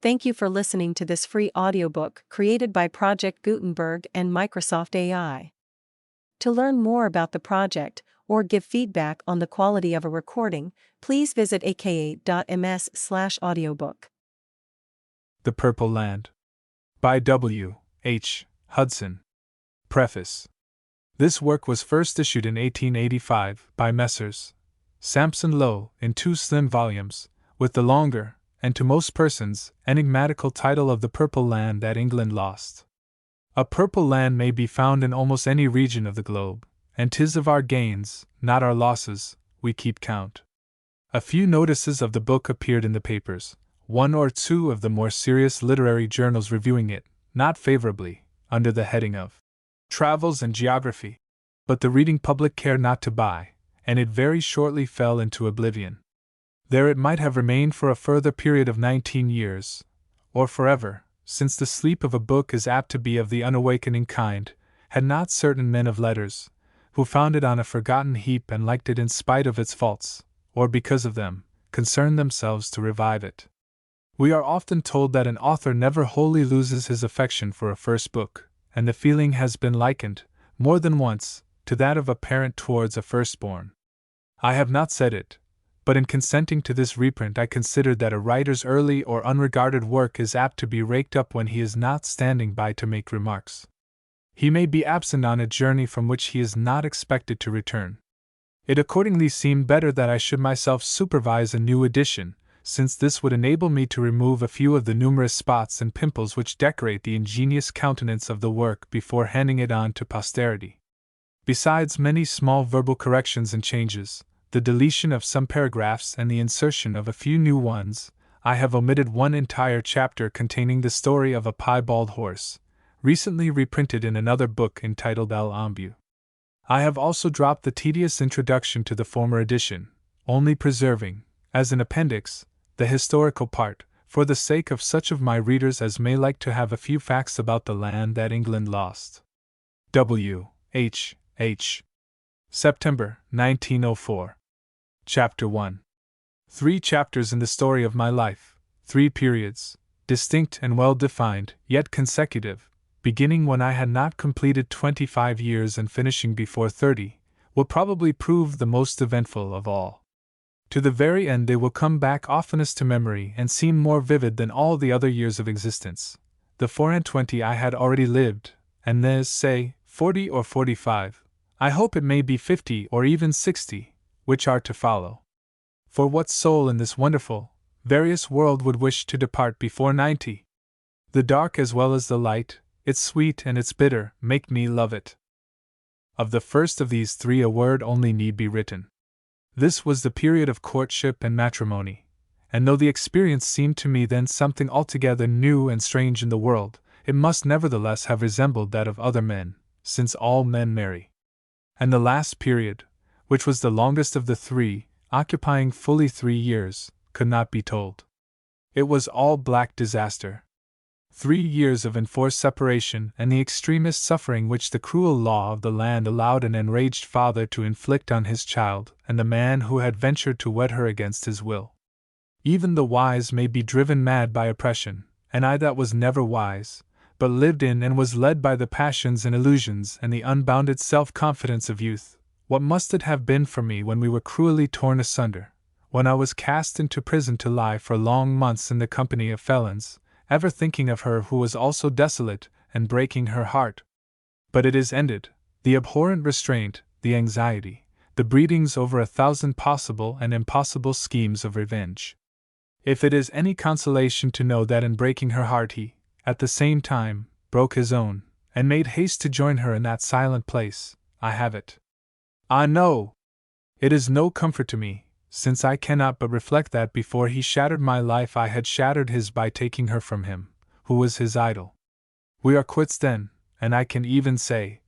Thank you for listening to this free audiobook created by Project Gutenberg and Microsoft AI. To learn more about the project or give feedback on the quality of a recording, please visit aka.ms/audiobook. The Purple Land by W. H. Hudson. Preface. This work was first issued in 1885 by Messrs. Sampson Low in 2 slim volumes, with the longer, and to most persons, enigmatical title of The Purple Land That England Lost. A purple land may be found in almost any region of the globe, and 'tis of our gains, not our losses, we keep count. A few notices of the book appeared in the papers, 1 or 2 of the more serious literary journals reviewing it, not favorably, under the heading of Travels and Geography, but the reading public cared not to buy, and it very shortly fell into oblivion. There it might have remained for a further period of 19 years, or forever, since the sleep of a book is apt to be of the unawakening kind, had not certain men of letters, who found it on a forgotten heap and liked it in spite of its faults, or because of them, concerned themselves to revive it. We are often told that an author never wholly loses his affection for a first book, and the feeling has been likened, more than once, to that of a parent towards a firstborn. I have not said it, but in consenting to this reprint I considered that a writer's early or unregarded work is apt to be raked up when he is not standing by to make remarks. He may be absent on a journey from which he is not expected to return. It accordingly seemed better that I should myself supervise a new edition, since this would enable me to remove a few of the numerous spots and pimples which decorate the ingenious countenance of the work before handing it on to posterity. Besides many small verbal corrections and changes, the deletion of some paragraphs and the insertion of a few new ones, I have omitted one entire chapter containing the story of a piebald horse, recently reprinted in another book entitled L'Ambu. I have also dropped the tedious introduction to the former edition, only preserving, as an appendix, the historical part, for the sake of such of my readers as may like to have a few facts about the land that England lost. W. H. H. September, 1904. Chapter 1. 3 chapters in the story of my life, 3 periods, distinct and well defined, yet consecutive, beginning when I had not completed 25 years and finishing before 30, will probably prove the most eventful of all. To the very end they will come back oftenest to memory and seem more vivid than all the other years of existence. The 24 I had already lived, and there's, say, 40 or 45, I hope it may be 50 or even 60, which are to follow. For what soul in this wonderful, various world would wish to depart before 90? The dark as well as the light, its sweet and its bitter, make me love it. Of the first of these 3 a word only need be written. This was the period of courtship and matrimony, and though the experience seemed to me then something altogether new and strange in the world, it must nevertheless have resembled that of other men, since all men marry. And the last period, which was the longest of the 3, occupying fully 3 years, could not be told. It was all black disaster. 3 years of enforced separation and the extremest suffering which the cruel law of the land allowed an enraged father to inflict on his child and the man who had ventured to wed her against his will. Even the wise may be driven mad by oppression, and I that was never wise, but lived in and was led by the passions and illusions and the unbounded self-confidence of youth, what must it have been for me when we were cruelly torn asunder, when I was cast into prison to lie for long months in the company of felons, ever thinking of her who was also desolate, and breaking her heart? But it is ended, the abhorrent restraint, the anxiety, the breedings over 1,000 possible and impossible schemes of revenge. If it is any consolation to know that in breaking her heart he, at the same time, broke his own, and made haste to join her in that silent place, I have it. Ah, no! It is no comfort to me, since I cannot but reflect that before he shattered my life I had shattered his by taking her from him, who was his idol. We are quits then, and I can even say,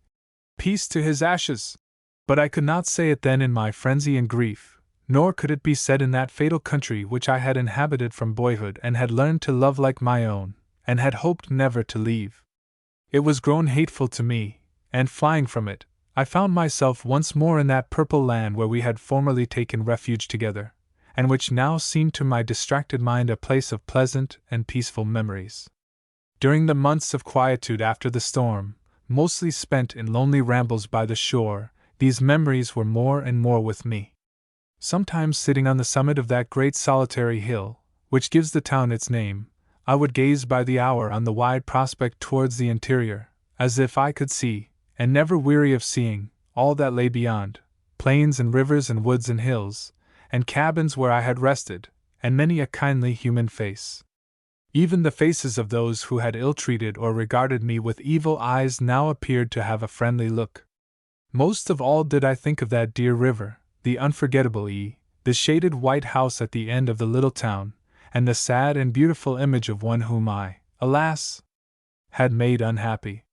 peace to his ashes! But I could not say it then in my frenzy and grief, nor could it be said in that fatal country which I had inhabited from boyhood and had learned to love like my own, and had hoped never to leave. It was grown hateful to me, and flying from it, I found myself once more in that purple land where we had formerly taken refuge together, and which now seemed to my distracted mind a place of pleasant and peaceful memories. During the months of quietude after the storm, mostly spent in lonely rambles by the shore, these memories were more and more with me. Sometimes sitting on the summit of that great solitary hill, which gives the town its name, I would gaze by the hour on the wide prospect towards the interior, as if I could see, and never weary of seeing, all that lay beyond, plains and rivers and woods and hills, and cabins where I had rested, and many a kindly human face. Even the faces of those who had ill-treated or regarded me with evil eyes now appeared to have a friendly look. Most of all did I think of that dear river, the unforgettable the shaded white house at the end of the little town, and the sad and beautiful image of one whom I, alas, had made unhappy.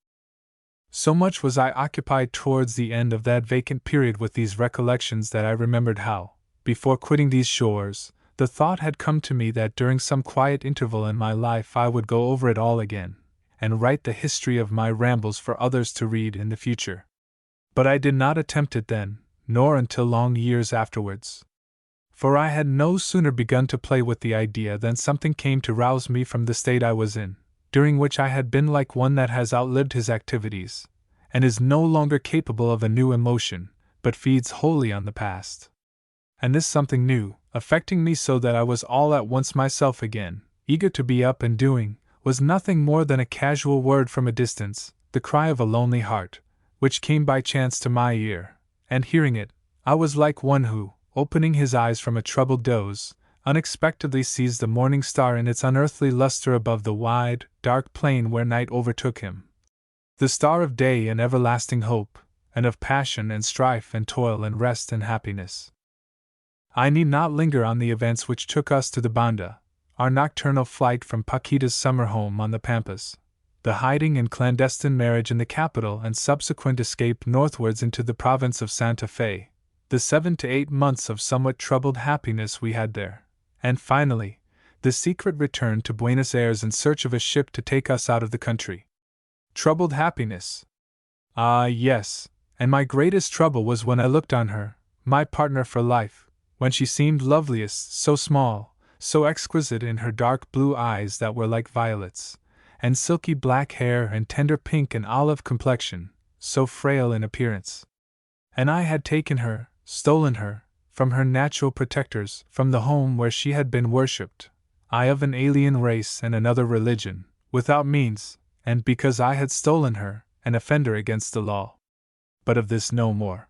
So much was I occupied towards the end of that vacant period with these recollections that I remembered how, before quitting these shores, the thought had come to me that during some quiet interval in my life I would go over it all again, and write the history of my rambles for others to read in the future. But I did not attempt it then, nor until long years afterwards. For I had no sooner begun to play with the idea than something came to rouse me from the state I was in, during which I had been like one that has outlived his activities, and is no longer capable of a new emotion, but feeds wholly on the past. And this something new, affecting me so that I was all at once myself again, eager to be up and doing, was nothing more than a casual word from a distance, the cry of a lonely heart, which came by chance to my ear, and hearing it, I was like one who, opening his eyes from a troubled doze, unexpectedly sees the morning star in its unearthly luster above the wide, dark plain where night overtook him. The star of day and everlasting hope, and of passion and strife and toil and rest and happiness. I need not linger on the events which took us to the Banda, our nocturnal flight from Paquita's summer home on the Pampas, the hiding and clandestine marriage in the capital and subsequent escape northwards into the province of Santa Fe, the 7 to 8 months of somewhat troubled happiness we had there, and finally, the secret return to Buenos Aires in search of a ship to take us out of the country. Troubled happiness. Ah, yes, and my greatest trouble was when I looked on her, my partner for life, when she seemed loveliest, so small, so exquisite in her dark blue eyes that were like violets, and silky black hair and tender pink and olive complexion, so frail in appearance. And I had taken her, stolen her, from her natural protectors, from the home where she had been worshipped, I of an alien race and another religion, without means, and because I had stolen her, an offender against the law. But of this no more.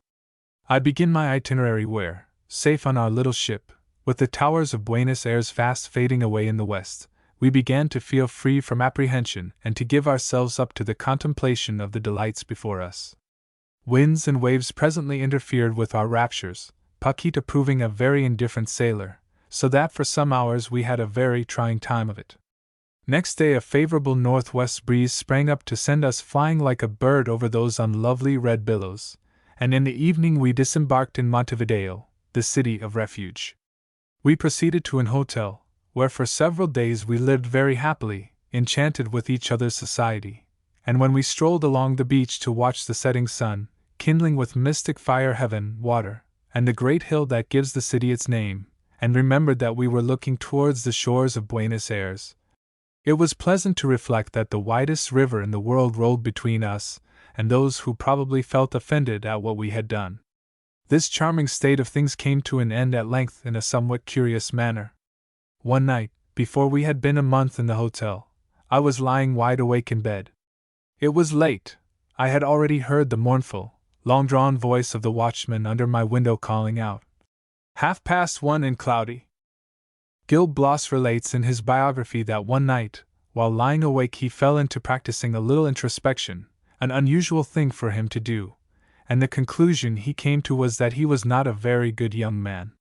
I begin my itinerary where, safe on our little ship, with the towers of Buenos Aires fast fading away in the west, we began to feel free from apprehension and to give ourselves up to the contemplation of the delights before us. Winds and waves presently interfered with our raptures, Paquita proving a very indifferent sailor, so that for some hours we had a very trying time of it. Next day a favorable northwest breeze sprang up to send us flying like a bird over those unlovely red billows, and in the evening we disembarked in Montevideo, the city of refuge. We proceeded to an hotel, where for several days we lived very happily, enchanted with each other's society, and when we strolled along the beach to watch the setting sun, kindling with mystic fire heaven, water, and the great hill that gives the city its name, and remembered that we were looking towards the shores of Buenos Aires, it was pleasant to reflect that the widest river in the world rolled between us and those who probably felt offended at what we had done. This charming state of things came to an end at length in a somewhat curious manner. One night, before we had been a month in the hotel, I was lying wide awake in bed. It was late. I had already heard the mournful, long-drawn voice of the watchman under my window calling out, 1:30 and cloudy. Gil Blas relates in his biography that one night, while lying awake, he fell into practicing a little introspection, an unusual thing for him to do, and the conclusion he came to was that he was not a very good young man.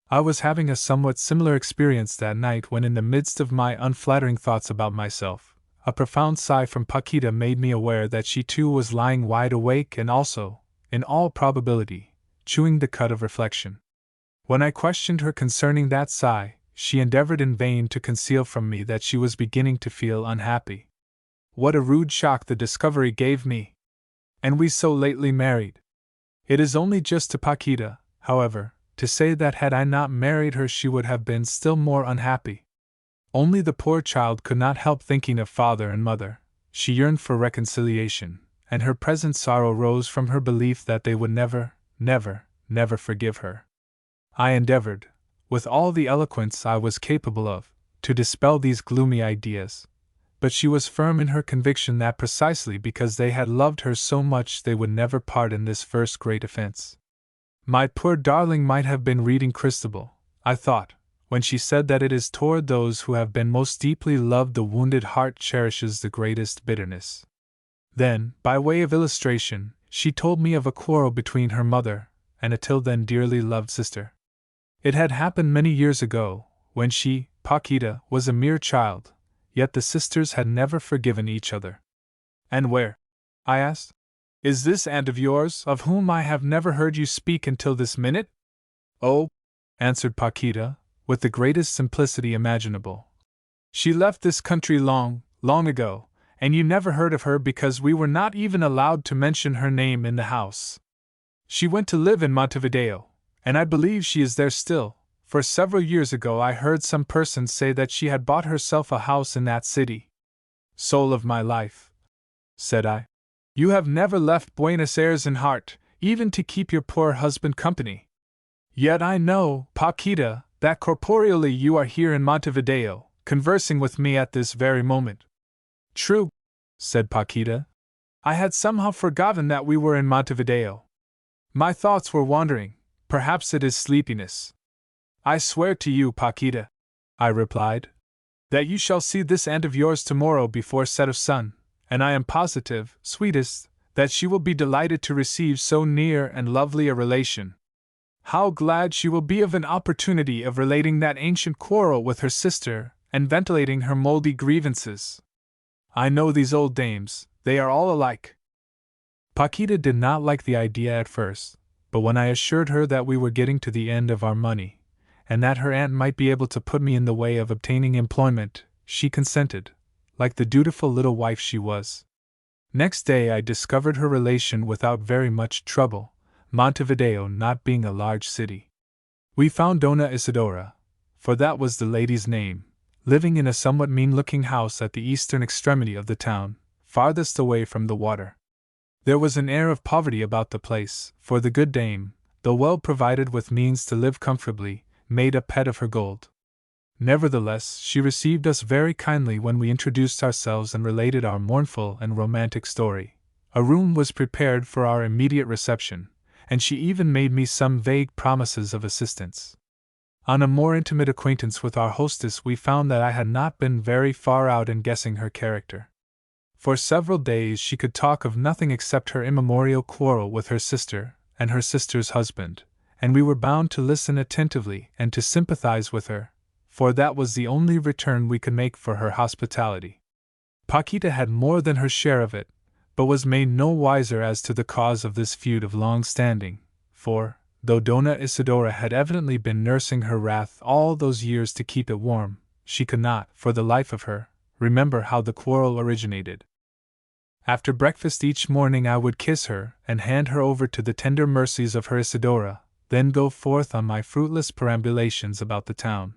I was having a somewhat similar experience that night when, in the midst of my unflattering thoughts about myself, a profound sigh from Paquita made me aware that she too was lying wide awake and also, in all probability, chewing the cud of reflection. When I questioned her concerning that sigh, she endeavored in vain to conceal from me that she was beginning to feel unhappy. What a rude shock the discovery gave me! And we so lately married! It is only just to Paquita, however, to say that had I not married her she would have been still more unhappy. Only the poor child could not help thinking of father and mother. She yearned for reconciliation, and her present sorrow rose from her belief that they would never, never, never forgive her. I endeavored, with all the eloquence I was capable of, to dispel these gloomy ideas, but she was firm in her conviction that precisely because they had loved her so much they would never pardon this first great offense. My poor darling might have been reading Christabel, I thought, when she said that it is toward those who have been most deeply loved the wounded heart cherishes the greatest bitterness. Then, by way of illustration, she told me of a quarrel between her mother and a till then dearly loved sister. It had happened many years ago, when she, Paquita, was a mere child, yet the sisters had never forgiven each other. And where, I asked, is this aunt of yours, of whom I have never heard you speak until this minute? Oh, answered Paquita, with the greatest simplicity imaginable. She left this country long, long ago, and you never heard of her because we were not even allowed to mention her name in the house. She went to live in Montevideo, and I believe she is there still, for several years ago I heard some person say that she had bought herself a house in that city. Soul of my life, said I, you have never left Buenos Aires in heart, even to keep your poor husband company. Yet I know, Paquita, that corporeally you are here in Montevideo, conversing with me at this very moment. True, said Paquita. I had somehow forgotten that we were in Montevideo. My thoughts were wandering, perhaps it is sleepiness. I swear to you, Paquita, I replied, that you shall see this aunt of yours tomorrow before set of sun, and I am positive, sweetest, that she will be delighted to receive so near and lovely a relation. How glad she will be of an opportunity of relating that ancient quarrel with her sister, and ventilating her mouldy grievances. I know these old dames, they are all alike. Paquita did not like the idea at first, but when I assured her that we were getting to the end of our money, and that her aunt might be able to put me in the way of obtaining employment, she consented, like the dutiful little wife she was. Next day I discovered her relation without very much trouble, Montevideo not being a large city. We found Dona Isidora, for that was the lady's name, living in a somewhat mean-looking house at the eastern extremity of the town, farthest away from the water. There was an air of poverty about the place, for the good dame, though well provided with means to live comfortably, made a pet of her gold. Nevertheless, she received us very kindly when we introduced ourselves and related our mournful and romantic story. A room was prepared for our immediate reception, and she even made me some vague promises of assistance. On a more intimate acquaintance with our hostess we found that I had not been very far out in guessing her character. For several days she could talk of nothing except her immemorial quarrel with her sister and her sister's husband, and we were bound to listen attentively and to sympathize with her, for that was the only return we could make for her hospitality. Paquita had more than her share of it, but was made no wiser as to the cause of this feud of long standing, for, though Dona Isidora had evidently been nursing her wrath all those years to keep it warm, she could not, for the life of her, remember how the quarrel originated. After breakfast each morning I would kiss her and hand her over to the tender mercies of her Isidora, then go forth on my fruitless perambulations about the town.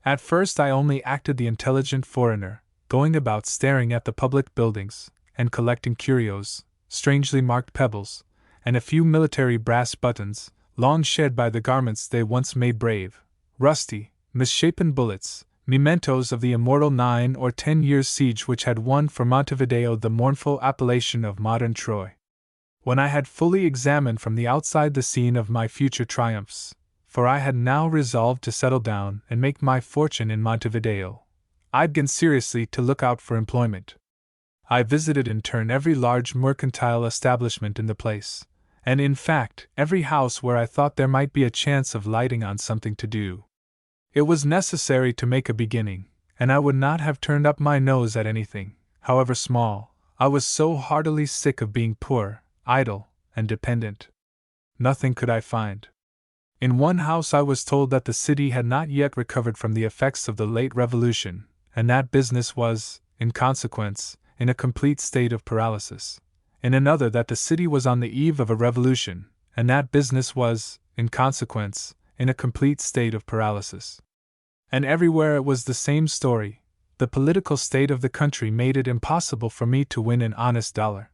At first I only acted the intelligent foreigner, going about staring at the public buildings, and collecting curios, strangely marked pebbles, and a few military brass buttons, long shed by the garments they once made brave, rusty, misshapen bullets, mementos of the immortal 9 or 10 years' siege which had won for Montevideo the mournful appellation of modern Troy. When I had fully examined from the outside the scene of my future triumphs, for I had now resolved to settle down and make my fortune in Montevideo, I began seriously to look out for employment. I visited in turn every large mercantile establishment in the place, and in fact every house where I thought there might be a chance of lighting on something to do. It was necessary to make a beginning, and I would not have turned up my nose at anything, however small. I was so heartily sick of being poor, idle, and dependent. Nothing could I find. In one house I was told that the city had not yet recovered from the effects of the late revolution, and that business was, in consequence, in a complete state of paralysis. In another that the city was on the eve of a revolution, and that business was, in consequence, in a complete state of paralysis. And everywhere it was the same story. The political state of the country made it impossible for me to win an honest dollar.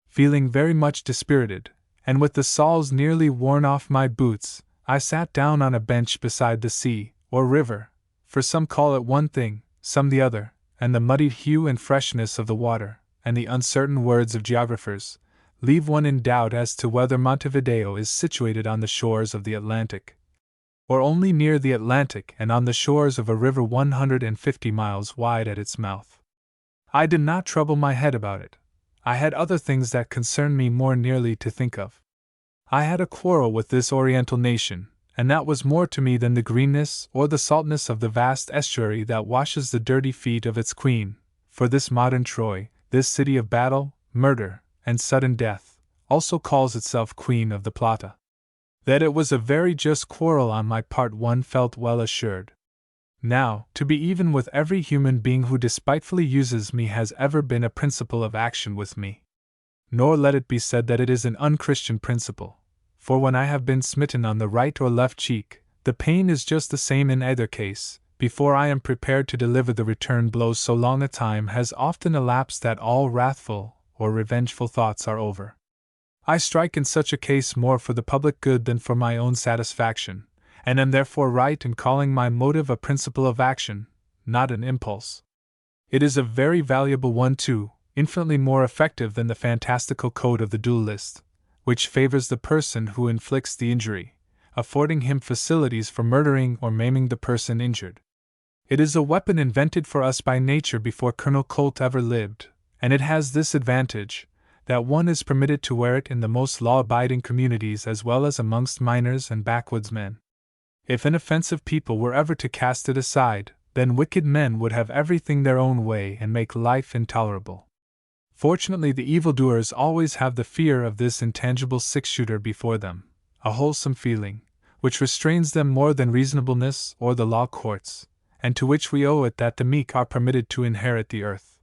Feeling very much dispirited, and with the soles nearly worn off my boots, I sat down on a bench beside the sea, or river, for some call it one thing, some the other, and the muddied hue and freshness of the water, and the uncertain words of geographers, leave one in doubt as to whether Montevideo is situated on the shores of the Atlantic, or only near the Atlantic and on the shores of a river 150 miles wide at its mouth. I did not trouble my head about it. I had other things that concerned me more nearly to think of. I had a quarrel with this Oriental nation, and that was more to me than the greenness or the saltness of the vast estuary that washes the dirty feet of its queen, for this modern Troy, this city of battle, murder, and sudden death, also calls itself Queen of the Plata. That it was a very just quarrel on my part one felt well assured. Now, to be even with every human being who despitefully uses me has ever been a principle of action with me. Nor let it be said that it is an unchristian principle, for when I have been smitten on the right or left cheek, the pain is just the same in either case. Before I am prepared to deliver the return blows, so long a time has often elapsed that all wrathful or revengeful thoughts are over. I strike in such a case more for the public good than for my own satisfaction, and am therefore right in calling my motive a principle of action, not an impulse. It is a very valuable one too, infinitely more effective than the fantastical code of the duelist, which favors the person who inflicts the injury, affording him facilities for murdering or maiming the person injured. It is a weapon invented for us by nature before Colonel Colt ever lived, and it has this advantage, that one is permitted to wear it in the most law-abiding communities as well as amongst miners and backwoodsmen. If an offensive people were ever to cast it aside, then wicked men would have everything their own way and make life intolerable. Fortunately, the evildoers always have the fear of this intangible six-shooter before them, a wholesome feeling, which restrains them more than reasonableness or the law courts, and to which we owe it that the meek are permitted to inherit the earth.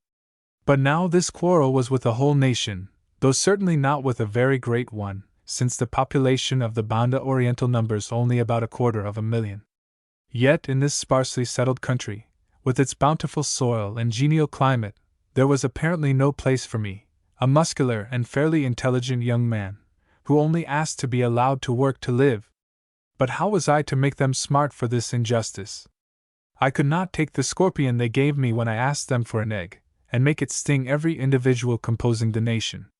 But now this quarrel was with a whole nation, though certainly not with a very great one, since the population of the Banda Oriental numbers only about 250,000. Yet in this sparsely settled country, with its bountiful soil and genial climate, there was apparently no place for me, a muscular and fairly intelligent young man, who only asked to be allowed to work to live. But how was I to make them smart for this injustice? I could not take the scorpion they gave me when I asked them for an egg, and make it sting every individual composing the nation.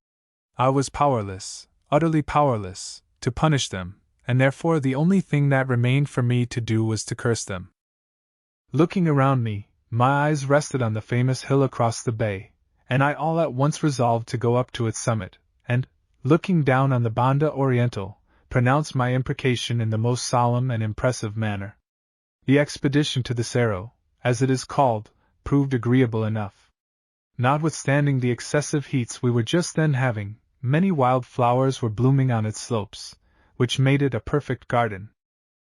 I was powerless, utterly powerless, to punish them, and therefore the only thing that remained for me to do was to curse them. Looking around me, my eyes rested on the famous hill across the bay, and I all at once resolved to go up to its summit, and, looking down on the Banda Oriental, pronounce my imprecation in the most solemn and impressive manner. The expedition to the Cerro, as it is called, proved agreeable enough. Notwithstanding the excessive heats we were just then having, many wild flowers were blooming on its slopes, which made it a perfect garden.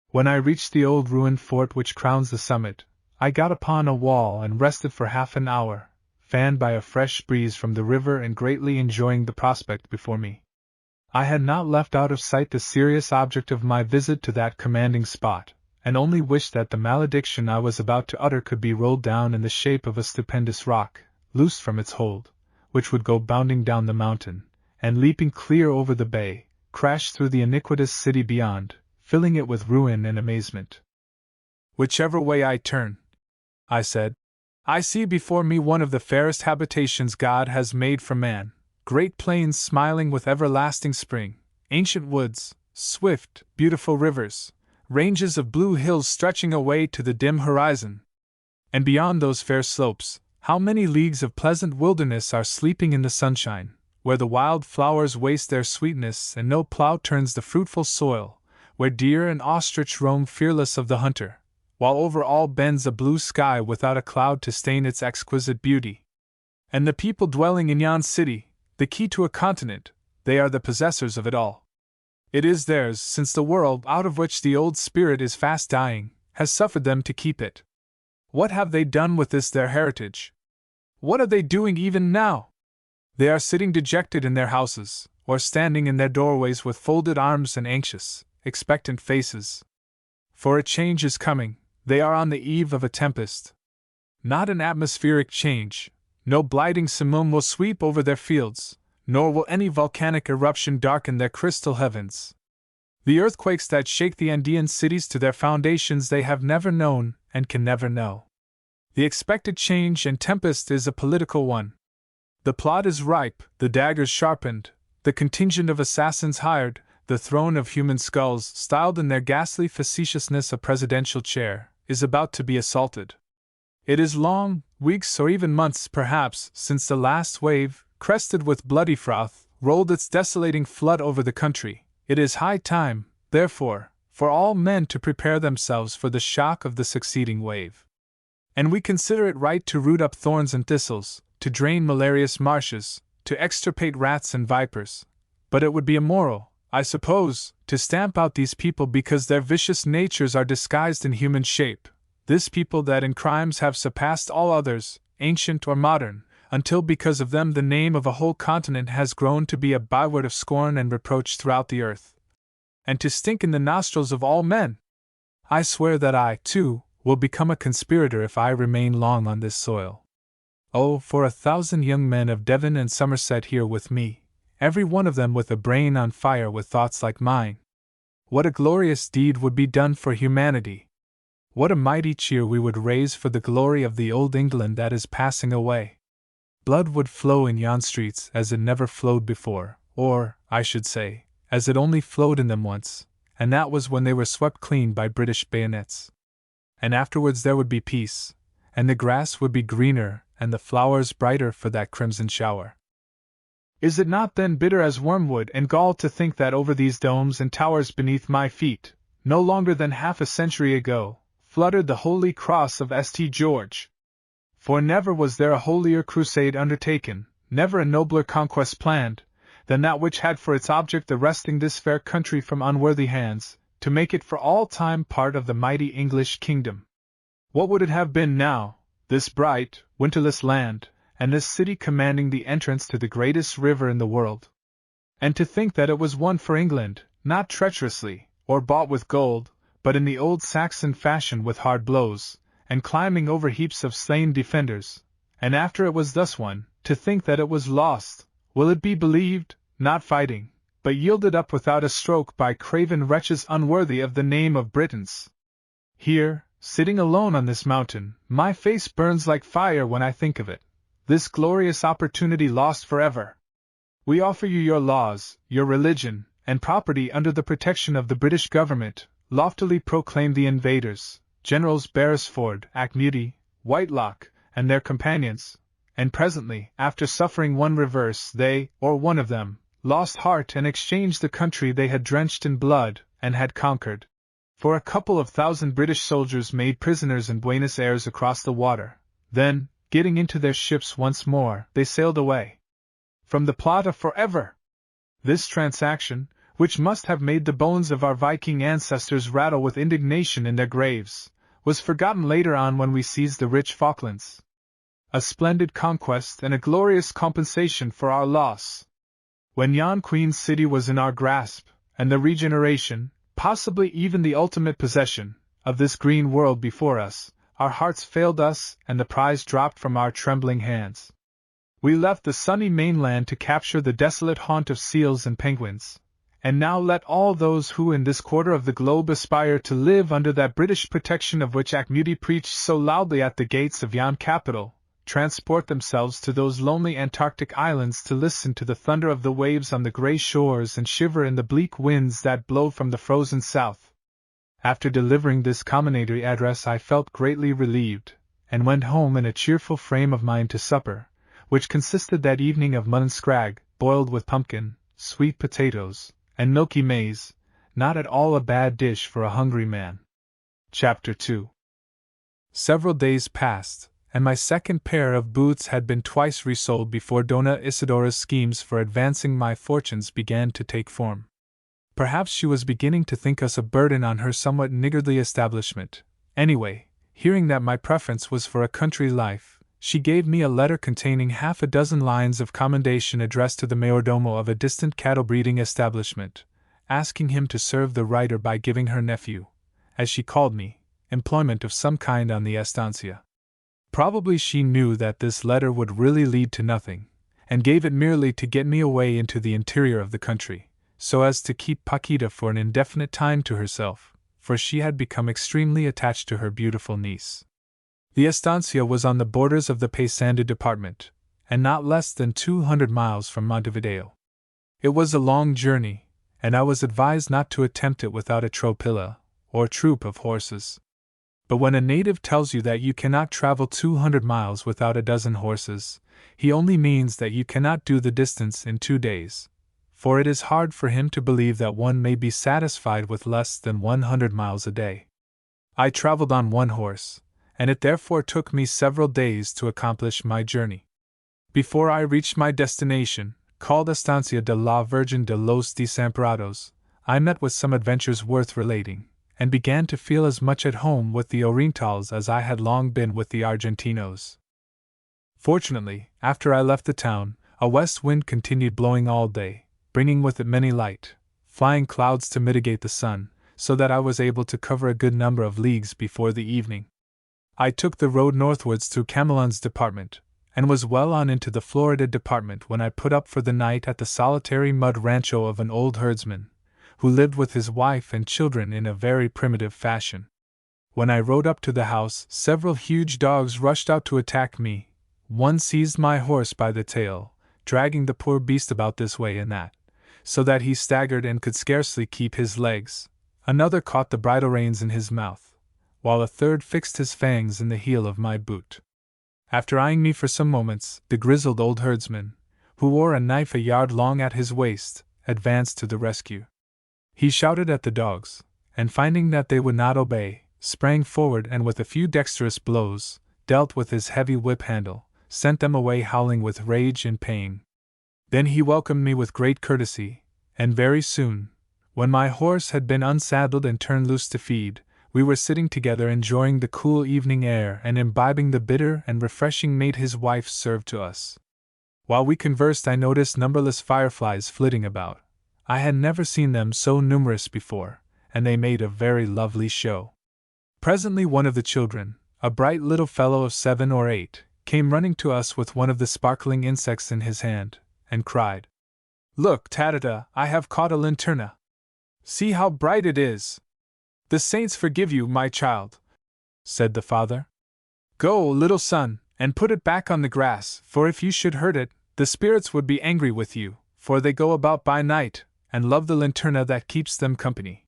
When I reached the old ruined fort which crowns the summit, I got upon a wall and rested for half an hour, fanned by a fresh breeze from the river and greatly enjoying the prospect before me. I had not left out of sight the serious object of my visit to that commanding spot, and only wished that the malediction I was about to utter could be rolled down in the shape of a stupendous rock, loosed from its hold, which would go bounding down the mountain, and leaping clear over the bay, crash through the iniquitous city beyond, filling it with ruin and amazement. Whichever way I turn, I said, I see before me one of the fairest habitations God has made for man, great plains smiling with everlasting spring, ancient woods, swift, beautiful rivers, ranges of blue hills stretching away to the dim horizon. And beyond those fair slopes, how many leagues of pleasant wilderness are sleeping in the sunshine, where the wild flowers waste their sweetness and no plough turns the fruitful soil, where deer and ostrich roam fearless of the hunter, while over all bends a blue sky without a cloud to stain its exquisite beauty. And the people dwelling in yon city, the key to a continent, they are the possessors of it all. It is theirs, since the world, out of which the old spirit is fast dying, has suffered them to keep it. What have they done with this their heritage? What are they doing even now? They are sitting dejected in their houses, or standing in their doorways with folded arms and anxious, expectant faces, For a change is coming, they are on the eve of a tempest. Not an atmospheric change, no blighting simoom will sweep over their fields, nor will any volcanic eruption darken their crystal heavens. The earthquakes that shake the Andean cities to their foundations they have never known and can never know. The expected change and tempest is a political one. The plot is ripe, the daggers sharpened, the contingent of assassins hired, the throne of human skulls, styled in their ghastly facetiousness a presidential chair, is about to be assaulted. It is long, weeks or even months perhaps, since the last wave, crested with bloody froth, rolled its desolating flood over the country. It is high time, therefore, for all men to prepare themselves for the shock of the succeeding wave. And we consider it right to root up thorns and thistles, to drain malarious marshes, to extirpate rats and vipers. But it would be immoral, I suppose, to stamp out these people because their vicious natures are disguised in human shape, this people that in crimes have surpassed all others, ancient or modern, until because of them the name of a whole continent has grown to be a byword of scorn and reproach throughout the earth, and to stink in the nostrils of all men. I swear that I, too, will become a conspirator if I remain long on this soil. Oh, for 1,000 young men of Devon and Somerset here with me, every one of them with a brain on fire with thoughts like mine! What a glorious deed would be done for humanity! What a mighty cheer we would raise for the glory of the old England that is passing away! Blood would flow in yon streets as it never flowed before, or, I should say, as it only flowed in them once, and that was when they were swept clean by British bayonets. And afterwards there would be peace, and the grass would be greener and the flowers brighter for that crimson shower. Is it not then bitter as wormwood and gall to think that over these domes and towers beneath my feet, no longer than half a century ago, fluttered the holy cross of St. George? For never was there a holier crusade undertaken, never a nobler conquest planned, than that which had for its object the wresting this fair country from unworthy hands, to make it for all time part of the mighty English kingdom. What would it have been now, this bright, winterless land, and this city commanding the entrance to the greatest river in the world? And to think that it was won for England, not treacherously, or bought with gold, but in the old Saxon fashion with hard blows, and climbing over heaps of slain defenders, and after it was thus won, to think that it was lost, will it be believed, not fighting, but yielded up without a stroke by craven wretches unworthy of the name of Britons? Here, sitting alone on this mountain, my face burns like fire when I think of it. This glorious opportunity lost forever. We offer you your laws, your religion, and property under the protection of the British government, loftily proclaimed the invaders, Generals Beresford, Auchmuty, Whitelock, and their companions, and presently, after suffering one reverse, they, or one of them, lost heart and exchanged the country they had drenched in blood, and had conquered, for a couple of thousand British soldiers made prisoners in Buenos Aires across the water. Then, getting into their ships once more, they sailed away from the Plata forever. This transaction, which must have made the bones of our Viking ancestors rattle with indignation in their graves, was forgotten later on when we seized the rich Falklands. A splendid conquest and a glorious compensation for our loss. When yon Queen City was in our grasp, and the regeneration, possibly even the ultimate possession, of this green world before us, our hearts failed us and the prize dropped from our trembling hands. We left the sunny mainland to capture the desolate haunt of seals and penguins. And now let all those who in this quarter of the globe aspire to live under that British protection of which Auchmuty preached so loudly at the gates of yon capital, transport themselves to those lonely Antarctic islands to listen to the thunder of the waves on the grey shores and shiver in the bleak winds that blow from the frozen south. After delivering this comminatory address I felt greatly relieved, and went home in a cheerful frame of mind to supper, which consisted that evening of mutton scrag, boiled with pumpkin, sweet potatoes, and milky maize, not at all a bad dish for a hungry man. Chapter 2. Several days passed, and my second pair of boots had been twice resold before Dona Isidora's schemes for advancing my fortunes began to take form. Perhaps she was beginning to think us a burden on her somewhat niggardly establishment. Anyway, hearing that my preference was for a country life, she gave me a letter containing 6 lines of commendation addressed to the mayordomo of a distant cattle-breeding establishment, asking him to serve the writer by giving her nephew, as she called me, employment of some kind on the estancia. Probably she knew that this letter would really lead to nothing, and gave it merely to get me away into the interior of the country, so as to keep Paquita for an indefinite time to herself, for she had become extremely attached to her beautiful niece. The estancia was on the borders of the Paysandú department, and not less than 200 miles from Montevideo. It was a long journey, and I was advised not to attempt it without a tropilla, or troop of horses. But when a native tells you that you cannot travel 200 miles without a dozen horses, he only means that you cannot do the distance in 2 days, for it is hard for him to believe that one may be satisfied with less than 100 miles a day. I traveled on one horse, and it therefore took me several days to accomplish my journey. Before I reached my destination, called Estancia de la Virgen de los Desamparados, I met with some adventures worth relating, and began to feel as much at home with the Orientals as I had long been with the Argentinos. Fortunately, after I left the town, a west wind continued blowing all day, bringing with it many light, flying clouds to mitigate the sun, so that I was able to cover a good number of leagues before the evening. I took the road northwards through Camelon's department, and was well on into the Florida department when I put up for the night at the solitary mud rancho of an old herdsman, who lived with his wife and children in a very primitive fashion. When I rode up to the house, several huge dogs rushed out to attack me. One seized my horse by the tail, dragging the poor beast about this way and that, so that he staggered and could scarcely keep his legs. Another caught the bridle reins in his mouth, while a third fixed his fangs in the heel of my boot. After eyeing me for some moments, the grizzled old herdsman, who wore a knife a yard long at his waist, advanced to the rescue. He shouted at the dogs, and finding that they would not obey, sprang forward and with a few dexterous blows, dealt with his heavy whip handle, sent them away howling with rage and pain. Then he welcomed me with great courtesy, and very soon, when my horse had been unsaddled and turned loose to feed, we were sitting together enjoying the cool evening air and imbibing the bitter and refreshing mate his wife served to us. While we conversed, I noticed numberless fireflies flitting about. I had never seen them so numerous before, and they made a very lovely show. Presently one of the children, a bright little fellow of 7 or 8, came running to us with one of the sparkling insects in his hand, and cried, "Look, Tatita, I have caught a linterna. See how bright it is!" "The saints forgive you, my child," said the father. "Go, little son, and put it back on the grass, for if you should hurt it, the spirits would be angry with you, for they go about by night, and love the linterna that keeps them company."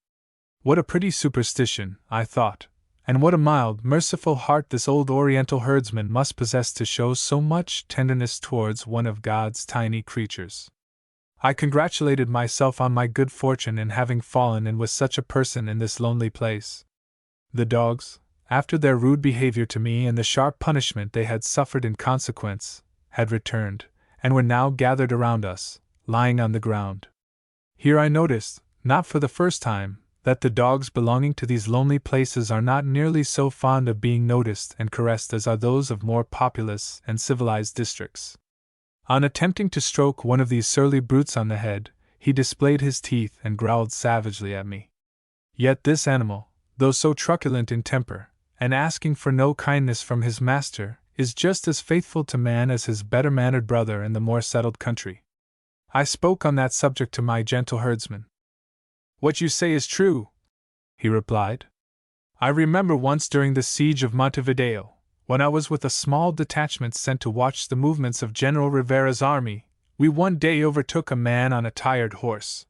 What a pretty superstition, I thought, and what a mild, merciful heart this old Oriental herdsman must possess to show so much tenderness towards one of God's tiny creatures. I congratulated myself on my good fortune in having fallen in with such a person in this lonely place. The dogs, after their rude behavior to me and the sharp punishment they had suffered in consequence, had returned, and were now gathered around us, lying on the ground. Here I noticed, not for the first time, that the dogs belonging to these lonely places are not nearly so fond of being noticed and caressed as are those of more populous and civilized districts. On attempting to stroke one of these surly brutes on the head, he displayed his teeth and growled savagely at me. Yet this animal, though so truculent in temper, and asking for no kindness from his master, is just as faithful to man as his better-mannered brother in the more settled country. I spoke on that subject to my gentle herdsman. "What you say is true," he replied. "I remember once during the siege of Montevideo, when I was with a small detachment sent to watch the movements of General Rivera's army, we one day overtook a man on a tired horse.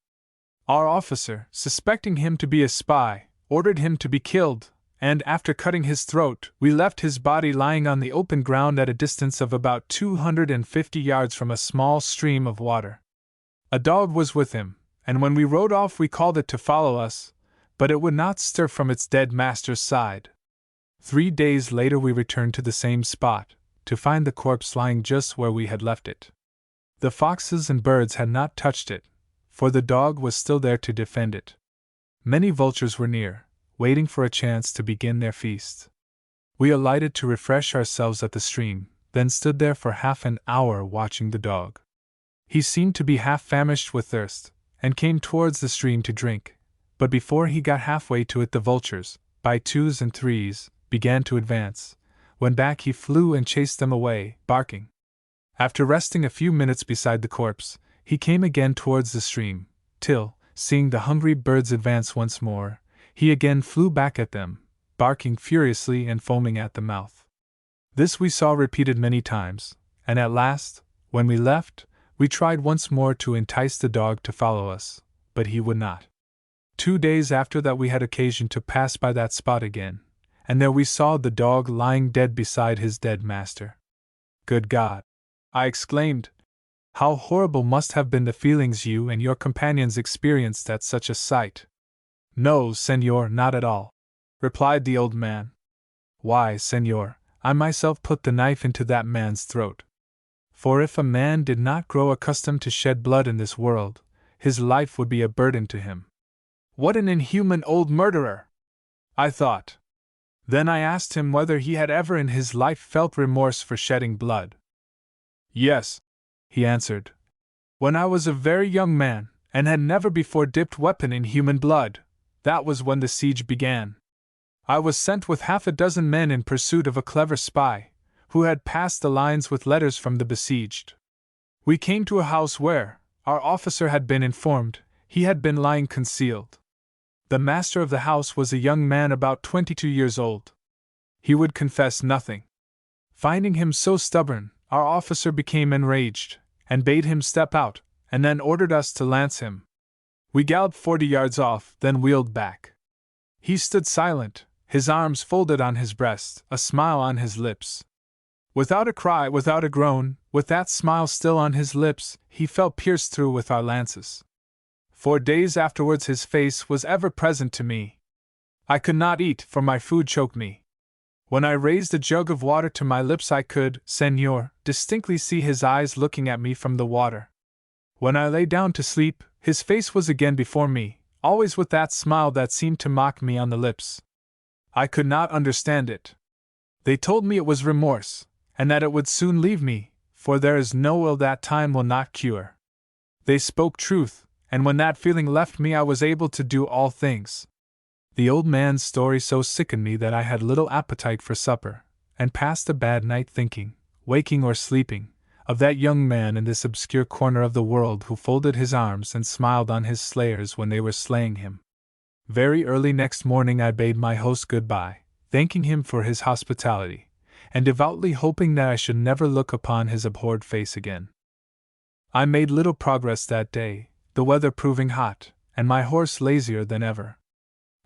Our officer, suspecting him to be a spy, ordered him to be killed, and after cutting his throat, we left his body lying on the open ground at a distance of about 250 yards from a small stream of water. A dog was with him, and when we rode off we called it to follow us, but it would not stir from its dead master's side. 3 days later we returned to the same spot, to find the corpse lying just where we had left it. The foxes and birds had not touched it, for the dog was still there to defend it. Many vultures were near, waiting for a chance to begin their feast. We alighted to refresh ourselves at the stream, then stood there for half an hour watching the dog. He seemed to be half famished with thirst, and came towards the stream to drink, but before he got halfway to it the vultures, by twos and threes, began to advance, when back he flew and chased them away, barking. After resting a few minutes beside the corpse, he came again towards the stream, till, seeing the hungry birds advance once more, he again flew back at them, barking furiously and foaming at the mouth. This we saw repeated many times, and at last, when we left, we tried once more to entice the dog to follow us, but he would not. 2 days after that we had occasion to pass by that spot again, and there we saw the dog lying dead beside his dead master. Good God! I exclaimed. How horrible must have been the feelings you and your companions experienced at such a sight! No, senor, not at all, replied the old man. Why, senor, I myself put the knife into that man's throat. For if a man did not grow accustomed to shed blood in this world, his life would be a burden to him. What an inhuman old murderer! I thought. Then I asked him whether he had ever in his life felt remorse for shedding blood. Yes, he answered. When I was a very young man, and had never before dipped weapon in human blood, that was when the siege began. I was sent with 6 men in pursuit of a clever spy, who had passed the lines with letters from the besieged. We came to a house where, our officer had been informed, he had been lying concealed. The master of the house was a young man about 22 years old. He would confess nothing. Finding him so stubborn, our officer became enraged, and bade him step out, and then ordered us to lance him. We galloped 40 yards off, then wheeled back. He stood silent, his arms folded on his breast, a smile on his lips. Without a cry, without a groan, with that smile still on his lips, he fell pierced through with our lances. 4 days afterwards his face was ever present to me. I could not eat, for my food choked me. When I raised a jug of water to my lips I could, senor, distinctly see his eyes looking at me from the water. When I lay down to sleep, his face was again before me, always with that smile that seemed to mock me on the lips. I could not understand it. They told me it was remorse, and that it would soon leave me, for there is no ill that time will not cure. They spoke truth, and when that feeling left me I was able to do all things. The old man's story so sickened me that I had little appetite for supper, and passed a bad night thinking, waking or sleeping, of that young man in this obscure corner of the world who folded his arms and smiled on his slayers when they were slaying him. Very early next morning I bade my host good-bye, thanking him for his hospitality, and devoutly hoping that I should never look upon his abhorred face again. I made little progress that day, the weather proving hot, and my horse lazier than ever.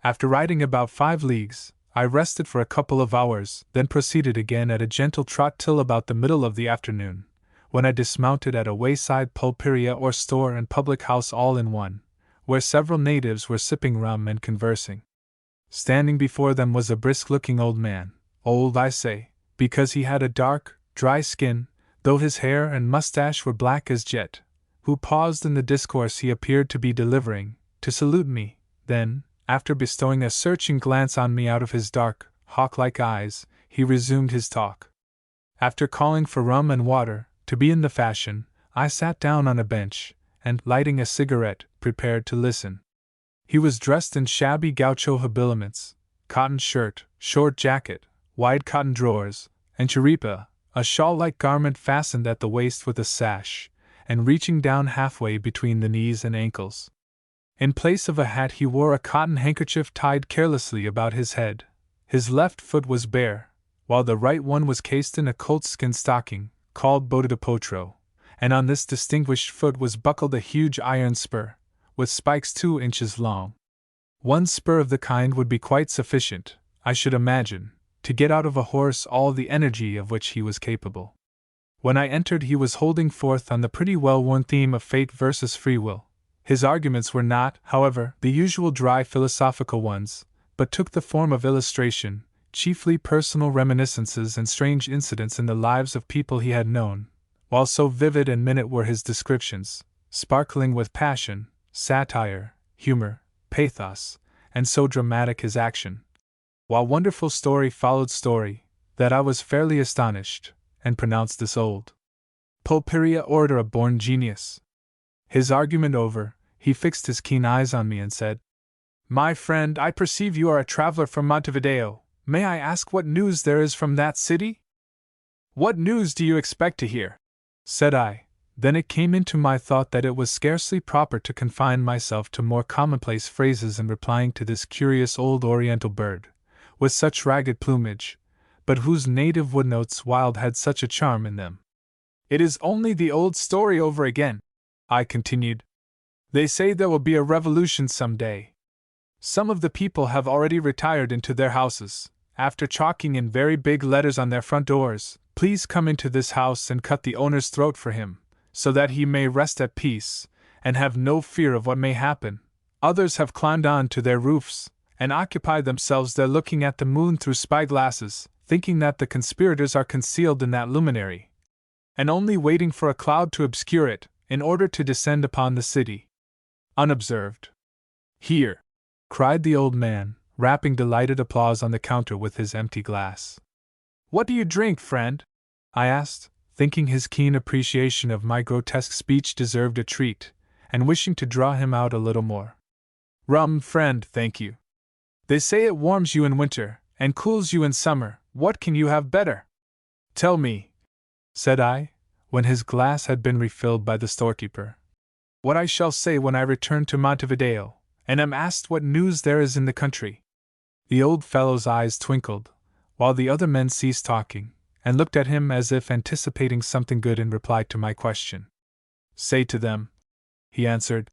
After riding about 5 leagues, I rested for a couple of hours, then proceeded again at a gentle trot till about the middle of the afternoon, when I dismounted at a wayside pulperia or store and public house all in one, where several natives were sipping rum and conversing. Standing before them was a brisk-looking old man, old I say, because he had a dark, dry skin, though his hair and mustache were black as jet, who paused in the discourse he appeared to be delivering, to salute me, then, after bestowing a searching glance on me out of his dark, hawk-like eyes, he resumed his talk. After calling for rum and water, to be in the fashion, I sat down on a bench, and, lighting a cigarette, prepared to listen. He was dressed in shabby gaucho habiliments, cotton shirt, short jacket, wide cotton drawers, and chiripa, a shawl-like garment fastened at the waist with a sash, and reaching down halfway between the knees and ankles. In place of a hat he wore a cotton handkerchief tied carelessly about his head. His left foot was bare, while the right one was cased in a coltskin stocking, called bota de potro, and on this distinguished foot was buckled a huge iron spur, with spikes 2 inches long. One spur of the kind would be quite sufficient, I should imagine, to get out of a horse all the energy of which he was capable. When I entered he was holding forth on the pretty well-worn theme of fate versus free will. His arguments were not, however, the usual dry philosophical ones, but took the form of illustration, chiefly personal reminiscences and strange incidents in the lives of people he had known, while so vivid and minute were his descriptions, sparkling with passion, satire, humor, pathos, and so dramatic his action, while wonderful story followed story, that I was fairly astonished, and pronounced this old pulperia orator a born genius. His argument over, he fixed his keen eyes on me and said, My friend, I perceive you are a traveler from Montevideo. May I ask what news there is from that city? What news do you expect to hear? Said I. Then it came into my thought that it was scarcely proper to confine myself to more commonplace phrases in replying to this curious old Oriental bird, with such ragged plumage, but whose native woodnotes wild had such a charm in them. It is only the old story over again, I continued. They say there will be a revolution some day. Some of the people have already retired into their houses, after chalking in very big letters on their front doors, "Please come into this house and cut the owner's throat for him, so that he may rest at peace, and have no fear of what may happen." Others have climbed on to their roofs, and occupied themselves there looking at the moon through spyglasses, thinking that the conspirators are concealed in that luminary, and only waiting for a cloud to obscure it, in order to descend upon the city, unobserved. "Here!" cried the old man, rapping delighted applause on the counter with his empty glass. "What do you drink, friend?" I asked, thinking his keen appreciation of my grotesque speech deserved a treat, and wishing to draw him out a little more. "Rum, friend, thank you. They say it warms you in winter, and cools you in summer. What can you have better?" "Tell me," said I, when his glass had been refilled by the storekeeper, "what I shall say when I return to Montevideo, and am asked what news there is in the country." The old fellow's eyes twinkled, while the other men ceased talking, and looked at him as if anticipating something good in reply to my question. "Say to them," he answered,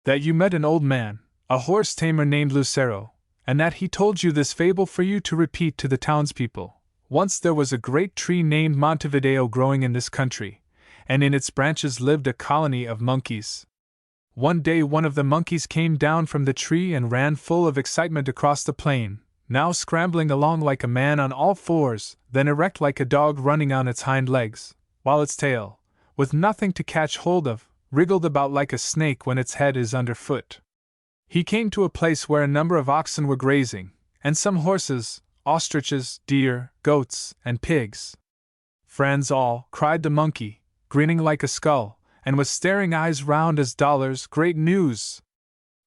"that you met an old man, a horse-tamer named Lucero, and that he told you this fable for you to repeat to the townspeople. Once there was a great tree named Montevideo growing in this country, and in its branches lived a colony of monkeys. One day one of the monkeys came down from the tree and ran full of excitement across the plain, now scrambling along like a man on all fours, then erect like a dog running on its hind legs, while its tail, with nothing to catch hold of, wriggled about like a snake when its head is underfoot. He came to a place where a number of oxen were grazing, and some horses, ostriches, deer, goats, and pigs. "Friends all," cried the monkey, grinning like a skull, and with staring eyes round as dollars, "great news!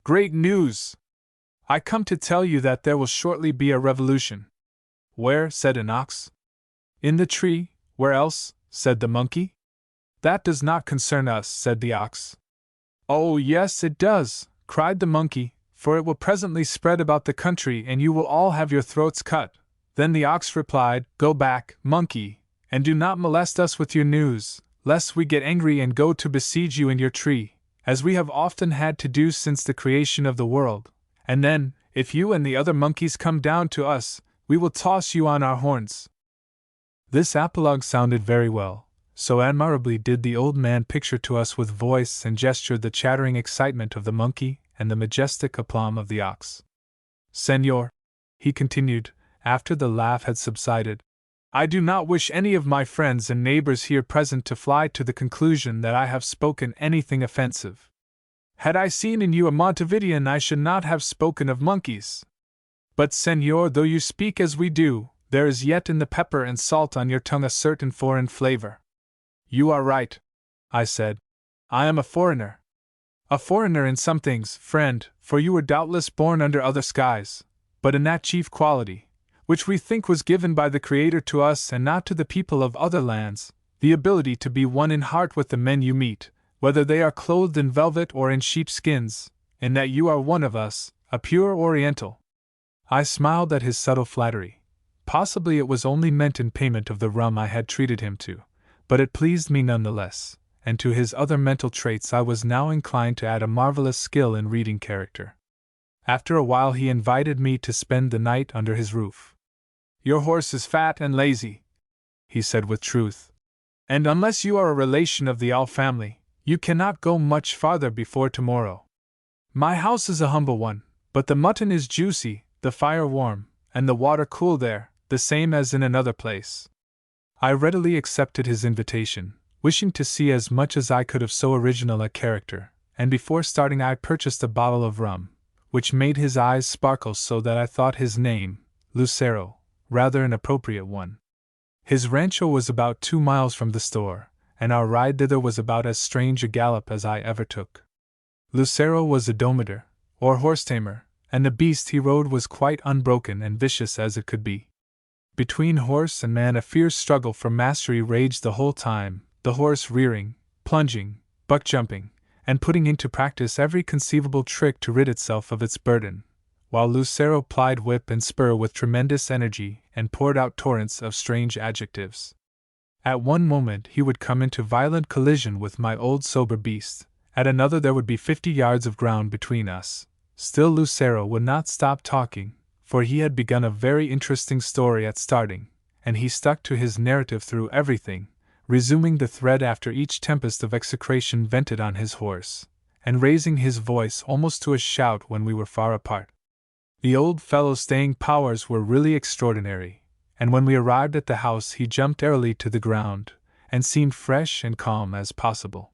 Great news! I come to tell you that there will shortly be a revolution." "Where?" said an ox. "In the tree, where else?" said the monkey. "That does not concern us," said the ox. "Oh, yes, it does," cried the monkey, "for it will presently spread about the country and you will all have your throats cut." Then the ox replied, "Go back, monkey, and do not molest us with your news, lest we get angry and go to besiege you in your tree, as we have often had to do since the creation of the world. And then, if you and the other monkeys come down to us, we will toss you on our horns." This apologue sounded very well, so admirably did the old man picture to us with voice and gesture the chattering excitement of the monkey and the majestic aplomb of the ox. "Senor," he continued, after the laugh had subsided, "I do not wish any of my friends and neighbors here present to fly to the conclusion that I have spoken anything offensive. Had I seen in you a Montevidean, I should not have spoken of monkeys. But, senor, though you speak as we do, there is yet in the pepper and salt on your tongue a certain foreign flavor." "You are right," I said. "I am a foreigner. A foreigner in some things, friend, for you were doubtless born under other skies, but in that chief quality, which we think was given by the Creator to us and not to the people of other lands, the ability to be one in heart with the men you meet, whether they are clothed in velvet or in sheepskins, in that you are one of us, a pure Oriental." I smiled at his subtle flattery. Possibly it was only meant in payment of the rum I had treated him to, but it pleased me none the less, and to his other mental traits I was now inclined to add a marvelous skill in reading character. After a while he invited me to spend the night under his roof. "Your horse is fat and lazy," he said with truth, "and unless you are a relation of the All family, you cannot go much farther before tomorrow. My house is a humble one, but the mutton is juicy, the fire warm, and the water cool there, the same as in another place." I readily accepted his invitation, wishing to see as much as I could of so original a character, and before starting I purchased a bottle of rum, which made his eyes sparkle so that I thought his name, Lucero, rather an appropriate one. His rancho was about 2 miles from the store, and our ride thither was about as strange a gallop as I ever took. Lucero was a domitor, or horse-tamer, and the beast he rode was quite unbroken and vicious as it could be. Between horse and man a fierce struggle for mastery raged the whole time, the horse rearing, plunging, buck-jumping, and putting into practice every conceivable trick to rid itself of its burden, while Lucero plied whip and spur with tremendous energy and poured out torrents of strange adjectives. At one moment he would come into violent collision with my old sober beast, at another there would be 50 yards of ground between us. Still Lucero would not stop talking, for he had begun a very interesting story at starting, and he stuck to his narrative through everything, resuming the thread after each tempest of execration vented on his horse, and raising his voice almost to a shout when we were far apart. The old fellow's staying powers were really extraordinary, and when we arrived at the house he jumped airily to the ground, and seemed fresh and calm as possible.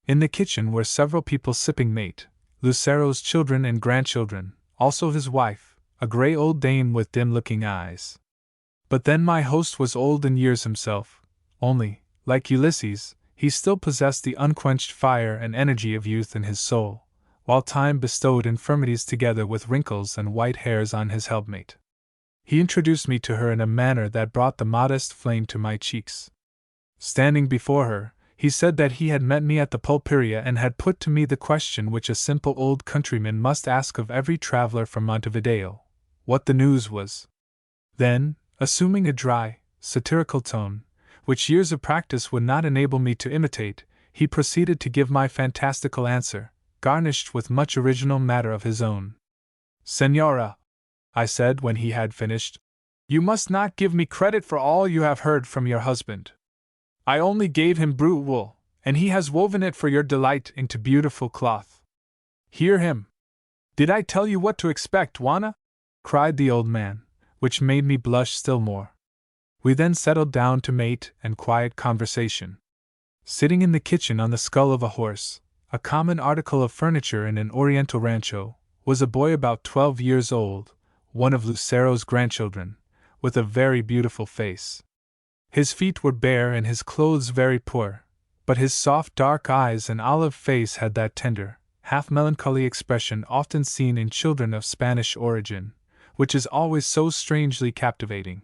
In the kitchen were several people sipping mate, Lucero's children and grandchildren, also his wife, a grey old dame with dim-looking eyes. But then my host was old in years himself, only, like Ulysses, he still possessed the unquenched fire and energy of youth in his soul, while time bestowed infirmities together with wrinkles and white hairs on his helpmate. He introduced me to her in a manner that brought the modest flame to my cheeks. Standing before her, he said that he had met me at the pulperia and had put to me the question which a simple old countryman must ask of every traveler from Montevideo, what the news was. Then, assuming a dry, satirical tone, which years of practice would not enable me to imitate, he proceeded to give my fantastical answer, garnished with much original matter of his own. "Senora," I said when he had finished, "you must not give me credit for all you have heard from your husband. I only gave him brute wool, and he has woven it for your delight into beautiful cloth. Hear him." "Did I tell you what to expect, Juana?" cried the old man, which made me blush still more. We then settled down to mate and quiet conversation. Sitting in the kitchen on the skull of a horse, a common article of furniture in an Oriental rancho, was a boy about 12 years old, one of Lucero's grandchildren, with a very beautiful face. His feet were bare and his clothes very poor, but his soft dark eyes and olive face had that tender, half-melancholy expression often seen in children of Spanish origin, which is always so strangely captivating.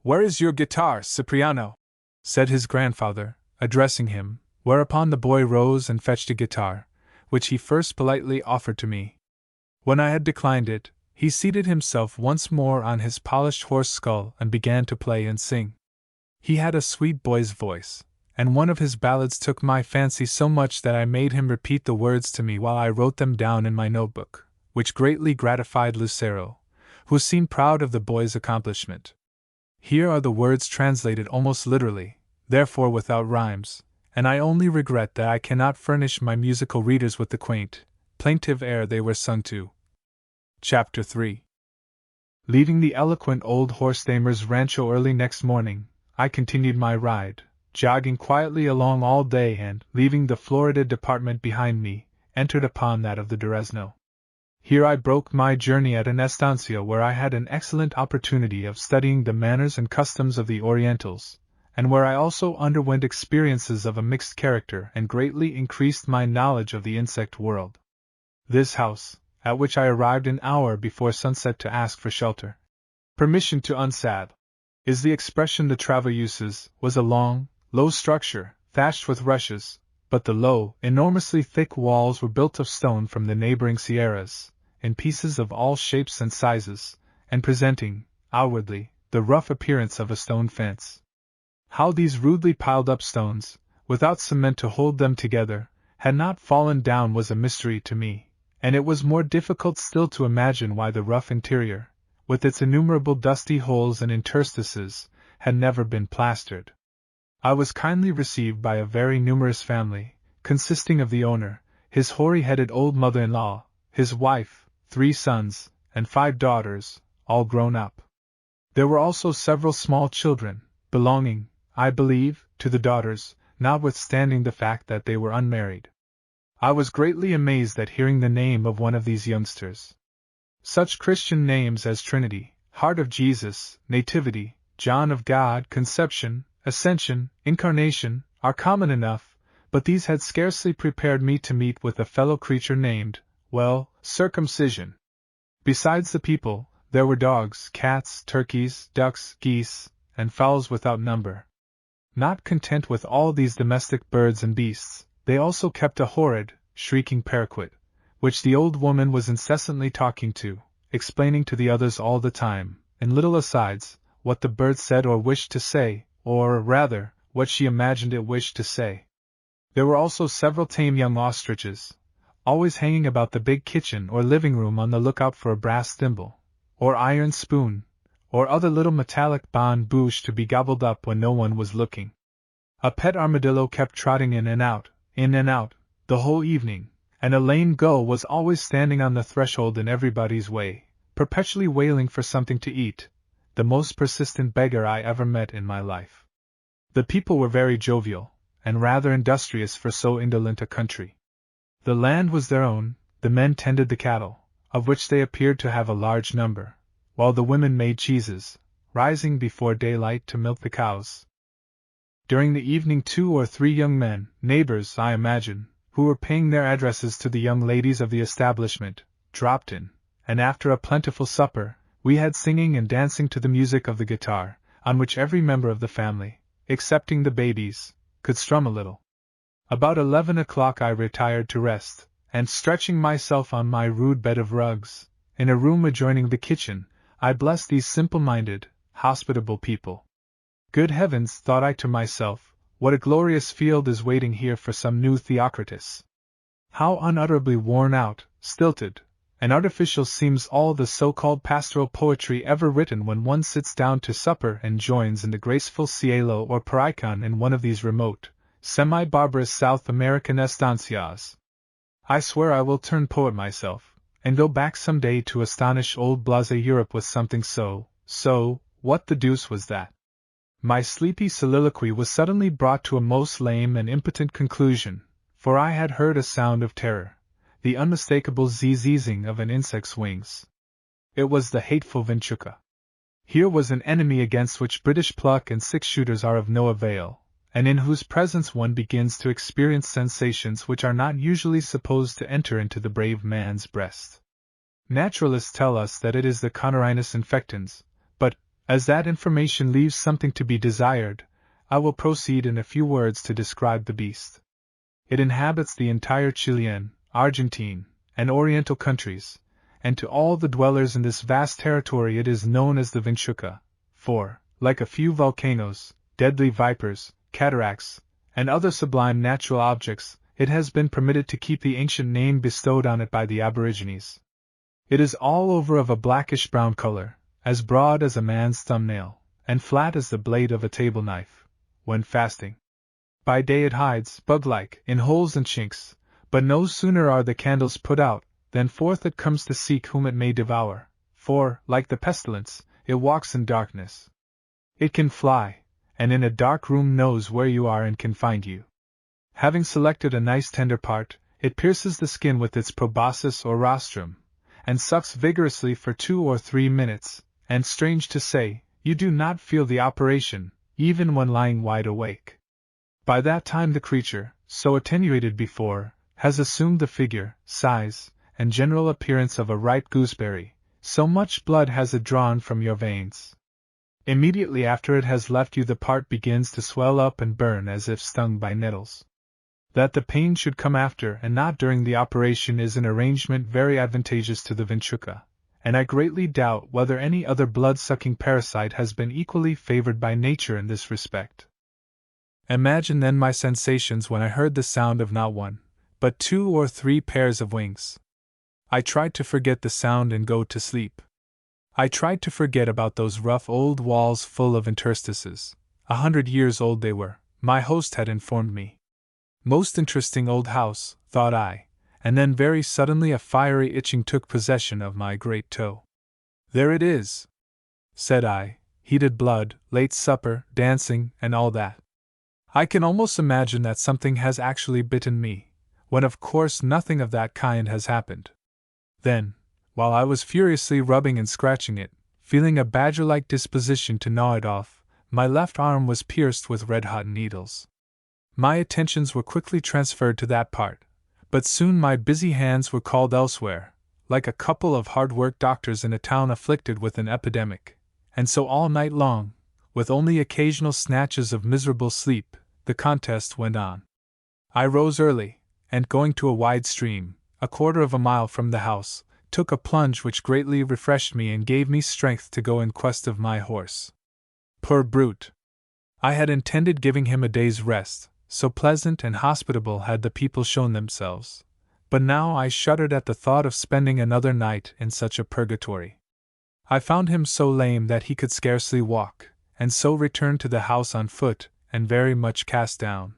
"Where is your guitar, Cipriano?" said his grandfather, addressing him, whereupon the boy rose and fetched a guitar, which he first politely offered to me. When I had declined it, he seated himself once more on his polished horse skull and began to play and sing. He had a sweet boy's voice, and one of his ballads took my fancy so much that I made him repeat the words to me while I wrote them down in my notebook, which greatly gratified Lucero, who seemed proud of the boy's accomplishment. Here are the words translated almost literally, therefore without rhymes, and I only regret that I cannot furnish my musical readers with the quaint, plaintive air they were sung to. Chapter 3. Leaving the eloquent old horse-tamer's rancho early next morning, I continued my ride, jogging quietly along all day and, leaving the Florida department behind me, entered upon that of the Durazno. Here I broke my journey at an estancia where I had an excellent opportunity of studying the manners and customs of the Orientals, and where I also underwent experiences of a mixed character and greatly increased my knowledge of the insect world. This house, at which I arrived an hour before sunset to ask for shelter, permission to unsaddle, is the expression the traveler uses, was a long, low structure, thatched with rushes, but the low, enormously thick walls were built of stone from the neighboring sierras, in pieces of all shapes and sizes, and presenting, outwardly, the rough appearance of a stone fence. How these rudely piled up stones, without cement to hold them together, had not fallen down was a mystery to me, and it was more difficult still to imagine why the rough interior, with its innumerable dusty holes and interstices, had never been plastered. I was kindly received by a very numerous family, consisting of the owner, his hoary-headed old mother-in-law, his wife, 3 sons, and 5 daughters, all grown up. There were also several small children, belonging, I believe, to the daughters, notwithstanding the fact that they were unmarried. I was greatly amazed at hearing the name of one of these youngsters. Such Christian names as Trinity, Heart of Jesus, Nativity, John of God, Conception, Ascension, Incarnation, are common enough, but these had scarcely prepared me to meet with a fellow creature named, well, Circumcision. Besides the people, there were dogs, cats, turkeys, ducks, geese, and fowls without number. Not content with all these domestic birds and beasts, they also kept a horrid, shrieking paroquet, which the old woman was incessantly talking to, explaining to the others all the time, in little asides, what the bird said or wished to say, or, rather, what she imagined it wished to say. There were also several tame young ostriches, always hanging about the big kitchen or living room on the lookout for a brass thimble, or iron spoon, or other little metallic bonne bouche to be gobbled up when no one was looking. A pet armadillo kept trotting in and out, the whole evening, and a lame gull was always standing on the threshold in everybody's way, perpetually wailing for something to eat, the most persistent beggar I ever met in my life. The people were very jovial, and rather industrious for so indolent a country. The land was their own, the men tended the cattle, of which they appeared to have a large number, while the women made cheeses, rising before daylight to milk the cows. During the evening 2 or 3 young men, neighbors, I imagine, who were paying their addresses to the young ladies of the establishment, dropped in, and after a plentiful supper, we had singing and dancing to the music of the guitar, on which every member of the family, excepting the babies, could strum a little. About 11 o'clock I retired to rest, and stretching myself on my rude bed of rugs, in a room adjoining the kitchen, I blessed these simple-minded, hospitable people. Good heavens, thought I to myself, what a glorious field is waiting here for some new Theocritus! How unutterably worn out, stilted, and artificial seems all the so-called pastoral poetry ever written when one sits down to supper and joins in the graceful cielo or pericon in one of these remote, semi-barbarous South American estancias. I swear I will turn poet myself, and go back some day to astonish old blasé Europe with something so, what the deuce was that? My sleepy soliloquy was suddenly brought to a most lame and impotent conclusion, for I had heard a sound of terror, the unmistakable zzzing of an insect's wings. It was the hateful vinchuca. Here was an enemy against which British pluck and six-shooters are of no avail, and in whose presence one begins to experience sensations which are not usually supposed to enter into the brave man's breast. Naturalists tell us that it is the Conerinus infectans, but, as that information leaves something to be desired, I will proceed in a few words to describe the beast. It inhabits the entire Chilean, Argentine, and Oriental countries, and to all the dwellers in this vast territory it is known as the vinchuca, for, like a few volcanoes, deadly vipers, cataracts, and other sublime natural objects, it has been permitted to keep the ancient name bestowed on it by the aborigines. It is all over of a blackish-brown color, as broad as a man's thumbnail, and flat as the blade of a table knife, when fasting. By day it hides, bug-like, in holes and chinks, but no sooner are the candles put out, than forth it comes to seek whom it may devour, for, like the pestilence, it walks in darkness. It can fly, and in a dark room knows where you are and can find you. Having selected a nice tender part, it pierces the skin with its proboscis or rostrum, and sucks vigorously for 2 or 3 minutes, and strange to say, you do not feel the operation, even when lying wide awake. By that time the creature, so attenuated before, has assumed the figure, size, and general appearance of a ripe gooseberry, so much blood has it drawn from your veins. Immediately after it has left you the part begins to swell up and burn as if stung by nettles. That the pain should come after and not during the operation is an arrangement very advantageous to the vinchuca, and I greatly doubt whether any other blood-sucking parasite has been equally favored by nature in this respect. Imagine then my sensations when I heard the sound of not 1, but 2 or 3 pairs of wings. I tried to forget the sound and go to sleep. I tried to forget about those rough old walls full of interstices. 100 years old they were, my host had informed me. Most interesting old house, thought I, and then very suddenly a fiery itching took possession of my great toe. There it is, said I, heated blood, late supper, dancing, and all that. I can almost imagine that something has actually bitten me, when of course nothing of that kind has happened. Then, while I was furiously rubbing and scratching it, feeling a badger-like disposition to gnaw it off, my left arm was pierced with red-hot needles. My attentions were quickly transferred to that part, but soon my busy hands were called elsewhere, like a couple of hard-worked doctors in a town afflicted with an epidemic, and so all night long, with only occasional snatches of miserable sleep, the contest went on. I rose early, and going to a wide stream, a quarter of a mile from the house, took a plunge which greatly refreshed me and gave me strength to go in quest of my horse. Poor brute! I had intended giving him a day's rest, so pleasant and hospitable had the people shown themselves, but now I shuddered at the thought of spending another night in such a purgatory. I found him so lame that he could scarcely walk, and so returned to the house on foot, and very much cast down.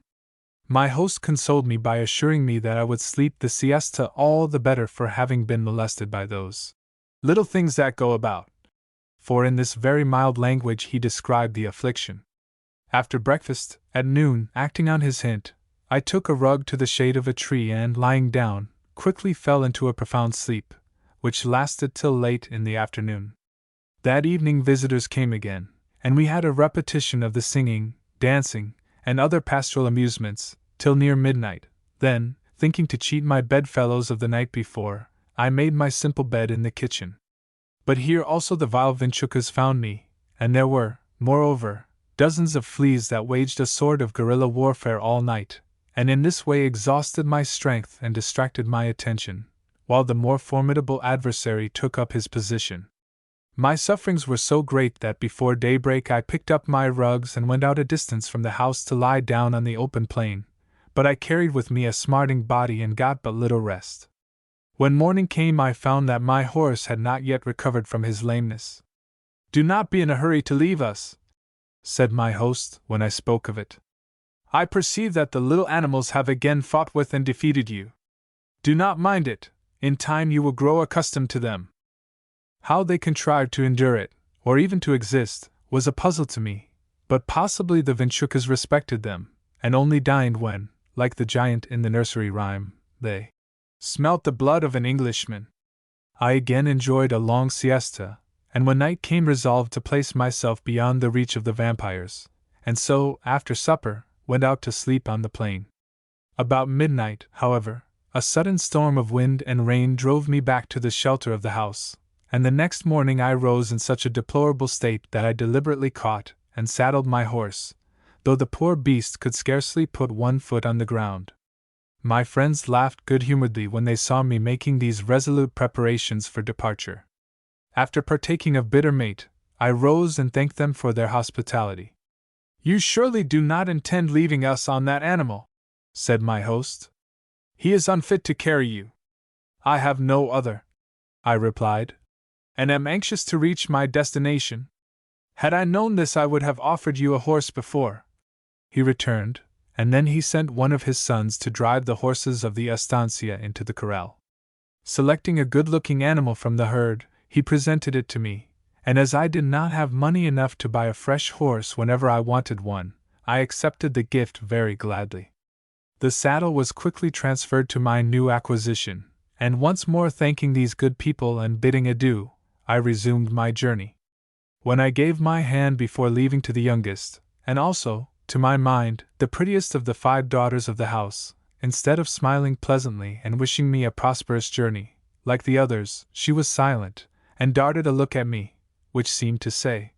My host consoled me by assuring me that I would sleep the siesta all the better for having been molested by those little things that go about, for in this very mild language he described the affliction. After breakfast, at noon, acting on his hint, I took a rug to the shade of a tree and, lying down, quickly fell into a profound sleep, which lasted till late in the afternoon. That evening visitors came again, and we had a repetition of the singing, dancing, and other pastoral amusements, till near midnight. Then, thinking to cheat my bedfellows of the night before, I made my simple bed in the kitchen. But here also the vile vinchucas found me, and there were, moreover, dozens of fleas that waged a sort of guerrilla warfare all night, and in this way exhausted my strength and distracted my attention, while the more formidable adversary took up his position. My sufferings were so great that before daybreak I picked up my rugs and went out a distance from the house to lie down on the open plain, but I carried with me a smarting body and got but little rest. When morning came I found that my horse had not yet recovered from his lameness. "Do not be in a hurry to leave us," said my host, when I spoke of it. "I perceive that the little animals have again fought with and defeated you. Do not mind it, in time you will grow accustomed to them." How they contrived to endure it, or even to exist, was a puzzle to me, but possibly the vinchucas respected them, and only dined when, like the giant in the nursery rhyme, they smelt the blood of an Englishman. I again enjoyed a long siesta, and when night came resolved to place myself beyond the reach of the vampires, and so, after supper, went out to sleep on the plain. About midnight, however, a sudden storm of wind and rain drove me back to the shelter of the house, and the next morning I rose in such a deplorable state that I deliberately caught and saddled my horse, though the poor beast could scarcely put one foot on the ground. My friends laughed good-humoredly when they saw me making these resolute preparations for departure. After partaking of bitter mate, I rose and thanked them for their hospitality. "You surely do not intend leaving us on that animal," said my host. "He is unfit to carry you." "I have no other," I replied, "and am anxious to reach my destination. Had I known this I would have offered you a horse before," he returned, and then he sent one of his sons to drive the horses of the estancia into the corral. Selecting a good-looking animal from the herd, he presented it to me, and as I did not have money enough to buy a fresh horse whenever I wanted one, I accepted the gift very gladly. The saddle was quickly transferred to my new acquisition, and once more thanking these good people and bidding adieu, I resumed my journey. When I gave my hand before leaving to the youngest, and also, to my mind, the prettiest of the 5 daughters of the house, instead of smiling pleasantly and wishing me a prosperous journey, like the others, she was silent, and darted a look at me, which seemed to say,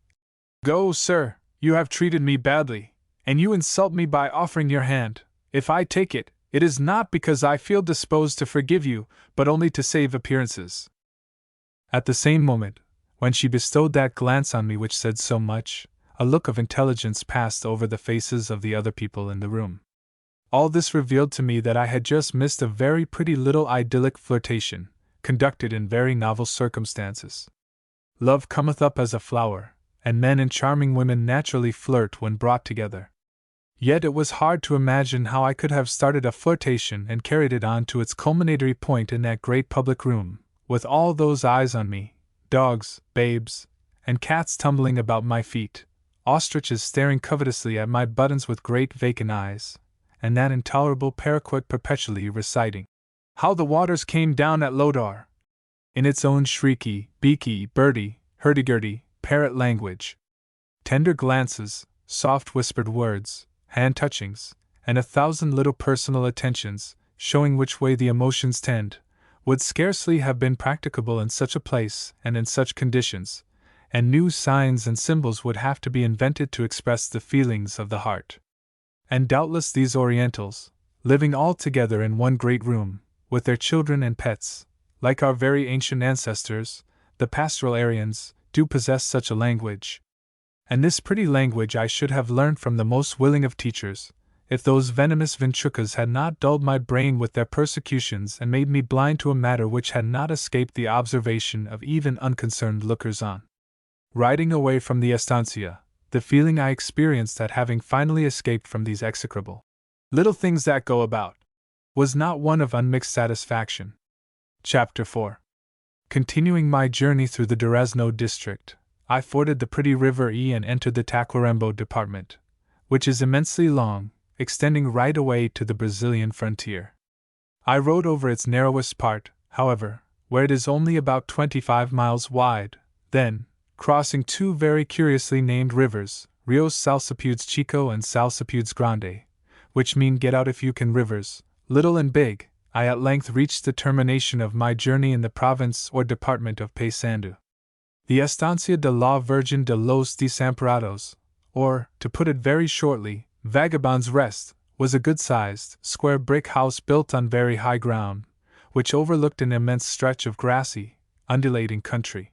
"Go, sir, you have treated me badly, and you insult me by offering your hand. If I take it, it is not because I feel disposed to forgive you, but only to save appearances." At the same moment, when she bestowed that glance on me which said so much, a look of intelligence passed over the faces of the other people in the room. All this revealed to me that I had just missed a very pretty little idyllic flirtation, conducted in very novel circumstances. Love cometh up as a flower, and men and charming women naturally flirt when brought together. Yet it was hard to imagine how I could have started a flirtation and carried it on to its culminatory point in that great public room, with all those eyes on me, dogs, babes, and cats tumbling about my feet, ostriches staring covetously at my buttons with great vacant eyes, and that intolerable paroquet perpetually reciting how the waters came down at Lodar, in its own shrieky, beaky, birdie, hurdy-gurdy, parrot language. Tender glances, soft whispered words, hand-touchings, and 1,000 little personal attentions, showing which way the emotions tend, would scarcely have been practicable in such a place and in such conditions, and new signs and symbols would have to be invented to express the feelings of the heart. And doubtless these Orientals, living all together in one great room, with their children and pets, like our very ancient ancestors, the pastoral Aryans, do possess such a language. And this pretty language I should have learned from the most willing of teachers, if those venomous Ventrucas had not dulled my brain with their persecutions and made me blind to a matter which had not escaped the observation of even unconcerned lookers-on. Riding away from the estancia, the feeling I experienced at having finally escaped from these execrable little things that go about was not one of unmixed satisfaction. Chapter 4. Continuing my journey through the Durazno district, I forded the pretty river E and entered the Tacuarembó department, which is immensely long, extending right away to the Brazilian frontier. I rode over its narrowest part, however, where it is only about 25 miles wide, then, crossing two very curiously named rivers, Rios Salsipudes Chico and Salsipudes Grande, which mean get out if you can rivers, little and big, I at length reached the termination of my journey in the province or department of Paysandú. The Estancia de la Virgen de los Desamparados, or, to put it very shortly, Vagabond's Rest, was a good-sized, square brick house built on very high ground, which overlooked an immense stretch of grassy, undulating country.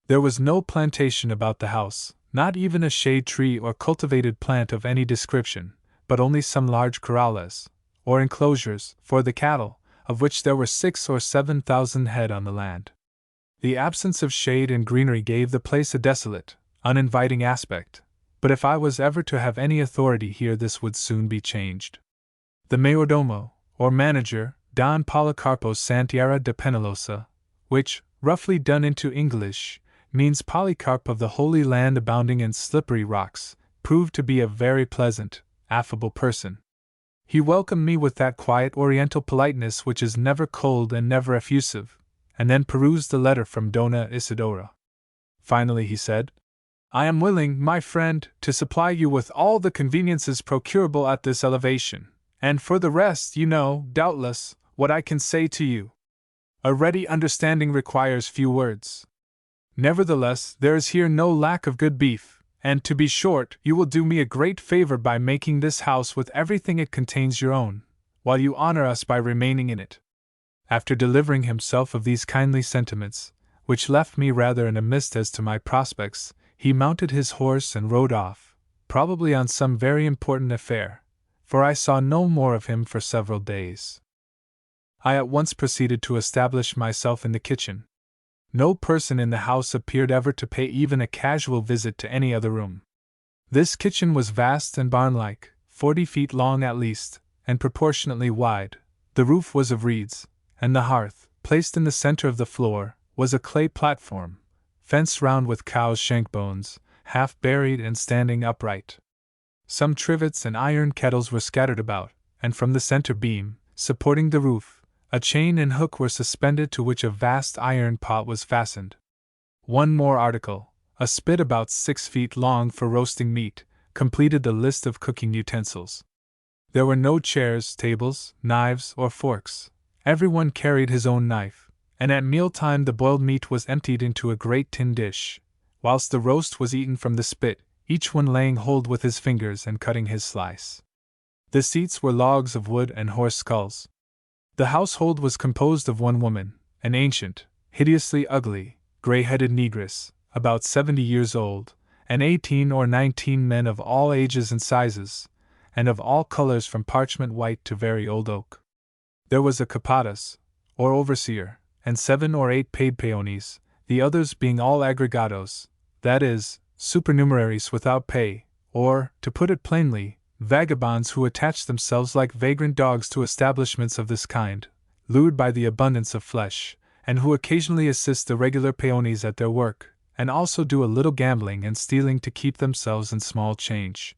There was no plantation about the house, not even a shade tree or cultivated plant of any description, but only some large corrales, or enclosures, for the cattle, of which there were 6,000 or 7,000 head on the land. The absence of shade and greenery gave the place a desolate, uninviting aspect, but if I was ever to have any authority here this would soon be changed. The mayordomo, or manager, Don Policarpo Santierra de Penalosa, which, roughly done into English, means Polycarp of the Holy Land abounding in slippery rocks, proved to be a very pleasant, affable person. He welcomed me with that quiet Oriental politeness which is never cold and never effusive, and then perused the letter from Dona Isidora. Finally he said, "I am willing, my friend, to supply you with all the conveniences procurable at this elevation, and for the rest you know, doubtless, what I can say to you. A ready understanding requires few words. Nevertheless, there is here no lack of good beef, and to be short, you will do me a great favor by making this house with everything it contains your own, while you honor us by remaining in it." After delivering himself of these kindly sentiments, which left me rather in a mist as to my prospects, he mounted his horse and rode off, probably on some very important affair, for I saw no more of him for several days. I at once proceeded to establish myself in the kitchen. No person in the house appeared ever to pay even a casual visit to any other room. This kitchen was vast and barn-like, 40 feet long at least, and proportionately wide. The roof was of reeds, and the hearth, placed in the center of the floor, was a clay platform, fenced round with cows' shank bones, half buried and standing upright. Some trivets and iron kettles were scattered about, and from the center beam, supporting the roof, a chain and hook were suspended to which a vast iron pot was fastened. One more article, a spit about 6 feet long for roasting meat, completed the list of cooking utensils. There were no chairs, tables, knives, or forks. Everyone carried his own knife, and at mealtime the boiled meat was emptied into a great tin dish, whilst the roast was eaten from the spit, each one laying hold with his fingers and cutting his slice. The seats were logs of wood and horse skulls. The household was composed of one woman, an ancient, hideously ugly, gray-headed negress, about 70 years old, and 18 or 19 men of all ages and sizes, and of all colors from parchment white to very old oak. There was a capataz, or overseer, and 7 or 8 paid peones, the others being all agregados, that is, supernumeraries without pay, or, to put it plainly, vagabonds who attach themselves like vagrant dogs to establishments of this kind, lured by the abundance of flesh, and who occasionally assist the regular peones at their work, and also do a little gambling and stealing to keep themselves in small change.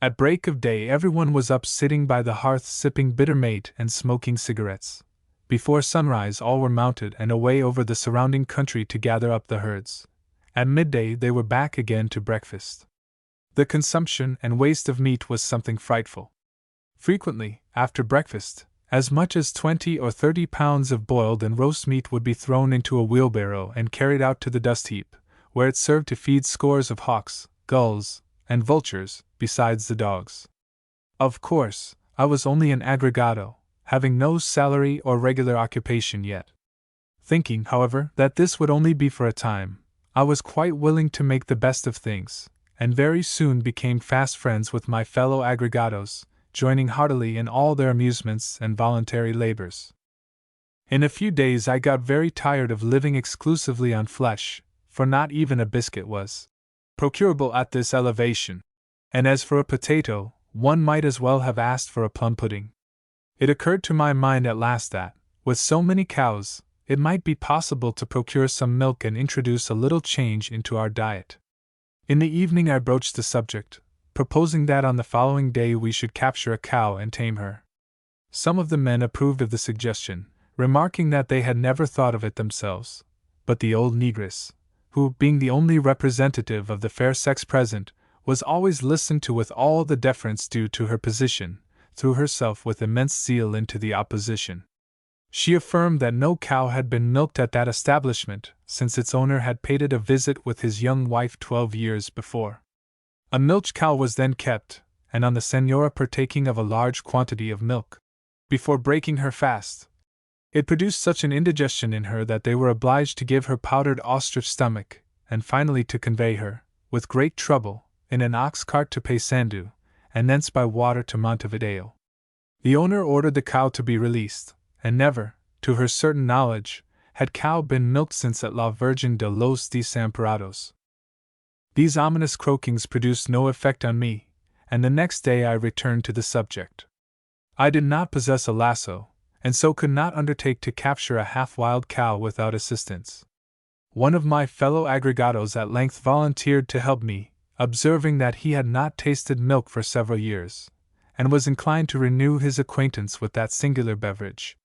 At break of day everyone was up sitting by the hearth sipping bitter mate and smoking cigarettes. Before sunrise all were mounted and away over the surrounding country to gather up the herds. At midday they were back again to breakfast. The consumption and waste of meat was something frightful. Frequently, after breakfast, As much as 20 or 30 pounds of boiled and roast meat would be thrown into a wheelbarrow and carried out to the dust heap, where it served to feed scores of hawks, gulls, and vultures, besides the dogs. Of course, I was only an aggregado, having no salary or regular occupation yet. Thinking, however, that this would only be for a time, I was quite willing to make the best of things, and very soon became fast friends with my fellow aggregados, joining heartily in all their amusements and voluntary labors. In a few days I got very tired of living exclusively on flesh, for not even a biscuit was procurable at this elevation, and as for a potato, one might as well have asked for a plum pudding. It occurred to my mind at last that, with so many cows, it might be possible to procure some milk and introduce a little change into our diet. In the evening I broached the subject, proposing that on the following day we should capture a cow and tame her. Some of the men approved of the suggestion, remarking that they had never thought of it themselves, but the old negress, who, being the only representative of the fair sex present, was always listened to with all the deference due to her position, threw herself with immense zeal into the opposition. She affirmed that no cow had been milked at that establishment since its owner had paid it a visit with his young wife 12 years before. A milch cow was then kept, and on the senora partaking of a large quantity of milk, before breaking her fast, it produced such an indigestion in her that they were obliged to give her powdered ostrich stomach, and finally to convey her, with great trouble, in an ox cart to Paysandú, and thence by water to Montevideo. The owner ordered the cow to be released, and never, to her certain knowledge, had cow been milked since at La Virgen de los Desamparados. These ominous croakings produced no effect on me, and the next day I returned to the subject. I did not possess a lasso, and so could not undertake to capture a half-wild cow without assistance. One of my fellow aggregados at length volunteered to help me, observing that he had not tasted milk for several years, and was inclined to renew his acquaintance with that singular beverage.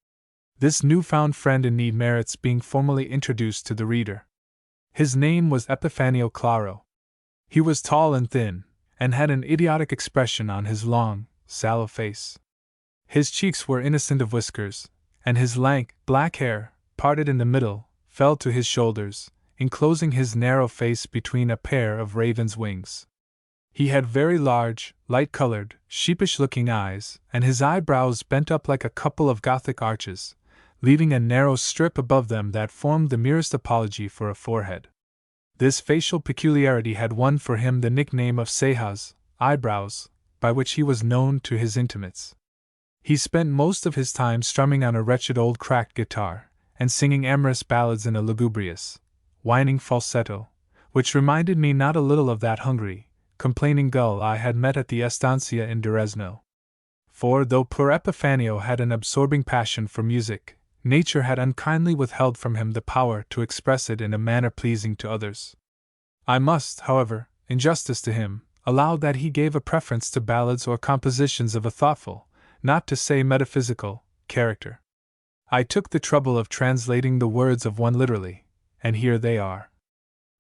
This newfound friend in need merits being formally introduced to the reader. His name was Epifanio Claro. He was tall and thin, and had an idiotic expression on his long, sallow face. His cheeks were innocent of whiskers, and his lank, black hair, parted in the middle, fell to his shoulders, enclosing his narrow face between a pair of raven's wings. He had very large, light-colored, sheepish-looking eyes, and his eyebrows bent up like a couple of Gothic arches, leaving a narrow strip above them that formed the merest apology for a forehead. This facial peculiarity had won for him the nickname of Cejas, eyebrows, by which he was known to his intimates. He spent most of his time strumming on a wretched old cracked guitar, and singing amorous ballads in a lugubrious, whining falsetto, which reminded me not a little of that hungry, complaining gull I had met at the estancia in Durazno. For though poor Epifanio had an absorbing passion for music, nature had unkindly withheld from him the power to express it in a manner pleasing to others. I must, however, in justice to him, allow that he gave a preference to ballads or compositions of a thoughtful, not to say metaphysical, character. I took the trouble of translating the words of one literally, and here they are.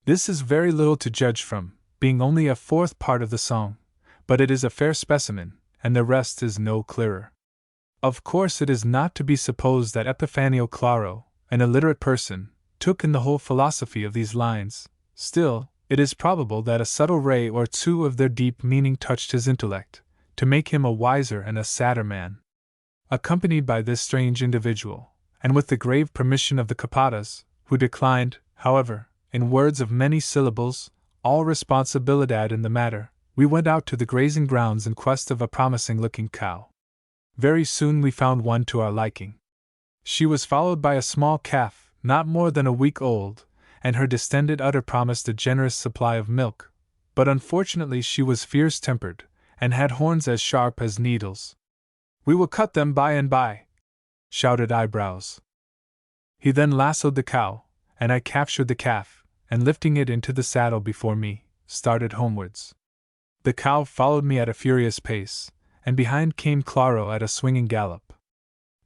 This is very little to judge from, being only a fourth part of the song, but it is a fair specimen, and the rest is no clearer. Of course it is not to be supposed that Epifanio Claro, an illiterate person, took in the whole philosophy of these lines. Still, it is probable that a subtle ray or two of their deep meaning touched his intellect, to make him a wiser and a sadder man. Accompanied by this strange individual, and with the grave permission of the Capatas, who declined, however, in words of many syllables, all responsibilidad in the matter, we went out to the grazing grounds in quest of a promising-looking cow. Very soon we found one to our liking. She was followed by a small calf, not more than a week old, and her distended udder promised a generous supply of milk, but unfortunately she was fierce-tempered, and had horns as sharp as needles. "We will cut them by and by," shouted Eyebrows. He then lassoed the cow, and I captured the calf, and lifting it into the saddle before me, started homewards. The cow followed me at a furious pace, and behind came Claro at a swinging gallop.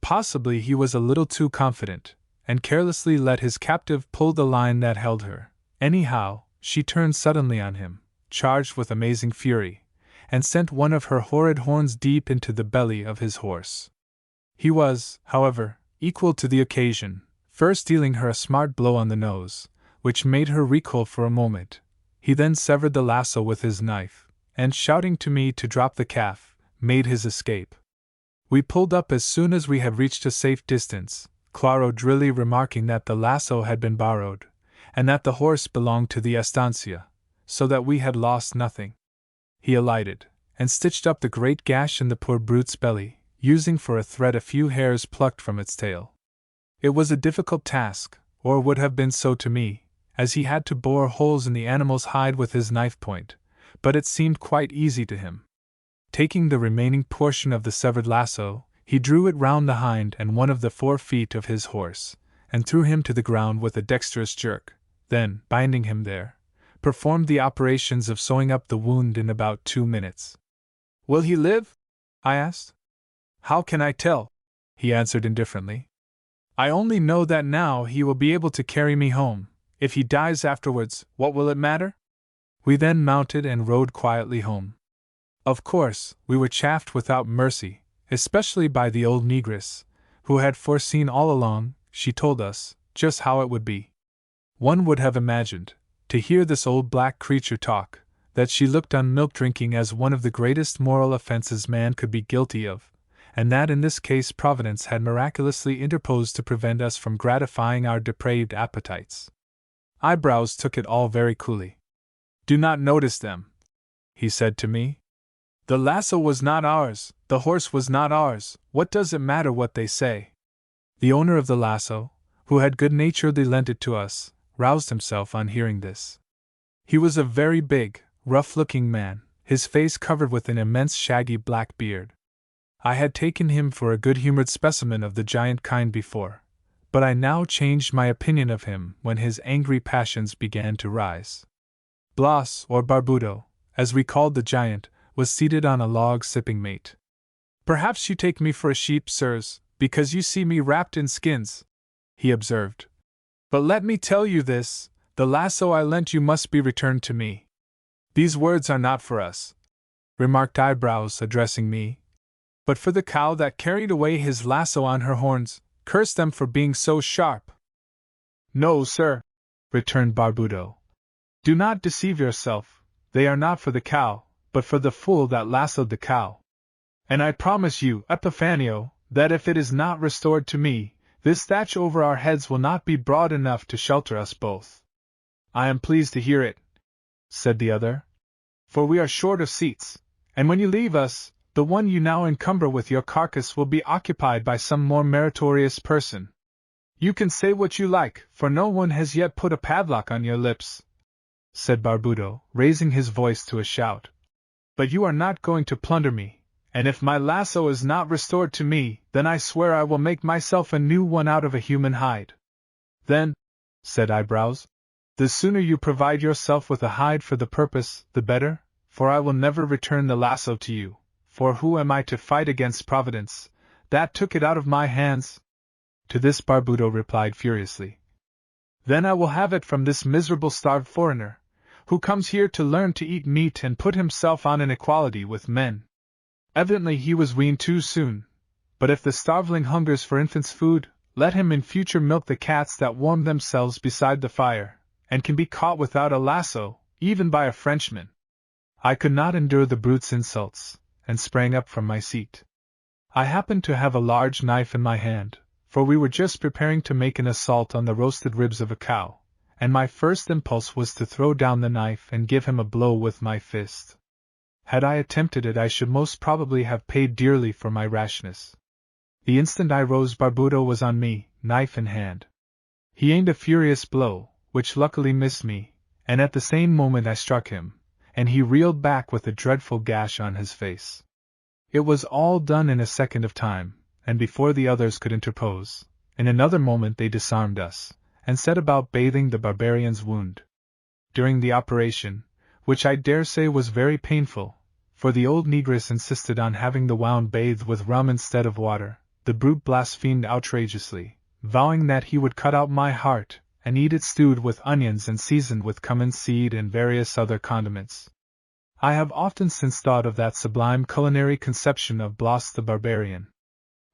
Possibly he was a little too confident, and carelessly let his captive pull the line that held her. Anyhow, she turned suddenly on him, charged with amazing fury, and sent one of her horrid horns deep into the belly of his horse. He was, however, equal to the occasion, first dealing her a smart blow on the nose, which made her recoil for a moment. He then severed the lasso with his knife, and shouting to me to drop the calf, made his escape. We pulled up as soon as we had reached a safe distance, Claro drily remarking that the lasso had been borrowed, and that the horse belonged to the estancia, so that we had lost nothing. He alighted, and stitched up the great gash in the poor brute's belly, using for a thread a few hairs plucked from its tail. It was a difficult task, or would have been so to me, as he had to bore holes in the animal's hide with his knife point, but it seemed quite easy to him. Taking the remaining portion of the severed lasso, he drew it round the hind and one of the 4 feet of his horse, and threw him to the ground with a dexterous jerk, then, binding him there, performed the operations of sewing up the wound in about 2 minutes. "Will he live?" I asked. "How can I tell?" he answered indifferently. "I only know that now he will be able to carry me home. If he dies afterwards, what will it matter?" We then mounted and rode quietly home. Of course, we were chaffed without mercy, especially by the old negress, who had foreseen all along, she told us, just how it would be. One would have imagined, to hear this old black creature talk, that she looked on milk drinking as one of the greatest moral offenses man could be guilty of, and that in this case Providence had miraculously interposed to prevent us from gratifying our depraved appetites. Eyebrows took it all very coolly. "Do not notice them," he said to me. "The lasso was not ours, the horse was not ours, what does it matter what they say?" The owner of the lasso, who had good-naturedly lent it to us, roused himself on hearing this. He was a very big, rough-looking man, his face covered with an immense shaggy black beard. I had taken him for a good-humored specimen of the giant kind before, but I now changed my opinion of him when his angry passions began to rise. Blas, or Barbudo, as we called the giant, was seated on a log sipping mate. "Perhaps you take me for a sheep, sirs, because you see me wrapped in skins," he observed. "But let me tell you this, the lasso I lent you must be returned to me." "These words are not for us," remarked Eyebrows, addressing me, "but for the cow that carried away his lasso on her horns, curse them for being so sharp." "No, sir," returned Barbudo. "Do not deceive yourself, they are not for the cow, but for the fool that lassoed the cow. And I promise you, Epifanio, that if it is not restored to me, this thatch over our heads will not be broad enough to shelter us both." "I am pleased to hear it," said the other, "for we are short of seats, and when you leave us, the one you now encumber with your carcass will be occupied by some more meritorious person. You can say what you like, for no one has yet put a padlock on your lips," said Barbudo, raising his voice to a shout. "But you are not going to plunder me, and if my lasso is not restored to me, then I swear I will make myself a new one out of a human hide." "Then," said Eyebrows, "the sooner you provide yourself with a hide for the purpose, the better, for I will never return the lasso to you, for who am I to fight against Providence, that took it out of my hands?" To this Barbudo replied furiously, "Then I will have it from this miserable starved foreigner, who comes here to learn to eat meat and put himself on an equality with men. Evidently he was weaned too soon, but if the starveling hungers for infant's food, let him in future milk the cats that warm themselves beside the fire, and can be caught without a lasso, even by a Frenchman." I could not endure the brute's insults, and sprang up from my seat. I happened to have a large knife in my hand, for we were just preparing to make an assault on the roasted ribs of a cow, and my first impulse was to throw down the knife and give him a blow with my fist. Had I attempted it, I should most probably have paid dearly for my rashness. The instant I rose, Barbudo was on me, knife in hand. He aimed a furious blow, which luckily missed me, and at the same moment I struck him, and he reeled back with a dreadful gash on his face. It was all done in a second of time, and before the others could interpose, in another moment they disarmed us, and set about bathing the barbarian's wound. During the operation, which I dare say was very painful, for the old negress insisted on having the wound bathed with rum instead of water, the brute blasphemed outrageously, vowing that he would cut out my heart, and eat it stewed with onions and seasoned with cumin seed and various other condiments. I have often since thought of that sublime culinary conception of Blas the barbarian.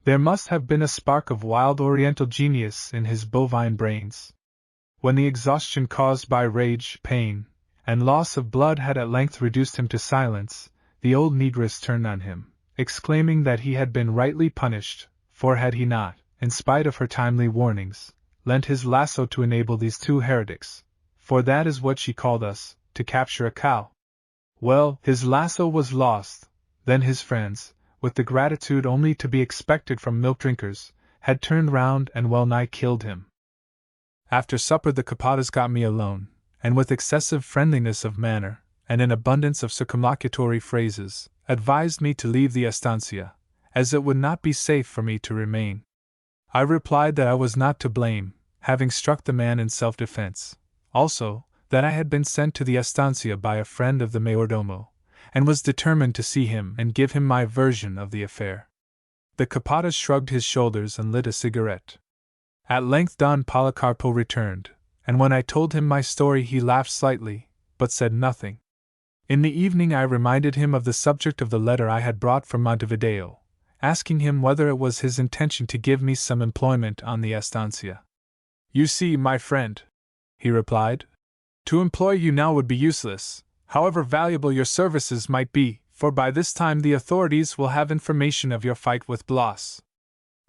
There must have been a spark of wild Oriental genius in his bovine brains. When the exhaustion caused by rage, pain, and loss of blood had at length reduced him to silence, the old negress turned on him, exclaiming that he had been rightly punished, for had he not, in spite of her timely warnings, lent his lasso to enable these two heretics, for that is what she called us, to capture a cow? Well, his lasso was lost. Then his friends, with the gratitude only to be expected from milk drinkers, had turned round and well nigh killed him. After supper the Capotas got me alone, and with excessive friendliness of manner, and an abundance of circumlocutory phrases, advised me to leave the estancia, as it would not be safe for me to remain. I replied that I was not to blame, having struck the man in self-defense, also, that I had been sent to the estancia by a friend of the mayordomo, and was determined to see him and give him my version of the affair. The Capata shrugged his shoulders and lit a cigarette. At length Don Policarpo returned, and when I told him my story he laughed slightly, but said nothing. In the evening I reminded him of the subject of the letter I had brought from Montevideo, asking him whether it was his intention to give me some employment on the estancia. "You see, my friend," he replied, "to employ you now would be useless, however valuable your services might be, for by this time the authorities will have information of your fight with Bloss.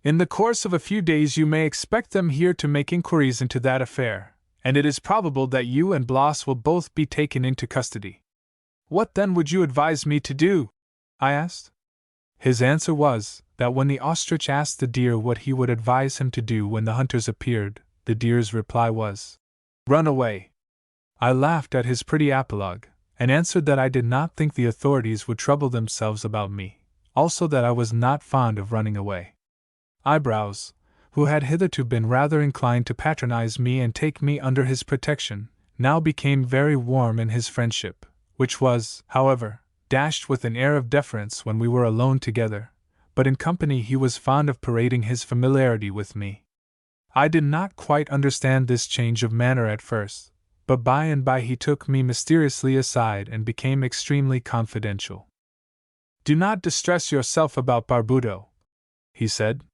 In the course of a few days you may expect them here to make inquiries into that affair, and it is probable that you and Bloss will both be taken into custody." "What then would you advise me to do?" I asked. His answer was, that when the ostrich asked the deer what he would advise him to do when the hunters appeared, the deer's reply was, "Run away." I laughed at his pretty apologue, and answered that I did not think the authorities would trouble themselves about me, also that I was not fond of running away. Eyebrows, who had hitherto been rather inclined to patronize me and take me under his protection, now became very warm in his friendship, which was, however, dashed with an air of deference when we were alone together, but in company he was fond of parading his familiarity with me. I did not quite understand this change of manner at first, but by and by he took me mysteriously aside and became extremely confidential. "Do not distress yourself about Barbudo," he said.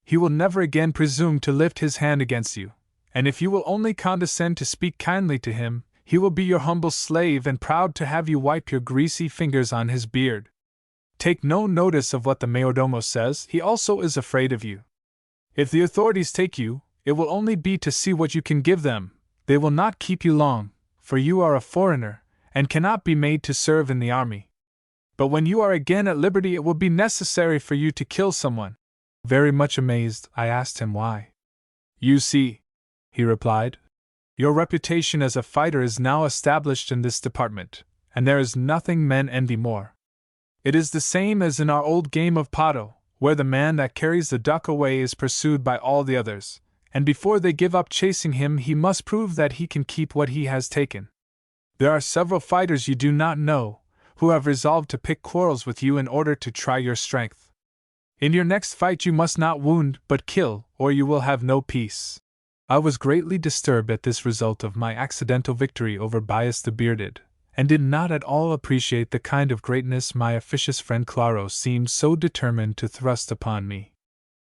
"He will never again presume to lift his hand against you, and if you will only condescend to speak kindly to him, he will be your humble slave and proud to have you wipe your greasy fingers on his beard. Take no notice of what the mayordomo says, he also is afraid of you. If the authorities take you, it will only be to see what you can give them. They will not keep you long, for you are a foreigner, and cannot be made to serve in the army. But when you are again at liberty it will be necessary for you to kill someone." Very much amazed, I asked him why. "You see," he replied, "your reputation as a fighter is now established in this department, and there is nothing men envy more. It is the same as in our old game of Pato, where the man that carries the duck away is pursued by all the others, and before they give up chasing him he must prove that he can keep what he has taken. There are several fighters you do not know, who have resolved to pick quarrels with you in order to try your strength. In your next fight you must not wound but kill, or you will have no peace." I was greatly disturbed at this result of my accidental victory over Bias the Bearded, and did not at all appreciate the kind of greatness my officious friend Claro seemed so determined to thrust upon me.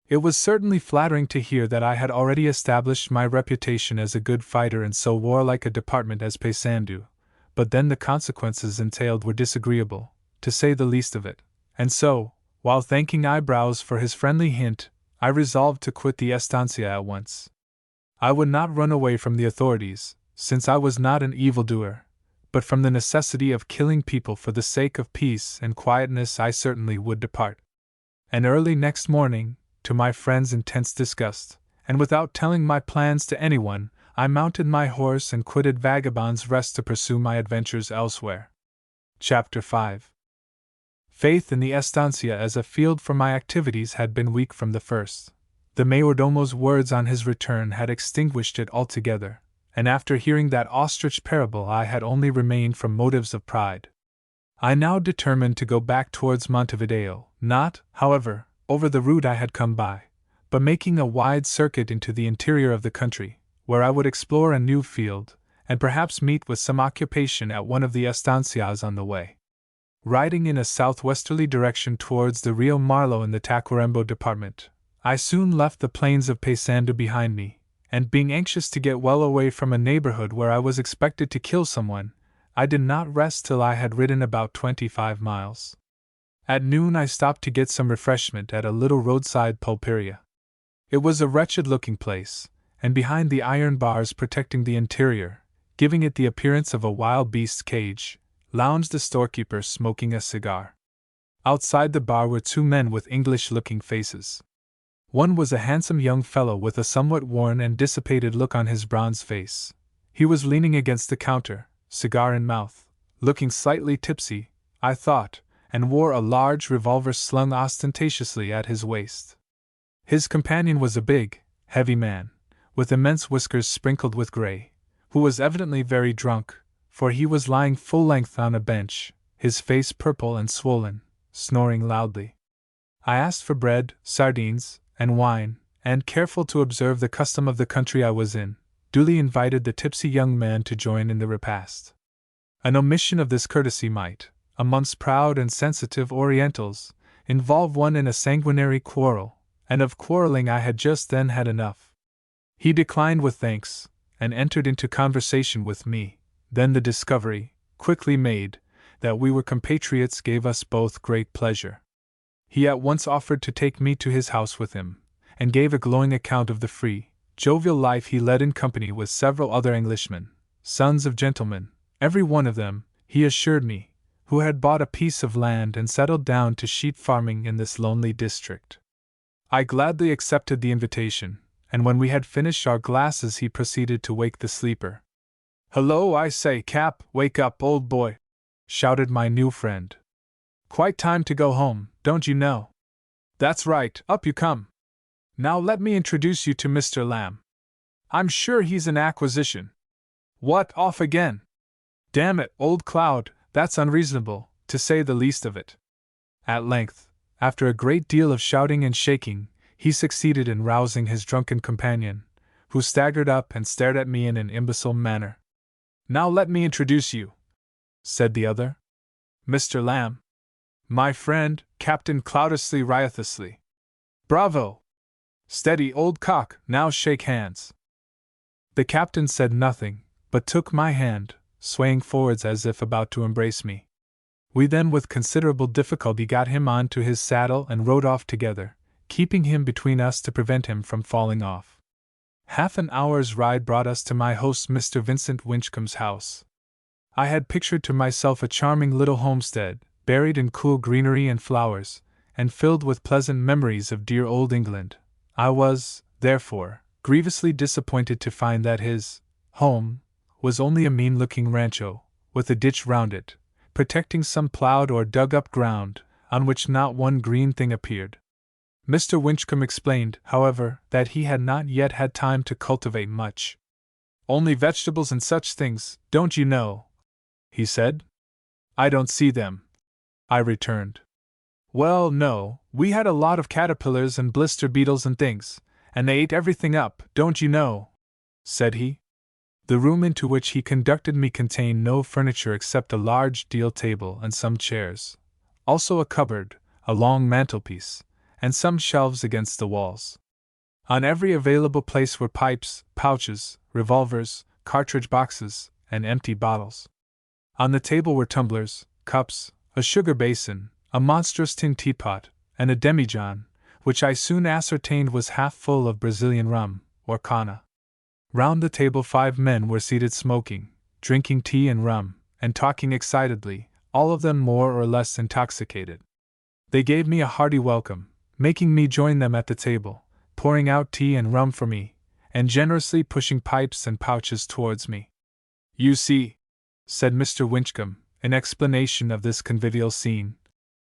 It was certainly flattering to hear that I had already established my reputation as a good fighter in so warlike a department as Paysandu, but then the consequences entailed were disagreeable, to say the least of it, and so, while thanking Eyebrows for his friendly hint, I resolved to quit the estancia at once. I would not run away from the authorities, since I was not an evildoer, but from the necessity of killing people for the sake of peace and quietness I certainly would depart. And early next morning, to my friend's intense disgust, and without telling my plans to anyone, I mounted my horse and quitted Vagabond's Rest to pursue my adventures elsewhere. Chapter 5. Faith in the estancia as a field for my activities had been weak from the first. The mayordomo's words on his return had extinguished it altogether, and after hearing that ostrich parable I had only remained from motives of pride. I now determined to go back towards Montevideo, not, however, over the route I had come by, but making a wide circuit into the interior of the country, where I would explore a new field, and perhaps meet with some occupation at one of the estancias on the way. Riding in a southwesterly direction towards the Rio Marlo in the Tacuarembó department, I soon left the plains of Paysandú behind me, and being anxious to get well away from a neighborhood where I was expected to kill someone, I did not rest till I had ridden about 25 miles. At noon I stopped to get some refreshment at a little roadside pulperia. It was a wretched-looking place, and behind the iron bars protecting the interior, giving it the appearance of a wild beast's cage, lounged the storekeeper smoking a cigar. Outside the bar were two men with English-looking faces. One was a handsome young fellow with a somewhat worn and dissipated look on his bronze face. He was leaning against the counter, cigar in mouth, looking slightly tipsy, I thought, and wore a large revolver slung ostentatiously at his waist. His companion was a big, heavy man, with immense whiskers sprinkled with gray, who was evidently very drunk, for he was lying full length on a bench, his face purple and swollen, snoring loudly. I asked for bread, sardines, and wine, and, careful to observe the custom of the country I was in, duly invited the tipsy young man to join in the repast. An omission of this courtesy might, amongst proud and sensitive Orientals, involve one in a sanguinary quarrel, and of quarreling I had just then had enough. He declined with thanks, and entered into conversation with me. Then the discovery, quickly made, that we were compatriots gave us both great pleasure. He at once offered to take me to his house with him, and gave a glowing account of the free, jovial life he led in company with several other Englishmen, sons of gentlemen, every one of them, he assured me, who had bought a piece of land and settled down to sheep farming in this lonely district. I gladly accepted the invitation, and when we had finished our glasses he proceeded to wake the sleeper. "Hello, I say, Cap, wake up, old boy!" shouted my new friend. "Quite time to go home, don't you know?" "That's right, up you come. Now let me introduce you to Mr. Lamb. I'm sure he's an acquisition. What, off again? Damn it, old Cloud, that's unreasonable, to say the least of it." At length, after a great deal of shouting and shaking, he succeeded in rousing his drunken companion, who staggered up and stared at me in an imbecile manner. "Now let me introduce you," said the other. "Mr. Lamb. My friend, Captain Cloudesley Riotously. Bravo! Steady, old cock, now shake hands." The captain said nothing, but took my hand, swaying forwards as if about to embrace me. We then with considerable difficulty got him on to his saddle and rode off together, keeping him between us to prevent him from falling off. Half an hour's ride brought us to my host Mr. Vincent Winchcombe's house. I had pictured to myself a charming little homestead, buried in cool greenery and flowers, and filled with pleasant memories of dear old England. I was, therefore, grievously disappointed to find that his home was only a mean-looking rancho, with a ditch round it, protecting some plowed or dug-up ground, on which not one green thing appeared. Mr. Winchcombe explained, however, that he had not yet had time to cultivate much. "Only vegetables and such things, don't you know?" he said. "I don't see them," I returned. "Well, no, we had a lot of caterpillars and blister beetles and things, and they ate everything up, don't you know?" said he. The room into which he conducted me contained no furniture except a large deal table and some chairs, also a cupboard, a long mantelpiece, and some shelves against the walls. On every available place were pipes, pouches, revolvers, cartridge boxes, and empty bottles. On the table were tumblers, cups, a sugar basin, a monstrous tin teapot, and a demijohn, which I soon ascertained was half full of Brazilian rum, or cana. Round the table 5 men were seated smoking, drinking tea and rum, and talking excitedly, all of them more or less intoxicated. They gave me a hearty welcome, making me join them at the table, pouring out tea and rum for me, and generously pushing pipes and pouches towards me. "You see," said Mr. Winchcombe, in explanation of this convivial scene,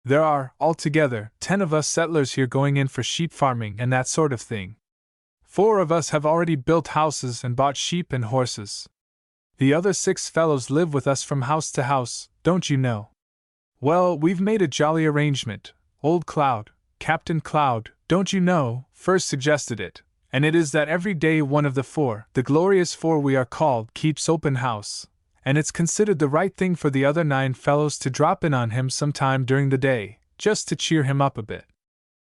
"there are, altogether, 10 of us settlers here going in for sheep farming and that sort of thing. 4 of us have already built houses and bought sheep and horses. The other 6 fellows live with us from house to house, don't you know? Well, we've made a jolly arrangement. Old Cloud, Captain Cloud, don't you know, first suggested it, and it is that every day one of the 4, the glorious 4 we are called, keeps open house, and it's considered the right thing for the other 9 fellows to drop in on him sometime during the day, just to cheer him up a bit.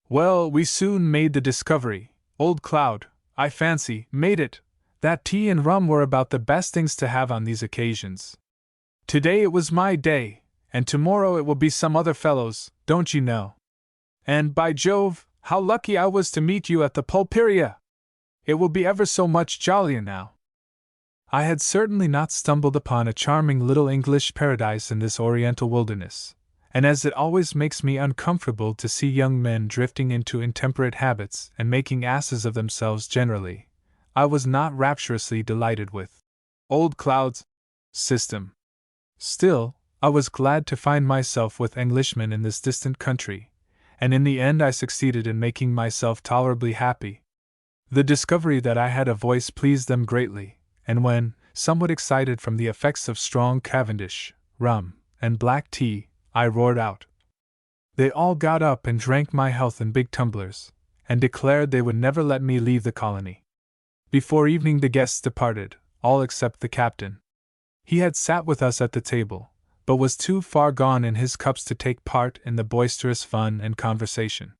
Well, we soon made the discovery, Old Cloud, I fancy, made it, that tea and rum were about the best things to have on these occasions. Today it was my day, and tomorrow it will be some other fellow's, don't you know? And, by Jove, how lucky I was to meet you at the Pulperia! It will be ever so much jollier now. I had certainly not stumbled upon a charming little English paradise in this Oriental wilderness, and as it always makes me uncomfortable to see young men drifting into intemperate habits and making asses of themselves generally, I was not rapturously delighted with Old Cloud's system. Still, I was glad to find myself with Englishmen in this distant country, and in the end I succeeded in making myself tolerably happy. The discovery that I had a voice pleased them greatly, and when, somewhat excited from the effects of strong Cavendish, rum, and black tea, I roared out, they all got up and drank my health in big tumblers, and declared they would never let me leave the colony. Before evening the guests departed, all except the captain. He had sat with us at the table, but was too far gone in his cups to take part in the boisterous fun and conversation.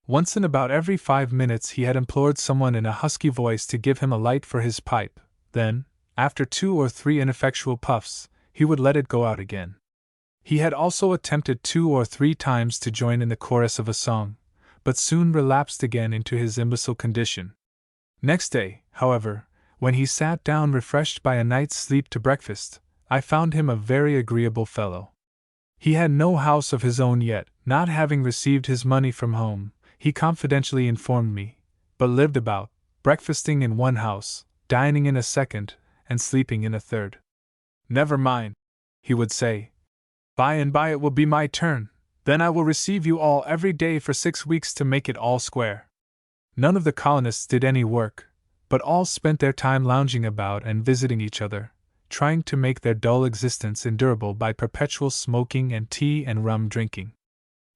Once in about every 5 minutes he had implored someone in a husky voice to give him a light for his pipe, then, after 2 or 3 ineffectual puffs, he would let it go out again. He had also attempted 2 or 3 times to join in the chorus of a song, but soon relapsed again into his imbecile condition. Next day, however, when he sat down refreshed by a night's sleep to breakfast, I found him a very agreeable fellow. He had no house of his own yet, not having received his money from home, he confidentially informed me, but lived about, breakfasting in one house, dining in a second, and sleeping in a third. Never mind, he would say. By and by it will be my turn, then I will receive you all every day for 6 weeks to make it all square. None of the colonists did any work, but all spent their time lounging about and visiting each other, trying to make their dull existence endurable by perpetual smoking and tea and rum drinking.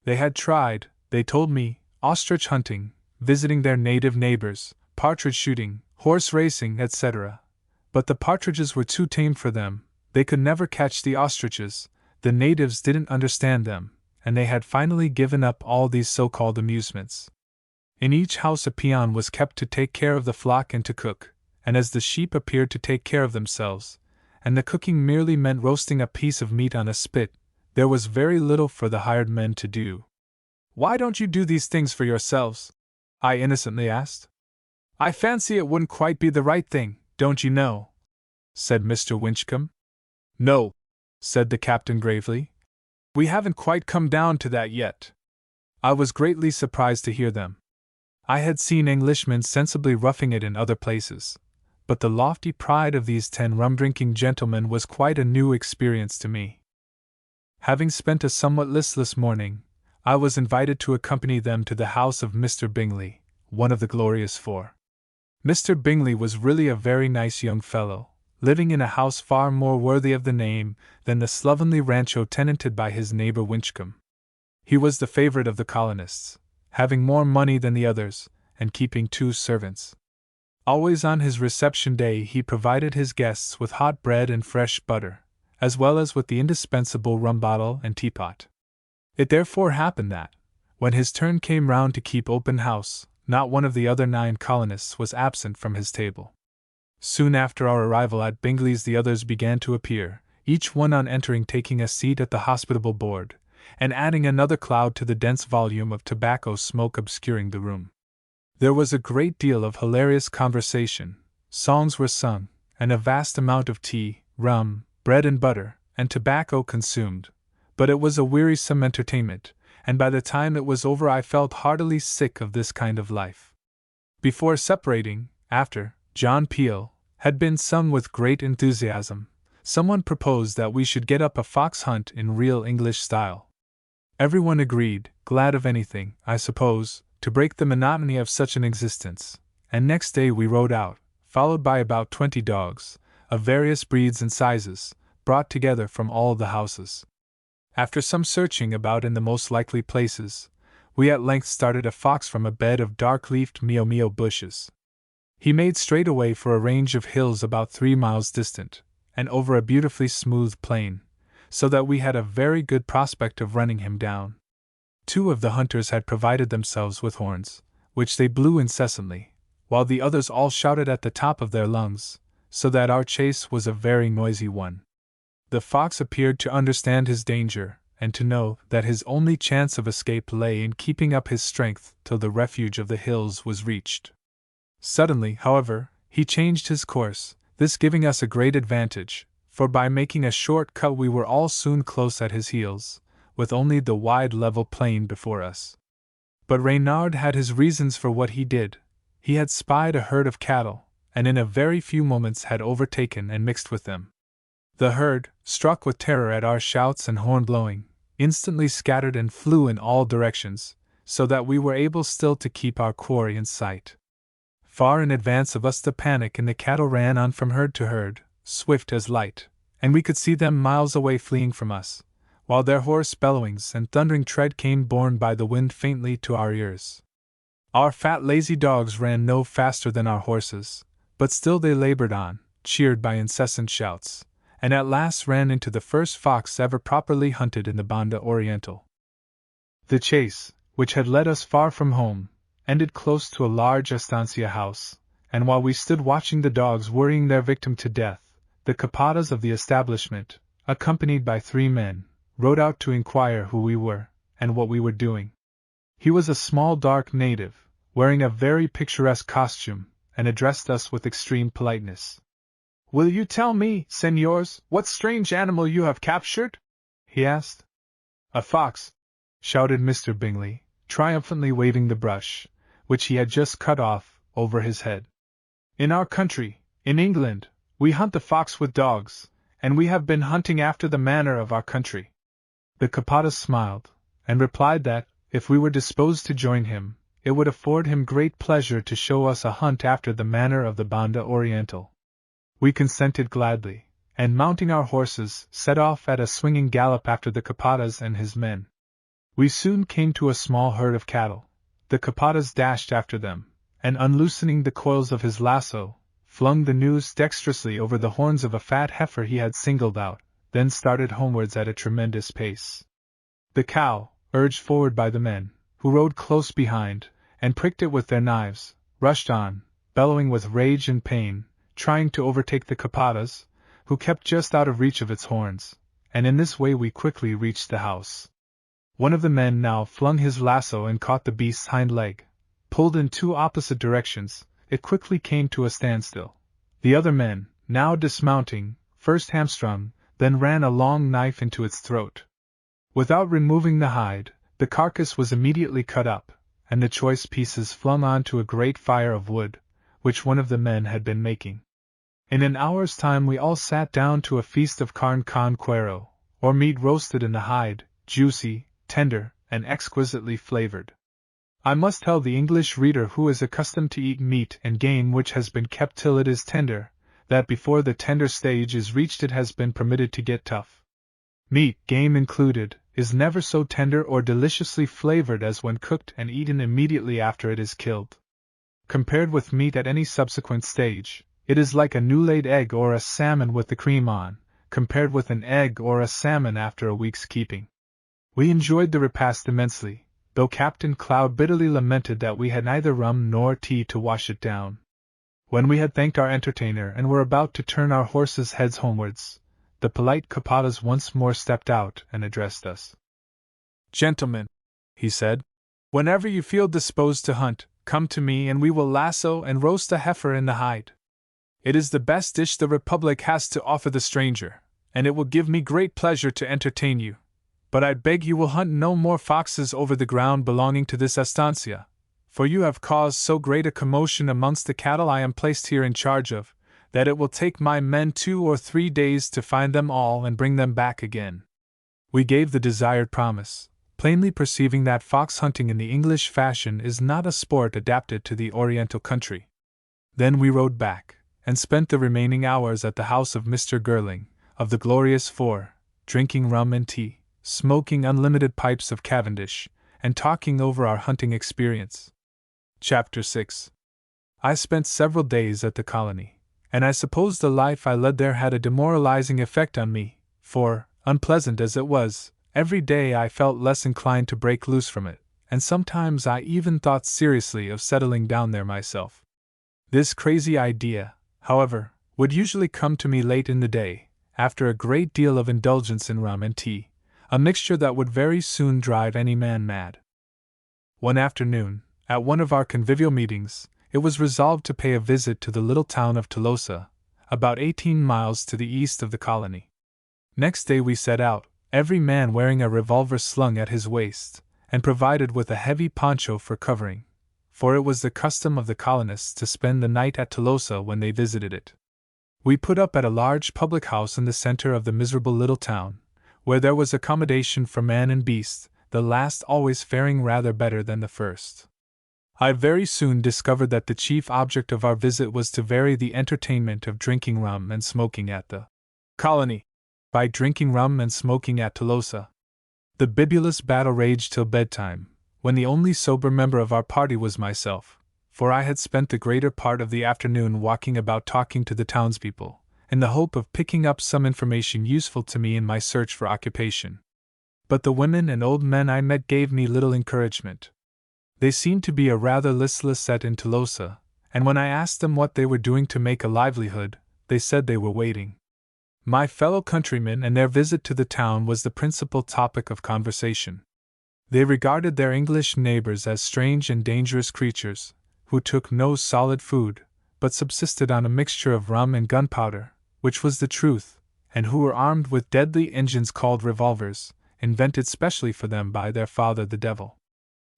They had tried, they told me, ostrich hunting, visiting their native neighbors, partridge shooting, horse racing, etc. But the partridges were too tame for them, they could never catch the ostriches, the natives didn't understand them, and they had finally given up all these so-called amusements. In each house a peon was kept to take care of the flock and to cook, and as the sheep appeared to take care of themselves, and the cooking merely meant roasting a piece of meat on a spit, there was very little for the hired men to do. Why don't you do these things for yourselves? I innocently asked. I fancy it wouldn't quite be the right thing, don't you know? Said Mr. Winchcombe. No, said the captain gravely. We haven't quite come down to that yet. I was greatly surprised to hear them. I had seen Englishmen sensibly roughing it in other places, but the lofty pride of these 10 rum-drinking gentlemen was quite a new experience to me. Having spent a somewhat listless morning, I was invited to accompany them to the house of Mr. Bingley, one of the Glorious Four. Mr. Bingley was really a very nice young fellow, living in a house far more worthy of the name than the slovenly rancho tenanted by his neighbor Winchcombe. He was the favorite of the colonists, having more money than the others, and keeping 2 servants. Always on his reception day he provided his guests with hot bread and fresh butter, as well as with the indispensable rum bottle and teapot. It therefore happened that, when his turn came round to keep open house, not one of the other 9 colonists was absent from his table. Soon after our arrival at Bingley's the others began to appear, each one on entering taking a seat at the hospitable board, and adding another cloud to the dense volume of tobacco smoke obscuring the room. There was a great deal of hilarious conversation, songs were sung, and a vast amount of tea, rum, bread and butter, and tobacco consumed, but it was a wearisome entertainment, and by the time it was over I felt heartily sick of this kind of life. Before separating, after John Peel had been sung with great enthusiasm, someone proposed that we should get up a fox hunt in real English style. Everyone agreed, glad of anything, I suppose, to break the monotony of such an existence, and next day we rode out, followed by about 20 dogs, of various breeds and sizes, brought together from all the houses. After some searching about in the most likely places, we at length started a fox from a bed of dark-leafed mio bushes. He made straight away for a range of hills about 3 miles distant, and over a beautifully smooth plain, so that we had a very good prospect of running him down. 2 of the hunters had provided themselves with horns, which they blew incessantly, while the others all shouted at the top of their lungs, so that our chase was a very noisy one. The fox appeared to understand his danger, and to know that his only chance of escape lay in keeping up his strength till the refuge of the hills was reached. Suddenly, however, he changed his course, this giving us a great advantage, for by making a short cut we were all soon close at his heels, with only the wide level plain before us. But Reynard had his reasons for what he did. He had spied a herd of cattle, and in a very few moments had overtaken and mixed with them. The herd, struck with terror at our shouts and horn blowing, instantly scattered and flew in all directions, so that we were able still to keep our quarry in sight. Far in advance of us the panic and the cattle ran on from herd to herd, swift as light, and we could see them miles away fleeing from us, while their hoarse bellowings and thundering tread came borne by the wind faintly to our ears. Our fat lazy dogs ran no faster than our horses, but still they labored on, cheered by incessant shouts, and at last ran into the first fox ever properly hunted in the Banda Orientál. The chase, which had led us far from home, ended close to a large estancia house, and while we stood watching the dogs worrying their victim to death, the capatas of the establishment, accompanied by 3 men, rode out to inquire who we were, and what we were doing. He was a small dark native, wearing a very picturesque costume, and addressed us with extreme politeness. "Will you tell me, senors, what strange animal you have captured?" he asked. "A fox," shouted Mr. Bingley, triumphantly waving the brush, which he had just cut off, over his head. "In our country, in England, we hunt the fox with dogs, and we have been hunting after the manner of our country." The capata smiled, and replied that, if we were disposed to join him, it would afford him great pleasure to show us a hunt after the manner of the Banda Orientál. We consented gladly, and mounting our horses, set off at a swinging gallop after the capatas and his men. We soon came to a small herd of cattle. The capatas dashed after them, and unloosening the coils of his lasso, flung the noose dexterously over the horns of a fat heifer he had singled out, then started homewards at a tremendous pace. The cow, urged forward by the men, who rode close behind, and pricked it with their knives, rushed on, bellowing with rage and pain, trying to overtake the capatas, who kept just out of reach of its horns, and in this way we quickly reached the house. One of the men now flung his lasso and caught the beast's hind leg. Pulled in 2 opposite directions, it quickly came to a standstill. The other men, now dismounting, first hamstrung, then ran a long knife into its throat. Without removing the hide, the carcass was immediately cut up, and the choice pieces flung on to a great fire of wood, which one of the men had been making. In an hour's time we all sat down to a feast of carne con cuero, or meat roasted in the hide, juicy, tender, and exquisitely flavored. I must tell the English reader who is accustomed to eat meat and game which has been kept till it is tender, that before the tender stage is reached it has been permitted to get tough. Meat, game included, is never so tender or deliciously flavored as when cooked and eaten immediately after it is killed. Compared with meat at any subsequent stage, it is like a new-laid egg or a salmon with the cream on, compared with an egg or a salmon after a week's keeping. We enjoyed the repast immensely, though Captain Cloud bitterly lamented that we had neither rum nor tea to wash it down. When we had thanked our entertainer and were about to turn our horses' heads homewards, the polite capatas once more stepped out and addressed us. "Gentlemen," he said, "whenever you feel disposed to hunt, come to me and we will lasso and roast a heifer in the hide. It is the best dish the Republic has to offer the stranger, and it will give me great pleasure to entertain you. But I beg you will hunt no more foxes over the ground belonging to this estancia, for you have caused so great a commotion amongst the cattle I am placed here in charge of, that it will take my men 2 or 3 days to find them all and bring them back again." We gave the desired promise, plainly perceiving that fox hunting in the English fashion is not a sport adapted to the Oriental country. Then we rode back, and spent the remaining hours at the house of Mr. Girling, of the Glorious Four, drinking rum and tea, smoking unlimited pipes of Cavendish, and talking over our hunting experience. Chapter 6. I spent several days at the colony, and I suppose the life I led there had a demoralizing effect on me, for, unpleasant as it was, every day I felt less inclined to break loose from it, and sometimes I even thought seriously of settling down there myself. This crazy idea, however, would usually come to me late in the day, after a great deal of indulgence in rum and tea, a mixture that would very soon drive any man mad. One afternoon, at one of our convivial meetings, it was resolved to pay a visit to the little town of Tolosa, about 18 miles to the east of the colony. Next day we set out, every man wearing a revolver slung at his waist, and provided with a heavy poncho for covering, for it was the custom of the colonists to spend the night at Tolosa when they visited it. We put up at a large public house in the center of the miserable little town, where there was accommodation for man and beast, the last always faring rather better than the first. I very soon discovered that the chief object of our visit was to vary the entertainment of drinking rum and smoking at the colony by drinking rum and smoking at Tolosa. The bibulous battle raged till bedtime, when the only sober member of our party was myself, for I had spent the greater part of the afternoon walking about talking to the townspeople, in the hope of picking up some information useful to me in my search for occupation. But the women and old men I met gave me little encouragement. They seemed to be a rather listless set in Tolosa, and when I asked them what they were doing to make a livelihood, they said they were waiting. My fellow countrymen and their visit to the town was the principal topic of conversation. They regarded their English neighbors as strange and dangerous creatures, who took no solid food, but subsisted on a mixture of rum and gunpowder, which was the truth, and who were armed with deadly engines called revolvers, invented specially for them by their father the devil.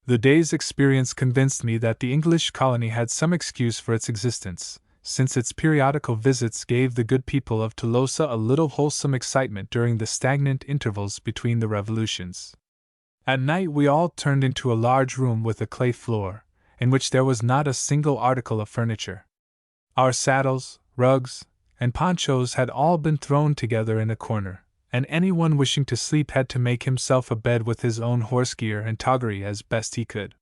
The day's experience convinced me that the English colony had some excuse for its existence, since its periodical visits gave the good people of Tolosa a little wholesome excitement during the stagnant intervals between the revolutions. At night we all turned into a large room with a clay floor, in which there was not a single article of furniture. Our saddles, rugs, and ponchos had all been thrown together in a corner, and anyone wishing to sleep had to make himself a bed with his own horse gear and toggery as best he could.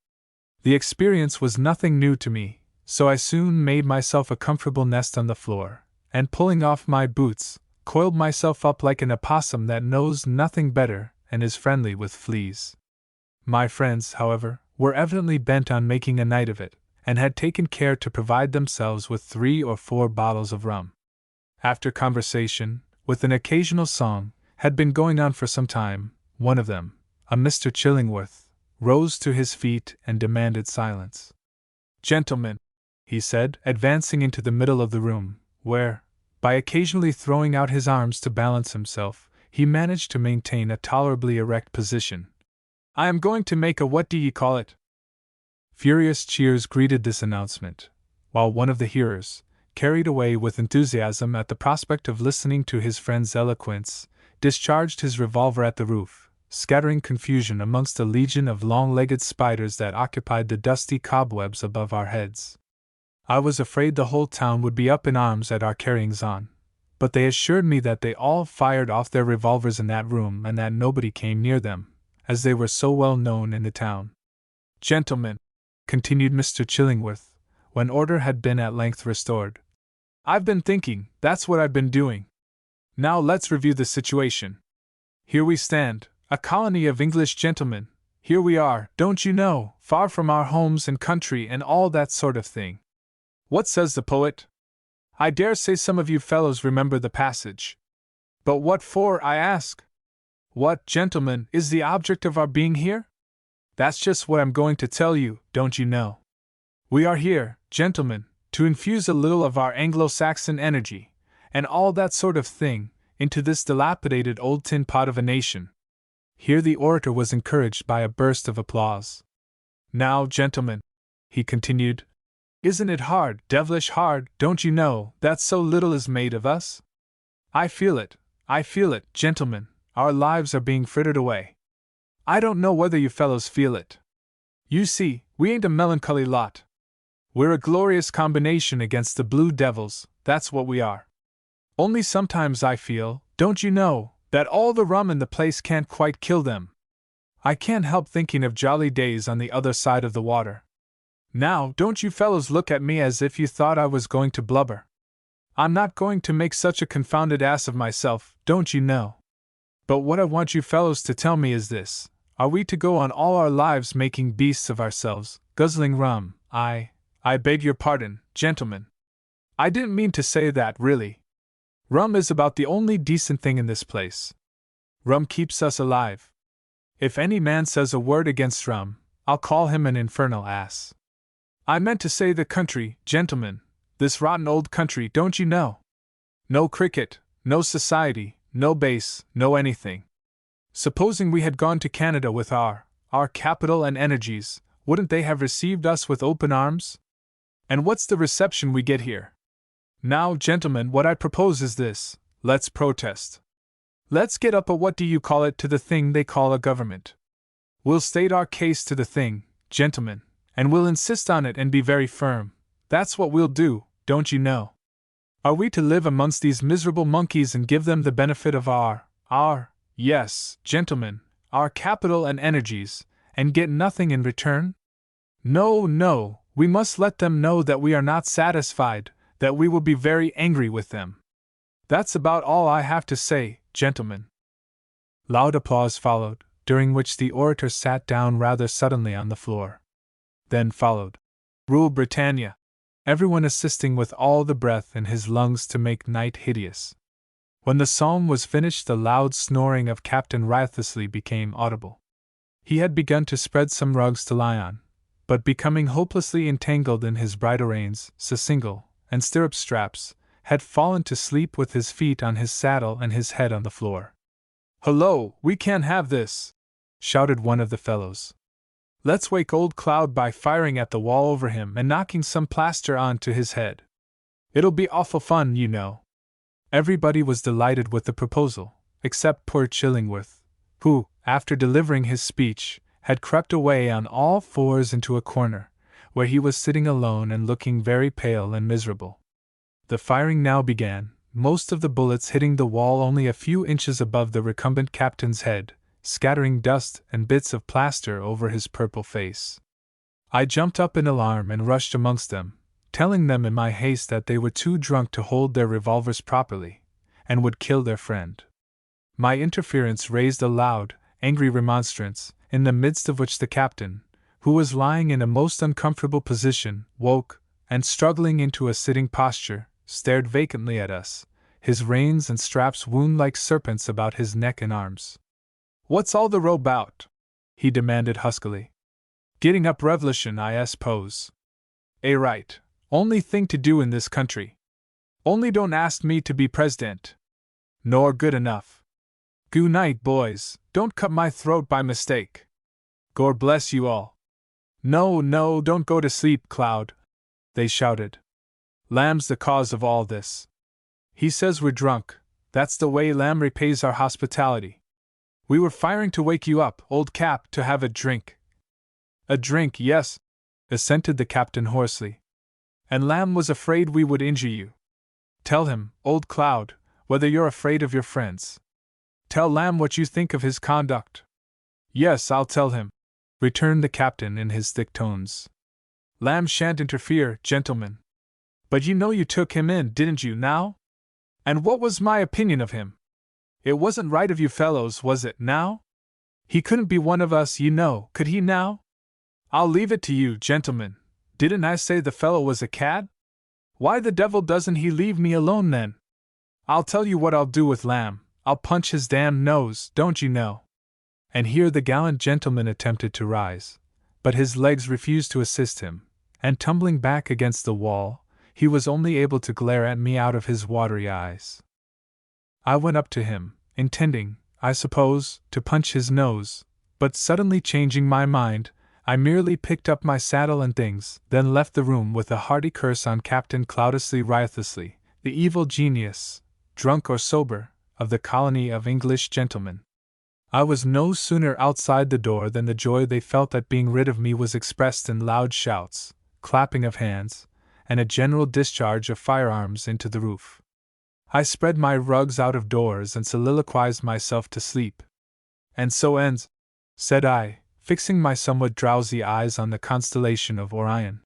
The experience was nothing new to me, so I soon made myself a comfortable nest on the floor, and pulling off my boots, coiled myself up like an opossum that knows nothing better and is friendly with fleas. My friends, however, were evidently bent on making a night of it, and had taken care to provide themselves with 3 or 4 bottles of rum. After conversation, with an occasional song, had been going on for some time, one of them, a Mr. Chillingworth, rose to his feet and demanded silence. "Gentlemen," he said, advancing into the middle of the room, where, by occasionally throwing out his arms to balance himself, he managed to maintain a tolerably erect position, "I am going to make a what do ye call it?" Furious cheers greeted this announcement, while one of the hearers, carried away with enthusiasm at the prospect of listening to his friend's eloquence, discharged his revolver at the roof, scattering confusion amongst a legion of long-legged spiders that occupied the dusty cobwebs above our heads. I was afraid the whole town would be up in arms at our carryings-on, but they assured me that they all fired off their revolvers in that room and that nobody came near them, as they were so well known in the town. "Gentlemen," continued Mr. Chillingworth, when order had been at length restored, "I've been thinking, that's what I've been doing. Now let's review the situation. Here we stand, a colony of English gentlemen. Here we are, don't you know, far from our homes and country and all that sort of thing. What says the poet? I dare say some of you fellows remember the passage. But what for, I ask? What, gentlemen, is the object of our being here? That's just what I'm going to tell you, don't you know. We are here, gentlemen, to infuse a little of our Anglo-Saxon energy, and all that sort of thing, into this dilapidated old tin pot of a nation." Here the orator was encouraged by a burst of applause. "Now, gentlemen," he continued, "isn't it hard, devilish hard, don't you know, that so little is made of us? I feel it, gentlemen, our lives are being frittered away. I don't know whether you fellows feel it. You see, we ain't a melancholy lot. We're a glorious combination against the blue devils, that's what we are. Only sometimes I feel, don't you know, that all the rum in the place can't quite kill them. I can't help thinking of jolly days on the other side of the water. Now, don't you fellows look at me as if you thought I was going to blubber. I'm not going to make such a confounded ass of myself, don't you know? But what I want you fellows to tell me is this: are we to go on all our lives making beasts of ourselves, guzzling rum? I beg your pardon, gentlemen. I didn't mean to say that, really. Rum is about the only decent thing in this place. Rum keeps us alive. If any man says a word against rum, I'll call him an infernal ass. I meant to say the country, gentlemen, this rotten old country, don't you know? No cricket, no society, no base, no anything. Supposing we had gone to Canada with our capital and energies, wouldn't they have received us with open arms? And what's the reception we get here? Now, gentlemen, what I propose is this: let's protest. Let's get up a what do you call it to the thing they call a government. We'll state our case to the thing, gentlemen, and we'll insist on it and be very firm. That's what we'll do, don't you know? Are we to live amongst these miserable monkeys and give them the benefit of yes, gentlemen, our capital and energies, and get nothing in return? No, we must let them know that we are not satisfied, that we will be very angry with them. That's about all I have to say, gentlemen. Loud applause followed, during which the orator sat down rather suddenly on the floor. Then followed Rule Britannia, everyone assisting with all the breath in his lungs to make night hideous. When the psalm was finished, the loud snoring of Captain Riotously became audible. He had begun to spread some rugs to lie on, but becoming hopelessly entangled in his bridle reins, sissingle, and stirrup straps, had fallen to sleep with his feet on his saddle and his head on the floor. "Hullo, we can't have this!" shouted one of the fellows. "Let's wake old Cloud by firing at the wall over him and knocking some plaster on to his head. It'll be awful fun, you know." Everybody was delighted with the proposal, except poor Chillingworth, who, after delivering his speech, had crept away on all fours into a corner, where he was sitting alone and looking very pale and miserable. The firing now began, most of the bullets hitting the wall only a few inches above the recumbent captain's head, scattering dust and bits of plaster over his purple face. I jumped up in alarm and rushed amongst them, telling them in my haste that they were too drunk to hold their revolvers properly, and would kill their friend. My interference raised a loud, angry remonstrance, in the midst of which the captain, who was lying in a most uncomfortable position, woke, and struggling into a sitting posture, stared vacantly at us, his reins and straps wound like serpents about his neck and arms. "What's all the row about?" he demanded huskily. "Getting up revolution, I suppose. Right. Only thing to do in this country. Only don't ask me to be president. Nor good enough. Goo night, boys, don't cut my throat by mistake. Gor bless you all." No, don't go to sleep, Cloud," they shouted. "Lamb's the cause of all this. He says we're drunk, that's the way Lamb repays our hospitality. We were firing to wake you up, old Cap, to have a drink." "A drink, yes," assented the captain hoarsely. "And Lamb was afraid we would injure you. Tell him, old Cloud, whether you're afraid of your friends. Tell Lamb what you think of his conduct." "Yes, I'll tell him," returned the captain in his thick tones. "Lamb shan't interfere, gentlemen. But you know you took him in, didn't you, now? And what was my opinion of him? It wasn't right of you fellows, was it, now? He couldn't be one of us, you know, could he now? I'll leave it to you, gentlemen. Didn't I say the fellow was a cad? Why the devil doesn't he leave me alone then? I'll tell you what I'll do with Lamb, I'll punch his damned nose, don't you know?" And here the gallant gentleman attempted to rise, but his legs refused to assist him, and tumbling back against the wall, he was only able to glare at me out of his watery eyes. I went up to him, intending, I suppose, to punch his nose, but suddenly changing my mind, I merely picked up my saddle and things, then left the room with a hearty curse on Captain Cloudously Riotously, the evil genius, drunk or sober, of the colony of English gentlemen. I was no sooner outside the door than the joy they felt at being rid of me was expressed in loud shouts, clapping of hands, and a general discharge of firearms into the roof. I spread my rugs out of doors and soliloquized myself to sleep. "And so ends," said I, fixing my somewhat drowsy eyes on the constellation of Orion,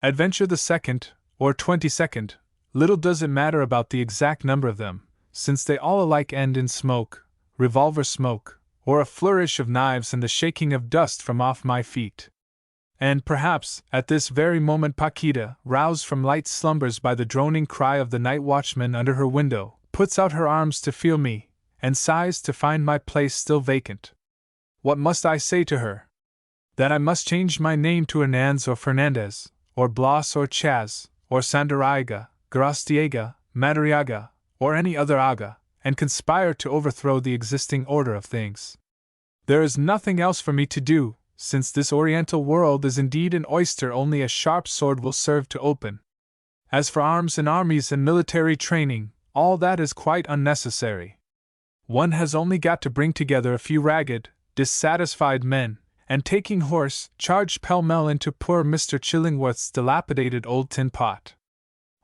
"Adventure the 2nd, or 22nd, Little does it matter about the exact number of them, since they all alike end in smoke, revolver smoke, or a flourish of knives and the shaking of dust from off my feet. And perhaps, at this very moment Paquita, roused from light slumbers by the droning cry of the night watchman under her window, puts out her arms to feel me, and sighs to find my place still vacant. What must I say to her? That I must change my name to Hernandez or Fernandez, or Blas or Chaz, or Sandariaga, Grastiega, Madariaga, or any other aga, and conspire to overthrow the existing order of things. There is nothing else for me to do, since this Oriental world is indeed an oyster only a sharp sword will serve to open. As for arms and armies and military training, all that is quite unnecessary. One has only got to bring together a few ragged, dissatisfied men, and taking horse, charge pell-mell into poor Mr. Chillingworth's dilapidated old tin pot.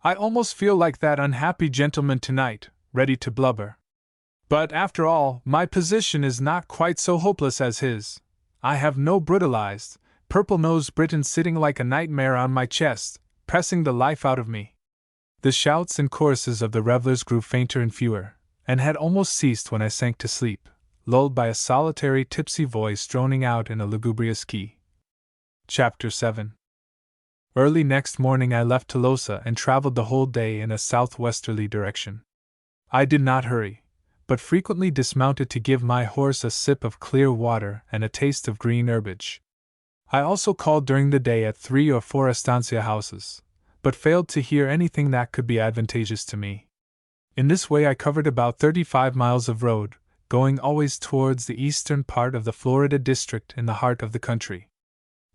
I almost feel like that unhappy gentleman tonight, ready to blubber. But after all, my position is not quite so hopeless as his. I have no brutalized, purple-nosed Briton sitting like a nightmare on my chest, pressing the life out of me. The shouts and choruses of the revelers grew fainter and fewer, and had almost ceased when I sank to sleep, lulled by a solitary tipsy voice droning out in a lugubrious key. Chapter 7. Early next morning I left Tolosa and traveled the whole day in a southwesterly direction. I did not hurry, but frequently dismounted to give my horse a sip of clear water and a taste of green herbage. I also called during the day at 3 or 4 estancia houses, but failed to hear anything that could be advantageous to me. In this way I covered about 35 miles of road, going always towards the eastern part of the Florida district in the heart of the country.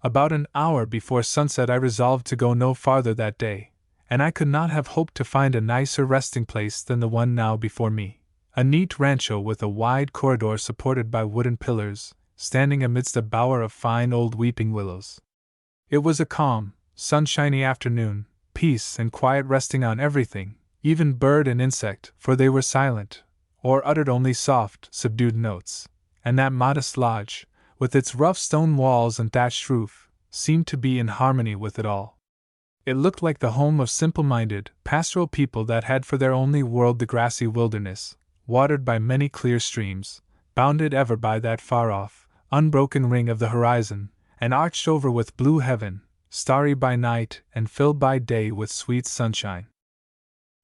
About an hour before sunset I resolved to go no farther that day, and I could not have hoped to find a nicer resting place than the one now before me, a neat rancho with a wide corridor supported by wooden pillars, standing amidst a bower of fine old weeping willows. It was a calm, sunshiny afternoon, peace and quiet resting on everything, even bird and insect, for they were silent, or uttered only soft, subdued notes, and that modest lodge, with its rough stone walls and thatched roof, seemed to be in harmony with it all. It looked like the home of simple-minded, pastoral people that had for their only world the grassy wilderness, watered by many clear streams, bounded ever by that far-off, unbroken ring of the horizon, and arched over with blue heaven, starry by night and filled by day with sweet sunshine.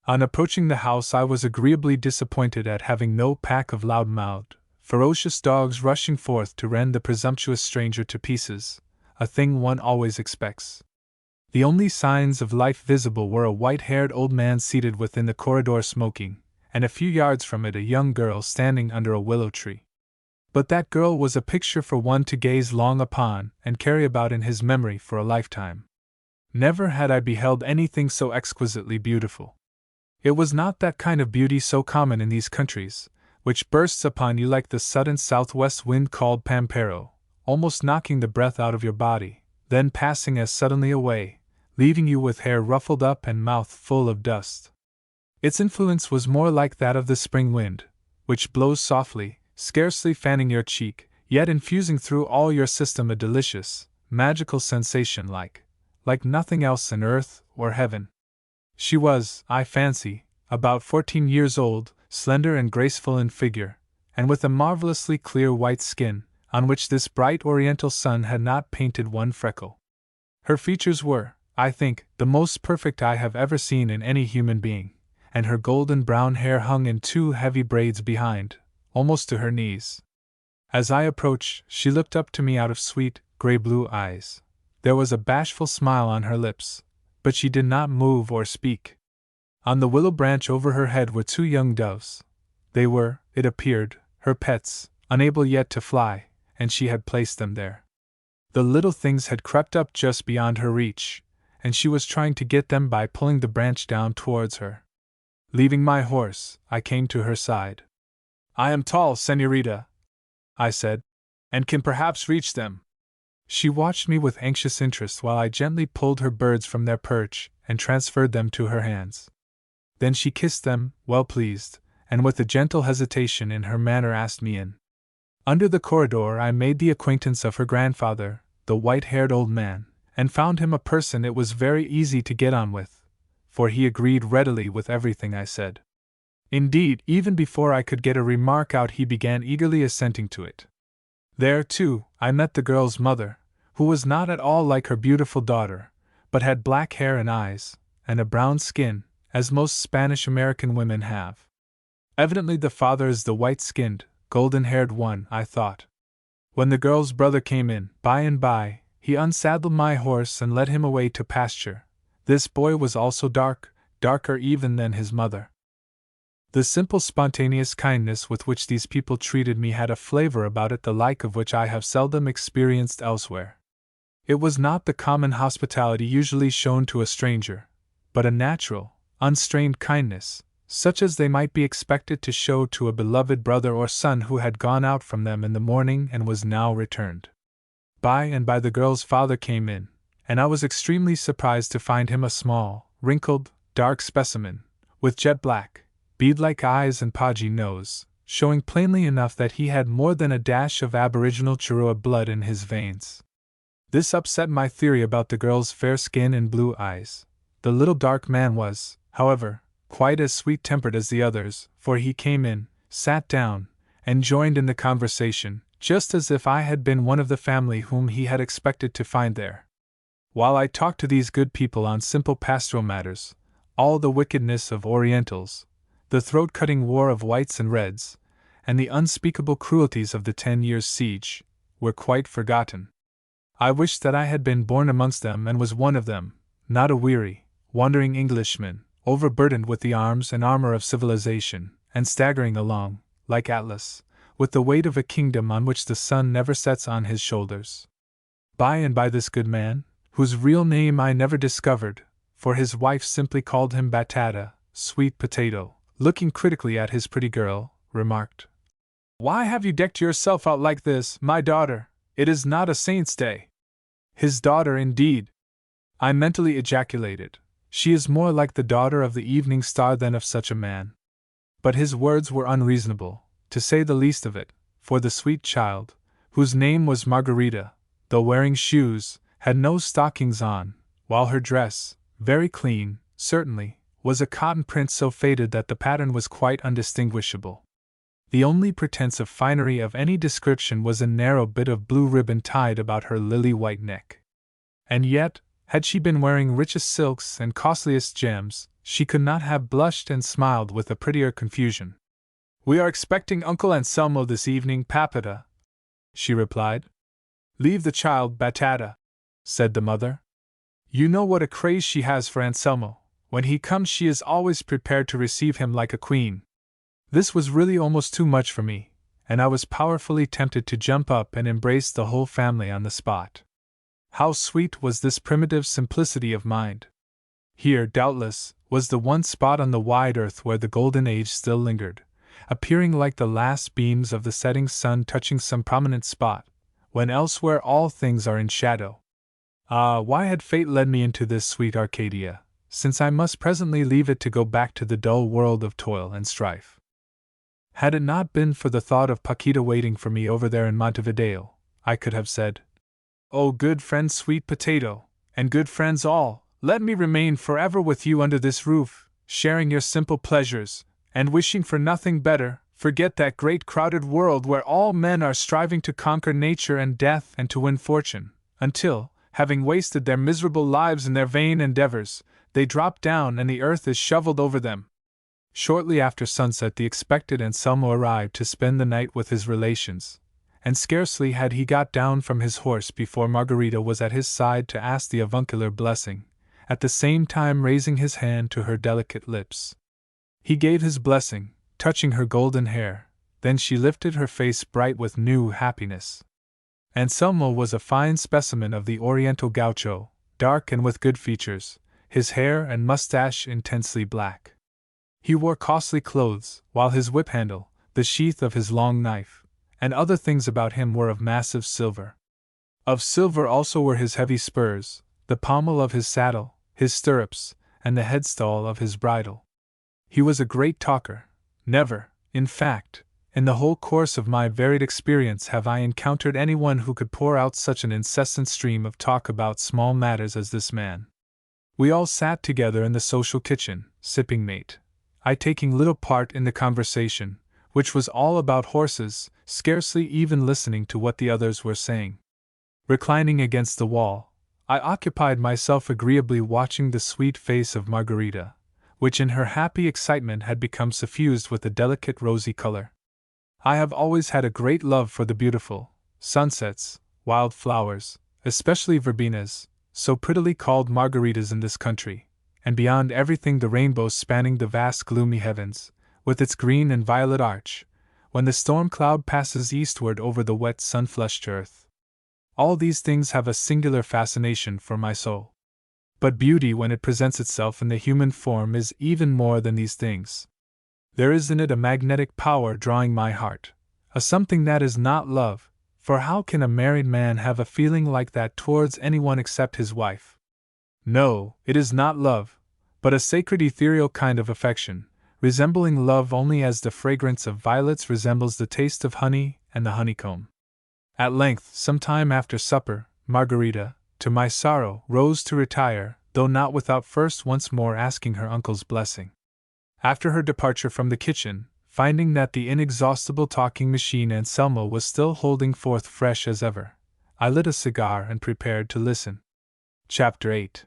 On approaching the house I was agreeably disappointed at having no pack of loud-mouthed, ferocious dogs rushing forth to rend the presumptuous stranger to pieces, a thing one always expects. The only signs of life visible were a white-haired old man seated within the corridor smoking, and a few yards from it a young girl standing under a willow tree. But that girl was a picture for one to gaze long upon and carry about in his memory for a lifetime. Never had I beheld anything so exquisitely beautiful. It was not that kind of beauty so common in these countries, which bursts upon you like the sudden southwest wind called pampero, almost knocking the breath out of your body, then passing as suddenly away, leaving you with hair ruffled up and mouth full of dust. Its influence was more like that of the spring wind, which blows softly, scarcely fanning your cheek, yet infusing through all your system a delicious, magical sensation like nothing else in earth or heaven. She was, I fancy, about 14 years old, slender and graceful in figure, and with a marvelously clear white skin, on which this bright oriental sun had not painted one freckle. Her features were, I think, the most perfect I have ever seen in any human being, and her golden brown hair hung in 2 heavy braids behind, almost to her knees. As I approached, she looked up to me out of sweet, gray-blue eyes. There was a bashful smile on her lips, but she did not move or speak. On the willow branch over her head were 2 young doves. They were, it appeared, her pets, unable yet to fly, and she had placed them there. The little things had crept up just beyond her reach, and she was trying to get them by pulling the branch down towards her. Leaving my horse, I came to her side. "I am tall, señorita," I said, "and can perhaps reach them." She watched me with anxious interest while I gently pulled her birds from their perch and transferred them to her hands. Then she kissed them, well pleased, and with a gentle hesitation in her manner asked me in. Under the corridor I made the acquaintance of her grandfather, the white-haired old man, and found him a person it was very easy to get on with, for he agreed readily with everything I said. Indeed, even before I could get a remark out, he began eagerly assenting to it. There, too, I met the girl's mother, who was not at all like her beautiful daughter, but had black hair and eyes, and a brown skin, as most Spanish-American women have. Evidently the father is the white-skinned, golden-haired one, I thought. When the girl's brother came in, by and by, he unsaddled my horse and led him away to pasture. This boy was also darker even than his mother. The simple spontaneous kindness with which these people treated me had a flavor about it the like of which I have seldom experienced elsewhere. It was not the common hospitality usually shown to a stranger, but a natural, unstrained kindness, such as they might be expected to show to a beloved brother or son who had gone out from them in the morning and was now returned. By and by the girl's father came in, and I was extremely surprised to find him a small, wrinkled, dark specimen, with jet-black, bead-like eyes and podgy nose, showing plainly enough that he had more than a dash of aboriginal Chihuahua blood in his veins. This upset my theory about the girl's fair skin and blue eyes. The little dark man was, however, quite as sweet-tempered as the others, for he came in, sat down, and joined in the conversation, just as if I had been one of the family whom he had expected to find there. While I talked to these good people on simple pastoral matters, all the wickedness of Orientals, the throat-cutting war of whites and reds, and the unspeakable cruelties of the 10 years' siege, were quite forgotten. I wished that I had been born amongst them and was one of them, not a weary, wandering Englishman, overburdened with the arms and armor of civilization, and staggering along, like Atlas, with the weight of a kingdom on which the sun never sets on his shoulders. By and by this good man, whose real name I never discovered, for his wife simply called him Batata, sweet potato, looking critically at his pretty girl, remarked, "Why have you decked yourself out like this, my daughter? It is not a saint's day." His daughter, indeed! I mentally ejaculated. She is more like the daughter of the evening star than of such a man. But his words were unreasonable, to say the least of it, for the sweet child, whose name was Margarita, though wearing shoes, had no stockings on, while her dress, very clean, certainly, was a cotton print so faded that the pattern was quite undistinguishable. The only pretense of finery of any description was a narrow bit of blue ribbon tied about her lily-white neck. And yet, had she been wearing richest silks and costliest gems, she could not have blushed and smiled with a prettier confusion. "We are expecting Uncle Anselmo this evening, Papata," she replied. "Leave the child, Batata," said the mother. "You know what a craze she has for Anselmo. When he comes she is always prepared to receive him like a queen." This was really almost too much for me, and I was powerfully tempted to jump up and embrace the whole family on the spot. How sweet was this primitive simplicity of mind! Here, doubtless, was the one spot on the wide earth where the golden age still lingered, appearing like the last beams of the setting sun touching some prominent spot, when elsewhere all things are in shadow. Ah, why had fate led me into this sweet Arcadia, since I must presently leave it to go back to the dull world of toil and strife? Had it not been for the thought of Paquita waiting for me over there in Montevideo, I could have said, "Oh, good friend Sweet Potato, and good friends all, let me remain forever with you under this roof, sharing your simple pleasures, and wishing for nothing better, forget that great crowded world where all men are striving to conquer nature and death and to win fortune, until, having wasted their miserable lives in their vain endeavors, they drop down and the earth is shoveled over them." Shortly after sunset the expected Anselmo arrived to spend the night with his relations, and scarcely had he got down from his horse before Margarita was at his side to ask the avuncular blessing, at the same time raising his hand to her delicate lips. He gave his blessing, touching her golden hair, then she lifted her face bright with new happiness. Anselmo was a fine specimen of the Oriental gaucho, dark and with good features, his hair and mustache intensely black. He wore costly clothes, while his whip-handle, the sheath of his long knife, and other things about him were of massive silver. Of silver also were his heavy spurs, the pommel of his saddle, his stirrups, and the headstall of his bridle. He was a great talker. Never, in fact, in the whole course of my varied experience have I encountered anyone who could pour out such an incessant stream of talk about small matters as this man. We all sat together in the social kitchen, sipping mate, I taking little part in the conversation, which was all about horses, scarcely even listening to what the others were saying. Reclining against the wall, I occupied myself agreeably watching the sweet face of Margarita, which in her happy excitement had become suffused with a delicate rosy color. I have always had a great love for the beautiful sunsets, wild flowers, especially verbenas, so prettily called margaritas in this country, and beyond everything the rainbow spanning the vast gloomy heavens, with its green and violet arch, when the storm cloud passes eastward over the wet sun-flushed earth. All these things have a singular fascination for my soul. But beauty, when it presents itself in the human form, is even more than these things. There is in it a magnetic power drawing my heart, a something that is not love, for how can a married man have a feeling like that towards anyone except his wife? No, it is not love, but a sacred ethereal kind of affection, resembling love only as the fragrance of violets resembles the taste of honey and the honeycomb. At length, some time after supper, Margarita, to my sorrow, rose to retire, though not without first once more asking her uncle's blessing. After her departure from the kitchen, finding that the inexhaustible talking machine Anselmo was still holding forth fresh as ever, I lit a cigar and prepared to listen. Chapter 8.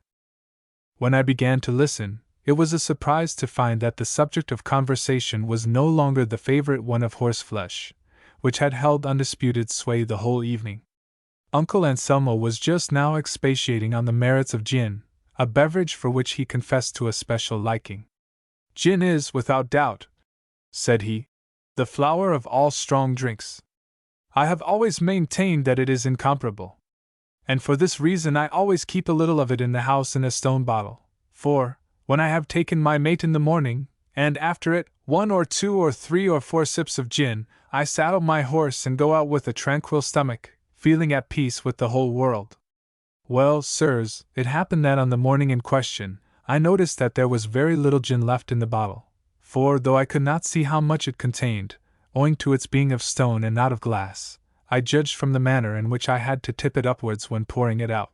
When I began to listen, it was a surprise to find that the subject of conversation was no longer the favorite one of horseflesh, which had held undisputed sway the whole evening. Uncle Anselmo was just now expatiating on the merits of gin, a beverage for which he confessed to a special liking. Gin is, without doubt, said he, the flower of all strong drinks. I have always maintained that it is incomparable. And for this reason I always keep a little of it in the house in a stone bottle, for, when I have taken my mate in the morning, and after it, 1 or 2 or 3 or 4 sips of gin, I saddle my horse and go out with a tranquil stomach, feeling at peace with the whole world. Well, sirs, it happened that on the morning in question, I noticed that there was very little gin left in the bottle, for though I could not see how much it contained, owing to its being of stone and not of glass, I judged from the manner in which I had to tip it upwards when pouring it out.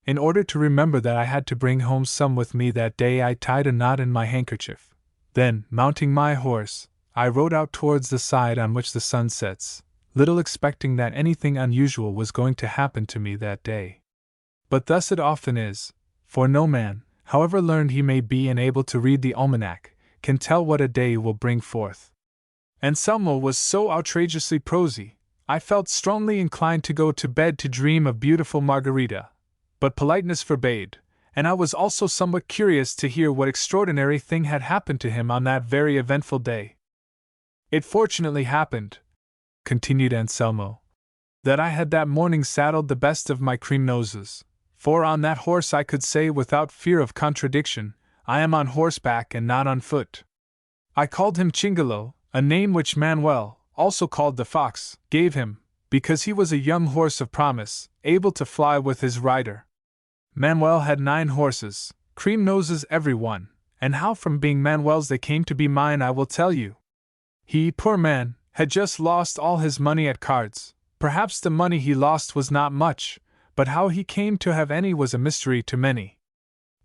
In order to remember that I had to bring home some with me that day, I tied a knot in my handkerchief. Then, mounting my horse, I rode out towards the side on which the sun sets, little expecting that anything unusual was going to happen to me that day. But thus it often is, for no man, however learned he may be and able to read the almanac, can tell what a day will bring forth. Anselmo was so outrageously prosy, I felt strongly inclined to go to bed to dream of beautiful Margarita, but politeness forbade, and I was also somewhat curious to hear what extraordinary thing had happened to him on that very eventful day. It fortunately happened, continued Anselmo, that I had that morning saddled the best of my cream noses, for on that horse I could say without fear of contradiction, I am on horseback and not on foot. I called him Chingalo, a name which Manuel, also called the Fox, gave him, because he was a young horse of promise, able to fly with his rider. Manuel had 9 horses, cream noses every one, and how from being Manuel's they came to be mine I will tell you. He, poor man, had just lost all his money at cards. Perhaps the money he lost was not much, but how he came to have any was a mystery to many.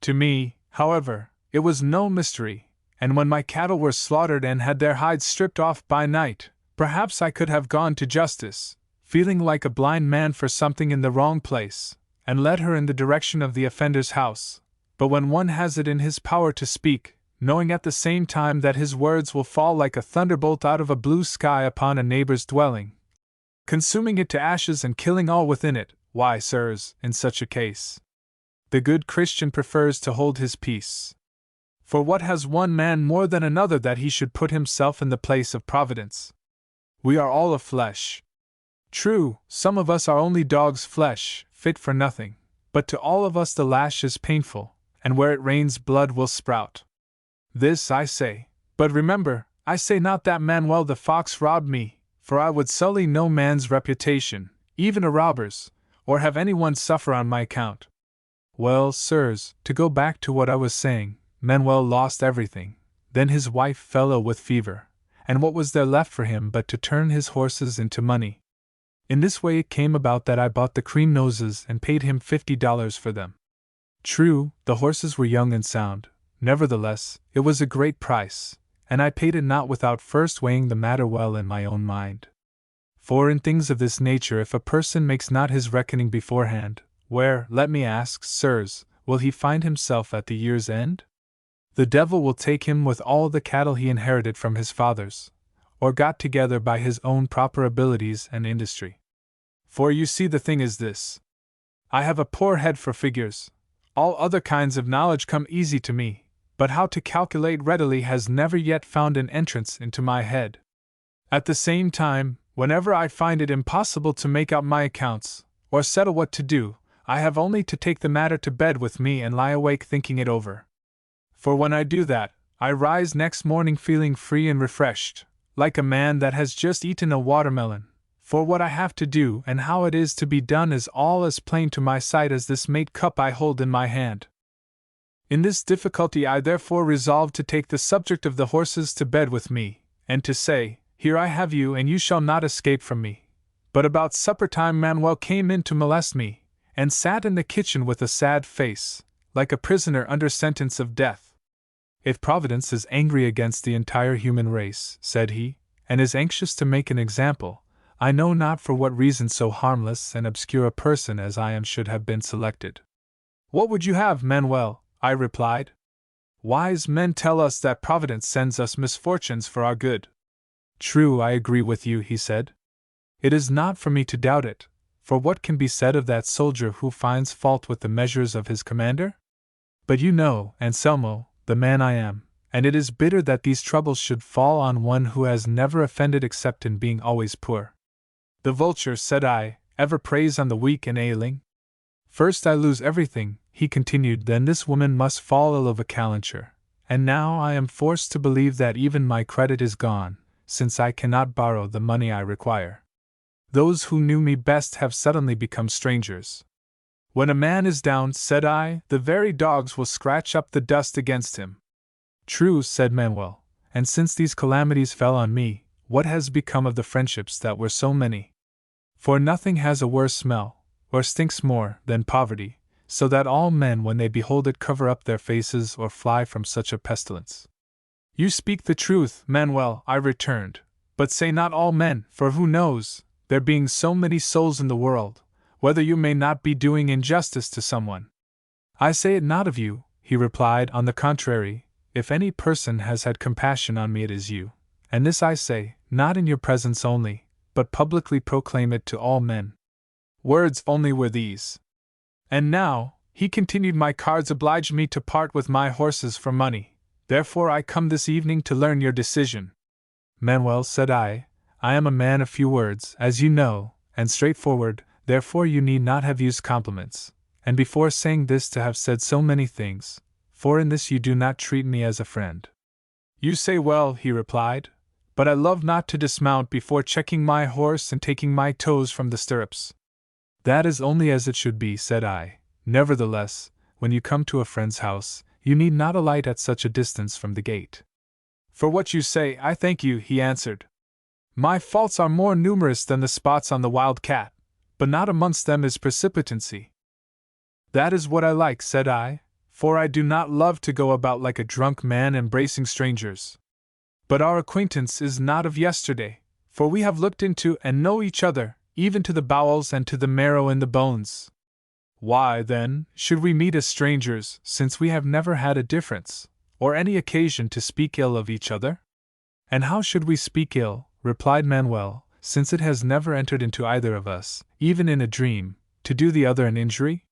To me, however, it was no mystery, and when my cattle were slaughtered and had their hides stripped off by night, perhaps I could have gone to justice, feeling like a blind man for something in the wrong place, and led her in the direction of the offender's house. But when one has it in his power to speak, knowing at the same time that his words will fall like a thunderbolt out of a blue sky upon a neighbor's dwelling, consuming it to ashes and killing all within it, why, sirs, in such a case, the good Christian prefers to hold his peace. For what has one man more than another that he should put himself in the place of Providence? We are all of flesh. True, some of us are only dog's flesh, fit for nothing, but to all of us the lash is painful, and where it rains blood will sprout. This I say, but remember, I say not that Manuel the Fox robbed me, for I would sully no man's reputation, even a robber's, or have anyone suffer on my account. Well, sirs, to go back to what I was saying, Manuel lost everything, then his wife fell ill with fever, and what was there left for him but to turn his horses into money? In this way it came about that I bought the cream noses and paid him $50 for them. True, the horses were young and sound, nevertheless, it was a great price, and I paid it not without first weighing the matter well in my own mind. For in things of this nature, if a person makes not his reckoning beforehand, where, let me ask, sirs, will he find himself at the year's end? The devil will take him with all the cattle he inherited from his fathers, or got together by his own proper abilities and industry. For you see, the thing is this: I have a poor head for figures. All other kinds of knowledge come easy to me, but how to calculate readily has never yet found an entrance into my head. At the same time, whenever I find it impossible to make out my accounts, or settle what to do, I have only to take the matter to bed with me and lie awake thinking it over. For when I do that, I rise next morning feeling free and refreshed, like a man that has just eaten a watermelon. For what I have to do and how it is to be done is all as plain to my sight as this mate cup I hold in my hand. In this difficulty I therefore resolved to take the subject of the horses to bed with me, and to say, Here I have you, and you shall not escape from me. But about supper time Manuel came in to molest me, and sat in the kitchen with a sad face, like a prisoner under sentence of death. If Providence is angry against the entire human race, said he, and is anxious to make an example, I know not for what reason so harmless and obscure a person as I am should have been selected. What would you have, Manuel? I replied. Wise men tell us that Providence sends us misfortunes for our good. True, I agree with you, he said. It is not for me to doubt it, for what can be said of that soldier who finds fault with the measures of his commander? But you know, Anselmo, the man I am, and it is bitter that these troubles should fall on one who has never offended except in being always poor. The vulture, said I, ever preys on the weak and ailing? First I lose everything, he continued, then this woman must fall ill of a calenture, and now I am forced to believe that even my credit is gone, since I cannot borrow the money I require. Those who knew me best have suddenly become strangers. When a man is down, said I, the very dogs will scratch up the dust against him. True, said Manuel, and since these calamities fell on me, what has become of the friendships that were so many? For nothing has a worse smell, or stinks more, than poverty, so that all men when they behold it cover up their faces or fly from such a pestilence. You speak the truth, Manuel, I returned, but say not all men, for who knows, there being so many souls in the world, whether you may not be doing injustice to someone. I say it not of you, he replied, on the contrary, if any person has had compassion on me it is you, and this I say, not in your presence only, but publicly proclaim it to all men. Words only were these. And now, he continued, my cards oblige me to part with my horses for money, therefore I come this evening to learn your decision. Manuel, said I am a man of few words, as you know, and straightforward, therefore you need not have used compliments, and before saying this to have said so many things, for in this you do not treat me as a friend. You say well, he replied, but I love not to dismount before checking my horse and taking my toes from the stirrups. That is only as it should be, said I. Nevertheless, when you come to a friend's house, you need not alight at such a distance from the gate. For what you say, I thank you, he answered. My faults are more numerous than the spots on the wild cat, but not amongst them is precipitancy. That is what I like, said I, for I do not love to go about like a drunk man embracing strangers. But our acquaintance is not of yesterday, for we have looked into and know each other, even to the bowels and to the marrow in the bones. Why, then, should we meet as strangers, since we have never had a difference, or any occasion to speak ill of each other? And how should we speak ill, replied Manuel, since it has never entered into either of us, even in a dream, to do the other an injury?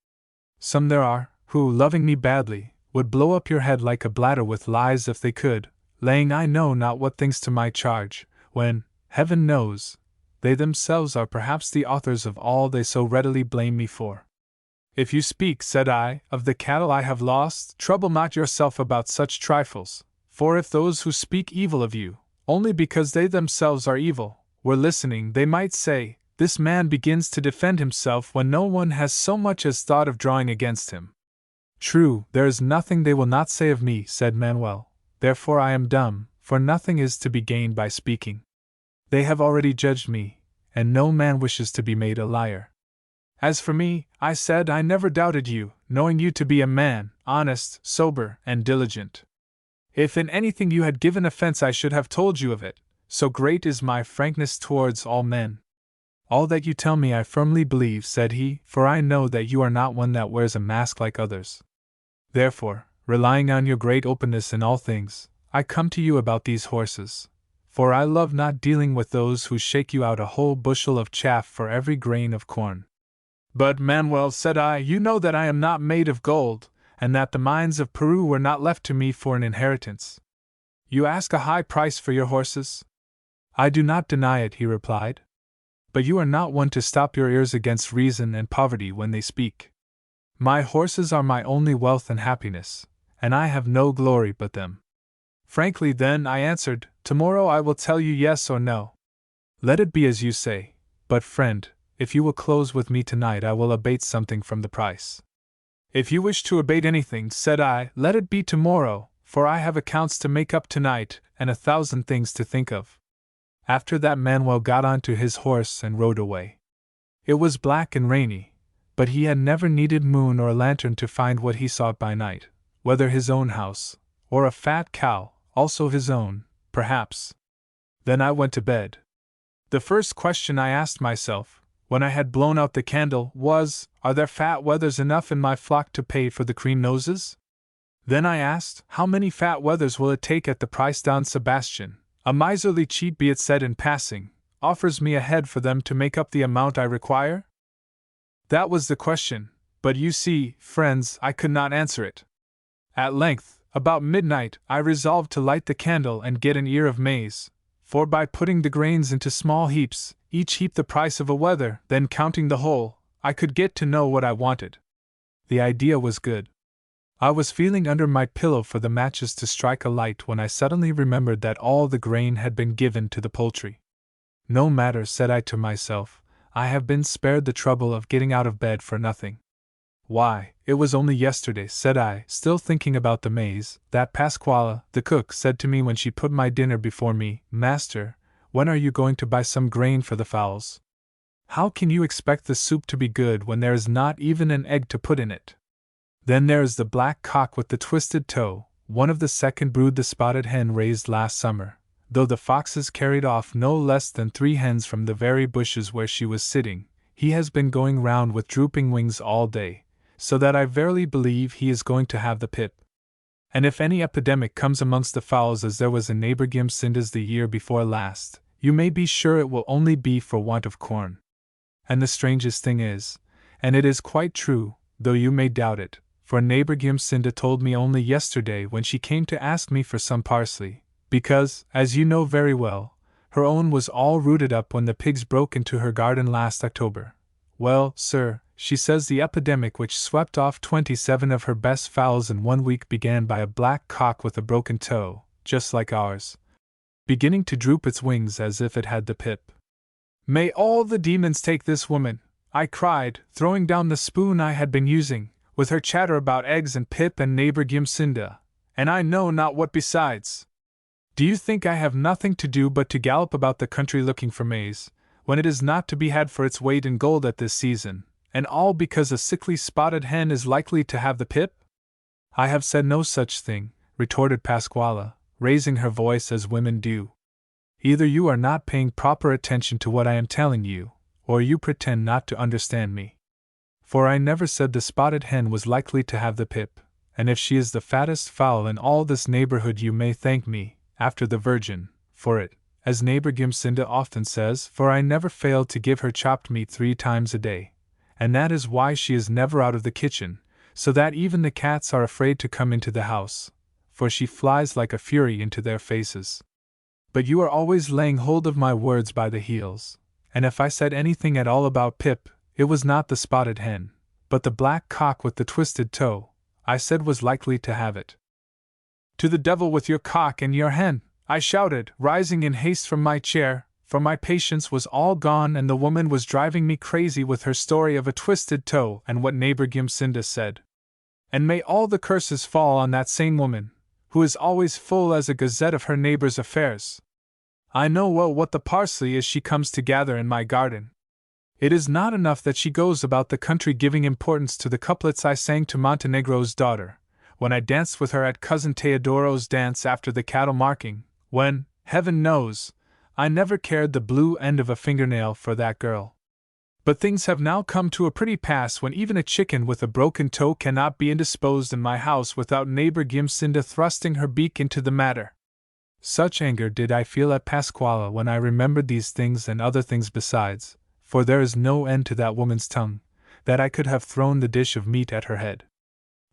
Some there are, who, loving me badly, would blow up your head like a bladder with lies if they could, laying I know not what things to my charge, when, heaven knows, they themselves are perhaps the authors of all they so readily blame me for. If you speak, said I, of the cattle I have lost, trouble not yourself about such trifles, for if those who speak evil of you, only because they themselves are evil, were listening, they might say, this man begins to defend himself when no one has so much as thought of drawing against him. True, there is nothing they will not say of me, said Manuel. Therefore I am dumb, for nothing is to be gained by speaking. They have already judged me, and no man wishes to be made a liar. As for me, I said, I never doubted you, knowing you to be a man, honest, sober, and diligent. If in anything you had given offense I should have told you of it, so great is my frankness towards all men. All that you tell me I firmly believe, said he, for I know that you are not one that wears a mask like others. Therefore, relying on your great openness in all things, I come to you about these horses. For I love not dealing with those who shake you out a whole bushel of chaff for every grain of corn. But, Manuel, said I, you know that I am not made of gold, and that the mines of Peru were not left to me for an inheritance. You ask a high price for your horses? I do not deny it, he replied. But you are not one to stop your ears against reason and poverty when they speak. My horses are my only wealth and happiness, and I have no glory but them. Frankly, then, I answered, tomorrow I will tell you yes or no. Let it be as you say, but friend, if you will close with me tonight I will abate something from the price. If you wish to abate anything, said I, let it be tomorrow, for I have accounts to make up tonight, and 1,000 things to think of. After that Manuel got on to his horse and rode away. It was black and rainy, but he had never needed moon or lantern to find what he sought by night, whether his own house, or a fat cow, also his own, perhaps. Then I went to bed. The first question I asked myself, when I had blown out the candle, was, are there fat wethers enough in my flock to pay for the cream noses? Then I asked, how many fat wethers will it take at the price Don Sebastian, a miserly cheat be it said in passing, offers me a head for them to make up the amount I require? That was the question, but you see, friends, I could not answer it. At length, about midnight, I resolved to light the candle and get an ear of maize, for by putting the grains into small heaps, each heap the price of a wether, then counting the whole, I could get to know what I wanted. The idea was good. I was feeling under my pillow for the matches to strike a light when I suddenly remembered that all the grain had been given to the poultry. No matter, said I to myself, I have been spared the trouble of getting out of bed for nothing. Why, it was only yesterday, said I, still thinking about the maize, that Pasquala, the cook, said to me when she put my dinner before me, Master, when are you going to buy some grain for the fowls? How can you expect the soup to be good when there is not even an egg to put in it? Then there is the black cock with the twisted toe, one of the second brood the spotted hen raised last summer, though the foxes carried off no less than 3 hens from the very bushes where she was sitting. He has been going round with drooping wings all day, so that I verily believe he is going to have the pip. And if any epidemic comes amongst the fowls as there was in neighbor Gimsinda's the year before last, you may be sure it will only be for want of corn. And the strangest thing is, and it is quite true, though you may doubt it, for neighbor Gimsinda told me only yesterday when she came to ask me for some parsley, because, as you know very well, her own was all rooted up when the pigs broke into her garden last October. Well, sir, she says the epidemic which swept off 27 of her best fowls in 1 week began by a black cock with a broken toe, just like ours, beginning to droop its wings as if it had the pip. May all the demons take this woman, I cried, throwing down the spoon I had been using, with her chatter about eggs and pip and neighbor Gimsinda, and I know not what besides. Do you think I have nothing to do but to gallop about the country looking for maize, when it is not to be had for its weight in gold at this season, and all because a sickly spotted hen is likely to have the pip? I have said no such thing, retorted Pasquala, raising her voice as women do. Either you are not paying proper attention to what I am telling you, or you pretend not to understand me. For I never said the spotted hen was likely to have the pip, and if she is the fattest fowl in all this neighborhood you may thank me, after the Virgin, for it, as neighbor Gimsinda often says, for I never fail to give her chopped meat 3 times a day, and that is why she is never out of the kitchen, so that even the cats are afraid to come into the house, for she flies like a fury into their faces. But you are always laying hold of my words by the heels, and if I said anything at all about Pip, it was not the spotted hen, but the black cock with the twisted toe, I said was likely to have it. To the devil with your cock and your hen, I shouted, rising in haste from my chair, for my patience was all gone and the woman was driving me crazy with her story of a twisted toe and what neighbor Gimsinda said. And may all the curses fall on that same woman, who is always full as a gazette of her neighbor's affairs. I know well what the parsley is she comes to gather in my garden. It is not enough that she goes about the country giving importance to the couplets I sang to Montenegro's daughter, when I danced with her at Cousin Teodoro's dance after the cattle marking, when, heaven knows, I never cared the blue end of a fingernail for that girl. But things have now come to a pretty pass when even a chicken with a broken toe cannot be indisposed in my house without neighbor Gimsinda thrusting her beak into the matter. Such anger did I feel at Pasquale when I remembered these things and other things besides, for there is no end to that woman's tongue, that I could have thrown the dish of meat at her head.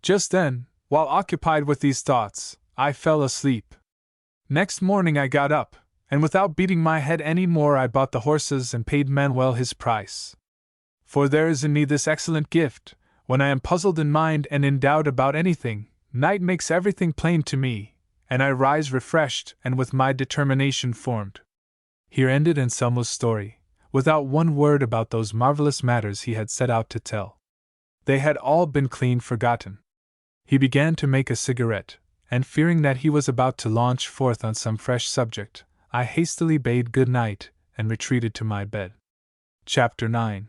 Just then, while occupied with these thoughts, I fell asleep. Next morning I got up, and without beating my head any more I bought the horses and paid Manuel his price. For there is in me this excellent gift: when I am puzzled in mind and in doubt about anything, night makes everything plain to me, and I rise refreshed and with my determination formed. Here ended Anselmo's story, without one word about those marvelous matters he had set out to tell. They had all been clean forgotten. He began to make a cigarette, and fearing that he was about to launch forth on some fresh subject, I hastily bade good night and retreated to my bed. Chapter 9.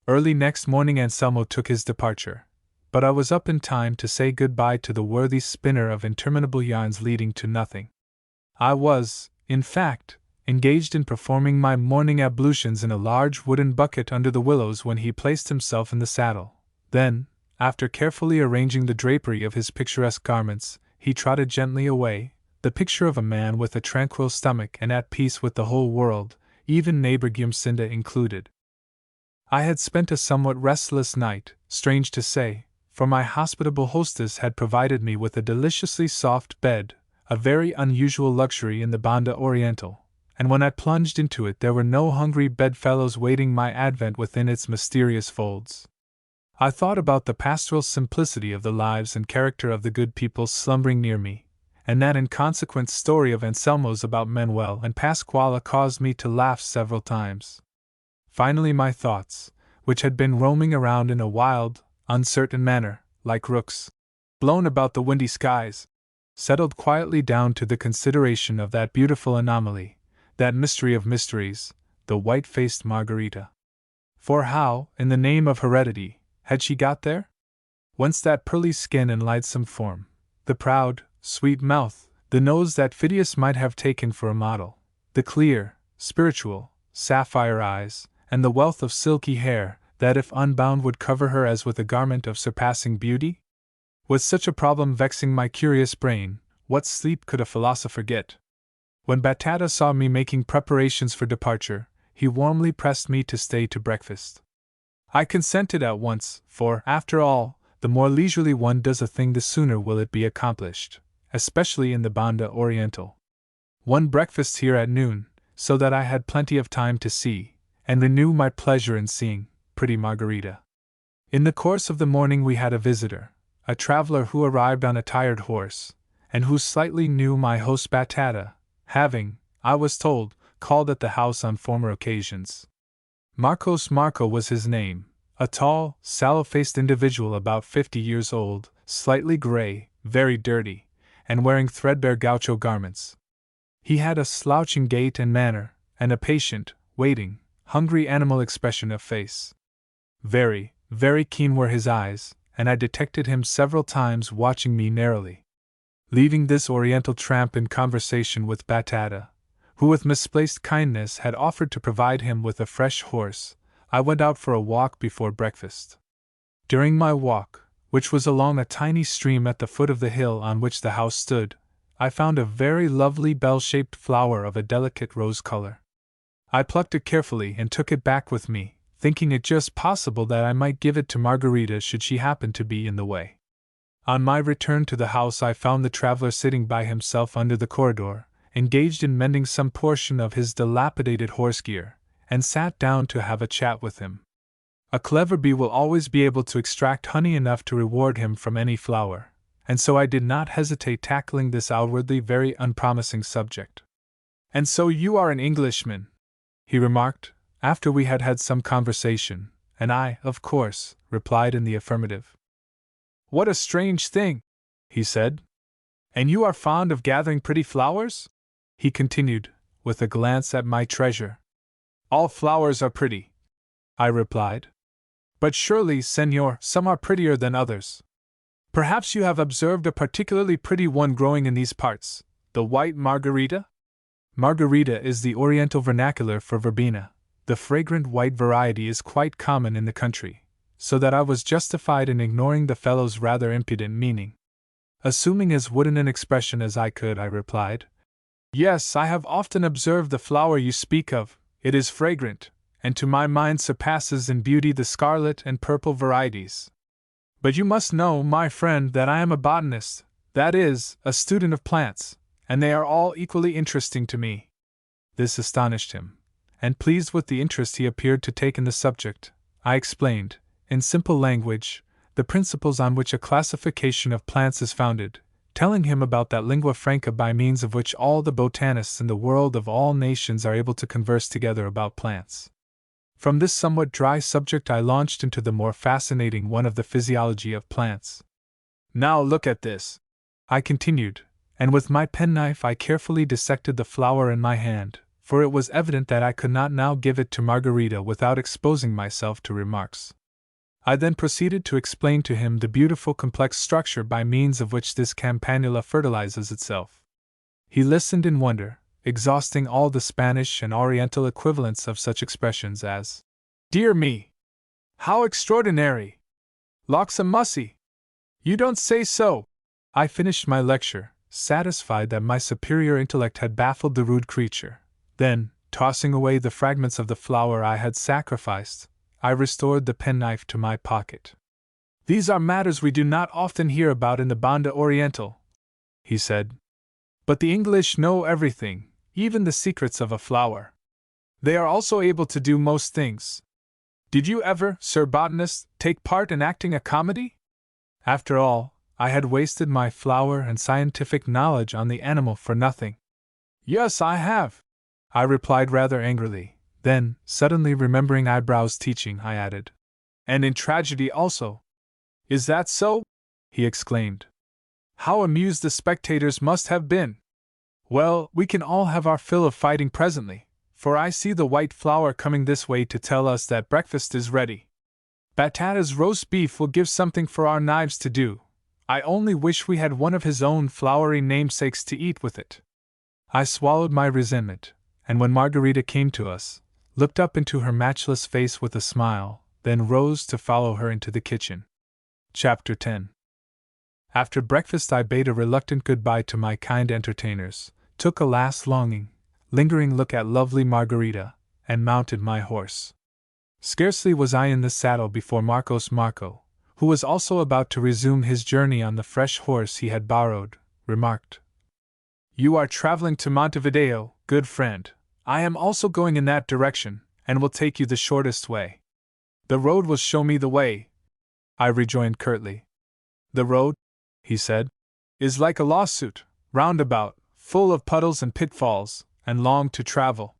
Early next morning Anselmo took his departure, but I was up in time to say good-bye to the worthy spinner of interminable yarns leading to nothing. I was, in fact, engaged in performing my morning ablutions in a large wooden bucket under the willows when he placed himself in the saddle. Then, after carefully arranging the drapery of his picturesque garments, he trotted gently away, the picture of a man with a tranquil stomach and at peace with the whole world, even neighbor Gimsinda included. I had spent a somewhat restless night, strange to say, for my hospitable hostess had provided me with a deliciously soft bed, a very unusual luxury in the Banda Orientál, and when I plunged into it there were no hungry bedfellows waiting my advent within its mysterious folds. I thought about the pastoral simplicity of the lives and character of the good people slumbering near me, and that inconsequent story of Anselmo's about Manuel and Pasquale caused me to laugh several times. Finally my thoughts, which had been roaming around in a wild, uncertain manner, like rooks blown about the windy skies, settled quietly down to the consideration of that beautiful anomaly, that mystery of mysteries, the white-faced Margarita. For how, in the name of heredity, had she got there? Whence that pearly skin and lightsome form, the proud, sweet mouth, the nose that Phidias might have taken for a model, the clear, spiritual, sapphire eyes, and the wealth of silky hair that if unbound would cover her as with a garment of surpassing beauty? With such a problem vexing my curious brain, what sleep could a philosopher get? When Batata saw me making preparations for departure, he warmly pressed me to stay to breakfast. I consented at once, for, after all, the more leisurely one does a thing the sooner will it be accomplished, especially in the Banda Orientál. One breakfast here at noon, so that I had plenty of time to see, and renew my pleasure in seeing pretty Margarita. In the course of the morning we had a visitor, a traveler who arrived on a tired horse, and who slightly knew my host Batata, having, I was told, called at the house on former occasions. Marco was his name, a tall, sallow-faced individual about 50 years old, slightly gray, very dirty, and wearing threadbare gaucho garments. He had a slouching gait and manner, and a patient, waiting, hungry animal expression of face. Very, very keen were his eyes, and I detected him several times watching me narrowly. Leaving this Oriental tramp in conversation with Batata, who with misplaced kindness had offered to provide him with a fresh horse, I went out for a walk before breakfast. During my walk, which was along a tiny stream at the foot of the hill on which the house stood, I found a very lovely bell-shaped flower of a delicate rose color. I plucked it carefully and took it back with me, thinking it just possible that I might give it to Margarita should she happen to be in the way. On my return to the house I found the traveler sitting by himself under the corridor, engaged in mending some portion of his dilapidated horse gear, and sat down to have a chat with him. A clever bee will always be able to extract honey enough to reward him from any flower, and so I did not hesitate tackling this outwardly very unpromising subject. "And so you are an Englishman," he remarked, after we had had some conversation, and I, of course, replied in the affirmative. "What a strange thing," he said. "And you are fond of gathering pretty flowers?" he continued, with a glance at my treasure. "All flowers are pretty," I replied. But surely, senor, some are prettier than others. Perhaps you have observed a particularly pretty one growing in these parts, the white margarita? Margarita is the Oriental vernacular for verbena. The fragrant white variety is quite common in the country, so that I was justified in ignoring the fellow's rather impudent meaning. Assuming as wooden an expression as I could, I replied, Yes, I have often observed the flower you speak of. It is fragrant, and to my mind surpasses in beauty the scarlet and purple varieties. But you must know, my friend, that I am a botanist, that is, a student of plants, and they are all equally interesting to me. This astonished him, and pleased with the interest he appeared to take in the subject, I explained, in simple language, the principles on which a classification of plants is founded, telling him about that lingua franca by means of which all the botanists in the world of all nations are able to converse together about plants. From this somewhat dry subject I launched into the more fascinating one of the physiology of plants. Now look at this, I continued, and with my penknife I carefully dissected the flower in my hand, for it was evident that I could not now give it to Margarita without exposing myself to remarks. I then proceeded to explain to him the beautiful complex structure by means of which this campanula fertilizes itself. He listened in wonder, exhausting all the Spanish and Oriental equivalents of such expressions as, Dear me! How extraordinary! Loxamussy! You don't say so! I finished my lecture, satisfied that my superior intellect had baffled the rude creature. Then, tossing away the fragments of the flower I had sacrificed, I restored the penknife to my pocket. These are matters we do not often hear about in the Banda Oriental, he said. But the English know everything, even the secrets of a flower. They are also able to do most things. Did you ever, Sir Botanist, take part in acting a comedy? After all, I had wasted my flower and scientific knowledge on the animal for nothing. Yes, I have, I replied rather angrily. Then, suddenly remembering Eyebrow's teaching, I added, And in tragedy also. Is that so? He exclaimed. How amused the spectators must have been! Well, we can all have our fill of fighting presently, for I see the white flower coming this way to tell us that breakfast is ready. Batata's roast beef will give something for our knives to do. I only wish we had one of his own flowery namesakes to eat with it. I swallowed my resentment, and when Margarita came to us, looked up into her matchless face with a smile, then rose to follow her into the kitchen. Chapter 10. After breakfast I bade a reluctant goodbye to my kind entertainers, took a last lingering look at lovely Margarita, and mounted my horse. Scarcely was I in the saddle before Marco, who was also about to resume his journey on the fresh horse he had borrowed, remarked, You are traveling to Montevideo, good friend. I am also going in that direction, and will take you the shortest way. The road will show me the way, I rejoined curtly. The road, he said, is like a lawsuit, roundabout, full of puddles and pitfalls, and long to travel.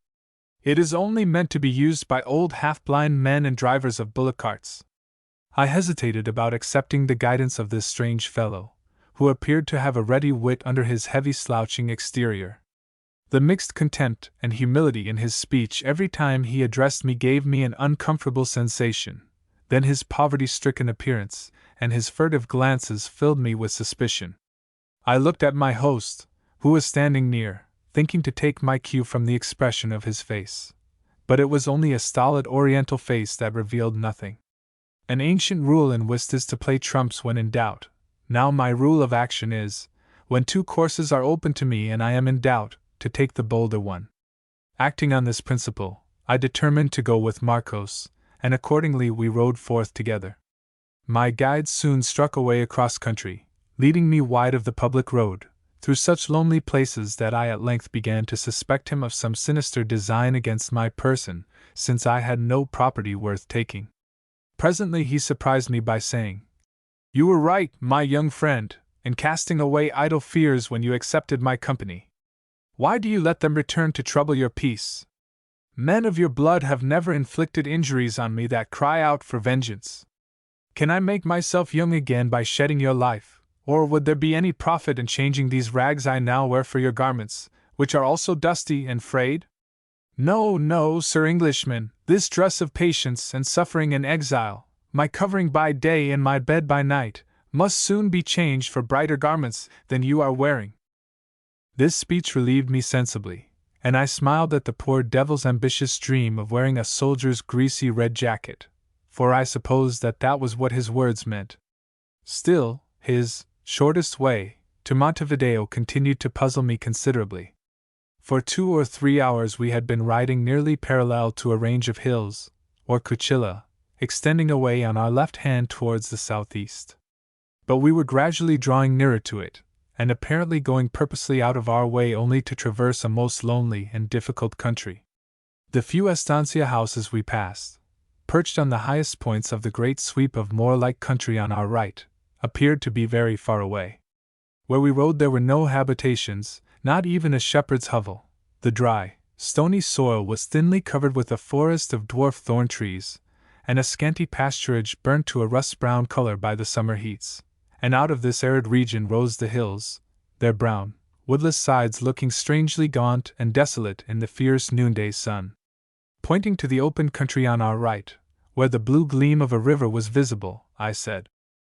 It is only meant to be used by old half-blind men and drivers of bullock carts. I hesitated about accepting the guidance of this strange fellow, who appeared to have a ready wit under his heavy slouching exterior. The mixed contempt and humility in his speech every time he addressed me gave me an uncomfortable sensation. Then his poverty-stricken appearance and his furtive glances filled me with suspicion. I looked at my host, who was standing near, thinking to take my cue from the expression of his face. But it was only a stolid Oriental face that revealed nothing. An ancient rule in whist is to play trumps when in doubt. Now my rule of action is, when two courses are open to me and I am in doubt, to take the bolder one. Acting on this principle, I determined to go with Marcos, and accordingly we rode forth together. My guide soon struck away across country, leading me wide of the public road, through such lonely places that I at length began to suspect him of some sinister design against my person, since I had no property worth taking. Presently he surprised me by saying, You were right, my young friend, in casting away idle fears when you accepted my company. Why do you let them return to trouble your peace? Men of your blood have never inflicted injuries on me that cry out for vengeance. Can I make myself young again by shedding your life, or would there be any profit in changing these rags I now wear for your garments, which are also dusty and frayed? No, no, Sir Englishman, this dress of patience and suffering and exile, my covering by day and my bed by night, must soon be changed for brighter garments than you are wearing. This speech relieved me sensibly, and I smiled at the poor devil's ambitious dream of wearing a soldier's greasy red jacket, for I supposed that was what his words meant. Still, his shortest way to Montevideo continued to puzzle me considerably. For 2 or 3 hours we had been riding nearly parallel to a range of hills, or cuchilla, extending away on our left hand towards the southeast. But we were gradually drawing nearer to it, and apparently going purposely out of our way only to traverse a most lonely and difficult country. The few estancia houses we passed, perched on the highest points of the great sweep of moor-like country on our right, appeared to be very far away. Where we rode there were no habitations, not even a shepherd's hovel. The dry, stony soil was thinly covered with a forest of dwarf thorn trees, and a scanty pasturage burnt to a rust-brown color by the summer heats. And out of this arid region rose the hills, their brown, woodless sides looking strangely gaunt and desolate in the fierce noonday sun. Pointing to the open country on our right, where the blue gleam of a river was visible, I said,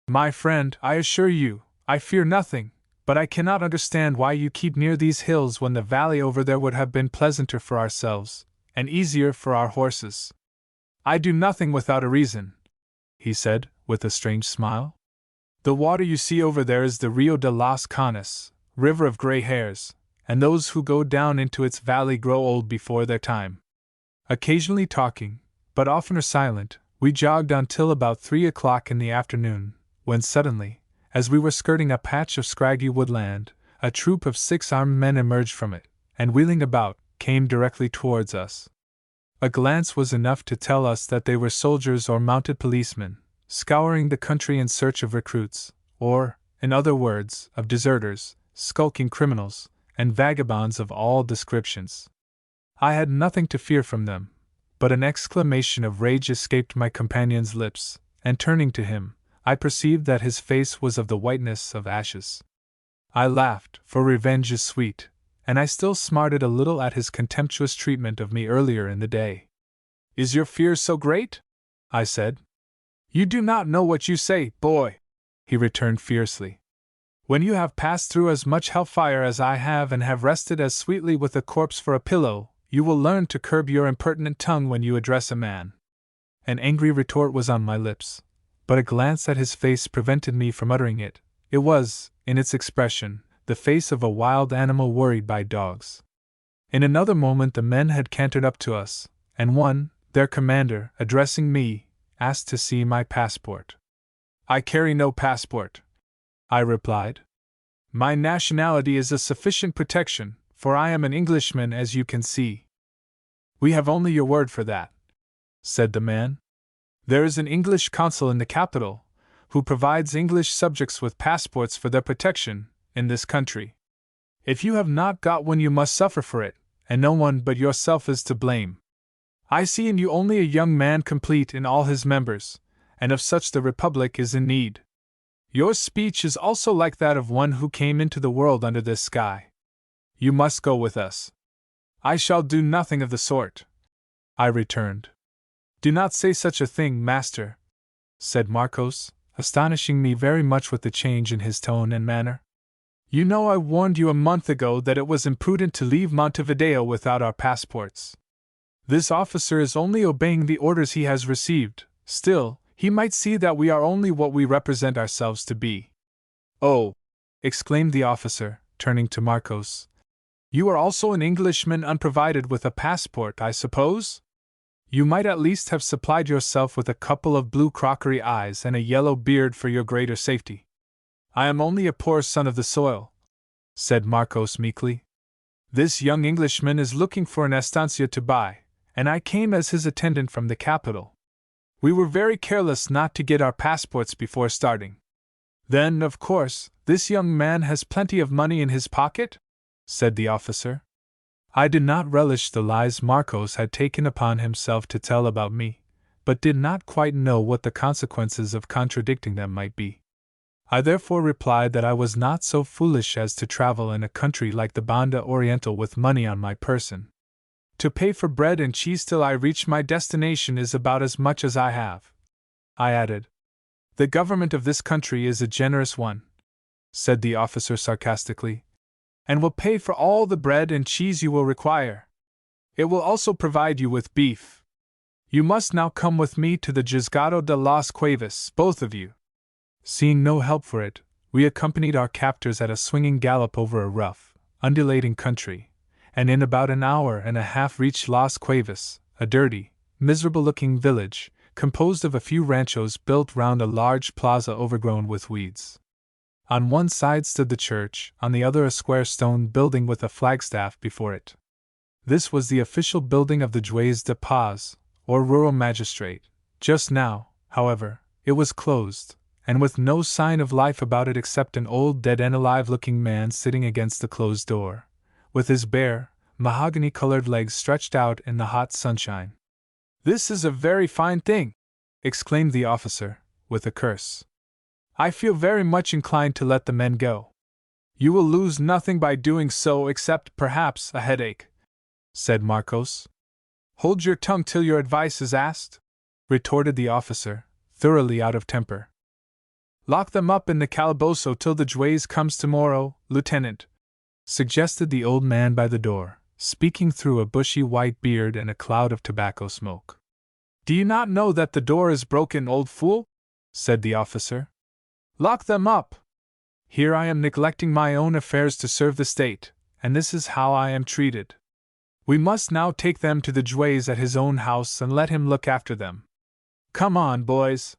"My friend, I assure you, I fear nothing, but I cannot understand why you keep near these hills when the valley over there would have been pleasanter for ourselves, and easier for our horses." "I do nothing without a reason," he said, with a strange smile. "The water you see over there is the Rio de las Canas, river of gray hairs, and those who go down into its valley grow old before their time." Occasionally talking, but oftener silent, we jogged on till about 3 o'clock in the afternoon, when suddenly, as we were skirting a patch of scraggy woodland, a troop of 6 armed men emerged from it, and wheeling about, came directly towards us. A glance was enough to tell us that they were soldiers or mounted policemen, scouring the country in search of recruits, or, in other words, of deserters, skulking criminals, and vagabonds of all descriptions. I had nothing to fear from them, but an exclamation of rage escaped my companion's lips, and turning to him, I perceived that his face was of the whiteness of ashes. I laughed, for revenge is sweet, and I still smarted a little at his contemptuous treatment of me earlier in the day. "Is your fear so great?" I said. "You do not know what you say, boy," he returned fiercely. "When you have passed through as much hellfire as I have and have rested as sweetly with a corpse for a pillow, you will learn to curb your impertinent tongue when you address a man." An angry retort was on my lips, but a glance at his face prevented me from uttering it. It was, in its expression, the face of a wild animal worried by dogs. In another moment the men had cantered up to us, and one, their commander, addressing me, asked to see my passport. "I carry no passport," I replied. "My nationality is a sufficient protection, for I am an Englishman, as you can see." "We have only your word for that," said the man. "There is an English consul in the capital, who provides English subjects with passports for their protection, in this country. If you have not got one you must suffer for it, and no one but yourself is to blame. I see in you only a young man complete in all his members, and of such the Republic is in need. Your speech is also like that of one who came into the world under this sky. You must go with us." "I shall do nothing of the sort," I returned. "Do not say such a thing, master," said Marcos, astonishing me very much with the change in his tone and manner. "You know I warned you a month ago that it was imprudent to leave Montevideo without our passports. This officer is only obeying the orders he has received. Still, he might see that we are only what we represent ourselves to be." "Oh!" exclaimed the officer, turning to Marcos. "You are also an Englishman unprovided with a passport, I suppose? You might at least have supplied yourself with a couple of blue crockery eyes and a yellow beard for your greater safety." "I am only a poor son of the soil," said Marcos meekly. "This young Englishman is looking for an estancia to buy, and I came as his attendant from the capital. We were very careless not to get our passports before starting." "Then, of course, this young man has plenty of money in his pocket?" said the officer. I did not relish the lies Marcos had taken upon himself to tell about me, but did not quite know what the consequences of contradicting them might be. I therefore replied that I was not so foolish as to travel in a country like the Banda Oriental with money on my person. To pay for bread and cheese till I reach my destination is about as much as I have," I added. "The government of this country is a generous one," said the officer sarcastically, "and will pay for all the bread and cheese you will require. It will also provide you with beef. You must now come with me to the Juzgado de las Cuevas, both of you." Seeing no help for it, we accompanied our captors at a swinging gallop over a rough, undulating country, and in about an hour and a half reached Las Cuevas, a dirty, miserable-looking village, composed of a few ranchos built round a large plaza overgrown with weeds. On one side stood the church, on the other a square stone building with a flagstaff before it. This was the official building of the Juez de Paz, or rural magistrate. Just now, however, it was closed, and with no sign of life about it except an old dead-and-alive-looking man sitting against the closed door, with his bare, mahogany-colored legs stretched out in the hot sunshine. "This is a very fine thing," exclaimed the officer, with a curse. "I feel very much inclined to let the men go." "You will lose nothing by doing so except, perhaps, a headache," said Marcos. "Hold your tongue till your advice is asked," retorted the officer, thoroughly out of temper. "Lock them up in the calabozo till the Juez comes tomorrow, Lieutenant," suggested the old man by the door, speaking through a bushy white beard and a cloud of tobacco smoke. "Do you not know that the door is broken, old fool?" said the officer. "Lock them up! Here I am neglecting my own affairs to serve the state, and this is how I am treated. We must now take them to the Juez at his own house and let him look after them. Come on, boys."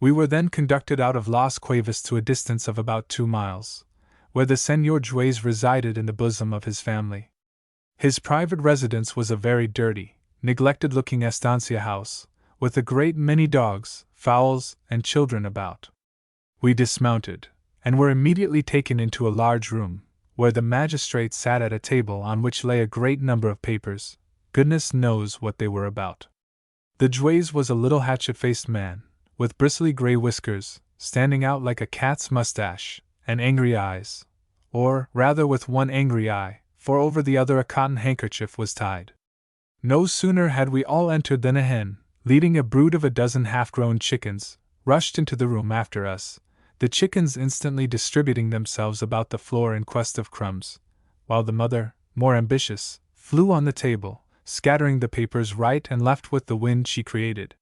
We were then conducted out of Las Cuevas to a distance of about 2 miles, where the Señor Juez resided in the bosom of his family. His private residence was a very dirty, neglected-looking estancia house, with a great many dogs, fowls, and children about. We dismounted, and were immediately taken into a large room, where the magistrate sat at a table on which lay a great number of papers. Goodness knows what they were about. The Juez was a little hatchet-faced man, with bristly gray whiskers, standing out like a cat's mustache, and angry eyes, or rather with one angry eye, for over the other a cotton handkerchief was tied. No sooner had we all entered than a hen, leading a brood of a dozen half-grown chickens, rushed into the room after us, the chickens instantly distributing themselves about the floor in quest of crumbs, while the mother, more ambitious, flew on the table, scattering the papers right and left with the wind she created.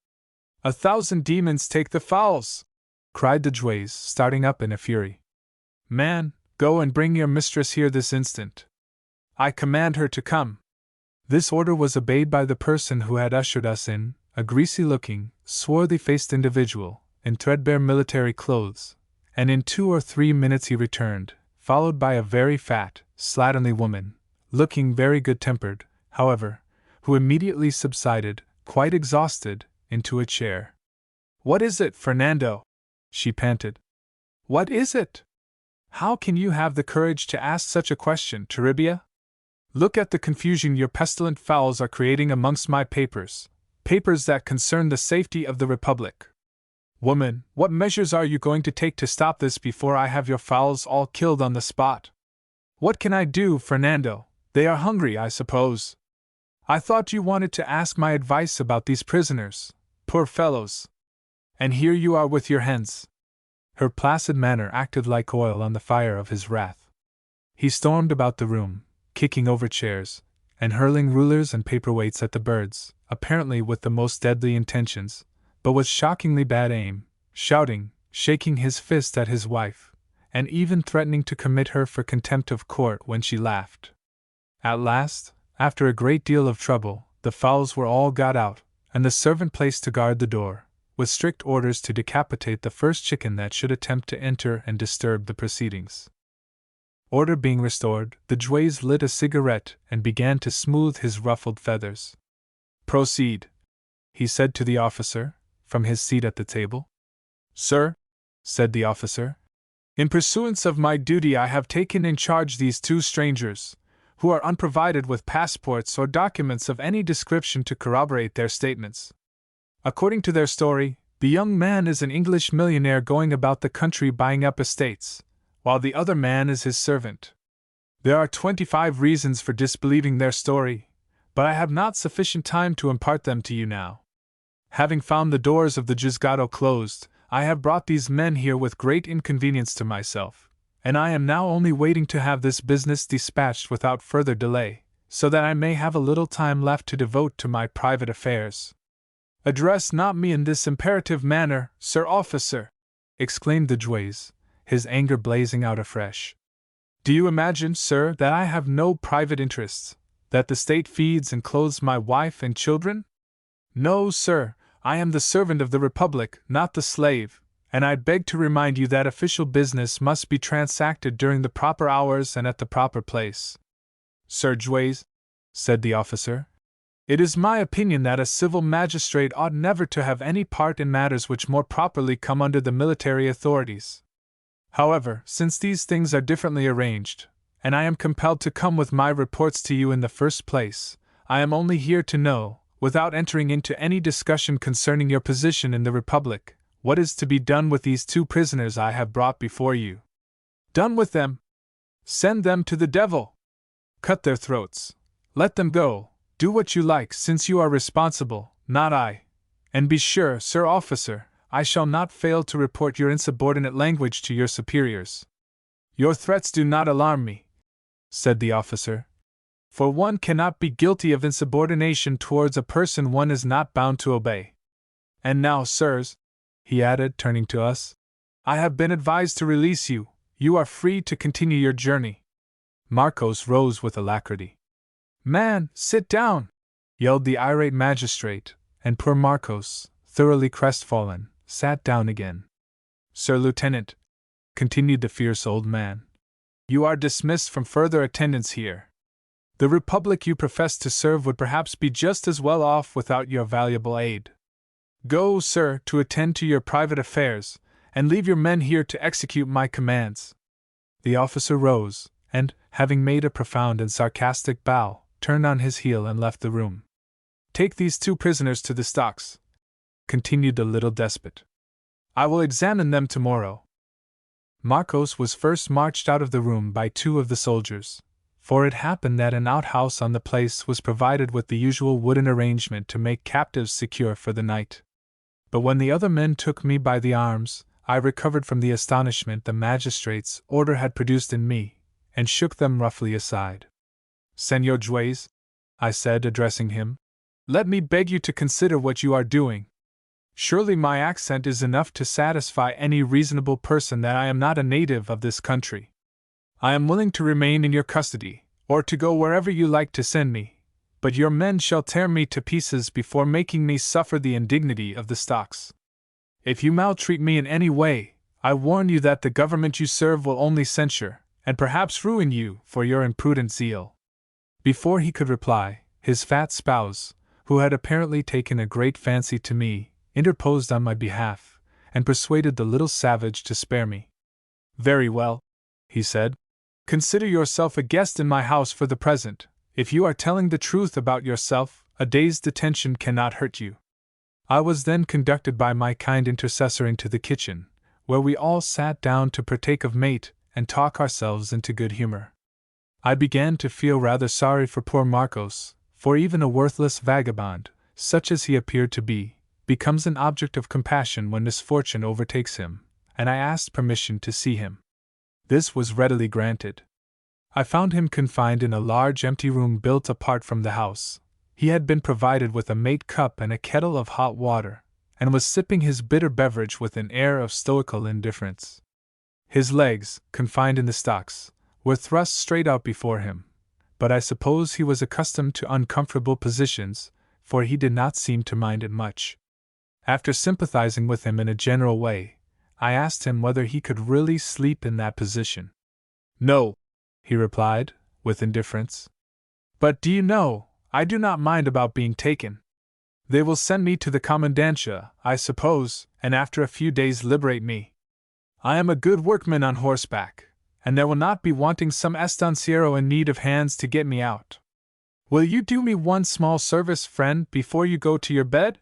"1,000 demons take the fowls!" cried the Juez, starting up in a fury. "Man, go and bring your mistress here this instant. I command her to come." This order was obeyed by the person who had ushered us in, a greasy-looking, swarthy-faced individual, in threadbare military clothes, and in 2 or 3 minutes he returned, followed by a very fat, slatternly woman, looking very good-tempered, however, who immediately subsided, quite exhausted, into a chair. "What is it, Fernando?" she panted. "What is it? How can you have the courage to ask such a question, Toribia? Look at the confusion your pestilent fowls are creating amongst my papers, papers that concern the safety of the Republic. Woman, what measures are you going to take to stop this before I have your fowls all killed on the spot? What can I do, Fernando? They are hungry, I suppose. I thought you wanted to ask my advice about these prisoners, poor fellows. And here you are with your hens." Her placid manner acted like oil on the fire of his wrath. He stormed about the room, kicking over chairs, and hurling rulers and paperweights at the birds, apparently with the most deadly intentions, but with shockingly bad aim, shouting, shaking his fist at his wife, and even threatening to commit her for contempt of court when she laughed. At last, after a great deal of trouble, the fowls were all got out, and the servant placed to guard the door, with strict orders to decapitate the first chicken that should attempt to enter and disturb the proceedings. Order being restored, the Juez lit a cigarette and began to smooth his ruffled feathers. "Proceed," he said to the officer, from his seat at the table. "Sir," said the officer, "in pursuance of my duty I have taken in charge these 2 strangers, who are unprovided with passports or documents of any description to corroborate their statements. According to their story, the young man is an English millionaire going about the country buying up estates, while the other man is his servant. There are 25 reasons for disbelieving their story, but I have not sufficient time to impart them to you now. Having found the doors of the juzgado closed, I have brought these men here with great inconvenience to myself, and I am now only waiting to have this business dispatched without further delay, so that I may have a little time left to devote to my private affairs. Address not me in this imperative manner, Sir Officer! Exclaimed the juez, his anger blazing out afresh. Do you imagine, sir, that I have no private interests, that the state feeds and clothes my wife and children? No, sir, I am the servant of the Republic, not the slave, and I beg to remind you that official business must be transacted during the proper hours and at the proper place. Sir Juez, said the officer, it is my opinion that a civil magistrate ought never to have any part in matters which more properly come under the military authorities. However, since these things are differently arranged, and I am compelled to come with my reports to you in the first place, I am only here to know, without entering into any discussion concerning your position in the Republic, what is to be done with these 2 prisoners I have brought before you. Done with them? Send them to the devil! Cut their throats. Let them go. Do what you like, since you are responsible, not I. And be sure, Sir Officer, I shall not fail to report your insubordinate language to your superiors. Your threats do not alarm me, said the officer, for one cannot be guilty of insubordination towards a person one is not bound to obey. And now, sirs, he added, turning to us, I have been advised to release you. You are free to continue your journey. Marcos rose with alacrity. Man, sit down! Yelled the irate magistrate, and poor Marcos, thoroughly crestfallen, sat down again. Sir Lieutenant, continued the fierce old man, you are dismissed from further attendance here. The Republic you profess to serve would perhaps be just as well off without your valuable aid. Go, sir, to attend to your private affairs, and leave your men here to execute my commands. The officer rose, and, having made a profound and sarcastic bow, turned on his heel and left the room. Take these 2 prisoners to the stocks, continued the little despot. I will examine them tomorrow. Marcos was first marched out of the room by 2 of the soldiers, for it happened that an outhouse on the place was provided with the usual wooden arrangement to make captives secure for the night. But when the other men took me by the arms, I recovered from the astonishment the magistrate's order had produced in me, and shook them roughly aside. Senor Juez, I said, addressing him, let me beg you to consider what you are doing. Surely my accent is enough to satisfy any reasonable person that I am not a native of this country. I am willing to remain in your custody, or to go wherever you like to send me, but your men shall tear me to pieces before making me suffer the indignity of the stocks. If you maltreat me in any way, I warn you that the government you serve will only censure, and perhaps ruin you, for your imprudent zeal. Before he could reply, his fat spouse, who had apparently taken a great fancy to me, interposed on my behalf, and persuaded the little savage to spare me. Very well, he said. Consider yourself a guest in my house for the present. If you are telling the truth about yourself, a day's detention cannot hurt you. I was then conducted by my kind intercessor into the kitchen, where we all sat down to partake of mate and talk ourselves into good humor. I began to feel rather sorry for poor Marcos, for even a worthless vagabond, such as he appeared to be, becomes an object of compassion when misfortune overtakes him, and I asked permission to see him. This was readily granted. I found him confined in a large empty room built apart from the house. He had been provided with a mate cup and a kettle of hot water, and was sipping his bitter beverage with an air of stoical indifference. His legs, confined in the stocks, were thrust straight out before him, but I suppose he was accustomed to uncomfortable positions, for he did not seem to mind it much. After sympathizing with him in a general way, I asked him whether he could really sleep in that position. No, he replied, with indifference. But do you know, I do not mind about being taken. They will send me to the commandantia, I suppose, and after a few days liberate me. I am a good workman on horseback, and there will not be wanting some estanciero in need of hands to get me out. Will you do me one small service, friend, before you go to your bed?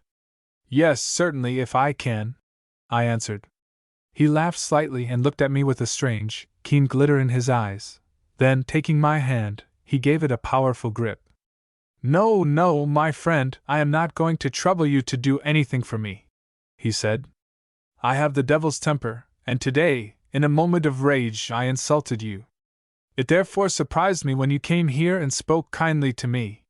Yes, certainly, if I can, I answered. He laughed slightly and looked at me with a strange, keen glitter in his eyes. Then, taking my hand, he gave it a powerful grip. No, no, my friend, I am not going to trouble you to do anything for me, he said. I have the devil's temper, and today, in a moment of rage, I insulted you. It therefore surprised me when you came here and spoke kindly to me.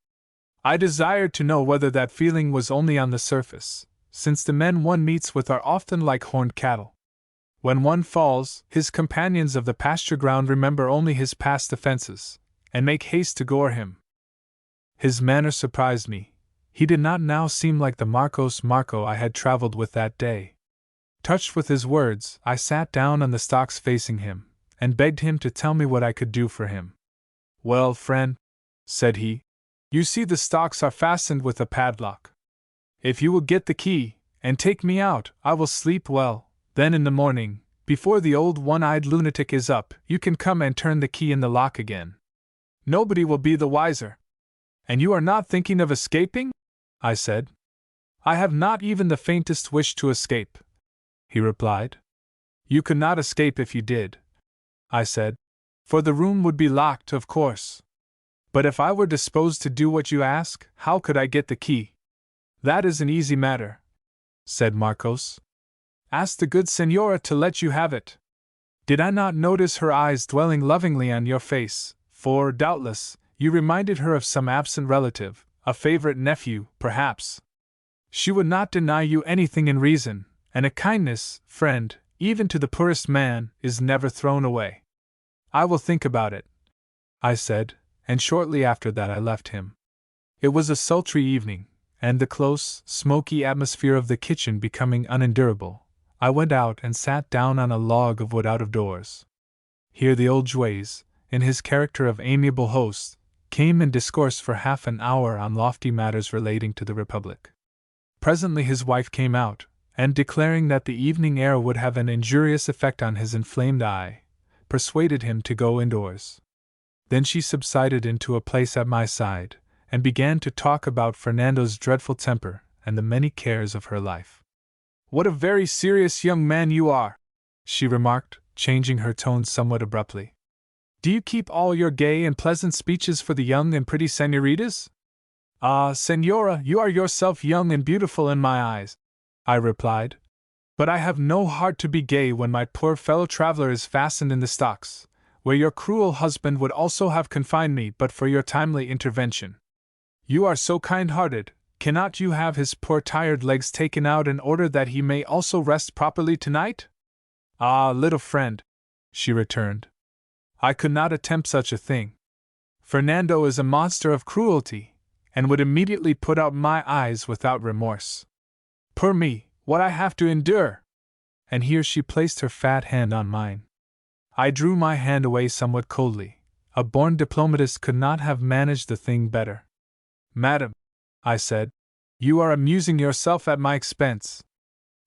I desired to know whether that feeling was only on the surface, since the men one meets with are often like horned cattle. When one falls, his companions of the pasture ground remember only his past offenses, and make haste to gore him. His manner surprised me. He did not now seem like the Marco I had traveled with that day. Touched with his words, I sat down on the stocks facing him, and begged him to tell me what I could do for him. Well, friend, said he, you see the stocks are fastened with a padlock. If you will get the key, and take me out, I will sleep well. Then in the morning, before the old one-eyed lunatic is up, you can come and turn the key in the lock again. Nobody will be the wiser. And you are not thinking of escaping? I said. I have not even the faintest wish to escape, he replied. You could not escape if you did, I said, for the room would be locked, of course. But if I were disposed to do what you ask, how could I get the key? That is an easy matter, said Marcos. Ask the good Senora to let you have it. Did I not notice her eyes dwelling lovingly on your face, for, doubtless, you reminded her of some absent relative, a favorite nephew, perhaps? She would not deny you anything in reason, and a kindness, friend, even to the poorest man, is never thrown away. I will think about it, I said, and shortly after that I left him. It was a sultry evening, and the close, smoky atmosphere of the kitchen becoming unendurable, I went out and sat down on a log of wood out of doors. Here the old Juez, in his character of amiable host, came and discoursed for half an hour on lofty matters relating to the Republic. Presently his wife came out, and declaring that the evening air would have an injurious effect on his inflamed eye, persuaded him to go indoors. Then she subsided into a place at my side, and began to talk about Fernando's dreadful temper and the many cares of her life. What a very serious young man you are, she remarked, changing her tone somewhat abruptly. Do you keep all your gay and pleasant speeches for the young and pretty senoritas? Ah, senora, you are yourself young and beautiful in my eyes, I replied. But I have no heart to be gay when my poor fellow traveler is fastened in the stocks, where your cruel husband would also have confined me but for your timely intervention. You are so kind-hearted, cannot you have his poor tired legs taken out in order that he may also rest properly tonight? Ah, little friend, she returned. I could not attempt such a thing. Fernando is a monster of cruelty, and would immediately put out my eyes without remorse. Poor me, what I have to endure! And here she placed her fat hand on mine. I drew my hand away somewhat coldly. A born diplomatist could not have managed the thing better. Madam, I said, you are amusing yourself at my expense.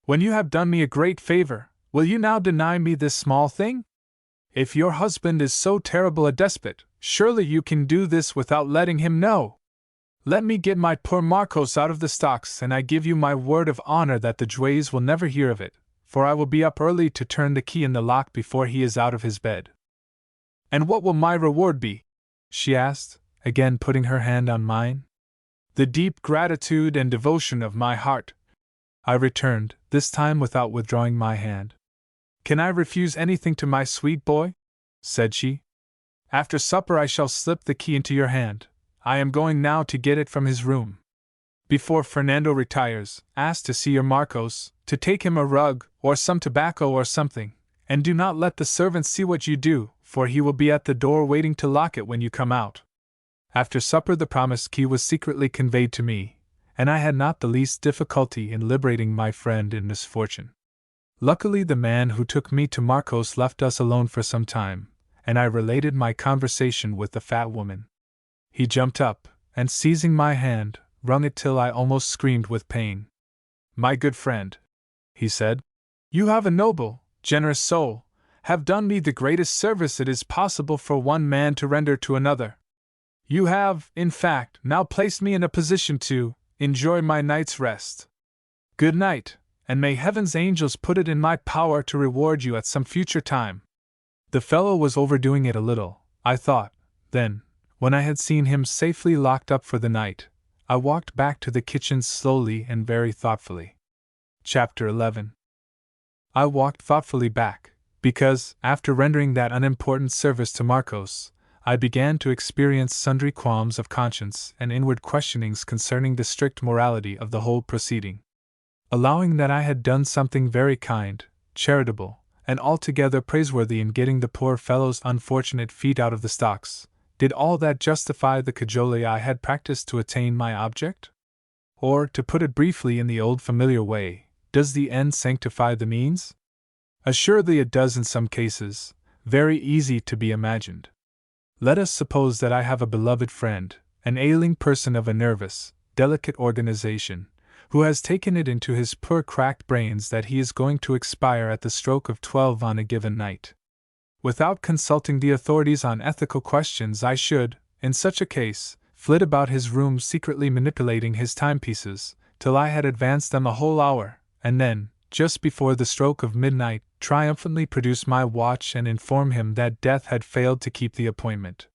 When you have done me a great favor, will you now deny me this small thing? If your husband is so terrible a despot, surely you can do this without letting him know. Let me get my poor Marcos out of the stocks, and I give you my word of honor that the Juez will never hear of it, for I will be up early to turn the key in the lock before he is out of his bed. And what will my reward be? She asked, again putting her hand on mine. The deep gratitude and devotion of my heart, I returned, this time without withdrawing my hand. Can I refuse anything to my sweet boy? Said she. After supper I shall slip the key into your hand. I am going now to get it from his room. Before Fernando retires, ask to see your Marcos, to take him a rug, or some tobacco or something, and do not let the servants see what you do, for he will be at the door waiting to lock it when you come out. After supper the promised key was secretly conveyed to me, and I had not the least difficulty in liberating my friend in misfortune. Luckily the man who took me to Marcos left us alone for some time, and I related my conversation with the fat woman. He jumped up, and seizing my hand, wrung it till I almost screamed with pain. My good friend, he said, you have a noble, generous soul, have done me the greatest service it is possible for one man to render to another. You have, in fact, now placed me in a position to enjoy my night's rest. Good night, and may heaven's angels put it in my power to reward you at some future time. The fellow was overdoing it a little, I thought, then, when I had seen him safely locked up for the night, I walked back to the kitchen slowly and very thoughtfully. Chapter 11. I walked thoughtfully back, because, after rendering that unimportant service to Marcos, I began to experience sundry qualms of conscience and inward questionings concerning the strict morality of the whole proceeding. Allowing that I had done something very kind, charitable, and altogether praiseworthy in getting the poor fellow's unfortunate feet out of the stocks, did all that justify the cajolery I had practiced to attain my object? Or, to put it briefly in the old familiar way, does the end sanctify the means? Assuredly it does in some cases, very easy to be imagined. Let us suppose that I have a beloved friend, an ailing person of a nervous, delicate organization, who has taken it into his poor cracked brains that he is going to expire at the stroke of 12 on a given night. Without consulting the authorities on ethical questions, I should, in such a case, flit about his room secretly manipulating his timepieces, till I had advanced them a whole hour, and then, just before the stroke of midnight, triumphantly produce my watch and inform him that death had failed to keep the appointment.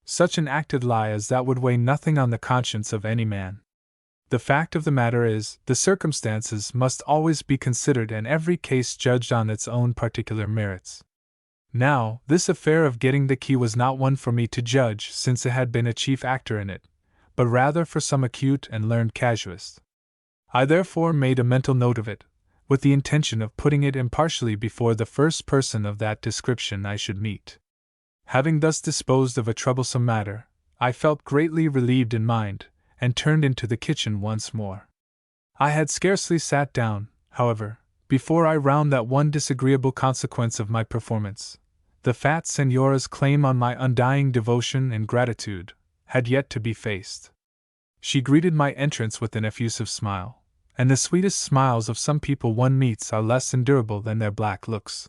Such an acted lie as that would weigh nothing on the conscience of any man. The fact of the matter is, the circumstances must always be considered and every case judged on its own particular merits. Now, this affair of getting the key was not one for me to judge since I had been a chief actor in it, but rather for some acute and learned casuist. I therefore made a mental note of it, with the intention of putting it impartially before the first person of that description I should meet. Having thus disposed of a troublesome matter, I felt greatly relieved in mind, and turned into the kitchen once more. I had scarcely sat down, however, before I found that one disagreeable consequence of my performance, the fat Señora's claim on my undying devotion and gratitude, had yet to be faced. She greeted my entrance with an effusive smile, and the sweetest smiles of some people one meets are less endurable than their black looks.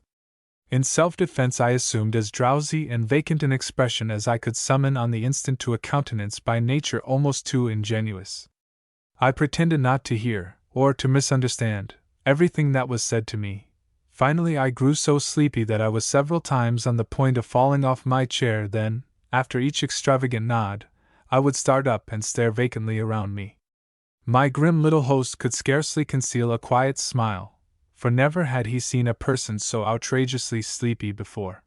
In self-defense I assumed as drowsy and vacant an expression as I could summon on the instant to a countenance by nature almost too ingenuous. I pretended not to hear, or to misunderstand, everything that was said to me. Finally I grew so sleepy that I was several times on the point of falling off my chair. Then, after each extravagant nod, I would start up and stare vacantly around me. My grim little host could scarcely conceal a quiet smile, for never had he seen a person so outrageously sleepy before.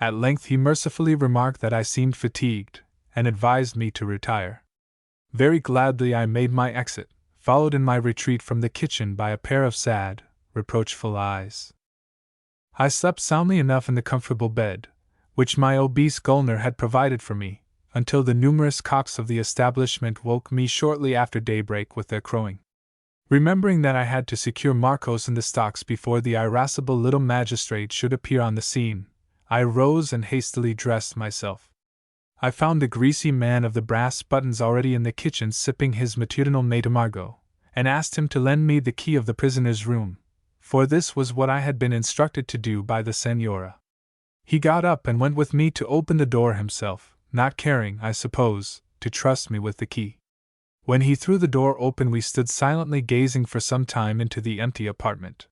At length he mercifully remarked that I seemed fatigued, and advised me to retire. Very gladly I made my exit, followed in my retreat from the kitchen by a pair of sad, reproachful eyes. I slept soundly enough in the comfortable bed, which my obese Gulner had provided for me, until the numerous cocks of the establishment woke me shortly after daybreak with their crowing. Remembering that I had to secure Marcos in the stocks before the irascible little magistrate should appear on the scene, I rose and hastily dressed myself. I found the greasy man of the brass buttons already in the kitchen sipping his matutinal Matamargo, and asked him to lend me the key of the prisoner's room, for this was what I had been instructed to do by the Señora. He got up and went with me to open the door himself, not caring, I suppose, to trust me with the key. When he threw the door open we stood silently gazing for some time into the empty apartment.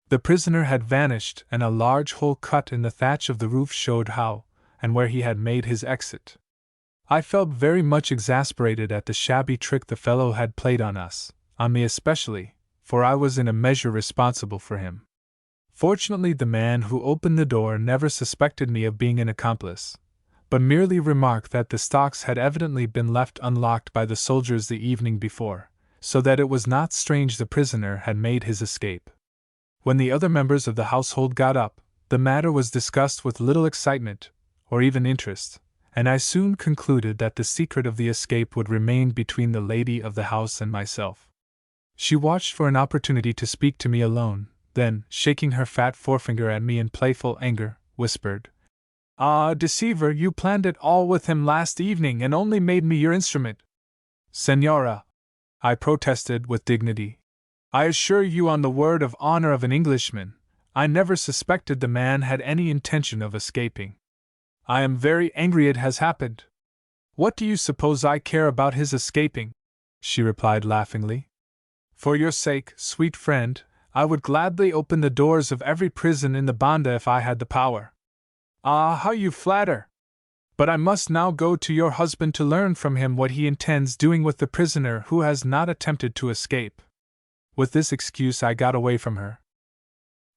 The prisoner had vanished, and a large hole cut in the thatch of the roof showed how and where he had made his exit. I felt very much exasperated at the shabby trick the fellow had played on us, on me especially, for I was in a measure responsible for him. Fortunately the man who opened the door never suspected me of being an accomplice, but merely remarked that the stocks had evidently been left unlocked by the soldiers the evening before, so that it was not strange the prisoner had made his escape. When the other members of the household got up, the matter was discussed with little excitement, or even interest, and I soon concluded that the secret of the escape would remain between the lady of the house and myself. She watched for an opportunity to speak to me alone, then, shaking her fat forefinger at me in playful anger, whispered, "Ah, deceiver, you planned it all with him last evening and only made me your instrument." "Señora," I protested with dignity, "I assure you on the word of honor of an Englishman, I never suspected the man had any intention of escaping. I am very angry it has happened. What do you suppose I care about his escaping?" she replied laughingly. "For your sake, sweet friend, I would gladly open the doors of every prison in the Banda if I had the power." "Ah, how you flatter!" But I must now go to your husband to learn from him what he intends doing with the prisoner who has not attempted to escape. With this excuse I got away from her.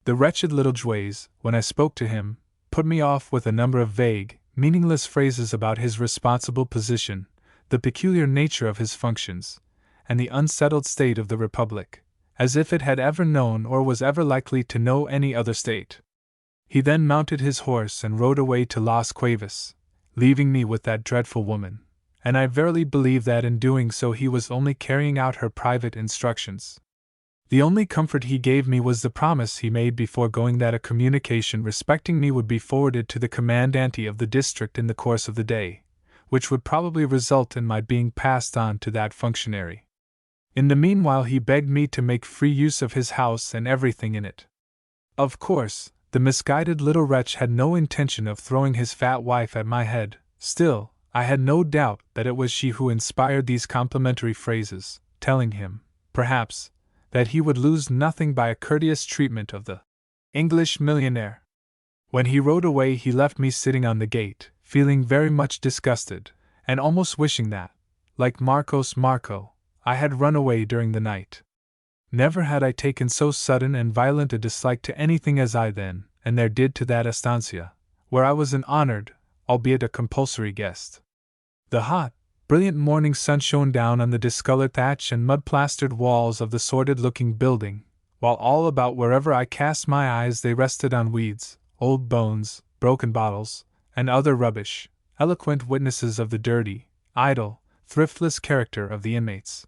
The wretched little Juez, when I spoke to him, put me off with a number of vague, meaningless phrases about his responsible position, the peculiar nature of his functions, and the unsettled state of the Republic, as if it had ever known or was ever likely to know any other state. He then mounted his horse and rode away to Las Cuevas, leaving me with that dreadful woman, and I verily believe that in doing so he was only carrying out her private instructions. The only comfort he gave me was the promise he made before going that a communication respecting me would be forwarded to the commandante of the district in the course of the day, which would probably result in my being passed on to that functionary. In the meanwhile he begged me to make free use of his house and everything in it. Of course, the misguided little wretch had no intention of throwing his fat wife at my head, still, I had no doubt that it was she who inspired these complimentary phrases, telling him, perhaps, that he would lose nothing by a courteous treatment of the English millionaire. When he rode away he left me sitting on the gate, feeling very much disgusted, and almost wishing that, like Marcos Marco, I had run away during the night. Never had I taken so sudden and violent a dislike to anything as I then and there did to that estancia, where I was an honored, albeit a compulsory guest. The hot, brilliant morning sun shone down on the discolored thatch and mud-plastered walls of the sordid-looking building, while all about wherever I cast my eyes they rested on weeds, old bones, broken bottles, and other rubbish, eloquent witnesses of the dirty, idle, thriftless character of the inmates.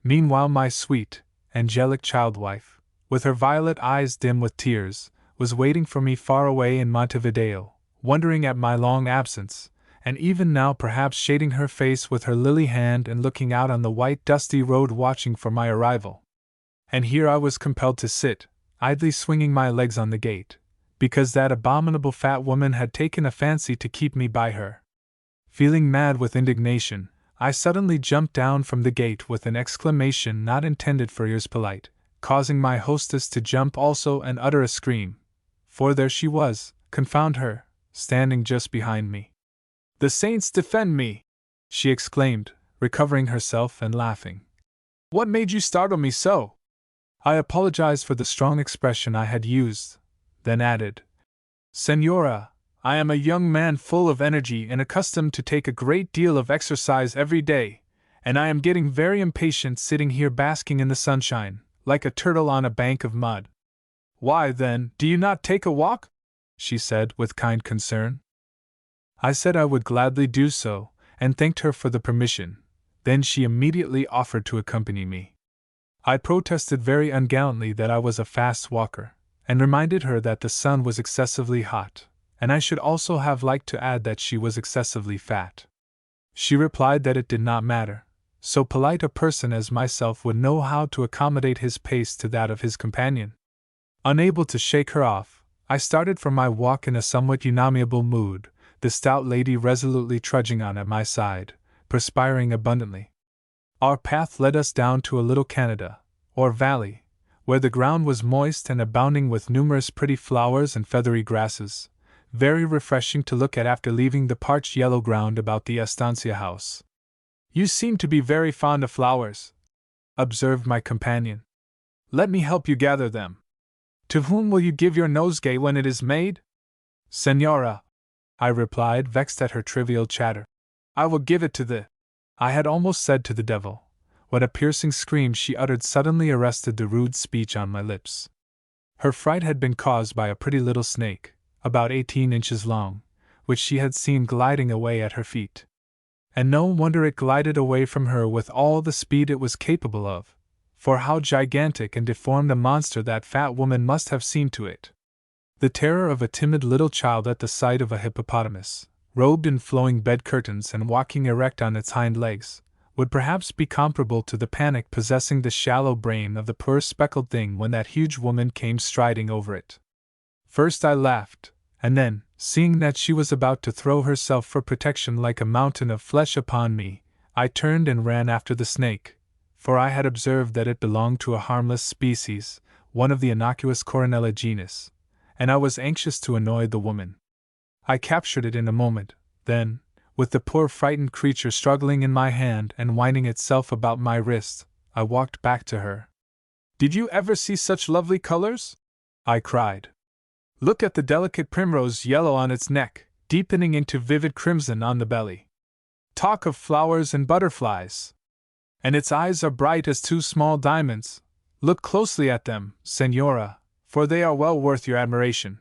Meanwhile my sweet, angelic child-wife, with her violet eyes dim with tears, was waiting for me far away in Montevideo, wondering at my long absence, and even now perhaps shading her face with her lily hand and looking out on the white dusty road watching for my arrival. And here I was compelled to sit, idly swinging my legs on the gate, because that abominable fat woman had taken a fancy to keep me by her. Feeling mad with indignation, I suddenly jumped down from the gate with an exclamation not intended for ears polite, causing my hostess to jump also and utter a scream, for there she was, confound her, standing just behind me. "The saints defend me!" she exclaimed, recovering herself and laughing. "What made you startle me so?" I apologized for the strong expression I had used, then added, "Senora, I am a young man full of energy and accustomed to take a great deal of exercise every day, and I am getting very impatient sitting here basking in the sunshine, like a turtle on a bank of mud." "Why, then, do you not take a walk?" she said with kind concern. I said I would gladly do so, and thanked her for the permission. Then she immediately offered to accompany me. I protested very ungallantly that I was a fast walker, and reminded her that the sun was excessively hot, and I should also have liked to add that she was excessively fat. She replied that it did not matter, so polite a person as myself would know how to accommodate his pace to that of his companion. Unable to shake her off, I started for my walk in a somewhat unamiable mood, the stout lady resolutely trudging on at my side, perspiring abundantly. Our path led us down to a little Canada, or valley, where the ground was moist and abounding with numerous pretty flowers and feathery grasses, very refreshing to look at after leaving the parched yellow ground about the estancia house. "You seem to be very fond of flowers," observed my companion. "Let me help you gather them. To whom will you give your nosegay when it is made?" "Senora," I replied, vexed at her trivial chatter. "I will give it to the—" I had almost said to the devil, when a piercing scream she uttered suddenly arrested the rude speech on my lips. Her fright had been caused by a pretty little snake, about 18 inches long, which she had seen gliding away at her feet. And no wonder it glided away from her with all the speed it was capable of, for how gigantic and deformed a monster that fat woman must have seemed to it. The terror of a timid little child at the sight of a hippopotamus, robed in flowing bed curtains and walking erect on its hind legs, would perhaps be comparable to the panic possessing the shallow brain of the poor speckled thing when that huge woman came striding over it. First I laughed, and then, seeing that she was about to throw herself for protection like a mountain of flesh upon me, I turned and ran after the snake, for I had observed that it belonged to a harmless species, one of the innocuous Coronella genus, and I was anxious to annoy the woman. I captured it in a moment, Then, with the poor frightened creature struggling in my hand and winding itself about my wrist, I walked back to her. "Did you ever see such lovely colors?" I cried. "Look at the delicate primrose yellow on its neck, deepening into vivid crimson on the belly. Talk of flowers and butterflies! And its eyes are bright as two small diamonds. Look closely at them, Senora, for they are well worth your admiration."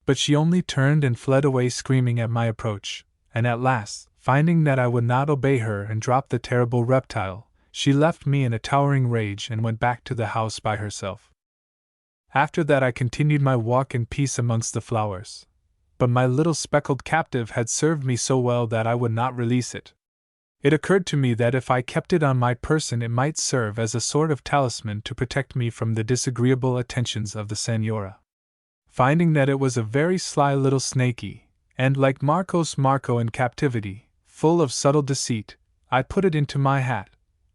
But she only turned and fled away screaming at my approach, and at last, finding that I would not obey her and drop the terrible reptile, she left me in a towering rage and went back to the house by herself. After that I continued my walk in peace amongst the flowers. But my little speckled captive had served me so well that I would not release it. It occurred to me that if I kept it on my person it might serve as a sort of talisman to protect me from the disagreeable attentions of the Senora. Finding that it was a very sly little snaky, and like Marco in captivity, full of subtle deceit, I put it into my hat,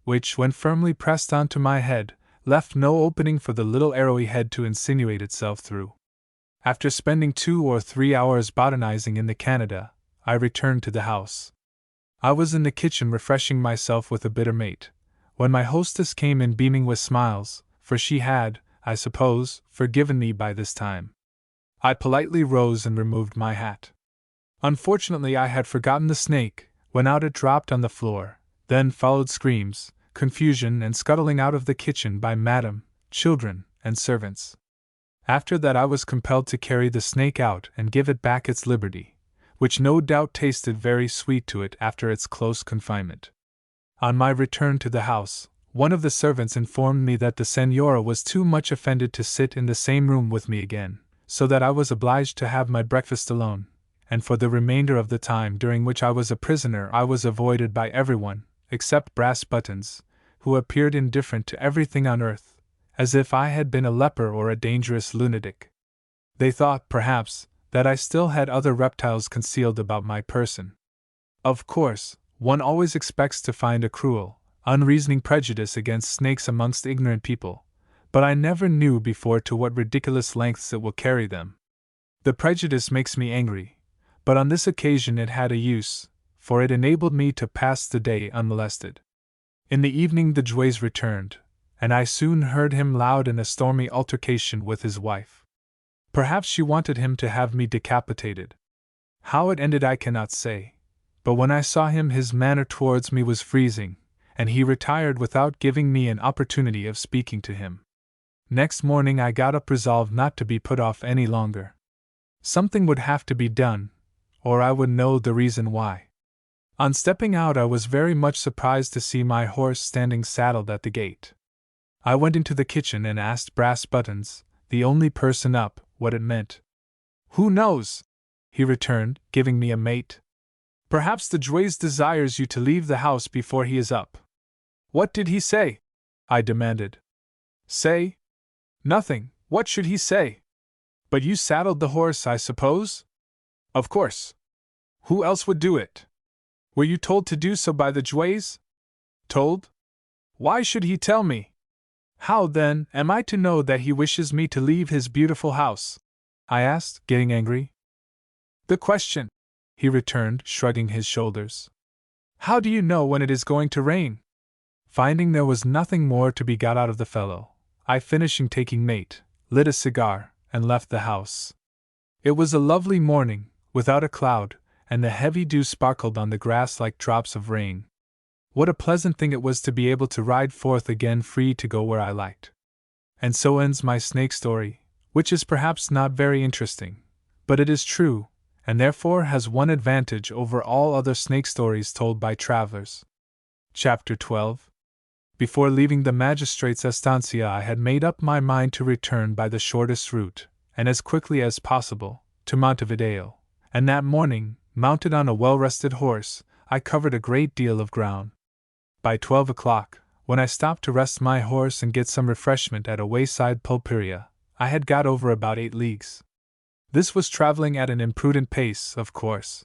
which, when firmly pressed onto my head, left no opening for the little arrowy head to insinuate itself through. After spending 2 or 3 hours botanizing in the Canada, I returned to the house. I was in the kitchen refreshing myself with a bitter mate, when my hostess came in beaming with smiles, for she had, I suppose, forgiven me by this time. I politely rose and removed my hat. Unfortunately I had forgotten the snake, when out it dropped on the floor, then followed screams, confusion and scuttling out of the kitchen by madam, children, and servants. After that I was compelled to carry the snake out and give it back its liberty, which no doubt tasted very sweet to it after its close confinement. On my return to the house, one of the servants informed me that the Senora was too much offended to sit in the same room with me again, so that I was obliged to have my breakfast alone, and for the remainder of the time during which I was a prisoner I was avoided by everyone, except Brass Buttons, who appeared indifferent to everything on earth, as if I had been a leper or a dangerous lunatic. They thought, perhaps, that I still had other reptiles concealed about my person. Of course, one always expects to find a cruel, unreasoning prejudice against snakes amongst ignorant people, but I never knew before to what ridiculous lengths it will carry them. The prejudice makes me angry, but on this occasion it had a use, for it enabled me to pass the day unmolested. In the evening the Juez returned, and I soon heard him loud in a stormy altercation with his wife. Perhaps she wanted him to have me decapitated. How it ended I cannot say, but when I saw him his manner towards me was freezing, and he retired without giving me an opportunity of speaking to him. Next morning I got up resolved not to be put off any longer. Something would have to be done, or I would know the reason why. On stepping out I was very much surprised to see my horse standing saddled at the gate. I went into the kitchen and asked Brass Buttons, the only person up, what it meant. "Who knows?" he returned, giving me a mate. "Perhaps the Juez desires you to leave the house before he is up." "What did he say?" I demanded. "Say? Nothing. What should he say?" "But you saddled the horse, I suppose?" "Of course. Who else would do it?" "Were you told to do so by the Juez?" "Told? Why should he tell me? How, then, am I to know that he wishes me to leave his beautiful house?" I asked, getting angry. "The question," he returned, shrugging his shoulders. "How do you know when it is going to rain?" Finding there was nothing more to be got out of the fellow, I finishing taking mate, lit a cigar, and left the house. It was a lovely morning, without a cloud, and the heavy dew sparkled on the grass like drops of rain. What a pleasant thing it was to be able to ride forth again free to go where I liked. And so ends my snake story, which is perhaps not very interesting, but it is true, and therefore has one advantage over all other snake stories told by travelers. Chapter 12. Before leaving the magistrate's estancia I had made up my mind to return by the shortest route, and as quickly as possible, to Montevideo, and that morning, mounted on a well-rested horse, I covered a great deal of ground. By 12 o'clock, when I stopped to rest my horse and get some refreshment at a wayside pulperia, I had got over about 8 leagues. This was traveling at an imprudent pace, of course,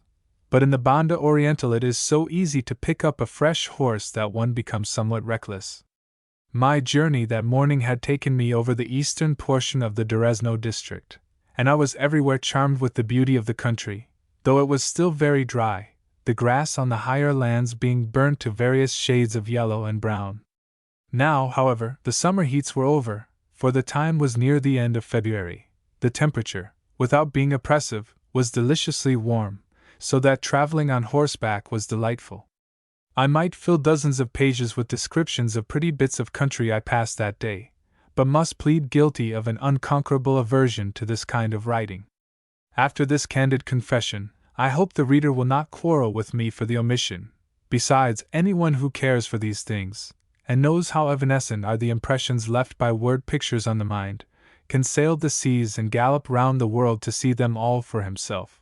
but in the Banda Oriental it is so easy to pick up a fresh horse that one becomes somewhat reckless. My journey that morning had taken me over the eastern portion of the Durazno district, and I was everywhere charmed with the beauty of the country, though it was still very dry, the grass on the higher lands being burnt to various shades of yellow and brown. Now, however, the summer heats were over, for the time was near the end of February. The temperature, without being oppressive, was deliciously warm, so that traveling on horseback was delightful. I might fill dozens of pages with descriptions of pretty bits of country I passed that day, but must plead guilty of an unconquerable aversion to this kind of writing. After this candid confession, I hope the reader will not quarrel with me for the omission. Besides, anyone who cares for these things, and knows how evanescent are the impressions left by word pictures on the mind, can sail the seas and gallop round the world to see them all for himself.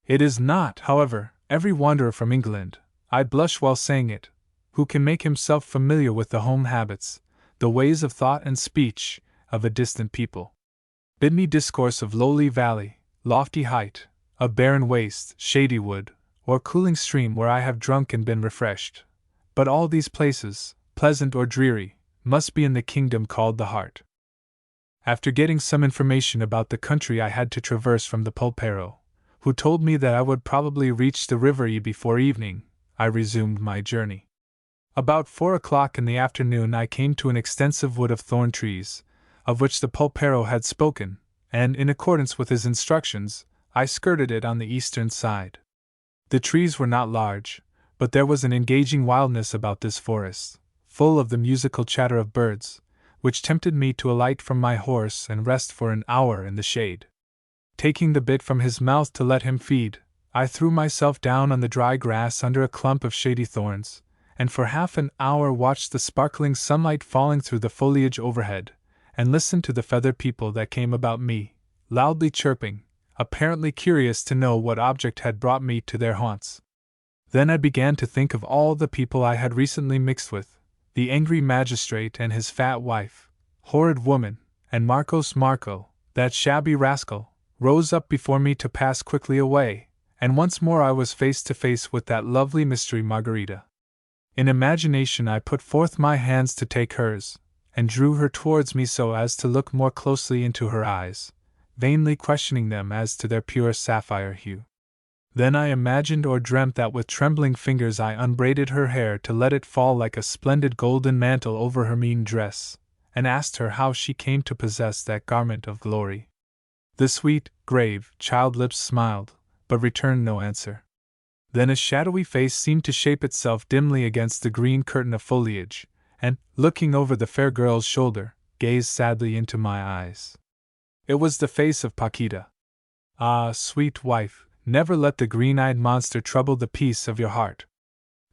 It is not, however, every wanderer from England, I blush while saying it, who can make himself familiar with the home habits, the ways of thought and speech, of a distant people. Bid me discourse of lowly valley, lofty height, a barren waste, shady wood, or cooling stream where I have drunk and been refreshed. But all these places, pleasant or dreary, must be in the kingdom called the heart. After getting some information about the country I had to traverse from the pulpero, who told me that I would probably reach the river before evening, I resumed my journey. About 4 o'clock in the afternoon I came to an extensive wood of thorn trees, of which the pulpero had spoken, and, in accordance with his instructions, I skirted it on the eastern side. The trees were not large, but there was an engaging wildness about this forest, full of the musical chatter of birds, which tempted me to alight from my horse and rest for an hour in the shade. Taking the bit from his mouth to let him feed, I threw myself down on the dry grass under a clump of shady thorns, and for half an hour watched the sparkling sunlight falling through the foliage overhead, and listened to the feathered people that came about me, loudly chirping, apparently curious to know what object had brought me to their haunts. Then I began to think of all the people I had recently mixed with, the angry magistrate and his fat wife, horrid woman, and Marco, that shabby rascal, rose up before me to pass quickly away, and once more I was face to face with that lovely mystery Margarita. In imagination I put forth my hands to take hers, and drew her towards me so as to look more closely into her eyes, vainly questioning them as to their pure sapphire hue. Then I imagined or dreamt that with trembling fingers I unbraided her hair to let it fall like a splendid golden mantle over her mean dress, and asked her how she came to possess that garment of glory. The sweet, grave, child lips smiled, but returned no answer. Then a shadowy face seemed to shape itself dimly against the green curtain of foliage, and, looking over the fair girl's shoulder, gazed sadly into my eyes. It was the face of Paquita. Ah, sweet wife, never let the green-eyed monster trouble the peace of your heart.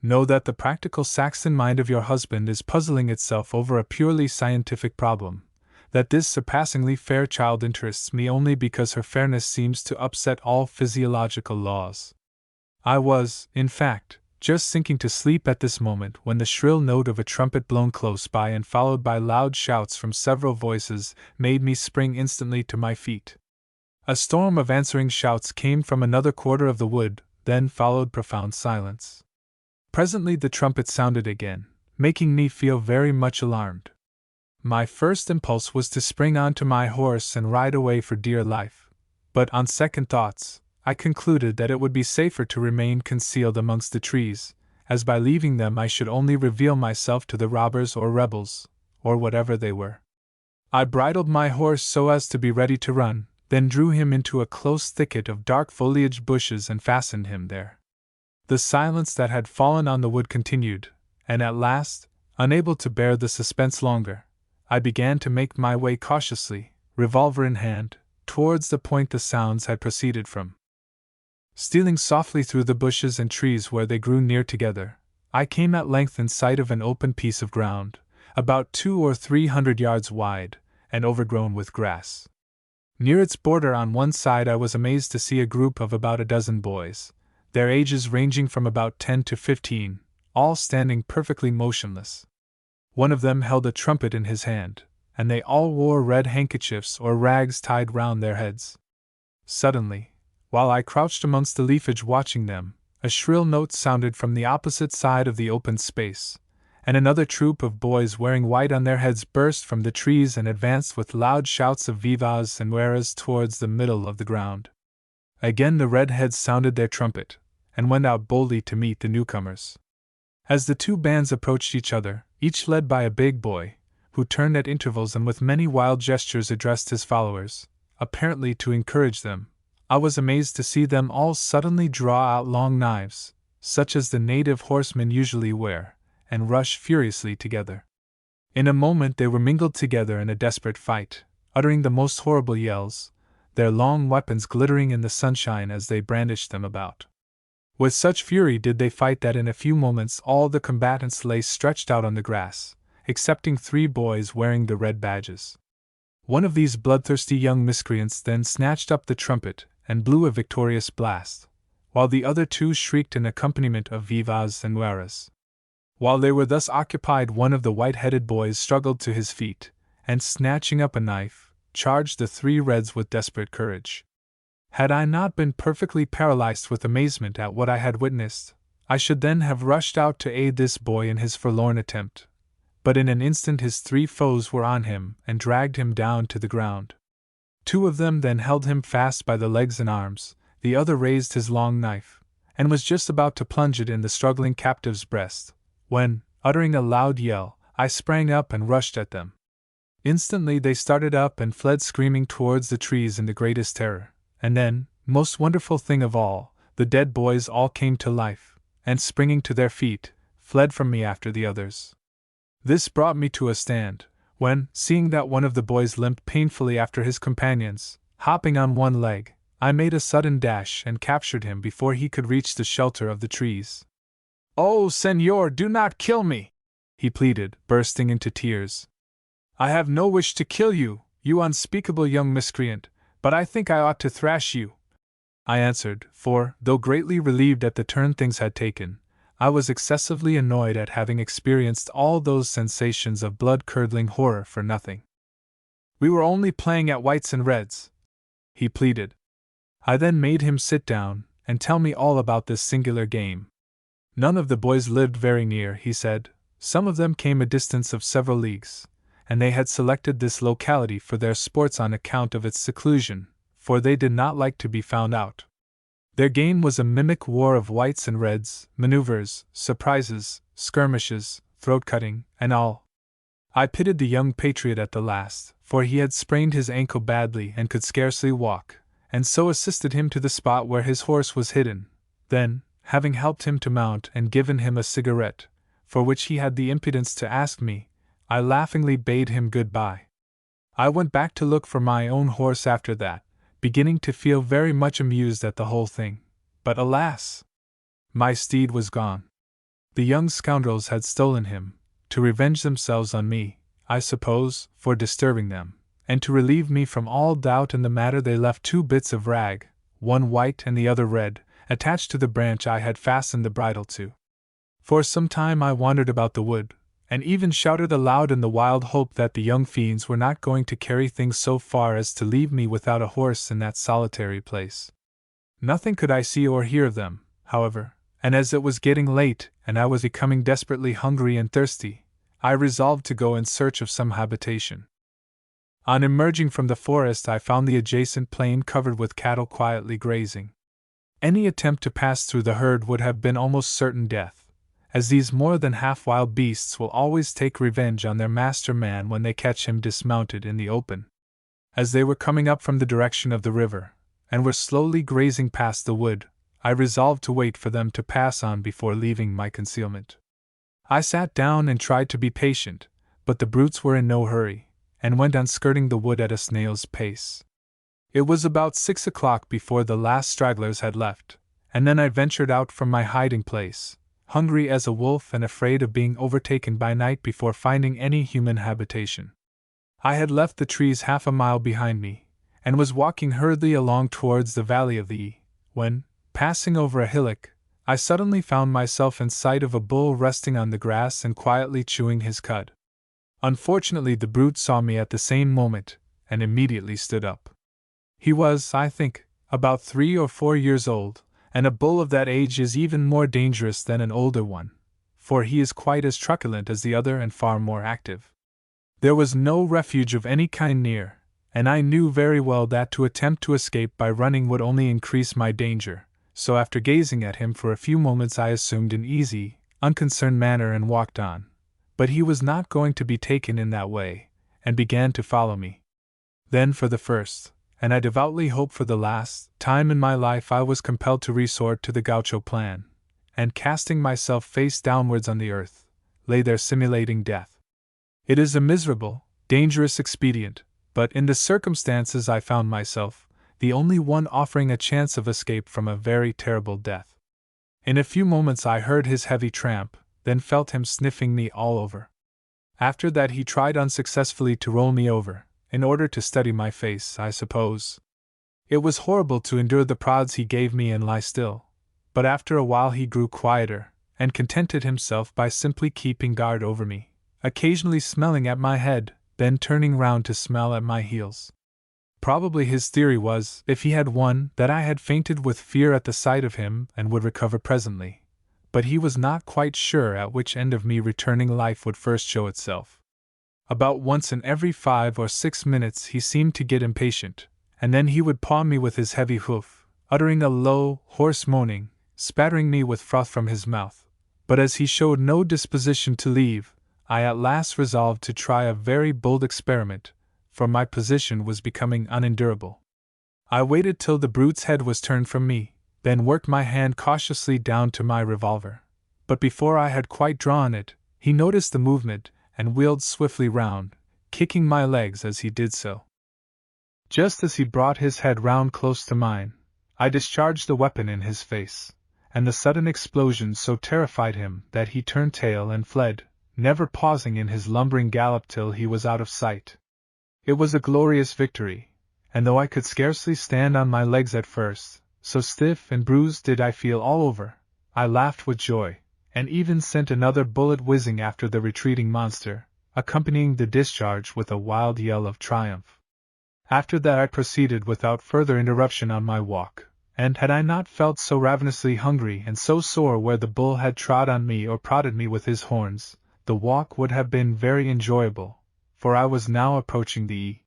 Know that the practical Saxon mind of your husband is puzzling itself over a purely scientific problem, that this surpassingly fair child interests me only because her fairness seems to upset all physiological laws. I was, in fact, just sinking to sleep at this moment when the shrill note of a trumpet blown close by and followed by loud shouts from several voices made me spring instantly to my feet. A storm of answering shouts came from another quarter of the wood, then followed profound silence. Presently the trumpet sounded again, making me feel very much alarmed. My first impulse was to spring onto my horse and ride away for dear life, but on second thoughts, I concluded that it would be safer to remain concealed amongst the trees, as by leaving them I should only reveal myself to the robbers or rebels, or whatever they were. I bridled my horse so as to be ready to run, then drew him into a close thicket of dark foliaged bushes and fastened him there. The silence that had fallen on the wood continued, and at last, unable to bear the suspense longer, I began to make my way cautiously, revolver in hand, towards the point the sounds had proceeded from. Stealing softly through the bushes and trees where they grew near together, I came at length in sight of an open piece of ground, about 200 or 300 yards wide, and overgrown with grass. Near its border on one side I was amazed to see a group of about a dozen boys, their ages ranging from about 10 to 15, all standing perfectly motionless. One of them held a trumpet in his hand, and they all wore red handkerchiefs or rags tied round their heads. Suddenly, while I crouched amongst the leafage watching them, a shrill note sounded from the opposite side of the open space, and another troop of boys wearing white on their heads burst from the trees and advanced with loud shouts of vivas and weras towards the middle of the ground. Again the red heads sounded their trumpet, and went out boldly to meet the newcomers. As the two bands approached each other, each led by a big boy, who turned at intervals and with many wild gestures addressed his followers, apparently to encourage them, I was amazed to see them all suddenly draw out long knives, such as the native horsemen usually wear, and rush furiously together. In a moment they were mingled together in a desperate fight, uttering the most horrible yells, their long weapons glittering in the sunshine as they brandished them about. With such fury did they fight that in a few moments all the combatants lay stretched out on the grass, excepting 3 boys wearing the red badges. One of these bloodthirsty young miscreants then snatched up the trumpet and blew a victorious blast, while the other 2 shrieked an accompaniment of vivas and mueras. While they were thus occupied, one of the white-headed boys struggled to his feet, and snatching up a knife, charged the 3 reds with desperate courage. Had I not been perfectly paralyzed with amazement at what I had witnessed, I should then have rushed out to aid this boy in his forlorn attempt. But in an instant his 3 foes were on him and dragged him down to the ground. 2 of them then held him fast by the legs and arms, the other raised his long knife, and was just about to plunge it in the struggling captive's breast, when, uttering a loud yell, I sprang up and rushed at them. Instantly they started up and fled screaming towards the trees in the greatest terror. And then, most wonderful thing of all, the dead boys all came to life, and springing to their feet, fled from me after the others. This brought me to a stand, when, seeing that one of the boys limped painfully after his companions, hopping on one leg, I made a sudden dash and captured him before he could reach the shelter of the trees. "Oh, Señor, do not kill me!" he pleaded, bursting into tears. "I have no wish to kill you, you unspeakable young miscreant, but I think I ought to thrash you," I answered, for, though greatly relieved at the turn things had taken, I was excessively annoyed at having experienced all those sensations of blood-curdling horror for nothing. "We were only playing at whites and reds," he pleaded. I then made him sit down and tell me all about this singular game. None of the boys lived very near, he said. Some of them came a distance of several leagues, and they had selected this locality for their sports on account of its seclusion, for they did not like to be found out. Their game was a mimic war of whites and reds, maneuvers, surprises, skirmishes, throat-cutting, and all. I pitied the young patriot at the last, for he had sprained his ankle badly and could scarcely walk, and so assisted him to the spot where his horse was hidden. Then, having helped him to mount and given him a cigarette, for which he had the impudence to ask me, I laughingly bade him good-bye. I went back to look for my own horse after that, beginning to feel very much amused at the whole thing. But alas! My steed was gone. The young scoundrels had stolen him, to revenge themselves on me, I suppose, for disturbing them, and to relieve me from all doubt in the matter they left 2 bits of rag, one white and the other red, attached to the branch I had fastened the bridle to. For some time I wandered about the wood, and even shouted aloud in the wild hope that the young fiends were not going to carry things so far as to leave me without a horse in that solitary place. Nothing could I see or hear of them, however, and as it was getting late and I was becoming desperately hungry and thirsty, I resolved to go in search of some habitation. On emerging from the forest I found the adjacent plain covered with cattle quietly grazing. Any attempt to pass through the herd would have been almost certain death, as these more than half-wild beasts will always take revenge on their master-man when they catch him dismounted in the open. As they were coming up from the direction of the river, and were slowly grazing past the wood, I resolved to wait for them to pass on before leaving my concealment. I sat down and tried to be patient, but the brutes were in no hurry, and went on skirting the wood at a snail's pace. It was about 6 o'clock before the last stragglers had left, and then I ventured out from my hiding-place, hungry as a wolf and afraid of being overtaken by night before finding any human habitation. I had left the trees half a mile behind me, and was walking hurriedly along towards the valley of the E, when, passing over a hillock, I suddenly found myself in sight of a bull resting on the grass and quietly chewing his cud. Unfortunately the brute saw me at the same moment, and immediately stood up. He was, I think, about 3 or 4 years old, and a bull of that age is even more dangerous than an older one, for he is quite as truculent as the other and far more active. There was no refuge of any kind near, and I knew very well that to attempt to escape by running would only increase my danger, so after gazing at him for a few moments I assumed an easy, unconcerned manner and walked on. But he was not going to be taken in that way, and began to follow me. Then for the first, and I devoutly hope for the last, time in my life I was compelled to resort to the gaucho plan, and casting myself face downwards on the earth, lay there simulating death. It is a miserable, dangerous expedient, but in the circumstances I found myself, the only one offering a chance of escape from a very terrible death. In a few moments I heard his heavy tramp, then felt him sniffing me all over. After that he tried unsuccessfully to roll me over, in order to study my face, I suppose. It was horrible to endure the prods he gave me and lie still, but after a while he grew quieter, and contented himself by simply keeping guard over me, occasionally smelling at my head, then turning round to smell at my heels. Probably his theory was, if he had one, that I had fainted with fear at the sight of him and would recover presently, but he was not quite sure at which end of me returning life would first show itself. About once in every 5 or 6 minutes he seemed to get impatient, and then he would paw me with his heavy hoof, uttering a low, hoarse moaning, spattering me with froth from his mouth. But as he showed no disposition to leave, I at last resolved to try a very bold experiment, for my position was becoming unendurable. I waited till the brute's head was turned from me, then worked my hand cautiously down to my revolver. But before I had quite drawn it, he noticed the movement, and wheeled swiftly round, kicking my legs as he did so. Just as he brought his head round close to mine, I discharged the weapon in his face, and the sudden explosion so terrified him that he turned tail and fled, never pausing in his lumbering gallop till he was out of sight. It was a glorious victory, and though I could scarcely stand on my legs at first, so stiff and bruised did I feel all over, I laughed with joy, and even sent another bullet whizzing after the retreating monster, accompanying the discharge with a wild yell of triumph. After that I proceeded without further interruption on my walk, and had I not felt so ravenously hungry and so sore where the bull had trod on me or prodded me with his horns, the walk would have been very enjoyable, for I was now approaching the E.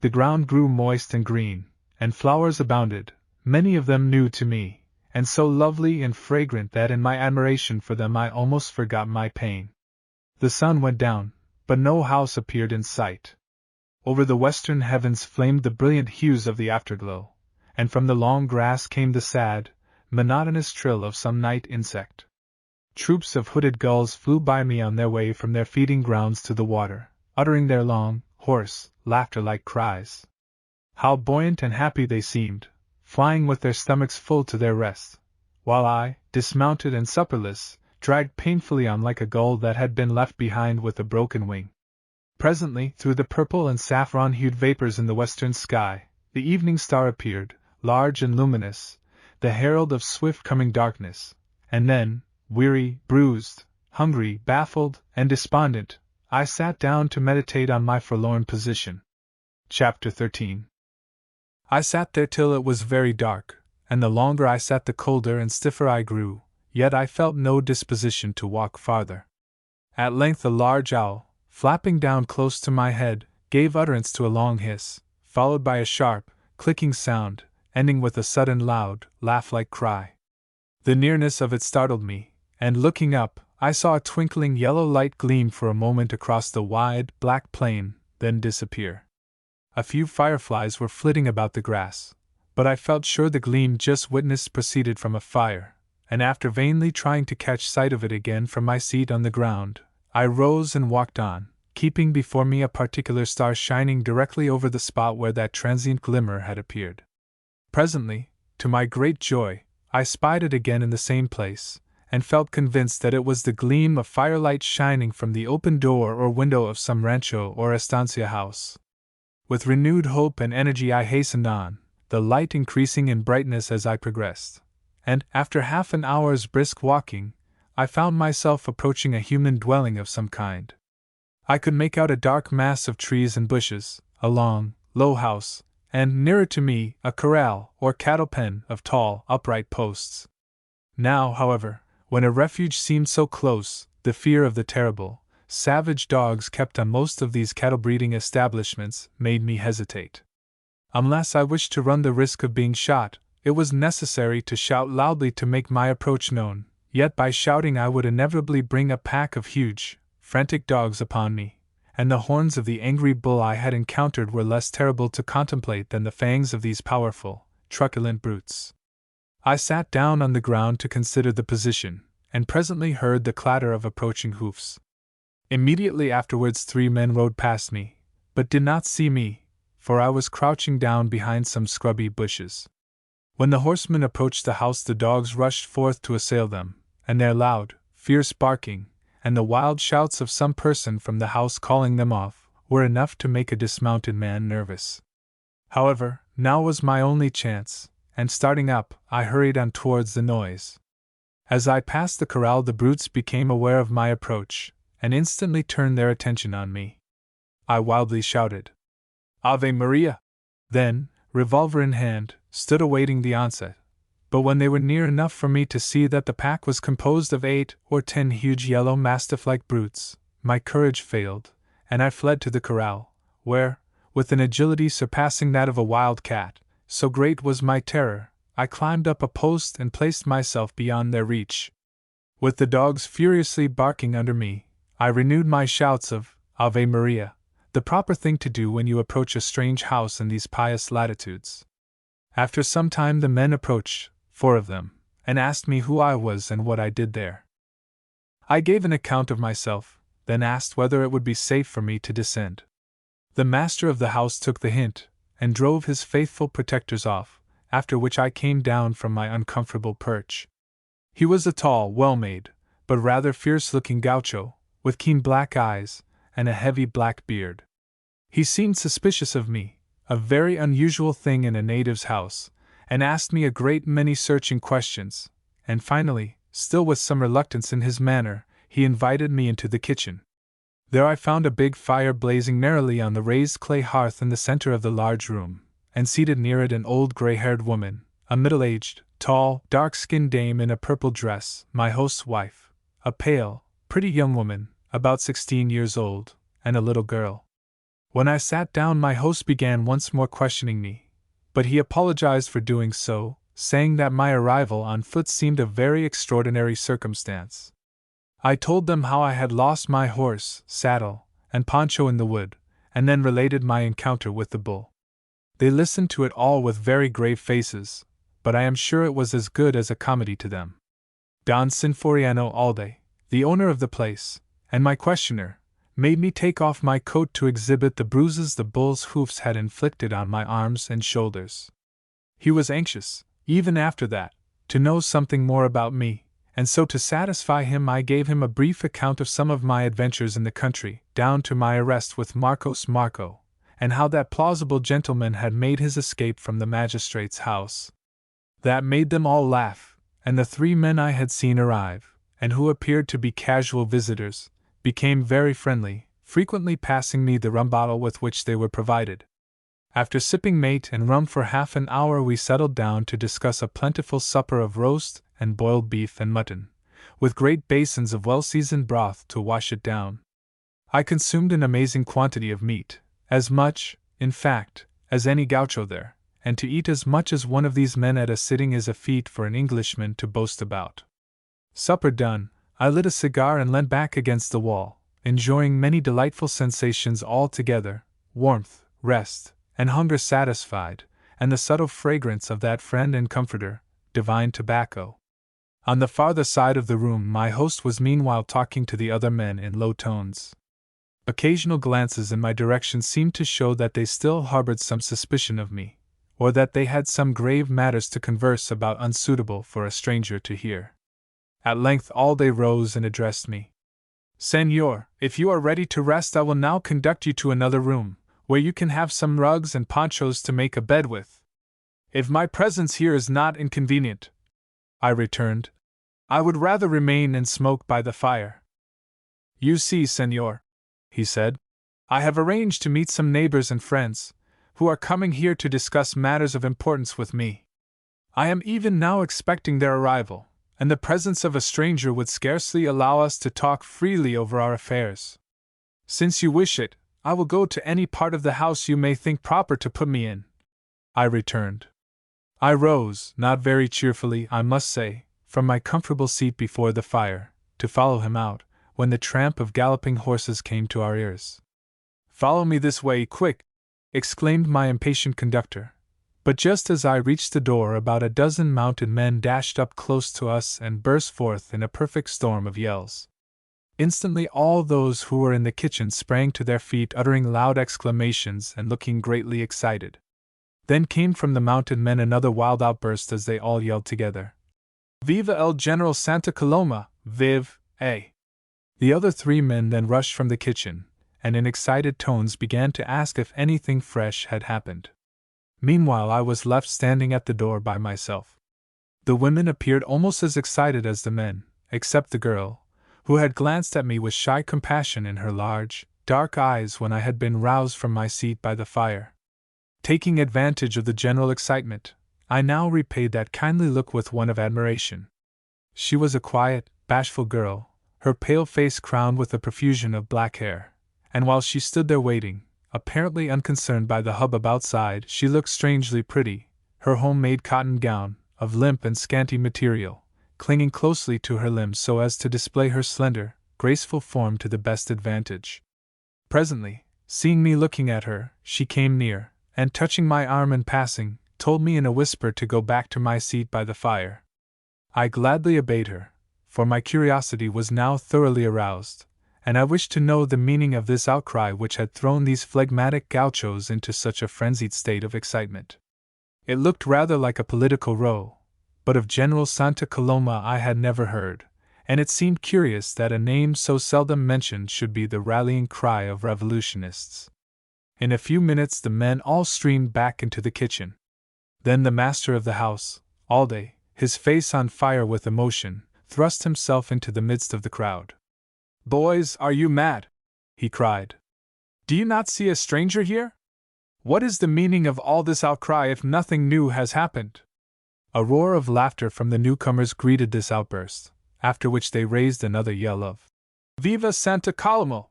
The ground grew moist and green, and flowers abounded, many of them new to me, and so lovely and fragrant that in my admiration for them I almost forgot my pain. The sun went down, but no house appeared in sight. Over the western heavens flamed the brilliant hues of the afterglow, and from the long grass came the sad, monotonous trill of some night insect. Troops of hooded gulls flew by me on their way from their feeding grounds to the water, uttering their long, hoarse, laughter-like cries. How buoyant and happy they seemed, flying with their stomachs full to their rest, while I, dismounted and supperless, dragged painfully on like a gull that had been left behind with a broken wing. Presently, through the purple and saffron-hued vapors in the western sky, the evening star appeared, large and luminous, the herald of swift coming darkness, and then, weary, bruised, hungry, baffled, and despondent, I sat down to meditate on my forlorn position. Chapter 13. I sat there till it was very dark, and the longer I sat the colder and stiffer I grew, yet I felt no disposition to walk farther. At length a large owl, flapping down close to my head, gave utterance to a long hiss, followed by a sharp, clicking sound, ending with a sudden loud, laugh-like cry. The nearness of it startled me, and looking up, I saw a twinkling yellow light gleam for a moment across the wide, black plain, then disappear. A few fireflies were flitting about the grass, but I felt sure the gleam just witnessed proceeded from a fire, and after vainly trying to catch sight of it again from my seat on the ground, I rose and walked on, keeping before me a particular star shining directly over the spot where that transient glimmer had appeared. Presently, to my great joy, I spied it again in the same place, and felt convinced that it was the gleam of firelight shining from the open door or window of some rancho or estancia house. With renewed hope and energy I hastened on, the light increasing in brightness as I progressed, and, after half an hour's brisk walking, I found myself approaching a human dwelling of some kind. I could make out a dark mass of trees and bushes, a long, low house, and, nearer to me, a corral or cattle pen of tall, upright posts. Now, however, when a refuge seemed so close, the fear of the terrible, savage dogs kept on most of these cattle-breeding establishments made me hesitate. Unless I wished to run the risk of being shot, it was necessary to shout loudly to make my approach known, yet by shouting I would inevitably bring a pack of huge, frantic dogs upon me, and the horns of the angry bull I had encountered were less terrible to contemplate than the fangs of these powerful, truculent brutes. I sat down on the ground to consider the position, and presently heard the clatter of approaching hoofs. Immediately afterwards 3 men rode past me, but did not see me, for I was crouching down behind some scrubby bushes. When the horsemen approached the house, the dogs rushed forth to assail them, and their loud, fierce barking, and the wild shouts of some person from the house calling them off, were enough to make a dismounted man nervous. However, now was my only chance, and starting up, I hurried on towards the noise. As I passed the corral, the brutes became aware of my approach, and instantly turned their attention on me. I wildly shouted, "Ave Maria!" Then, revolver in hand, stood awaiting the onset. But when they were near enough for me to see that the pack was composed of 8 or 10 huge yellow mastiff-like brutes, my courage failed, and I fled to the corral, where, with an agility surpassing that of a wild cat, so great was my terror, I climbed up a post and placed myself beyond their reach. With the dogs furiously barking under me, I renewed my shouts of Ave Maria, the proper thing to do when you approach a strange house in these pious latitudes. After some time the men approached, 4 of them, and asked me who I was and what I did there. I gave an account of myself, then asked whether it would be safe for me to descend. The master of the house took the hint, and drove his faithful protectors off, after which I came down from my uncomfortable perch. He was a tall, well-made, but rather fierce-looking gaucho, with keen black eyes, and a heavy black beard. He seemed suspicious of me, a very unusual thing in a native's house, and asked me a great many searching questions, and finally, still with some reluctance in his manner, he invited me into the kitchen. There I found a big fire blazing merrily on the raised clay hearth in the center of the large room, and seated near it an old gray-haired woman, a middle-aged, tall, dark-skinned dame in a purple dress, my host's wife, a pale, pretty young woman, about 16 years old, and a little girl. When I sat down, my host began once more questioning me, but he apologized for doing so, saying that my arrival on foot seemed a very extraordinary circumstance. I told them how I had lost my horse, saddle, and poncho in the wood, and then related my encounter with the bull. They listened to it all with very grave faces, but I am sure it was as good as a comedy to them. Don Sinforiano Alde, the owner of the place, and my questioner, made me take off my coat to exhibit the bruises the bull's hoofs had inflicted on my arms and shoulders. He was anxious, even after that, to know something more about me, and so to satisfy him I gave him a brief account of some of my adventures in the country, down to my arrest with Marcos Marco, and how that plausible gentleman had made his escape from the magistrate's house. That made them all laugh, and the 3 men I had seen arrive, and who appeared to be casual visitors, became very friendly, frequently passing me the rum bottle with which they were provided. After sipping mate and rum for half an hour, we settled down to discuss a plentiful supper of roast and boiled beef and mutton, with great basins of well-seasoned broth to wash it down. I consumed an amazing quantity of meat, as much, in fact, as any gaucho there, and to eat as much as one of these men at a sitting is a feat for an Englishman to boast about. Supper done, I lit a cigar and leant back against the wall, enjoying many delightful sensations all together: warmth, rest, and hunger satisfied, and the subtle fragrance of that friend and comforter, divine tobacco. On the farther side of the room my host was meanwhile talking to the other men in low tones. Occasional glances in my direction seemed to show that they still harbored some suspicion of me, or that they had some grave matters to converse about unsuitable for a stranger to hear. At length Alde rose and addressed me. "Senor, if you are ready to rest, I will now conduct you to another room, where you can have some rugs and ponchos to make a bed with." "If my presence here is not inconvenient," I returned, "I would rather remain and smoke by the fire." "You see, senor," he said, "I have arranged to meet some neighbors and friends, who are coming here to discuss matters of importance with me. I am even now expecting their arrival, and the presence of a stranger would scarcely allow us to talk freely over our affairs. Since you wish it, I will go to any part of the house you may think proper to put me in," I returned. I rose, not very cheerfully, I must say, from my comfortable seat before the fire, to follow him out, when the tramp of galloping horses came to our ears. "Follow me this way, quick!" exclaimed my impatient conductor. But just as I reached the door, about a dozen mounted men dashed up close to us and burst forth in a perfect storm of yells. Instantly all those who were in the kitchen sprang to their feet, uttering loud exclamations and looking greatly excited. Then came from the mounted men another wild outburst as they all yelled together, "Viva el General Santa Coloma, vive, eh!" The other three men then rushed from the kitchen, and in excited tones began to ask if anything fresh had happened. Meanwhile I was left standing at the door by myself. The women appeared almost as excited as the men, except the girl, who had glanced at me with shy compassion in her large, dark eyes when I had been roused from my seat by the fire. Taking advantage of the general excitement, I now repaid that kindly look with one of admiration. She was a quiet, bashful girl, her pale face crowned with a profusion of black hair, and while she stood there waiting, apparently unconcerned by the hubbub outside, she looked strangely pretty, her homemade cotton gown, of limp and scanty material, clinging closely to her limbs so as to display her slender, graceful form to the best advantage. Presently, seeing me looking at her, she came near, and touching my arm in passing, told me in a whisper to go back to my seat by the fire. I gladly obeyed her, for my curiosity was now thoroughly aroused, and I wished to know the meaning of this outcry which had thrown these phlegmatic gauchos into such a frenzied state of excitement. It looked rather like a political row, but of General Santa Coloma I had never heard, and it seemed curious that a name so seldom mentioned should be the rallying cry of revolutionists. In a few minutes the men all streamed back into the kitchen. Then the master of the house, Alde, his face on fire with emotion, thrust himself into the midst of the crowd. "Boys, are you mad?" he cried. "Do you not see a stranger here? What is the meaning of all this outcry if nothing new has happened?" A roar of laughter from the newcomers greeted this outburst, after which they raised another yell of "Viva Santa Coloma!"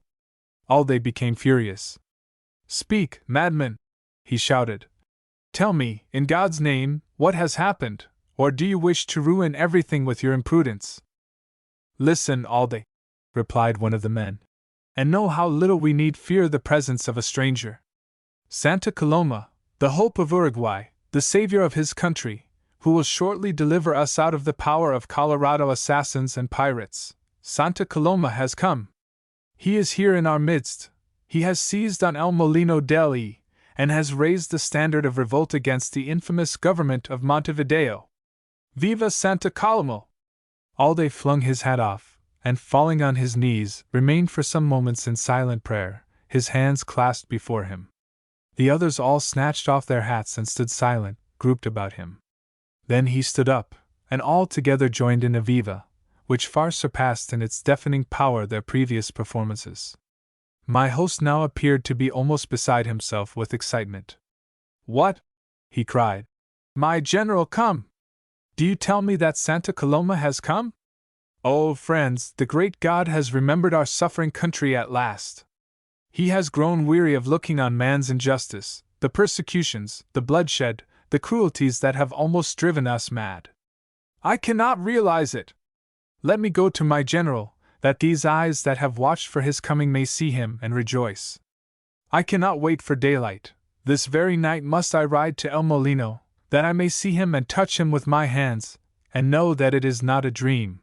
Alde became furious. "Speak, madman!" he shouted. "Tell me, in God's name, what has happened, or do you wish to ruin everything with your imprudence?" "Listen, Alde," replied one of the men, "and know how little we need fear the presence of a stranger. Santa Coloma, the hope of Uruguay, the savior of his country, who will shortly deliver us out of the power of Colorado assassins and pirates, Santa Coloma has come. He is here in our midst. He has seized on El Molino del E, and has raised the standard of revolt against the infamous government of Montevideo. Viva Santa Coloma!" Alde flung his hat off, and falling on his knees, remained for some moments in silent prayer, his hands clasped before him. The others all snatched off their hats and stood silent, grouped about him. Then he stood up, and all together joined in a viva, which far surpassed in its deafening power their previous performances. My host now appeared to be almost beside himself with excitement. "What?" he cried. "My general come! Do you tell me that Santa Coloma has come? Oh, friends, the great God has remembered our suffering country at last. He has grown weary of looking on man's injustice, the persecutions, the bloodshed, the cruelties that have almost driven us mad. I cannot realize it. Let me go to my general, that these eyes that have watched for his coming may see him and rejoice. I cannot wait for daylight. This very night must I ride to El Molino, that I may see him and touch him with my hands, and know that it is not a dream."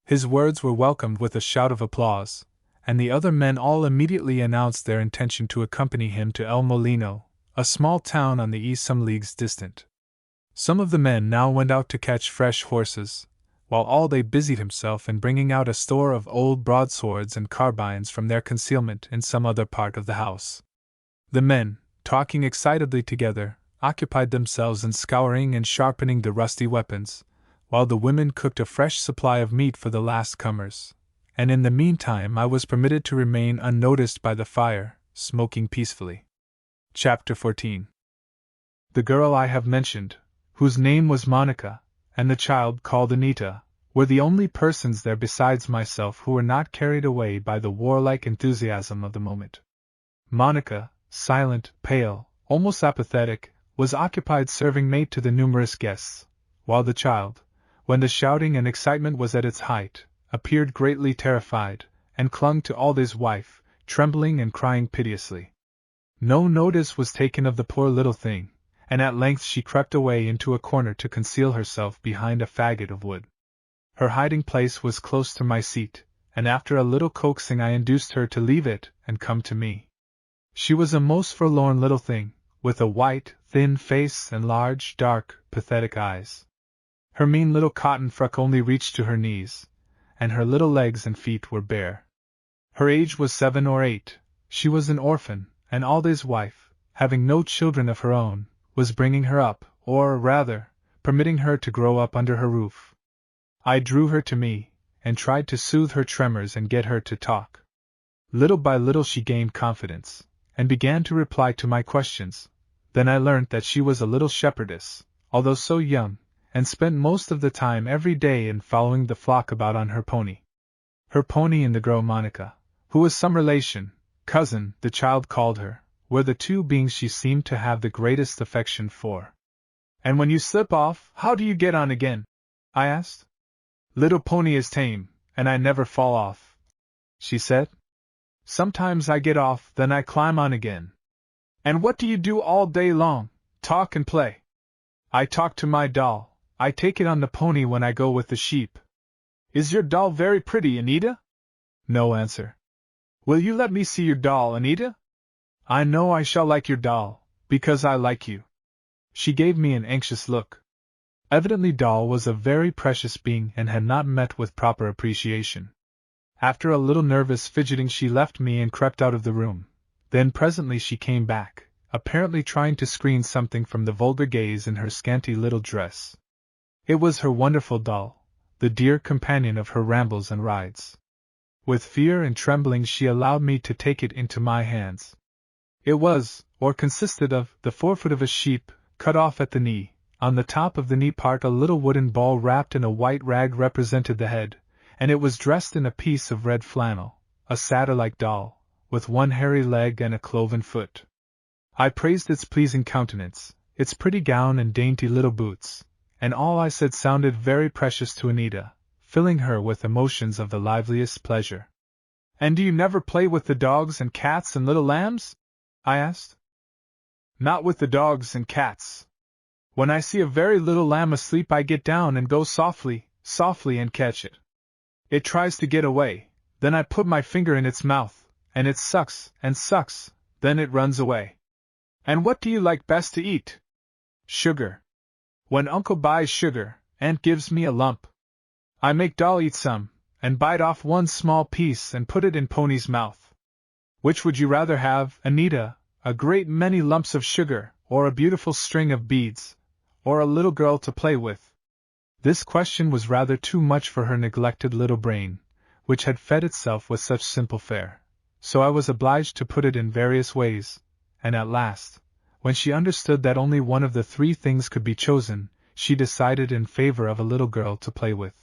His words were welcomed with a shout of applause, and the other men all immediately announced their intention to accompany him to El Molino, a small town on the east some leagues distant. Some of the men now went out to catch fresh horses, while Alde busied himself in bringing out a store of old broadswords and carbines from their concealment in some other part of the house. The men, talking excitedly together, occupied themselves in scouring and sharpening the rusty weapons, while the women cooked a fresh supply of meat for the last comers, and in the meantime I was permitted to remain unnoticed by the fire, smoking peacefully. Chapter 14. The girl I have mentioned, whose name was Monica, and the child called Anita, were the only persons there besides myself who were not carried away by the warlike enthusiasm of the moment. Monica, silent, pale, almost apathetic, was occupied serving mate to the numerous guests, while the child, when the shouting and excitement was at its height, appeared greatly terrified, and clung to Alde's wife, trembling and crying piteously. No notice was taken of the poor little thing, and at length she crept away into a corner to conceal herself behind a faggot of wood. Her hiding place was close to my seat, and after a little coaxing I induced her to leave it and come to me. She was a most forlorn little thing, with a white, thin face and large, dark, pathetic eyes. Her mean little cotton frock only reached to her knees, and her little legs and feet were bare. Her age was 7 or 8, she was an orphan, and Alde's wife, having no children of her own, was bringing her up, or, rather, permitting her to grow up under her roof. I drew her to me, and tried to soothe her tremors and get her to talk. Little by little she gained confidence, and began to reply to my questions. Then I learnt that she was a little shepherdess, although so young, and spent most of the time every day in following the flock about on her pony. Her pony and the girl Monica, who was some relation, cousin, the child called her, were the two beings she seemed to have the greatest affection for. "And when you slip off, how do you get on again?" I asked. "Little pony is tame, and I never fall off," she said. "Sometimes I get off, then I climb on again." "And what do you do all day long?" "Talk and play. I talk to my doll, I take it on the pony when I go with the sheep." "Is your doll very pretty, Anita?" No answer. "Will you let me see your doll, Anita?" "I know I shall like your doll, because I like you." She gave me an anxious look. Evidently doll was a very precious being and had not met with proper appreciation. After a little nervous fidgeting she left me and crept out of the room. Then presently she came back, apparently trying to screen something from the vulgar gaze in her scanty little dress. It was her wonderful doll, the dear companion of her rambles and rides. With fear and trembling she allowed me to take it into my hands. It was, or consisted of, the forefoot of a sheep, cut off at the knee. On the top of the knee part a little wooden ball wrapped in a white rag represented the head, and it was dressed in a piece of red flannel, a satyr-like doll, with one hairy leg and a cloven foot. I praised its pleasing countenance, its pretty gown and dainty little boots, and all I said sounded very precious to Anita, filling her with emotions of the liveliest pleasure. "And do you never play with the dogs and cats and little lambs?" I asked. "Not with the dogs and cats. When I see a very little lamb asleep I get down and go softly, softly and catch it. It tries to get away, then I put my finger in its mouth, and it sucks and sucks, then it runs away." "And what do you like best to eat?" "Sugar. When Uncle buys sugar, Aunt gives me a lump. I make doll eat some, and bite off one small piece and put it in Pony's mouth." "Which would you rather have, Anita, a great many lumps of sugar, or a beautiful string of beads, or a little girl to play with?" This question was rather too much for her neglected little brain, which had fed itself with such simple fare, so I was obliged to put it in various ways, and at last, when she understood that only one of the three things could be chosen, she decided in favor of a little girl to play with.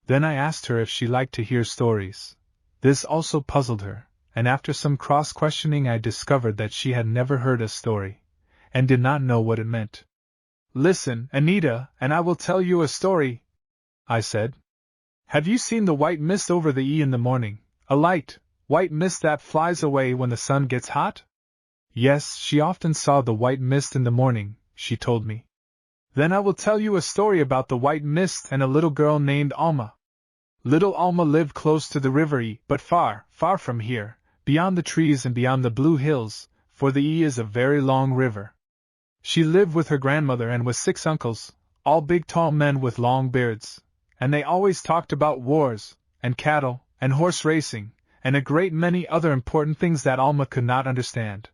Then I asked her if she liked to hear stories. This also puzzled her, and after some cross-questioning I discovered that she had never heard a story, and did not know what it meant. "Listen, Anita, and I will tell you a story," I said. "Have you seen the white mist over the E in the morning, a light, white mist that flies away when the sun gets hot?" Yes, she often saw the white mist in the morning, she told me. "Then I will tell you a story about the white mist and a little girl named Alma. Little Alma lived close to the river E, but far, far from here, beyond the trees and beyond the blue hills, for the E is a very long river. She lived with her grandmother and with 6 uncles, all big tall men with long beards, and they always talked about wars, and cattle, and horse racing, and a great many other important things that Alma could not understand.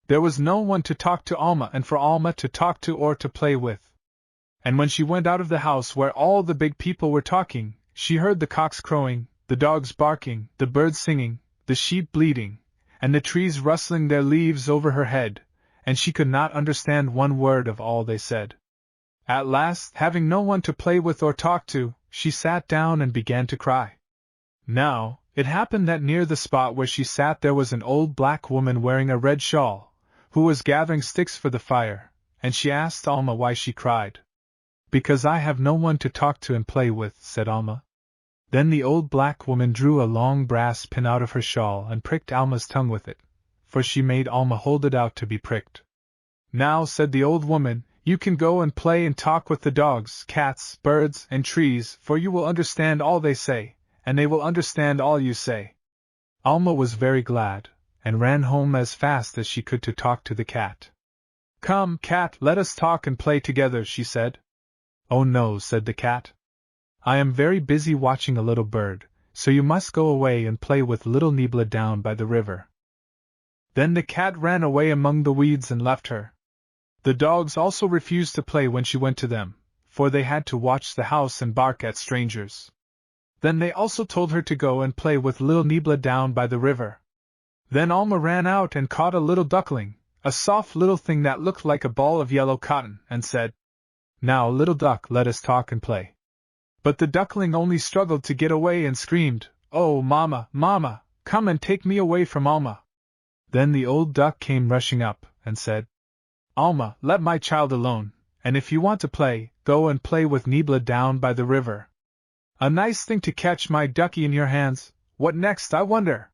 There was no one to talk to Alma and for Alma to talk to or to play with. And when she went out of the house where all the big people were talking, she heard the cocks crowing, the dogs barking, the birds singing, the sheep bleating, and the trees rustling their leaves over her head, and she could not understand one word of all they said. At last, having no one to play with or talk to, she sat down and began to cry. Now, it happened that near the spot where she sat there was an old black woman wearing a red shawl, who was gathering sticks for the fire, and she asked Alma why she cried. Because I have no one to talk to and play with, said Alma. Then the old black woman drew a long brass pin out of her shawl and pricked Alma's tongue with it, for she made Alma hold it out to be pricked. Now, said the old woman, you can go and play and talk with the dogs, cats, birds, and trees, for you will understand all they say, and they will understand all you say. Alma was very glad, and ran home as fast as she could to talk to the cat. Come, cat, let us talk and play together, she said. Oh no, said the cat. I am very busy watching a little bird, so you must go away and play with little Niebla down by the river. Then the cat ran away among the weeds and left her. The dogs also refused to play when she went to them, for they had to watch the house and bark at strangers. Then they also told her to go and play with little Niebla down by the river. Then Alma ran out and caught a little duckling, a soft little thing that looked like a ball of yellow cotton, and said, Now, little duck, let us talk and play. But the duckling only struggled to get away and screamed, Oh, Mama, Mama, come and take me away from Alma. Then the old duck came rushing up, and said, Alma, let my child alone, and if you want to play, go and play with Niebla down by the river. A nice thing to catch my ducky in your hands, what next, I wonder?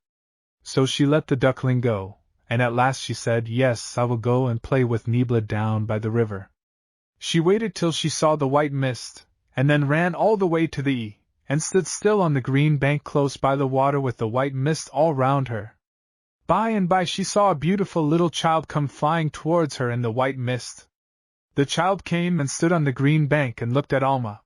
So she let the duckling go, and at last she said, Yes, I will go and play with Niebla down by the river. She waited till she saw the white mist, and then ran all the way to the and stood still on the green bank close by the water with the white mist all round her. By and by she saw a beautiful little child come flying towards her in the white mist. The child came and stood on the green bank and looked at Alma.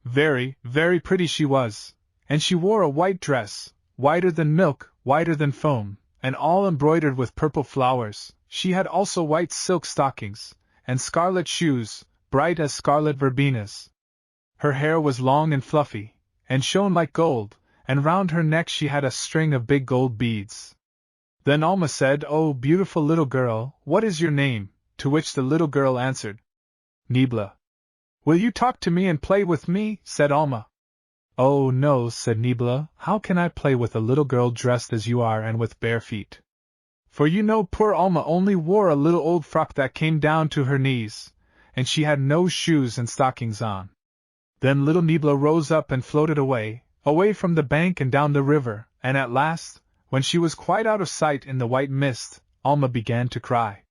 Very, very pretty she was, and she wore a white dress, whiter than milk, whiter than foam, and all embroidered with purple flowers. She had also white silk stockings, and scarlet shoes, bright as scarlet verbenas. Her hair was long and fluffy, and shone like gold, and round her neck she had a string of big gold beads. Then Alma said, Oh, beautiful little girl, what is your name? To which the little girl answered, Niebla. Will you talk to me and play with me? Said Alma. Oh, no, said Niebla, how can I play with a little girl dressed as you are and with bare feet? For you know poor Alma only wore a little old frock that came down to her knees, and she had no shoes and stockings on. Then little Niebla rose up and floated away, away from the bank and down the river, and at last, when she was quite out of sight in the white mist, Alma began to cry.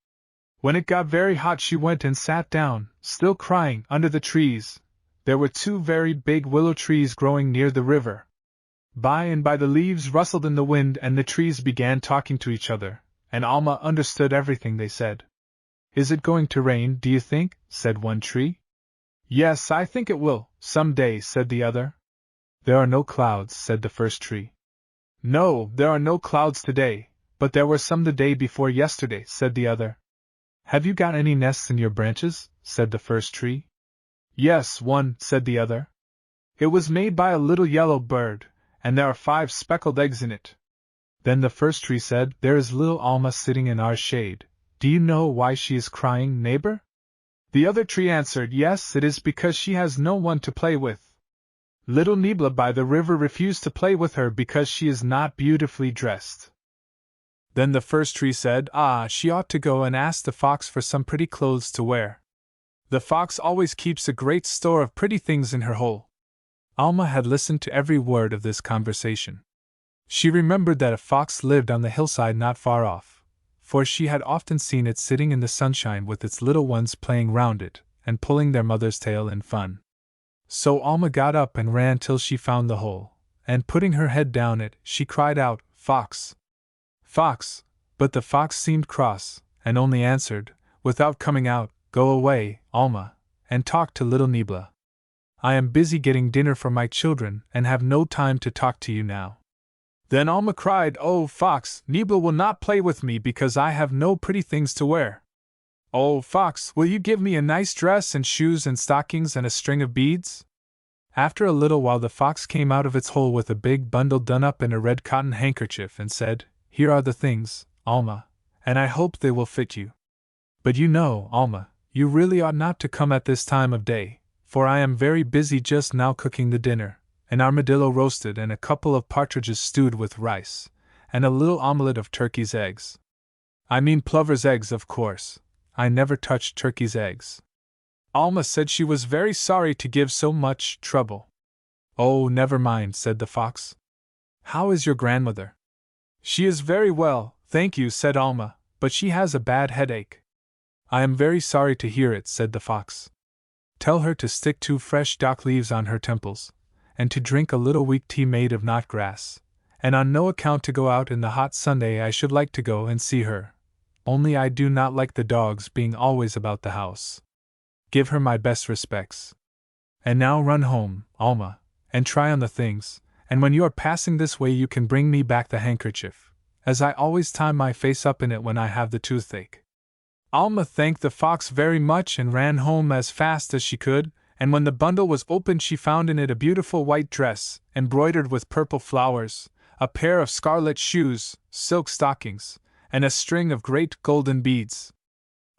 When it got very hot she went and sat down, still crying, under the trees. There were 2 very big willow trees growing near the river. By and by the leaves rustled in the wind and the trees began talking to each other, and Alma understood everything they said. Is it going to rain, do you think? Said one tree. Yes, I think it will, some day, said the other. There are no clouds, said the first tree. No, there are no clouds today, but there were some the day before yesterday, said the other. Have you got any nests in your branches? Said the first tree. Yes, one, said the other. It was made by a little yellow bird, and there are 5 speckled eggs in it. Then the first tree said, There is little Alma sitting in our shade. Do you know why she is crying, neighbor? The other tree answered, Yes, it is because she has no one to play with. Little Niebla by the river refused to play with her because she is not beautifully dressed. Then the first tree said, Ah, she ought to go and ask the fox for some pretty clothes to wear. The fox always keeps a great store of pretty things in her hole. Alma had listened to every word of this conversation. She remembered that a fox lived on the hillside not far off, for she had often seen it sitting in the sunshine with its little ones playing round it, and pulling their mother's tail in fun. So Alma got up and ran till she found the hole, and putting her head down it, she cried out, Fox! Fox! But the fox seemed cross, and only answered, without coming out, Go away, Alma, and talk to little Niebla. I am busy getting dinner for my children, and have no time to talk to you now. Then Alma cried, Oh, Fox, Niebla will not play with me because I have no pretty things to wear. Oh, Fox, will you give me a nice dress and shoes and stockings and a string of beads? After a little while the fox came out of its hole with a big bundle done up in a red cotton handkerchief and said, Here are the things, Alma, and I hope they will fit you. But you know, Alma, you really ought not to come at this time of day, for I am very busy just now cooking the dinner, an armadillo roasted and a couple of partridges stewed with rice, and a little omelette of turkey's eggs. I mean plover's eggs, of course. I never touched turkey's eggs. Alma said she was very sorry to give so much trouble. Oh, never mind, said the fox. How is your grandmother? She is very well, thank you, said Alma, but she has a bad headache. I am very sorry to hear it, said the fox. Tell her to stick 2 fresh dock leaves on her temples, and to drink a little weak tea made of knot grass, and on no account to go out in the hot Sunday. I should like to go and see her, only I do not like the dogs being always about the house. Give her my best respects. And now run home, Alma, and try on the things, and when you are passing this way you can bring me back the handkerchief, as I always tie my face up in it when I have the toothache. Alma thanked the fox very much and ran home as fast as she could, and when the bundle was opened she found in it a beautiful white dress, embroidered with purple flowers, a pair of scarlet shoes, silk stockings, and a string of great golden beads.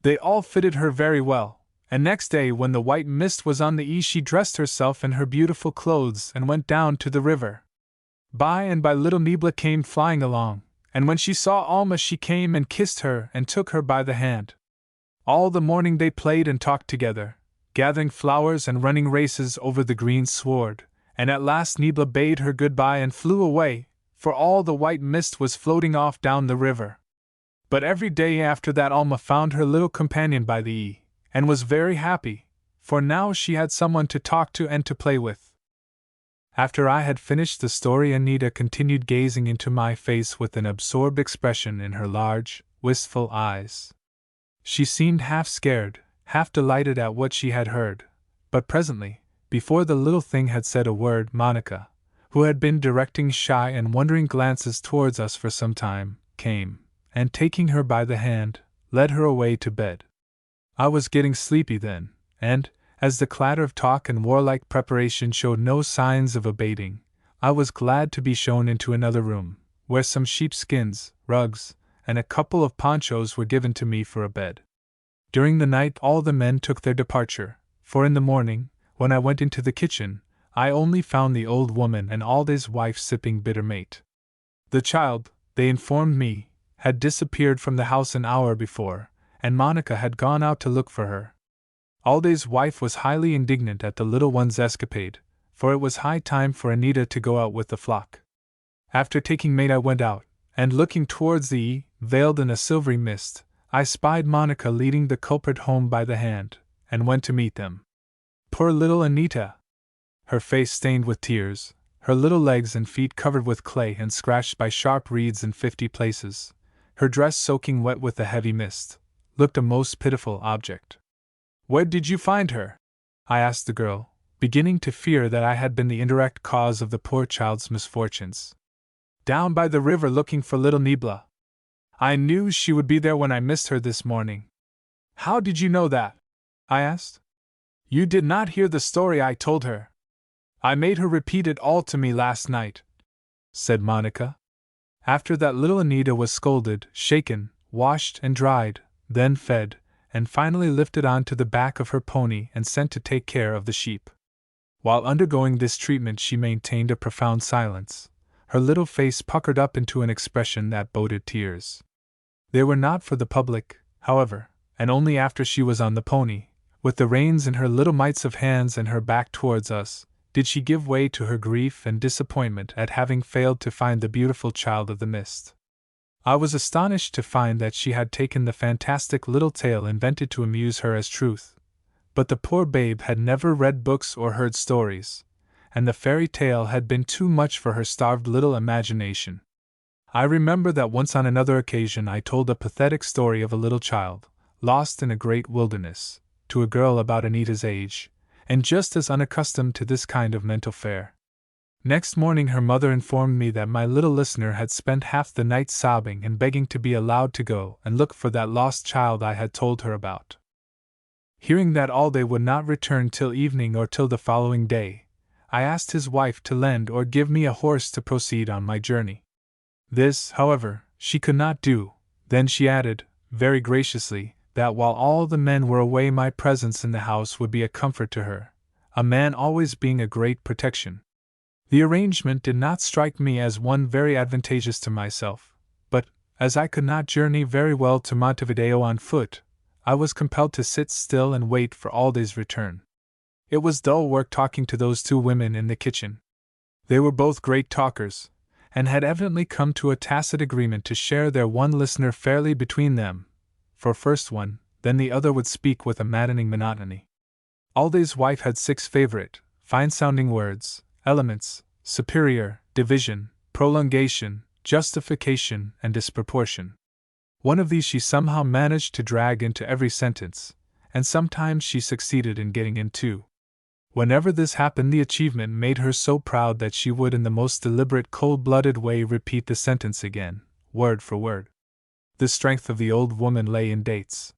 They all fitted her very well, and next day when the white mist was on the east she dressed herself in her beautiful clothes and went down to the river. By and by little Niebla came flying along, and when she saw Alma she came and kissed her and took her by the hand. All the morning they played and talked together, gathering flowers and running races over the green sward, and at last Niebla bade her goodbye and flew away, for all the white mist was floating off down the river. But every day after that Alma found her little companion by the E, and was very happy, for now she had someone to talk to and to play with. After I had finished the story, Anita continued gazing into my face with an absorbed expression in her large, wistful eyes. She seemed half scared, half delighted at what she had heard, but presently, before the little thing had said a word, Monica, who had been directing shy and wondering glances towards us for some time, came, and taking her by the hand, led her away to bed. I was getting sleepy then, and, as the clatter of talk and warlike preparation showed no signs of abating, I was glad to be shown into another room, where some sheepskins, rugs, and a couple of ponchos were given to me for a bed. During the night all the men took their departure, for in the morning, when I went into the kitchen, I only found the old woman and Alde's wife sipping bitter mate. The child, they informed me, had disappeared from the house an hour before, and Monica had gone out to look for her. Alde's wife was highly indignant at the little one's escapade, for it was high time for Anita to go out with the flock. After taking mate I went out, and looking towards the E, veiled in a silvery mist, I spied Monica leading the culprit home by the hand, and went to meet them. Poor little Anita! Her face stained with tears, her little legs and feet covered with clay and scratched by sharp reeds in 50 places, her dress soaking wet with the heavy mist, looked a most pitiful object. "Where did you find her?" I asked the girl, beginning to fear that I had been the indirect cause of the poor child's misfortunes. "Down by the river looking for little Niebla. I knew she would be there when I missed her this morning." "How did you know that?" I asked. "You did not hear the story I told her. I made her repeat it all to me last night," said Monica. After that little Anita was scolded, shaken, washed and dried, then fed, and finally lifted on to the back of her pony and sent to take care of the sheep. While undergoing this treatment she maintained a profound silence, her little face puckered up into an expression that boded tears. They were not for the public, however, and only after she was on the pony, with the reins in her little mites of hands and her back towards us, did she give way to her grief and disappointment at having failed to find the beautiful child of the mist. I was astonished to find that she had taken the fantastic little tale invented to amuse her as truth, but the poor babe had never read books or heard stories, and the fairy tale had been too much for her starved little imagination. I remember that once on another occasion I told a pathetic story of a little child, lost in a great wilderness, to a girl about Anita's age, and just as unaccustomed to this kind of mental fare. Next morning her mother informed me that my little listener had spent half the night sobbing and begging to be allowed to go and look for that lost child I had told her about. Hearing that Alde would not return till evening or till the following day, I asked his wife to lend or give me a horse to proceed on my journey. This, however, she could not do. Then she added, very graciously, that while all the men were away my presence in the house would be a comfort to her, a man always being a great protection. The arrangement did not strike me as one very advantageous to myself, but, as I could not journey very well to Montevideo on foot, I was compelled to sit still and wait for Alday's return. It was dull work talking to those two women in the kitchen. They were both great talkers, and had evidently come to a tacit agreement to share their one listener fairly between them, for first one, then the other would speak with a maddening monotony. Alday's wife had 6 favorite, fine-sounding words: elements, superior, division, prolongation, justification, and disproportion. One of these she somehow managed to drag into every sentence, and sometimes she succeeded in getting in 2. Whenever this happened, the achievement made her so proud that she would, in the most deliberate, cold-blooded way, repeat the sentence again, word for word. The strength of the old woman lay in dates.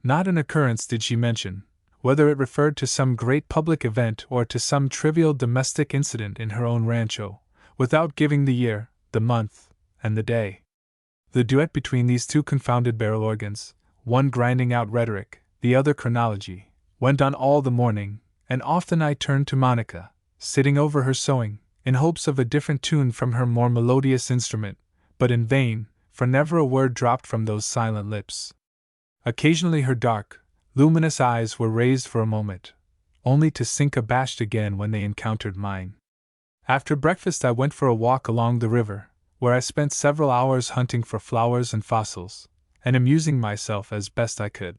Not an occurrence did she mention, whether it referred to some great public event or to some trivial domestic incident in her own rancho, without giving the year, the month, and the day. The duet between these two confounded barrel organs, one grinding out rhetoric, the other chronology, went on all the morning, and often I turned to Monica, sitting over her sewing, in hopes of a different tune from her more melodious instrument, but in vain, for never a word dropped from those silent lips. Occasionally her dark, luminous eyes were raised for a moment, only to sink abashed again when they encountered mine. After breakfast I went for a walk along the river, where I spent several hours hunting for flowers and fossils, and amusing myself as best I could.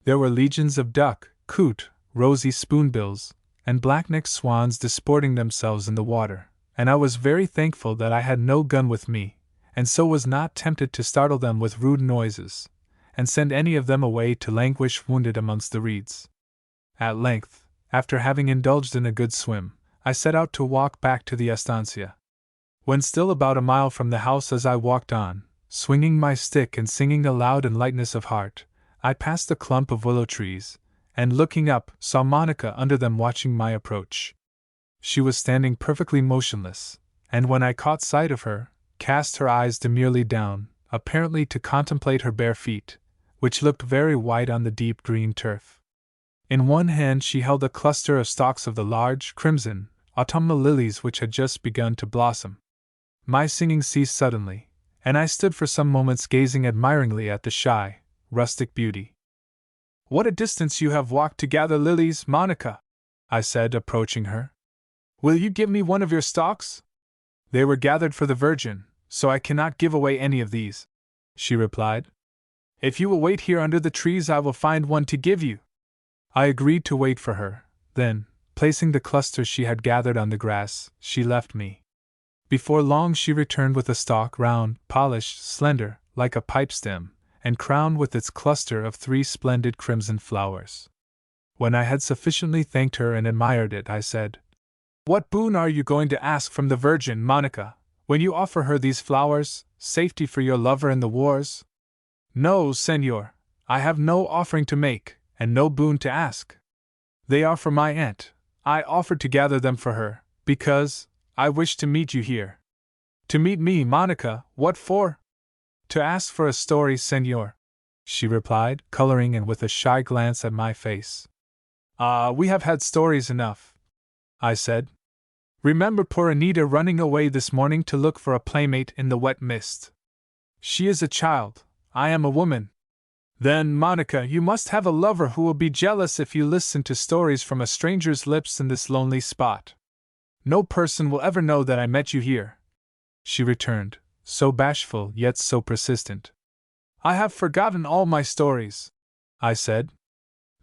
There were legions of duck, coot, rosy spoonbills, and black-necked swans disporting themselves in the water, and I was very thankful that I had no gun with me, and so was not tempted to startle them with rude noises, and send any of them away to languish wounded amongst the reeds. At length, after having indulged in a good swim, I set out to walk back to the estancia. When still about a mile from the house, as I walked on, swinging my stick and singing aloud in lightness of heart, I passed a clump of willow trees, and looking up, saw Monica under them watching my approach. She was standing perfectly motionless, and when I caught sight of her, cast her eyes demurely down, apparently to contemplate her bare feet, which looked very white on the deep green turf. In one hand she held a cluster of stalks of the large, crimson, autumnal lilies which had just begun to blossom. My singing ceased suddenly, and I stood for some moments gazing admiringly at the shy, rustic beauty. "What a distance you have walked to gather lilies, Monica!" I said, approaching her. "Will you give me one of your stalks?" "They were gathered for the Virgin, so I cannot give away any of these," she replied. "If you will wait here under the trees, I will find one to give you." I agreed to wait for her, then, placing the clusters she had gathered on the grass, she left me. Before long she returned with a stalk, round, polished, slender, like a pipe stem, and crowned with its cluster of 3 splendid crimson flowers. When I had sufficiently thanked her and admired it, I said, "What boon are you going to ask from the Virgin, Monica, when you offer her these flowers, safety for your lover in the wars?" "No, senor, I have no offering to make, and no boon to ask. They are for my aunt. I offered to gather them for her, because I wish to meet you here." "To meet me, Monica, what for?" "To ask for a story, senor," she replied, coloring and with a shy glance at my face. "Ah, we have had stories enough," I said. "Remember poor Anita running away this morning to look for a playmate in the wet mist. She is a child, I am a woman. Then, Monica, you must have a lover who will be jealous if you listen to stories from a stranger's lips in this lonely spot. No person will ever know that I met you here," she returned, so bashful yet so persistent. "I have forgotten all my stories," I said.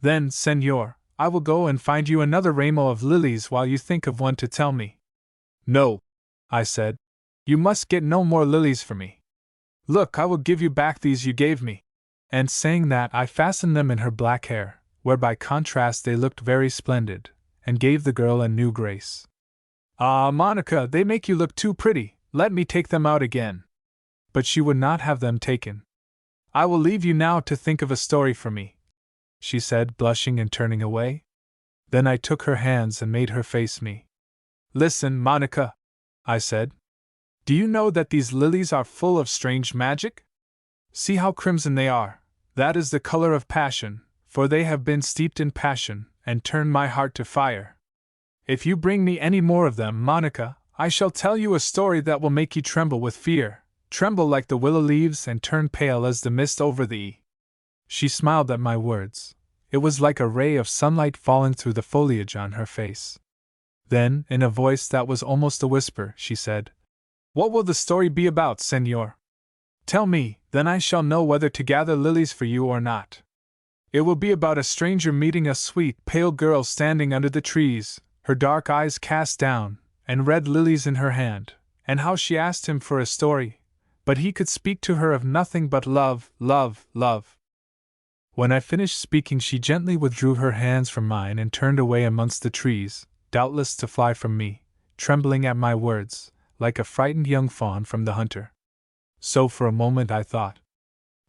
"Then, senor, I will go and find you another rainbow of lilies while you think of one to tell me." "No," I said. "You must get no more lilies for me. Look, I will give you back these you gave me." And saying that, I fastened them in her black hair, where by contrast they looked very splendid, and gave the girl a new grace. "Ah, Monica, they make you look too pretty. Let me take them out again." But she would not have them taken. "I will leave you now to think of a story for me," she said, blushing and turning away. Then I took her hands and made her face me. "Listen, Monica," I said. "Do you know that these lilies are full of strange magic? See how crimson they are. That is the color of passion, for they have been steeped in passion, and turned my heart to fire. If you bring me any more of them, Monica, I shall tell you a story that will make you tremble with fear, tremble like the willow leaves and turn pale as the mist over thee." She smiled at my words. It was like a ray of sunlight falling through the foliage on her face. Then, in a voice that was almost a whisper, she said, "What will the story be about, Señor? Tell me, then I shall know whether to gather lilies for you or not." "It will be about a stranger meeting a sweet, pale girl standing under the trees, her dark eyes cast down, and red lilies in her hand, and how she asked him for a story, but he could speak to her of nothing but love, love, love." When I finished speaking, she gently withdrew her hands from mine and turned away amongst the trees, doubtless to fly from me, trembling at my words, like a frightened young fawn from the hunter. So for a moment I thought.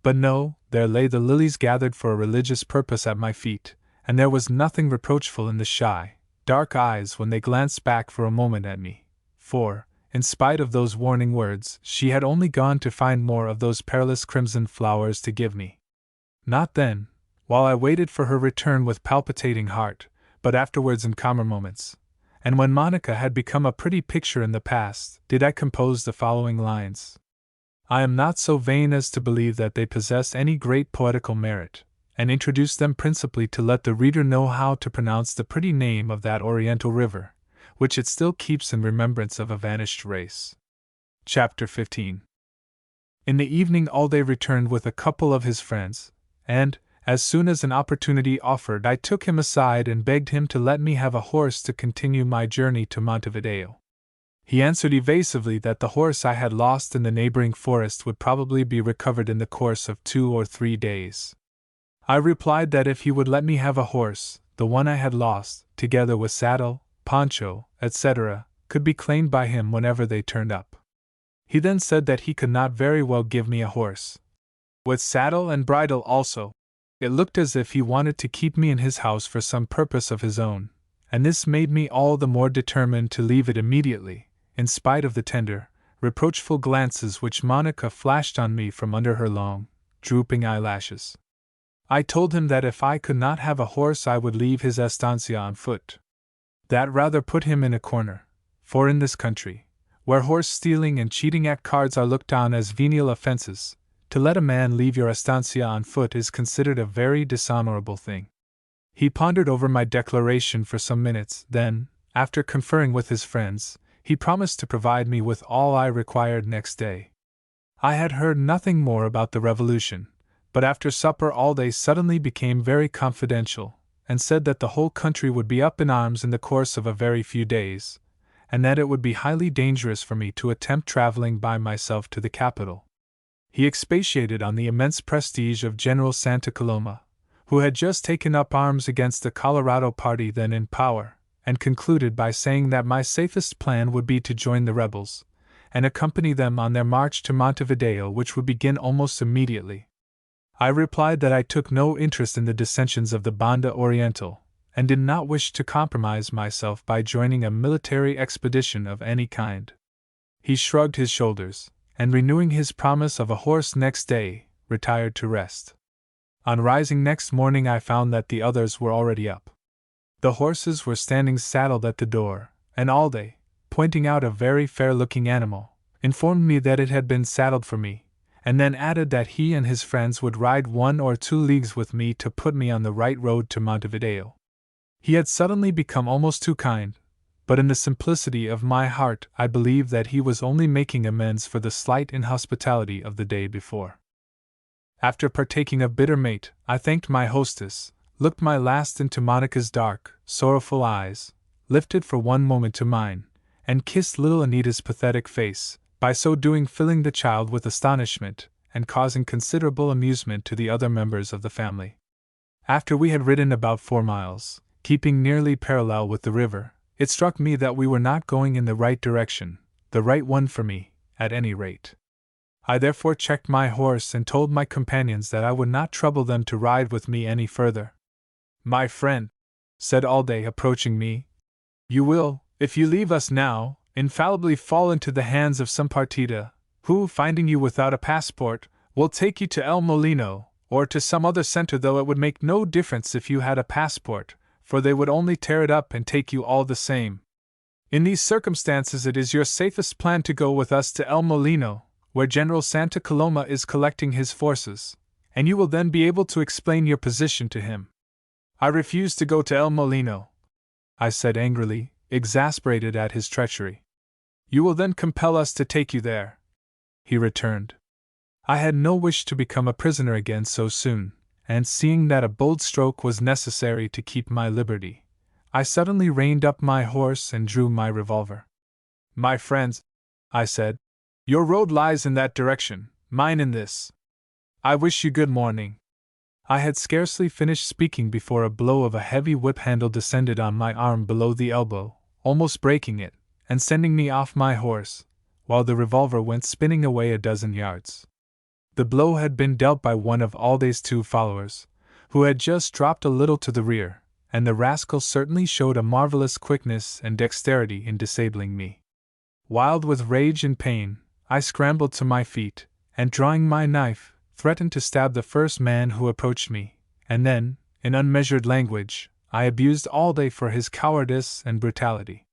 But no, there lay the lilies gathered for a religious purpose at my feet, and there was nothing reproachful in the shy, dark eyes when they glanced back for a moment at me, for, in spite of those warning words, she had only gone to find more of those perilous crimson flowers to give me. Not then, while I waited for her return with palpitating heart, but afterwards in calmer moments, and when Monica had become a pretty picture in the past, did I compose the following lines. I am not so vain as to believe that they possess any great poetical merit, and introduce them principally to let the reader know how to pronounce the pretty name of that Oriental river, which it still keeps in remembrance of a vanished race. Chapter 15. In the evening Alday returned with a couple of his friends, and, as soon as an opportunity offered, I took him aside and begged him to let me have a horse to continue my journey to Montevideo. He answered evasively that the horse I had lost in the neighboring forest would probably be recovered in the course of 2 or 3 days. I replied that if he would let me have a horse, the one I had lost, together with saddle, poncho, etc., could be claimed by him whenever they turned up. He then said that he could not very well give me a horse with saddle and bridle also. It looked as if he wanted to keep me in his house for some purpose of his own, and this made me all the more determined to leave it immediately, in spite of the tender, reproachful glances which Monica flashed on me from under her long, drooping eyelashes. I told him that if I could not have a horse I would leave his estancia on foot. That rather put him in a corner, for in this country, where horse stealing and cheating at cards are looked on as venial offenses, to let a man leave your estancia on foot is considered a very dishonorable thing. He pondered over my declaration for some minutes, then, after conferring with his friends, he promised to provide me with all I required next day. I had heard nothing more about the revolution, but after supper Alday suddenly became very confidential, and said that the whole country would be up in arms in the course of a very few days, and that it would be highly dangerous for me to attempt traveling by myself to the capital. He expatiated on the immense prestige of General Santa Coloma, who had just taken up arms against the Colorado party then in power, and concluded by saying that my safest plan would be to join the rebels, and accompany them on their march to Montevideo, which would begin almost immediately. I replied that I took no interest in the dissensions of the Banda Oriental, and did not wish to compromise myself by joining a military expedition of any kind. He shrugged his shoulders, and renewing his promise of a horse next day, retired to rest. On rising next morning I found that the others were already up. The horses were standing saddled at the door, and Alday, pointing out a very fair-looking animal, informed me that it had been saddled for me, and then added that he and his friends would ride 1 or 2 leagues with me to put me on the right road to Montevideo. He had suddenly become almost too kind, but in the simplicity of my heart I believed that he was only making amends for the slight inhospitality of the day before. After partaking of bitter mate, I thanked my hostess, looked my last into Monica's dark, sorrowful eyes, lifted for one moment to mine, and kissed little Anita's pathetic face, by so doing filling the child with astonishment, and causing considerable amusement to the other members of the family. After we had ridden about 4 miles, keeping nearly parallel with the river, it struck me that we were not going in the right direction, the right one for me, at any rate. I therefore checked my horse and told my companions that I would not trouble them to ride with me any further. "My friend," said Alday, approaching me, "you will, if you leave us now, infallibly fall into the hands of some partida, who, finding you without a passport, will take you to El Molino, or to some other center, though it would make no difference if you had a passport, for they would only tear it up and take you all the same. In these circumstances it is your safest plan to go with us to El Molino, where General Santa Coloma is collecting his forces, and you will then be able to explain your position to him. I refuse to go to El Molino, I said angrily, exasperated at his treachery. You will then compel us to take you there, he returned. I had no wish to become a prisoner again so soon, and seeing that a bold stroke was necessary to keep my liberty, I suddenly reined up my horse and drew my revolver. My friends, I said, your road lies in that direction, mine in this. I wish you good morning. I had scarcely finished speaking before a blow of a heavy whip handle descended on my arm below the elbow, almost breaking it, and sending me off my horse, while the revolver went spinning away a dozen yards. The blow had been dealt by one of Alday's 2 followers, who had just dropped a little to the rear, and the rascal certainly showed a marvelous quickness and dexterity in disabling me. Wild with rage and pain, I scrambled to my feet, and drawing my knife, threatened to stab the first man who approached me, and then, in unmeasured language, I abused Alday for his cowardice and brutality.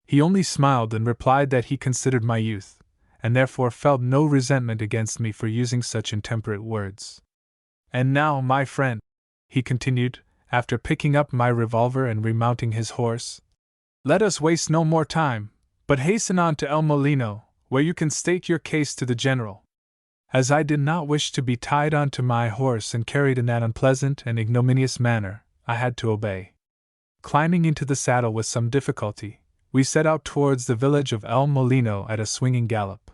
He only smiled and replied that he considered my youth, and therefore felt no resentment against me for using such intemperate words. And now, my friend, he continued, after picking up my revolver and remounting his horse, let us waste no more time, but hasten on to El Molino, where you can state your case to the general. As I did not wish to be tied on to my horse and carried in that unpleasant and ignominious manner, I had to obey. Climbing into the saddle with some difficulty, we set out towards the village of El Molino at a swinging gallop.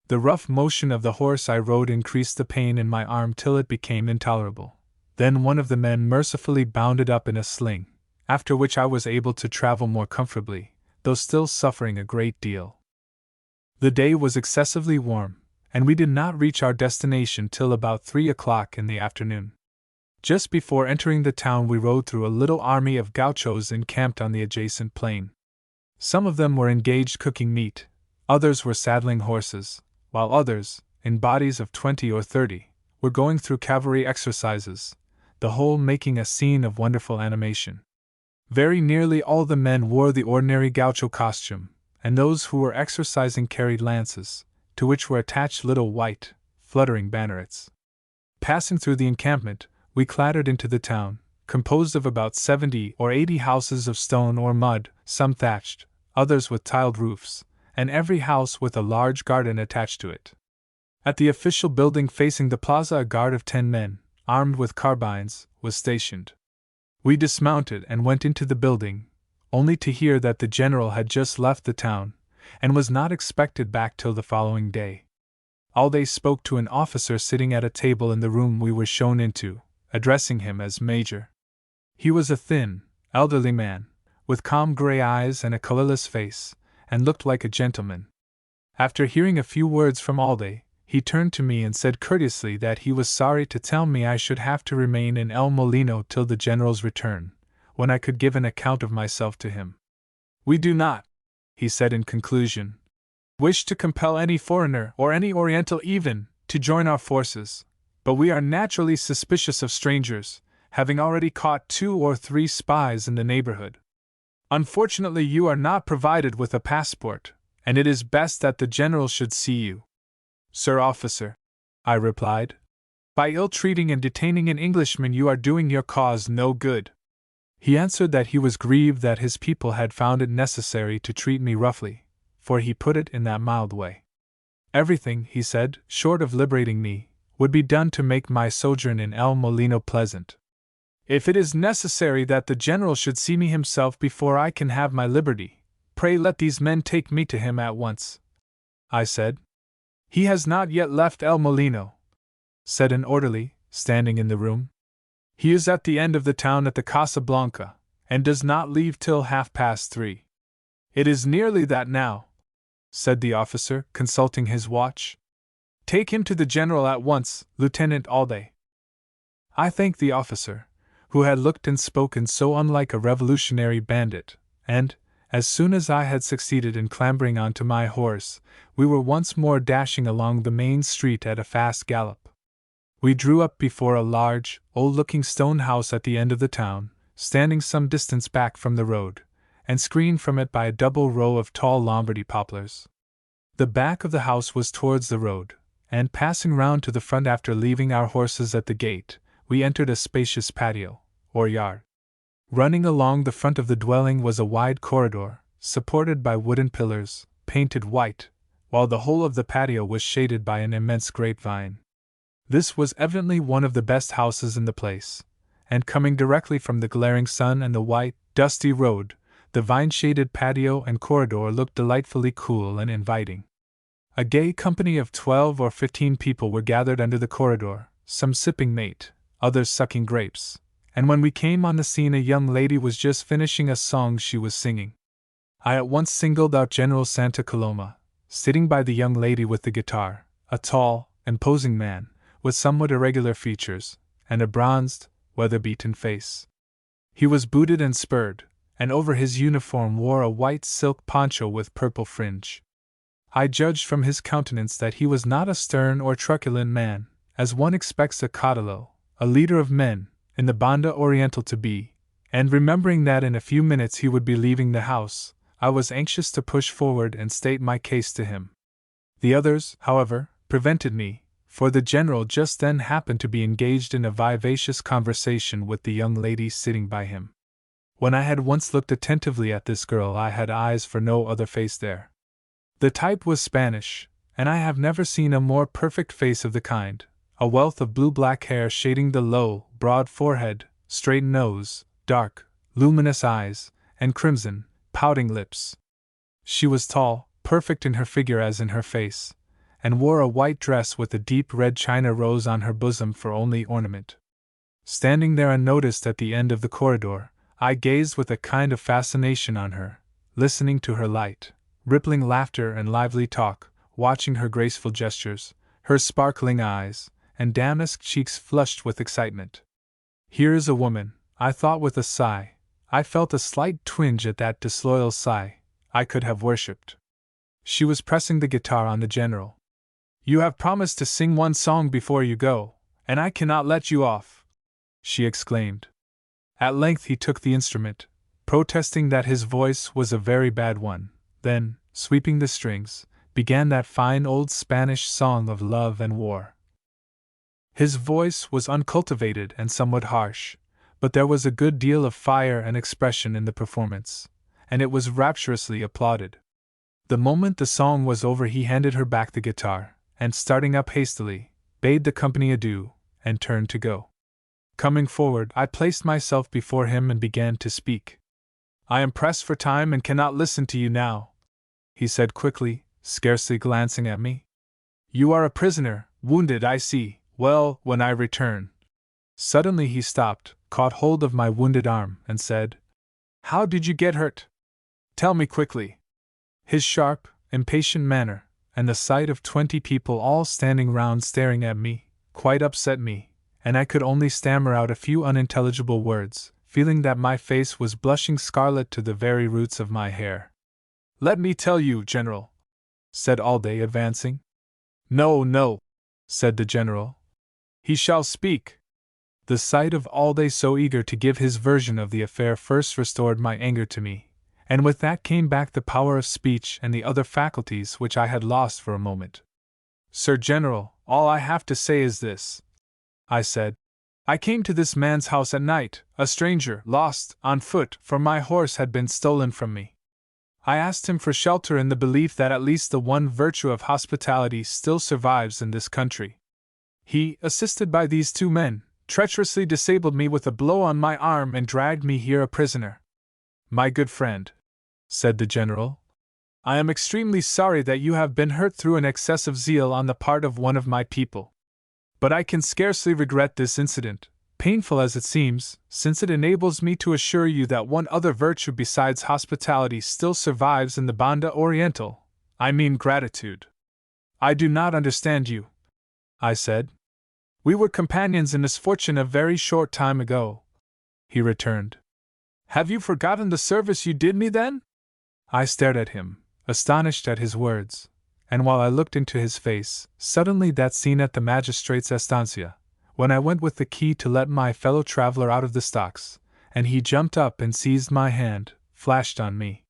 The rough motion of the horse I rode increased the pain in my arm till it became intolerable. Then one of the men mercifully bound it up in a sling, after which I was able to travel more comfortably, though still suffering a great deal. The day was excessively warm, and we did not reach our destination till about 3 o'clock in the afternoon. Just before entering the town we rode through a little army of gauchos encamped on the adjacent plain. Some of them were engaged cooking meat, others were saddling horses, while others, in bodies of 20 or 30, were going through cavalry exercises, the whole making a scene of wonderful animation. Very nearly all the men wore the ordinary gaucho costume, and those who were exercising carried lances, to which were attached little white, fluttering bannerets. Passing through the encampment, we clattered into the town, composed of about 70 or 80 houses of stone or mud, some thatched, others with tiled roofs, and every house with a large garden attached to it. At the official building facing the plaza a guard of 10 men, armed with carbines, was stationed. We dismounted and went into the building, only to hear that the general had just left the town, and was not expected back till the following day. Alday spoke to an officer sitting at a table in the room we were shown into, addressing him as Major. He was a thin, elderly man, with calm gray eyes and a colorless face, and looked like a gentleman. After hearing a few words from Alday, he turned to me and said courteously that he was sorry to tell me I should have to remain in El Molino till the general's return, when I could give an account of myself to him. We do not, he said in conclusion, wish to compel any foreigner, or any Oriental even, to join our forces, but we are naturally suspicious of strangers, having already caught 2 or 3 spies in the neighborhood. Unfortunately, you are not provided with a passport, and it is best that the general should see you. Sir officer, I replied, by ill-treating and detaining an Englishman you are doing your cause no good. He answered that he was grieved that his people had found it necessary to treat me roughly, for he put it in that mild way. Everything, he said, short of liberating me, would be done to make my sojourn in El Molino pleasant. If it is necessary that the general should see me himself before I can have my liberty, pray let these men take me to him at once, I said. He has not yet left El Molino, said an orderly, standing in the room. He is at the end of the town at the Casa Blanca, and does not leave till 3:30. It is nearly that now, said the officer, consulting his watch. Take him to the general at once, Lieutenant Alday. I thanked the officer, who had looked and spoken so unlike a revolutionary bandit, and, as soon as I had succeeded in clambering onto my horse, we were once more dashing along the main street at a fast gallop. We drew up before a large, old-looking stone house at the end of the town, standing some distance back from the road, and screened from it by a double row of tall Lombardy poplars. The back of the house was towards the road, and passing round to the front after leaving our horses at the gate, we entered a spacious patio, or yard. Running along the front of the dwelling was a wide corridor, supported by wooden pillars, painted white, while the whole of the patio was shaded by an immense grapevine. This was evidently one of the best houses in the place, and coming directly from the glaring sun and the white, dusty road, the vine-shaded patio and corridor looked delightfully cool and inviting. A gay company of 12 or 15 people were gathered under the corridor, some sipping mate, others sucking grapes, and when we came on the scene a young lady was just finishing a song she was singing. I at once singled out General Santa Coloma, sitting by the young lady with the guitar, a tall, imposing man, with somewhat irregular features, and a bronzed, weather-beaten face. He was booted and spurred, and over his uniform wore a white silk poncho with purple fringe. I judged from his countenance that he was not a stern or truculent man, as one expects a caudillo, a leader of men, in the Banda Orientál to be, and remembering that in a few minutes he would be leaving the house, I was anxious to push forward and state my case to him. The others, however, prevented me, for the general just then happened to be engaged in a vivacious conversation with the young lady sitting by him. When I had once looked attentively at this girl, I had eyes for no other face there. The type was Spanish, and I have never seen a more perfect face of the kind, a wealth of blue-black hair shading the low, broad forehead, straight nose, dark, luminous eyes, and crimson, pouting lips. She was tall, perfect in her figure as in her face, and wore a white dress with a deep red china rose on her bosom for only ornament. Standing there unnoticed at the end of the corridor, I gazed with a kind of fascination on her, listening to her light, rippling laughter and lively talk, watching her graceful gestures, her sparkling eyes, and damask cheeks flushed with excitement. Here is a woman, I thought with a sigh. I felt a slight twinge at that disloyal sigh, I could have worshipped. She was pressing the guitar on the general. "You have promised to sing one song before you go, and I cannot let you off," she exclaimed. At length he took the instrument, protesting that his voice was a very bad one, then, sweeping the strings, began that fine old Spanish song of love and war. His voice was uncultivated and somewhat harsh, but there was a good deal of fire and expression in the performance, and it was rapturously applauded. The moment the song was over he handed her back the guitar, and starting up hastily, bade the company adieu, and turned to go. Coming forward, I placed myself before him and began to speak. "I am pressed for time and cannot listen to you now," he said quickly, scarcely glancing at me. "You are a prisoner, wounded, I see. Well, when I return." Suddenly he stopped, caught hold of my wounded arm, and said, "How did you get hurt? Tell me quickly." His sharp, impatient manner, and the sight of 20 people all standing round staring at me, quite upset me, and I could only stammer out a few unintelligible words, feeling that my face was blushing scarlet to the very roots of my hair. "Let me tell you, General," said Alday, advancing. "No, no," said the General. "He shall speak." The sight of Alday so eager to give his version of the affair first restored my anger to me, and with that came back the power of speech and the other faculties which I had lost for a moment. "Sir General, all I have to say is this," I said. "I came to this man's house at night, a stranger, lost, on foot, for my horse had been stolen from me. I asked him for shelter in the belief that at least the one virtue of hospitality still survives in this country. He, assisted by these 2 men, treacherously disabled me with a blow on my arm and dragged me here a prisoner. My good friend," said the General, "I am extremely sorry that you have been hurt through an excess of zeal on the part of one of my people. But I can scarcely regret this incident, painful as it seems, since it enables me to assure you that one other virtue besides hospitality still survives in the Banda Orientál, I mean gratitude." "I do not understand you," I said. "We were companions in misfortune a very short time ago," he returned. "Have you forgotten the service you did me then?" I stared at him, astonished at his words, and while I looked into his face, suddenly that scene at the magistrate's estancia, when I went with the key to let my fellow traveler out of the stocks, and he jumped up and seized my hand, flashed on me.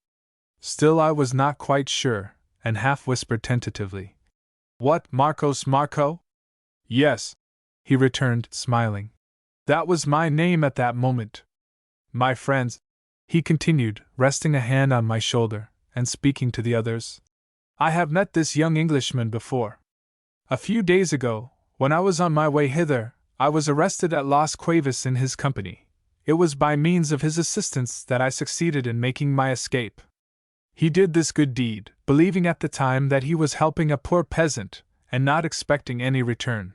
Still I was not quite sure, and half whispered tentatively, What, Marco? Yes, he returned, smiling. That was my name at that moment. My friends, he continued, resting a hand on my shoulder and speaking to the others, I have met this young Englishman before. A few days ago, when I was on my way hither, I was arrested at Las Cuevas in his company. It was by means of his assistance that I succeeded in making my escape. He did this good deed, believing at the time that he was helping a poor peasant, and not expecting any return.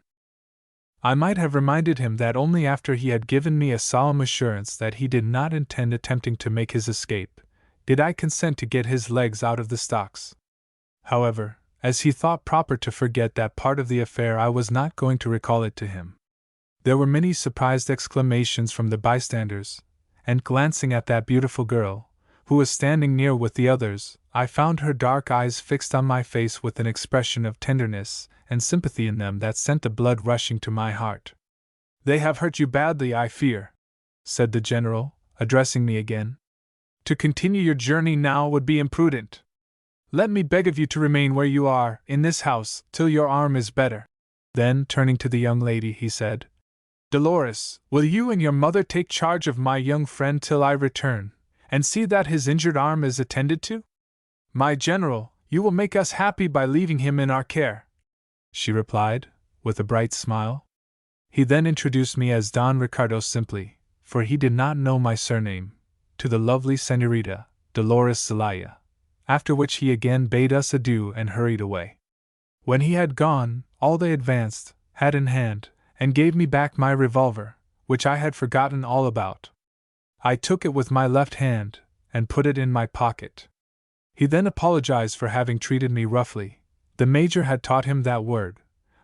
I might have reminded him that only after he had given me a solemn assurance that he did not intend attempting to make his escape, did I consent to get his legs out of the stocks. However, as he thought proper to forget that part of the affair, I was not going to recall it to him. There were many surprised exclamations from the bystanders, and glancing at that beautiful girl, who was standing near with the others, I found her dark eyes fixed on my face with an expression of tenderness and sympathy in them that sent the blood rushing to my heart. They have hurt you badly, I fear, said the general, addressing me again. To continue your journey now would be imprudent. Let me beg of you to remain where you are, in this house, till your arm is better. Then, turning to the young lady, he said, Dolores, will you and your mother take charge of my young friend till I return, and see that his injured arm is attended to? My general, you will make us happy by leaving him in our care, she replied, with a bright smile. He then introduced me as Don Ricardo simply, for he did not know my surname, to the lovely Señorita, Dolores Zelaya, after which he again bade us adieu and hurried away. When he had gone, all they advanced, hat in hand, and gave me back my revolver, which I had forgotten all about. I took it with my left hand, and put it in my pocket. He then apologized for having treated me roughly. The Major had taught him that word,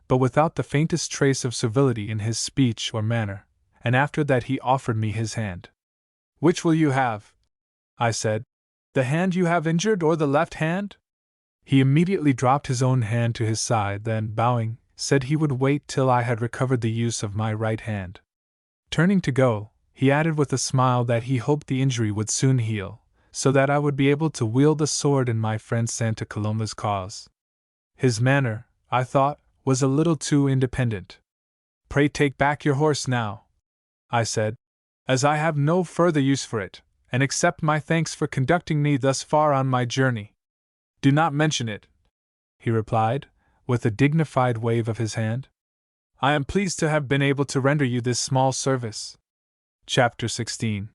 but without the faintest trace of civility in his speech or manner, and after that he offered me his hand. Which will you have? I said. The hand you have injured or the left hand? He immediately dropped his own hand to his side, then, bowing, said he would wait till I had recovered the use of my right hand. Turning to go, he added with a smile that he hoped the injury would soon heal, so that I would be able to wield the sword in my friend Santa Coloma's cause. His manner, I thought, was a little too independent. Pray take back your horse now, I said, as I have no further use for it, and accept my thanks for conducting me thus far on my journey. Do not mention it, he replied, with a dignified wave of his hand. I am pleased to have been able to render you this small service. Chapter 16.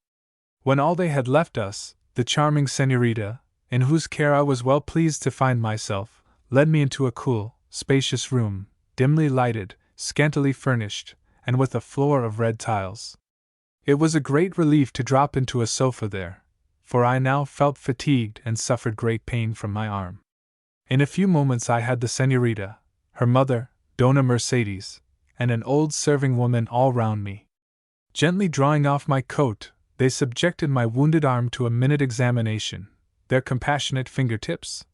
When all they had left us, the charming señorita, in whose care I was well pleased to find myself, led me into a cool, spacious room, dimly lighted, scantily furnished, and with a floor of red tiles. It was a great relief to drop into a sofa there, for I now felt fatigued and suffered great pain from my arm. In a few moments I had the señorita, her mother, Dona Mercedes, and an old serving woman all round me. Gently drawing off my coat, they subjected my wounded arm to a minute examination, their compassionate fingertips,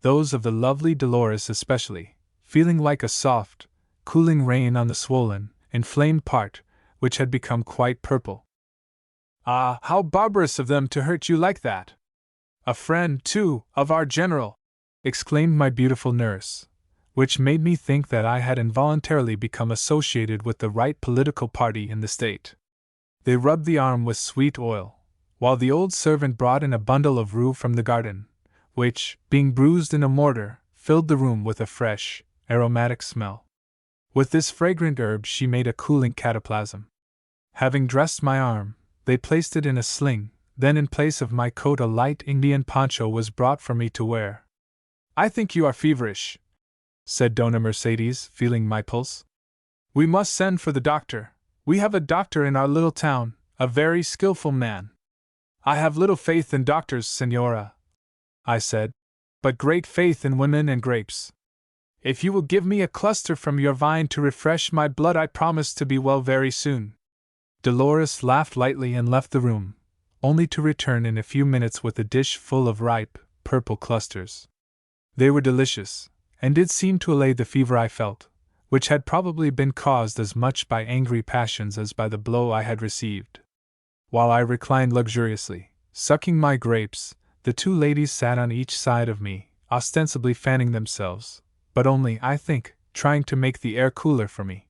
those of the lovely Dolores especially, feeling like a soft, cooling rain on the swollen, inflamed part, which had become quite purple. Ah, how barbarous of them to hurt you like that! A friend, too, of our general! Exclaimed my beautiful nurse, which made me think that I had involuntarily become associated with the right political party in the state. They rubbed the arm with sweet oil, while the old servant brought in a bundle of rue from the garden, which, being bruised in a mortar, filled the room with a fresh, aromatic smell. With this fragrant herb she made a cooling cataplasm. Having dressed my arm, they placed it in a sling, then in place of my coat a light Indian poncho was brought for me to wear. I think you are feverish, said Dona Mercedes, feeling my pulse. We must send for the doctor. We have a doctor in our little town, a very skillful man. I have little faith in doctors, señora, I said, but great faith in women and grapes. If you will give me a cluster from your vine to refresh my blood, I promise to be well very soon. Dolores laughed lightly and left the room, only to return in a few minutes with a dish full of ripe, purple clusters. They were delicious, and did seem to allay the fever I felt, which had probably been caused as much by angry passions as by the blow I had received. While I reclined luxuriously, sucking my grapes, the two ladies sat on each side of me, ostensibly fanning themselves, but only, I think, trying to make the air cooler for me.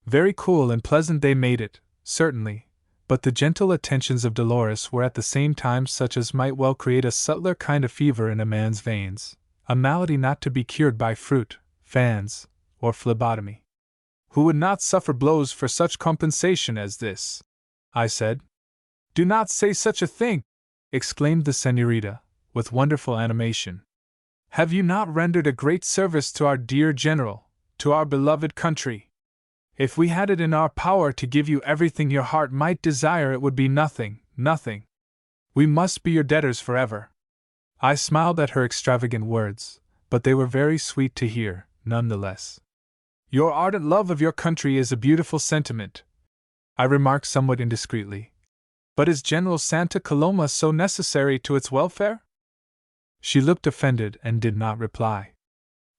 Very cool and pleasant they made it, certainly, but the gentle attentions of Dolores were at the same time such as might well create a subtler kind of fever in a man's veins, a malady not to be cured by fruit, fans, or phlebotomy. Who would not suffer blows for such compensation as this? I said. Do not say such a thing! Exclaimed the señorita, with wonderful animation. Have you not rendered a great service to our dear general, to our beloved country? If we had it in our power to give you everything your heart might desire, it would be nothing, nothing. We must be your debtors forever. I smiled at her extravagant words, but they were very sweet to hear, none the less. Your ardent love of your country is a beautiful sentiment, I remarked somewhat indiscreetly. But is General Santa Coloma so necessary to its welfare? She looked offended and did not reply.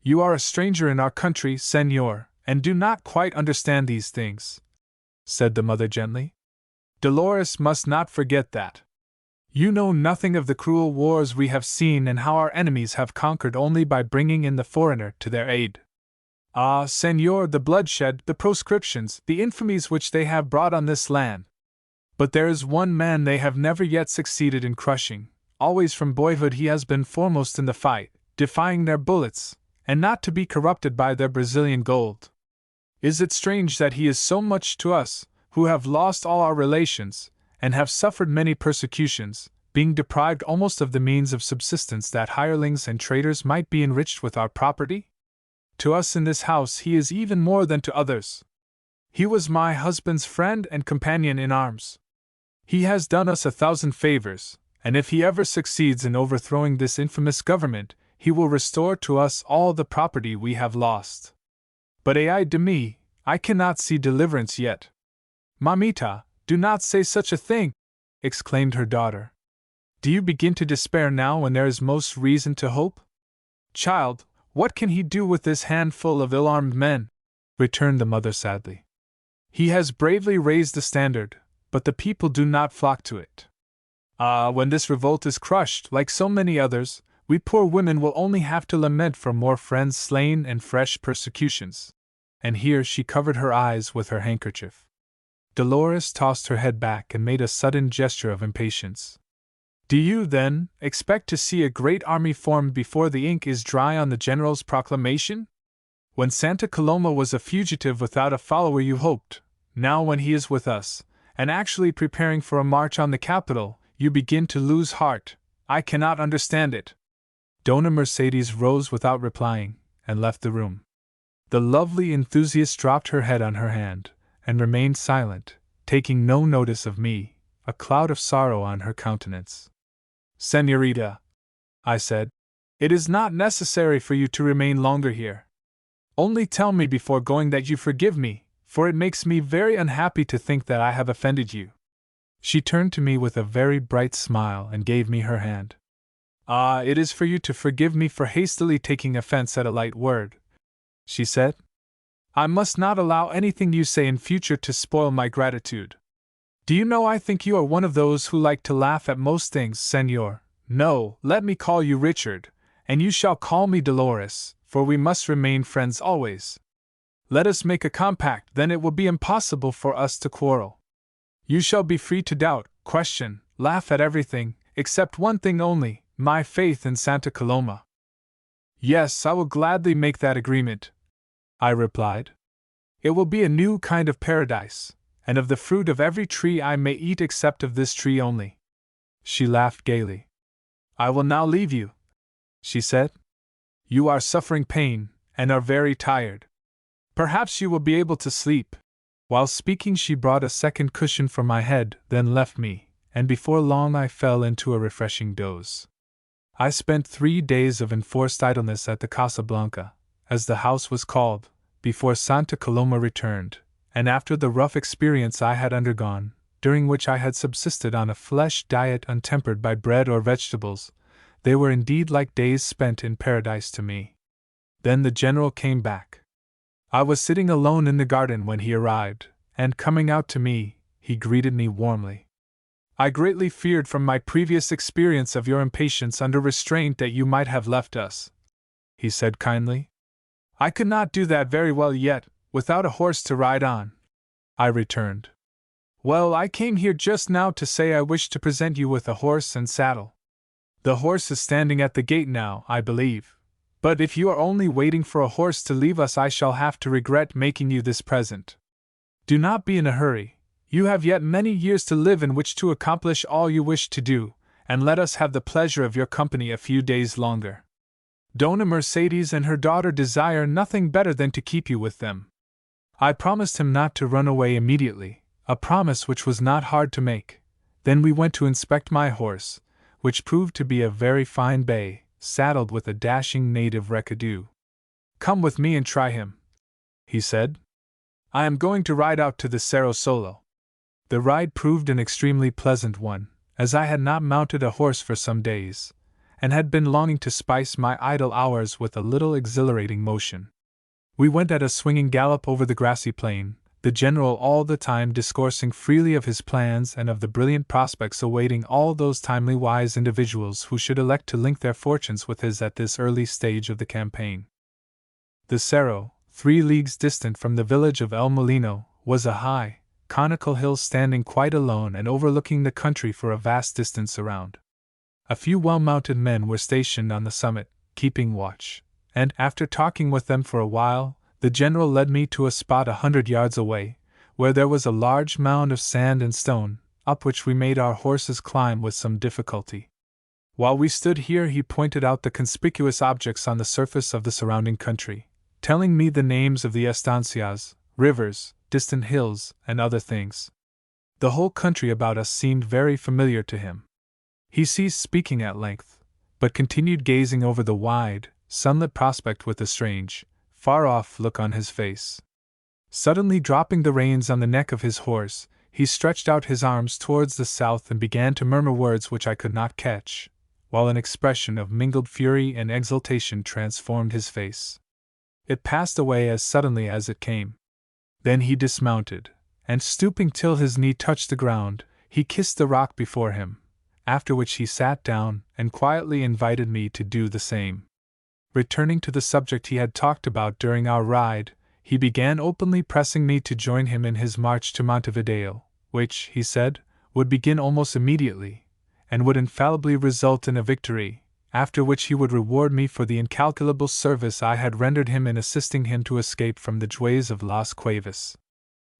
You are a stranger in our country, señor, and do not quite understand these things, said the mother gently. Dolores must not forget that. You know nothing of the cruel wars we have seen and how our enemies have conquered only by bringing in the foreigner to their aid. Ah, señor, the bloodshed, the proscriptions, the infamies which they have brought on this land. But there is one man they have never yet succeeded in crushing. Always from boyhood he has been foremost in the fight, defying their bullets, and not to be corrupted by their Brazilian gold. Is it strange that he is so much to us, who have lost all our relations, and have suffered many persecutions, being deprived almost of the means of subsistence that hirelings and traders might be enriched with our property? To us in this house he is even more than to others. He was my husband's friend and companion in arms. He has done us 1,000 favors, and if he ever succeeds in overthrowing this infamous government, he will restore to us all the property we have lost. But aka.ms, I cannot see deliverance yet. Mamita, do not say such a thing, exclaimed her daughter. Do you begin to despair now when there is most reason to hope? Child, what can he do with this handful of ill-armed men? Returned the mother sadly. He has bravely raised the standard, but the people do not flock to it. Ah, when this revolt is crushed, like so many others, we poor women will only have to lament for more friends slain and fresh persecutions. And here she covered her eyes with her handkerchief. Dolores tossed her head back and made a sudden gesture of impatience. Do you, then, expect to see a great army formed before the ink is dry on the general's proclamation? When Santa Coloma was a fugitive without a follower you hoped, now when he is with us, and actually preparing for a march on the capital, you begin to lose heart. I cannot understand it. Dona Mercedes rose without replying, and left the room. The lovely enthusiast dropped her head on her hand, and remained silent, taking no notice of me, a cloud of sorrow on her countenance. Señorita, I said, it is not necessary for you to remain longer here. Only tell me before going that you forgive me, for it makes me very unhappy to think that I have offended you. She turned to me with a very bright smile and gave me her hand. Ah, it is for you to forgive me for hastily taking offense at a light word, she said. I must not allow anything you say in future to spoil my gratitude. Do you know I think you are one of those who like to laugh at most things, señor? No, let me call you Richard, and you shall call me Dolores, for we must remain friends always. Let us make a compact, then it will be impossible for us to quarrel. You shall be free to doubt, question, laugh at everything, except one thing only, my faith in Santa Coloma. Yes, I will gladly make that agreement, I replied. It will be a new kind of paradise, and of the fruit of every tree I may eat except of this tree only. She laughed gaily. I will now leave you, she said. You are suffering pain, and are very tired. Perhaps you will be able to sleep. While speaking, she brought a second cushion for my head, then left me, and before long I fell into a refreshing doze. I spent 3 days of enforced idleness at the Casa Blanca, as the house was called, before Santa Coloma returned, and after the rough experience I had undergone, during which I had subsisted on a flesh diet untempered by bread or vegetables, they were indeed like days spent in paradise to me. Then the general came back. I was sitting alone in the garden when he arrived, and coming out to me, he greeted me warmly. I greatly feared from my previous experience of your impatience under restraint that you might have left us, he said kindly. I could not do that very well yet, without a horse to ride on, I returned. Well, I came here just now to say I wish to present you with a horse and saddle. The horse is standing at the gate now, I believe. But if you are only waiting for a horse to leave us, I shall have to regret making you this present. Do not be in a hurry. You have yet many years to live in which to accomplish all you wish to do, and let us have the pleasure of your company a few days longer. Dona Mercedes and her daughter desire nothing better than to keep you with them. I promised him not to run away immediately, a promise which was not hard to make. Then we went to inspect my horse, which proved to be a very fine bay, saddled with a dashing native recadoo. Come with me and try him, he said. I am going to ride out to the Cerro solo. The ride proved an extremely pleasant one, as I had not mounted a horse for some days, and had been longing to spice my idle hours with a little exhilarating motion. We went at a swinging gallop over the grassy plain, the general all the time discoursing freely of his plans and of the brilliant prospects awaiting all those timely wise individuals who should elect to link their fortunes with his at this early stage of the campaign. The Cerro, 3 leagues distant from the village of El Molino, was a high, conical hill standing quite alone and overlooking the country for a vast distance around. A few well-mounted men were stationed on the summit, keeping watch, and after talking with them for a while, the general led me to a spot 100 yards away, where there was a large mound of sand and stone, up which we made our horses climb with some difficulty. While we stood here, he pointed out the conspicuous objects on the surface of the surrounding country, telling me the names of the estancias, rivers, distant hills, and other things. The whole country about us seemed very familiar to him. He ceased speaking at length, but continued gazing over the wide, sunlit prospect with a strange, far-off look on his face. Suddenly dropping the reins on the neck of his horse, he stretched out his arms towards the south and began to murmur words which I could not catch, while an expression of mingled fury and exultation transformed his face. It passed away as suddenly as it came. Then he dismounted, and stooping till his knee touched the ground, he kissed the rock before him, after which he sat down and quietly invited me to do the same. Returning to the subject he had talked about during our ride, he began openly pressing me to join him in his march to Montevideo, which, he said, would begin almost immediately, and would infallibly result in a victory, after which he would reward me for the incalculable service I had rendered him in assisting him to escape from the jails of Las Cuevas.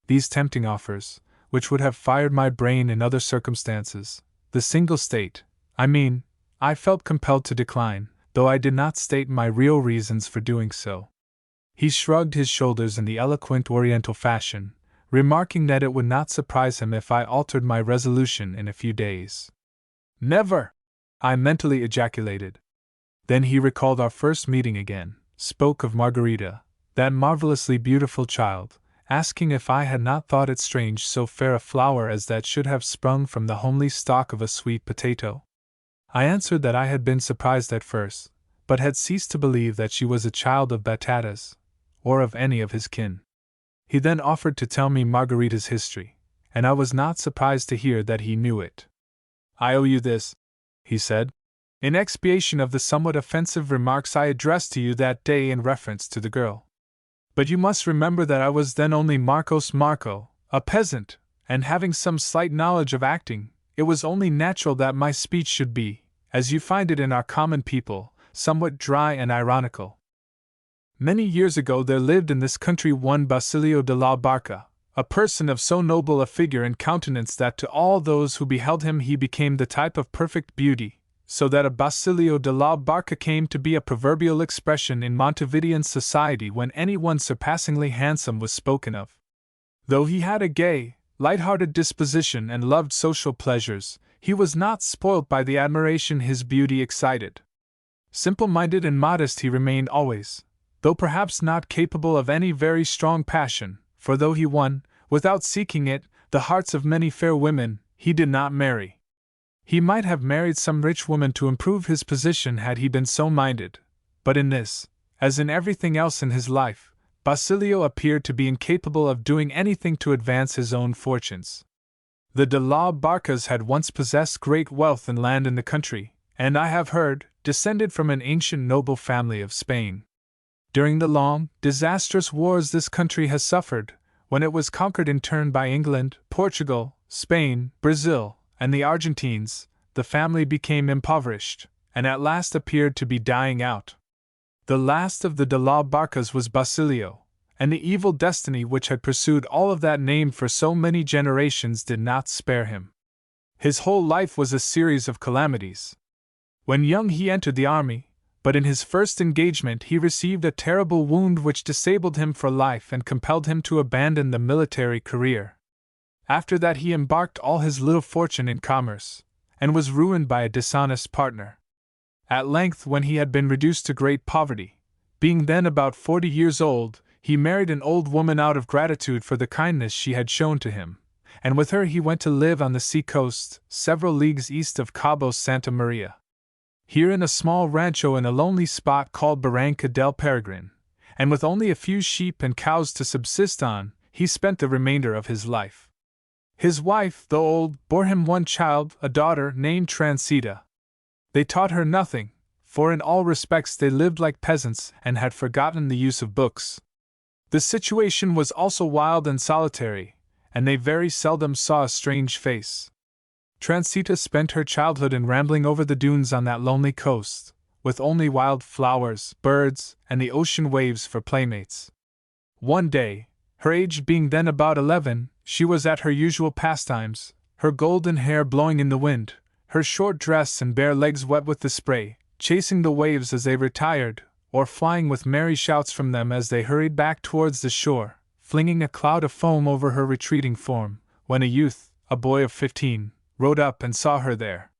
These tempting offers, which would have fired my brain in other circumstances, the single state, I felt compelled to decline, though I did not state my real reasons for doing so. He shrugged his shoulders in the eloquent Oriental fashion, remarking that it would not surprise him if I altered my resolution in a few days. Never! I mentally ejaculated. Then he recalled our first meeting again, spoke of Margarita, that marvelously beautiful child, asking if I had not thought it strange so fair a flower as that should have sprung from the homely stalk of a sweet potato. I answered that I had been surprised at first, but had ceased to believe that she was a child of Batatas, or of any of his kin. He then offered to tell me Margarita's history, and I was not surprised to hear that he knew it. I owe you this, he said, in expiation of the somewhat offensive remarks I addressed to you that day in reference to the girl. But you must remember that I was then only Marcos Marco, a peasant, and having some slight knowledge of acting, it was only natural that my speech should be, as you find it in our common people, somewhat dry and ironical. Many years ago there lived in this country one Basilio de la Barca, a person of so noble a figure and countenance that to all those who beheld him he became the type of perfect beauty, so that a Basilio de la Barca came to be a proverbial expression in Montevidean society when anyone surpassingly handsome was spoken of. Though he had a gay, light-hearted disposition and loved social pleasures, he was not spoilt by the admiration his beauty excited. Simple-minded and modest he remained always, though perhaps not capable of any very strong passion, for though he won, without seeking it, the hearts of many fair women, he did not marry. He might have married some rich woman to improve his position had he been so minded, but in this, as in everything else in his life, Basilio appeared to be incapable of doing anything to advance his own fortunes. The de la Barcas had once possessed great wealth and land in the country, and I have heard, descended from an ancient noble family of Spain. during the long, disastrous wars this country has suffered, when it was conquered in turn by England, Portugal, Spain, Brazil, and the Argentines, the family became impoverished, and at last appeared to be dying out. The last of the de la Barcas was Basilio, and the evil destiny which had pursued all of that name for so many generations did not spare him. His whole life was a series of calamities. When young he entered the army, but in his first engagement he received a terrible wound which disabled him for life and compelled him to abandon the military career. After that he embarked all his little fortune in commerce, and was ruined by a dishonest partner. At length, when he had been reduced to great poverty, being then about 40 years old, he married an old woman out of gratitude for the kindness she had shown to him, and with her he went to live on the sea coast, several leagues east of Cabo Santa Maria. Here in a small rancho in a lonely spot called Barranca del Peregrine, and with only a few sheep and cows to subsist on, he spent the remainder of his life. His wife, though old, bore him one child, a daughter named Transita. They taught her nothing, for in all respects they lived like peasants and had forgotten the use of books. The situation was also wild and solitary, and they very seldom saw a strange face. Transita spent her childhood in rambling over the dunes on that lonely coast, with only wild flowers, birds, and the ocean waves for playmates. One day, her age being then about 11, she was at her usual pastimes, her golden hair blowing in the wind, her short dress and bare legs wet with the spray, chasing the waves as they retired, or flying with merry shouts from them as they hurried back towards the shore, flinging a cloud of foam over her retreating form, when a youth, a boy of 15, rode up and saw her there.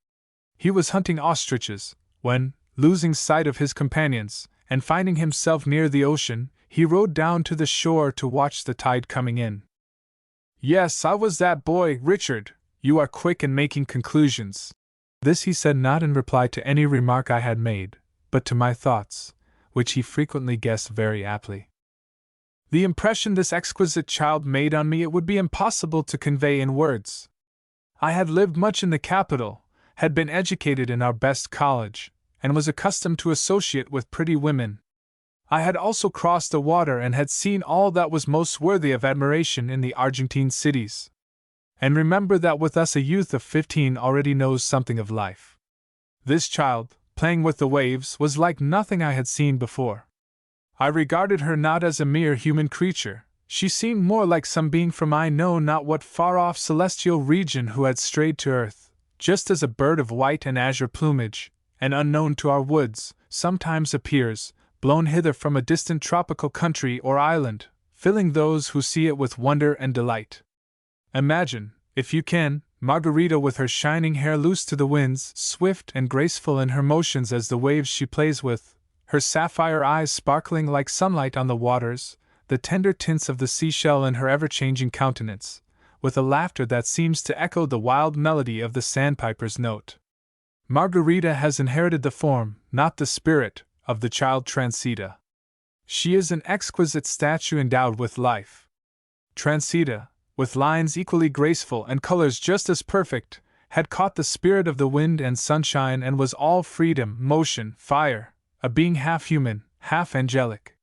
He was hunting ostriches, when, losing sight of his companions, and finding himself near the ocean, he rode down to the shore to watch the tide coming in. "Yes, I was that boy, Richard. You are quick in making conclusions." This he said not in reply to any remark I had made, but to my thoughts, which he frequently guessed very aptly. The impression this exquisite child made on me it would be impossible to convey in words. I had lived much in the capital, had been educated in our best college, and was accustomed to associate with pretty women. I had also crossed the water and had seen all that was most worthy of admiration in the Argentine cities. And remember that with us a youth of 15 already knows something of life. This child, playing with the waves, was like nothing I had seen before. I regarded her not as a mere human creature. She seemed more like some being from I know not what far-off celestial region who had strayed to earth, just as a bird of white and azure plumage, and unknown to our woods, sometimes appears, blown hither from a distant tropical country or island, filling those who see it with wonder and delight. Imagine, if you can, Margarita with her shining hair loose to the winds, swift and graceful in her motions as the waves she plays with, her sapphire eyes sparkling like sunlight on the waters, the tender tints of the seashell in her ever-changing countenance, with a laughter that seems to echo the wild melody of the sandpiper's note. Margarita has inherited the form, not the spirit, of the child Transita. She is an exquisite statue endowed with life. Transita, with lines equally graceful and colors just as perfect, had caught the spirit of the wind and sunshine and was all freedom, motion, fire, a being half human, half angelic.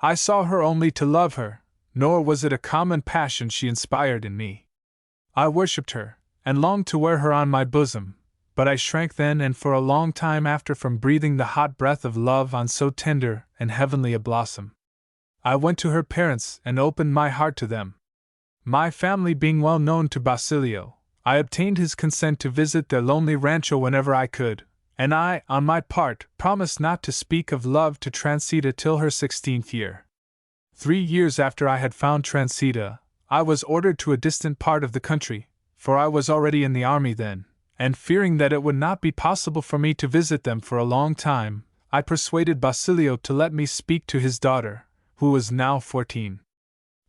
I saw her only to love her, nor was it a common passion she inspired in me. I worshipped her, and longed to wear her on my bosom, but I shrank then and for a long time after from breathing the hot breath of love on so tender and heavenly a blossom. I went to her parents and opened my heart to them. My family being well known to Basilio, I obtained his consent to visit their lonely rancho whenever I could, and I, on my part, promised not to speak of love to Transita till her 16th year. 3 years after I had found Transita, I was ordered to a distant part of the country, for I was already in the army then, and fearing that it would not be possible for me to visit them for a long time, I persuaded Basilio to let me speak to his daughter, who was now 14.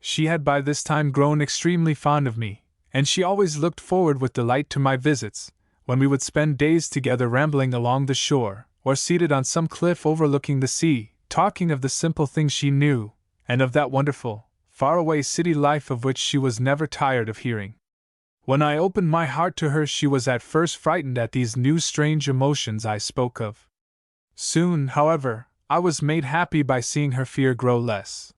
She had by this time grown extremely fond of me, and she always looked forward with delight to my visits, when we would spend days together rambling along the shore, or seated on some cliff overlooking the sea, talking of the simple things she knew, and of that wonderful, faraway city life of which she was never tired of hearing. When I opened my heart to her, she was at first frightened at these new strange emotions I spoke of. Soon, however, I was made happy by seeing her fear grow less.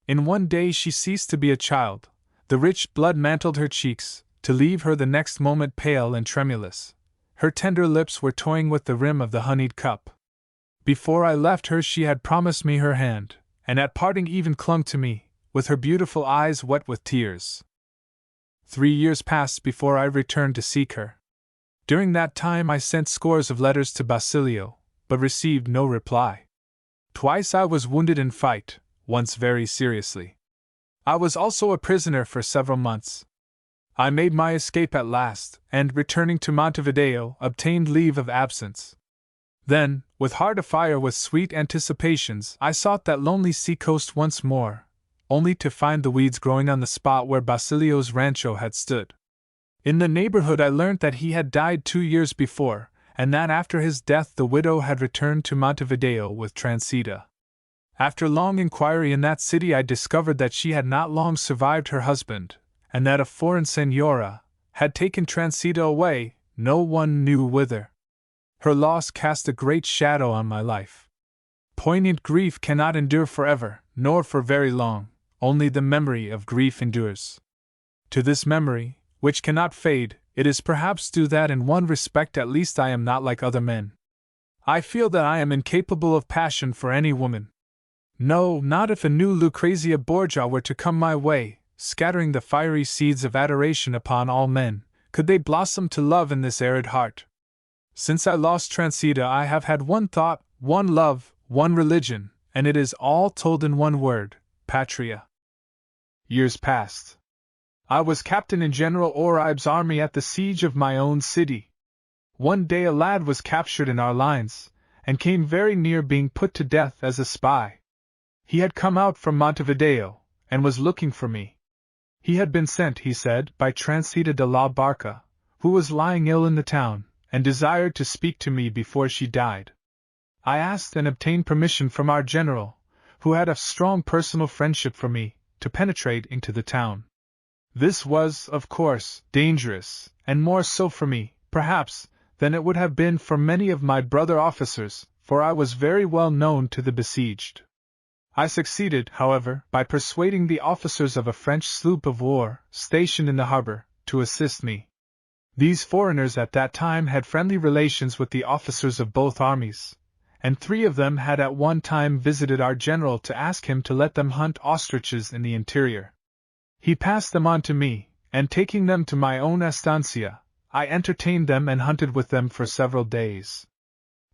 In one day she ceased to be a child, the rich blood mantled her cheeks, to leave her the next moment pale and tremulous. Her tender lips were toying with the rim of the honeyed cup. Before I left her she had promised me her hand, and at parting even clung to me, with her beautiful eyes wet with tears. 3 years passed before I returned to seek her. During that time I sent scores of letters to Basilio, but received no reply. Twice I was wounded in fight, once very seriously. I was also a prisoner for several months. I made my escape at last, and, returning to Montevideo, obtained leave of absence. Then, with heart afire with sweet anticipations, I sought that lonely sea-coast once more, only to find the weeds growing on the spot where Basilio's rancho had stood. In the neighborhood I learnt that he had died 2 years before, and that after his death the widow had returned to Montevideo with Transita. After long inquiry in that city I discovered that she had not long survived her husband, and that a foreign señora had taken Transita away, no one knew whither. Her loss cast a great shadow on my life. Poignant grief cannot endure forever, nor for very long, only the memory of grief endures. To this memory, which cannot fade, it is perhaps due that in one respect at least I am not like other men. I feel that I am incapable of passion for any woman. No, not if a new Lucrezia Borgia were to come my way, scattering the fiery seeds of adoration upon all men, could they blossom to love in this arid heart. Since I lost Transita I have had one thought, one love, one religion, and it is all told in one word: Patria. Years passed. I was captain in General Oribe's army at the siege of my own city. One day a lad was captured in our lines, and came very near being put to death as a spy. He had come out from Montevideo, and was looking for me. He had been sent, he said, by Transita de la Barca, who was lying ill in the town, and desired to speak to me before she died. I asked and obtained permission from our general, who had a strong personal friendship for me, to penetrate into the town. This was, of course, dangerous, and more so for me, perhaps, than it would have been for many of my brother officers, for I was very well known to the besieged. I succeeded, however, by persuading the officers of a French sloop of war, stationed in the harbor, to assist me. These foreigners at that time had friendly relations with the officers of both armies, and 3 of them had at one time visited our general to ask him to let them hunt ostriches in the interior. He passed them on to me, and taking them to my own estancia, I entertained them and hunted with them for several days.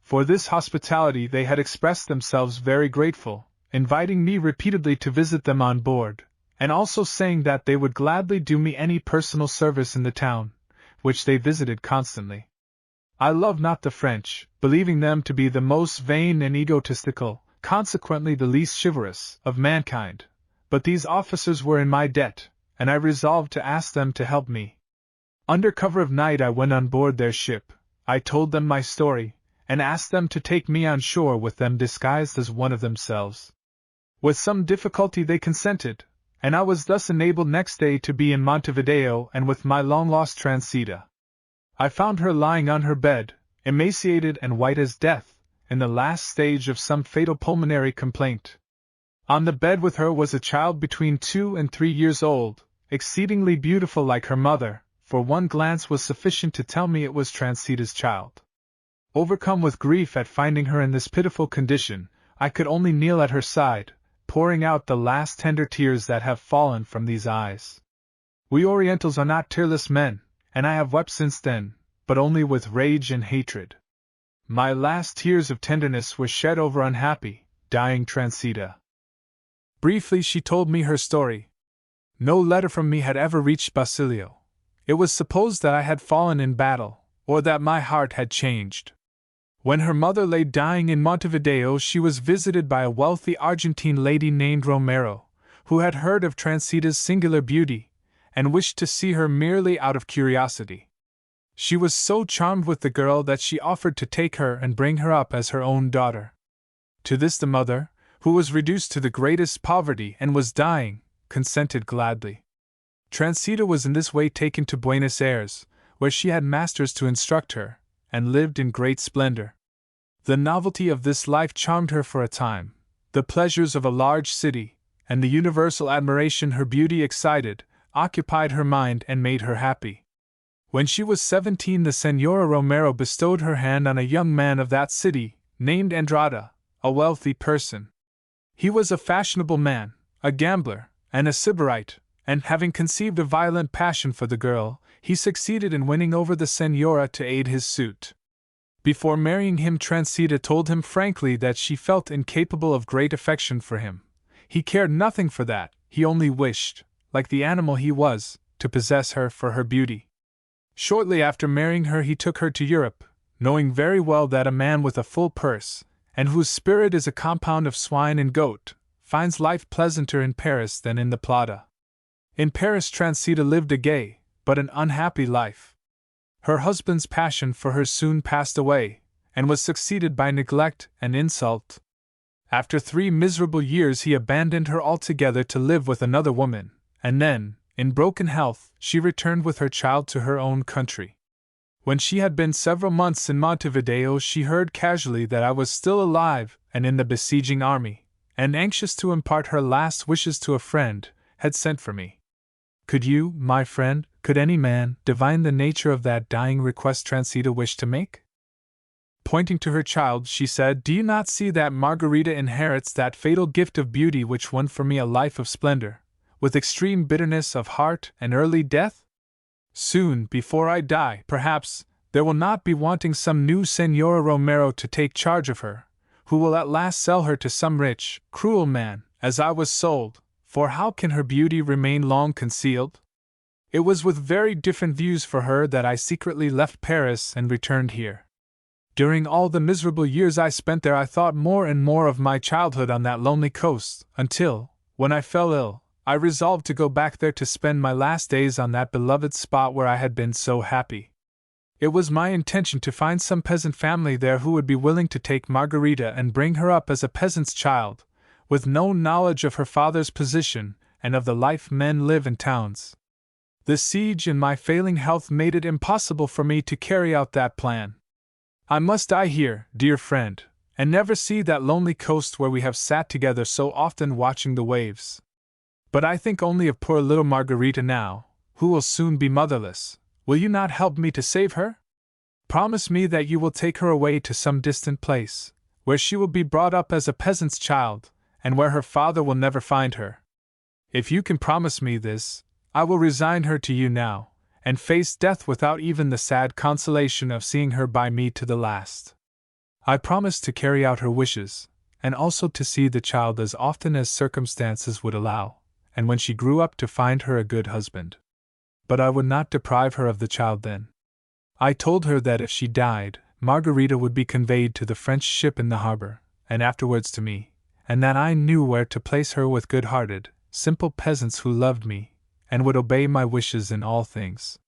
For this hospitality they had expressed themselves very grateful, inviting me repeatedly to visit them on board, and also saying that they would gladly do me any personal service in the town, which they visited constantly. I love not the French, believing them to be the most vain and egotistical, consequently the least chivalrous, of mankind, but these officers were in my debt, and I resolved to ask them to help me. Under cover of night I went on board their ship, I told them my story, and asked them to take me on shore with them disguised as one of themselves. With some difficulty they consented, and I was thus enabled next day to be in Montevideo and with my long-lost Transita. I found her lying on her bed, emaciated and white as death, in the last stage of some fatal pulmonary complaint. On the bed with her was a child between 2 and 3 years old, exceedingly beautiful like her mother, for one glance was sufficient to tell me it was Transita's child. Overcome with grief at finding her in this pitiful condition, I could only kneel at her side, pouring out the last tender tears that have fallen from these eyes. We Orientals are not tearless men, and I have wept since then, but only with rage and hatred. My last tears of tenderness were shed over unhappy, dying Transita. Briefly she told me her story. No letter from me had ever reached Basilio. It was supposed that I had fallen in battle, or that my heart had changed. When her mother lay dying in Montevideo she was visited by a wealthy Argentine lady named Romero, who had heard of Transita's singular beauty, and wished to see her merely out of curiosity. She was so charmed with the girl that she offered to take her and bring her up as her own daughter. To this the mother, who was reduced to the greatest poverty and was dying, consented gladly. Transita was in this way taken to Buenos Aires, where she had masters to instruct her, and lived in great splendor. The novelty of this life charmed her for a time. The pleasures of a large city, and the universal admiration her beauty excited, occupied her mind and made her happy. When she was 17, the Senora Romero bestowed her hand on a young man of that city, named Andrada, a wealthy person. He was a fashionable man, a gambler, and a sybarite, and having conceived a violent passion for the girl, he succeeded in winning over the Senora to aid his suit. Before marrying him, Transita told him frankly that she felt incapable of great affection for him. He cared nothing for that, he only wished, like the animal he was, to possess her for her beauty. Shortly after marrying her, he took her to Europe, knowing very well that a man with a full purse, and whose spirit is a compound of swine and goat, finds life pleasanter in Paris than in the Plata. In Paris, Transita lived a gay, but an unhappy life. Her husband's passion for her soon passed away, and was succeeded by neglect and insult. After 3 miserable years, he abandoned her altogether to live with another woman, and then, in broken health, she returned with her child to her own country. When she had been several months in Montevideo, she heard casually that I was still alive and in the besieging army, and anxious to impart her last wishes to a friend, had sent for me. Could you, my friend, could any man, divine the nature of that dying request Transita wished to make? Pointing to her child, she said, "Do you not see that Margarita inherits that fatal gift of beauty which won for me a life of splendor, with extreme bitterness of heart and early death? Soon, before I die, perhaps, there will not be wanting some new Senora Romero to take charge of her, who will at last sell her to some rich, cruel man, as I was sold, for how can her beauty remain long concealed?" It was with very different views for her that I secretly left Paris and returned here. During all the miserable years I spent there, I thought more and more of my childhood on that lonely coast, until, when I fell ill, I resolved to go back there to spend my last days on that beloved spot where I had been so happy. It was my intention to find some peasant family there who would be willing to take Margarita and bring her up as a peasant's child, with no knowledge of her father's position and of the life men live in towns. The siege and my failing health made it impossible for me to carry out that plan. I must die here, dear friend, and never see that lonely coast where we have sat together so often watching the waves. But I think only of poor little Margarita now, who will soon be motherless. Will you not help me to save her? Promise me that you will take her away to some distant place, where she will be brought up as a peasant's child, and where her father will never find her. If you can promise me this, I will resign her to you now, and face death without even the sad consolation of seeing her by me to the last. I promised to carry out her wishes, and also to see the child as often as circumstances would allow, and when she grew up to find her a good husband. But I would not deprive her of the child then. I told her that if she died, Margarita would be conveyed to the French ship in the harbor, and afterwards to me, and that I knew where to place her with good-hearted, simple peasants who loved me, and would obey my wishes in all things.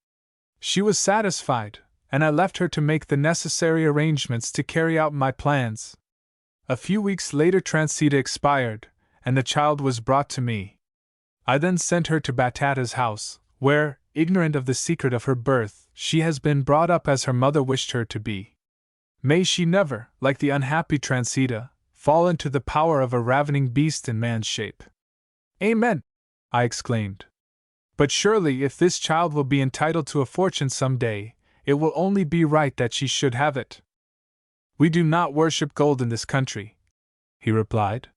She was satisfied, and I left her to make the necessary arrangements to carry out my plans. A few weeks later Transita expired, and the child was brought to me. I then sent her to Batata's house, where, ignorant of the secret of her birth, she has been brought up as her mother wished her to be. May she never, like the unhappy Transita, fall into the power of a ravening beast in man's shape. Amen! I exclaimed. But surely if this child will be entitled to a fortune some day, it will only be right that she should have it. We do not worship gold in this country, he replied.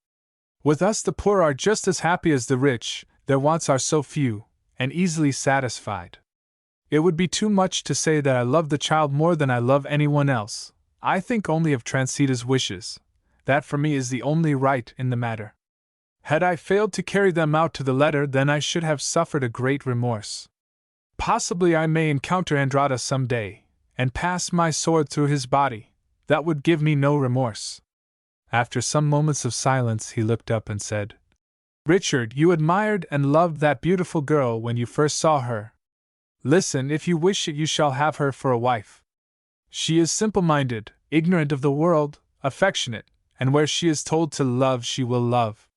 With us the poor are just as happy as the rich, their wants are so few, and easily satisfied. It would be too much to say that I love the child more than I love anyone else. I think only of Transita's wishes. That for me is the only right in the matter. Had I failed to carry them out to the letter, then I should have suffered a great remorse. Possibly I may encounter Andrada some day, and pass my sword through his body. That would give me no remorse. After some moments of silence he looked up and said, Richard, you admired and loved that beautiful girl when you first saw her. Listen, if you wish it you shall have her for a wife. She is simple-minded, ignorant of the world, affectionate, and where she is told to love she will love.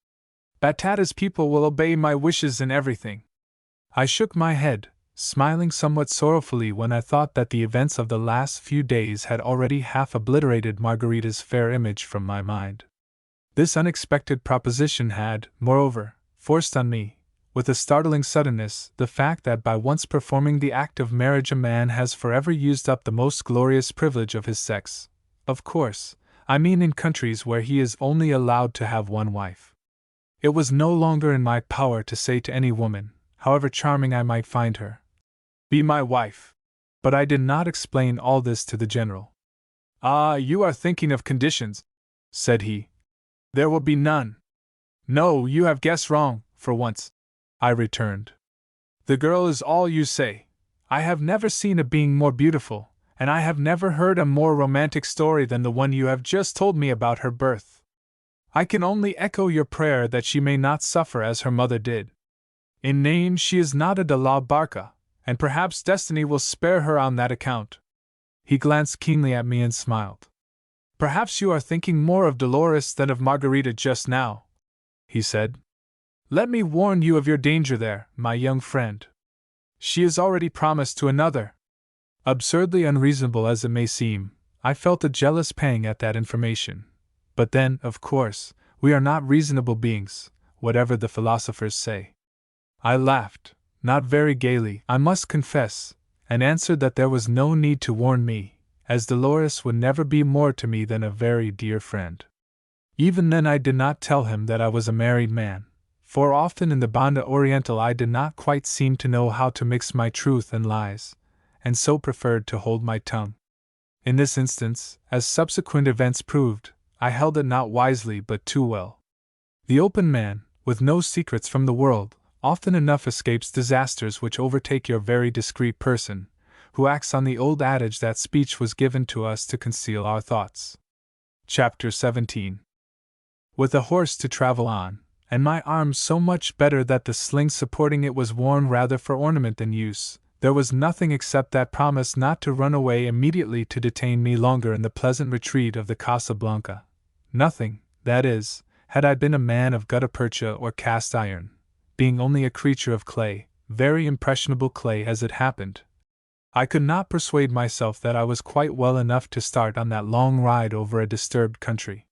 Batata's people will obey my wishes in everything. I shook my head, smiling somewhat sorrowfully when I thought that the events of the last few days had already half obliterated Margarita's fair image from my mind. This unexpected proposition had, moreover, forced on me, with a startling suddenness, the fact that by once performing the act of marriage a man has forever used up the most glorious privilege of his sex. Of course, I mean in countries where he is only allowed to have one wife. It was no longer in my power to say to any woman, however charming I might find her, "Be my wife." But I did not explain all this to the general. "Ah, you are thinking of conditions," said he. "There will be none." "No, you have guessed wrong, for once," I returned. "The girl is all you say. I have never seen a being more beautiful, and I have never heard a more romantic story than the one you have just told me about her birth. I can only echo your prayer that she may not suffer as her mother did. In name she is not a de la Barca, and perhaps destiny will spare her on that account." He glanced keenly at me and smiled. "Perhaps you are thinking more of Dolores than of Margarita just now," he said. "Let me warn you of your danger there, my young friend. She is already promised to another." Absurdly unreasonable as it may seem, I felt a jealous pang at that information. But then, of course, we are not reasonable beings, whatever the philosophers say. I laughed, not very gaily, I must confess, and answered that there was no need to warn me, as Dolores would never be more to me than a very dear friend. Even then I did not tell him that I was a married man, for often in the Banda Orientál I did not quite seem to know how to mix my truth and lies, and so preferred to hold my tongue. In this instance, as subsequent events proved, I held it not wisely but too well. The open man, with no secrets from the world, often enough escapes disasters which overtake your very discreet person, who acts on the old adage that speech was given to us to conceal our thoughts. Chapter 17. With a horse to travel on, and my arm so much better that the sling supporting it was worn rather for ornament than use, there was nothing except that promise not to run away immediately to detain me longer in the pleasant retreat of the Casa Blanca. Nothing, that is, had I been a man of gutta percha or cast iron, being only a creature of clay, very impressionable clay as it happened. I could not persuade myself that I was quite well enough to start on that long ride over a disturbed country.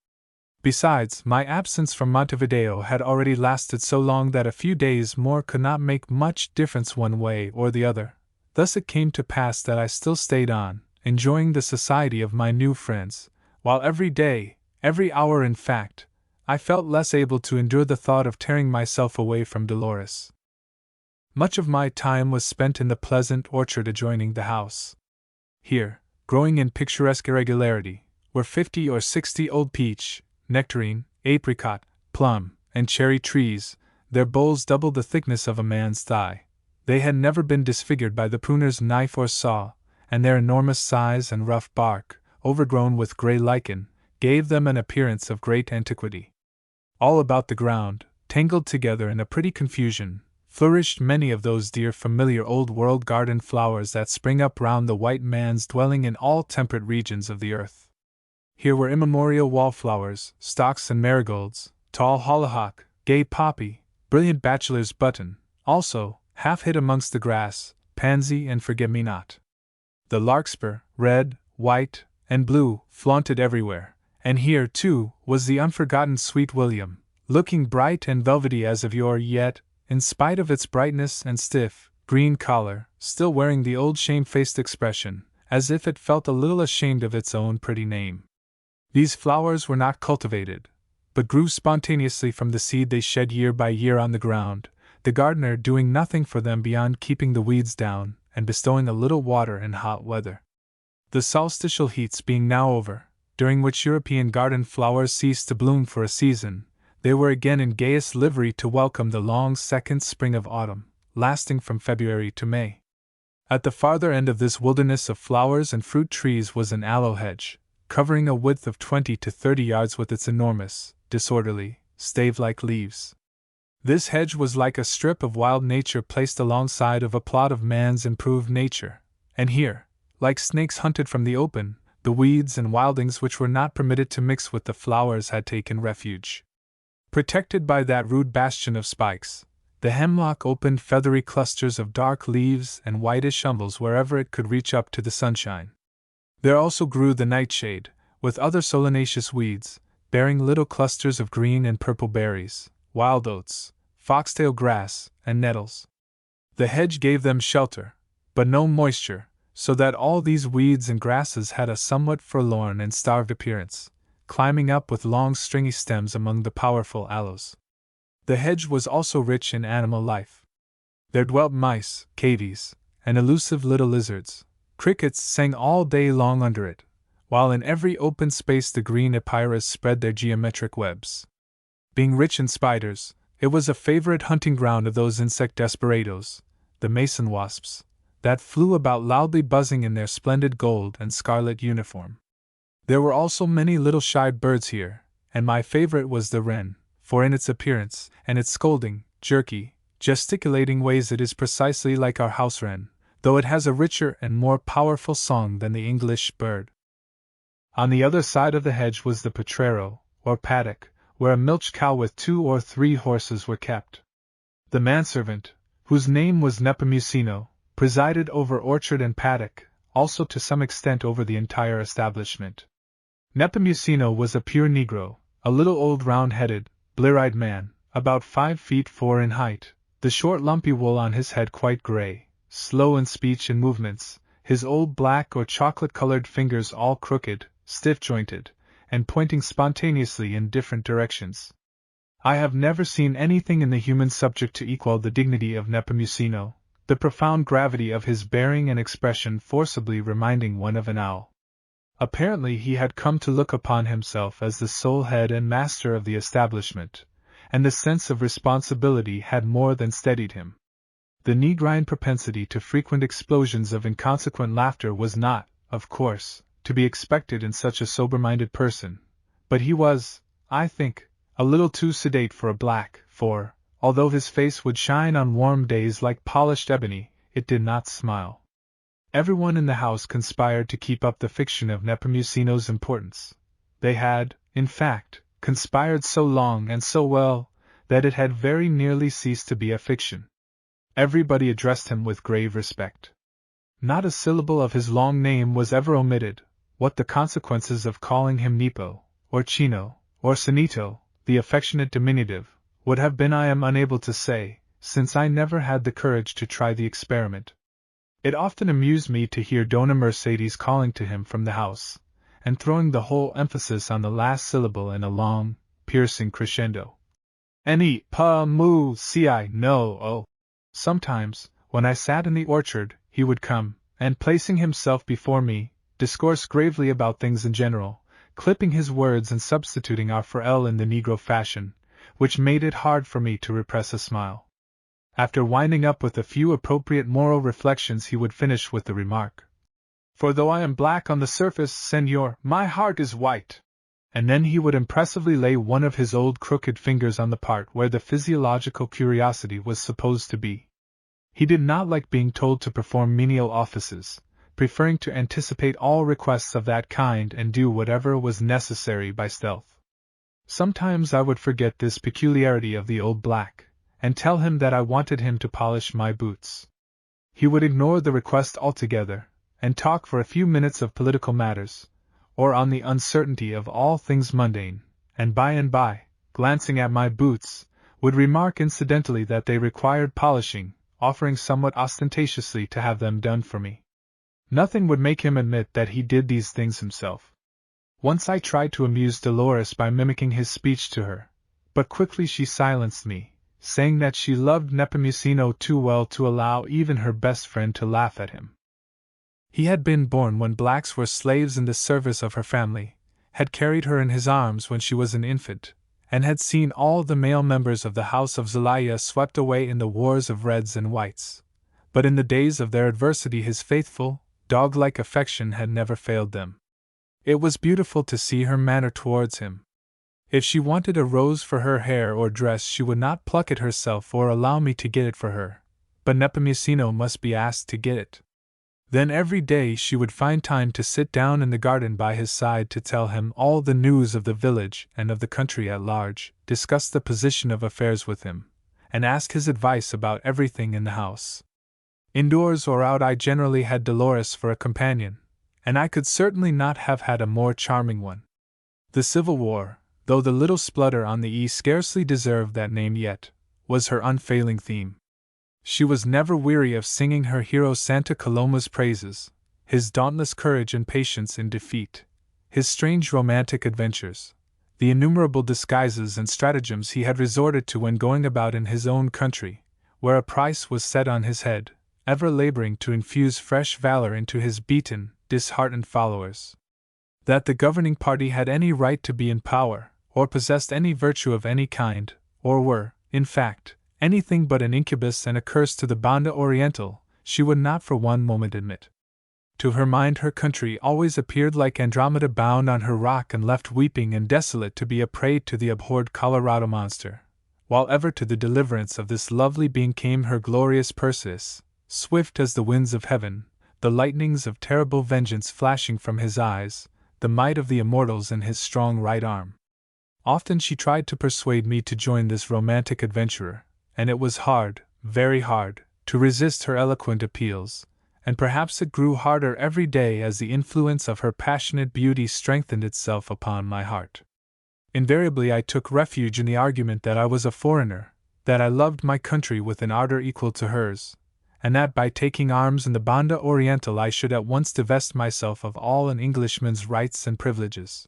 Besides, my absence from Montevideo had already lasted so long that a few days more could not make much difference one way or the other. Thus it came to pass that I still stayed on, enjoying the society of my new friends, while every day, every hour in fact, I felt less able to endure the thought of tearing myself away from Dolores. Much of my time was spent in the pleasant orchard adjoining the house. Here, growing in picturesque irregularity, were 50 or 60 old peach, nectarine, apricot, plum, and cherry trees, their boles double the thickness of a man's thigh. They had never been disfigured by the pruner's knife or saw, and their enormous size and rough bark, overgrown with gray lichen, gave them an appearance of great antiquity. All about the ground, tangled together in a pretty confusion, flourished many of those dear familiar old-world garden flowers that spring up round the white man's dwelling in all temperate regions of the earth. Here were immemorial wallflowers, stocks and marigolds, tall hollyhock, gay poppy, brilliant bachelor's button, also, half hid amongst the grass, pansy and forget-me-not. The larkspur, red, white, and blue, flaunted everywhere, and here, too, was the unforgotten sweet William, looking bright and velvety as of yore, yet, in spite of its brightness and stiff, green collar, still wearing the old shamefaced expression, as if it felt a little ashamed of its own pretty name. These flowers were not cultivated, but grew spontaneously from the seed they shed year by year on the ground, the gardener doing nothing for them beyond keeping the weeds down and bestowing a little water in hot weather. The solstitial heats being now over, during which European garden flowers ceased to bloom for a season, they were again in gayest livery to welcome the long second spring of autumn, lasting from February to May. At the farther end of this wilderness of flowers and fruit trees was an aloe hedge, covering a width of 20 to 30 yards with its enormous, disorderly, stave-like leaves. This hedge was like a strip of wild nature placed alongside of a plot of man's improved nature, and here, like snakes hunted from the open, the weeds and wildings which were not permitted to mix with the flowers had taken refuge. Protected by that rude bastion of spikes, The hemlock opened feathery clusters of dark leaves and whitish umbels wherever it could reach up to the sunshine. There also grew the nightshade, with other solanaceous weeds, bearing little clusters of green and purple berries, wild oats, foxtail grass, and nettles. The hedge gave them shelter, but no moisture, so that all these weeds and grasses had a somewhat forlorn and starved appearance, climbing up with long stringy stems among the powerful aloes. The hedge was also rich in animal life. There dwelt mice, cavies, and elusive little lizards. Crickets sang all day long under it, while in every open space the green epiras spread their geometric webs. Being rich in spiders, it was a favorite hunting ground of those insect desperadoes, the mason wasps, that flew about loudly buzzing in their splendid gold and scarlet uniform. There were also many little shy birds here, and my favorite was the wren, for in its appearance and its scolding, jerky, gesticulating ways it is precisely like our house wren, though it has a richer and more powerful song than the English bird. On the other side of the hedge was the potrero, or paddock, where a milch cow with 2 or 3 horses were kept. The manservant, whose name was Nepomuceno, presided over orchard and paddock, also to some extent over the entire establishment. Nepomuceno was a pure Negro, a little old round-headed, blear-eyed man, about 5 feet 4 in height, the short lumpy wool on his head quite gray, slow in speech and movements, his old black or chocolate-colored fingers all crooked, stiff-jointed, and pointing spontaneously in different directions. I have never seen anything in the human subject to equal the dignity of Nepomuceno, the profound gravity of his bearing and expression forcibly reminding one of an owl. Apparently he had come to look upon himself as the sole head and master of the establishment, and the sense of responsibility had more than steadied him. The negrine propensity to frequent explosions of inconsequent laughter was not, of course, to be expected in such a sober-minded person, but he was, I think, a little too sedate for a black, for, although his face would shine on warm days like polished ebony, it did not smile. Everyone in the house conspired to keep up the fiction of Nepomuceno's importance. They had, in fact, conspired so long and so well, that it had very nearly ceased to be a fiction. Everybody addressed him with grave respect. Not a syllable of his long name was ever omitted. What the consequences of calling him Nepo, or Chino, or Sanito, the affectionate diminutive, would have been I am unable to say, since I never had the courage to try the experiment. It often amused me to hear Dona Mercedes calling to him from the house, and throwing the whole emphasis on the last syllable in a long, piercing crescendo. Any, pa, mu, ci, no, oh. Sometimes, when I sat in the orchard, he would come, and placing himself before me, discourse gravely about things in general, clipping his words and substituting R for L in the Negro fashion, which made it hard for me to repress a smile. After winding up with a few appropriate moral reflections, he would finish with the remark, "For though I am black on the surface, senor, my heart is white." And then he would impressively lay one of his old crooked fingers on the part where the physiological curiosity was supposed to be. He did not like being told to perform menial offices, preferring to anticipate all requests of that kind and do whatever was necessary by stealth. Sometimes I would forget this peculiarity of the old black, and tell him that I wanted him to polish my boots. He would ignore the request altogether, and talk for a few minutes of political matters, or on the uncertainty of all things mundane, and by, glancing at my boots, would remark incidentally that they required polishing, offering somewhat ostentatiously to have them done for me. Nothing would make him admit that he did these things himself. Once I tried to amuse Dolores by mimicking his speech to her, but quickly she silenced me, saying that she loved Nepomuceno too well to allow even her best friend to laugh at him. He had been born when blacks were slaves in the service of her family, had carried her in his arms when she was an infant, and had seen all the male members of the house of Zelaya swept away in the wars of reds and whites. But in the days of their adversity his faithful, dog-like affection had never failed them. It was beautiful to see her manner towards him. If she wanted a rose for her hair or dress she would not pluck it herself or allow me to get it for her, but Nepomuceno must be asked to get it. Then every day she would find time to sit down in the garden by his side to tell him all the news of the village and of the country at large, discuss the position of affairs with him, and ask his advice about everything in the house. Indoors or out, I generally had Dolores for a companion, and I could certainly not have had a more charming one. The Civil War, though the little splutter on the E scarcely deserved that name yet, was her unfailing theme. She was never weary of singing her hero Santa Coloma's praises, his dauntless courage and patience in defeat, his strange romantic adventures, the innumerable disguises and stratagems he had resorted to when going about in his own country, where a price was set on his head, ever laboring to infuse fresh valor into his beaten, disheartened followers. That the governing party had any right to be in power, or possessed any virtue of any kind, or were, in fact, anything but an incubus and a curse to the Banda Orientál, she would not for one moment admit. To her mind her country always appeared like Andromeda bound on her rock and left weeping and desolate to be a prey to the abhorred Colorado monster, while ever to the deliverance of this lovely being came her glorious Perseus, swift as the winds of heaven, the lightnings of terrible vengeance flashing from his eyes, the might of the immortals in his strong right arm. Often she tried to persuade me to join this romantic adventurer, and it was hard, very hard, to resist her eloquent appeals, and perhaps it grew harder every day as the influence of her passionate beauty strengthened itself upon my heart. Invariably I took refuge in the argument that I was a foreigner, that I loved my country with an ardor equal to hers, and that by taking arms in the Banda Orientál I should at once divest myself of all an Englishman's rights and privileges.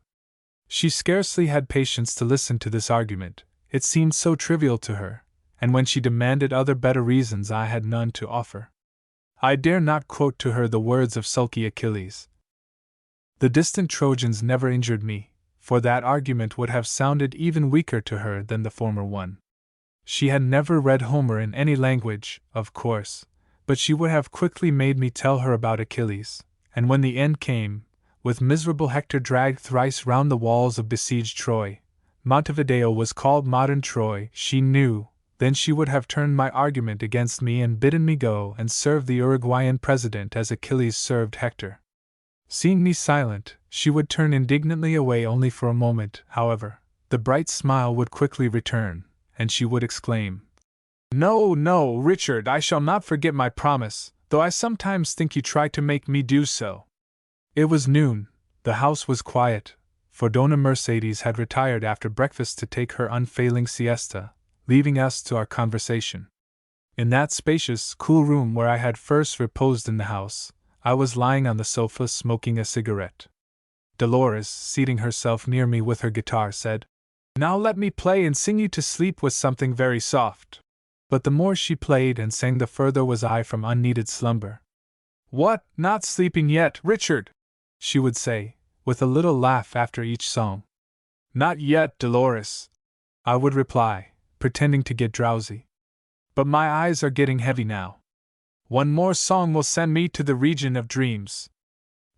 She scarcely had patience to listen to this argument, it seemed so trivial to her, and when she demanded other better reasons I had none to offer. I dare not quote to her the words of sulky Achilles. The distant Trojans never injured me, for that argument would have sounded even weaker to her than the former one. She had never read Homer in any language, of course, but she would have quickly made me tell her about Achilles, and when the end came, with miserable Hector dragged thrice round the walls of besieged Troy, Montevideo was called modern Troy, she knew, then she would have turned my argument against me and bidden me go and serve the Uruguayan president as Achilles served Hector. Seeing me silent, she would turn indignantly away only for a moment, however, the bright smile would quickly return, and she would exclaim, "No, no, Richard, I shall not forget my promise, though I sometimes think you try to make me do so." It was noon, the house was quiet, for Dona Mercedes had retired after breakfast to take her unfailing siesta, leaving us to our conversation. In that spacious, cool room where I had first reposed in the house, I was lying on the sofa smoking a cigarette. Dolores, seating herself near me with her guitar, said, "Now let me play and sing you to sleep with something very soft." But the more she played and sang the further was I from unneeded slumber. "What, not sleeping yet, Richard?" she would say, with a little laugh after each song. "Not yet, Dolores," I would reply, pretending to get drowsy. "But my eyes are getting heavy now. One more song will send me to the region of dreams.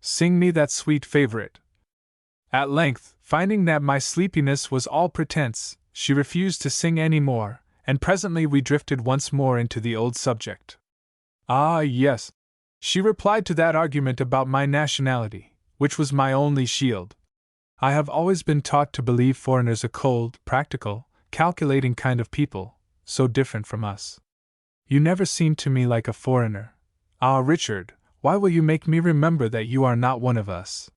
Sing me that sweet favorite." At length, finding that my sleepiness was all pretense, she refused to sing any more, and presently we drifted once more into the old subject. "Ah, yes," she replied to that argument about my nationality, which was my only shield. "I have always been taught to believe foreigners a cold, practical, calculating kind of people, so different from us. You never seemed to me like a foreigner. Ah, Richard, why will you make me remember that you are not one of us?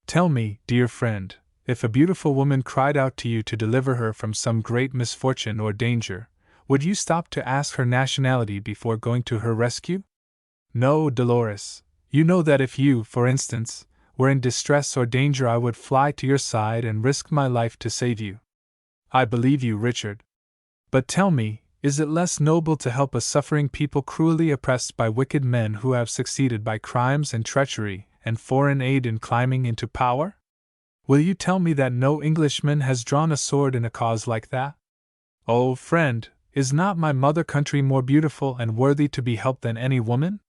Tell me, dear friend, if a beautiful woman cried out to you to deliver her from some great misfortune or danger, would you stop to ask her nationality before going to her rescue? No, Dolores, you know that if you, for instance, were in distress or danger I would fly to your side and risk my life to save you. I believe you, Richard. But tell me, is it less noble to help a suffering people cruelly oppressed by wicked men who have succeeded by crimes and treachery and foreign aid in climbing into power? Will you tell me that no Englishman has drawn a sword in a cause like that? Oh, friend, is not my mother country more beautiful and worthy to be helped than any woman?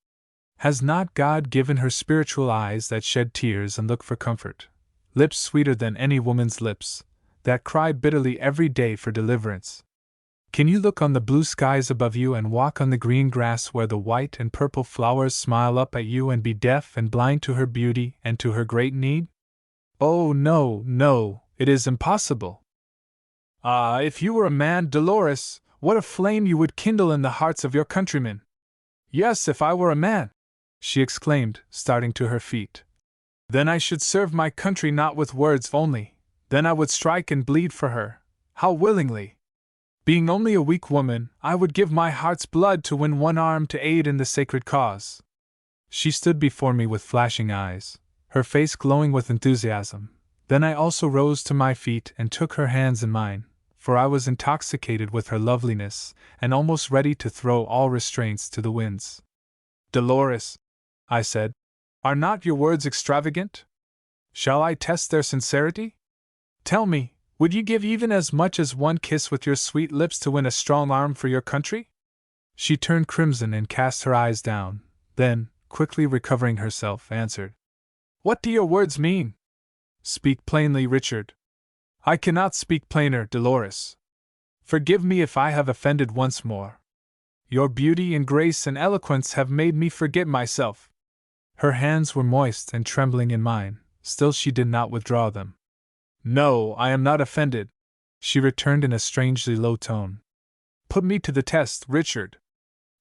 Has not God given her spiritual eyes that shed tears and look for comfort, lips sweeter than any woman's lips, that cry bitterly every day for deliverance? Can you look on the blue skies above you and walk on the green grass where the white and purple flowers smile up at you and be deaf and blind to her beauty and to her great need? Oh, no, no, it is impossible. Ah, if you were a man, Dolores, what a flame you would kindle in the hearts of your countrymen! Yes, if I were a man, she exclaimed, starting to her feet. Then I should serve my country not with words only, then I would strike and bleed for her. How willingly! Being only a weak woman, I would give my heart's blood to win one arm to aid in the sacred cause. She stood before me with flashing eyes, her face glowing with enthusiasm. Then I also rose to my feet and took her hands in mine, for I was intoxicated with her loveliness and almost ready to throw all restraints to the winds. Dolores, I said, are not your words extravagant? Shall I test their sincerity? Tell me, would you give even as much as one kiss with your sweet lips to win a strong arm for your country? She turned crimson and cast her eyes down, then, quickly recovering herself, answered, What do your words mean? Speak plainly, Richard. I cannot speak plainer, Dolores. Forgive me if I have offended once more. Your beauty and grace and eloquence have made me forget myself. Her hands were moist and trembling in mine, still she did not withdraw them. No, I am not offended, she returned in a strangely low tone. Put me to the test, Richard.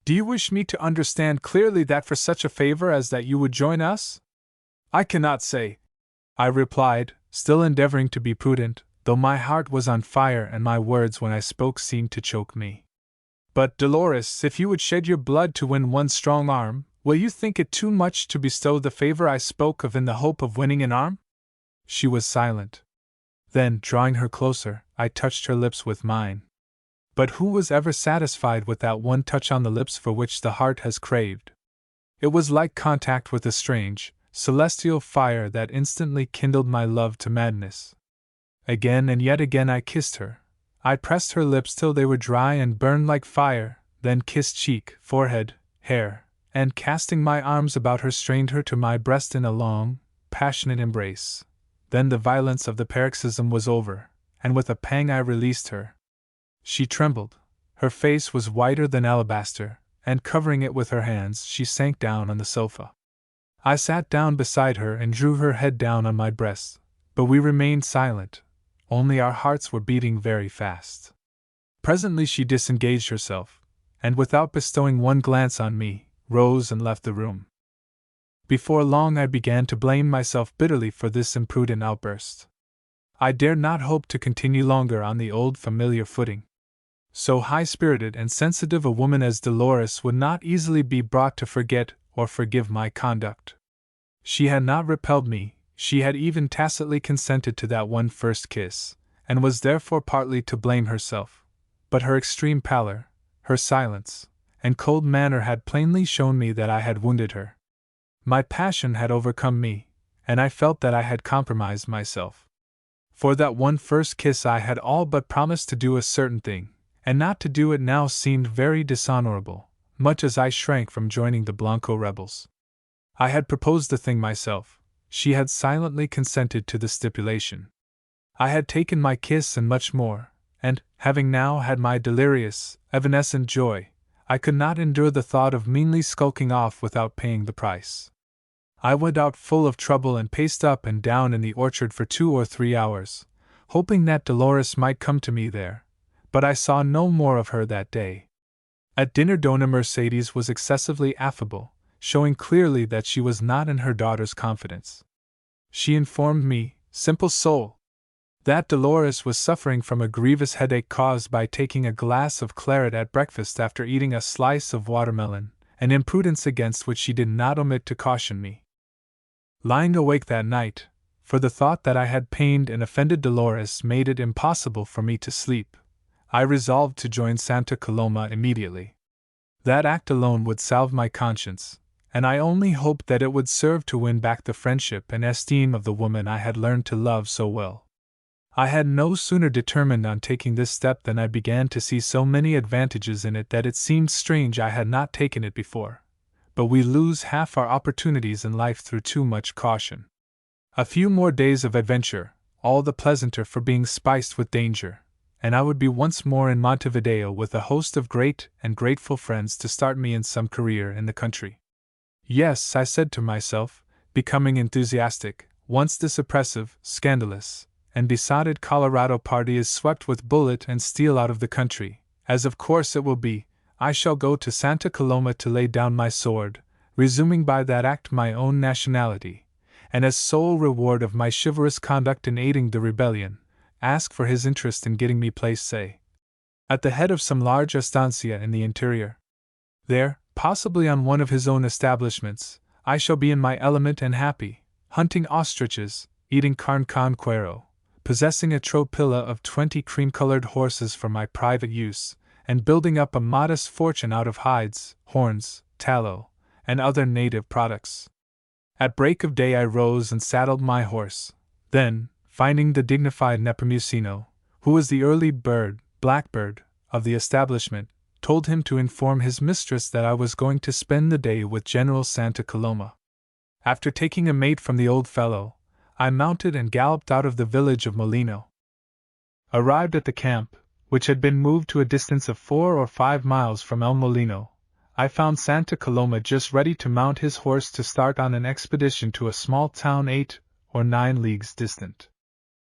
Do you wish me to understand clearly that for such a favor as that you would join us? I cannot say, I replied, still endeavoring to be prudent, though my heart was on fire and my words when I spoke seemed to choke me. But, Dolores, if you would shed your blood to win one strong arm, will you think it too much to bestow the favor I spoke of in the hope of winning an arm? She was silent. Then, drawing her closer, I touched her lips with mine. But who was ever satisfied with that one touch on the lips for which the heart has craved? It was like contact with a strange, celestial fire that instantly kindled my love to madness. Again and yet again I kissed her. I pressed her lips till they were dry and burned like fire, then kissed cheek, forehead, hair, and casting my arms about her strained her to my breast in a long, passionate embrace. Then the violence of the paroxysm was over, and with a pang I released her. She trembled, her face was whiter than alabaster, and covering it with her hands she sank down on the sofa. I sat down beside her and drew her head down on my breast, but we remained silent, only our hearts were beating very fast. Presently she disengaged herself, and without bestowing one glance on me, rose and left the room. Before long I began to blame myself bitterly for this imprudent outburst. I dared not hope to continue longer on the old familiar footing. So high-spirited and sensitive a woman as Dolores would not easily be brought to forget or forgive my conduct. She had not repelled me, she had even tacitly consented to that one first kiss, and was therefore partly to blame herself. But her extreme pallor, her silence, and cold manner had plainly shown me that I had wounded her. My passion had overcome me, and I felt that I had compromised myself. For that one first kiss I had all but promised to do a certain thing, and not to do it now seemed very dishonorable, much as I shrank from joining the Blanco rebels. I had proposed the thing myself, she had silently consented to the stipulation. I had taken my kiss and much more, and, having now had my delirious, evanescent joy, I could not endure the thought of meanly skulking off without paying the price. I went out full of trouble and paced up and down in the orchard for 2 or 3 hours, hoping that Dolores might come to me there, but I saw no more of her that day. At dinner Dona Mercedes was excessively affable, showing clearly that she was not in her daughter's confidence. She informed me, simple soul, that Dolores was suffering from a grievous headache caused by taking a glass of claret at breakfast after eating a slice of watermelon, an imprudence against which she did not omit to caution me. Lying awake that night, for the thought that I had pained and offended Dolores made it impossible for me to sleep, I resolved to join Santa Coloma immediately. That act alone would salve my conscience, and I only hoped that it would serve to win back the friendship and esteem of the woman I had learned to love so well. I had no sooner determined on taking this step than I began to see so many advantages in it that it seemed strange I had not taken it before. But we lose half our opportunities in life through too much caution. A few more days of adventure, all the pleasanter for being spiced with danger, and I would be once more in Montevideo with a host of great and grateful friends to start me in some career in the country. Yes, I said to myself, becoming enthusiastic, once this oppressive, scandalous, and besotted Colorado party is swept with bullet and steel out of the country, as of course it will be, I shall go to Santa Coloma to lay down my sword, resuming by that act my own nationality, and as sole reward of my chivalrous conduct in aiding the rebellion, ask for his interest in getting me placed, say, at the head of some large estancia in the interior. There, possibly on one of his own establishments, I shall be in my element and happy, hunting ostriches, eating carne con cuero, possessing a tropilla of 20 cream-colored horses for my private use, and building up a modest fortune out of hides, horns, tallow, and other native products. At break of day I rose and saddled my horse. Then, finding the dignified Nepomuceno, who was the early blackbird, of the establishment, told him to inform his mistress that I was going to spend the day with General Santa Coloma. After taking a mate from the old fellow, I mounted and galloped out of the village of Molino. Arrived at the camp, which had been moved to a distance of 4 or 5 miles from El Molino, I found Santa Coloma just ready to mount his horse to start on an expedition to a small town 8 or 9 leagues distant.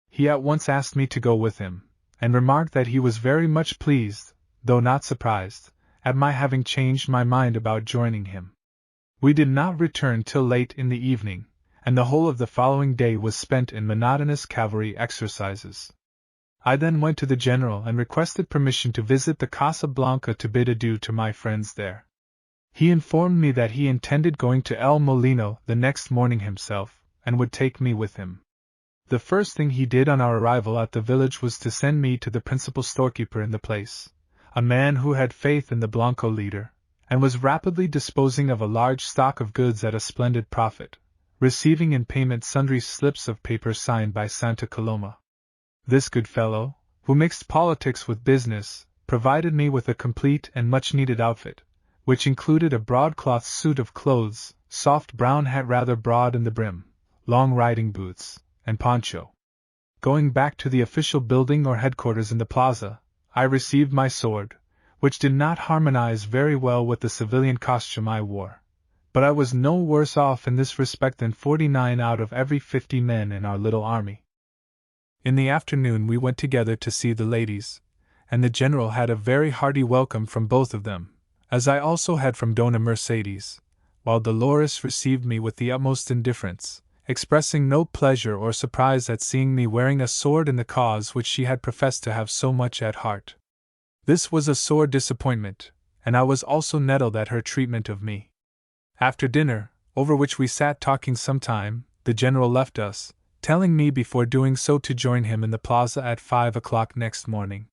He at once asked me to go with him, and remarked that he was very much pleased, though not surprised, at my having changed my mind about joining him. We did not return till late in the evening, and the whole of the following day was spent in monotonous cavalry exercises. I then went to the general and requested permission to visit the Casa Blanca to bid adieu to my friends there. He informed me that he intended going to El Molino the next morning himself, and would take me with him. The first thing he did on our arrival at the village was to send me to the principal storekeeper in the place, a man who had faith in the Blanco leader, and was rapidly disposing of a large stock of goods at a splendid profit, receiving in payment sundry slips of paper signed by Santa Coloma. This good fellow, who mixed politics with business, provided me with a complete and much-needed outfit, which included a broadcloth suit of clothes, soft brown hat rather broad in the brim, long riding boots, and poncho. Going back to the official building or headquarters in the plaza, I received my sword, which did not harmonize very well with the civilian costume I wore, but I was no worse off in this respect than 49 out of every 50 men in our little army. In the afternoon we went together to see the ladies, and the general had a very hearty welcome from both of them, as I also had from Dona Mercedes, while Dolores received me with the utmost indifference, expressing no pleasure or surprise at seeing me wearing a sword in the cause which she had professed to have so much at heart. This was a sore disappointment, and I was also nettled at her treatment of me. After dinner, over which we sat talking some time, the general left us, telling me before doing so to join him in the plaza at 5 o'clock next morning.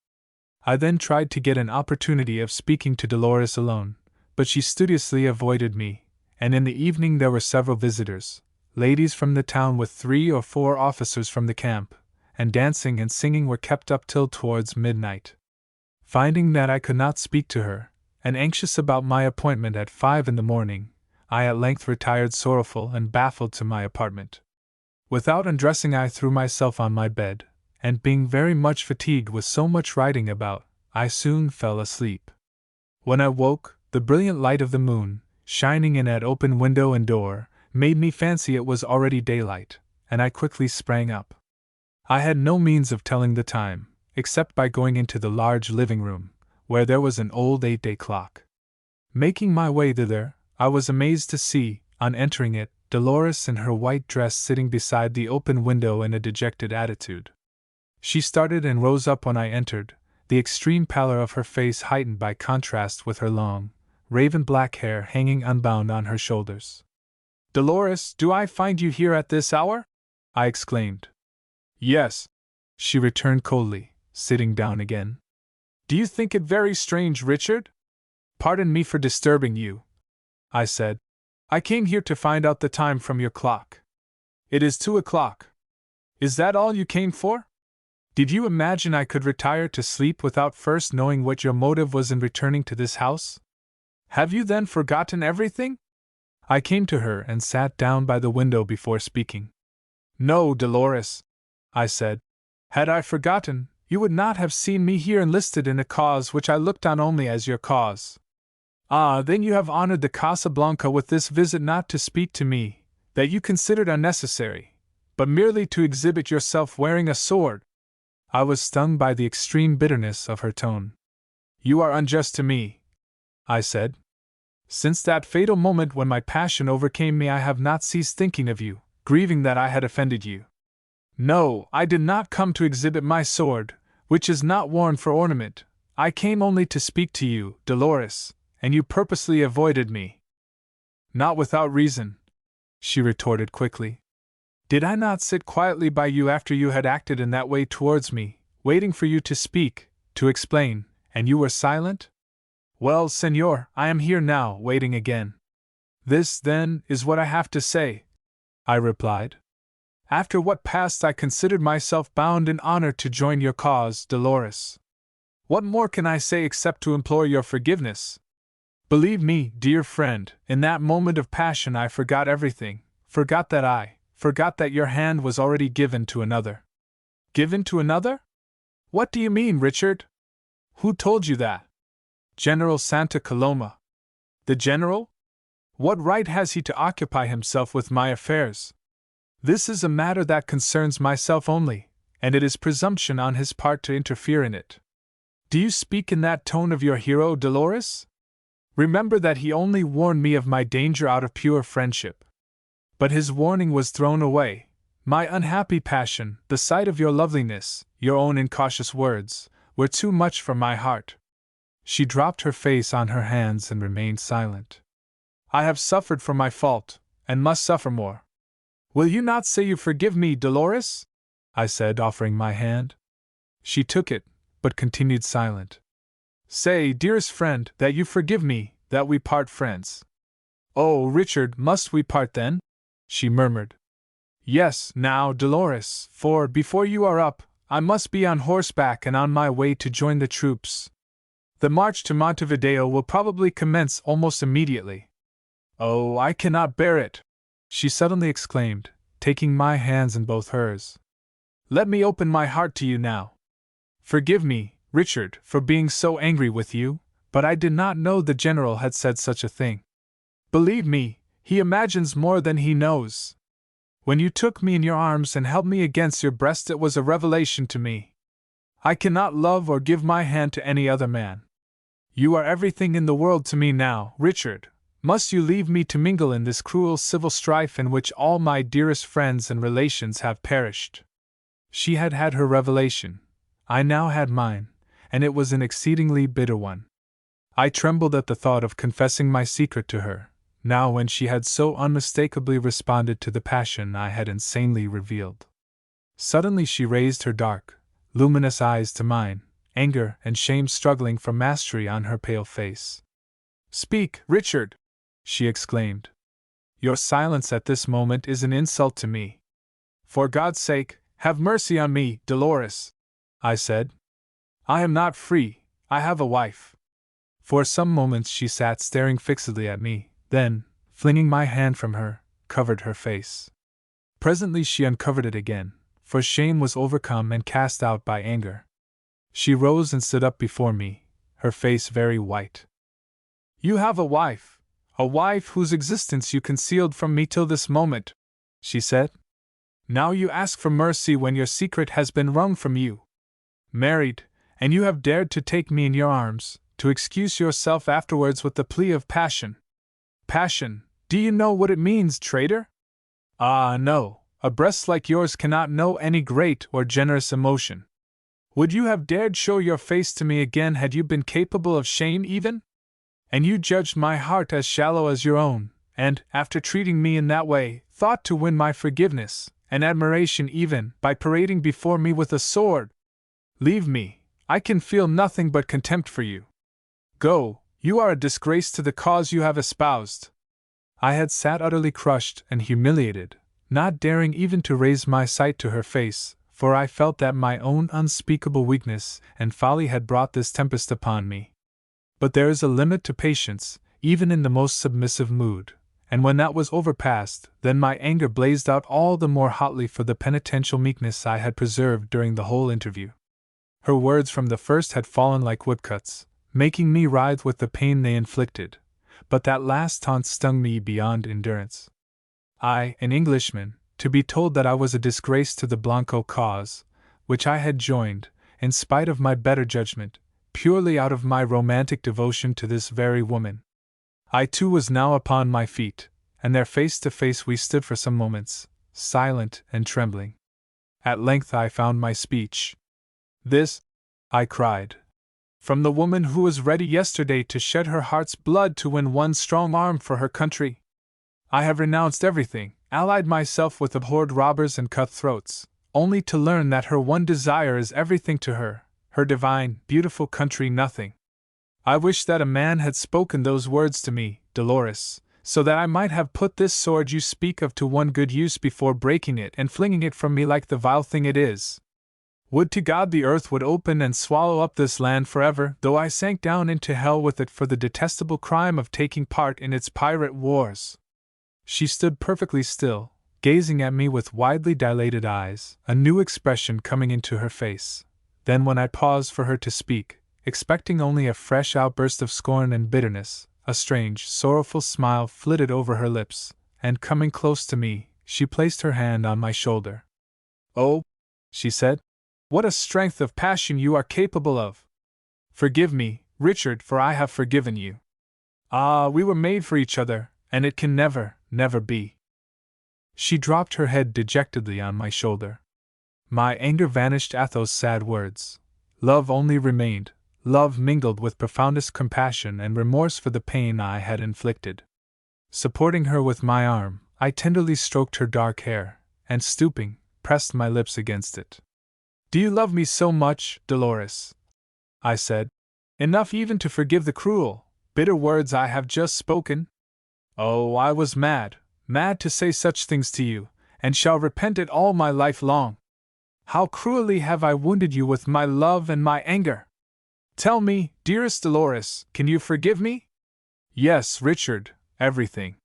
I then tried to get an opportunity of speaking to Dolores alone, but she studiously avoided me, and in the evening there were several visitors, ladies from the town with 3 or 4 officers from the camp, and dancing and singing were kept up till towards midnight. Finding that I could not speak to her, and anxious about my appointment at 5 in the morning, I at length retired sorrowful and baffled to my apartment. Without undressing I threw myself on my bed, and being very much fatigued with so much riding about, I soon fell asleep. When I woke, the brilliant light of the moon, shining in at open window and door, made me fancy it was already daylight, and I quickly sprang up. I had no means of telling the time, except by going into the large living room, where there was an old 8-day clock. Making my way thither, I was amazed to see, on entering it, Dolores in her white dress sitting beside the open window in a dejected attitude. She started and rose up when I entered, the extreme pallor of her face heightened by contrast with her long, raven-black hair hanging unbound on her shoulders. "Dolores, do I find you here at this hour?" I exclaimed. "Yes," she returned coldly, sitting down again. "Do you think it very strange, Richard?" "Pardon me for disturbing you," I said. "I came here to find out the time from your clock. It is 2 o'clock. Is that all you came for? Did you imagine I could retire to sleep without first knowing what your motive was in returning to this house? Have you then forgotten everything?" I came to her and sat down by the window before speaking. "No, Dolores," I said. "Had I forgotten, you would not have seen me here enlisted in a cause which I looked on only as your cause. Ah, then you have honored the Casa Blanca with this visit not to speak to me, that you considered unnecessary, but merely to exhibit yourself wearing a sword." I was stung by the extreme bitterness of her tone. You are unjust to me, I said. Since that fatal moment when my passion overcame me, I have not ceased thinking of you, grieving that I had offended you. No, I did not come to exhibit my sword, which is not worn for ornament. I came only to speak to you, Dolores, and you purposely avoided me. Not without reason, she retorted quickly. Did I not sit quietly by you after you had acted in that way towards me, waiting for you to speak, to explain, and you were silent? Well, senor, I am here now, waiting again. This, then, is what I have to say, I replied. After what passed, I considered myself bound in honor to join your cause, Dolores. What more can I say except to implore your forgiveness? Believe me, dear friend, in that moment of passion I forgot everything, forgot that your hand was already given to another. Given to another? What do you mean, Richard? Who told you that? General Santa Coloma. The general? What right has he to occupy himself with my affairs? This is a matter that concerns myself only, and it is presumption on his part to interfere in it. Do you speak in that tone of your hero, Dolores? Remember that he only warned me of my danger out of pure friendship. But his warning was thrown away. My unhappy passion, the sight of your loveliness, your own incautious words, were too much for my heart. She dropped her face on her hands and remained silent. I have suffered for my fault, and must suffer more. Will you not say you forgive me, Dolores? I said, offering my hand. She took it, but continued silent. Say, dearest friend, that you forgive me, that we part friends. Oh, Richard, must we part then? She murmured. Yes, now, Dolores, for, before you are up, I must be on horseback and on my way to join the troops. The march to Montevideo will probably commence almost immediately. Oh, I cannot bear it, she suddenly exclaimed, taking my hands in both hers. Let me open my heart to you now. Forgive me, Richard, for being so angry with you, but I did not know the general had said such a thing. Believe me, he imagines more than he knows. When you took me in your arms and held me against your breast, it was a revelation to me. I cannot love or give my hand to any other man. You are everything in the world to me now, Richard. Must you leave me to mingle in this cruel civil strife in which all my dearest friends and relations have perished? She had had her revelation. I now had mine, and it was an exceedingly bitter one. I trembled at the thought of confessing my secret to her, now when she had so unmistakably responded to the passion I had insanely revealed. Suddenly she raised her dark, luminous eyes to mine, anger and shame struggling for mastery on her pale face. Speak, Richard! She exclaimed. Your silence at this moment is an insult to me. For God's sake, have mercy on me, Dolores, I said. I am not free, I have a wife. For some moments she sat staring fixedly at me, then, flinging my hand from her, covered her face. Presently she uncovered it again, for shame was overcome and cast out by anger. She rose and stood up before me, her face very white. You have a wife whose existence you concealed from me till this moment, she said. Now you ask for mercy when your secret has been wrung from you. Married, and you have dared to take me in your arms, to excuse yourself afterwards with the plea of passion. Passion, do you know what it means, traitor? Ah, no, a breast like yours cannot know any great or generous emotion. Would you have dared show your face to me again had you been capable of shame even? And you judged my heart as shallow as your own, and, after treating me in that way, thought to win my forgiveness, and admiration even, by parading before me with a sword. Leave me, I can feel nothing but contempt for you. Go, you are a disgrace to the cause you have espoused. I had sat utterly crushed and humiliated, not daring even to raise my sight to her face, for I felt that my own unspeakable weakness and folly had brought this tempest upon me. But there is a limit to patience, even in the most submissive mood, and when that was overpassed, then my anger blazed out all the more hotly for the penitential meekness I had preserved during the whole interview. Her words from the first had fallen like whip-cuts, making me writhe with the pain they inflicted, but that last taunt stung me beyond endurance. I, an Englishman, to be told that I was a disgrace to the Blanco cause, which I had joined, in spite of my better judgment, purely out of my romantic devotion to this very woman. I too was now upon my feet, and there face to face we stood for some moments, silent and trembling. At length I found my speech. "This," I cried, "from the woman who was ready yesterday to shed her heart's blood to win one strong arm for her country. I have renounced everything, allied myself with abhorred robbers and cutthroats, only to learn that her one desire is everything to her, her divine, beautiful country nothing. I wish that a man had spoken those words to me, Dolores, so that I might have put this sword you speak of to one good use before breaking it and flinging it from me like the vile thing it is. Would to God the earth would open and swallow up this land forever, though I sank down into hell with it for the detestable crime of taking part in its pirate wars." She stood perfectly still, gazing at me with widely dilated eyes, a new expression coming into her face. Then when I paused for her to speak, expecting only a fresh outburst of scorn and bitterness, a strange, sorrowful smile flitted over her lips, and coming close to me, she placed her hand on my shoulder. "Oh," she said, "what a strength of passion you are capable of! Forgive me, Richard, for I have forgiven you. Ah, we were made for each other, and it can never, never be." She dropped her head dejectedly on my shoulder. My anger vanished at those sad words. Love only remained, love mingled with profoundest compassion and remorse for the pain I had inflicted. Supporting her with my arm, I tenderly stroked her dark hair, and stooping, pressed my lips against it. "Do you love me so much, Dolores?" I said. "Enough even to forgive the cruel, bitter words I have just spoken? Oh, I was mad, mad to say such things to you, and shall repent it all my life long. How cruelly have I wounded you with my love and my anger! Tell me, dearest Dolores, can you forgive me?" "Yes, Richard, everything.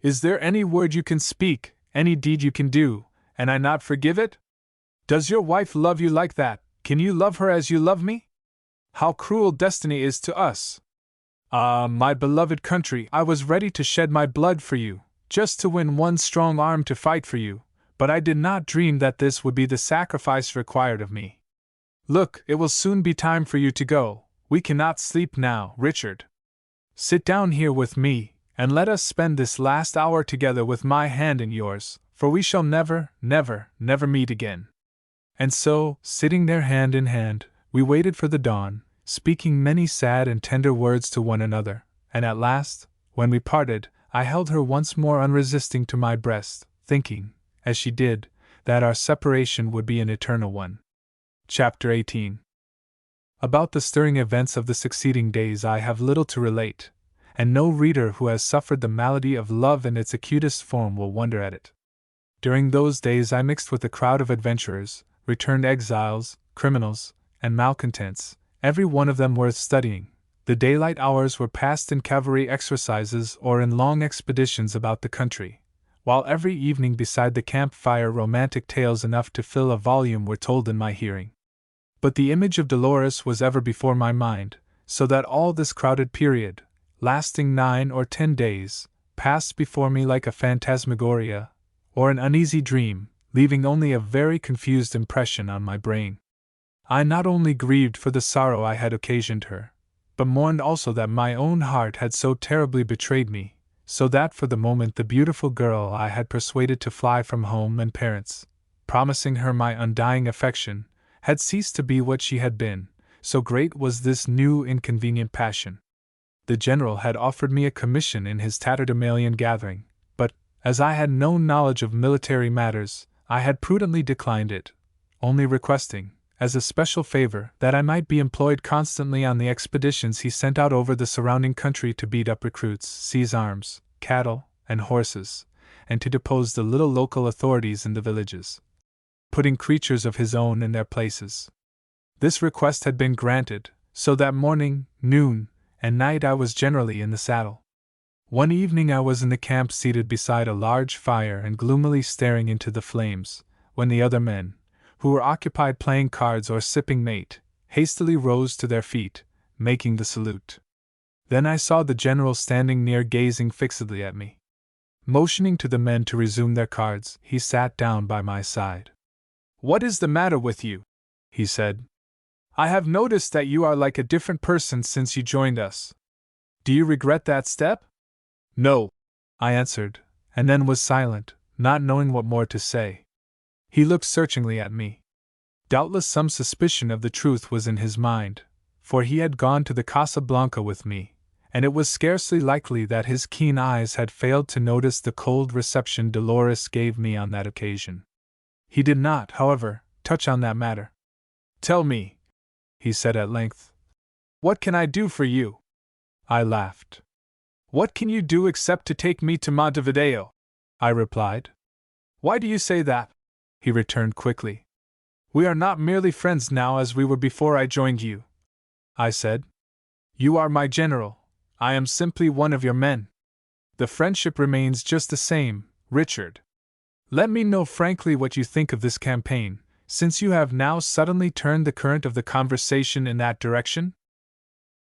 Is there any word you can speak, any deed you can do, and I not forgive it? Does your wife love you like that? Can you love her as you love me? How cruel destiny is to us! Ah, my beloved country, I was ready to shed my blood for you, just to win one strong arm to fight for you, but I did not dream that this would be the sacrifice required of me. Look, it will soon be time for you to go. We cannot sleep now, Richard. Sit down here with me, and let us spend this last hour together with my hand in yours, for we shall never, never, never meet again." And so, sitting there hand in hand, we waited for the dawn, speaking many sad and tender words to one another, and at last, when we parted, I held her once more unresisting to my breast, thinking, as she did, that our separation would be an eternal one. Chapter 18. About the stirring events of the succeeding days I have little to relate, and no reader who has suffered the malady of love in its acutest form will wonder at it. During those days I mixed with a crowd of adventurers, returned exiles, criminals, and malcontents, every one of them worth studying. The daylight hours were passed in cavalry exercises or in long expeditions about the country, while every evening beside the campfire romantic tales enough to fill a volume were told in my hearing. But the image of Dolores was ever before my mind, so that all this crowded period, lasting 9 or 10 days, passed before me like a phantasmagoria, or an uneasy dream, leaving only a very confused impression on my brain. I not only grieved for the sorrow I had occasioned her, but mourned also that my own heart had so terribly betrayed me, so that for the moment the beautiful girl I had persuaded to fly from home and parents, promising her my undying affection, had ceased to be what she had been, so great was this new inconvenient passion. The general had offered me a commission in his tatterdemalion gathering, but, as I had no knowledge of military matters, I had prudently declined it, only requesting, as a special favor, that I might be employed constantly on the expeditions he sent out over the surrounding country to beat up recruits, seize arms, cattle, and horses, and to depose the little local authorities in the villages, putting creatures of his own in their places. This request had been granted, so that morning, noon, and night I was generally in the saddle. One evening I was in the camp seated beside a large fire and gloomily staring into the flames, when the other men, who were occupied playing cards or sipping mate, hastily rose to their feet, making the salute. Then I saw the general standing near gazing fixedly at me. Motioning to the men to resume their cards, he sat down by my side. "What is the matter with you?" he said. I have noticed that you are like a different person since you joined us. Do you regret that step? No, I answered, and then was silent, not knowing what more to say. He looked searchingly at me. Doubtless some suspicion of the truth was in his mind, for he had gone to the Casa Blanca with me, and it was scarcely likely that his keen eyes had failed to notice the cold reception Dolores gave me on that occasion. He did not, however, touch on that matter. Tell me, he said at length, what can I do for you? I laughed. What can you do except to take me to Montevideo? I replied. Why do you say that? He returned quickly. We are not merely friends now as we were before I joined you, I said. You are my general, I am simply one of your men. The friendship remains just the same, Richard. Let me know frankly what you think of this campaign, since you have now suddenly turned the current of the conversation in that direction.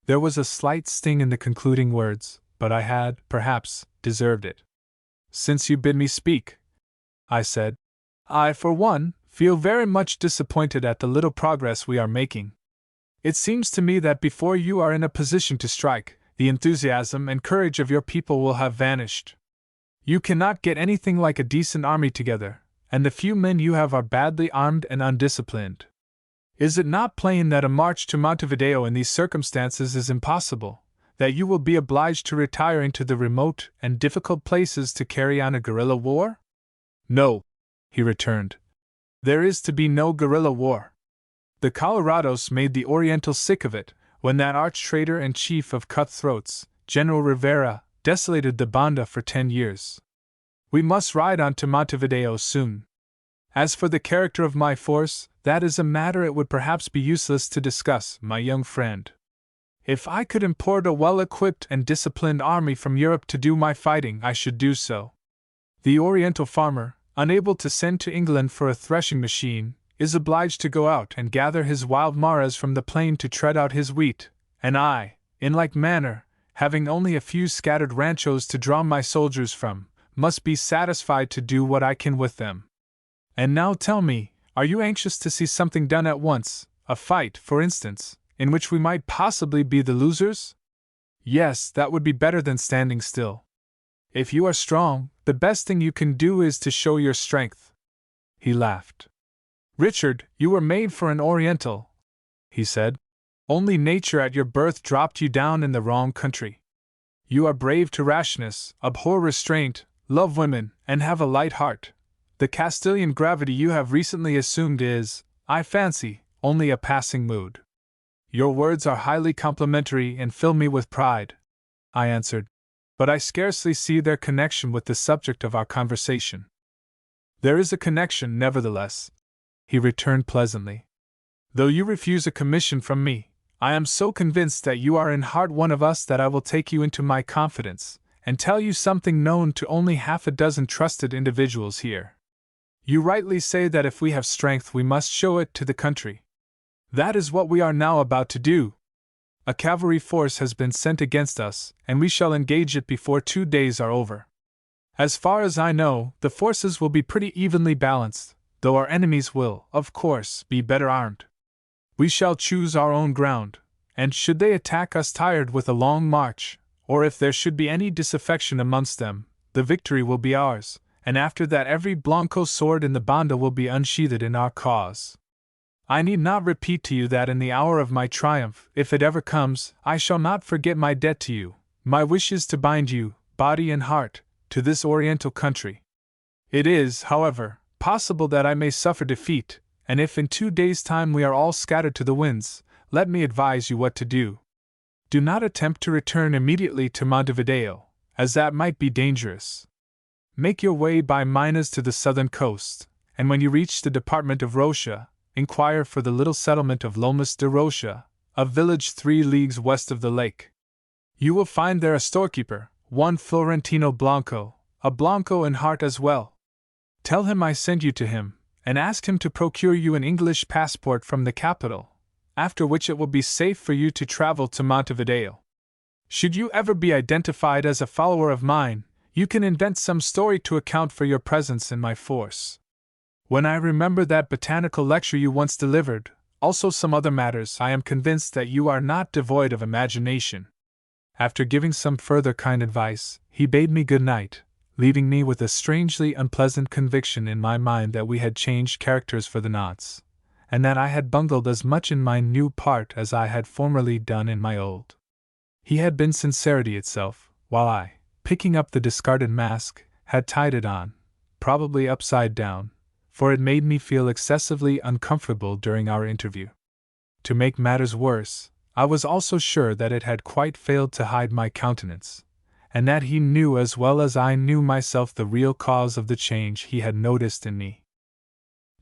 There was a slight sting in the concluding words, but I had, perhaps, deserved it. Since you bid me speak, I said, I, for one, feel very much disappointed at the little progress we are making. It seems to me that before you are in a position to strike, the enthusiasm and courage of your people will have vanished. You cannot get anything like a decent army together, and the few men you have are badly armed and undisciplined. Is it not plain that a march to Montevideo in these circumstances is impossible, that you will be obliged to retire into the remote and difficult places to carry on a guerrilla war? No, he returned. There is to be no guerrilla war. The Colorados made the Oriental sick of it when that arch-traitor and chief of cutthroats, General Rivera, desolated the Banda for 10 years. We must ride on to Montevideo soon. As for the character of my force, that is a matter it would perhaps be useless to discuss, my young friend. If I could import a well-equipped and disciplined army from Europe to do my fighting, I should do so. The Oriental farmer, unable to send to England for a threshing machine, is obliged to go out and gather his wild maras from the plain to tread out his wheat, and I, in like manner, having only a few scattered ranchos to draw my soldiers from, must be satisfied to do what I can with them. And now tell me, are you anxious to see something done at once, a fight, for instance, in which we might possibly be the losers? Yes, that would be better than standing still. If you are strong, the best thing you can do is to show your strength. He laughed. Richard, you were made for an Oriental, he said. Only nature at your birth dropped you down in the wrong country. You are brave to rashness, abhor restraint, love women, and have a light heart. The Castilian gravity you have recently assumed is, I fancy, only a passing mood. Your words are highly complimentary and fill me with pride, I answered, but I scarcely see their connection with the subject of our conversation. There is a connection, nevertheless, he returned pleasantly. Though you refuse a commission from me, I am so convinced that you are in heart one of us that I will take you into my confidence, and tell you something known to only half a dozen trusted individuals here. You rightly say that if we have strength we must show it to the country. That is what we are now about to do. A cavalry force has been sent against us, and we shall engage it before 2 days are over. As far as I know, the forces will be pretty evenly balanced, though our enemies will, of course, be better armed. We shall choose our own ground, and should they attack us tired with a long march, or if there should be any disaffection amongst them, the victory will be ours, and after that every Blanco sword in the Banda will be unsheathed in our cause. I need not repeat to you that in the hour of my triumph, if it ever comes, I shall not forget my debt to you. My wish is to bind you, body and heart, to this Oriental country. It is, however, possible that I may suffer defeat, and if in 2 days' time we are all scattered to the winds, let me advise you what to do. Do not attempt to return immediately to Montevideo, as that might be dangerous. Make your way by Minas to the southern coast, and when you reach the department of Rocha, inquire for the little settlement of Lomas de Rocha, a village 3 leagues west of the lake. You will find there a storekeeper, one Florentino Blanco, a Blanco in heart as well. Tell him I send you to him, and ask him to procure you an English passport from the capital, after which it will be safe for you to travel to Montevideo. Should you ever be identified as a follower of mine, you can invent some story to account for your presence in my force. When I remember that botanical lecture you once delivered, Also some other matters. I am convinced that you are not devoid of imagination." After giving some further kind advice, he bade me good night, leaving me with a strangely unpleasant conviction in my mind that we had changed characters for the nonce, and that I had bungled as much in my new part as I had formerly done in my old. He had been sincerity itself, while I, picking up the discarded mask, had tied it on, probably upside down, for it made me feel excessively uncomfortable during our interview. To make matters worse, I was also sure that it had quite failed to hide my countenance, and that he knew as well as I knew myself the real cause of the change he had noticed in me.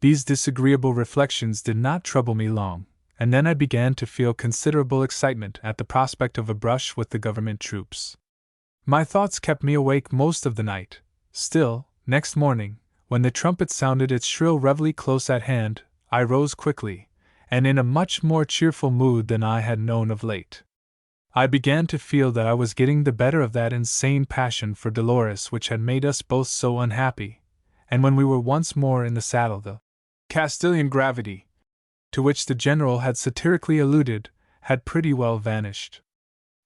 These disagreeable reflections did not trouble me long, and then I began to feel considerable excitement at the prospect of a brush with the government troops. My thoughts kept me awake most of the night. Still, next morning, when the trumpet sounded its shrill reveille close at hand, I rose quickly, and in a much more cheerful mood than I had known of late. I began to feel that I was getting the better of that insane passion for Dolores which had made us both so unhappy, and when we were once more in the saddle the Castilian gravity, to which the general had satirically alluded, had pretty well vanished.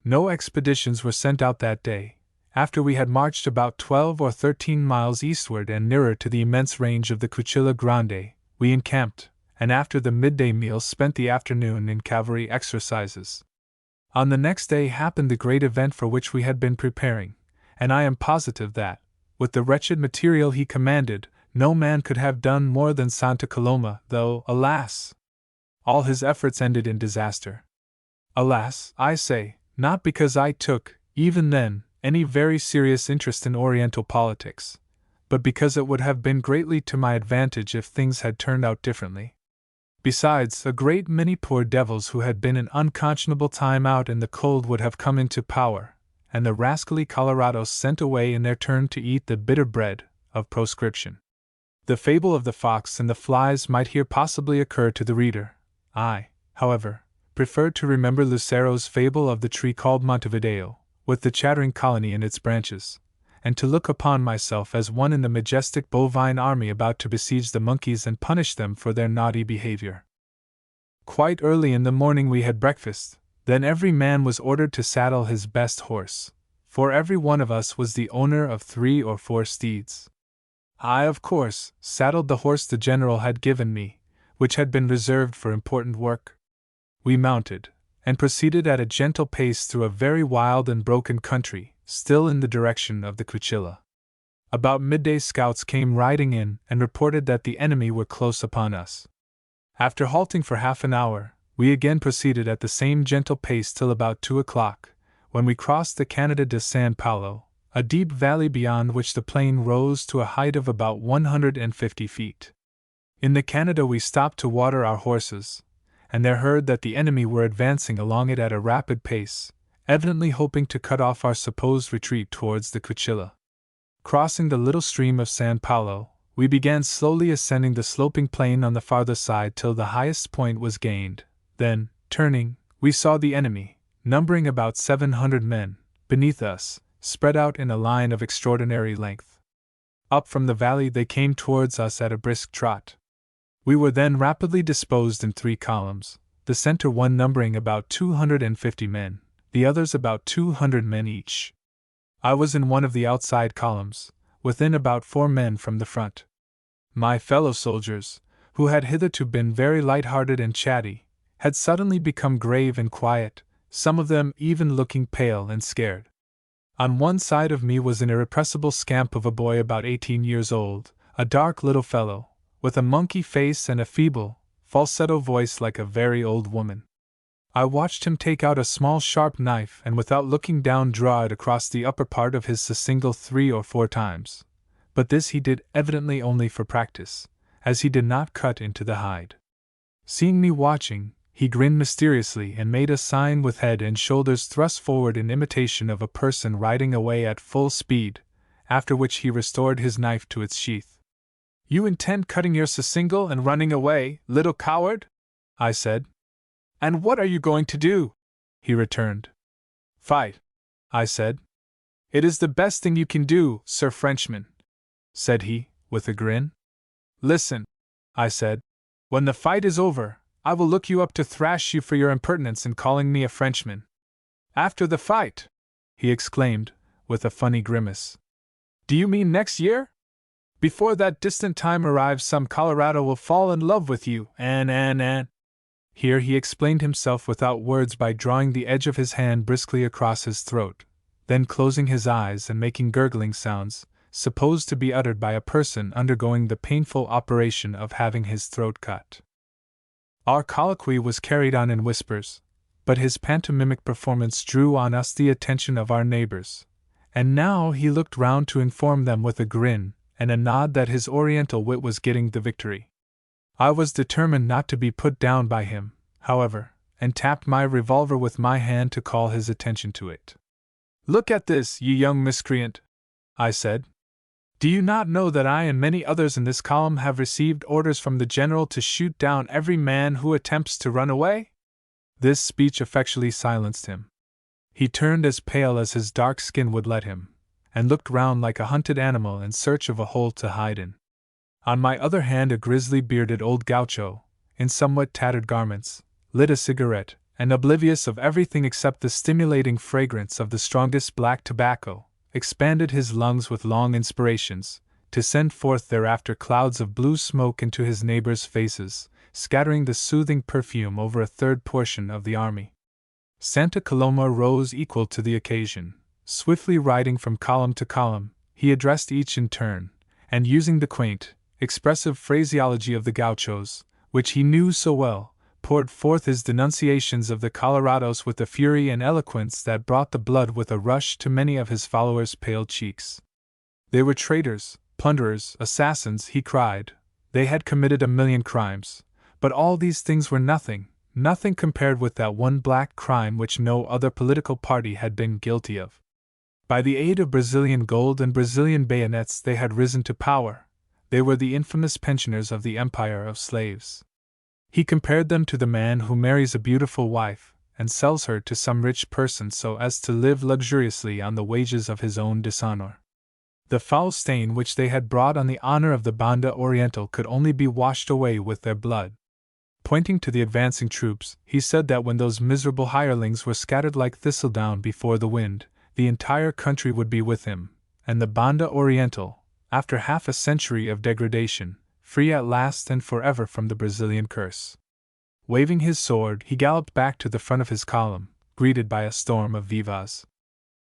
No expeditions were sent out that day. After we had marched about 12 or 13 miles eastward and nearer to the immense range of the Cuchilla Grande, we encamped, and after the midday meal spent the afternoon in cavalry exercises. On the next day happened the great event for which we had been preparing, and I am positive that, with the wretched material he commanded, no man could have done more than Santa Coloma, though, alas! All his efforts ended in disaster. Alas, I say, not because I took, even then, any very serious interest in Oriental politics, but because it would have been greatly to my advantage if things had turned out differently. Besides, a great many poor devils who had been an unconscionable time out in the cold would have come into power, and the rascally Colorados sent away in their turn to eat the bitter bread of proscription. The fable of the fox and the flies might here possibly occur to the reader. I, however, preferred to remember Lucero's fable of the tree called Montevideo, with the chattering colony in its branches, and to look upon myself as one in the majestic bovine army about to besiege the monkeys and punish them for their naughty behavior. Quite early in the morning we had breakfast, then every man was ordered to saddle his best horse, for every one of us was the owner of 3 or 4 steeds. I, of course, saddled the horse the general had given me, which had been reserved for important work. We mounted, and proceeded at a gentle pace through a very wild and broken country, still in the direction of the Cuchilla. About midday scouts came riding in and reported that the enemy were close upon us. After halting for half an hour, we again proceeded at the same gentle pace till about 2 o'clock, when we crossed the Canada de San Paulo, a deep valley beyond which the plain rose to a height of about 150 feet. In the Canada we stopped to water our horses, and there heard that the enemy were advancing along it at a rapid pace, evidently hoping to cut off our supposed retreat towards the Cuchilla. Crossing the little stream of San Paulo, we began slowly ascending the sloping plain on the farther side till the highest point was gained. Then, turning, we saw the enemy, numbering about 700 men, beneath us, spread out in a line of extraordinary length. Up from the valley they came towards us at a brisk trot. We were then rapidly disposed in 3 columns, the center one numbering about 250 men, the others about 200 men each. I was in one of the outside columns, within about 4 men from the front. My fellow soldiers, who had hitherto been very light-hearted and chatty, had suddenly become grave and quiet, some of them even looking pale and scared. On one side of me was an irrepressible scamp of a boy about 18 years old, a dark little fellow, with a monkey face and a feeble, falsetto voice like a very old woman. I watched him take out a small sharp knife and without looking down draw it across the upper part of his single 3 or 4 times, but this he did evidently only for practice, as he did not cut into the hide. Seeing me watching, he grinned mysteriously and made a sign with head and shoulders thrust forward in imitation of a person riding away at full speed, after which he restored his knife to its sheath. "You intend cutting your single and running away, little coward?" I said. "And what are you going to do?" he returned. "Fight," I said. "It is the best thing you can do, Sir Frenchman," said he, with a grin. "Listen," I said. "When the fight is over, I will look you up to thrash you for your impertinence in calling me a Frenchman. After the fight!" he exclaimed, with a funny grimace. "Do you mean next year? Before that distant time arrives, some Colorado will fall in love with you, and. Here he explained himself without words by drawing the edge of his hand briskly across his throat, then closing his eyes and making gurgling sounds, supposed to be uttered by a person undergoing the painful operation of having his throat cut. Our colloquy was carried on in whispers, but his pantomimic performance drew on us the attention of our neighbors, and now he looked round to inform them with a grin and a nod that his Oriental wit was getting the victory. I was determined not to be put down by him, however, and tapped my revolver with my hand to call his attention to it. "Look at this, you young miscreant," I said. "Do you not know that I and many others in this column have received orders from the general to shoot down every man who attempts to run away?" This speech effectually silenced him. He turned as pale as his dark skin would let him, and looked round like a hunted animal in search of a hole to hide in. On my other hand, a grizzly-bearded old gaucho, in somewhat tattered garments, lit a cigarette, and oblivious of everything except the stimulating fragrance of the strongest black tobacco, expanded his lungs with long inspirations, to send forth thereafter clouds of blue smoke into his neighbors' faces, scattering the soothing perfume over a third portion of the army. Santa Coloma rose equal to the occasion. Swiftly riding from column to column, he addressed each in turn, and using the quaint, expressive phraseology of the gauchos, which he knew so well, poured forth his denunciations of the Colorados with a fury and eloquence that brought the blood with a rush to many of his followers' pale cheeks. They were traitors, plunderers, assassins, he cried. They had committed 1,000,000 crimes, but all these things were nothing compared with that one black crime which no other political party had been guilty of. By the aid of Brazilian gold and Brazilian bayonets they had risen to power. They were the infamous pensioners of the empire of slaves. He compared them to the man who marries a beautiful wife and sells her to some rich person so as to live luxuriously on the wages of his own dishonor. The foul stain which they had brought on the honor of the Banda Oriental could only be washed away with their blood. Pointing to the advancing troops, he said that when those miserable hirelings were scattered like thistledown before the wind, the entire country would be with him, and the Banda Oriental, after half a century of degradation, free at last and forever from the Brazilian curse. Waving his sword, he galloped back to the front of his column, greeted by a storm of vivas.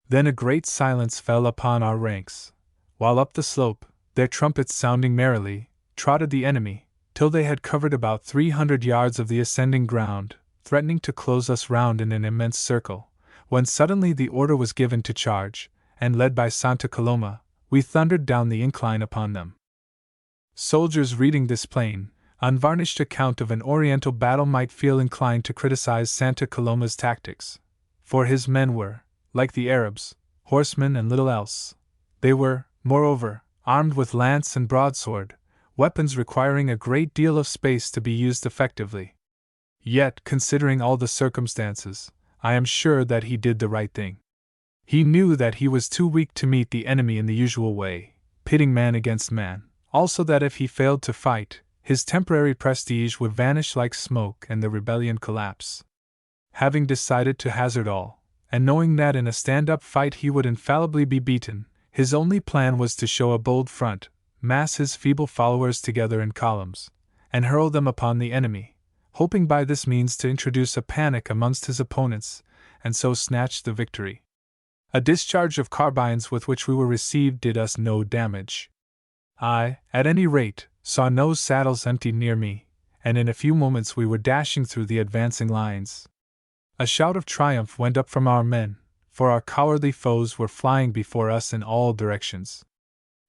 Then a great silence fell upon our ranks, while up the slope, their trumpets sounding merrily, trotted the enemy, till they had covered about 300 yards of the ascending ground, threatening to close us round in an immense circle, when suddenly the order was given to charge, and led by Santa Coloma, we thundered down the incline upon them. Soldiers reading this plain, unvarnished account of an Oriental battle might feel inclined to criticize Santa Coloma's tactics, for his men were, like the Arabs, horsemen and little else. They were, moreover, armed with lance and broadsword, weapons requiring a great deal of space to be used effectively. Yet, considering all the circumstances, I am sure that he did the right thing. He knew that he was too weak to meet the enemy in the usual way, pitting man against man, also that if he failed to fight, his temporary prestige would vanish like smoke and the rebellion collapse. Having decided to hazard all, and knowing that in a stand-up fight he would infallibly be beaten, his only plan was to show a bold front, mass his feeble followers together in columns, and hurl them upon the enemy, hoping by this means to introduce a panic amongst his opponents, and so snatch the victory. A discharge of carbines with which we were received did us no damage. I, at any rate, saw no saddles empty near me, and in a few moments we were dashing through the advancing lines. A shout of triumph went up from our men, for our cowardly foes were flying before us in all directions.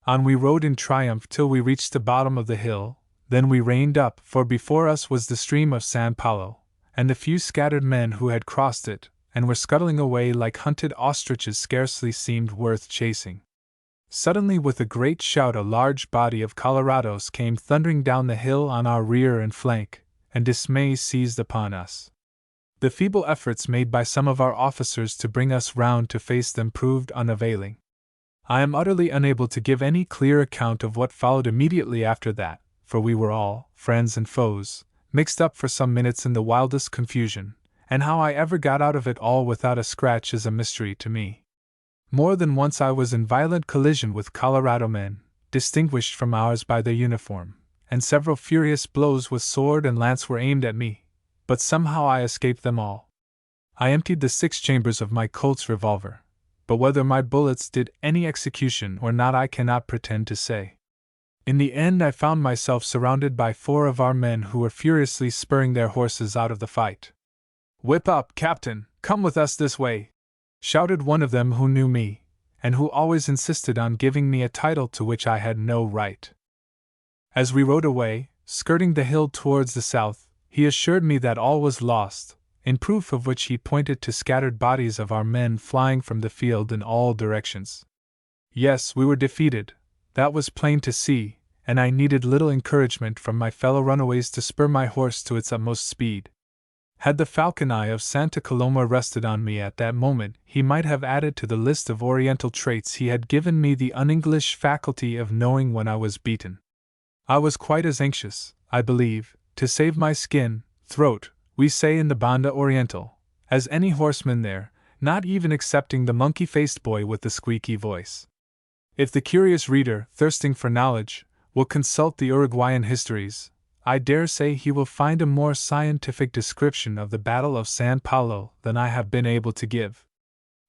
On we rode in triumph till we reached the bottom of the hill, then we reined up, for before us was the stream of San Paulo, and the few scattered men who had crossed it, and were scuttling away like hunted ostriches scarcely seemed worth chasing. Suddenly, with a great shout, a large body of Colorados came thundering down the hill on our rear and flank, and dismay seized upon us. The feeble efforts made by some of our officers to bring us round to face them proved unavailing. I am utterly unable to give any clear account of what followed immediately after that, for we were all, friends and foes, mixed up for some minutes in the wildest confusion, and how I ever got out of it all without a scratch is a mystery to me. More than once I was in violent collision with Colorado men, distinguished from ours by their uniform, and several furious blows with sword and lance were aimed at me, but somehow I escaped them all. I emptied the 6 chambers of my Colt's revolver, but whether my bullets did any execution or not I cannot pretend to say. In the end I found myself surrounded by 4 of our men who were furiously spurring their horses out of the fight. "Whip up, Captain! Come with us this way!" shouted one of them who knew me, and who always insisted on giving me a title to which I had no right. As we rode away, skirting the hill towards the south, he assured me that all was lost, in proof of which he pointed to scattered bodies of our men flying from the field in all directions. Yes, we were defeated, that was plain to see, and I needed little encouragement from my fellow runaways to spur my horse to its utmost speed. Had the falcon eye of Santa Coloma rested on me at that moment, he might have added to the list of Oriental traits he had given me the un-English faculty of knowing when I was beaten. I was quite as anxious, I believe, to save my skin, throat, we say in the Banda Oriental, as any horseman there, not even excepting the monkey-faced boy with the squeaky voice. If the curious reader, thirsting for knowledge, will consult the Uruguayan histories, I dare say he will find a more scientific description of the Battle of San Paulo than I have been able to give.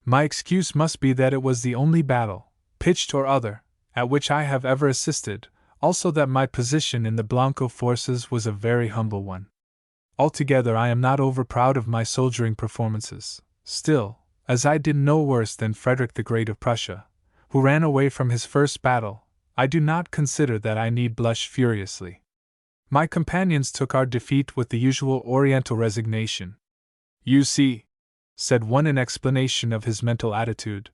My excuse must be that it was the only battle, pitched or other, at which I have ever assisted, also that my position in the Blanco forces was a very humble one. Altogether I am not over-proud of my soldiering performances. Still, as I did no worse than Frederick the Great of Prussia, who ran away from his first battle, I do not consider that I need blush furiously. My companions took our defeat with the usual Oriental resignation. "You see," said one in explanation of his mental attitude,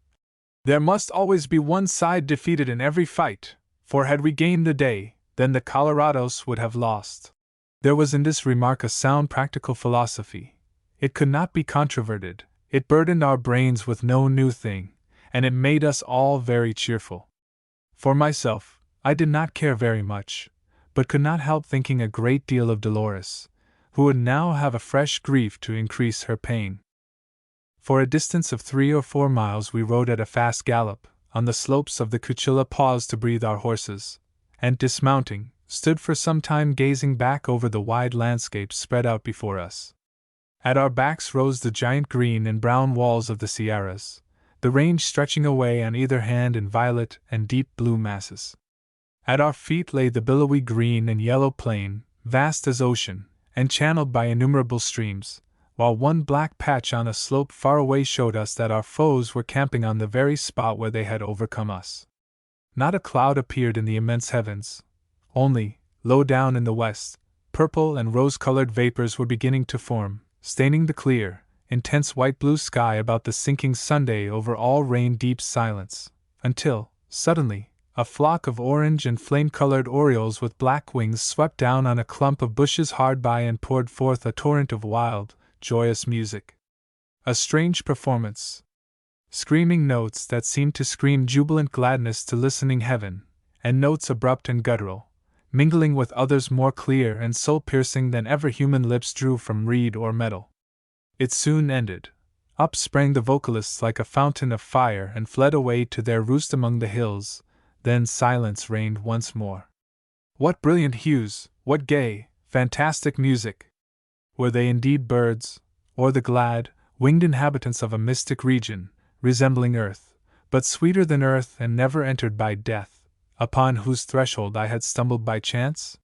"there must always be one side defeated in every fight, for had we gained the day, then the Colorados would have lost." There was in this remark a sound practical philosophy. It could not be controverted, it burdened our brains with no new thing, and it made us all very cheerful. For myself, I did not care very much, but could not help thinking a great deal of Dolores, who would now have a fresh grief to increase her pain. For a distance of 3 or 4 miles we rode at a fast gallop. On the slopes of the Cuchilla paused to breathe our horses, and dismounting, stood for some time gazing back over the wide landscape spread out before us. At our backs rose the giant green and brown walls of the Sierras, the range stretching away on either hand in violet and deep blue masses. At our feet lay the billowy green and yellow plain, vast as ocean, and channeled by innumerable streams, while one black patch on a slope far away showed us that our foes were camping on the very spot where they had overcome us. Not a cloud appeared in the immense heavens. Only, low down in the west, purple and rose-colored vapors were beginning to form, staining the clear, intense white-blue sky about the sinking Sunday. Over all reigned deep silence, until, suddenly, a flock of orange and flame-colored orioles with black wings swept down on a clump of bushes hard by and poured forth a torrent of wild, joyous music. A strange performance. Screaming notes that seemed to scream jubilant gladness to listening heaven, and notes abrupt and guttural, mingling with others more clear and soul-piercing than ever human lips drew from reed or metal. It soon ended. Up sprang the vocalists like a fountain of fire and fled away to their roost among the hills. Then silence reigned once more. What brilliant hues, what gay, fantastic music! Were they indeed birds, or the glad, winged inhabitants of a mystic region, resembling earth, but sweeter than earth and never entered by death, upon whose threshold I had stumbled by chance?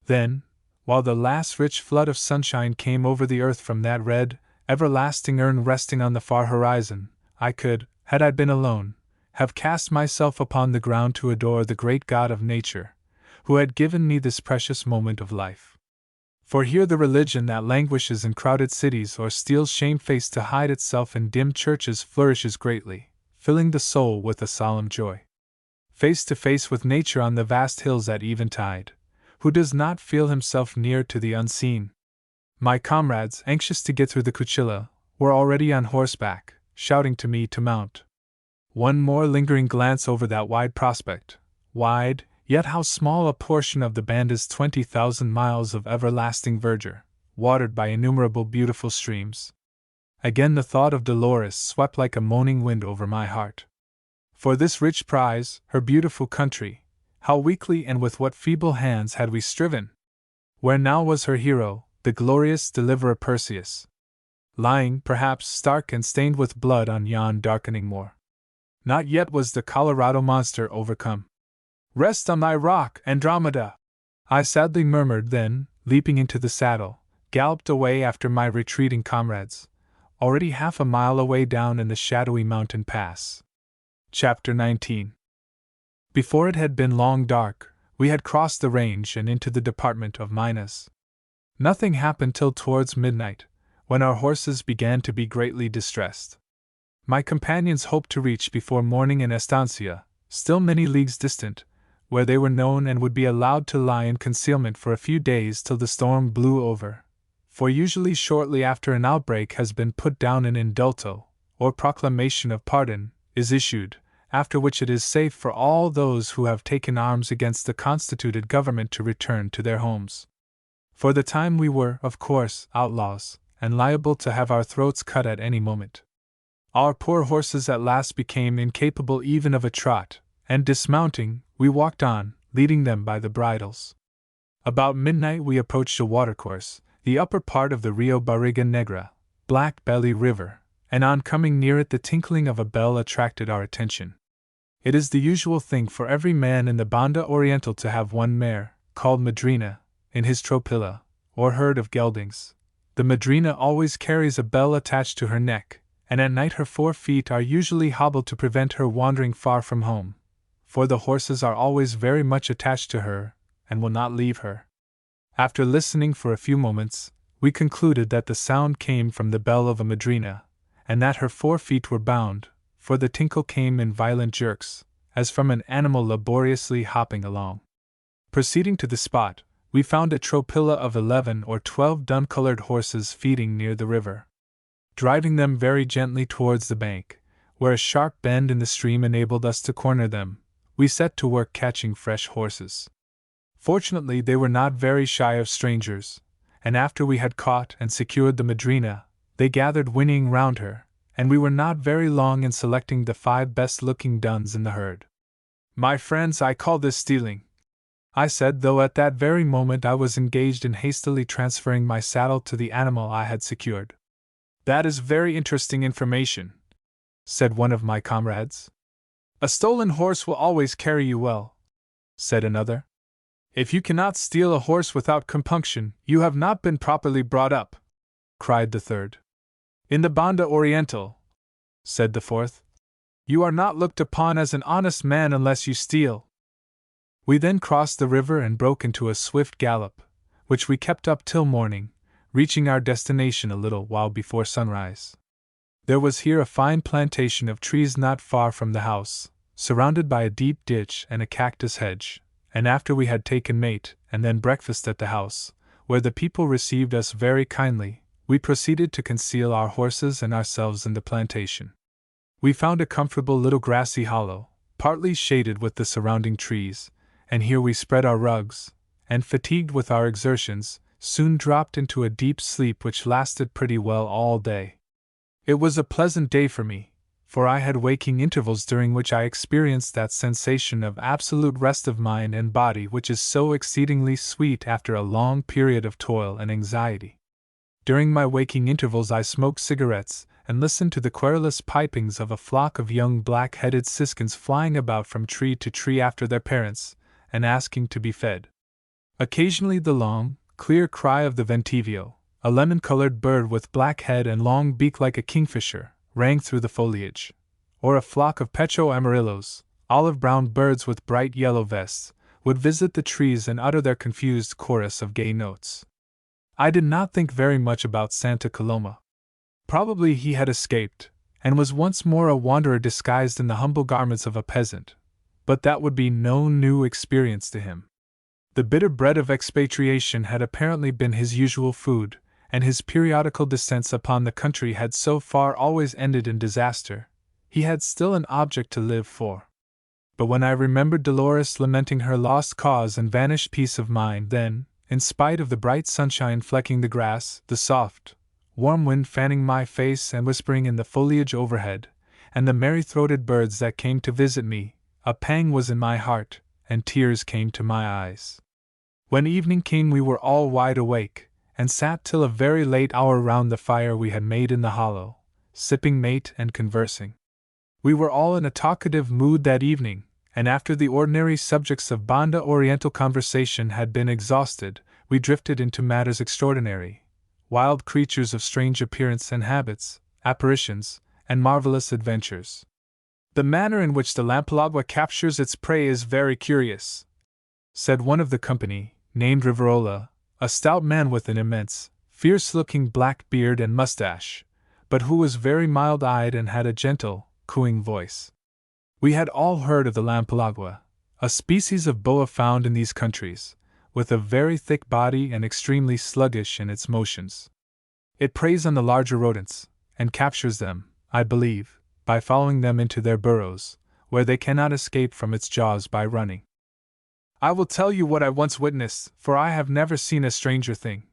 Then, while the last rich flood of sunshine came over the earth from that red, everlasting urn resting on the far horizon, I could, had I been alone, have cast myself upon the ground to adore the great God of nature, who had given me this precious moment of life. For here the religion that languishes in crowded cities or steals shamefaced to hide itself in dim churches flourishes greatly, filling the soul with a solemn joy. Face to face with nature on the vast hills at eventide, who does not feel himself near to the unseen? My comrades, anxious to get through the Cuchilla, were already on horseback, shouting to me to mount. One more lingering glance over that wide prospect, wide, Yet how small a portion of the Banda's 20,000 miles of everlasting verdure, watered by innumerable beautiful streams. Again the thought of Dolores swept like a moaning wind over my heart. For this rich prize, her beautiful country, how weakly and with what feeble hands had we striven! Where now was her hero, the glorious deliverer Perseus? Lying, perhaps, stark and stained with blood on yon darkening moor. Not yet was the Colorado monster overcome. "Rest on thy rock, Andromeda!" I sadly murmured, then, leaping into the saddle, galloped away after my retreating comrades, already half a mile away down in the shadowy mountain pass. Chapter 19. Before it had been long dark, we had crossed the range and into the department of Minas. Nothing happened till towards midnight, when our horses began to be greatly distressed. My companions hoped to reach before morning an estancia, still many leagues distant, where they were known and would be allowed to lie in concealment for a few days till the storm blew over, for usually shortly after an outbreak has been put down an indulto, or proclamation of pardon, is issued, after which it is safe for all those who have taken arms against the constituted government to return to their homes. For the time we were, of course, outlaws, and liable to have our throats cut at any moment. Our poor horses at last became incapable even of a trot, and dismounting, we walked on, leading them by the bridles. About midnight we approached a watercourse, the upper part of the Rio Barriga Negra, Black Belly River, and on coming near it the tinkling of a bell attracted our attention. It is the usual thing for every man in the Banda Oriental to have one mare, called madrina, in his tropilla, or herd of geldings. The madrina always carries a bell attached to her neck, and at night her 4 feet are usually hobbled to prevent her wandering far from home, for the horses are always very much attached to her, and will not leave her. After listening for a few moments, we concluded that the sound came from the bell of a madrina, and that her 4 feet were bound, for the tinkle came in violent jerks, as from an animal laboriously hopping along. Proceeding to the spot, we found a tropilla of 11 or 12 dun-colored horses feeding near the river. Driving them very gently towards the bank, where a sharp bend in the stream enabled us to corner them, we set to work catching fresh horses. Fortunately they were not very shy of strangers, and after we had caught and secured the madrina, they gathered whinnying round her, and we were not very long in selecting the 5 best-looking duns in the herd. "My friends, I call this stealing," I said, though at that very moment I was engaged in hastily transferring my saddle to the animal I had secured. "That is very interesting information," said one of my comrades. "A stolen horse will always carry you well," said another. "If you cannot steal a horse without compunction, you have not been properly brought up," cried the third. "In the Banda Oriental," said the fourth, "you are not looked upon as an honest man unless you steal." We then crossed the river and broke into a swift gallop, which we kept up till morning, reaching our destination a little while before sunrise. There was here a fine plantation of trees not far from the house, surrounded by a deep ditch and a cactus hedge, and after we had taken mate and then breakfast at the house, where the people received us very kindly, we proceeded to conceal our horses and ourselves in the plantation. We found a comfortable little grassy hollow, partly shaded with the surrounding trees, and here we spread our rugs, and fatigued with our exertions, soon dropped into a deep sleep which lasted pretty well all day. It was a pleasant day for me, for I had waking intervals during which I experienced that sensation of absolute rest of mind and body which is so exceedingly sweet after a long period of toil and anxiety. During my waking intervals I smoked cigarettes, and listened to the querulous pipings of a flock of young black-headed siskins flying about from tree to tree after their parents, and asking to be fed. Occasionally the long, clear cry of the ventivio, a lemon-colored bird with black head and long beak like a kingfisher, rang through the foliage, or a flock of pecho amarillos, olive-brown birds with bright yellow vests, would visit the trees and utter their confused chorus of gay notes. I did not think very much about Santa Coloma. Probably he had escaped, and was once more a wanderer disguised in the humble garments of a peasant, but that would be no new experience to him. The bitter bread of expatriation had apparently been his usual food, and his periodical descents upon the country had so far always ended in disaster. He had still an object to live for. but when I remembered Dolores lamenting her lost cause and vanished peace of mind, then, in spite of the bright sunshine flecking the grass, the soft, warm wind fanning my face and whispering in the foliage overhead, and the merry-throated birds that came to visit me, a pang was in my heart, and tears came to my eyes. When evening came, we were all wide awake, and sat till a very late hour round the fire we had made in the hollow, sipping mate and conversing. We were all in a talkative mood that evening, and after the ordinary subjects of Banda Oriental conversation had been exhausted, we drifted into matters extraordinary, wild creatures of strange appearance and habits, apparitions, and marvelous adventures. The manner in which the lampalagua captures its prey is very curious, said one of the company, named Riverola, a stout man with an immense, fierce-looking black beard and mustache, but who was very mild-eyed and had a gentle, cooing voice. We had all heard of the lampalagua, a species of boa found in these countries, with a very thick body and extremely sluggish in its motions. It preys on the larger rodents, and captures them, I believe, by following them into their burrows, where they cannot escape from its jaws by running. I will tell you what I once witnessed, for I have never seen a stranger thing,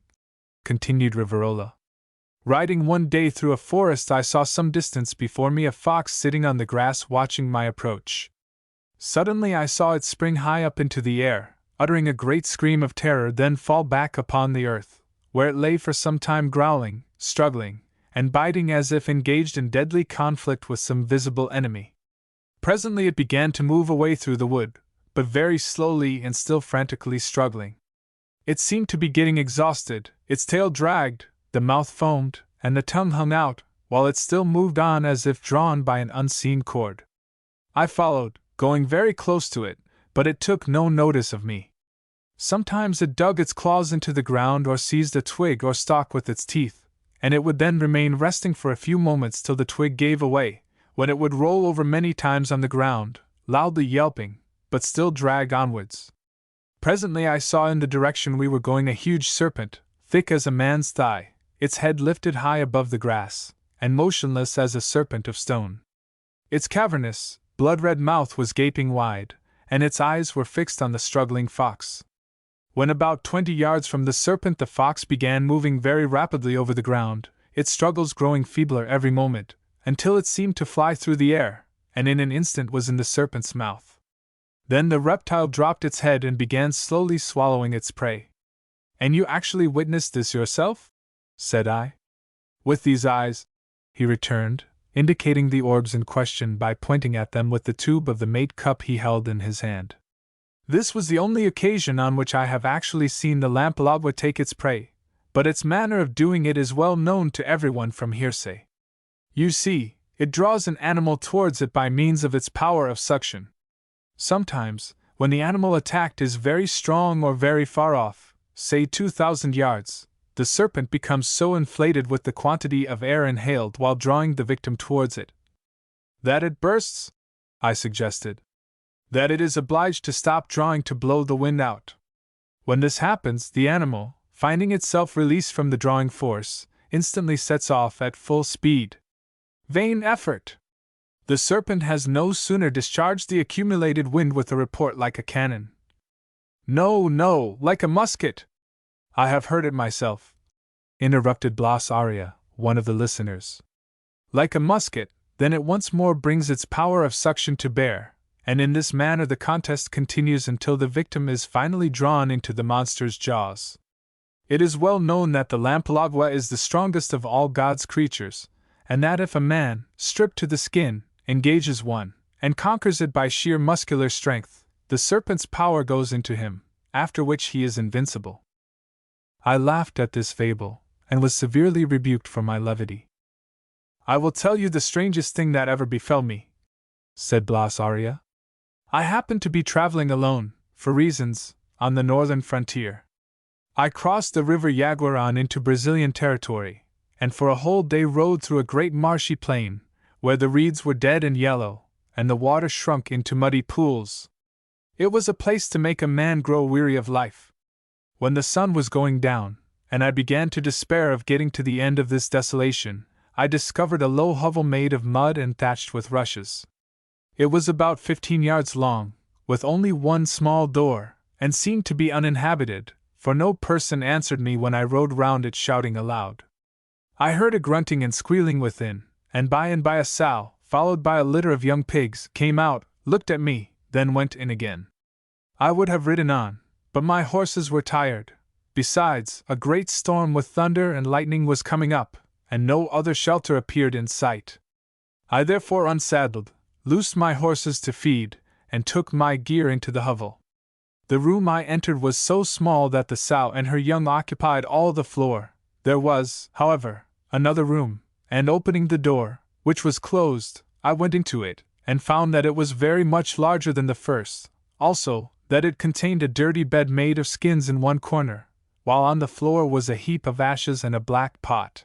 continued Riverola. Riding one day through a forest, I saw some distance before me a fox sitting on the grass watching my approach. Suddenly I saw it spring high up into the air, uttering a great scream of terror, then fall back upon the earth, where it lay for some time growling, struggling, and biting as if engaged in deadly conflict with some visible enemy. Presently it began to move away through the wood, but very slowly and still frantically struggling. It seemed to be getting exhausted, its tail dragged, the mouth foamed, and the tongue hung out, while it still moved on as if drawn by an unseen cord. I followed, going very close to it, but it took no notice of me. Sometimes it dug its claws into the ground or seized a twig or stalk with its teeth, and it would then remain resting for a few moments till the twig gave away, when it would roll over many times on the ground, loudly yelping, but still drag onwards. Presently I saw in the direction we were going a huge serpent, thick as a man's thigh, its head lifted high above the grass, and motionless as a serpent of stone. Its cavernous, blood-red mouth was gaping wide, and its eyes were fixed on the struggling fox. When about 20 yards from the serpent, the fox began moving very rapidly over the ground, its struggles growing feebler every moment, until it seemed to fly through the air, and in an instant was in the serpent's mouth. Then the reptile dropped its head and began slowly swallowing its prey. "And you actually witnessed this yourself?" said I. "With these eyes," he returned, indicating the orbs in question by pointing at them with the tube of the mate cup he held in his hand. "This was the only occasion on which I have actually seen the lampalagua take its prey, but its manner of doing it is well known to everyone from hearsay. You see, it draws an animal towards it by means of its power of suction. Sometimes, when the animal attacked is very strong or very far off, say 2,000 yards, the serpent becomes so inflated with the quantity of air inhaled while drawing the victim towards it, that it bursts," I suggested. "That it is obliged to stop drawing to blow the wind out. When this happens, the animal, finding itself released from the drawing force, instantly sets off at full speed. Vain effort! The serpent has no sooner discharged the accumulated wind with a report like a cannon. No, like a musket. I have heard it myself," interrupted Blas Aria, one of the listeners. "Like a musket, then it once more brings its power of suction to bear, and in this manner the contest continues until the victim is finally drawn into the monster's jaws. It is well known that the lampalagua is the strongest of all God's creatures, and that if a man, stripped to the skin, engages one, and conquers it by sheer muscular strength, the serpent's power goes into him, after which he is invincible." I laughed at this fable, and was severely rebuked for my levity. "I will tell you the strangest thing that ever befell me," said Blas Aria. "I happened to be traveling alone, for reasons, on the northern frontier. I crossed the river Yaguaran into Brazilian territory, and for a whole day rode through a great marshy plain, where the reeds were dead and yellow, and the water shrunk into muddy pools. It was a place to make a man grow weary of life. When the sun was going down, and I began to despair of getting to the end of this desolation, I discovered a low hovel made of mud and thatched with rushes. It was about 15 yards long, with only one small door, and seemed to be uninhabited, for no person answered me when I rode round it shouting aloud. I heard a grunting and squealing within, and by a sow, followed by a litter of young pigs, came out, looked at me, then went in again. I would have ridden on, but my horses were tired. Besides, a great storm with thunder and lightning was coming up, and no other shelter appeared in sight. I therefore unsaddled, loosed my horses to feed, and took my gear into the hovel. The room I entered was so small that the sow and her young occupied all the floor. There was, however, another room, and opening the door, which was closed, I went into it, and found that it was very much larger than the first, also, that it contained a dirty bed made of skins in one corner, while on the floor was a heap of ashes and a black pot.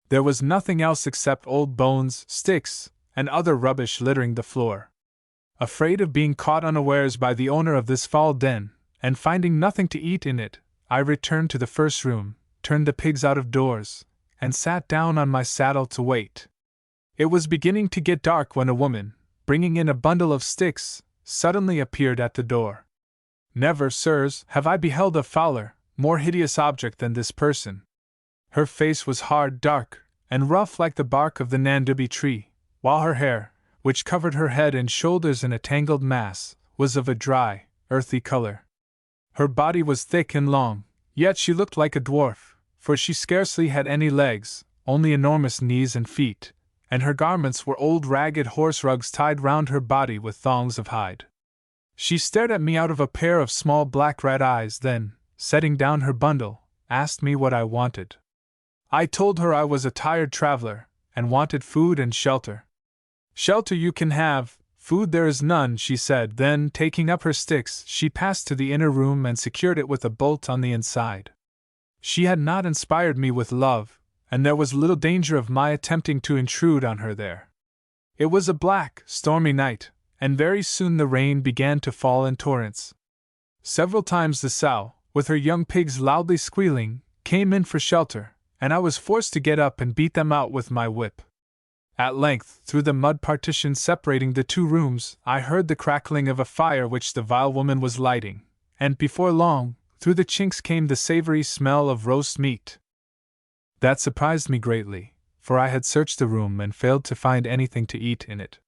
There was nothing else except old bones, sticks, and other rubbish littering the floor. Afraid of being caught unawares by the owner of this foul den, and finding nothing to eat in it, I returned to the first room, turned the pigs out of doors, and sat down on my saddle to wait. It was beginning to get dark when a woman, bringing in a bundle of sticks, suddenly appeared at the door. Never, sirs, have I beheld a fouler, more hideous object than this person. Her face was hard, dark, and rough like the bark of the nandubi tree, while her hair, which covered her head and shoulders in a tangled mass, was of a dry, earthy color. Her body was thick and long, yet she looked like a dwarf, for she scarcely had any legs, only enormous knees and feet, and her garments were old ragged horse rugs tied round her body with thongs of hide. She stared at me out of a pair of small black rat eyes, then, setting down her bundle, asked me what I wanted. I told her I was a tired traveler, and wanted food and shelter. "Shelter you can have, food there is none," she said. Then, taking up her sticks, she passed to the inner room and secured it with a bolt on the inside. She had not inspired me with love, and there was little danger of my attempting to intrude on her there. It was a black, stormy night, and very soon the rain began to fall in torrents. Several times the sow, with her young pigs loudly squealing, came in for shelter, and I was forced to get up and beat them out with my whip. At length, through the mud partition separating the two rooms, I heard the crackling of a fire which the vile woman was lighting, and before long, through the chinks came the savory smell of roast meat. That surprised me greatly, for I had searched the room and failed to find anything to eat in it.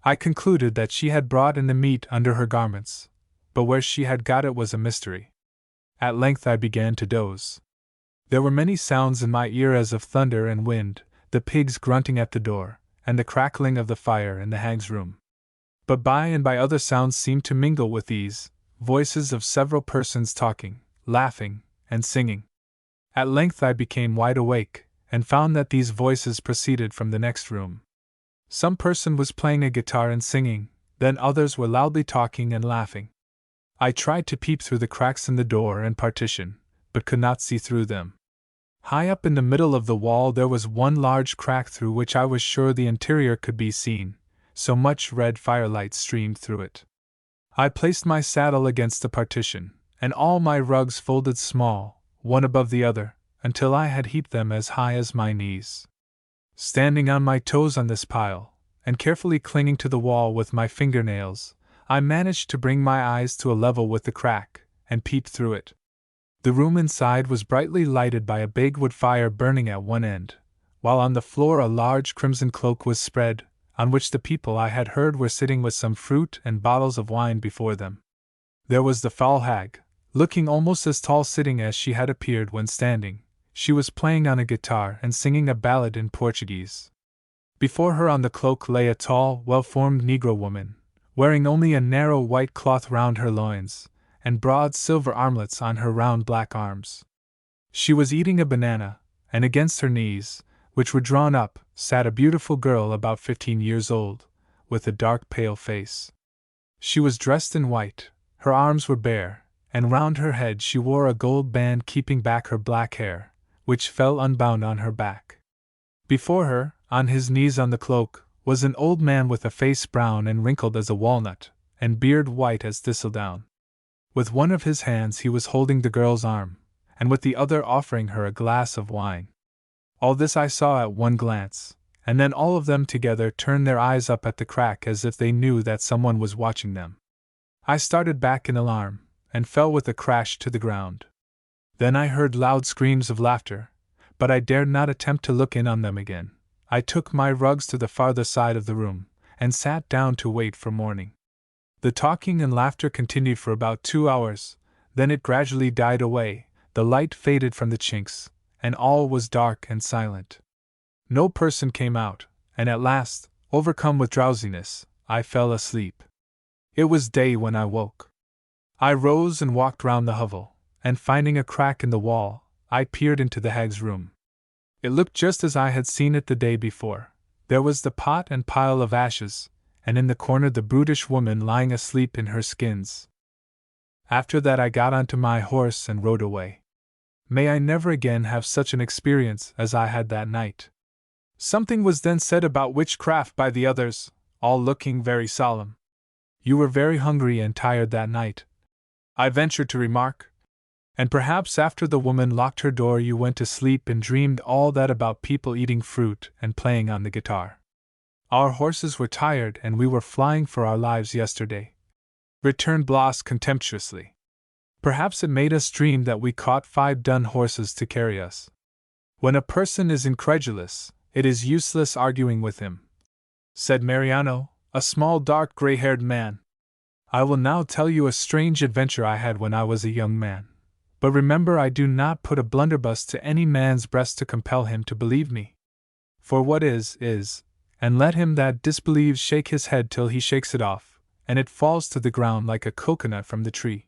I concluded that she had brought in the meat under her garments, but where she had got it was a mystery. At length I began to doze. There were many sounds in my ear as of thunder and wind, the pigs grunting at the door, and the crackling of the fire in the hag's room. But by and by other sounds seemed to mingle with these, voices of several persons talking, laughing, and singing. At length I became wide awake, and found that these voices proceeded from the next room. Some person was playing a guitar and singing, then others were loudly talking and laughing. I tried to peep through the cracks in the door and partition, but could not see through them. High up in the middle of the wall there was one large crack through which I was sure the interior could be seen, so much red firelight streamed through it. I placed my saddle against the partition, and all my rugs folded small, one above the other, until I had heaped them as high as my knees. Standing on my toes on this pile, and carefully clinging to the wall with my fingernails, I managed to bring my eyes to a level with the crack, and peeped through it. The room inside was brightly lighted by a big wood fire burning at one end, while on the floor a large crimson cloak was spread, on which the people I had heard were sitting with some fruit and bottles of wine before them. There was the foul hag, looking almost as tall sitting as she had appeared when standing. She was playing on a guitar and singing a ballad in Portuguese. Before her on the cloak lay a tall, well-formed Negro woman, wearing only a narrow white cloth round her loins, and broad silver armlets on her round black arms. She was eating a banana, and against her knees, which were drawn up, sat a beautiful girl about 15 years old, with a dark pale face. She was dressed in white, her arms were bare, and round her head she wore a gold band keeping back her black hair, which fell unbound on her back. Before her, on his knees on the cloak, was an old man with a face brown and wrinkled as a walnut, and beard white as thistledown. With one of his hands he was holding the girl's arm, and with the other offering her a glass of wine. All this I saw at one glance, and then all of them together turned their eyes up at the crack as if they knew that someone was watching them. I started back in alarm, and fell with a crash to the ground. Then I heard loud screams of laughter, but I dared not attempt to look in on them again. I took my rugs to the farther side of the room, and sat down to wait for morning. The talking and laughter continued for about 2 hours, then it gradually died away, the light faded from the chinks, and all was dark and silent. No person came out, and at last, overcome with drowsiness, I fell asleep. It was day when I woke. I rose and walked round the hovel, and finding a crack in the wall, I peered into the hag's room. It looked just as I had seen it the day before. There was the pot and pile of ashes, and in the corner the brutish woman lying asleep in her skins. After that I got onto my horse and rode away. May I never again have such an experience as I had that night. Something was then said about witchcraft by the others, all looking very solemn. You were very hungry and tired that night, I ventured to remark. And perhaps after the woman locked her door you went to sleep and dreamed all that about people eating fruit and playing on the guitar. Our horses were tired and we were flying for our lives yesterday, returned Blas contemptuously. Perhaps it made us dream that we caught 5 dun horses to carry us. When a person is incredulous, it is useless arguing with him, said Mariano, a small dark gray-haired man. I will now tell you a strange adventure I had when I was a young man. But remember, I do not put a blunderbuss to any man's breast to compel him to believe me. For what is, and let him that disbelieves shake his head till he shakes it off, and it falls to the ground like a coconut from the tree.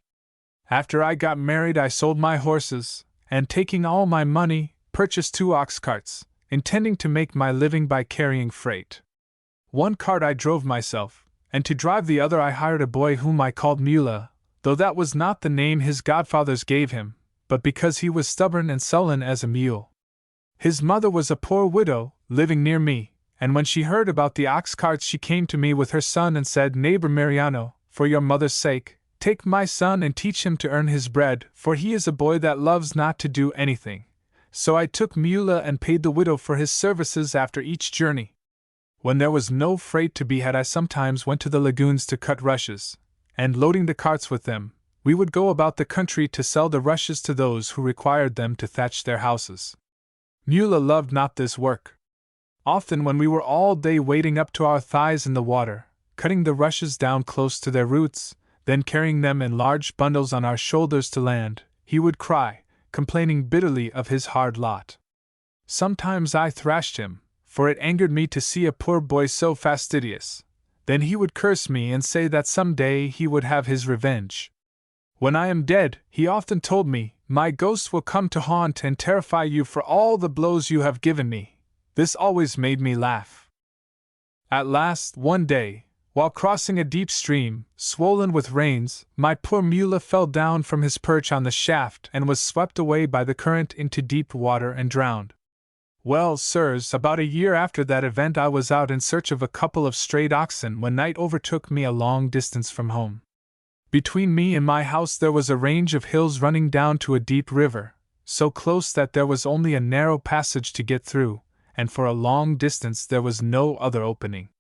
After I got married I sold my horses, and taking all my money, purchased 2 ox carts, intending to make my living by carrying freight. One cart I drove myself, and to drive the other I hired a boy whom I called Mula, though that was not the name his godfathers gave him, but because he was stubborn and sullen as a mule. His mother was a poor widow, living near me, and when she heard about the ox carts she came to me with her son and said, Neighbor Mariano, for your mother's sake, take my son and teach him to earn his bread, for he is a boy that loves not to do anything. So I took Mula and paid the widow for his services after each journey. When there was no freight to be had I sometimes went to the lagoons to cut rushes, and loading the carts with them, we would go about the country to sell the rushes to those who required them to thatch their houses. Mula loved not this work. Often when we were all day wading up to our thighs in the water, cutting the rushes down close to their roots, then carrying them in large bundles on our shoulders to land, he would cry, complaining bitterly of his hard lot. Sometimes I thrashed him, for it angered me to see a poor boy so fastidious. Then he would curse me and say that some day he would have his revenge. When I am dead, he often told me, my ghost will come to haunt and terrify you for all the blows you have given me. This always made me laugh. At last, one day, while crossing a deep stream, swollen with rains, my poor Mula fell down from his perch on the shaft and was swept away by the current into deep water and drowned. Well, sirs, about a year after that event I was out in search of a couple of strayed oxen when night overtook me a long distance from home. Between me and my house there was a range of hills running down to a deep river, so close that there was only a narrow passage to get through, and for a long distance there was no other opening.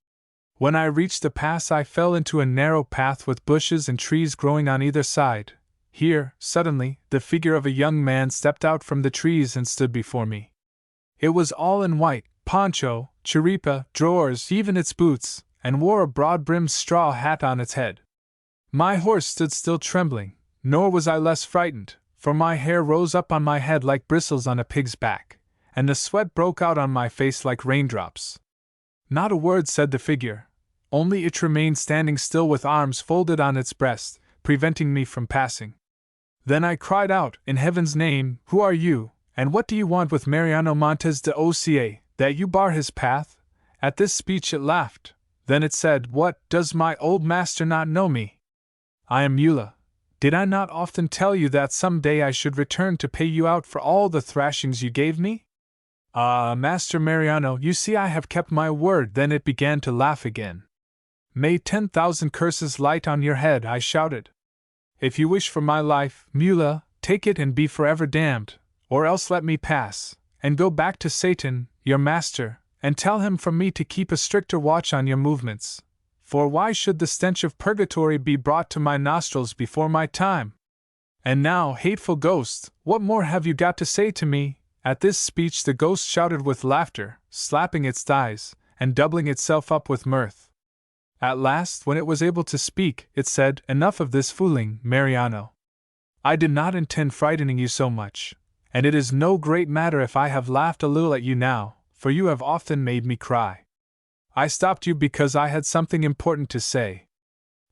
When I reached the pass I fell into a narrow path with bushes and trees growing on either side. Here, suddenly, the figure of a young man stepped out from the trees and stood before me. It was all in white, poncho, chiripa, drawers, even its boots, and wore a broad-brimmed straw hat on its head. My horse stood still trembling, nor was I less frightened, for my hair rose up on my head like bristles on a pig's back, and the sweat broke out on my face like raindrops. Not a word said the figure, only it remained standing still with arms folded on its breast, preventing me from passing. Then I cried out, in heaven's name, who are you? And what do you want with Mariano Montes de Oca, that you bar his path? At this speech it laughed. Then it said, What, does my old master not know me? I am Mula. Did I not often tell you that some day I should return to pay you out for all the thrashings you gave me? Ah, Master Mariano, you see I have kept my word. Then it began to laugh again. May 10,000 curses light on your head, I shouted. If you wish for my life, Mula, take it and be forever damned. Or else let me pass, and go back to Satan, your master, and tell him from me to keep a stricter watch on your movements. For why should the stench of purgatory be brought to my nostrils before my time? And now, hateful ghost, what more have you got to say to me?" At this speech the ghost shouted with laughter, slapping its thighs, and doubling itself up with mirth. At last, when it was able to speak, it said, "Enough of this fooling, Mariano. I did not intend frightening you so much, and it is no great matter if I have laughed a little at you now, for you have often made me cry. I stopped you because I had something important to say.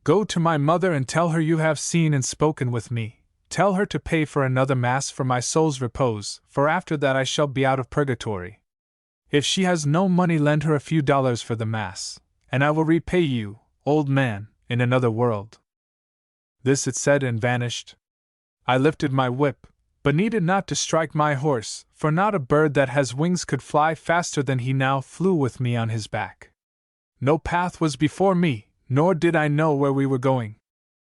Go to my mother and tell her you have seen and spoken with me. Tell her to pay for another Mass for my soul's repose, for after that I shall be out of purgatory. If she has no money, lend her a few dollars for the Mass, and I will repay you, old man, in another world." This it said and vanished. I lifted my whip, but needed not to strike my horse, for not a bird that has wings could fly faster than he now flew with me on his back. No path was before me, nor did I know where we were going.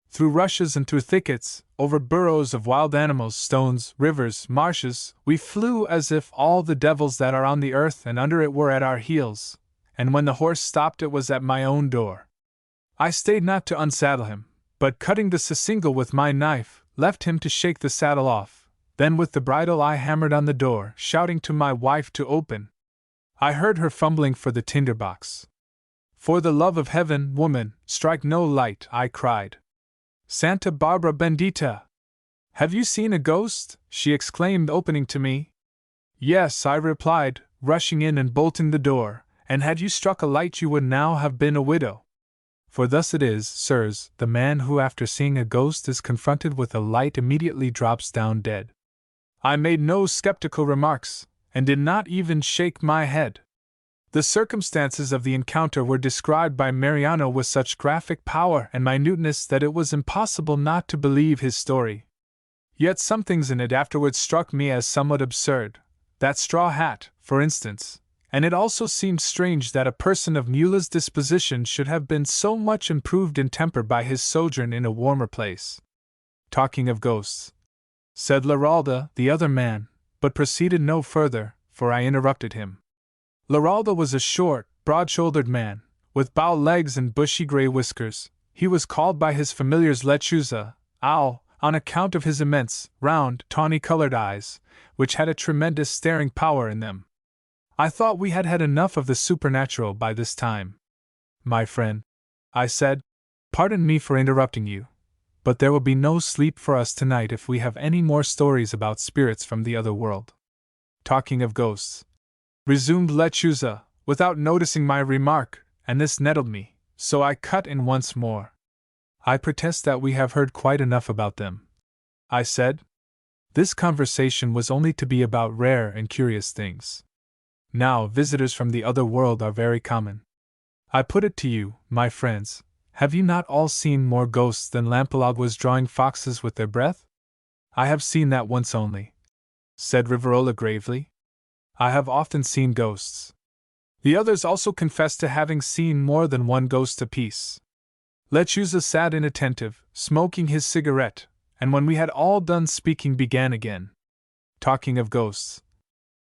Through rushes and through thickets, over burrows of wild animals, stones, rivers, marshes, we flew as if all the devils that are on the earth and under it were at our heels, and when the horse stopped it was at my own door. I stayed not to unsaddle him, but cutting the sasingle with my knife, left him to shake the saddle off. Then with the bridle I hammered on the door, shouting to my wife to open. I heard her fumbling for the tinderbox. "For the love of heaven, woman, strike no light," I cried. "Santa Barbara bendita! Have you seen a ghost?" she exclaimed, opening to me. "Yes," I replied, rushing in and bolting the door, "and had you struck a light you would now have been a widow. For thus it is, sirs, the man who after seeing a ghost is confronted with a light immediately drops down dead." I made no skeptical remarks, and did not even shake my head. The circumstances of the encounter were described by Mariano with such graphic power and minuteness that it was impossible not to believe his story. Yet some things in it afterwards struck me as somewhat absurd, that straw hat, for instance, and it also seemed strange that a person of Mulla's disposition should have been so much improved in temper by his sojourn in a warmer place. "Talking of ghosts," said Laralda, the other man, but proceeded no further, for I interrupted him. Laralda was a short, broad-shouldered man, with bow legs and bushy gray whiskers. He was called by his familiars Lechuza, Owl, on account of his immense, round, tawny-colored eyes, which had a tremendous staring power in them. I thought we had had enough of the supernatural by this time. "My friend," I said, "pardon me for interrupting you, but there will be no sleep for us tonight if we have any more stories about spirits from the other world." "Talking of ghosts," resumed Lechuza, without noticing my remark, and this nettled me, so I cut in once more. "I protest that we have heard quite enough about them," I said. "This conversation was only to be about rare and curious things. Now, visitors from the other world are very common. I put it to you, my friends, have you not all seen more ghosts than lampalaguas drawing foxes with their breath?" "I have seen that once only," said Rivarola gravely. "I have often seen ghosts." The others also confessed to having seen more than one ghost apiece. Lechuza sat inattentive, smoking his cigarette, and when we had all done speaking began again. "Talking of ghosts."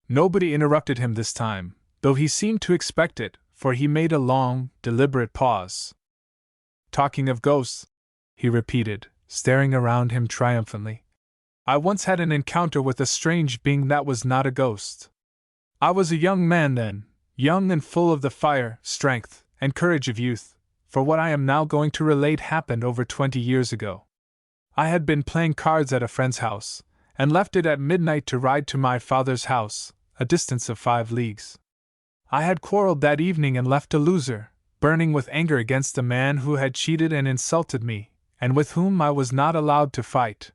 Nobody interrupted him this time, though he seemed to expect it, for he made a long, deliberate pause. "Talking of ghosts," he repeated, staring around him triumphantly. "I once had an encounter with a strange being that was not a ghost. I was a young man then, young and full of the fire, strength, and courage of youth, for what I am now going to relate happened over 20 years ago. I had been playing cards at a friend's house, and left it at midnight to ride to my father's house, a distance of 5 leagues. I had quarreled that evening and left a loser, burning with anger against the man who had cheated and insulted me, and with whom I was not allowed to fight.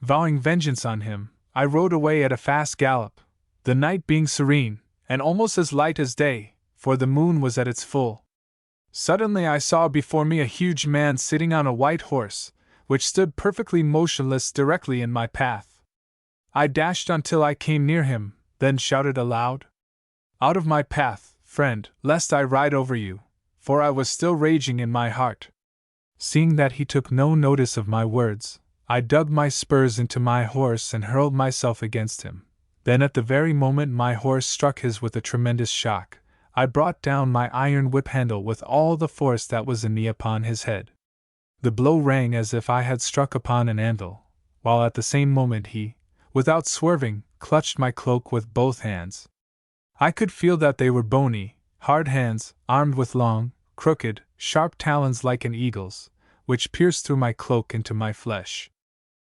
Vowing vengeance on him, I rode away at a fast gallop, the night being serene, and almost as light as day, for the moon was at its full. Suddenly I saw before me a huge man sitting on a white horse, which stood perfectly motionless directly in my path. I dashed until I came near him, then shouted aloud, "Out of my path, friend, lest I ride over you," for I was still raging in my heart. Seeing that he took no notice of my words, I dug my spurs into my horse and hurled myself against him. Then at the very moment my horse struck his with a tremendous shock, I brought down my iron whip handle with all the force that was in me upon his head. The blow rang as if I had struck upon an anvil, while at the same moment he, without swerving, clutched my cloak with both hands. I could feel that they were bony, hard hands, armed with long, crooked, sharp talons like an eagle's, which pierced through my cloak into my flesh.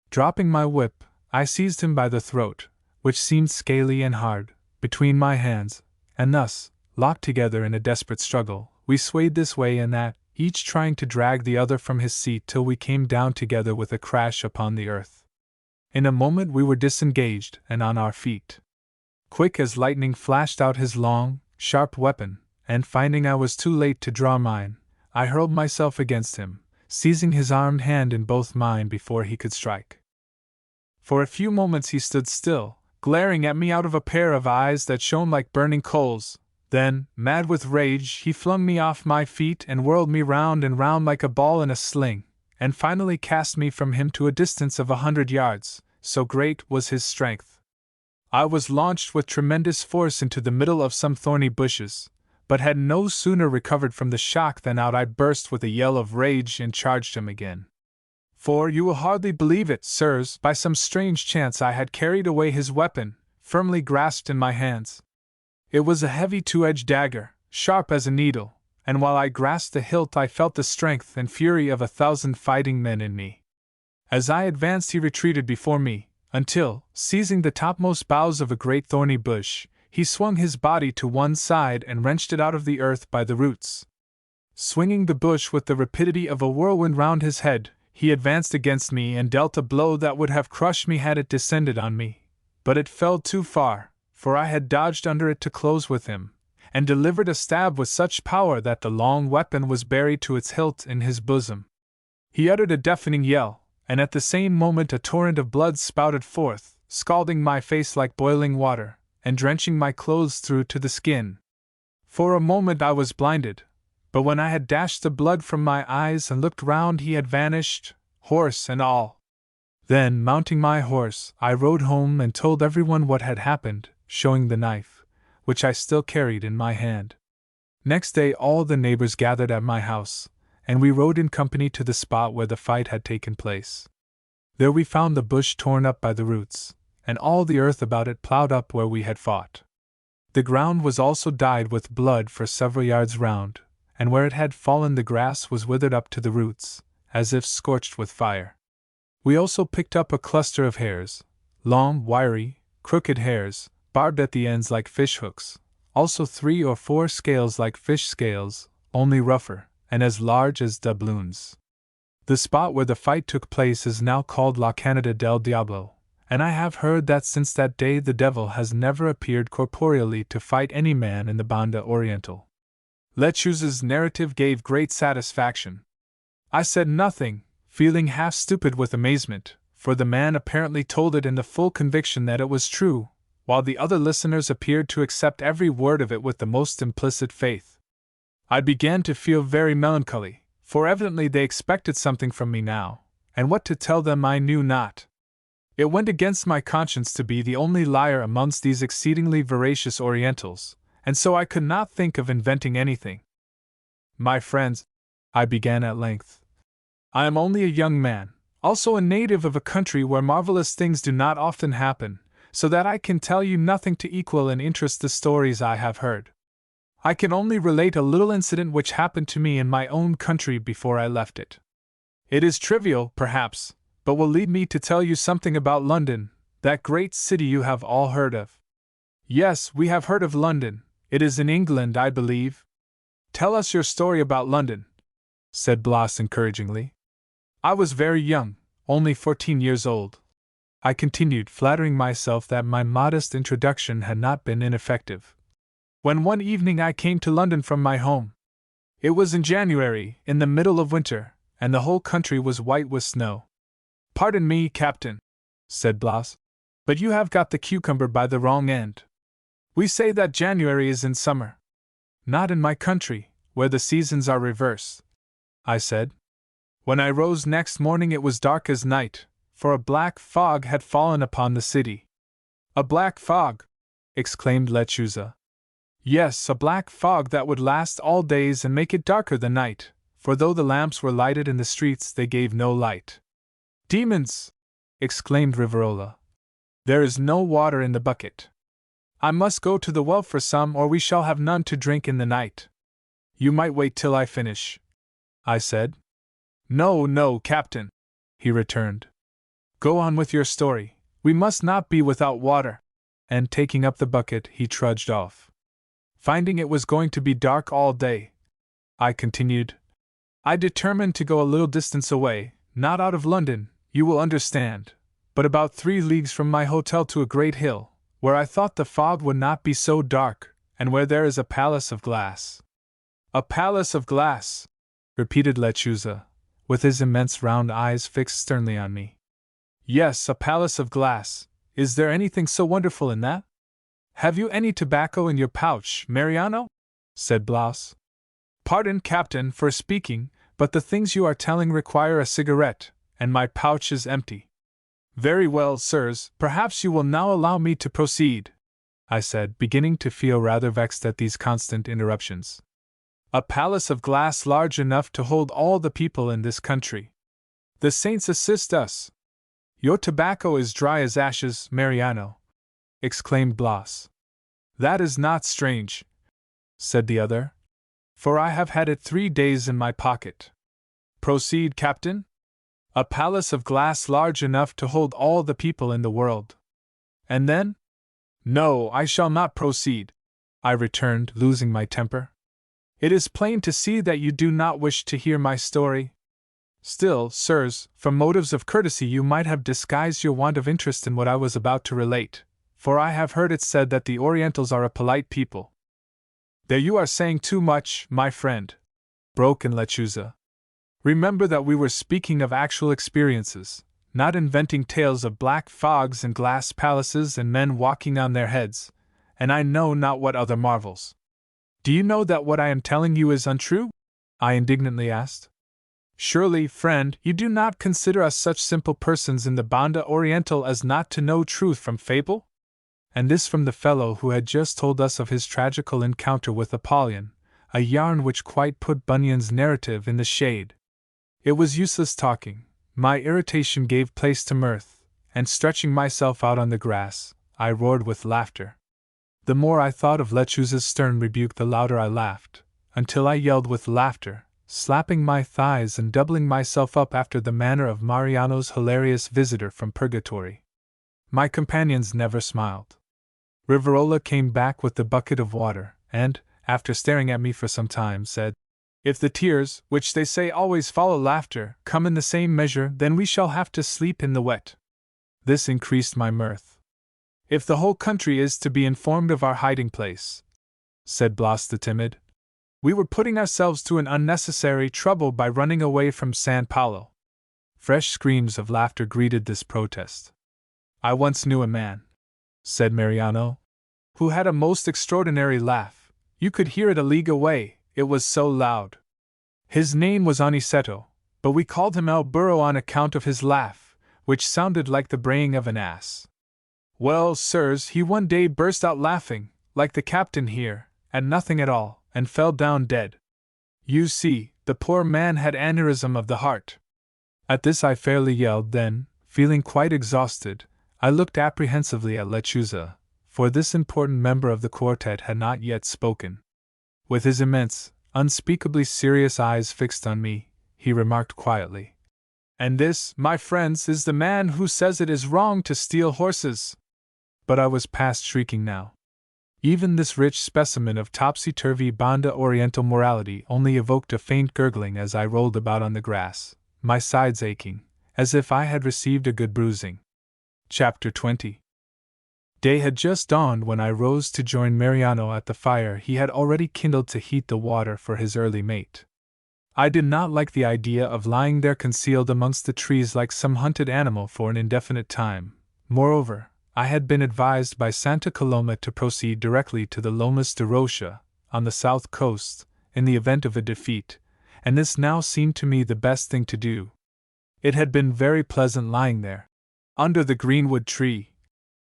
Dropping my whip, I seized him by the throat, which seemed scaly and hard, between my hands, and thus, locked together in a desperate struggle, we swayed this way and that, each trying to drag the other from his seat till we came down together with a crash upon the earth. In a moment we were disengaged and on our feet. Quick as lightning flashed out his long, sharp weapon, and finding I was too late to draw mine, I hurled myself against him, seizing his armed hand in both mine before he could strike. For a few moments he stood still, glaring at me out of a pair of eyes that shone like burning coals. Then, mad with rage, he flung me off my feet and whirled me round and round like a ball in a sling, and finally cast me from him to a distance of 100 yards, so great was his strength. I was launched with tremendous force into the middle of some thorny bushes, but had no sooner recovered from the shock than out I burst with a yell of rage and charged him again. For, you will hardly believe it, sirs, by some strange chance I had carried away his weapon, firmly grasped in my hands. It was a heavy two-edged dagger, sharp as a needle, and while I grasped the hilt I felt the strength and fury of 1,000 fighting men in me. As I advanced he retreated before me, until, seizing the topmost boughs of a great thorny bush, he swung his body to one side and wrenched it out of the earth by the roots. Swinging the bush with the rapidity of a whirlwind round his head, he advanced against me and dealt a blow that would have crushed me had it descended on me. But it fell too far, for I had dodged under it to close with him, and delivered a stab with such power that the long weapon was buried to its hilt in his bosom. He uttered a deafening yell, and at the same moment a torrent of blood spouted forth, scalding my face like boiling water, and drenching my clothes through to the skin. For a moment I was blinded, but when I had dashed the blood from my eyes and looked round he had vanished, horse and all. Then, mounting my horse, I rode home and told everyone what had happened, showing the knife, which I still carried in my hand. Next day all the neighbors gathered at my house, and we rode in company to the spot where the fight had taken place. There we found the bush torn up by the roots, and all the earth about it plowed up where we had fought. The ground was also dyed with blood for several yards round, and where it had fallen the grass was withered up to the roots, as if scorched with fire. We also picked up a cluster of hairs, long, wiry, crooked hairs, barbed at the ends like fish hooks, also 3 or 4 scales like fish scales, only rougher, and as large as doubloons. The spot where the fight took place is now called La Canada del Diablo, and I have heard that since that day the devil has never appeared corporeally to fight any man in the Banda Orientál. Lechu's narrative gave great satisfaction. I said nothing, feeling half stupid with amazement, for the man apparently told it in the full conviction that it was true, while the other listeners appeared to accept every word of it with the most implicit faith. I began to feel very melancholy, for evidently they expected something from me now, and what to tell them I knew not. It went against my conscience to be the only liar amongst these exceedingly veracious Orientals, and so I could not think of inventing anything. My friends, I began at length, I am only a young man, also a native of a country where marvelous things do not often happen, so that I can tell you nothing to equal in interest the stories I have heard. I can only relate a little incident which happened to me in my own country before I left it. It is trivial, perhaps, but will lead me to tell you something about London, that great city you have all heard of. Yes, we have heard of London. It is in England, I believe. Tell us your story about London, said Bloss encouragingly. I was very young, only 14 years old. I continued, flattering myself that my modest introduction had not been ineffective. When one evening I came to London from my home. It was in January, in the middle of winter, and the whole country was white with snow. Pardon me, Captain, said Bloss, but you have got the cucumber by the wrong end. We say that January is in summer. Not in my country, where the seasons are reversed, I said. When I rose next morning it was dark as night, for a black fog had fallen upon the city. A black fog! Exclaimed Lechuza. Yes, a black fog that would last all days and make it darker than night, for though the lamps were lighted in the streets, they gave no light. Demons! Exclaimed Rivarola. There is no water in the bucket. I must go to the well for some, or we shall have none to drink in the night. You might wait till I finish, I said. No, no, Captain, he returned. Go on with your story. We must not be without water. And taking up the bucket, he trudged off. Finding it was going to be dark all day, I continued, I determined to go a little distance away, not out of London, you will understand, but about 3 leagues from my hotel to a great hill, where I thought the fog would not be so dark, and where there is a palace of glass. A palace of glass, repeated Lechuza, with his immense round eyes fixed sternly on me. Yes, a palace of glass. Is there anything so wonderful in that? Have you any tobacco in your pouch, Mariano? Said Blas. Pardon, Captain, for speaking, but the things you are telling require a cigarette, and my pouch is empty. Very well, sirs, perhaps you will now allow me to proceed, I said, beginning to feel rather vexed at these constant interruptions. A palace of glass large enough to hold all the people in this country. The saints assist us! Your tobacco is dry as ashes, Mariano, exclaimed Blas. That is not strange, said the other, for I have had it 3 days in my pocket. Proceed, Captain. A palace of glass large enough to hold all the people in the world. And then? No, I shall not proceed, I returned, losing my temper. It is plain to see that you do not wish to hear my story. Still, sirs, from motives of courtesy you might have disguised your want of interest in what I was about to relate, for I have heard it said that the Orientals are a polite people. There you are saying too much, my friend, broke in Lechuza. Remember that we were speaking of actual experiences, not inventing tales of black fogs and glass palaces and men walking on their heads, and I know not what other marvels. Do you know that what I am telling you is untrue? I indignantly asked. Surely, friend, you do not consider us such simple persons in the Banda Oriental as not to know truth from fable? And this from the fellow who had just told us of his tragical encounter with Apollyon, a yarn which quite put Bunyan's narrative in the shade. It was useless talking. My irritation gave place to mirth, and stretching myself out on the grass, I roared with laughter. The more I thought of Lechuza's stern rebuke, the louder I laughed, until I yelled with laughter, slapping my thighs and doubling myself up after the manner of Mariano's hilarious visitor from purgatory. My companions never smiled. Rivarola came back with the bucket of water, and, after staring at me for some time, said, If the tears, which they say always follow laughter, come in the same measure, then we shall have to sleep in the wet. This increased my mirth. If the whole country is to be informed of our hiding place, said Blas the timid, we were putting ourselves to an unnecessary trouble by running away from San Paulo. Fresh screams of laughter greeted this protest. I once knew a man, said Mariano, who had a most extraordinary laugh. You could hear it a league away, it was so loud. His name was Aniceto, but we called him El Burro on account of his laugh, which sounded like the braying of an ass. Well, sirs, he one day burst out laughing, like the captain here, at nothing at all, and fell down dead. You see, the poor man had aneurysm of the heart. At this I fairly yelled, then, feeling quite exhausted, I looked apprehensively at Lechuza, for this important member of the quartet had not yet spoken. With his immense, unspeakably serious eyes fixed on me, he remarked quietly, And this, my friends, is the man who says it is wrong to steal horses. But I was past shrieking now. Even this rich specimen of topsy-turvy Banda Oriental morality only evoked a faint gurgling as I rolled about on the grass, my sides aching, as if I had received a good bruising. Chapter 20. Day had just dawned when I rose to join Mariano at the fire he had already kindled to heat the water for his early mate. I did not like the idea of lying there concealed amongst the trees like some hunted animal for an indefinite time. Moreover, I had been advised by Santa Coloma to proceed directly to the Lomas de Rocha, on the south coast, in the event of a defeat, and this now seemed to me the best thing to do. It had been very pleasant lying there, under the greenwood tree,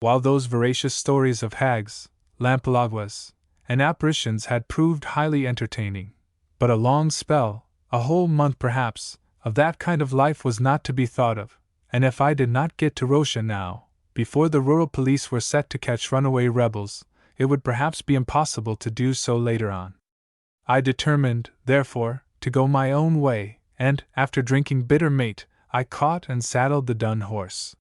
while those voracious stories of hags, lampalaguas, and apparitions had proved highly entertaining. But a long spell, a whole month perhaps, of that kind of life was not to be thought of, and if I did not get to Rocha now, before the rural police were set to catch runaway rebels, it would perhaps be impossible to do so later on. I determined, therefore, to go my own way, and, after drinking bitter mate, I caught and saddled the dun horse.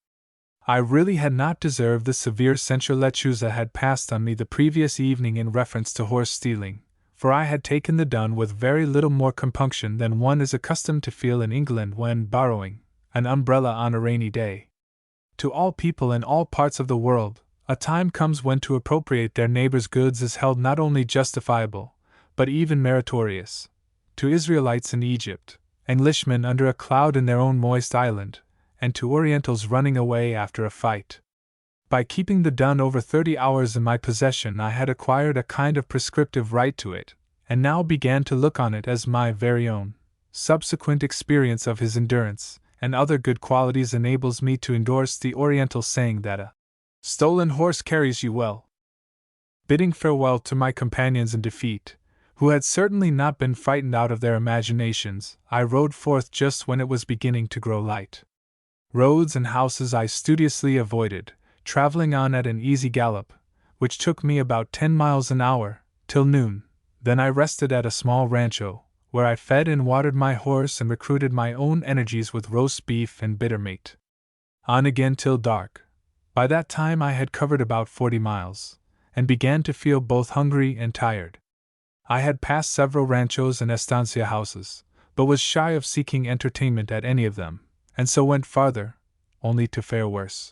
I really had not deserved the severe censure Lechuza had passed on me the previous evening in reference to horse stealing, for I had taken the dun with very little more compunction than one is accustomed to feel in England when borrowing an umbrella on a rainy day. To all people in all parts of the world, a time comes when to appropriate their neighbor's goods is held not only justifiable, but even meritorious. To Israelites in Egypt, Englishmen under a cloud in their own moist island, and to Orientals running away after a fight. By keeping the dun over 30 hours in my possession, I had acquired a kind of prescriptive right to it, and now began to look on it as my very own. Subsequent experience of his endurance and other good qualities enables me to endorse the Oriental saying that a stolen horse carries you well. Bidding farewell to my companions in defeat, who had certainly not been frightened out of their imaginations, I rode forth just when it was beginning to grow light. Roads and houses I studiously avoided, traveling on at an easy gallop, which took me about 10 miles an hour, till noon. Then I rested at a small rancho, where I fed and watered my horse and recruited my own energies with roast beef and bitter mate. On again till dark. By that time I had covered about 40 miles, and began to feel both hungry and tired. I had passed several ranchos and estancia houses, but was shy of seeking entertainment at any of them, and so went farther, only to fare worse.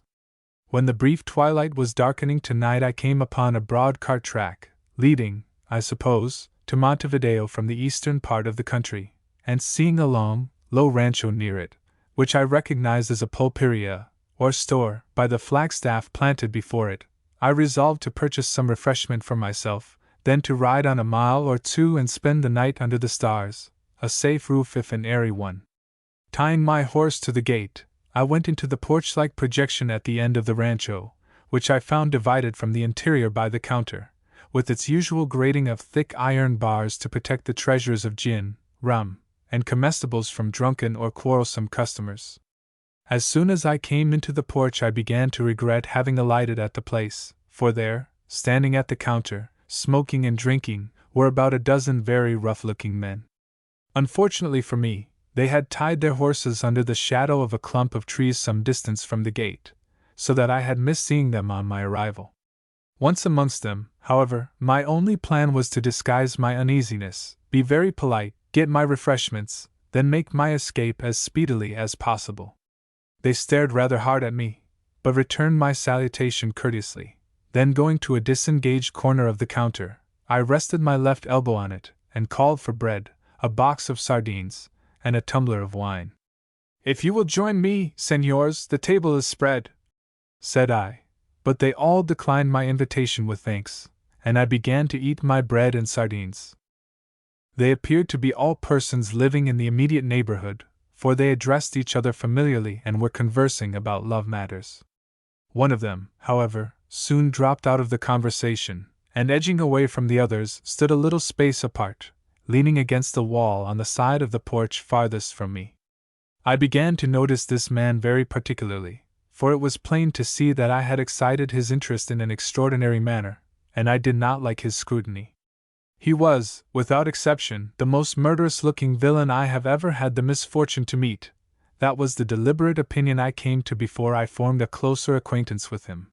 When the brief twilight was darkening to night, I came upon a broad cart track, leading, I suppose, to Montevideo from the eastern part of the country, and seeing a long, low rancho near it, which I recognized as a pulperia, or store, by the flagstaff planted before it, I resolved to purchase some refreshment for myself, then to ride on a mile or two and spend the night under the stars, a safe roof if an airy one. Tying my horse to the gate, I went into the porch-like projection at the end of the rancho, which I found divided from the interior by the counter, with its usual grating of thick iron bars to protect the treasures of gin, rum, and comestibles from drunken or quarrelsome customers. As soon as I came into the porch, I began to regret having alighted at the place, for there, standing at the counter, smoking and drinking, were about a dozen very rough-looking men. Unfortunately for me, they had tied their horses under the shadow of a clump of trees some distance from the gate, so that I had missed seeing them on my arrival. Once amongst them, however, my only plan was to disguise my uneasiness, be very polite, get my refreshments, then make my escape as speedily as possible. They stared rather hard at me, but returned my salutation courteously. Then, going to a disengaged corner of the counter, I rested my left elbow on it, and called for bread, a box of sardines, and a tumbler of wine. "If you will join me, senors, the table is spread," said I, but they all declined my invitation with thanks, and I began to eat my bread and sardines. They appeared to be all persons living in the immediate neighborhood, for they addressed each other familiarly and were conversing about love matters. One of them, however, soon dropped out of the conversation, and edging away from the others, stood a little space apart, leaning against the wall on the side of the porch farthest from me. I began to notice this man very particularly, for it was plain to see that I had excited his interest in an extraordinary manner, and I did not like his scrutiny. He was, without exception, the most murderous-looking villain I have ever had the misfortune to meet. That was the deliberate opinion I came to before I formed a closer acquaintance with him.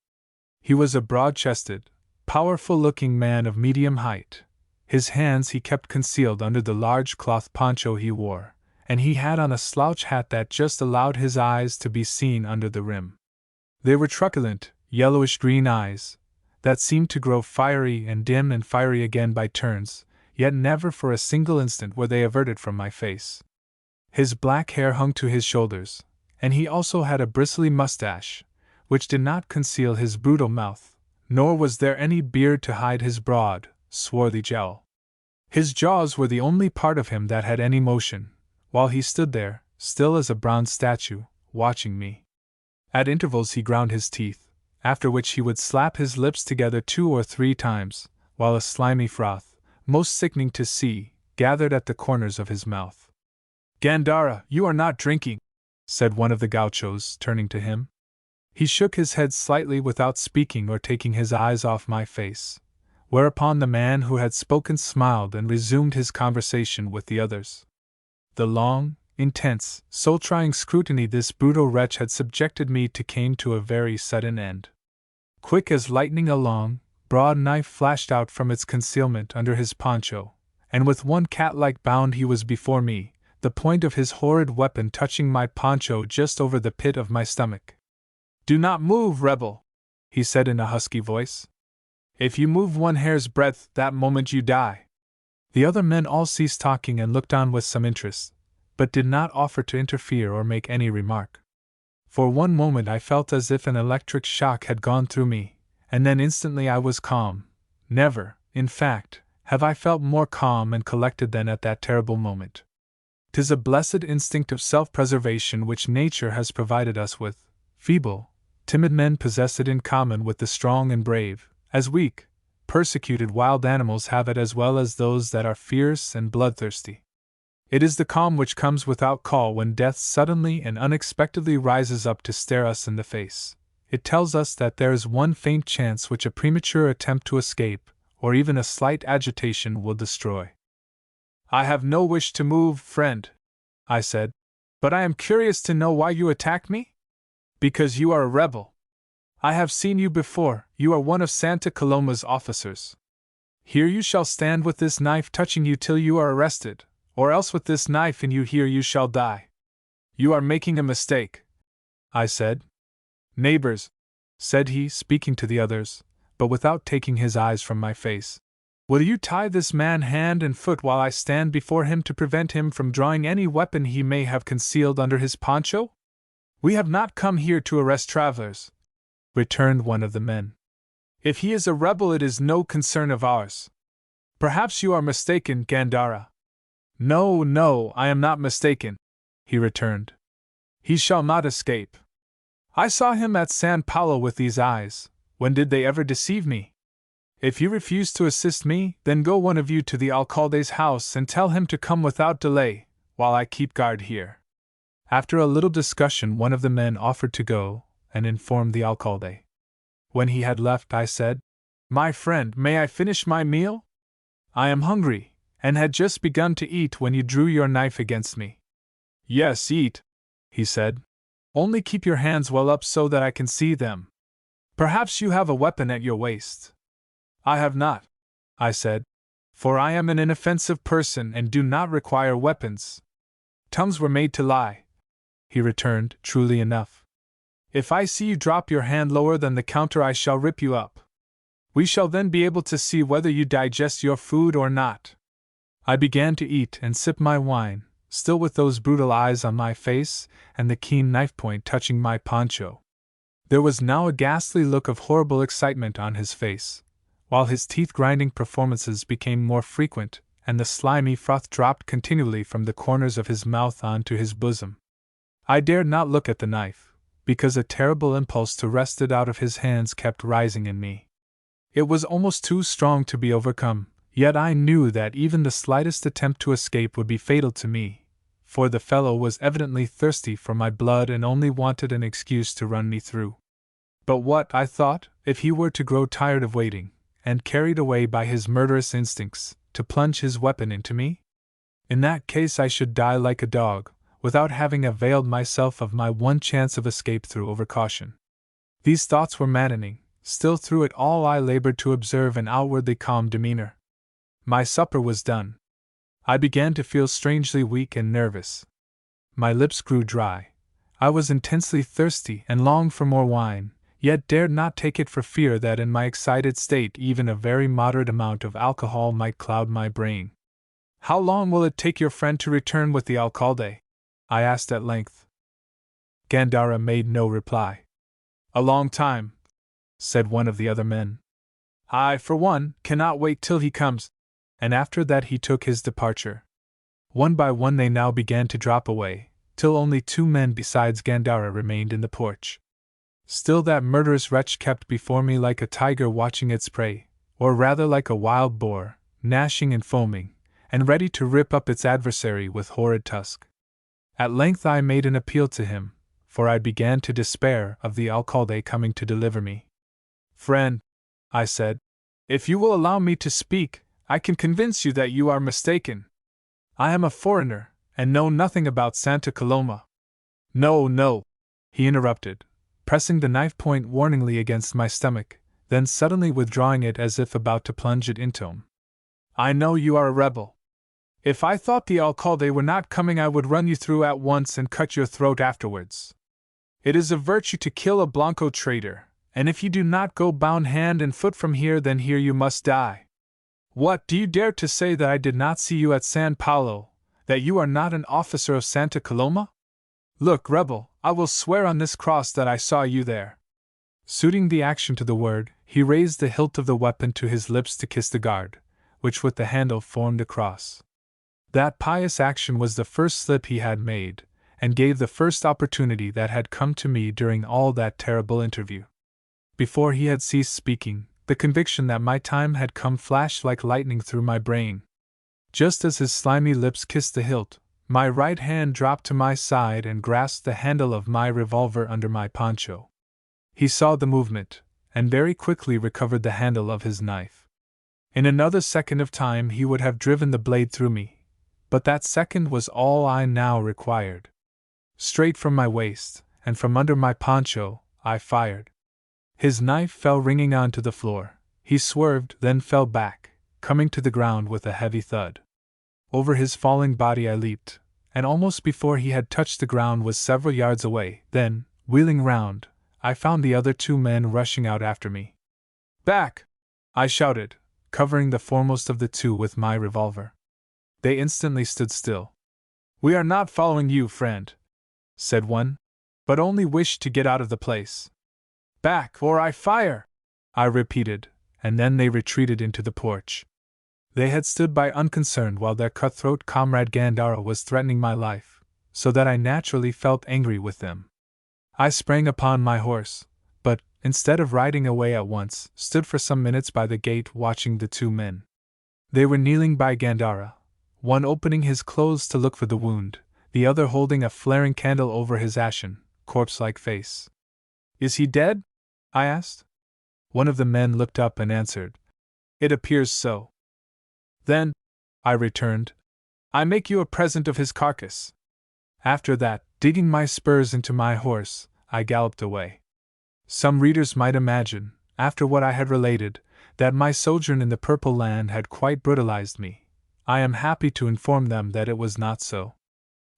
He was a broad-chested, powerful-looking man of medium height. His hands he kept concealed under the large cloth poncho he wore, and he had on a slouch hat that just allowed his eyes to be seen under the rim. They were truculent, yellowish-green eyes, that seemed to grow fiery and dim and fiery again by turns, yet never for a single instant were they averted from my face. His black hair hung to his shoulders, and he also had a bristly mustache, which did not conceal his brutal mouth, nor was there any beard to hide his broad, swarthy jowl. His jaws were the only part of him that had any motion, while he stood there, still as a bronze statue, watching me. At intervals he ground his teeth, after which he would slap his lips together 2 or 3 times, while a slimy froth, most sickening to see, gathered at the corners of his mouth. "Gandara, you are not drinking," said one of the gauchos, turning to him. He shook his head slightly without speaking or taking his eyes off my face, whereupon the man who had spoken smiled and resumed his conversation with the others. The long, intense, soul-trying scrutiny this brutal wretch had subjected me to came to a very sudden end. Quick as lightning a long, broad knife flashed out from its concealment under his poncho, and with one cat-like bound he was before me, the point of his horrid weapon touching my poncho just over the pit of my stomach. "Do not move, rebel," he said in a husky voice. "If you move 1 hair's breadth, that moment you die." The other men all ceased talking and looked on with some interest, but did not offer to interfere or make any remark. For one moment I felt as if an electric shock had gone through me, and then instantly I was calm. Never, in fact, have I felt more calm and collected than at that terrible moment. 'Tis a blessed instinct of self-preservation which nature has provided us with. Feeble, timid men possess it in common with the strong and brave, as weak, persecuted wild animals have it as well as those that are fierce and bloodthirsty. It is the calm which comes without call when death suddenly and unexpectedly rises up to stare us in the face. It tells us that there is one faint chance which a premature attempt to escape, or even a slight agitation, will destroy. "I have no wish to move, friend," I said, "but I am curious to know why you attack me?" "Because you are a rebel. I have seen you before, you are one of Santa Coloma's officers. Here you shall stand with this knife touching you till you are arrested, or else with this knife in you here you shall die." "You are making a mistake," I said. "Neighbors," said he, speaking to the others, but without taking his eyes from my face, "will you tie this man hand and foot while I stand before him to prevent him from drawing any weapon he may have concealed under his poncho?" "We have not come here to arrest travelers," returned one of the men. "If he is a rebel, it is no concern of ours." "Perhaps you are mistaken, Gandara." "No, no, I am not mistaken," he returned. "He shall not escape. I saw him at San Paulo with these eyes. When did they ever deceive me? If you refuse to assist me, then go one of you to the alcalde's house and tell him to come without delay, while I keep guard here." After a little discussion, one of the men offered to go and inform the alcalde. When he had left, I said, "My friend, may I finish my meal? I am hungry, and had just begun to eat when you drew your knife against me." "Yes, eat," he said. "Only keep your hands well up so that I can see them. Perhaps you have a weapon at your waist." "I have not," I said, "for I am an inoffensive person and do not require weapons." "Tongues were made to lie," he returned, "truly enough. If I see you drop your hand lower than the counter, I shall rip you up. We shall then be able to see whether you digest your food or not." I began to eat and sip my wine, still with those brutal eyes on my face and the keen knife point touching my poncho. There was now a ghastly look of horrible excitement on his face, while his teeth-grinding performances became more frequent, and the slimy froth dropped continually from the corners of his mouth onto his bosom. I dared not look at the knife, because a terrible impulse to wrest it out of his hands kept rising in me. It was almost too strong to be overcome, yet I knew that even the slightest attempt to escape would be fatal to me, for the fellow was evidently thirsty for my blood and only wanted an excuse to run me through. But what, I thought, if he were to grow tired of waiting, and carried away by his murderous instincts, to plunge his weapon into me? In that case I should die like a dog, without having availed myself of my one chance of escape through overcaution. These thoughts were maddening. Still through it all I labored to observe an outwardly calm demeanor. My supper was done. I began to feel strangely weak and nervous. My lips grew dry. I was intensely thirsty and longed for more wine, yet dared not take it for fear that in my excited state even a very moderate amount of alcohol might cloud my brain. "How long will it take your friend to return with the alcalde?" I asked at length. Gandara made no reply. "A long time," said one of the other men. "I, for one, cannot wait till he comes," and after that he took his departure. One by one they now began to drop away, till only 2 men besides Gandara remained in the porch. Still that murderous wretch kept before me like a tiger watching its prey, or rather like a wild boar, gnashing and foaming, and ready to rip up its adversary with horrid tusk. At length I made an appeal to him, for I began to despair of the alcalde coming to deliver me. "Friend," I said, "if you will allow me to speak, I can convince you that you are mistaken. I am a foreigner, and know nothing about Santa Coloma." "No, no," he interrupted, pressing the knife point warningly against my stomach, then suddenly withdrawing it as if about to plunge it into him. "I know you are a rebel. If I thought the alcalde were not coming, I would run you through at once and cut your throat afterwards. It is a virtue to kill a Blanco traitor, and if you do not go bound hand and foot from here, then here you must die. What, do you dare to say that I did not see you at San Paulo, that you are not an officer of Santa Coloma? Look, rebel, I will swear on this cross that I saw you there." Suiting the action to the word, he raised the hilt of the weapon to his lips to kiss the guard, which with the handle formed a cross. That pious action was the first slip he had made, and gave the first opportunity that had come to me during all that terrible interview. Before he had ceased speaking, the conviction that my time had come flashed like lightning through my brain. Just as his slimy lips kissed the hilt, my right hand dropped to my side and grasped the handle of my revolver under my poncho. He saw the movement, and very quickly recovered the handle of his knife. In another second of time he would have driven the blade through me, but that second was all I now required. Straight from my waist, and from under my poncho, I fired. His knife fell ringing onto the floor. He swerved, then fell back, coming to the ground with a heavy thud. Over his falling body I leaped, and almost before he had touched the ground was several yards away. Then, wheeling round, I found the other two men rushing out after me. "Back!" I shouted, covering the foremost of the two with my revolver. They instantly stood still. "We are not following you, friend," said one, "but only wish to get out of the place." "Back, or I fire!" I repeated, and then they retreated into the porch. They had stood by unconcerned while their cutthroat comrade Gandara was threatening my life, so that I naturally felt angry with them. I sprang upon my horse, but, instead of riding away at once, stood for some minutes by the gate watching the two men. They were kneeling by Gandara, one opening his clothes to look for the wound, the other holding a flaring candle over his ashen, corpse-like face. "Is he dead?" I asked. One of the men looked up and answered, "It appears so." "Then," I returned, "I make you a present of his carcass." After that, digging my spurs into my horse, I galloped away. Some readers might imagine, after what I had related, that my sojourn in the Purple Land had quite brutalized me. I am happy to inform them that it was not so.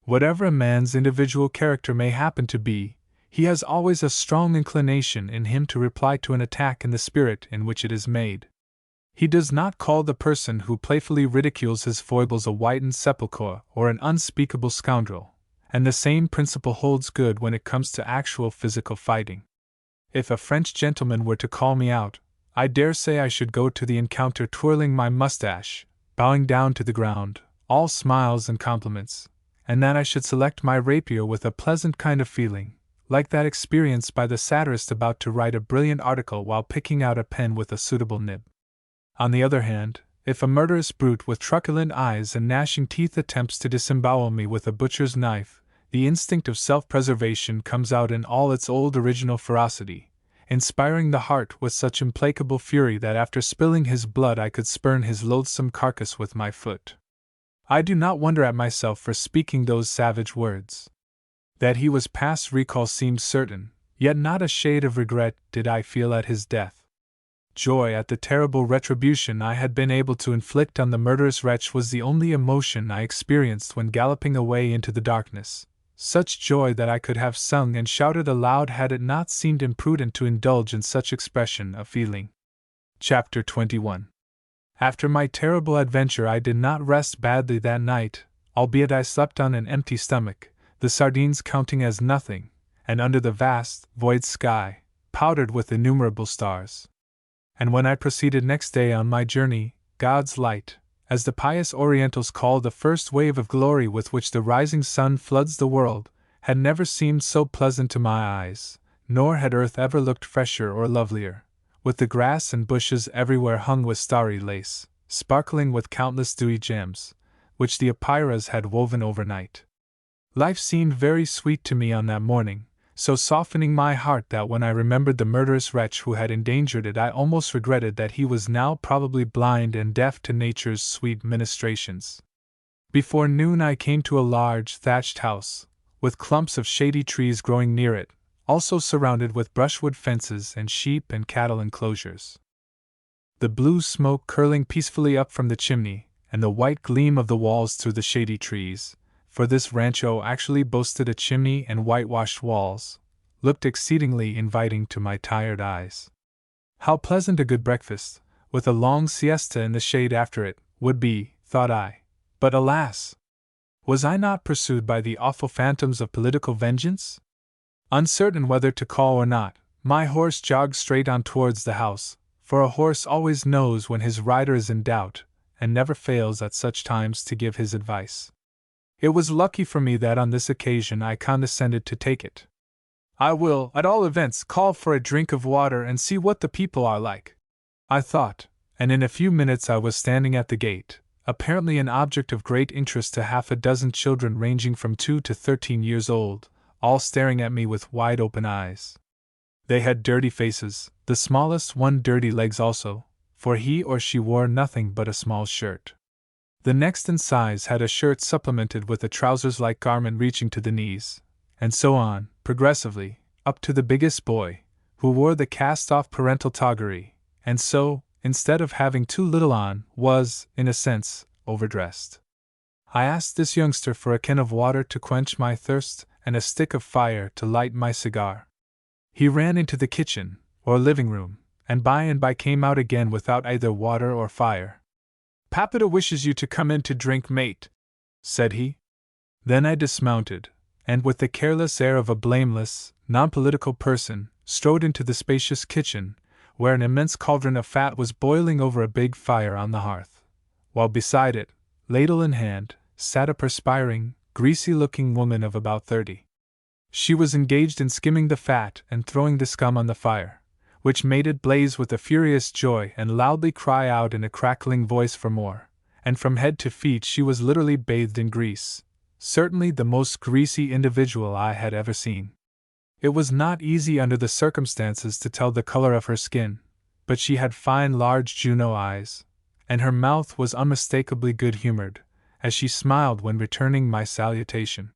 Whatever a man's individual character may happen to be, he has always a strong inclination in him to reply to an attack in the spirit in which it is made. He does not call the person who playfully ridicules his foibles a whitened sepulchre or an unspeakable scoundrel, and the same principle holds good when it comes to actual physical fighting. If a French gentleman were to call me out, I dare say I should go to the encounter twirling my mustache, bowing down to the ground, all smiles and compliments, and that I should select my rapier with a pleasant kind of feeling, like that experienced by the satirist about to write a brilliant article while picking out a pen with a suitable nib. On the other hand, if a murderous brute with truculent eyes and gnashing teeth attempts to disembowel me with a butcher's knife, the instinct of self-preservation comes out in all its old original ferocity, inspiring the heart with such implacable fury that after spilling his blood I could spurn his loathsome carcass with my foot. I do not wonder at myself for speaking those savage words. That he was past recall seemed certain, yet not a shade of regret did I feel at his death. Joy at the terrible retribution I had been able to inflict on the murderous wretch was the only emotion I experienced when galloping away into the darkness, such joy that I could have sung and shouted aloud had it not seemed imprudent to indulge in such expression of feeling. Chapter 21. After my terrible adventure I did not rest badly that night, albeit I slept on an empty stomach, the sardines counting as nothing, and under the vast, void sky, powdered with innumerable stars. And when I proceeded next day on my journey, God's light, as the pious Orientals call the first wave of glory with which the rising sun floods the world, had never seemed so pleasant to my eyes, nor had earth ever looked fresher or lovelier, with the grass and bushes everywhere hung with starry lace, sparkling with countless dewy gems, which the epiras had woven overnight. Life seemed very sweet to me on that morning, so softening my heart that when I remembered the murderous wretch who had endangered it, I almost regretted that he was now probably blind and deaf to nature's sweet ministrations. Before noon I came to a large thatched house, with clumps of shady trees growing near it, also surrounded with brushwood fences and sheep and cattle enclosures. The blue smoke curling peacefully up from the chimney, and the white gleam of the walls through the shady trees, for this rancho actually boasted a chimney and whitewashed walls, looked exceedingly inviting to my tired eyes. How pleasant a good breakfast, with a long siesta in the shade after it, would be, thought I. But alas! Was I not pursued by the awful phantoms of political vengeance? Uncertain whether to call or not, my horse jogged straight on towards the house, for a horse always knows when his rider is in doubt, and never fails at such times to give his advice. It was lucky for me that on this occasion I condescended to take it. I will, at all events, call for a drink of water and see what the people are like, I thought, and in a few minutes I was standing at the gate, apparently an object of great interest to half a dozen children ranging from 2 to 13 years old, all staring at me with wide-open eyes. They had dirty faces, the smallest one dirty legs also, for he or she wore nothing but a small shirt. The next in size had a shirt supplemented with a trousers-like garment reaching to the knees, and so on, progressively, up to the biggest boy, who wore the cast-off parental toggery, and so, instead of having too little on, was, in a sense, overdressed. I asked this youngster for a can of water to quench my thirst and a stick of fire to light my cigar. He ran into the kitchen, or living room, and by came out again without either water or fire. "Papita wishes you to come in to drink, mate," said he. Then I dismounted, and with the careless air of a blameless, non-political person, strode into the spacious kitchen, where an immense cauldron of fat was boiling over a big fire on the hearth, while beside it, ladle in hand, sat a perspiring, greasy-looking woman of about 30. She was engaged in skimming the fat and throwing the scum on the fire, which made it blaze with a furious joy and loudly cry out in a crackling voice for more, and from head to feet she was literally bathed in grease, certainly the most greasy individual I had ever seen. It was not easy under the circumstances to tell the color of her skin, but she had fine large Juno eyes, and her mouth was unmistakably good-humored, as she smiled when returning my salutation.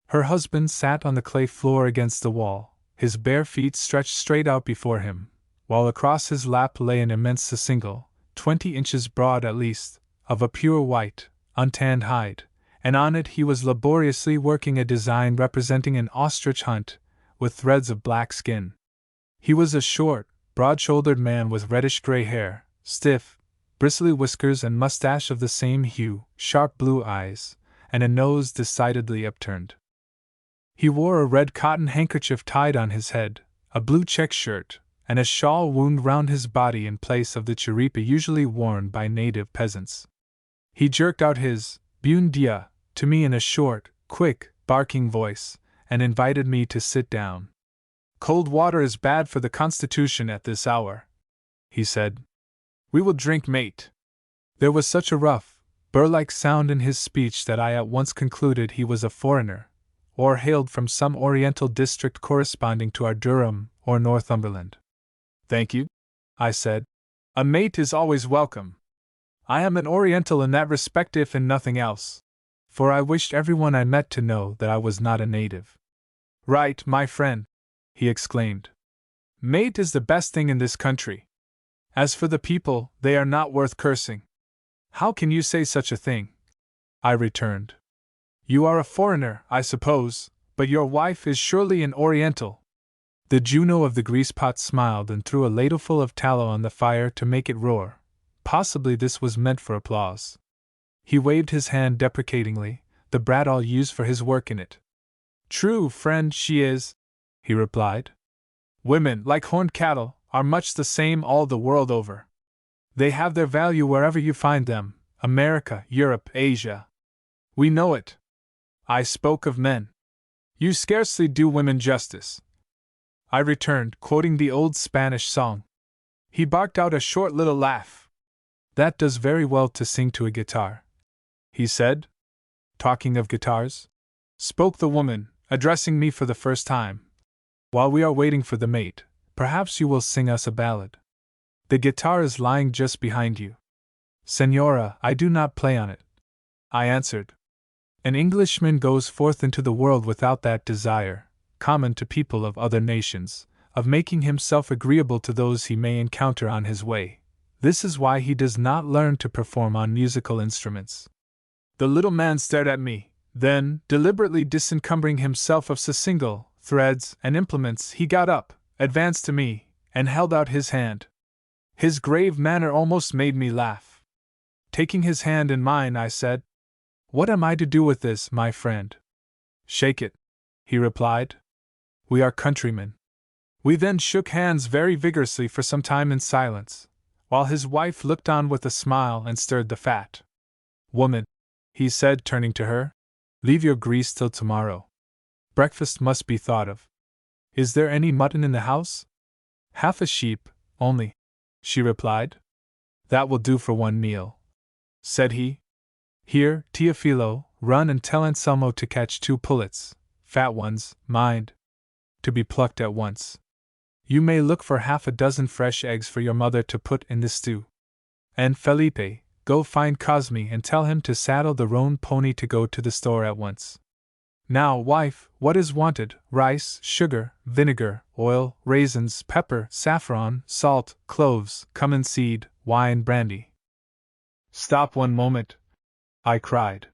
Her husband sat on the clay floor against the wall, his bare feet stretched straight out before him, while across his lap lay an immense single, 20 inches broad at least, of a pure white, untanned hide, and on it he was laboriously working a design representing an ostrich hunt, with threads of black skin. He was a short, broad-shouldered man with reddish-gray hair, stiff, bristly whiskers and mustache of the same hue, sharp blue eyes, and a nose decidedly upturned. He wore a red cotton handkerchief tied on his head, a blue check shirt, and a shawl wound round his body in place of the chiripa usually worn by native peasants. He jerked out his "Buen dia" to me in a short, quick, barking voice, and invited me to sit down. "Cold water is bad for the constitution at this hour," he said. "We will drink, mate." There was such a rough, burr-like sound in his speech that I at once concluded he was a foreigner, or hailed from some Oriental district corresponding to our Durham or Northumberland. "Thank you," I said. "A mate is always welcome. I am an Oriental in that respect if in nothing else," for I wished everyone I met to know that I was not a native. "Right, my friend," he exclaimed. "Mate is the best thing in this country. As for the people, they are not worth cursing." "How can you say such a thing?" I returned. "You are a foreigner, I suppose, but your wife is surely an Oriental." The Juno of the grease pot smiled and threw a ladleful of tallow on the fire to make it roar. Possibly this was meant for applause. He waved his hand deprecatingly, the bradawl used for his work in it. "True, friend, she is," he replied. "Women, like horned cattle, are much the same all the world over. They have their value wherever you find them, America, Europe, Asia. We know it. I spoke of men. You scarcely do women justice." I returned, quoting the old Spanish song. He barked out a short little laugh. That does very well to sing to a guitar, he said. Talking of guitars, spoke the woman, addressing me for the first time. While we are waiting for the mate, perhaps you will sing us a ballad. The guitar is lying just behind you. Senora, I do not play on it, I answered. An Englishman goes forth into the world without that desire, common to people of other nations, of making himself agreeable to those he may encounter on his way. This is why he does not learn to perform on musical instruments. The little man stared at me, then, deliberately disencumbering himself of single threads and implements, he got up, advanced to me, and held out his hand. His grave manner almost made me laugh. Taking his hand in mine, I said, "What am I to do with this, my friend?" "Shake it," he replied. "We are countrymen." We then shook hands very vigorously for some time in silence, while his wife looked on with a smile and stirred the fat. "Woman," he said, turning to her, "leave your grease till tomorrow. Breakfast must be thought of. Is there any mutton in the house?" "Half a sheep, only," she replied. "That will do for one meal," said he. "Here, Teofilo, run and tell Anselmo to catch 2 pullets, fat ones, mind, to be plucked at once. You may look for half a dozen fresh eggs for your mother to put in the stew. And Felipe, go find Cosme and tell him to saddle the roan pony to go to the store at once. Now, wife, what is wanted? Rice, sugar, vinegar, oil, raisins, pepper, saffron, salt, cloves, cummin seed, wine, brandy." "Stop one moment," I cried.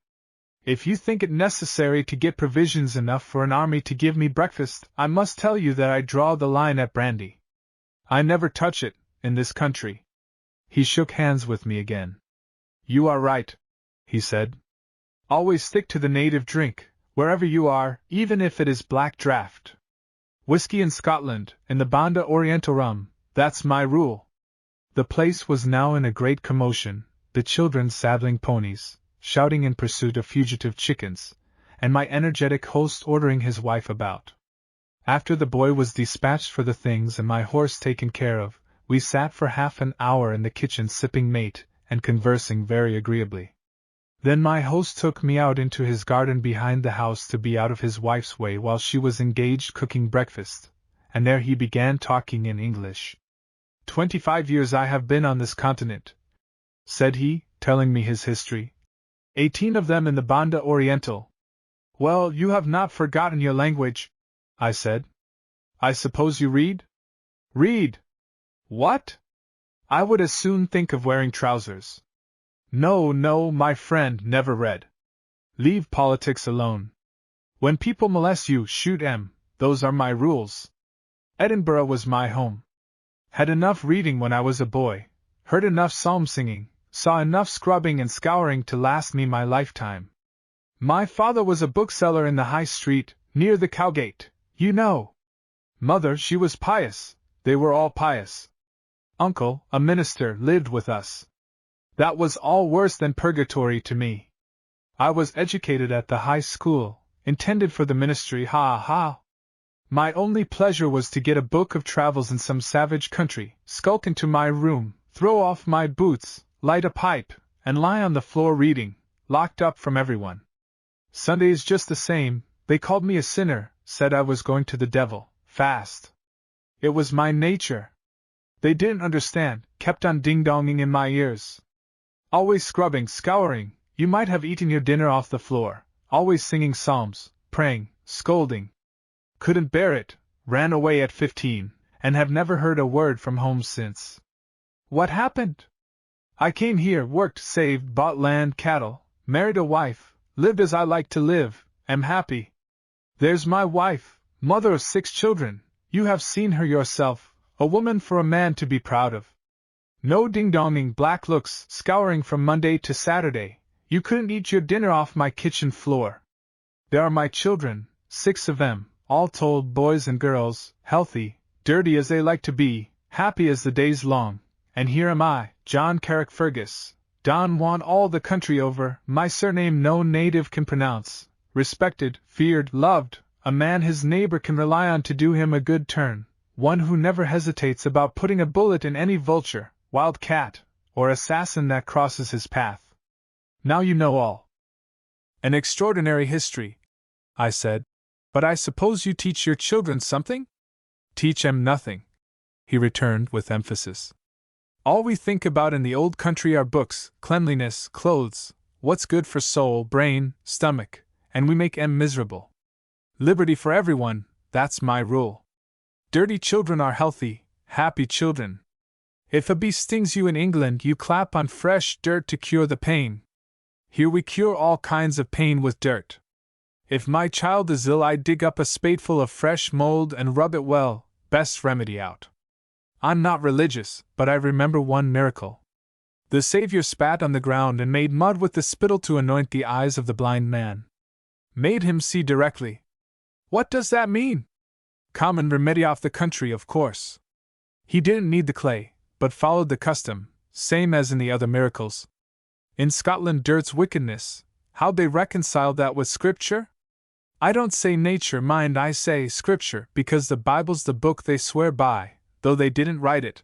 "If you think it necessary to get provisions enough for an army to give me breakfast, I must tell you that I draw the line at brandy. I never touch it, in this country." He shook hands with me again. "You are right," he said. "Always stick to the native drink, wherever you are, even if it is black draught. Whiskey in Scotland, in the Banda Oriental rum, that's my rule." The place was now in a great commotion, the children saddling ponies, shouting in pursuit of fugitive chickens, and my energetic host ordering his wife about. After the boy was dispatched for the things and my horse taken care of, we sat for half an hour in the kitchen sipping mate and conversing very agreeably. Then my host took me out into his garden behind the house to be out of his wife's way while she was engaged cooking breakfast, and there he began talking in English. "25 years I have been on this continent," said he, telling me his history. 18 of them in the Banda Oriental. "Well, you have not forgotten your language," I said. "I suppose you read?" "Read? What? I would as soon think of wearing trousers. No, my friend, never read. Leave politics alone. When people molest you, shoot 'em, those are my rules. Edinburgh was my home. Had enough reading when I was a boy, heard enough psalm singing, saw enough scrubbing and scouring to last me my lifetime. My father was a bookseller in the High Street, near the Cowgate, you know. Mother, she was pious, they were all pious. Uncle, a minister, lived with us. That was all worse than purgatory to me. I was educated at the high school, intended for the ministry, ha. My only pleasure was to get a book of travels in some savage country, skulk into my room, throw off my boots, light a pipe, and lie on the floor reading, locked up from everyone. Sundays just the same, they called me a sinner, said I was going to the devil, fast. It was my nature. They didn't understand, kept on ding-donging in my ears. Always scrubbing, scouring, you might have eaten your dinner off the floor, always singing psalms, praying, scolding. Couldn't bear it, ran away at 15, and have never heard a word from home since. What happened? I came here, worked, saved, bought land, cattle, married a wife, lived as I like to live, am happy. There's my wife, mother of 6 children, you have seen her yourself, a woman for a man to be proud of. No ding-donging, black looks, scouring from Monday to Saturday, you couldn't eat your dinner off my kitchen floor. There are my children, 6 of them, all told, boys and girls, healthy, dirty as they like to be, happy as the day's long, and here am I, John Carrickfergus, Don Juan all the country over, my surname no native can pronounce, respected, feared, loved, A man his neighbor can rely on to do him a good turn, one who never hesitates about putting a bullet in any vulture, wild cat, or assassin that crosses his path. Now you know all. An extraordinary history, I said, but I suppose you teach your children something? Teach 'em nothing, he returned with emphasis. All we think about in the old country are books, cleanliness, clothes, what's good for soul, brain, stomach, and we make 'em miserable. Liberty for everyone, that's my rule. Dirty children are healthy, happy children. If a bee stings you in England, you clap on fresh dirt to cure the pain. Here we cure all kinds of pain with dirt. If my child is ill, I dig up a spadeful of fresh mold and rub it well, best remedy out. I'm not religious, but I remember one miracle. The Savior spat on the ground and made mud with the spittle to anoint the eyes of the blind man. Made him see directly. What does that mean? Common remedy off the country, of course. He didn't need the clay, but followed the custom, same as in the other miracles. In Scotland, dirt's wickedness, how'd they reconcile that with Scripture? I don't say nature, mind, I say Scripture, because the Bible's the book they swear by, though they didn't write it.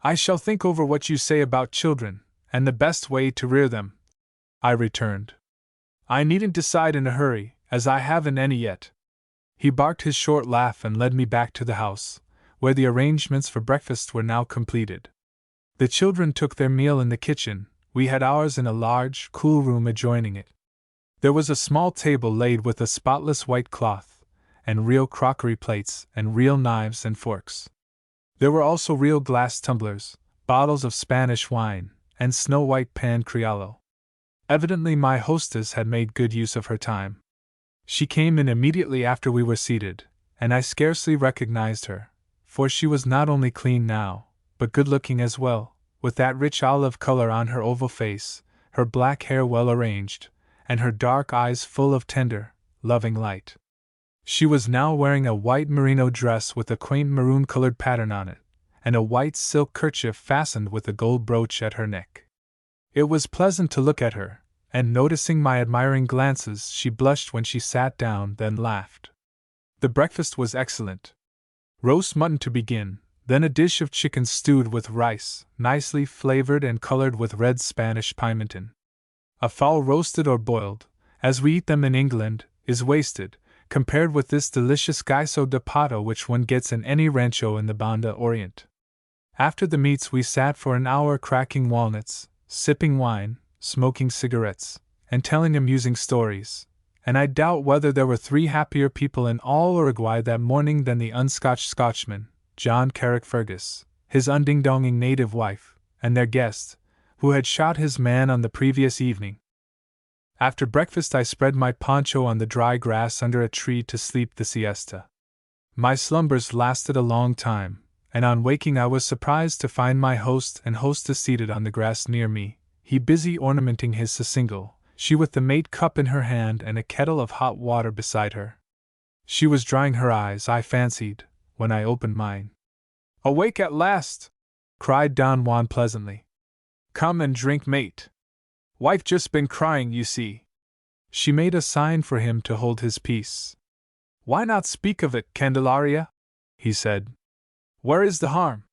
I shall think over what you say about children, and the best way to rear them, I returned. I needn't decide in a hurry, as I haven't any yet. He barked his short laugh and led me back to the house, where the arrangements for breakfast were now completed. The children took their meal in the kitchen, we had ours in a large, cool room adjoining it. There was a small table laid with a spotless white cloth, and real crockery plates, and real knives and forks. There were also real glass tumblers, bottles of Spanish wine, and snow-white pan criollo. Evidently my hostess had made good use of her time. She came in immediately after we were seated, and I scarcely recognized her, for she was not only clean now, but good-looking as well, with that rich olive color on her oval face, her black hair well arranged, and her dark eyes full of tender, loving light. She was now wearing a white merino dress with a quaint maroon-colored pattern on it, and a white silk kerchief fastened with a gold brooch at her neck. It was pleasant to look at her, and noticing my admiring glances, she blushed when she sat down, then laughed. The breakfast was excellent. Roast mutton to begin, then a dish of chicken stewed with rice, nicely flavored and colored with red Spanish pimenton. A fowl roasted or boiled, as we eat them in England, is wasted, compared with this delicious guiso de pato which one gets in any rancho in the Banda Orient. After the meats we sat for an hour cracking walnuts, sipping wine, smoking cigarettes, and telling amusing stories, and I doubt whether there were 3 happier people in all Uruguay that morning than the unscotched Scotchman, John Carrickfergus, his unding-donging native wife, and their guest, who had shot his man on the previous evening. After breakfast I spread my poncho on the dry grass under a tree to sleep the siesta. My slumbers lasted a long time, and on waking I was surprised to find my host and hostess seated on the grass near me, he busy ornamenting his sasingle, she with the mate cup in her hand and a kettle of hot water beside her. She was drying her eyes, I fancied, when I opened mine. "Awake at last!" cried Don Juan pleasantly. "Come and drink, mate. Wife just been crying, you see." She made a sign for him to hold his peace. "Why not speak of it, Candelaria?" he said. "Where is the harm?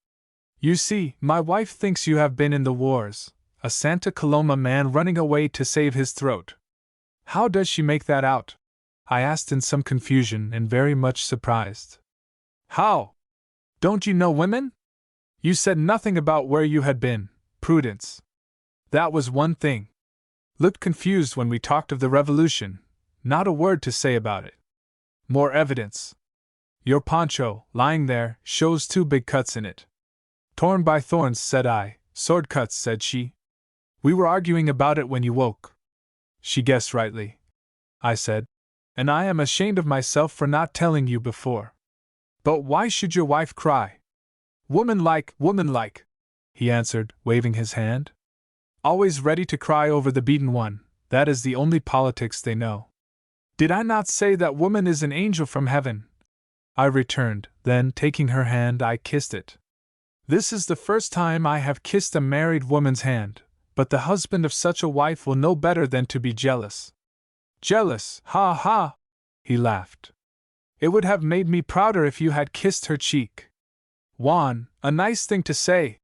You see, my wife thinks you have been in the wars, a Santa Coloma man running away to save his throat." "How does she make that out?" I asked in some confusion and very much surprised. "How? Don't you know women? You said nothing about where you had been, Prudence. That was one thing. Looked confused when we talked of the revolution, not a word to say about it. More evidence. Your poncho, lying there, shows 2 big cuts in it." "Torn by thorns," said I. "Sword cuts," said she. "We were arguing about it when you woke." "She guessed rightly," I said, "and I am ashamed of myself for not telling you before. But why should your wife cry?" Woman-like, he answered, waving his hand. "Always ready to cry over the beaten one, that is the only politics they know." "Did I not say that woman is an angel from heaven?" I returned, then taking her hand I kissed it. This is the first time I have kissed a married woman's hand, but the husband of such a wife will know better than to be jealous. "Jealous, ha ha!" he laughed. It would have made me prouder if you had kissed her cheek. Juan, a nice thing to say!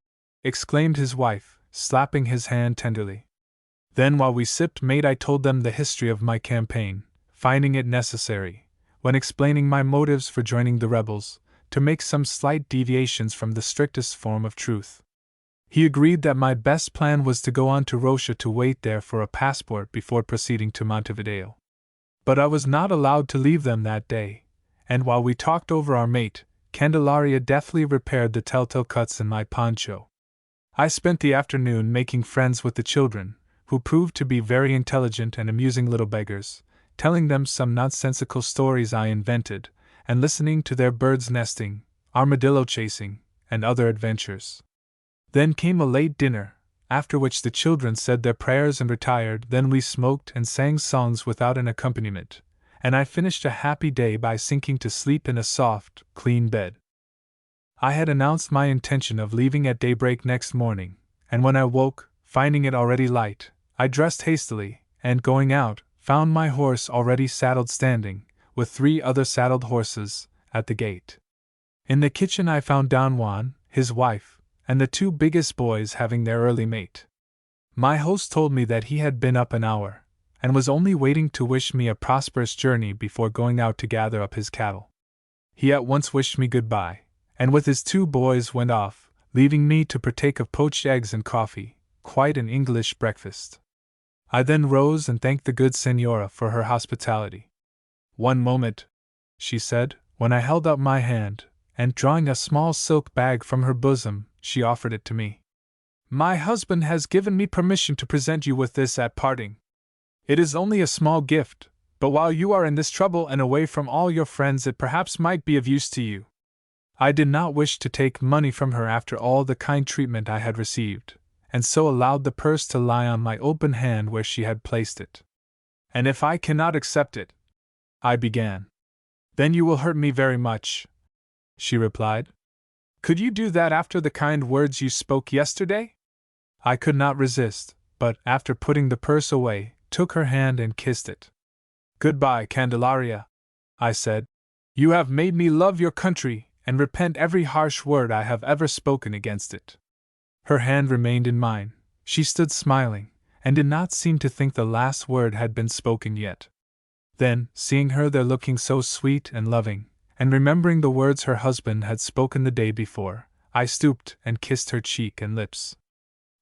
Exclaimed his wife, slapping his hand tenderly. Then while we sipped mate I told them the history of my campaign, finding it necessary, when explaining my motives for joining the rebels, to make some slight deviations from the strictest form of truth. He agreed that my best plan was to go on to Rocha to wait there for a passport before proceeding to Montevideo. But I was not allowed to leave them that day, and while we talked over our mate, Candelaria deftly repaired the telltale cuts in my poncho. I spent the afternoon making friends with the children, who proved to be very intelligent and amusing little beggars, telling them some nonsensical stories I invented, and listening to their birds nesting, armadillo chasing, and other adventures. Then came a late dinner, after which the children said their prayers and retired. Then we smoked and sang songs without an accompaniment, and I finished a happy day by sinking to sleep in a soft, clean bed. I had announced my intention of leaving at daybreak next morning, and when I woke, finding it already light, I dressed hastily, and going out, found my horse already saddled standing, with 3 other saddled horses, at the gate. In the kitchen I found Don Juan, his wife, and the 2 biggest boys having their early mate. My host told me that he had been up an hour, and was only waiting to wish me a prosperous journey before going out to gather up his cattle. He at once wished me goodbye, and with his 2 boys went off, leaving me to partake of poached eggs and coffee, quite an English breakfast. I then rose and thanked the good Señora for her hospitality. "One moment," she said, when I held out my hand, and drawing a small silk bag from her bosom, she offered it to me. "My husband has given me permission to present you with this at parting. It is only a small gift, but while you are in this trouble and away from all your friends it perhaps might be of use to you." I did not wish to take money from her after all the kind treatment I had received, and so allowed the purse to lie on my open hand where she had placed it. "And if I cannot accept it," I began. "Then you will hurt me very much," she replied. "Could you do that after the kind words you spoke yesterday?" I could not resist, but, after putting the purse away, took her hand and kissed it. "Goodbye, Candelaria," I said. "You have made me love your country, and repent every harsh word I have ever spoken against it." Her hand remained in mine. She stood smiling, and did not seem to think the last word had been spoken yet. Then, seeing her there looking so sweet and loving, and remembering the words her husband had spoken the day before, I stooped and kissed her cheek and lips.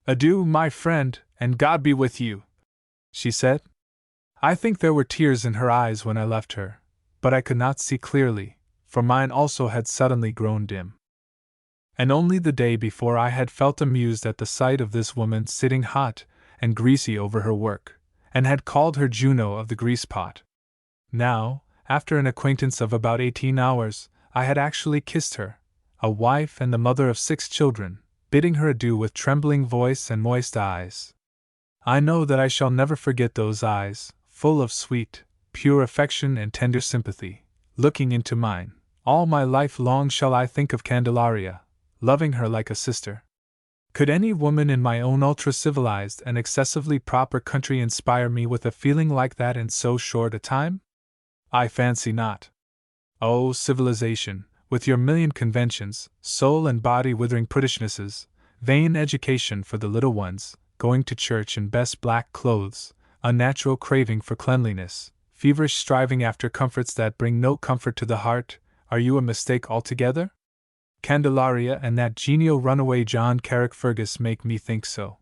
"Adieu, my friend, and God be with you," she said. I think there were tears in her eyes when I left her, but I could not see clearly, for mine also had suddenly grown dim. And only the day before I had felt amused at the sight of this woman sitting hot and greasy over her work, and had called her Juno of the grease pot. Now, after an acquaintance of about 18 hours, I had actually kissed her, a wife and the mother of 6 children, bidding her adieu with trembling voice and moist eyes. I know that I shall never forget those eyes, full of sweet, pure affection and tender sympathy, looking into mine. All my life long shall I think of Candelaria, loving her like a sister. Could any woman in my own ultra-civilized and excessively proper country inspire me with a feeling like that in so short a time? I fancy not. Oh, civilization, with your million conventions, soul and body withering prudishnesses, vain education for the little ones, going to church in best black clothes, unnatural craving for cleanliness, feverish striving after comforts that bring no comfort to the heart, are you a mistake altogether? Candelaria and that genial runaway John Carrickfergus make me think so.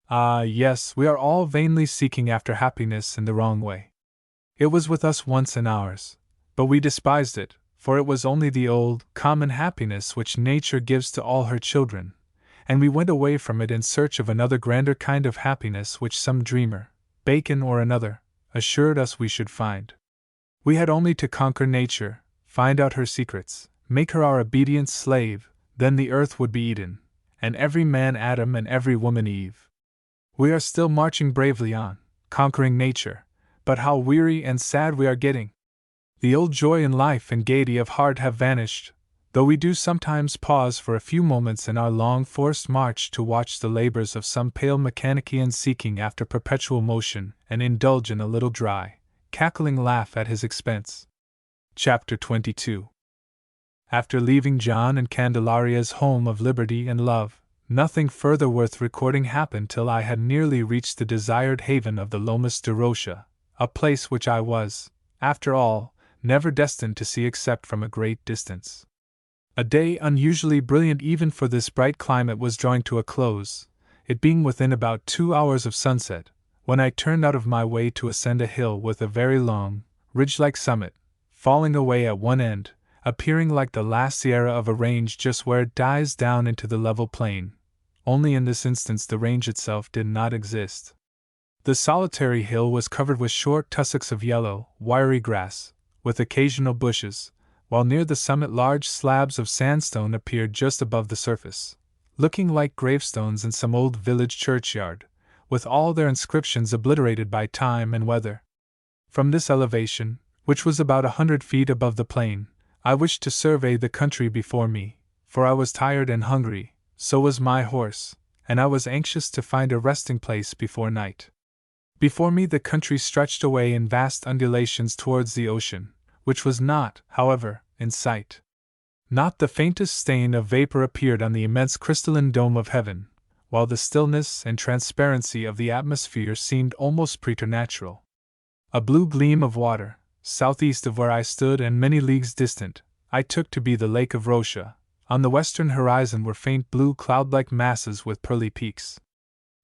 Ah, yes, we are all vainly seeking after happiness in the wrong way. It was with us once in ours, but we despised it, for it was only the old, common happiness which nature gives to all her children, and we went away from it in search of another grander kind of happiness which some dreamer, Bacon or another, assured us we should find. We had only to conquer nature, find out her secrets, make her our obedient slave, then the earth would be Eden, and every man Adam and every woman Eve. We are still marching bravely on, conquering nature, but how weary and sad we are getting! The old joy in life and gaiety of heart have vanished, though we do sometimes pause for a few moments in our long forced march to watch the labors of some pale mechanician seeking after perpetual motion and indulge in a little dry, cackling laugh at his expense. Chapter 22. After leaving John and Candelaria's home of liberty and love, nothing further worth recording happened till I had nearly reached the desired haven of the Lomas de Rocha, a place which I was, after all, never destined to see except from a great distance. A day unusually brilliant even for this bright climate was drawing to a close, it being within about 2 hours of sunset, when I turned out of my way to ascend a hill with a very long, ridge-like summit, falling away at one end, appearing like the last sierra of a range just where it dies down into the level plain, only in this instance the range itself did not exist. The solitary hill was covered with short tussocks of yellow, wiry grass, with occasional bushes, while near the summit large slabs of sandstone appeared just above the surface, looking like gravestones in some old village churchyard, with all their inscriptions obliterated by time and weather. From this elevation, which was about 100 feet above the plain, I wished to survey the country before me, for I was tired and hungry, so was my horse, and I was anxious to find a resting place before night. Before me the country stretched away in vast undulations towards the ocean, which was not, however, in sight. Not the faintest stain of vapor appeared on the immense crystalline dome of heaven, while the stillness and transparency of the atmosphere seemed almost preternatural. A blue gleam of water, southeast of where I stood and many leagues distant, I took to be the Lake of Rocha. On the western horizon were faint blue cloud-like masses with pearly peaks.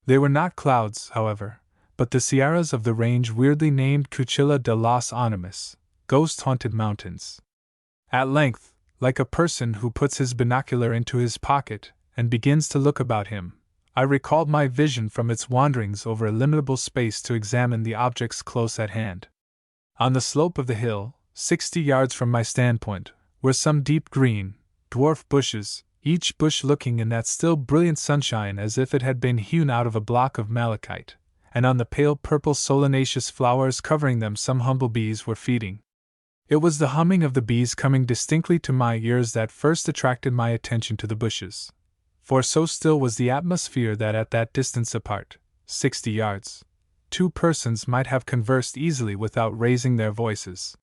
They were not clouds, however, but the sierras of the range weirdly named Cuchilla de los Animas, ghost-haunted mountains. At length, like a person who puts his binocular into his pocket and begins to look about him, I recalled my vision from its wanderings over illimitable space to examine the objects close at hand. On the slope of the hill, 60 yards from my standpoint, were some deep green, dwarf bushes, each bush looking in that still brilliant sunshine as if it had been hewn out of a block of malachite, and on the pale purple solanaceous flowers covering them some humble bees were feeding. It was the humming of the bees coming distinctly to my ears that first attracted my attention to the bushes, for so still was the atmosphere that at that distance apart, 60 yards, 2 persons might have conversed easily without raising their voices.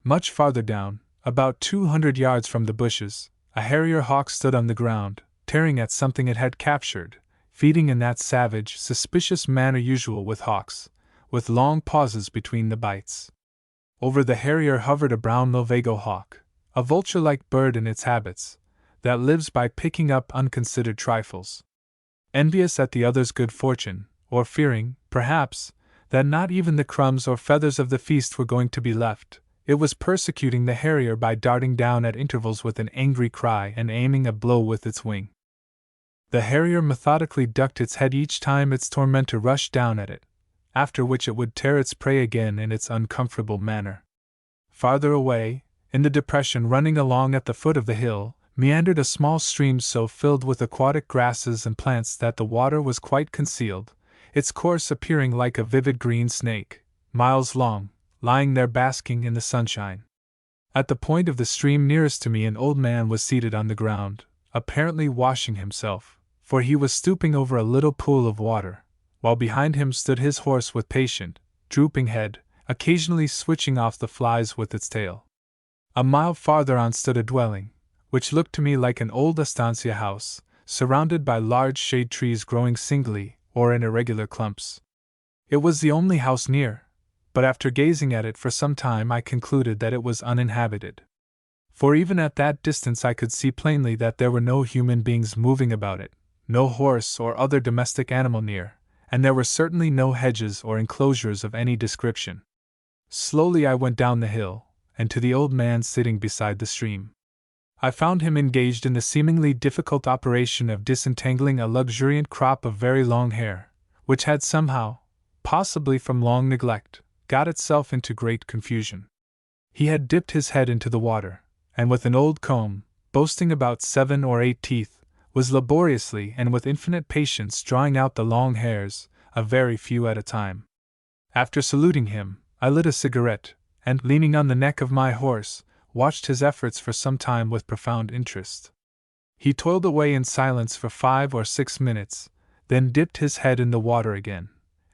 Much farther down, about 200 yards from the bushes, a harrier hawk stood on the ground, tearing at something it had captured, feeding in that savage, suspicious manner usual with hawks, with long pauses between the bites. Over the harrier hovered a brown Milvago hawk, a vulture-like bird in its habits, that lives by picking up unconsidered trifles. Envious at the other's good fortune, or fearing, perhaps, that not even the crumbs or feathers of the feast were going to be left, it was persecuting the harrier by darting down at intervals with an angry cry and aiming a blow with its wing. The harrier methodically ducked its head each time its tormentor rushed down at it, after which it would tear its prey again in its uncomfortable manner. Farther away, in the depression running along at the foot of the hill, meandered a small stream so filled with aquatic grasses and plants that the water was quite concealed, its course appearing like a vivid green snake, miles long, lying there basking in the sunshine. At the point of the stream nearest to me an old man was seated on the ground, apparently washing himself, for he was stooping over a little pool of water, while behind him stood his horse with patient, drooping head, occasionally switching off the flies with its tail. A mile farther on stood a dwelling, which looked to me like an old estancia house, surrounded by large shade trees growing singly or in irregular clumps. It was the only house near, but after gazing at it for some time I concluded that it was uninhabited. For even at that distance I could see plainly that there were no human beings moving about it, no horse or other domestic animal near, and there were certainly no hedges or enclosures of any description. Slowly I went down the hill, and to the old man sitting beside the stream. I found him engaged in the seemingly difficult operation of disentangling a luxuriant crop of very long hair, which had somehow, possibly from long neglect, got itself into great confusion. He had dipped his head into the water, and with an old comb, boasting about 7 or 8 teeth, was laboriously and with infinite patience drawing out the long hairs, a very few at a time. After saluting him, I lit a cigarette, and, leaning on the neck of my horse, watched his efforts for some time with profound interest. He toiled away in silence for 5 or 6 minutes, then dipped his head in the water again,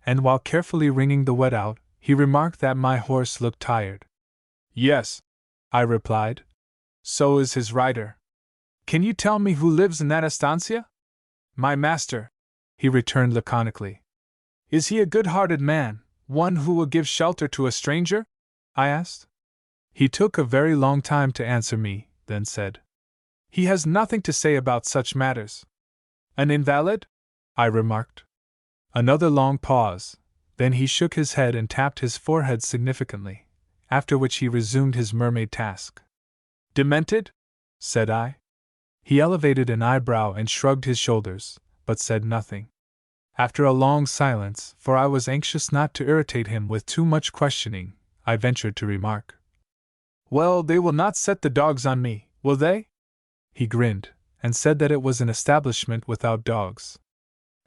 and while carefully wringing the wet out, he remarked that my horse looked tired. Yes, I replied. So is his writer. Can you tell me who lives in that estancia? My master, he returned laconically. Is he a good-hearted man, one who will give shelter to a stranger? I asked. He took a very long time to answer me, then said, He has nothing to say about such matters. An invalid? I remarked. Another long pause, then he shook his head and tapped his forehead significantly, after which he resumed his mermaid task. Demented? Said I. He elevated an eyebrow and shrugged his shoulders, but said nothing. After a long silence, for I was anxious not to irritate him with too much questioning, I ventured to remark. Well, they will not set the dogs on me, will they? He grinned, and said that it was an establishment without dogs.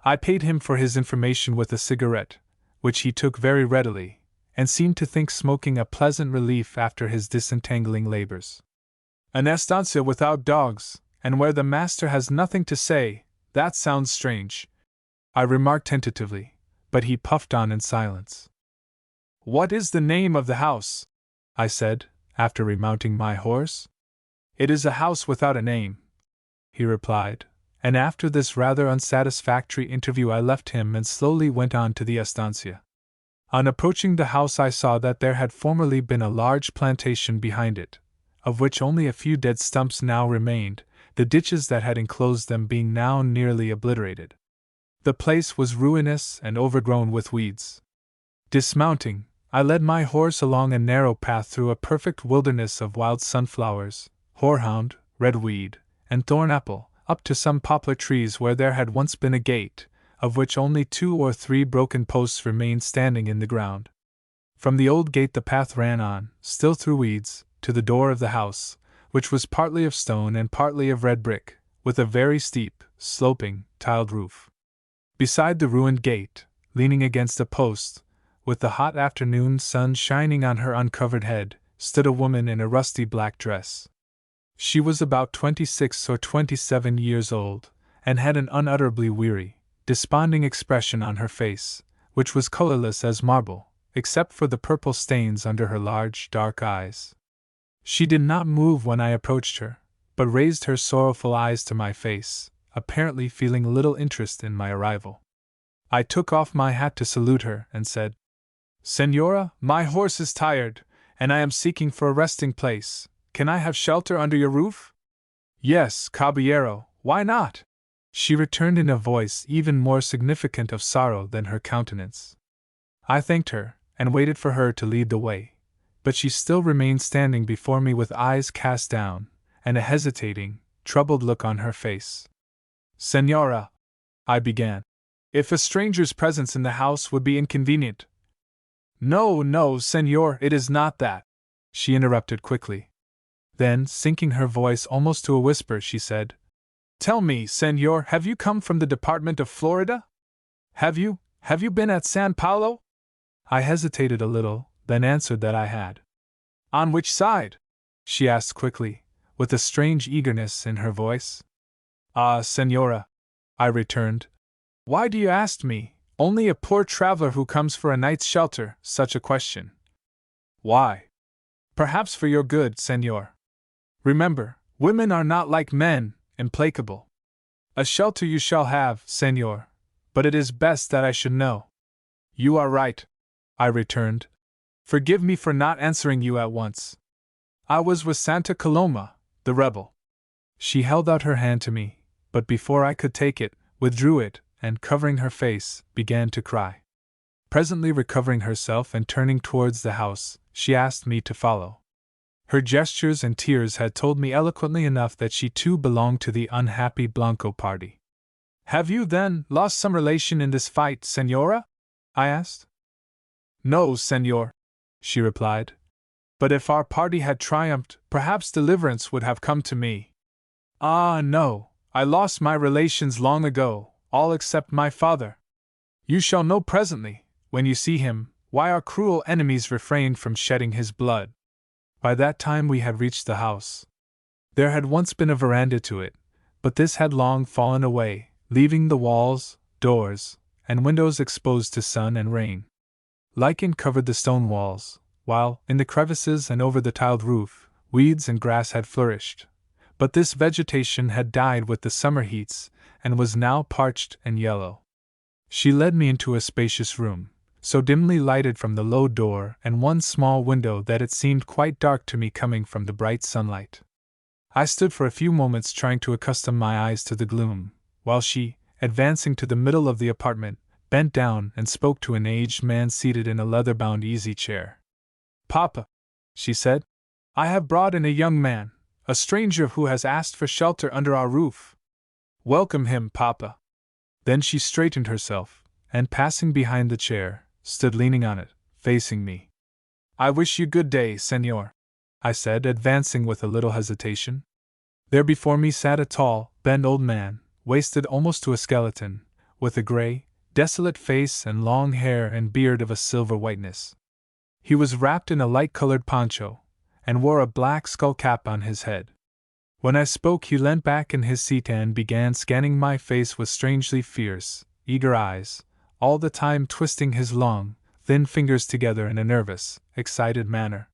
I paid him for his information with a cigarette, which he took very readily, and seemed to think smoking a pleasant relief after his disentangling labors. An estancia without dogs, and where the master has nothing to say, that sounds strange, I remarked tentatively, but he puffed on in silence. What is the name of the house? I said, after remounting my horse. It is a house without a name, he replied, and after this rather unsatisfactory interview I left him and slowly went on to the estancia. On approaching the house I saw that there had formerly been a large plantation behind it, of which only a few dead stumps now remained, the ditches that had enclosed them being now nearly obliterated. The place was ruinous and overgrown with weeds. Dismounting, I led my horse along a narrow path through a perfect wilderness of wild sunflowers, horehound, redweed, and thorn-apple, up to some poplar trees where there had once been a gate, of which only 2 or 3 broken posts remained standing in the ground. From the old gate the path ran on, still through weeds, to the door of the house, which was partly of stone and partly of red brick, with a very steep, sloping, tiled roof. Beside the ruined gate, leaning against a post, with the hot afternoon sun shining on her uncovered head, stood a woman in a rusty black dress. She was about 26 or 27 years old, and had an unutterably weary, desponding expression on her face, which was colorless as marble, except for the purple stains under her large, dark eyes. She did not move when I approached her, but raised her sorrowful eyes to my face, apparently feeling little interest in my arrival. I took off my hat to salute her and said, Señora, my horse is tired, and I am seeking for a resting place. Can I have shelter under your roof? Yes, caballero, why not? She returned in a voice even more significant of sorrow than her countenance. I thanked her, and waited for her to lead the way, but she still remained standing before me with eyes cast down, and a hesitating, troubled look on her face. Señora, I began, if a stranger's presence in the house would be inconvenient. No, no, señor, it is not that, she interrupted quickly. Then, sinking her voice almost to a whisper, she said, Tell me, señor, have you come from the department of Florida? Have you been at San Paulo? I hesitated a little, then answered that I had. On which side? She asked quickly, with a strange eagerness in her voice. Ah, señora, I returned. Why do you ask me, only a poor traveler who comes for a night's shelter, such a question? Why? Perhaps for your good, señor. Remember, women are not like men, implacable. A shelter you shall have, señor, but it is best that I should know. You are right, I returned. Forgive me for not answering you at once. I was with Santa Coloma, the rebel. She held out her hand to me, but before I could take it, withdrew it, and covering her face, began to cry. Presently recovering herself and turning towards the house, she asked me to follow. Her gestures and tears had told me eloquently enough that she too belonged to the unhappy Blanco party. Have you, then, lost some relation in this fight, señora? I asked. No, señor, she replied. But if our party had triumphed, perhaps deliverance would have come to me. Ah, no, I lost my relations long ago, all except my father. You shall know presently, when you see him, why our cruel enemies refrained from shedding his blood. By that time we had reached the house. There had once been a veranda to it, but this had long fallen away, leaving the walls, doors, and windows exposed to sun and rain. Lichen covered the stone walls, while, in the crevices and over the tiled roof, weeds and grass had flourished, but this vegetation had died with the summer heats and was now parched and yellow. She led me into a spacious room, so dimly lighted from the low door and one small window that it seemed quite dark to me coming from the bright sunlight. I stood for a few moments trying to accustom my eyes to the gloom, while she, advancing to the middle of the apartment, bent down and spoke to an aged man seated in a leather-bound easy chair. "Papa," she said, "I have brought in a young man, a stranger who has asked for shelter under our roof. Welcome him, Papa." Then she straightened herself, and passing behind the chair, stood leaning on it, facing me. "I wish you good day, Señor," I said, advancing with a little hesitation. There before me sat a tall, bent old man, wasted almost to a skeleton, with a gray, desolate face and long hair and beard of a silver whiteness. He was wrapped in a light-colored poncho, and wore a black skull cap on his head. When I spoke, he leant back in his seat and began scanning my face with strangely fierce, eager eyes, all the time twisting his long, thin fingers together in a nervous, excited manner.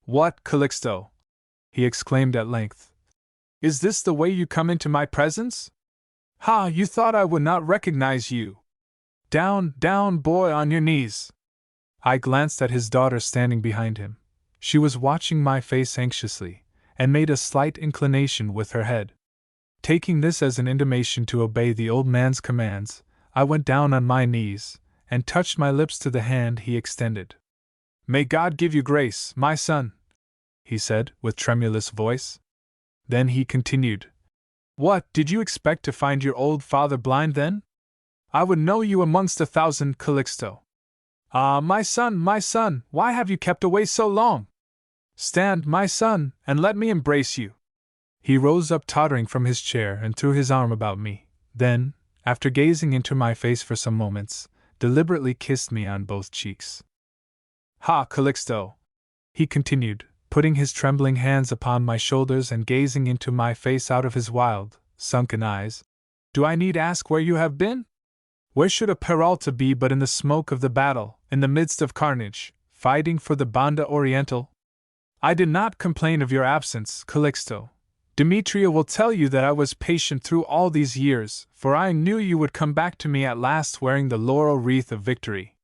"What, Calixto?" he exclaimed at length. "Is this the way you come into my presence? Ha, you thought I would not recognize you! Down, down, boy, on your knees!" I glanced at his daughter standing behind him. She was watching my face anxiously, and made a slight inclination with her head. Taking this as an intimation to obey the old man's commands, I went down on my knees, and touched my lips to the hand he extended. "May God give you grace, my son," he said, with tremulous voice. Then he continued, "What, did you expect to find your old father blind then? I would know you amongst 1,000, Calixto. Ah, my son, why have you kept away so long? Stand, my son, and let me embrace you." He rose up tottering from his chair and threw his arm about me, then, after gazing into my face for some moments, deliberately kissed me on both cheeks. "Ha, Calixto," he continued, putting his trembling hands upon my shoulders and gazing into my face out of his wild, sunken eyes, "do I need ask where you have been? Where should a Peralta be but in the smoke of the battle, in the midst of carnage, fighting for the Banda Oriental? I did not complain of your absence, Calixto. Demetria will tell you that I was patient through all these years, for I knew you would come back to me at last wearing the laurel wreath of victory.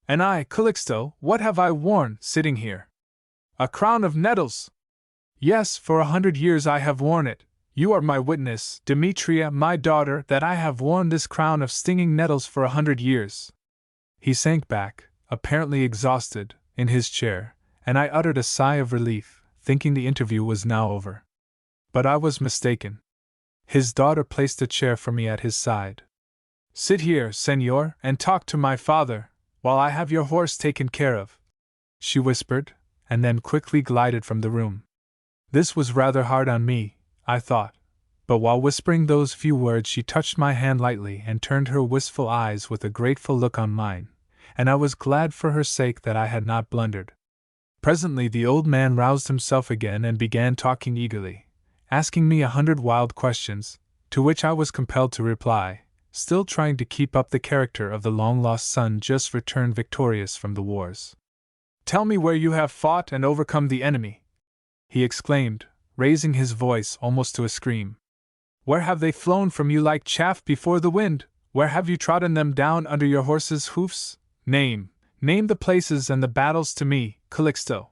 And I, Calixto, what have I worn, sitting here? A crown of nettles! Yes, for 100 years I have worn it. You are my witness, Demetria, my daughter, that I have worn this crown of stinging nettles for 100 years. He sank back, apparently exhausted, in his chair, and I uttered a sigh of relief, thinking the interview was now over. But I was mistaken. His daughter placed a chair for me at his side. "Sit here, Señor, and talk to my father, while I have your horse taken care of," she whispered, and then quickly glided from the room. This was rather hard on me, I thought, but while whispering those few words she touched my hand lightly and turned her wistful eyes with a grateful look on mine, and I was glad for her sake that I had not blundered. Presently the old man roused himself again and began talking eagerly, asking me 100 wild questions, to which I was compelled to reply, still trying to keep up the character of the long-lost son just returned victorious from the wars. "Tell me where you have fought and overcome the enemy," he exclaimed, raising his voice almost to a scream. "Where have they flown from you like chaff before the wind? Where have you trodden them down under your horse's hoofs? Name the places and the battles to me, Calixto."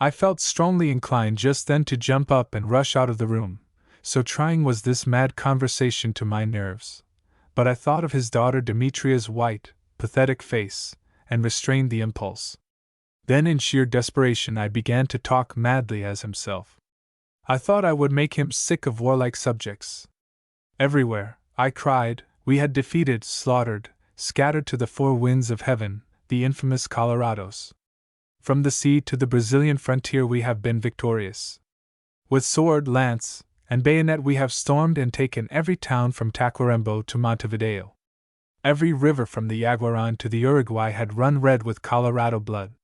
I felt strongly inclined just then to jump up and rush out of the room, so trying was this mad conversation to my nerves. But I thought of his daughter Demetria's white, pathetic face, and restrained the impulse. Then in sheer desperation I began to talk madly as himself. I thought I would make him sick of warlike subjects. Everywhere, I cried, we had defeated, slaughtered, scattered to the four winds of heaven, the infamous Colorados. From the sea to the Brazilian frontier we have been victorious. With sword, lance, and bayonet we have stormed and taken every town from Tacuarembó to Montevideo. Every river from the Yaguaran to the Uruguay had run red with Colorado blood.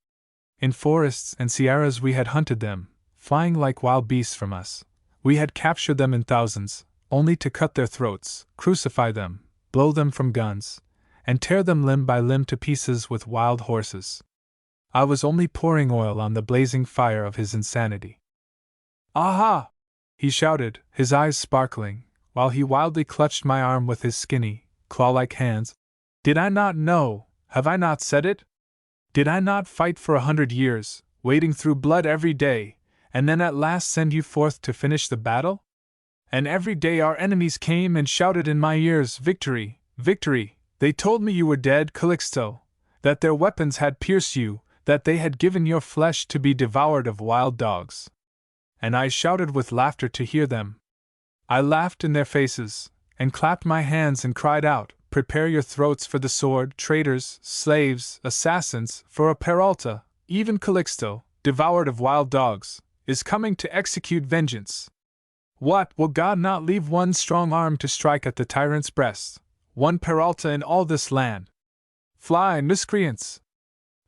In forests and sierras we had hunted them, flying like wild beasts from us. We had captured them in thousands, only to cut their throats, crucify them, blow them from guns, and tear them limb by limb to pieces with wild horses. I was only pouring oil on the blazing fire of his insanity. Aha! He shouted, his eyes sparkling, while he wildly clutched my arm with his skinny, claw-like hands. Did I not know? Have I not said it? Did I not fight for 100 years, wading through blood every day, and then at last send you forth to finish the battle? And every day our enemies came and shouted in my ears, Victory! Victory! They told me you were dead, Calixto, that their weapons had pierced you, that they had given your flesh to be devoured of wild dogs. And I shouted with laughter to hear them. I laughed in their faces, and clapped my hands and cried out, Prepare your throats for the sword, traitors, slaves, assassins, for a Peralta, even Calixto, devoured of wild dogs, is coming to execute vengeance. What, will God not leave one strong arm to strike at the tyrant's breast, one Peralta in all this land? Fly, miscreants!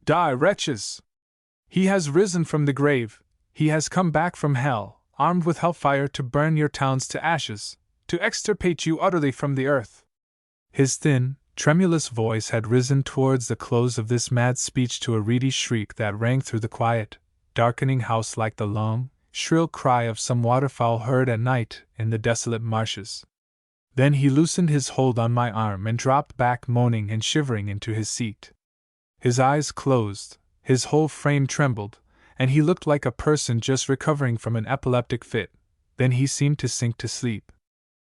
Die, wretches! He has risen from the grave, he has come back from hell, armed with hellfire to burn your towns to ashes, to extirpate you utterly from the earth. His thin, tremulous voice had risen towards the close of this mad speech to a reedy shriek that rang through the quiet, darkening house like the long, shrill cry of some waterfowl heard at night in the desolate marshes. Then he loosened his hold on my arm and dropped back moaning and shivering into his seat. His eyes closed, his whole frame trembled, and he looked like a person just recovering from an epileptic fit. Then he seemed to sink to sleep.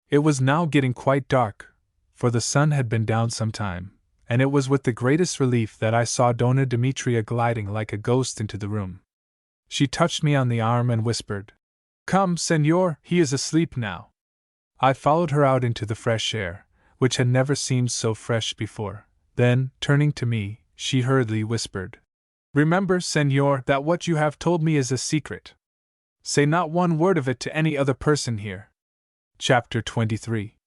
It was now getting quite dark, for the sun had been down some time, and it was with the greatest relief that I saw Dona Demetria gliding like a ghost into the room. She touched me on the arm and whispered, Come, Senor, he is asleep now. I followed her out into the fresh air, which had never seemed so fresh before. Then, turning to me, she hurriedly whispered, Remember, Senor, that what you have told me is a secret. Say not one word of it to any other person here. Chapter 23.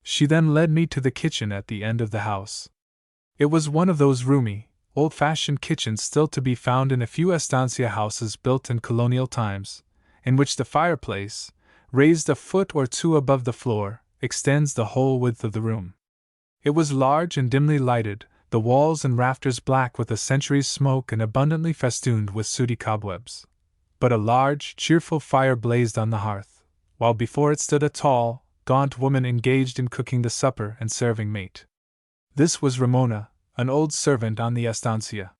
She then led me to the kitchen at the end of the house. It was one of those roomy, old-fashioned kitchens still to be found in a few estancia houses built in colonial times, in which the fireplace, raised a foot or two above the floor, extends the whole width of the room. It was large and dimly lighted, the walls and rafters black with a century's smoke and abundantly festooned with sooty cobwebs. But a large, cheerful fire blazed on the hearth, while before it stood a tall, gaunt woman engaged in cooking the supper and serving mate. This was Ramona, an old servant on the estancia.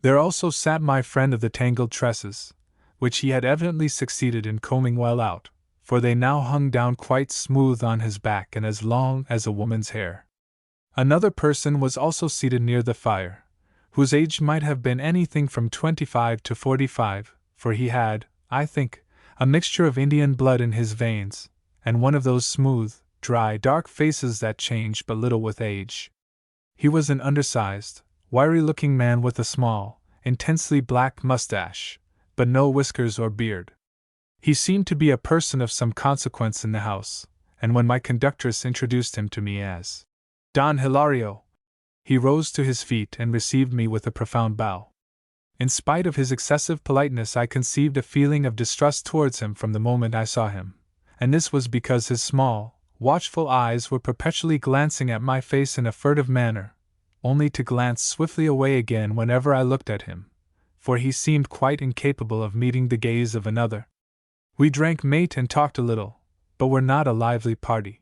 There also sat my friend of the tangled tresses, which he had evidently succeeded in combing well out, for they now hung down quite smooth on his back and as long as a woman's hair. Another person was also seated near the fire, whose age might have been anything from 25 to 45, for he had, I think, a mixture of Indian blood in his veins, and one of those smooth, dry, dark faces that change but little with age. He was an undersized, wiry-looking man with a small, intensely black mustache, but no whiskers or beard. He seemed to be a person of some consequence in the house, and when my conductress introduced him to me as Don Hilario, he rose to his feet and received me with a profound bow. In spite of his excessive politeness, I conceived a feeling of distrust towards him from the moment I saw him, and this was because his small, watchful eyes were perpetually glancing at my face in a furtive manner, only to glance swiftly away again whenever I looked at him, for he seemed quite incapable of meeting the gaze of another. We drank mate and talked a little, but were not a lively party.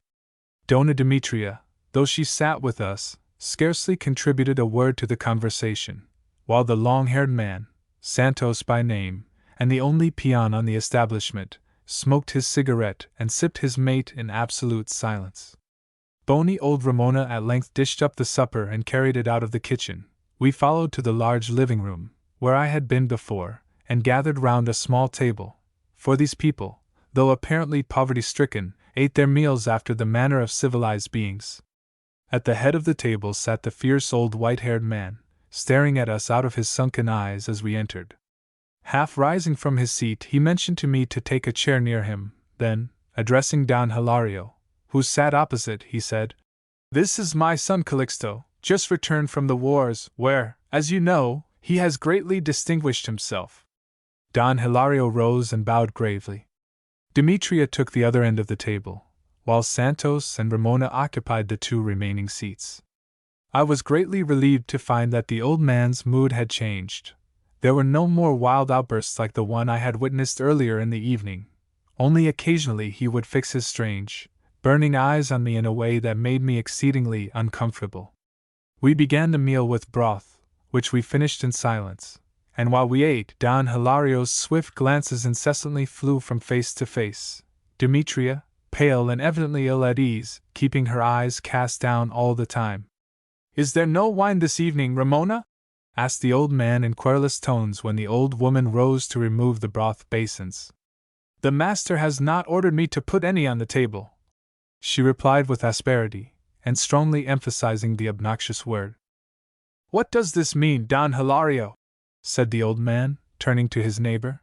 Dona Demetria, though she sat with us, scarcely contributed a word to the conversation, while the long-haired man, Santos by name, and the only peon on the establishment, smoked his cigarette and sipped his mate in absolute silence. Bony old Ramona at length dished up the supper and carried it out of the kitchen. We followed to the large living room, where I had been before, and gathered round a small table, for these people, though apparently poverty-stricken, ate their meals after the manner of civilized beings. At the head of the table sat the fierce old white-haired man, staring at us out of his sunken eyes as we entered. Half rising from his seat, he mentioned to me to take a chair near him. Then, addressing Don Hilario, who sat opposite, he said, This is my son Calixto, just returned from the wars, where, as you know, he has greatly distinguished himself. Don Hilario rose and bowed gravely. Demetria took the other end of the table, while Santos and Ramona occupied the two remaining seats. I was greatly relieved to find that the old man's mood had changed, There were no more wild outbursts like the one I had witnessed earlier in the evening. Only occasionally he would fix his strange, burning eyes on me in a way that made me exceedingly uncomfortable. We began the meal with broth, which we finished in silence, and while we ate, Don Hilario's swift glances incessantly flew from face to face. Demetria, pale and evidently ill at ease, keeping her eyes cast down all the time. "Is there no wine this evening, Ramona?" asked the old man in querulous tones when the old woman rose to remove the broth basins. "The master has not ordered me to put any on the table," she replied with asperity, and strongly emphasizing the obnoxious word. "What does this mean, Don Hilario?" said the old man, turning to his neighbor.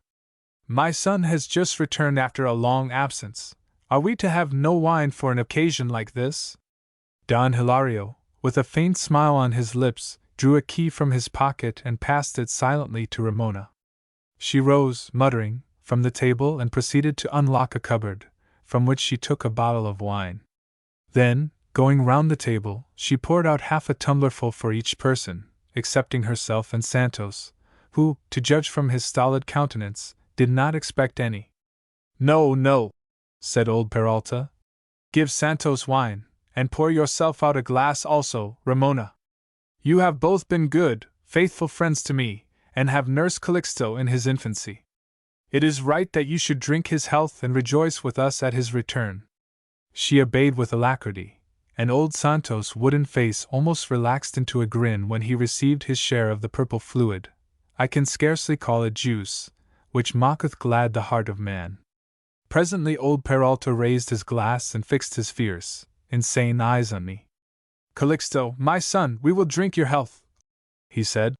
"My son has just returned after a long absence. Are we to have no wine for an occasion like this?" Don Hilario, with a faint smile on his lips, drew a key from his pocket and passed it silently to Ramona. She rose, muttering, from the table and proceeded to unlock a cupboard, from which she took a bottle of wine. Then, going round the table, she poured out half a tumblerful for each person, excepting herself and Santos, who, to judge from his stolid countenance, did not expect any. "No, no," said old Peralta. "Give Santos wine, and pour yourself out a glass also, Ramona. You have both been good, faithful friends to me, and have nursed Calixto in his infancy. It is right that you should drink his health and rejoice with us at his return." She obeyed with alacrity, and old Santos' wooden face almost relaxed into a grin when he received his share of the purple fluid. I can scarcely call it juice, which mocketh glad the heart of man. Presently old Peralta raised his glass and fixed his fierce, insane eyes on me. "Calixto, my son, we will drink your health," he said.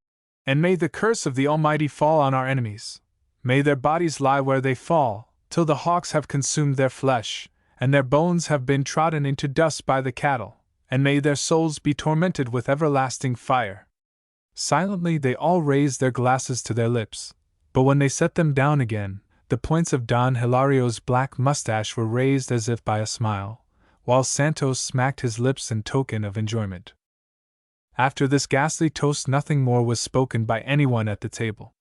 "And may the curse of the Almighty fall on our enemies. May their bodies lie where they fall, till the hawks have consumed their flesh, and their bones have been trodden into dust by the cattle, and may their souls be tormented with everlasting fire." Silently they all raised their glasses to their lips, but when they set them down again, the points of Don Hilario's black mustache were raised as if by a smile, while Santos smacked his lips in token of enjoyment. After this ghastly toast nothing more was spoken by anyone at the table.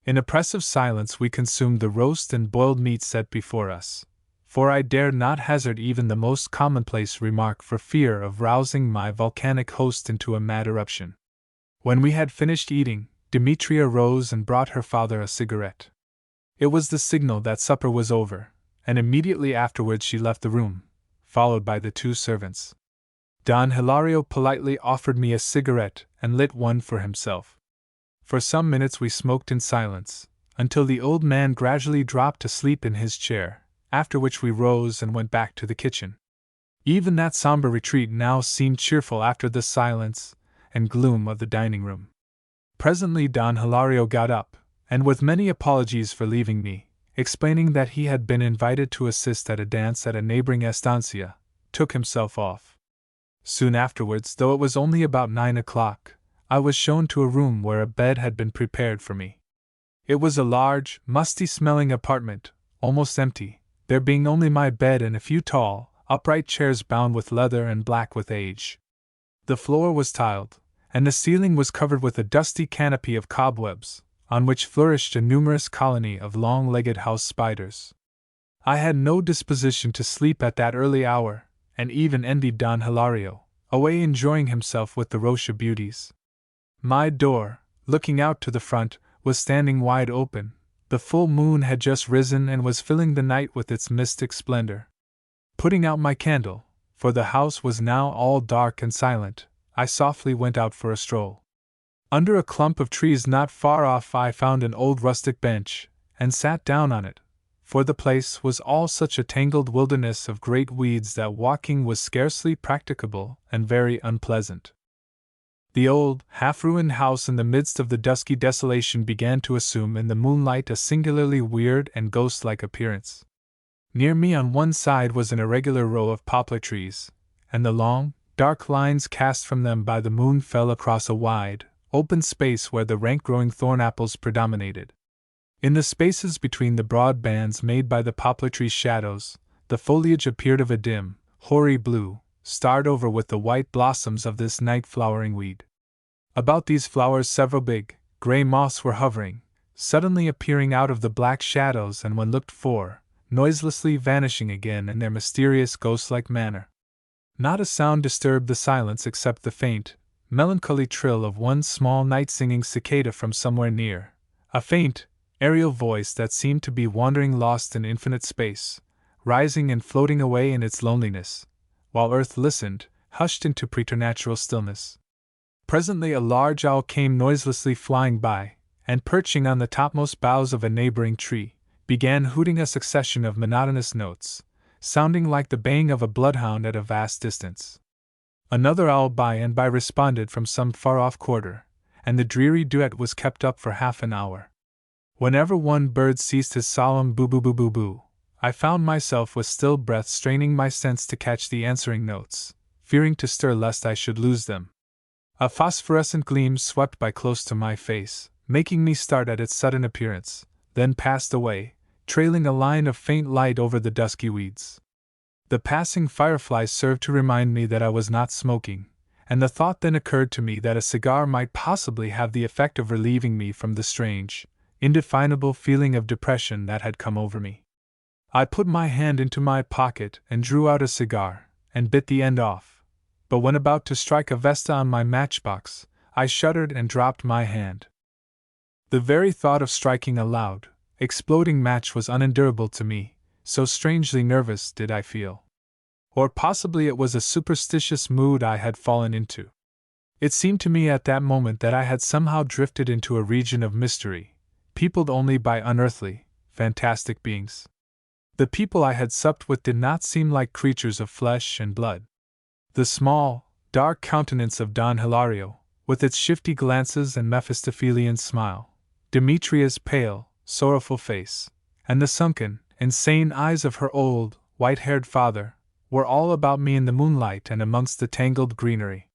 In oppressive silence we consumed the roast and boiled meat set before us, for I dared not hazard even the most commonplace remark for fear of rousing my volcanic host into a mad eruption. When we had finished eating, Demetria rose and brought her father a cigarette. It was the signal that supper was over, and immediately afterwards she left the room, followed by the two servants. Don Hilario politely offered me a cigarette and lit one for himself. For some minutes we smoked in silence, until the old man gradually dropped asleep in his chair, after which we rose and went back to the kitchen. Even that somber retreat now seemed cheerful after the silence and gloom of the dining room. Presently Don Hilario got up, and with many apologies for leaving me, explaining that he had been invited to assist at a dance at a neighboring estancia, took himself off. Soon afterwards, though it was only about 9 o'clock, I was shown to a room where a bed had been prepared for me. It was a large, musty-smelling apartment, almost empty, there being only my bed and a few tall, upright chairs bound with leather and black with age. The floor was tiled, and the ceiling was covered with a dusty canopy of cobwebs, on which flourished a numerous colony of long-legged house spiders. I had no disposition to sleep at that early hour, and even envied Don Hilario, away enjoying himself with the Rocha beauties. My door, looking out to the front, was standing wide open. The full moon had just risen and was filling the night with its mystic splendor. Putting out my candle, for the house was now all dark and silent, I softly went out for a stroll. Under a clump of trees not far off I found an old rustic bench, and sat down on it, for the place was all such a tangled wilderness of great weeds that walking was scarcely practicable and very unpleasant. The old, half-ruined house in the midst of the dusky desolation began to assume in the moonlight a singularly weird and ghost-like appearance. Near me on one side was an irregular row of poplar trees, and the long, dark lines cast from them by the moon fell across a wide, open space where the rank-growing thorn-apples predominated. In the spaces between the broad bands made by the poplar trees' shadows, the foliage appeared of a dim, hoary blue, starred over with the white blossoms of this night-flowering weed. About these flowers several big, gray moths were hovering, suddenly appearing out of the black shadows and when looked for, noiselessly vanishing again in their mysterious ghost-like manner. Not a sound disturbed the silence except the faint, melancholy trill of one small night-singing cicada from somewhere near, a faint, aerial voice that seemed to be wandering lost in infinite space, rising and floating away in its loneliness, while earth listened, hushed into preternatural stillness. Presently a large owl came noiselessly flying by, and perching on the topmost boughs of a neighboring tree, began hooting a succession of monotonous notes, sounding like the baying of a bloodhound at a vast distance. Another owl by and by responded from some far-off quarter, and the dreary duet was kept up for half an hour. Whenever one bird ceased his solemn boo-boo-boo-boo-boo, I found myself with still breath straining my sense to catch the answering notes, fearing to stir lest I should lose them. A phosphorescent gleam swept by close to my face, making me start at its sudden appearance, then passed away, trailing a line of faint light over the dusky weeds. The passing fireflies served to remind me that I was not smoking, and the thought then occurred to me that a cigar might possibly have the effect of relieving me from the strange, indefinable feeling of depression that had come over me. I put my hand into my pocket and drew out a cigar, and bit the end off, but when about to strike a vesta on my matchbox, I shuddered and dropped my hand. The very thought of striking a loud, exploding match was unendurable to me, so strangely nervous did I feel. Or possibly it was a superstitious mood I had fallen into. It seemed to me at that moment that I had somehow drifted into a region of mystery, peopled only by unearthly, fantastic beings. The people I had supped with did not seem like creatures of flesh and blood. The small, dark countenance of Don Hilario, with its shifty glances and Mephistophelian smile, Demetria's pale, sorrowful face, and the sunken, insane eyes of her old, white-haired father, were all about me in the moonlight and amongst the tangled greenery.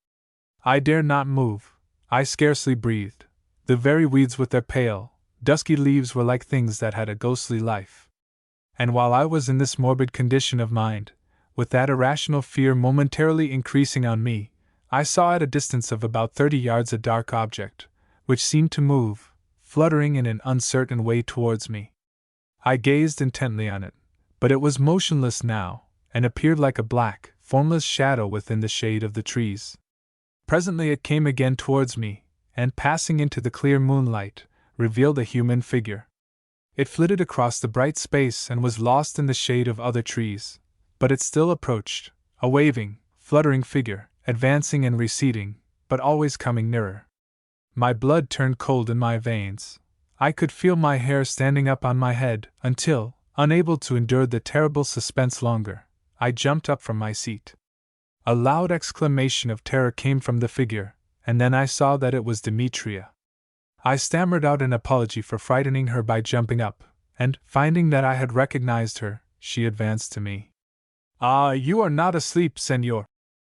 I dared not move, I scarcely breathed. The very weeds with their pale, dusky leaves were like things that had a ghostly life. And while I was in this morbid condition of mind, with that irrational fear momentarily increasing on me, I saw at a distance of about 30 yards a dark object, which seemed to move, fluttering in an uncertain way towards me. I gazed intently on it, but it was motionless now, and appeared like a black, formless shadow within the shade of the trees. Presently it came again towards me, and passing into the clear moonlight, revealed a human figure. It flitted across the bright space and was lost in the shade of other trees, but it still approached, a waving, fluttering figure, advancing and receding, but always coming nearer. My blood turned cold in my veins. I could feel my hair standing up on my head, until, unable to endure the terrible suspense longer, I jumped up from my seat. A loud exclamation of terror came from the figure, and then I saw that it was Demetria. I stammered out an apology for frightening her by jumping up, and, finding that I had recognized her, she advanced to me. "Ah, you are not asleep, senor,"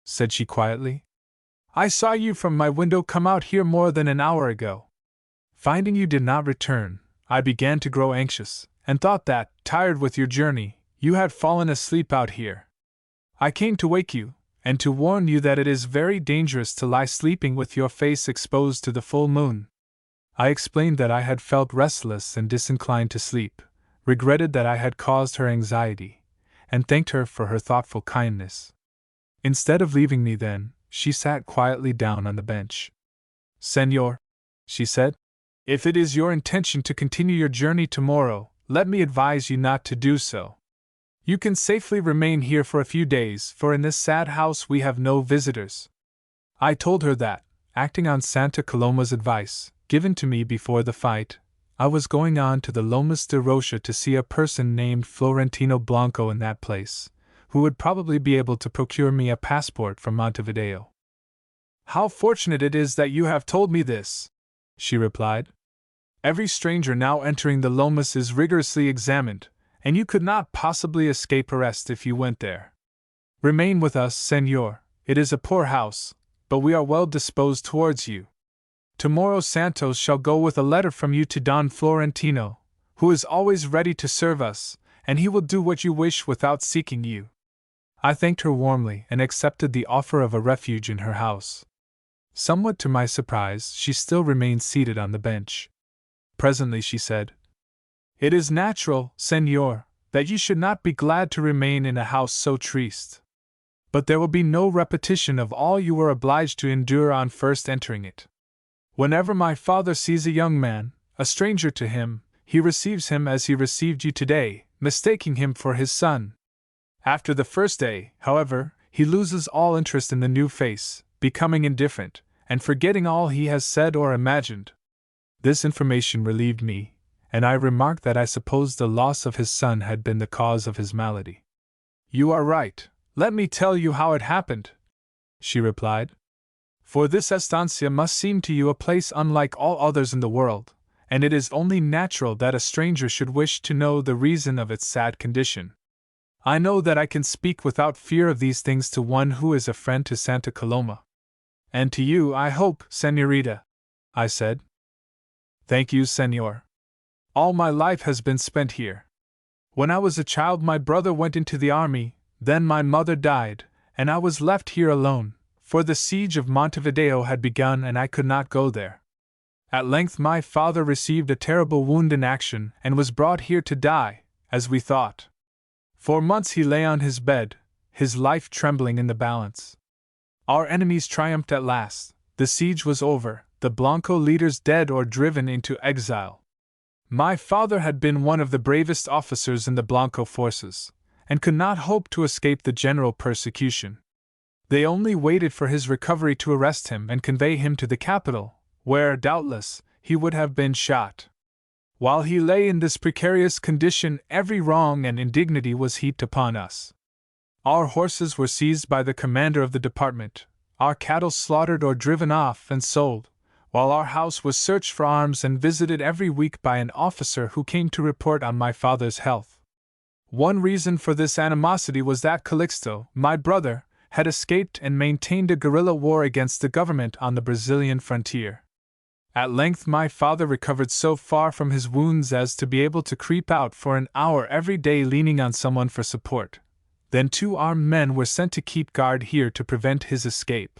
said she quietly. "I saw you from my window come out here more than an hour ago. Finding you did not return, I began to grow anxious, and thought that, tired with your journey, you had fallen asleep out here. I came to wake you, and to warn you that it is very dangerous to lie sleeping with your face exposed to the full moon." I explained that I had felt restless and disinclined to sleep, regretted that I had caused her anxiety, and thanked her for her thoughtful kindness. Instead of leaving me then, she sat quietly down on the bench. "Senor," she said, "if it is your intention to continue your journey tomorrow, let me advise you not to do so. You can safely remain here for a few days, for in this sad house we have no visitors." I told her that, acting on Santa Coloma's advice, given to me before the fight, I was going on to the Lomas de Rocha to see a person named Florentino Blanco in that place, who would probably be able to procure me a passport from Montevideo. "How fortunate it is that you have told me this," she replied. "Every stranger now entering the Lomas is rigorously examined, and you could not possibly escape arrest if you went there. Remain with us, senor. It is a poor house, but we are well disposed towards you. Tomorrow Santos shall go with a letter from you to Don Florentino, who is always ready to serve us, and he will do what you wish without seeking you." I thanked her warmly and accepted the offer of a refuge in her house. Somewhat to my surprise, she still remained seated on the bench. Presently she said, "It is natural, Señor, that you should not be glad to remain in a house so triste. But there will be no repetition of all you were obliged to endure on first entering it. Whenever my father sees a young man, a stranger to him, he receives him as he received you today, mistaking him for his son. After the first day, however, he loses all interest in the new face, becoming indifferent, and forgetting all he has said or imagined." This information relieved me, and I remarked that I supposed the loss of his son had been the cause of his malady. "You are right. Let me tell you how it happened," she replied. "For this estancia must seem to you a place unlike all others in the world, and it is only natural that a stranger should wish to know the reason of its sad condition. I know that I can speak without fear of these things to one who is a friend to Santa Coloma. And to you, I hope, Señorita," I said. "Thank you, Señor. All my life has been spent here. When I was a child, my brother went into the army, then my mother died, and I was left here alone, for the siege of Montevideo had begun and I could not go there. At length my father received a terrible wound in action and was brought here to die, as we thought. For months he lay on his bed, his life trembling in the balance. Our enemies triumphed at last, the siege was over, the Blanco leaders dead or driven into exile. My father had been one of the bravest officers in the Blanco forces, and could not hope to escape the general persecution. They only waited for his recovery to arrest him and convey him to the capital, where, doubtless, he would have been shot. While he lay in this precarious condition, every wrong and indignity was heaped upon us. Our horses were seized by the commander of the department, our cattle slaughtered or driven off and sold, while our house was searched for arms and visited every week by an officer who came to report on my father's health. One reason for this animosity was that Calixto, my brother, had escaped and maintained a guerrilla war against the government on the Brazilian frontier. At length my father recovered so far from his wounds as to be able to creep out for an hour every day leaning on someone for support. Then 2 armed men were sent to keep guard here to prevent his escape.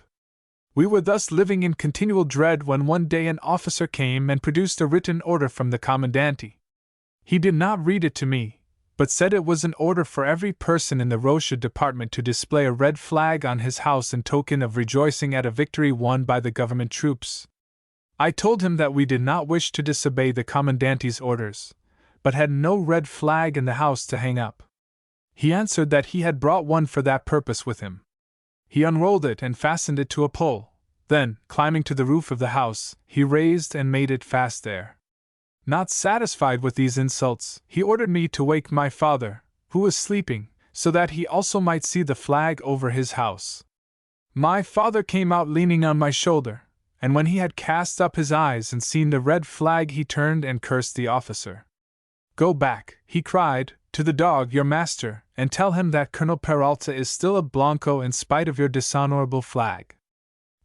We were thus living in continual dread when one day an officer came and produced a written order from the commandante. He did not read it to me, but said it was an order for every person in the Rocha department to display a red flag on his house in token of rejoicing at a victory won by the government troops. I told him that we did not wish to disobey the commandante's orders, but had no red flag in the house to hang up. He answered that he had brought one for that purpose with him. He unrolled it and fastened it to a pole. Then, climbing to the roof of the house, he raised and made it fast there. Not satisfied with these insults, he ordered me to wake my father, who was sleeping, so that he also might see the flag over his house. My father came out leaning on my shoulder, and when he had cast up his eyes and seen the red flag, he turned and cursed the officer. "Go back," he cried, "to the dog, your master, and tell him that Colonel Peralta is still a Blanco in spite of your dishonorable flag.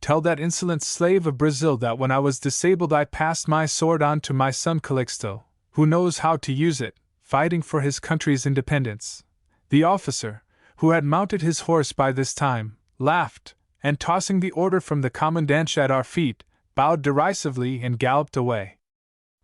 Tell that insolent slave of Brazil that when I was disabled I passed my sword on to my son Calixto, who knows how to use it, fighting for his country's independence." The officer, who had mounted his horse by this time, laughed, and tossing the order from the commandant at our feet, bowed derisively and galloped away.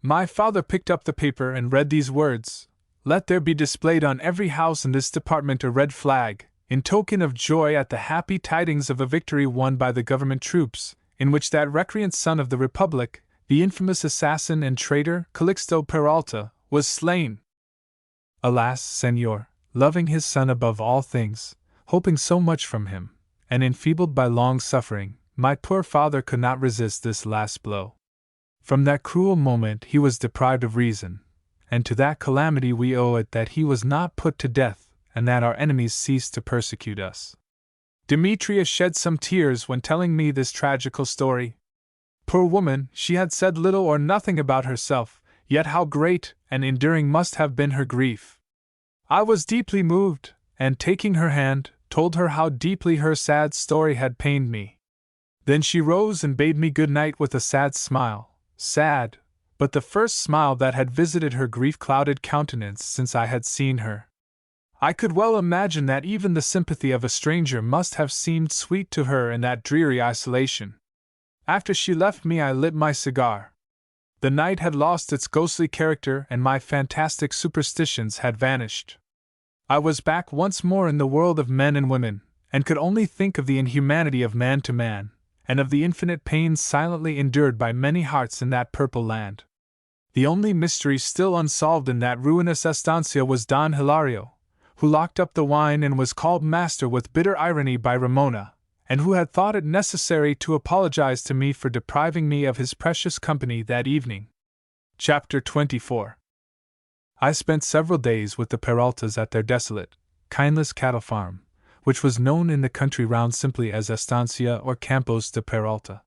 My father picked up the paper and read these words: "Let there be displayed on every house in this department a red flag, in token of joy at the happy tidings of a victory won by the government troops, in which that recreant son of the Republic, the infamous assassin and traitor, Calixto Peralta, was slain." Alas, Señor, loving his son above all things, hoping so much from him, and enfeebled by long suffering, my poor father could not resist this last blow. From that cruel moment he was deprived of reason, and to that calamity we owe it that he was not put to death, and that our enemies ceased to persecute us. Demetria shed some tears when telling me this tragical story. Poor woman, she had said little or nothing about herself, yet how great and enduring must have been her grief. I was deeply moved, and taking her hand, told her how deeply her sad story had pained me. Then she rose and bade me good night with a sad smile, sad, but the first smile that had visited her grief-clouded countenance since I had seen her. I could well imagine that even the sympathy of a stranger must have seemed sweet to her in that dreary isolation. After she left me, I lit my cigar. The night had lost its ghostly character and my fantastic superstitions had vanished. I was back once more in the world of men and women, and could only think of the inhumanity of man to man, and of the infinite pains silently endured by many hearts in that purple land. The only mystery still unsolved in that ruinous estancia was Don Hilario, who locked up the wine and was called master with bitter irony by Ramona, and who had thought it necessary to apologize to me for depriving me of his precious company that evening. Chapter 24. I spent several days with the Peraltas at their desolate, kindless cattle farm, which was known in the country round simply as Estancia or Campos de Peralta.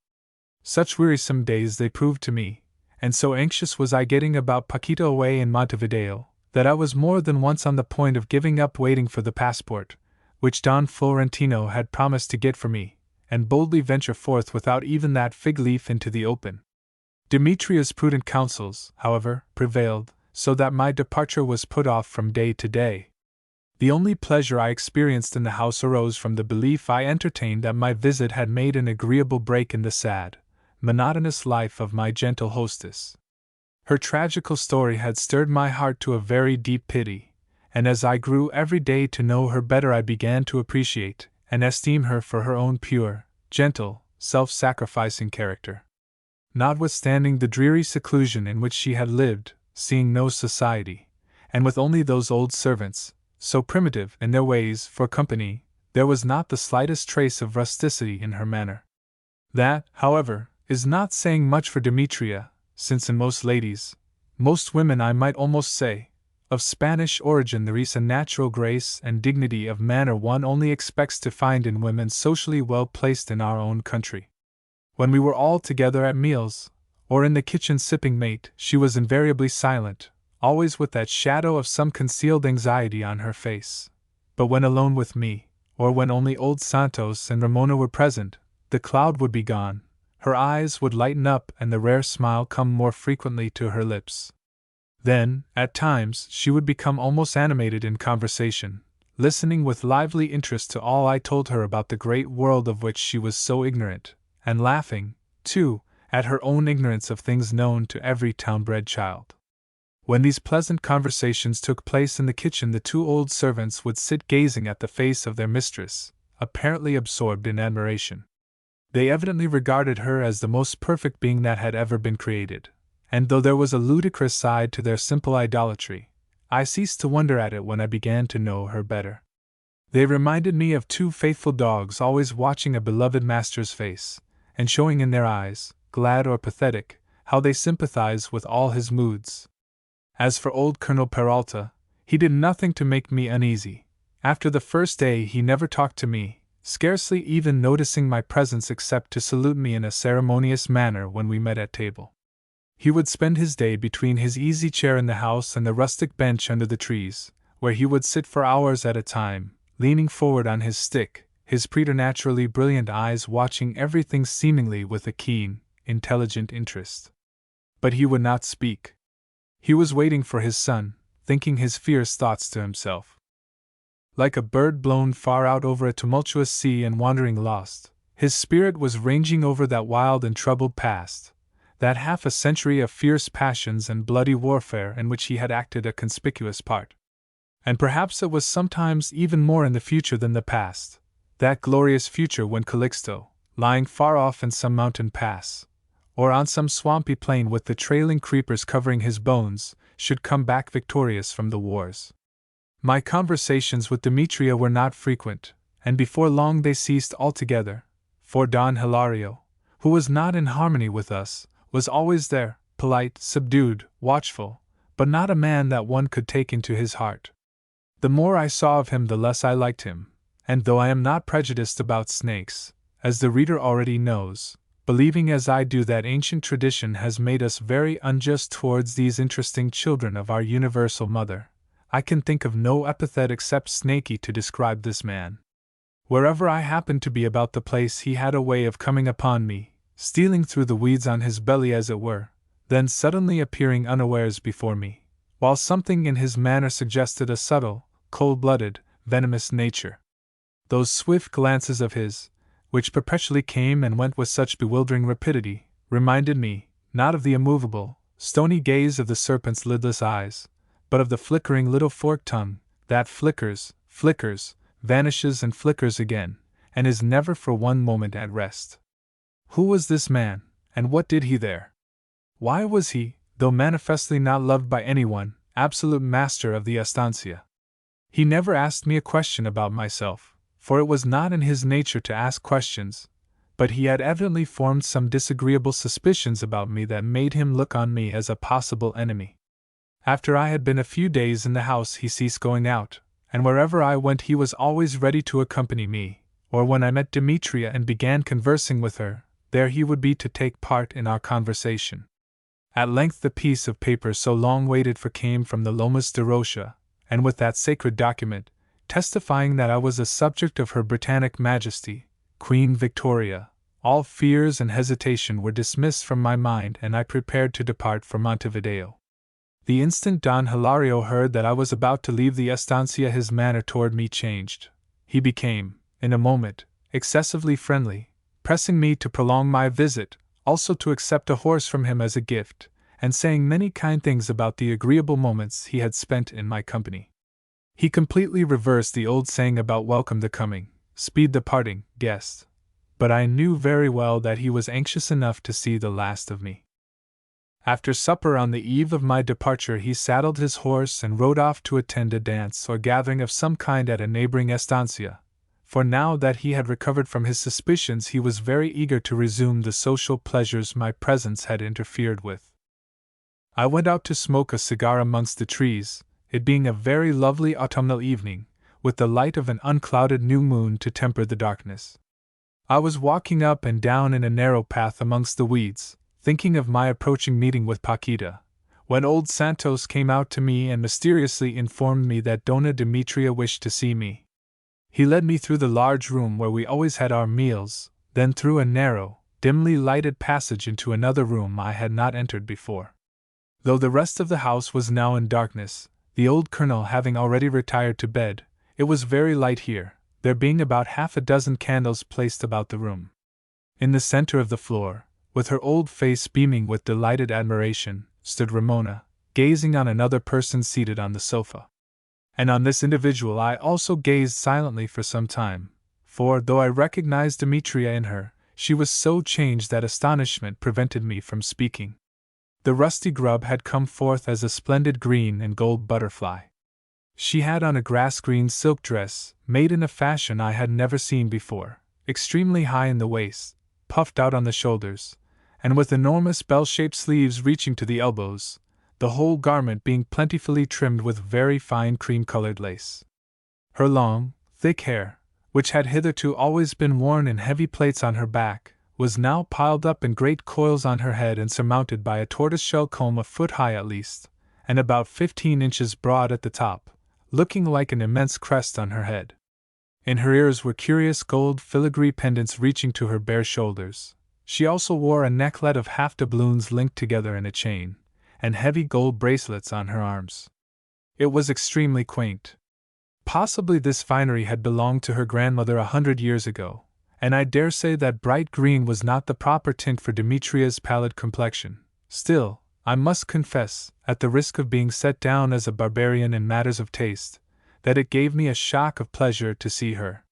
Such wearisome days they proved to me, and so anxious was I getting about Paquita away in Montevideo, that I was more than once on the point of giving up waiting for the passport, which Don Florentino had promised to get for me, and boldly venture forth without even that fig leaf into the open. Demetria's prudent counsels, however, prevailed, so that my departure was put off from day to day. The only pleasure I experienced in the house arose from the belief I entertained that my visit had made an agreeable break in the sad, monotonous life of my gentle hostess. Her tragical story had stirred my heart to a very deep pity, and as I grew every day to know her better I began to appreciate and esteem her for her own pure, gentle, self-sacrificing character. Notwithstanding the dreary seclusion in which she had lived, seeing no society, and with only those old servants, so primitive in their ways, for company, there was not the slightest trace of rusticity in her manner. That, however, is not saying much for Demetria, since in most ladies, most women I might almost say, of Spanish origin there is a natural grace and dignity of manner one only expects to find in women socially well placed in our own country. When we were all together at meals, or in the kitchen sipping mate, she was invariably silent, always with that shadow of some concealed anxiety on her face. But when alone with me, or when only old Santos and Ramona were present, the cloud would be gone, her eyes would lighten up and the rare smile come more frequently to her lips. Then, at times, she would become almost animated in conversation, listening with lively interest to all I told her about the great world of which she was so ignorant, and laughing, too, at her own ignorance of things known to every town-bred child. When these pleasant conversations took place in the kitchen, the two old servants would sit gazing at the face of their mistress, apparently absorbed in admiration. They evidently regarded her as the most perfect being that had ever been created, and though there was a ludicrous side to their simple idolatry, I ceased to wonder at it when I began to know her better. They reminded me of two faithful dogs always watching a beloved master's face, and showing in their eyes, glad or pathetic, how they sympathize with all his moods. As for old Colonel Peralta, he did nothing to make me uneasy. After the first day he never talked to me, scarcely even noticing my presence except to salute me in a ceremonious manner when we met at table. He would spend his day between his easy chair in the house and the rustic bench under the trees, where he would sit for hours at a time, leaning forward on his stick, his preternaturally brilliant eyes watching everything seemingly with a keen, intelligent interest. But he would not speak. He was waiting for his son, thinking his fierce thoughts to himself. Like a bird blown far out over a tumultuous sea and wandering lost, his spirit was ranging over that wild and troubled past, that half a century of fierce passions and bloody warfare in which he had acted a conspicuous part. And perhaps it was sometimes even more in the future than the past, that glorious future when Calixto, lying far off in some mountain pass, or on some swampy plain with the trailing creepers covering his bones, should come back victorious from the wars. My conversations with Demetria were not frequent, and before long they ceased altogether, for Don Hilario, who was not in harmony with us, was always there, polite, subdued, watchful, but not a man that one could take into his heart. The more I saw of him the less I liked him, and though I am not prejudiced about snakes, as the reader already knows, believing as I do that ancient tradition has made us very unjust towards these interesting children of our universal mother, I can think of no epithet except snaky to describe this man. Wherever I happened to be about the place he had a way of coming upon me, stealing through the weeds on his belly as it were, then suddenly appearing unawares before me, while something in his manner suggested a subtle, cold-blooded, venomous nature. Those swift glances of his, which perpetually came and went with such bewildering rapidity, reminded me, not of the immovable, stony gaze of the serpent's lidless eyes, but of the flickering little forked tongue, that flickers, vanishes and flickers again, and is never for one moment at rest. Who was this man, and what did he there? Why was he, though manifestly not loved by anyone, absolute master of the estancia? He never asked me a question about myself, for it was not in his nature to ask questions, but he had evidently formed some disagreeable suspicions about me that made him look on me as a possible enemy. After I had been a few days in the house he ceased going out, and wherever I went he was always ready to accompany me, or when I met Demetria and began conversing with her, there he would be to take part in our conversation. At length the piece of paper so long waited for came from the Lomas de Rocha, and with that sacred document, testifying that I was a subject of Her Britannic Majesty, Queen Victoria, all fears and hesitation were dismissed from my mind and I prepared to depart for Montevideo. The instant Don Hilario heard that I was about to leave the estancia his manner toward me changed. He became, in a moment, excessively friendly, pressing me to prolong my visit, also to accept a horse from him as a gift, and saying many kind things about the agreeable moments he had spent in my company. He completely reversed the old saying about welcome the coming, speed the parting, guest, but I knew very well that he was anxious enough to see the last of me. After supper on the eve of my departure he saddled his horse and rode off to attend a dance or gathering of some kind at a neighboring estancia, for now that he had recovered from his suspicions he was very eager to resume the social pleasures my presence had interfered with. I went out to smoke a cigar amongst the trees, it being a very lovely autumnal evening, with the light of an unclouded new moon to temper the darkness. I was walking up and down in a narrow path amongst the weeds, thinking of my approaching meeting with Paquita, when old Santos came out to me and mysteriously informed me that Dona Demetria wished to see me. He led me through the large room where we always had our meals, then through a narrow, dimly lighted passage into another room I had not entered before. Though the rest of the house was now in darkness, the old colonel having already retired to bed, it was very light here, there being about half a dozen candles placed about the room. In the center of the floor, with her old face beaming with delighted admiration, stood Ramona, gazing on another person seated on the sofa. And on this individual I also gazed silently for some time, for though I recognized Demetria in her, she was so changed that astonishment prevented me from speaking. The rusty grub had come forth as a splendid green and gold butterfly. She had on a grass-green silk dress, made in a fashion I had never seen before, extremely high in the waist, puffed out on the shoulders, and with enormous bell-shaped sleeves reaching to the elbows, the whole garment being plentifully trimmed with very fine cream-colored lace. Her long, thick hair, which had hitherto always been worn in heavy plaits on her back, was now piled up in great coils on her head and surmounted by a tortoise-shell comb a foot high at least, and about 15 inches broad at the top, looking like an immense crest on her head. In her ears were curious gold filigree pendants reaching to her bare shoulders. She also wore a necklet of half doubloons linked together in a chain, and heavy gold bracelets on her arms. It was extremely quaint. Possibly this finery had belonged to her grandmother 100 years ago, and I dare say that bright green was not the proper tint for Demetria's pallid complexion. Still, I must confess, at the risk of being set down as a barbarian in matters of taste, that it gave me a shock of pleasure to see her.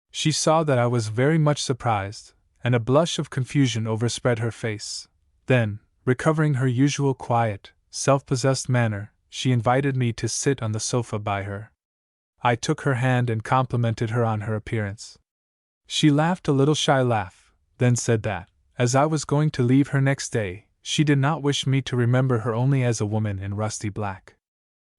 She saw that I was very much surprised, and a blush of confusion overspread her face. Then, recovering her usual quiet, self-possessed manner, she invited me to sit on the sofa by her. I took her hand and complimented her on her appearance. She laughed a little shy laugh, then said that, as I was going to leave her next day, she did not wish me to remember her only as a woman in rusty black.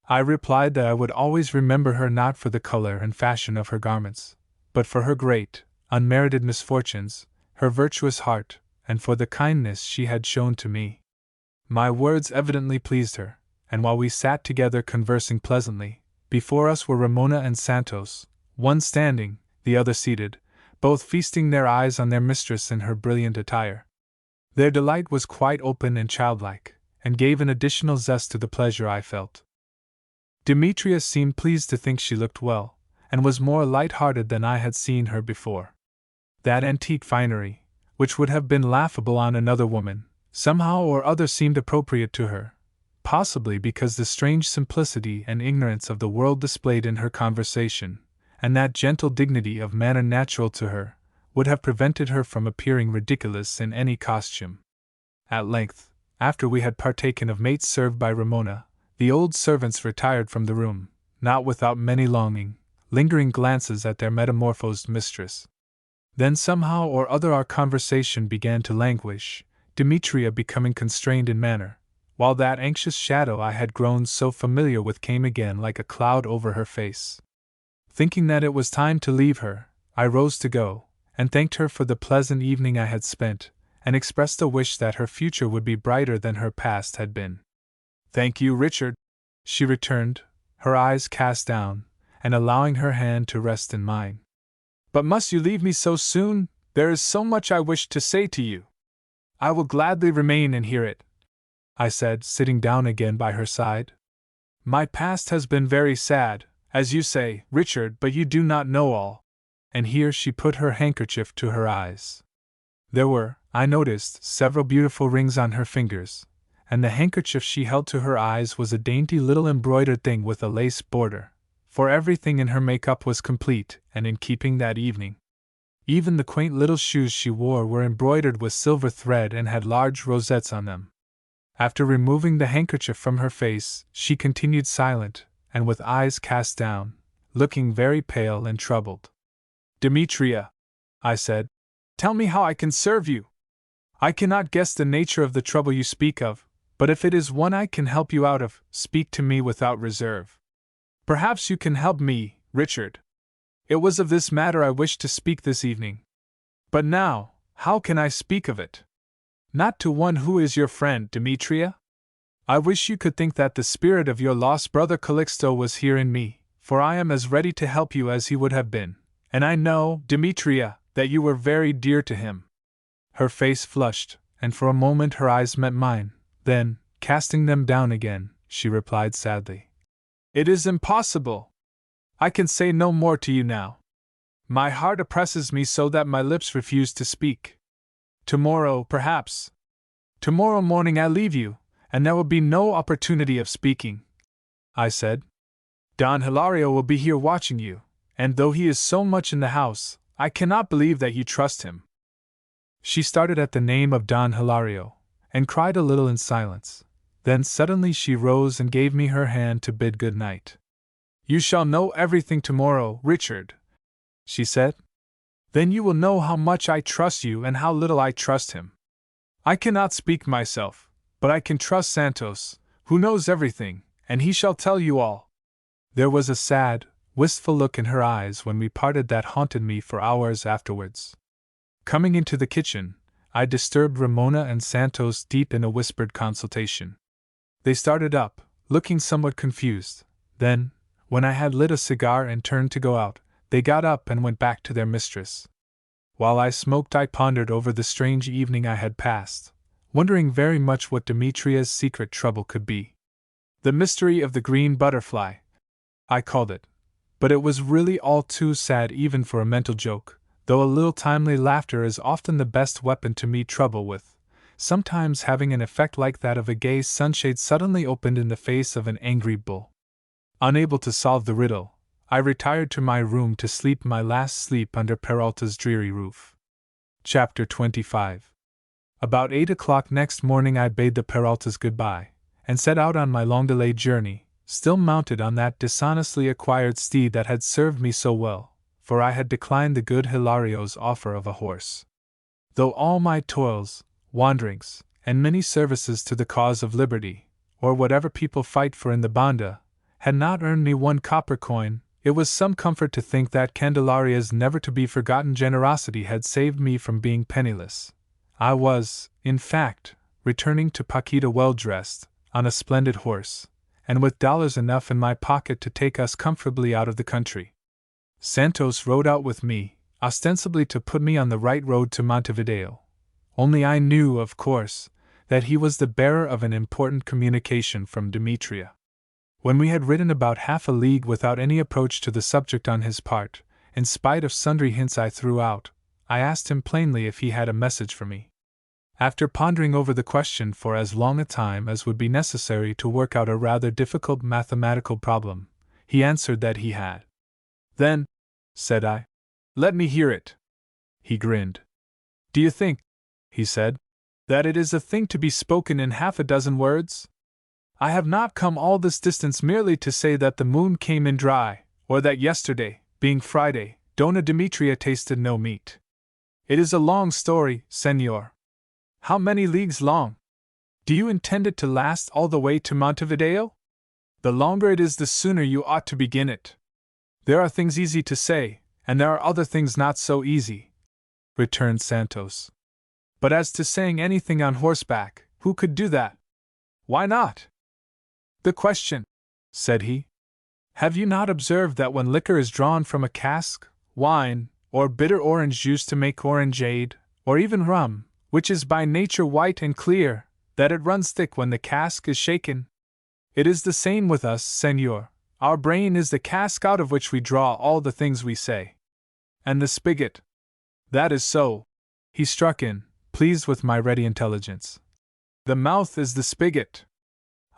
I replied that I would always remember her not for the color and fashion of her garments, but for her great, unmerited misfortunes, her virtuous heart, and for the kindness she had shown to me. My words evidently pleased her, and while we sat together conversing pleasantly, before us were Ramona and Santos, one standing, the other seated, both feasting their eyes on their mistress in her brilliant attire. Their delight was quite open and childlike, and gave an additional zest to the pleasure I felt. Demetria seemed pleased to think she looked well, and was more light-hearted than I had seen her before. That antique finery, which would have been laughable on another woman, somehow or other seemed appropriate to her, possibly because the strange simplicity and ignorance of the world displayed in her conversation, and that gentle dignity of manner natural to her, would have prevented her from appearing ridiculous in any costume. At length, after we had partaken of mates served by Ramona, the old servants retired from the room, not without many lingering glances at their metamorphosed mistress. Then somehow or other our conversation began to languish, Demetria becoming constrained in manner, while that anxious shadow I had grown so familiar with came again like a cloud over her face. Thinking that it was time to leave her, I rose to go, and thanked her for the pleasant evening I had spent, and expressed a wish that her future would be brighter than her past had been. "Thank you, Richard," she returned, her eyes cast down, and allowing her hand to rest in mine. "But must you leave me so soon? There is so much I wish to say to you." "I will gladly remain and hear it," I said, sitting down again by her side. "My past has been very sad, as you say, Richard, but you do not know all." And here she put her handkerchief to her eyes. There were, I noticed, several beautiful rings on her fingers, and the handkerchief she held to her eyes was a dainty little embroidered thing with a lace border, for everything in her make-up was complete and in keeping that evening. Even the quaint little shoes she wore were embroidered with silver thread and had large rosettes on them. After removing the handkerchief from her face, she continued silent, and with eyes cast down, looking very pale and troubled. "Demetria," I said, "tell me how I can serve you. I cannot guess the nature of the trouble you speak of, but if it is one I can help you out of, speak to me without reserve." "Perhaps you can help me, Richard. It was of this matter I wished to speak this evening. But now, how can I speak of it? Not to one who is your friend, Demetria? I wish you could think that the spirit of your lost brother Calixto was here in me, for I am as ready to help you as he would have been, and I know, Demetria, that you were very dear to him." Her face flushed, and for a moment her eyes met mine, then, casting them down again, she replied sadly, "It is impossible. I can say no more to you now. My heart oppresses me so that my lips refuse to speak. Tomorrow, perhaps. Tomorrow morning I leave you, and there will be no opportunity of speaking," I said. "Don Hilario will be here watching you, and though he is so much in the house, I cannot believe that you trust him." She started at the name of Don Hilario, and cried a little in silence. Then suddenly she rose and gave me her hand to bid good night. "You shall know everything tomorrow, Richard," she said. "Then you will know how much I trust you and how little I trust him. I cannot speak myself, but I can trust Santos, who knows everything, and he shall tell you all." There was a sad, wistful look in her eyes when we parted that haunted me for hours afterwards. Coming into the kitchen, I disturbed Ramona and Santos deep in a whispered consultation. They started up, looking somewhat confused. Then, when I had lit a cigar and turned to go out, they got up and went back to their mistress. While I smoked, I pondered over the strange evening I had passed, wondering very much what Demetria's secret trouble could be. The mystery of the green butterfly, I called it, but it was really all too sad even for a mental joke, though a little timely laughter is often the best weapon to meet trouble with, sometimes having an effect like that of a gay sunshade suddenly opened in the face of an angry bull. Unable to solve the riddle, I retired to my room to sleep my last sleep under Peralta's dreary roof. Chapter 25. About 8 o'clock next morning I bade the Peraltas goodbye, and set out on my long-delayed journey, still mounted on that dishonestly acquired steed that had served me so well, for I had declined the good Hilario's offer of a horse. Though all my toils, wanderings, and many services to the cause of liberty, or whatever people fight for in the Banda, had not earned me one copper coin, it was some comfort to think that Candelaria's never-to-be-forgotten generosity had saved me from being penniless. I was, in fact, returning to Paquita well-dressed, on a splendid horse, and with dollars enough in my pocket to take us comfortably out of the country. Santos rode out with me, ostensibly to put me on the right road to Montevideo. Only I knew, of course, that he was the bearer of an important communication from Demetria. When we had ridden about half a league without any approach to the subject on his part, in spite of sundry hints I threw out, I asked him plainly if he had a message for me. After pondering over the question for as long a time as would be necessary to work out a rather difficult mathematical problem, he answered that he had. Then, said I, let me hear it. He grinned. Do you think, he said, that it is a thing to be spoken in half a dozen words? I have not come all this distance merely to say that the moon came in dry, or that yesterday, being Friday, Donna Demetria tasted no meat. It is a long story, senor. How many leagues long? Do you intend it to last all the way to Montevideo? The longer it is, the sooner you ought to begin it. There are things easy to say, and there are other things not so easy, returned Santos. But as to saying anything on horseback, who could do that? Why not? The question, said he. Have you not observed that when liquor is drawn from a cask, wine, or bitter orange juice to make orangeade, or even rum, which is by nature white and clear, that it runs thick when the cask is shaken? It is the same with us, senor. Our brain is the cask out of which we draw all the things we say. And the spigot. That is so, he struck in, pleased with my ready intelligence. The mouth is the spigot.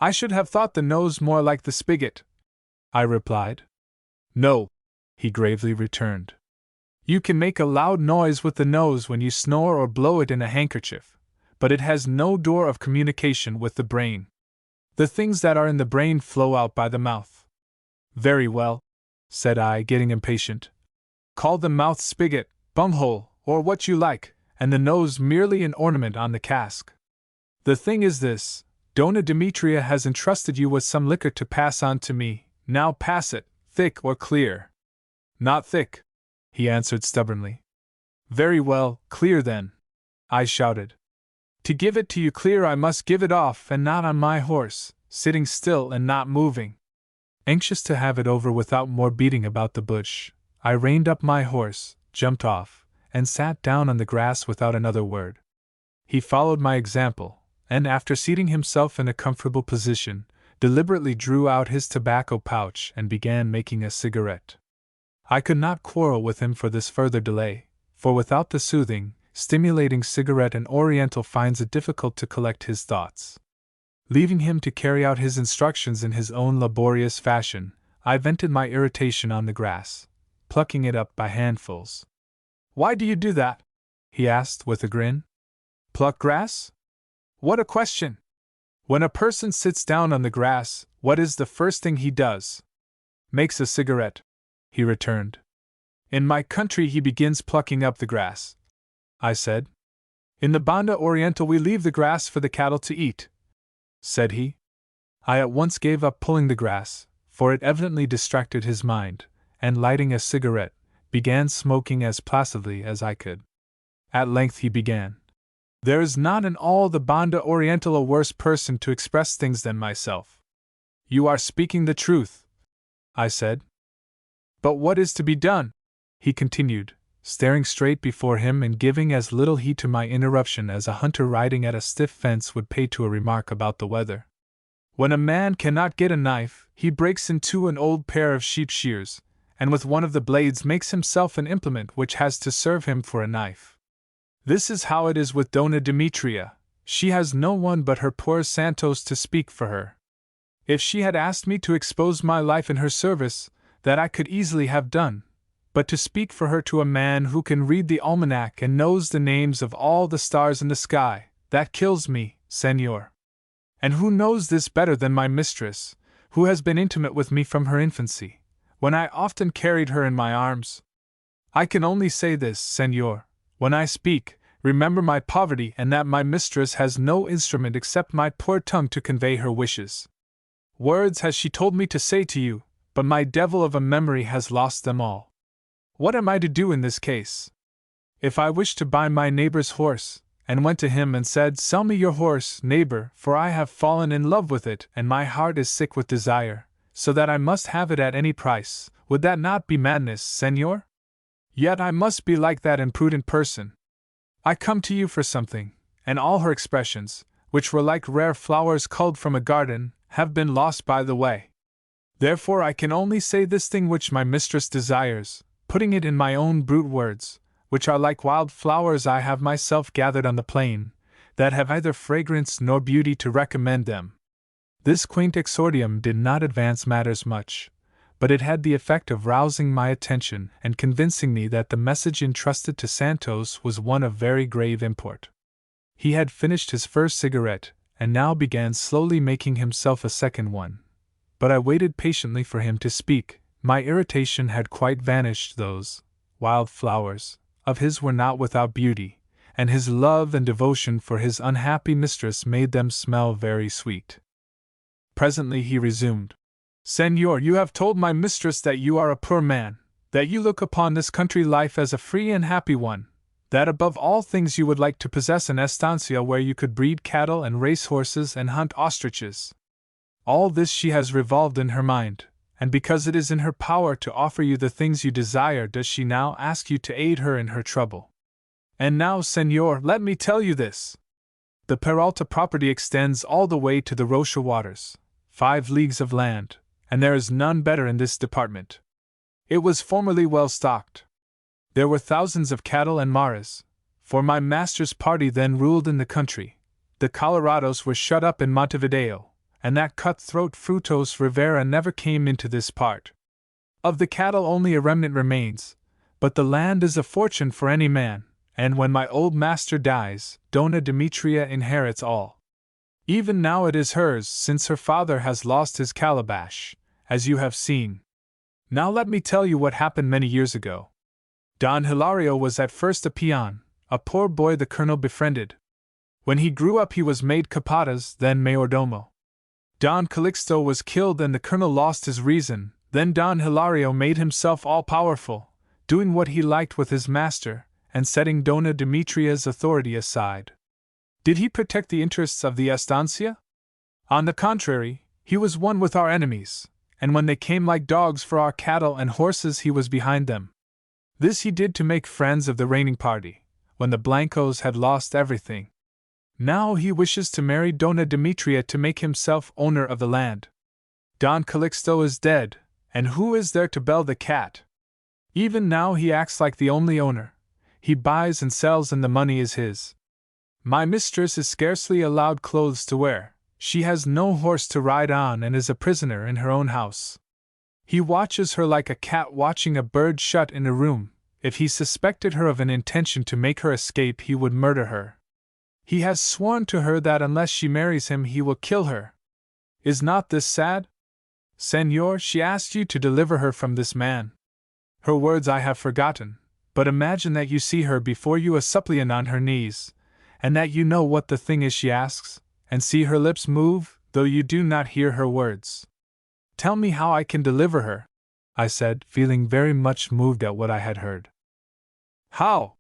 I should have thought the nose more like the spigot, I replied. No, he gravely returned. You can make a loud noise with the nose when you snore or blow it in a handkerchief, but it has no door of communication with the brain. The things that are in the brain flow out by the mouth. Very well, said I, getting impatient. Call the mouth spigot, bunghole, or what you like, and the nose merely an ornament on the cask. The thing is this, Donna Demetria has entrusted you with some liquor to pass on to me. Now pass it, thick or clear. Not thick, he answered stubbornly. Very well, clear then, I shouted. To give it to you clear I must give it off and not on my horse, sitting still and not moving. Anxious to have it over without more beating about the bush, I reined up my horse, jumped off, and sat down on the grass without another word. He followed my example, and after seating himself in a comfortable position, deliberately drew out his tobacco pouch and began making a cigarette. I could not quarrel with him for this further delay, for without the soothing, stimulating cigarette an Oriental finds it difficult to collect his thoughts. Leaving him to carry out his instructions in his own laborious fashion, I vented my irritation on the grass, plucking it up by handfuls. Why do you do that? He asked with a grin. Pluck grass? What a question! When a person sits down on the grass, what is the first thing he does? Makes a cigarette, he returned. In my country he begins plucking up the grass, I said. In the Banda Oriental we leave the grass for the cattle to eat, said he. I at once gave up pulling the grass, for it evidently distracted his mind, and lighting a cigarette, began smoking as placidly as I could. At length he began. There is not in all the Banda Oriental a worse person to express things than myself. You are speaking the truth, I said. But what is to be done? He continued, staring straight before him and giving as little heed to my interruption as a hunter riding at a stiff fence would pay to a remark about the weather. When a man cannot get a knife, he breaks in two an old pair of sheep shears, and with one of the blades makes himself an implement which has to serve him for a knife. This is how it is with Donna Demetria. She has no one but her poor Santos to speak for her. If she had asked me to expose my life in her service, that I could easily have done, but to speak for her to a man who can read the almanac and knows the names of all the stars in the sky, that kills me, senor. And who knows this better than my mistress, who has been intimate with me from her infancy, when I often carried her in my arms? I can only say this, senor. When I speak, remember my poverty and that my mistress has no instrument except my poor tongue to convey her wishes. Words has she told me to say to you, but my devil of a memory has lost them all. What am I to do in this case? If I wished to buy my neighbor's horse, and went to him and said, "Sell me your horse, neighbor, for I have fallen in love with it, and my heart is sick with desire, so that I must have it at any price," would that not be madness, senor? Yet I must be like that imprudent person. I come to you for something, and all her expressions, which were like rare flowers culled from a garden, have been lost by the way. Therefore I can only say this thing which my mistress desires, putting it in my own brute words, which are like wild flowers I have myself gathered on the plain, that have neither fragrance nor beauty to recommend them. This quaint exordium did not advance matters much, but it had the effect of rousing my attention and convincing me that the message entrusted to Santos was one of very grave import. He had finished his first cigarette, and now began slowly making himself a second one. But I waited patiently for him to speak. My irritation had quite vanished. Those wild flowers of his were not without beauty, and his love and devotion for his unhappy mistress made them smell very sweet. Presently he resumed. Senor, you have told my mistress that you are a poor man, that you look upon this country life as a free and happy one, that above all things you would like to possess an estancia where you could breed cattle and race horses and hunt ostriches. All this she has revolved in her mind, and because it is in her power to offer you the things you desire, does she now ask you to aid her in her trouble. And now, senor, let me tell you this. The Peralta property extends all the way to the Rocha waters, 5 leagues of land, and there is none better in this department. It was formerly well stocked. There were thousands of cattle and mares, for my master's party then ruled in the country. The Colorados were shut up in Montevideo, and that cutthroat Frutos Rivera never came into this part. Of the cattle only a remnant remains, but the land is a fortune for any man, and when my old master dies, Dona Demetria inherits all. Even now it is hers, since her father has lost his calabash, as you have seen. Now let me tell you what happened many years ago. Don Hilario was at first a peon, a poor boy the colonel befriended. When he grew up he was made capataz, then mayordomo. Don Calixto was killed and the colonel lost his reason. Then Don Hilario made himself all-powerful, doing what he liked with his master, and setting Dona Demetria's authority aside. Did he protect the interests of the estancia? On the contrary, he was one with our enemies, and when they came like dogs for our cattle and horses he was behind them. This he did to make friends of the reigning party, when the Blancos had lost everything. Now he wishes to marry Dona Demetria to make himself owner of the land. Don Calixto is dead, and who is there to bell the cat? Even now he acts like the only owner. He buys and sells and the money is his. My mistress is scarcely allowed clothes to wear, she has no horse to ride on and is a prisoner in her own house. He watches her like a cat watching a bird shut in a room. If he suspected her of an intention to make her escape he would murder her. He has sworn to her that unless she marries him he will kill her. Is not this sad? Senor, she asked you to deliver her from this man. Her words I have forgotten, but imagine that you see her before you a suppliant on her knees, and that you know what the thing is she asks, and see her lips move, though you do not hear her words. Tell me how I can deliver her, I said, feeling very much moved at what I had heard. How?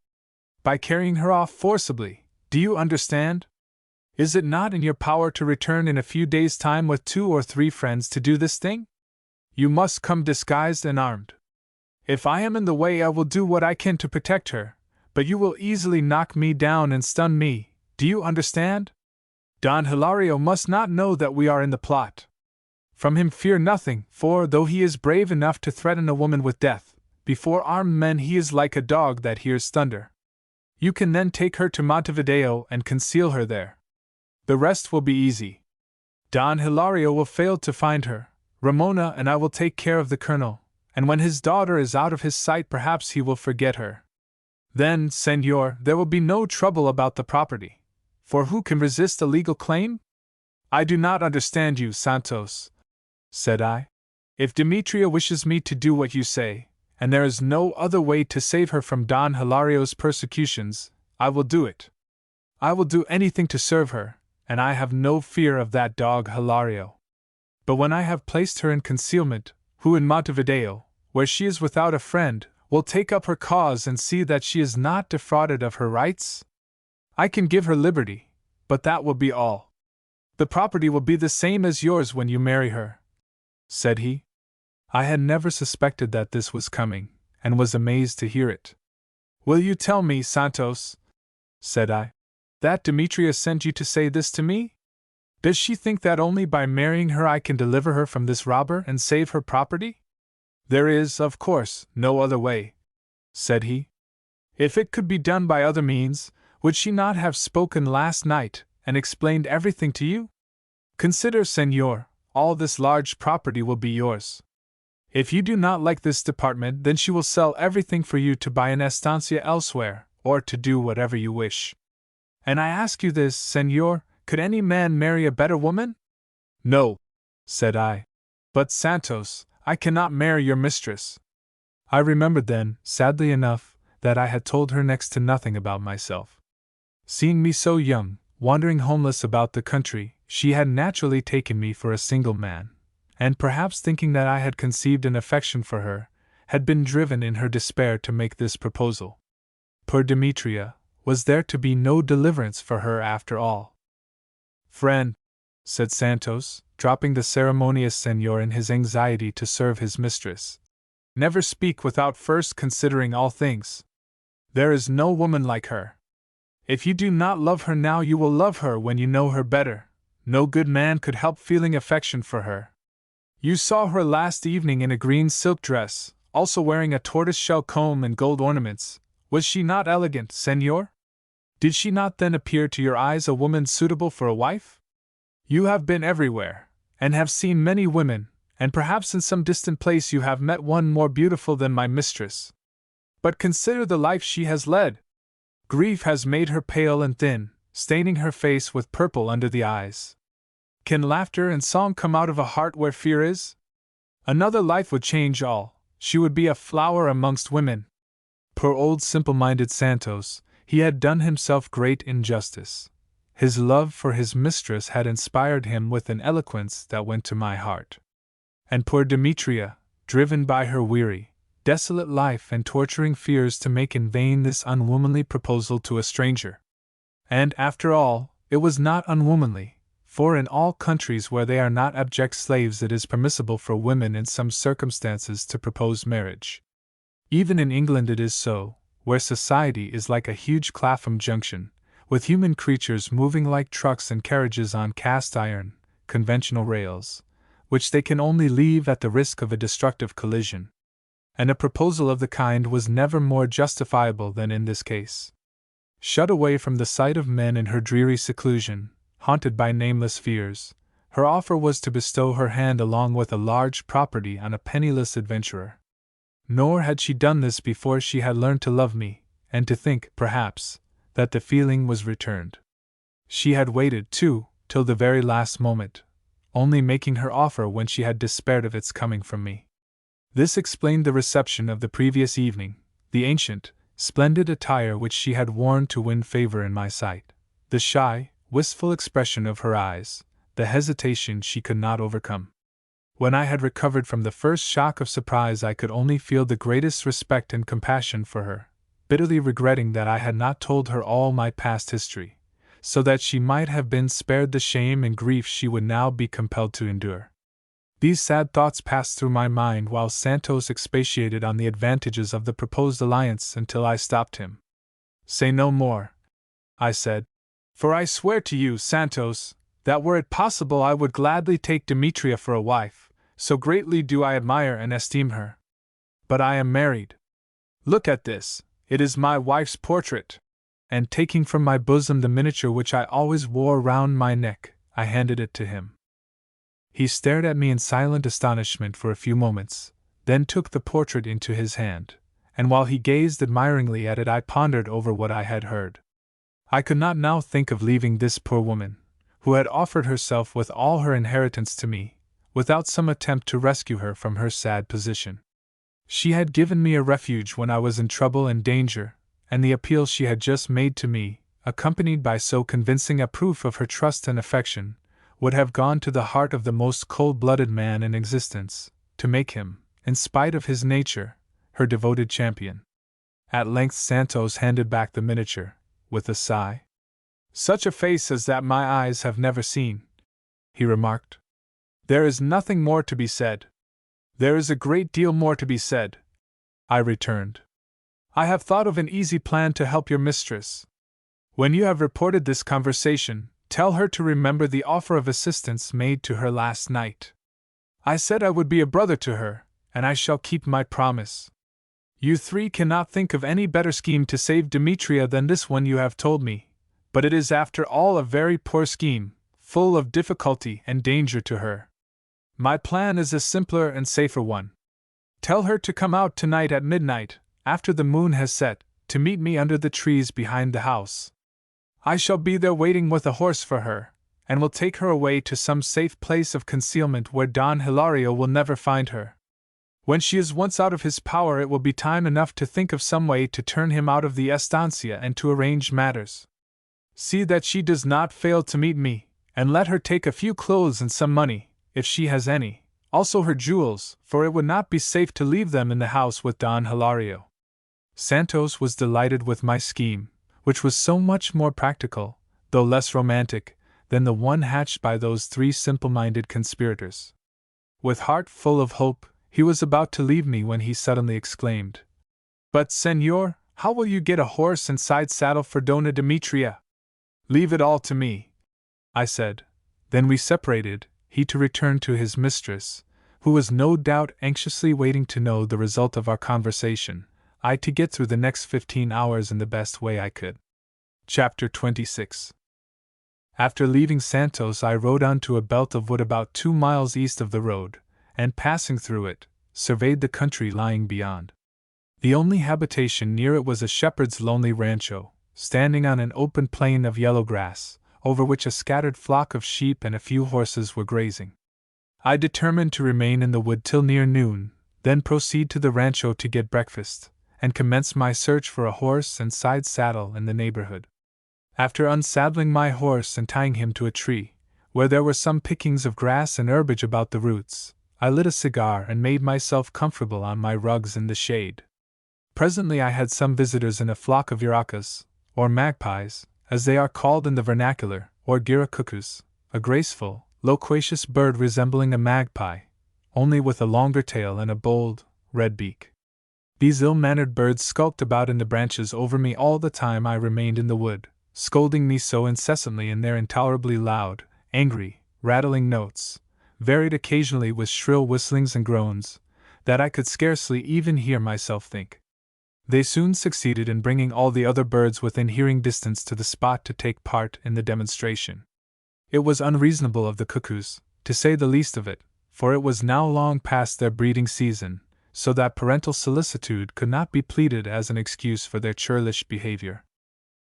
By carrying her off forcibly, do you understand? Is it not in your power to return in a few days' time with 2 or 3 friends to do this thing? You must come disguised and armed. If I am in the way I will do what I can to protect her, but you will easily knock me down and stun me, do you understand? Don Hilario must not know that we are in the plot. From him fear nothing, for though he is brave enough to threaten a woman with death, before armed men he is like a dog that hears thunder. You can then take her to Montevideo and conceal her there. The rest will be easy. Don Hilario will fail to find her. Ramona and I will take care of the colonel, and when his daughter is out of his sight perhaps he will forget her. Then, senor, there will be no trouble about the property, for who can resist a legal claim? I do not understand you, Santos, said I. If Demetria wishes me to do what you say, and there is no other way to save her from Don Hilario's persecutions, I will do it. I will do anything to serve her, and I have no fear of that dog Hilario. But when I have placed her in concealment, who in Montevideo, where she is without a friend, will take up her cause and see that she is not defrauded of her rights? I can give her liberty, but that will be all. The property will be the same as yours when you marry her, said he. I had never suspected that this was coming, and was amazed to hear it. Will you tell me, Santos, said I, that Demetria sent you to say this to me? Does she think that only by marrying her I can deliver her from this robber and save her property? There is, of course, no other way, said he. If it could be done by other means, would she not have spoken last night and explained everything to you? Consider, Senor, all this large property will be yours. If you do not like this department, then she will sell everything for you to buy an estancia elsewhere, or to do whatever you wish. And I ask you this, Senor, could any man marry a better woman? No, said I. But Santos, I cannot marry your mistress. I remembered then, sadly enough, that I had told her next to nothing about myself. Seeing me so young, wandering homeless about the country, she had naturally taken me for a single man, and perhaps thinking that I had conceived an affection for her, had been driven in her despair to make this proposal. Poor Demetria, was there to be no deliverance for her after all? Friend, said Santos, dropping the ceremonious senor in his anxiety to serve his mistress, never speak without first considering all things. There is no woman like her. If you do not love her now, you will love her when you know her better. No good man could help feeling affection for her. You saw her last evening in a green silk dress, also wearing a tortoise-shell comb and gold ornaments. Was she not elegant, senor? Did she not then appear to your eyes a woman suitable for a wife? You have been everywhere, and have seen many women, and perhaps in some distant place you have met one more beautiful than my mistress. But consider the life she has led. Grief has made her pale and thin, staining her face with purple under the eyes. Can laughter and song come out of a heart where fear is? Another life would change all. She would be a flower amongst women. Poor old simple-minded Santos, he had done himself great injustice. His love for his mistress had inspired him with an eloquence that went to my heart. And poor Demetria, driven by her weary, desolate life and torturing fears to make in vain this unwomanly proposal to a stranger. And after all, it was not unwomanly, for in all countries where they are not abject slaves it is permissible for women in some circumstances to propose marriage. Even in England it is so, where society is like a huge Clapham junction, with human creatures moving like trucks and carriages on cast iron, conventional rails, which they can only leave at the risk of a destructive collision. And a proposal of the kind was never more justifiable than in this case. Shut away from the sight of men in her dreary seclusion, haunted by nameless fears, her offer was to bestow her hand along with a large property on a penniless adventurer. Nor had she done this before she had learned to love me, and to think, perhaps, that the feeling was returned. She had waited, too, till the very last moment, only making her offer when she had despaired of its coming from me. This explained the reception of the previous evening, the ancient, splendid attire which she had worn to win favor in my sight, the shy, wistful expression of her eyes, the hesitation she could not overcome. When I had recovered from the first shock of surprise, I could only feel the greatest respect and compassion for her, bitterly regretting that I had not told her all my past history, so that she might have been spared the shame and grief she would now be compelled to endure. These sad thoughts passed through my mind while Santos expatiated on the advantages of the proposed alliance until I stopped him. Say no more, I said, for I swear to you, Santos, that were it possible I would gladly take Demetria for a wife, so greatly do I admire and esteem her. But I am married. Look at this, it is my wife's portrait. And taking from my bosom the miniature which I always wore round my neck, I handed it to him. He stared at me in silent astonishment for a few moments, then took the portrait into his hand, and while he gazed admiringly at it I pondered over what I had heard. I could not now think of leaving this poor woman, who had offered herself with all her inheritance to me, without some attempt to rescue her from her sad position. She had given me a refuge when I was in trouble and danger, and the appeal she had just made to me, accompanied by so convincing a proof of her trust and affection, would have gone to the heart of the most cold-blooded man in existence, to make him, in spite of his nature, her devoted champion. At length Santos handed back the miniature, with a sigh. Such a face as that my eyes have never seen, he remarked. There is nothing more to be said. There is a great deal more to be said, I returned. I have thought of an easy plan to help your mistress. When you have reported this conversation, tell her to remember the offer of assistance made to her last night. I said I would be a brother to her, and I shall keep my promise. You three cannot think of any better scheme to save Demetria than this one you have told me, but it is after all a very poor scheme, full of difficulty and danger to her. My plan is a simpler and safer one. Tell her to come out tonight at midnight, after the moon has set, to meet me under the trees behind the house. I shall be there waiting with a horse for her, and will take her away to some safe place of concealment where Don Hilario will never find her. When she is once out of his power, it will be time enough to think of some way to turn him out of the estancia and to arrange matters. See that she does not fail to meet me, and let her take a few clothes and some money, if she has any, also her jewels, for it would not be safe to leave them in the house with Don Hilario. Santos was delighted with my scheme, which was so much more practical, though less romantic, than the one hatched by those three simple-minded conspirators. With heart full of hope, he was about to leave me when he suddenly exclaimed, "But, senor, how will you get a horse and side saddle for Dona Demetria?" "Leave it all to me," I said. Then we separated, he to return to his mistress, who was no doubt anxiously waiting to know the result of our conversation, I to get through the next 15 hours in the best way I could. Chapter 26. After leaving Santos, I rode on to a belt of wood about 2 miles east of the road, and passing through it, surveyed the country lying beyond. The only habitation near it was a shepherd's lonely rancho, standing on an open plain of yellow grass, over which a scattered flock of sheep and a few horses were grazing. I determined to remain in the wood till near noon, then proceed to the rancho to get breakfast, and commence my search for a horse and side saddle in the neighborhood. After unsaddling my horse and tying him to a tree, where there were some pickings of grass and herbage about the roots, I lit a cigar and made myself comfortable on my rugs in the shade. Presently I had some visitors in a flock of urracas, or magpies, as they are called in the vernacular, or gira cuckoos, a graceful, loquacious bird resembling a magpie, only with a longer tail and a bold, red beak. These ill-mannered birds skulked about in the branches over me all the time I remained in the wood, scolding me so incessantly in their intolerably loud, angry, rattling notes, varied occasionally with shrill whistlings and groans, that I could scarcely even hear myself think. They soon succeeded in bringing all the other birds within hearing distance to the spot to take part in the demonstration. It was unreasonable of the cuckoos, to say the least of it, for it was now long past their breeding season, so that parental solicitude could not be pleaded as an excuse for their churlish behavior.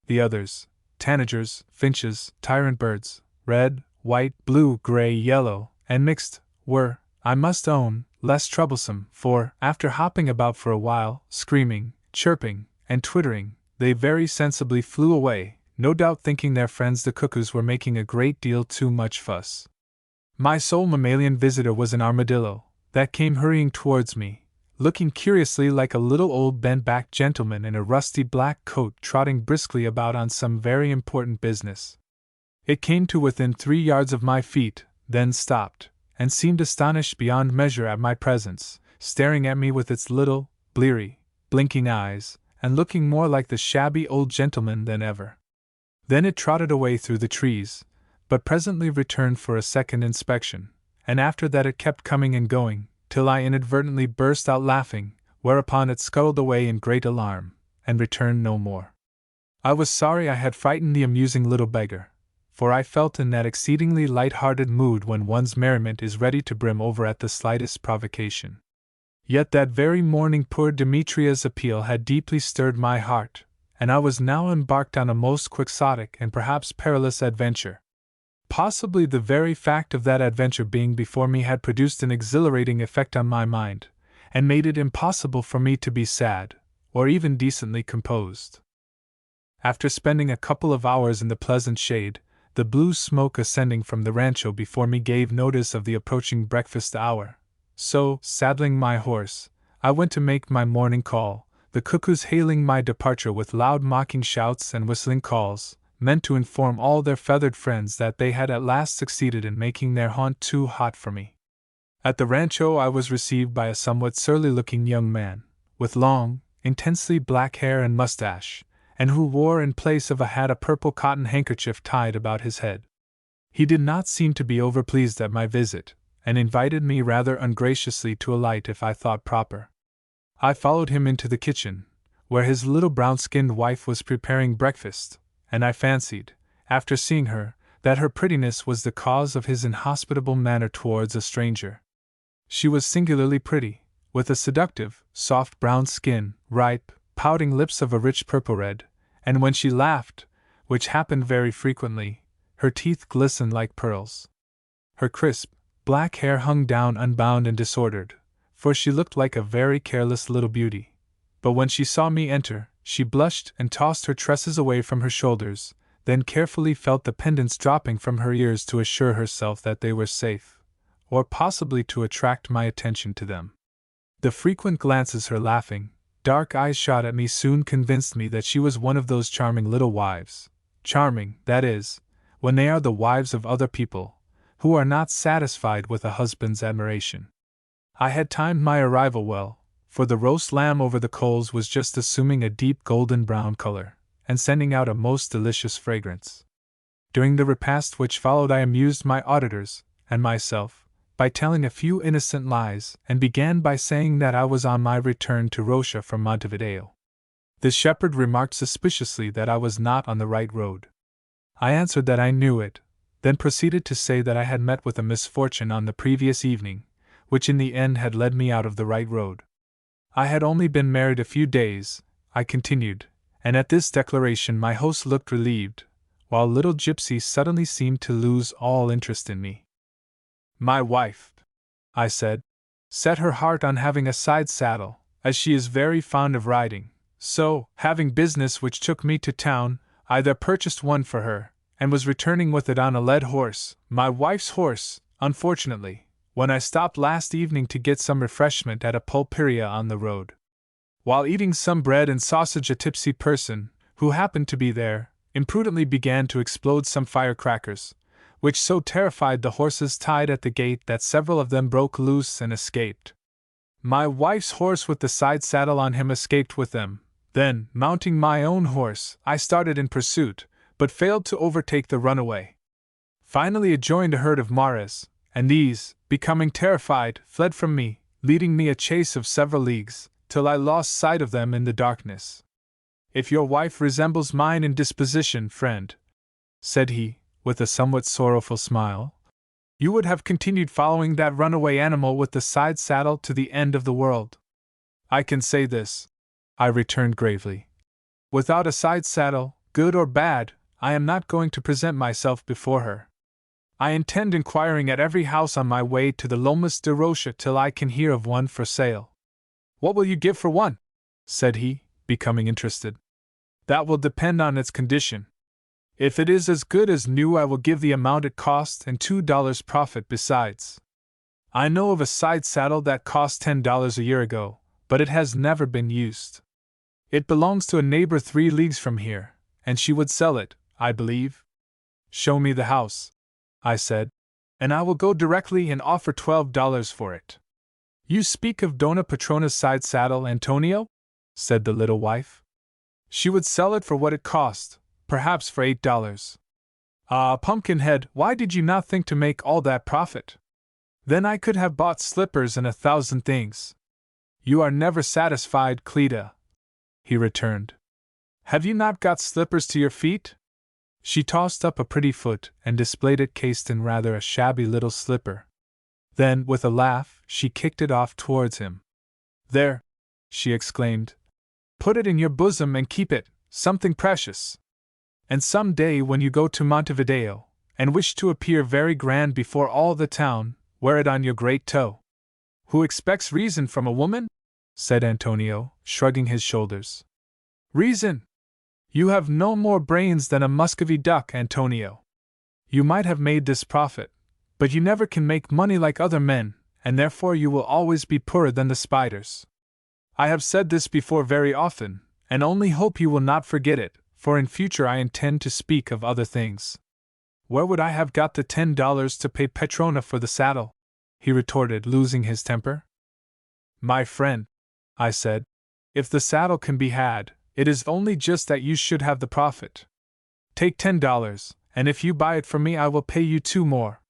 The others, tanagers, finches, tyrant birds, red, white, blue, gray, yellow, and mixed, were, I must own, less troublesome, for, after hopping about for a while, screaming, chirping, and twittering, they very sensibly flew away, no doubt thinking their friends the cuckoos were making a great deal too much fuss. My sole mammalian visitor was an armadillo, that came hurrying towards me, looking curiously like a little old bent-backed gentleman in a rusty black coat trotting briskly about on some very important business. It came to within 3 yards of my feet, then stopped, and seemed astonished beyond measure at my presence, staring at me with its little, bleary, blinking eyes, and looking more like the shabby old gentleman than ever. Then it trotted away through the trees, but presently returned for a second inspection, and after that it kept coming and going, till I inadvertently burst out laughing, whereupon it scuttled away in great alarm, and returned no more. I was sorry I had frightened the amusing little beggar, for I felt in that exceedingly light-hearted mood when one's merriment is ready to brim over at the slightest provocation. Yet that very morning poor Demetria's appeal had deeply stirred my heart, and I was now embarked on a most quixotic and perhaps perilous adventure. Possibly the very fact of that adventure being before me had produced an exhilarating effect on my mind, and made it impossible for me to be sad, or even decently composed. After spending a couple of hours in the pleasant shade, the blue smoke ascending from the rancho before me gave notice of the approaching breakfast hour. So, saddling my horse, I went to make my morning call, the cuckoos hailing my departure with loud mocking shouts and whistling calls, meant to inform all their feathered friends that they had at last succeeded in making their haunt too hot for me. At the rancho I was received by a somewhat surly-looking young man, with long, intensely black hair and mustache, and who wore in place of a hat a purple cotton handkerchief tied about his head. He did not seem to be overpleased at my visit, and invited me rather ungraciously to alight if I thought proper. I followed him into the kitchen, where his little brown-skinned wife was preparing breakfast, and I fancied, after seeing her, that her prettiness was the cause of his inhospitable manner towards a stranger. She was singularly pretty, with a seductive, soft brown skin, ripe, pouting lips of a rich purple red, and when she laughed, which happened very frequently, her teeth glistened like pearls. Her crisp, black hair hung down unbound and disordered, for she looked like a very careless little beauty. But when she saw me enter, she blushed and tossed her tresses away from her shoulders, then carefully felt the pendants dropping from her ears to assure herself that they were safe, or possibly to attract my attention to them. The frequent glances her laughing, dark eyes shot at me soon convinced me that she was one of those charming little wives, charming, that is, when they are the wives of other people, who are not satisfied with a husband's admiration. I had timed my arrival well, for the roast lamb over the coals was just assuming a deep golden brown color, and sending out a most delicious fragrance. During the repast which followed I amused my auditors, and myself, by telling a few innocent lies, and began by saying that I was on my return to Rocha from Montevideo. The shepherd remarked suspiciously that I was not on the right road. I answered that I knew it, then proceeded to say that I had met with a misfortune on the previous evening, which in the end had led me out of the right road. I had only been married a few days, I continued, and at this declaration my host looked relieved, while little Gypsy suddenly seemed to lose all interest in me. My wife, I said, set her heart on having a side saddle, as she is very fond of riding, so, having business which took me to town, I there purchased one for her, and was returning with it on a led horse, my wife's horse, unfortunately, when I stopped last evening to get some refreshment at a pulperia on the road. While eating some bread and sausage, a tipsy person, who happened to be there, imprudently began to explode some firecrackers, which so terrified the horses tied at the gate that several of them broke loose and escaped. My wife's horse with the side saddle on him escaped with them. Then, mounting my own horse, I started in pursuit, but failed to overtake the runaway. Finally, it joined a herd of mares, and these, becoming terrified, fled from me, leading me a chase of several leagues, till I lost sight of them in the darkness. If your wife resembles mine in disposition, friend, said he, with a somewhat sorrowful smile, you would have continued following that runaway animal with the side saddle to the end of the world. I can say this, I returned gravely. Without a side saddle, good or bad, I am not going to present myself before her. I intend inquiring at every house on my way to the Lomas de Rocha till I can hear of one for sale. What will you give for one? Said he, becoming interested. That will depend on its condition. If it is as good as new, I will give the amount it cost and $2 profit besides. I know of a side saddle that cost $10 a year ago, but it has never been used. It belongs to a neighbor 3 leagues from here, and she would sell it, I believe. Show me the house, I said, and I will go directly and offer $12 for it. You speak of Dona Petrona's side saddle, Antonio? Said the little wife. She would sell it for what it cost, perhaps for $8. Ah, Pumpkinhead, why did you not think to make all that profit? Then I could have bought slippers and 1,000 things. You are never satisfied, Cleta, he returned. Have you not got slippers to your feet? She tossed up a pretty foot and displayed it cased in rather a shabby little slipper. Then, with a laugh, she kicked it off towards him. There, she exclaimed. Put it in your bosom and keep it, something precious. And some day when you go to Montevideo, and wish to appear very grand before all the town, wear it on your great toe. Who expects reason from a woman? Said Antonio, shrugging his shoulders. Reason? You have no more brains than a Muscovy duck, Antonio. You might have made this profit, but you never can make money like other men, and therefore you will always be poorer than the spiders. I have said this before very often, and only hope you will not forget it, for in future I intend to speak of other things. Where would I have got the $10 to pay Petrona for the saddle? He retorted, losing his temper. My friend, I said, if the saddle can be had, it is only just that you should have the profit. Take $10, and if you buy it for me I will pay you 2 more.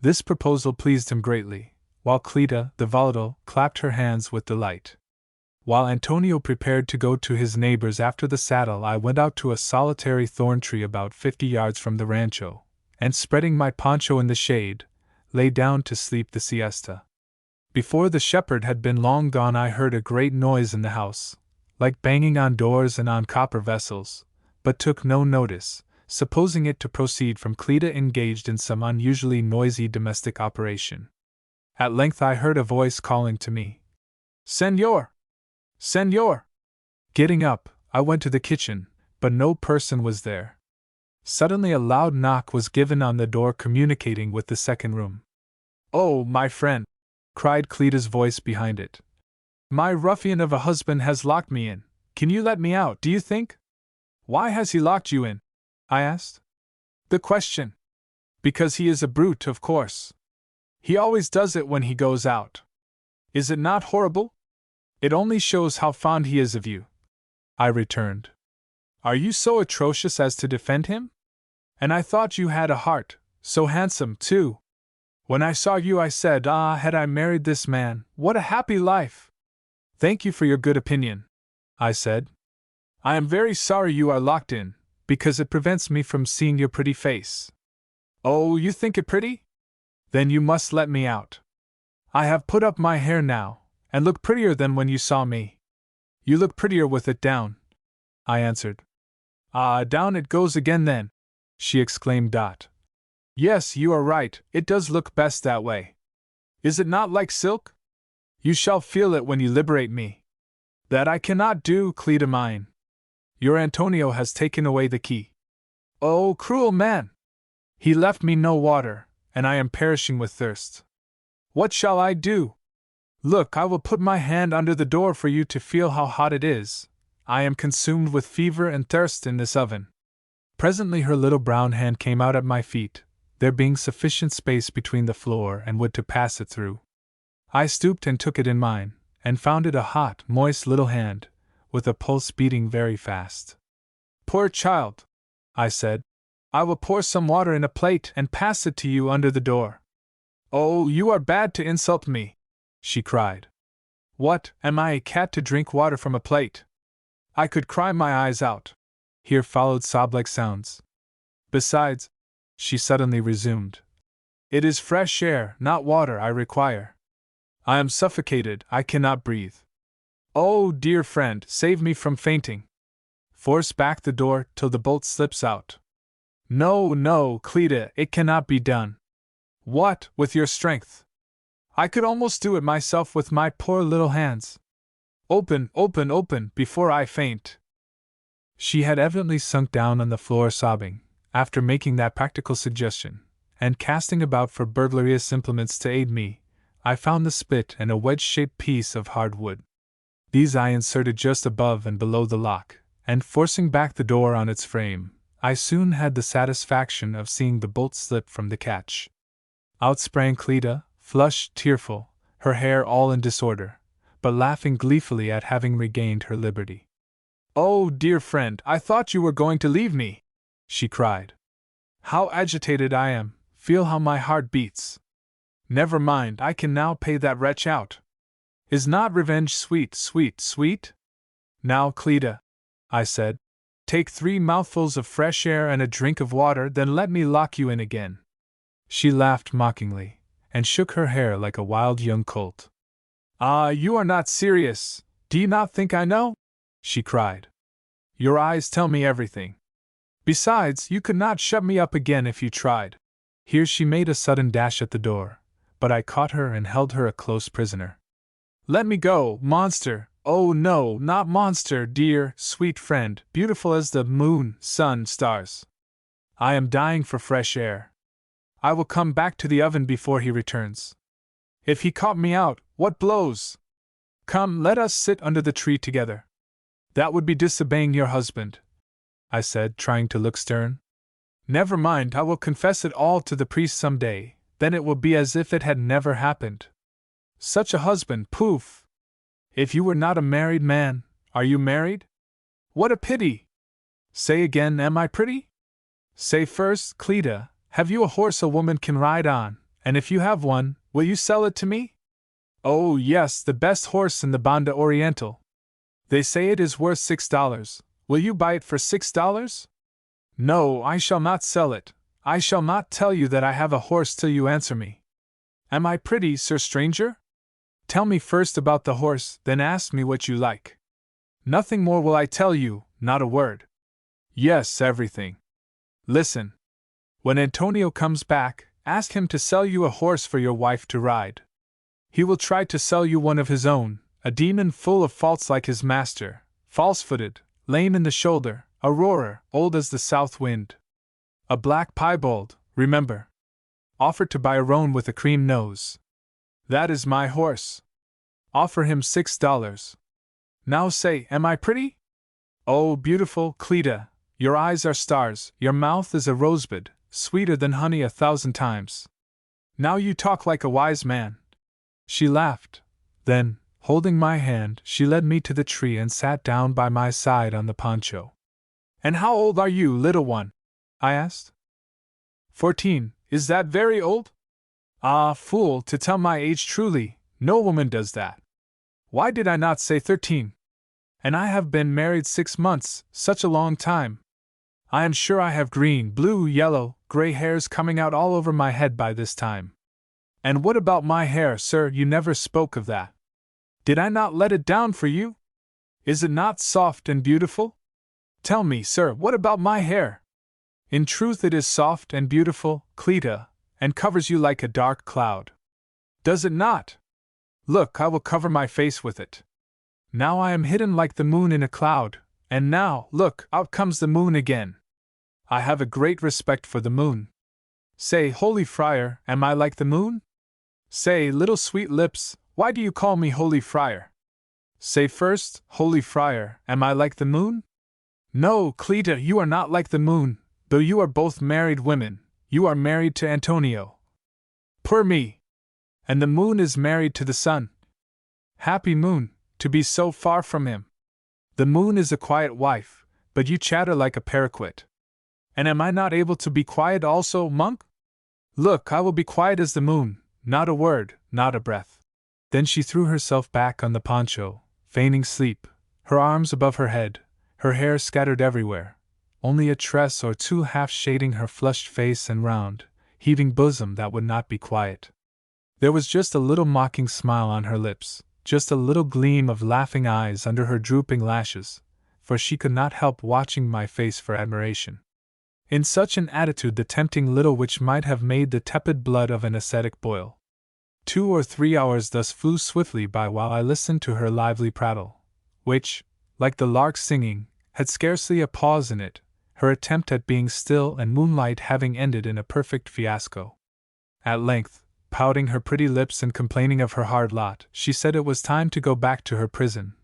This proposal pleased him greatly, while Cleta, the volatile, clapped her hands with delight. While Antonio prepared to go to his neighbors after the saddle, I went out to a solitary thorn tree about 50 yards from the rancho, and spreading my poncho in the shade, lay down to sleep the siesta. Before the shepherd had been long gone, I heard a great noise in the house, like banging on doors and on copper vessels, but took no notice, supposing it to proceed from Cleta engaged in some unusually noisy domestic operation. At length I heard a voice calling to me. "Senor! Senor!" Getting up, I went to the kitchen, but no person was there. Suddenly a loud knock was given on the door communicating with the second room. "Oh, my friend!" cried Cleta's voice behind it. "My ruffian of a husband has locked me in. Can you let me out, do you think?" "Why has he locked you in?" I asked. "The question. Because he is a brute, of course. He always does it when he goes out. Is it not horrible? It only shows how fond he is of you," I returned. "Are you so atrocious as to defend him? And I thought you had a heart, so handsome, too. When I saw you I said, ah, had I married this man, what a happy life!" "Thank you for your good opinion," I said. "I am very sorry you are locked in, because it prevents me from seeing your pretty face." "Oh, you think it pretty? Then you must let me out. I have put up my hair now, and look prettier than when you saw me." "You look prettier with it down," I answered. "Ah, down it goes again then!" she exclaimed. "Yes, you are right, it does look best that way. Is it not like silk? You shall feel it when you liberate me." "That I cannot do, Cleta mine. Your Antonio has taken away the key." "Oh, cruel man! He left me no water, and I am perishing with thirst. What shall I do? Look, I will put my hand under the door for you to feel how hot it is. I am consumed with fever and thirst in this oven." Presently her little brown hand came out at my feet, there being sufficient space between the floor and wood to pass it through. I stooped and took it in mine, and found it a hot, moist little hand, with a pulse beating very fast. "Poor child," I said, "I will pour some water in a plate and pass it to you under the door." "Oh, you are bad to insult me," she cried. "What, am I a cat to drink water from a plate? I could cry my eyes out." Here followed sob-like sounds. "Besides," she suddenly resumed, "it is fresh air, not water, I require. I am suffocated, I cannot breathe. Oh, dear friend, save me from fainting. Force back the door till the bolt slips out." "No, no, Cleta, it cannot be done." "What, with your strength? I could almost do it myself with my poor little hands. Open, open, open, before I faint." She had evidently sunk down on the floor sobbing, after making that practical suggestion, and casting about for burglarious implements to aid me, I found the spit and a wedge-shaped piece of hard wood. These I inserted just above and below the lock, and forcing back the door on its frame, I soon had the satisfaction of seeing the bolt slip from the catch. Out sprang Cleta, flushed, tearful, her hair all in disorder, but laughing gleefully at having regained her liberty. "Oh, dear friend, I thought you were going to leave me!" she cried. "How agitated I am, feel how my heart beats. Never mind, I can now pay that wretch out. Is not revenge sweet, sweet, sweet? Now, Cleta," I said, "take 3 mouthfuls of fresh air and a drink of water, then let me lock you in again." She laughed mockingly, and shook her hair like a wild young colt. "Ah, you are not serious, do you not think I know?" she cried. "Your eyes tell me everything. Besides, you could not shut me up again if you tried." Here she made a sudden dash at the door, but I caught her and held her a close prisoner. "Let me go, monster! Oh no, not monster, dear, sweet friend, beautiful as the moon, sun, stars. I am dying for fresh air. I will come back to the oven before he returns. If he caught me out, what blows! Come, let us sit under the tree together." "That would be disobeying your husband," I said, trying to look stern. "Never mind, I will confess it all to the priest some day, then it will be as if it had never happened. Such a husband, poof! If you were not a married man, are you married? What a pity! Say again, am I pretty? Say first, Cleta, have you a horse a woman can ride on, and if you have one, will you sell it to me? Oh yes, the best horse in the Banda Orientál," They say it is worth $6. Will you buy it for $6? No, I shall not sell it. I shall not tell you that I have a horse till you answer me. Am I pretty, sir stranger? Tell me first about the horse, then ask me what you like. Nothing more will I tell you, not a word. Yes, everything. Listen. When Antonio comes back, ask him to sell you a horse for your wife to ride. He will try to sell you one of his own, a demon full of faults like his master, false-footed, lame in the shoulder, a roarer, old as the south wind. A black piebald, remember. Offered to buy a roan with a cream nose. That is my horse. Offer him $6. Now say, am I pretty? Oh, beautiful Cleta, your eyes are stars, your mouth is a rosebud, sweeter than honey 1,000 times. Now you talk like a wise man. She laughed. Then, holding my hand, she led me to the tree and sat down by my side on the poncho. And how old are you, little one? I asked. 14, is that very old? Ah, fool, to tell my age truly, no woman does that. Why did I not say 13? And I have been married 6 months, such a long time. I am sure I have green, blue, yellow, gray hairs coming out all over my head by this time. And what about my hair, sir? You never spoke of that. Did I not let it down for you? Is it not soft and beautiful? Tell me, sir, what about my hair? In truth it is soft and beautiful, Cleta, and covers you like a dark cloud. Does it not? Look, I will cover my face with it. Now I am hidden like the moon in a cloud, and now, look, out comes the moon again. I have a great respect for the moon. Say, holy friar, am I like the moon? Say, little sweet lips, why do you call me holy friar? Say first, holy friar, am I like the moon? No, Cleta, you are not like the moon, though you are both married women. You are married to Antonio. Poor me! And the moon is married to the sun. Happy moon, to be so far from him. The moon is a quiet wife, but you chatter like a paroquet. And am I not able to be quiet also, monk? Look, I will be quiet as the moon, not a word, not a breath. Then she threw herself back on the poncho, feigning sleep, her arms above her head, her hair scattered everywhere, only a tress or two half shading her flushed face and round, heaving bosom that would not be quiet. There was just a little mocking smile on her lips, just a little gleam of laughing eyes under her drooping lashes, for she could not help watching my face for admiration. In such an attitude the tempting little witch might have made the tepid blood of an ascetic boil. 2 or 3 hours thus flew swiftly by while I listened to her lively prattle, which, like the lark singing, had scarcely a pause in it, her attempt at being still and moonlight having ended in a perfect fiasco. At length, pouting her pretty lips and complaining of her hard lot, she said it was time to go back to her prison.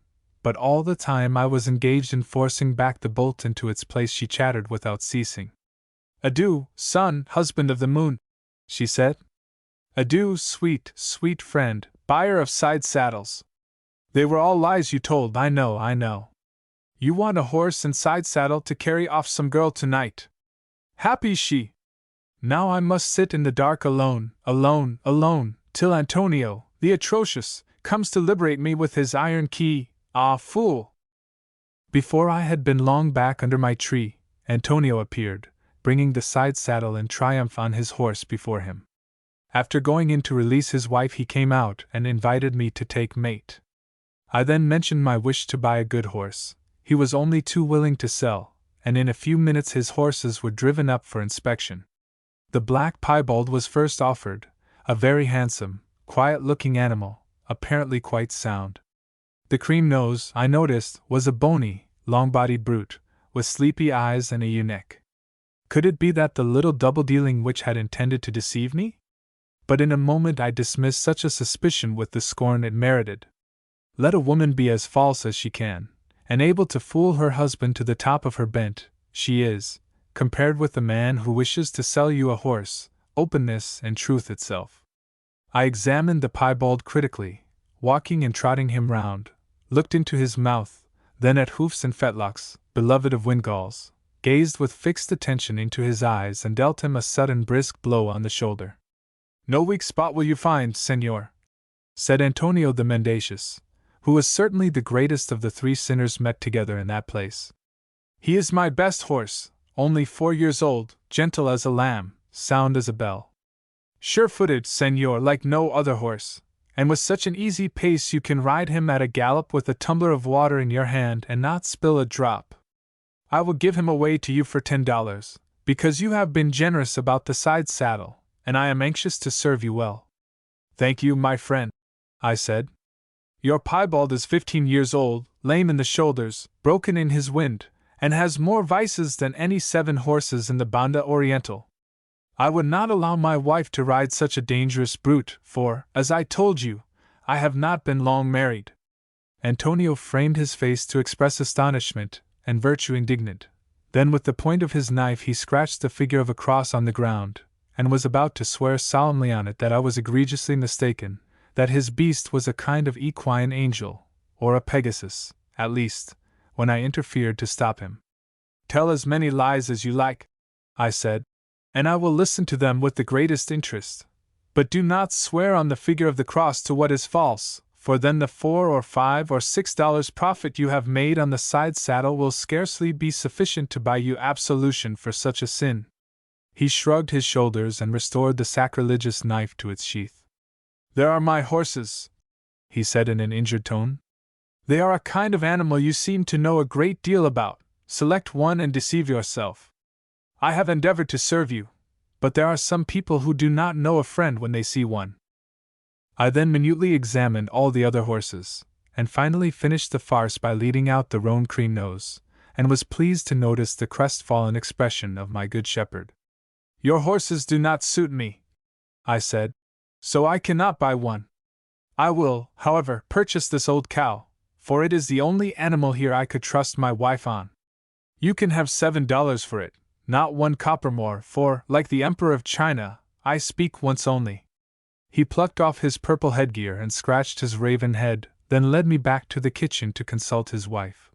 But all the time I was engaged in forcing back the bolt into its place she chattered without ceasing. Adieu, son, husband of the moon, she said. Adieu, sweet, sweet friend, buyer of side saddles. They were all lies you told, I know. You want a horse and side saddle to carry off some girl tonight. Happy she! Now I must sit in the dark alone, till Antonio, the atrocious, comes to liberate me with his iron key. Ah, fool! Before I had been long back under my tree, Antonio appeared, bringing the side saddle in triumph on his horse before him. After going in to release his wife, he came out and invited me to take mate. I then mentioned my wish to buy a good horse. He was only too willing to sell, and in a few minutes his horses were driven up for inspection. The black piebald was first offered, a very handsome, quiet-looking animal, apparently quite sound. The cream nose, I noticed, was a bony, long-bodied brute, with sleepy eyes and a ewe neck. Could it be that the little double-dealing witch had intended to deceive me? But in a moment I dismissed such a suspicion with the scorn it merited. Let a woman be as false as she can, and able to fool her husband to the top of her bent, she is, compared with the man who wishes to sell you a horse, openness and truth itself. I examined the piebald critically, walking and trotting him round, looked into his mouth, then at hoofs and fetlocks, beloved of windgalls, gazed with fixed attention into his eyes and dealt him a sudden brisk blow on the shoulder. No weak spot will you find, senor, said Antonio the mendacious, who was certainly the greatest of the three sinners met together in that place. "He is my best horse, only 4 years old, gentle as a lamb, sound as a bell. Sure-footed, senor, like no other horse, and with such an easy pace you can ride him at a gallop with a tumbler of water in your hand and not spill a drop. I will give him away to you for $10, because you have been generous about the side saddle, and I am anxious to serve you well." "Thank you, my friend," I said. "Your piebald is 15 years old, lame in the shoulders, broken in his wind, and has more vices than any 7 horses in the Banda Orientál. I would not allow my wife to ride such a dangerous brute, for, as I told you, I have not been long married." Antonio framed his face to express astonishment and virtue indignant. Then with the point of his knife he scratched the figure of a cross on the ground, and was about to swear solemnly on it that I was egregiously mistaken, that his beast was a kind of equine angel, or a Pegasus, at least, when I interfered to stop him. "Tell as many lies as you like," I said, "and I will listen to them with the greatest interest. But do not swear on the figure of the cross to what is false, for then the $4 or $5 or $6 profit you have made on the side saddle will scarcely be sufficient to buy you absolution for such a sin." He shrugged his shoulders and restored the sacrilegious knife to its sheath. "There are my horses," he said in an injured tone. "They are a kind of animal you seem to know a great deal about. Select one and deceive yourself. I have endeavored to serve you, but there are some people who do not know a friend when they see one." I then minutely examined all the other horses, and finally finished the farce by leading out the roan cream nose, and was pleased to notice the crestfallen expression of my good shepherd. "Your horses do not suit me," I said, "so I cannot buy one. I will, however, purchase this old cow, for it is the only animal here I could trust my wife on. You can have $7 for it, not 1 copper more, for, like the Emperor of China, I speak once only." He plucked off his purple headgear and scratched his raven head, then led me back to the kitchen to consult his wife.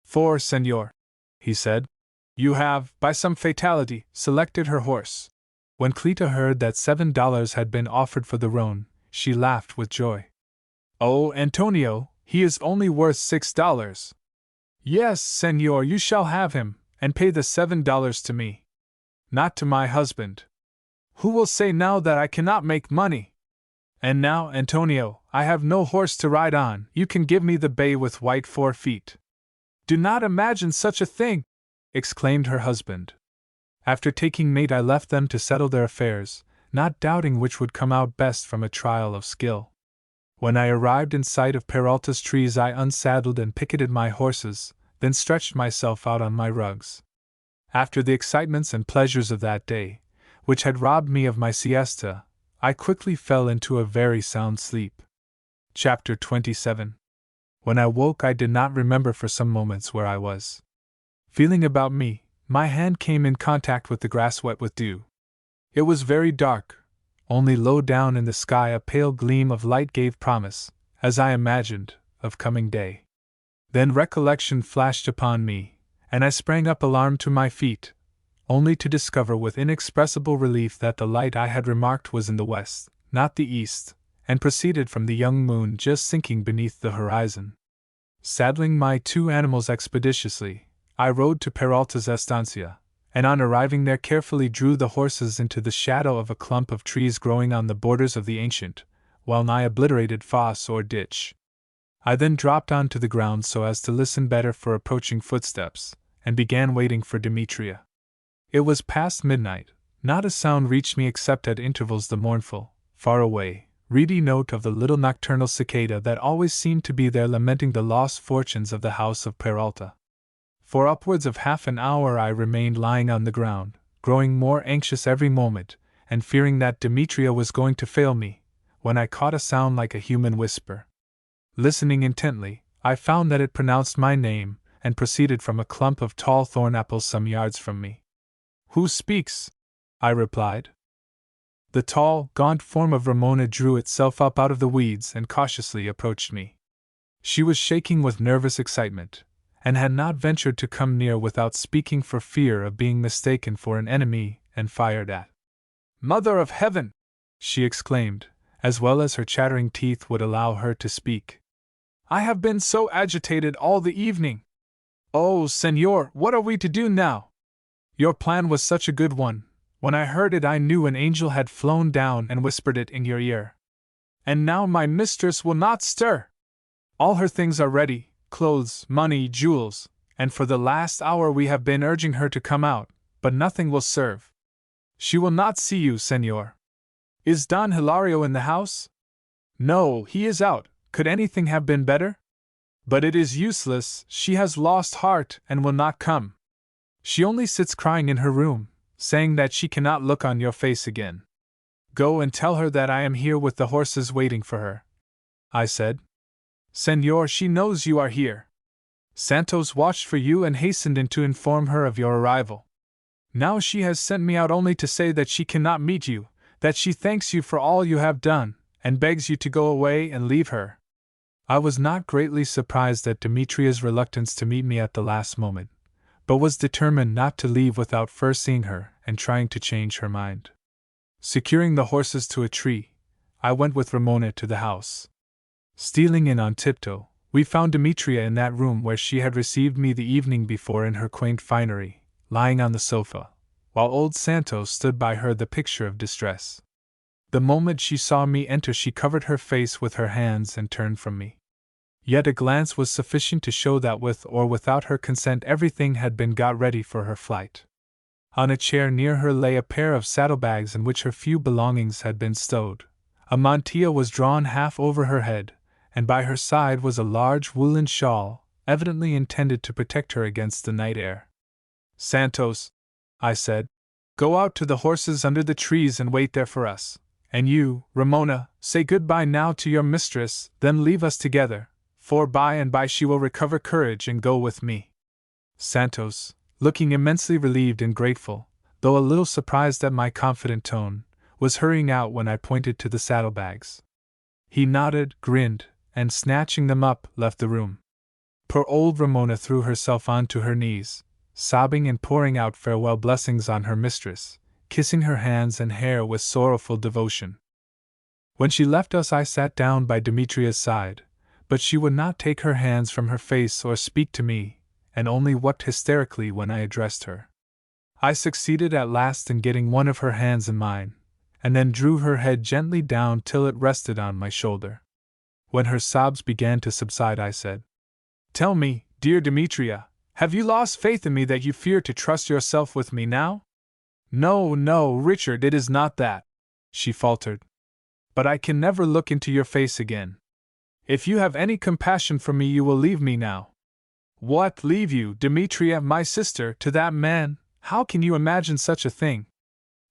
"For, senor," he said, "you have, by some fatality, selected her horse." When Cleta heard that $7 had been offered for the roan, she laughed with joy. "Oh, Antonio, he is only worth $6. Yes, senor, you shall have him, and pay the $7 to me. Not to my husband. Who will say now that I cannot make money? And now, Antonio, I have no horse to ride on, you can give me the bay with white 4 feet. "Do not imagine such a thing!" exclaimed her husband. After taking mate I left them to settle their affairs, not doubting which would come out best from a trial of skill. When I arrived in sight of Peralta's trees I unsaddled and picketed my horses, then stretched myself out on my rugs. After the excitements and pleasures of that day, which had robbed me of my siesta, I quickly fell into a very sound sleep. Chapter 27. When I woke I did not remember for some moments where I was. Feeling about me, my hand came in contact with the grass wet with dew. It was very dark, only low down in the sky a pale gleam of light gave promise, as I imagined, of coming day. Then recollection flashed upon me, and I sprang up alarmed to my feet, only to discover with inexpressible relief that the light I had remarked was in the west, not the east, and proceeded from the young moon just sinking beneath the horizon. Saddling my 2 animals expeditiously, I rode to Peralta's estancia, and on arriving there carefully drew the horses into the shadow of a clump of trees growing on the borders of the ancient, well-nigh obliterated fosse or ditch. I then dropped on to the ground so as to listen better for approaching footsteps, and began waiting for Demetria. It was past midnight, not a sound reached me except at intervals the mournful, far-away, reedy note of the little nocturnal cicada that always seemed to be there lamenting the lost fortunes of the house of Peralta. For upwards of half an hour I remained lying on the ground, growing more anxious every moment, and fearing that Demetria was going to fail me, when I caught a sound like a human whisper. Listening intently, I found that it pronounced my name, and proceeded from a clump of tall thorn apples some yards from me. "Who speaks?" I replied. The tall, gaunt form of Ramona drew itself up out of the weeds and cautiously approached me. She was shaking with nervous excitement, and had not ventured to come near without speaking for fear of being mistaken for an enemy and fired at. "Mother of Heaven!" she exclaimed, as well as her chattering teeth would allow her to speak. I have been so agitated all the evening. Oh, Senor, what are we to do now? Your plan was such a good one. When I heard it, I knew an angel had flown down and whispered it in your ear. And now my mistress will not stir. All her things are ready, clothes, money, jewels, and for the last hour we have been urging her to come out, but nothing will serve. She will not see you, Senor. Is Don Hilario in the house? No, he is out. Could anything have been better? But it is useless, she has lost heart and will not come. She only sits crying in her room, saying that she cannot look on your face again. Go and tell her that I am here with the horses waiting for her, I said. Senor, she knows you are here. Santos watched for you and hastened in to inform her of your arrival. Now she has sent me out only to say that she cannot meet you, that she thanks you for all you have done, and begs you to go away and leave her. I was not greatly surprised at Demetria's reluctance to meet me at the last moment, but was determined not to leave without first seeing her and trying to change her mind. Securing the horses to a tree, I went with Ramona to the house. Stealing in on tiptoe, we found Demetria in that room where she had received me the evening before in her quaint finery, lying on the sofa, while old Santos stood by her the picture of distress. The moment she saw me enter, she covered her face with her hands and turned from me. Yet a glance was sufficient to show that with or without her consent everything had been got ready for her flight. On a chair near her lay a pair of saddlebags in which her few belongings had been stowed. A mantilla was drawn half over her head, and by her side was a large woolen shawl, evidently intended to protect her against the night air. Santos, I said, go out to the horses under the trees and wait there for us. And you, Ramona, say good-bye now to your mistress, then leave us together, for by and by she will recover courage and go with me. Santos, looking immensely relieved and grateful, though a little surprised at my confident tone, was hurrying out when I pointed to the saddlebags. He nodded, grinned, and snatching them up, left the room. Poor old Ramona threw herself onto her knees, sobbing and pouring out farewell blessings on her mistress, kissing her hands and hair with sorrowful devotion. When she left us, I sat down by Demetria's side, but she would not take her hands from her face or speak to me, and only wept hysterically when I addressed her. I succeeded at last in getting one of her hands in mine, and then drew her head gently down till it rested on my shoulder. When her sobs began to subside, I said, Tell me, dear Demetria, have you lost faith in me that you fear to trust yourself with me now? No, no, Richard, it is not that, she faltered. But I can never look into your face again. If you have any compassion for me, you will leave me now. What, leave you, Demetria, my sister, to that man? How can you imagine such a thing?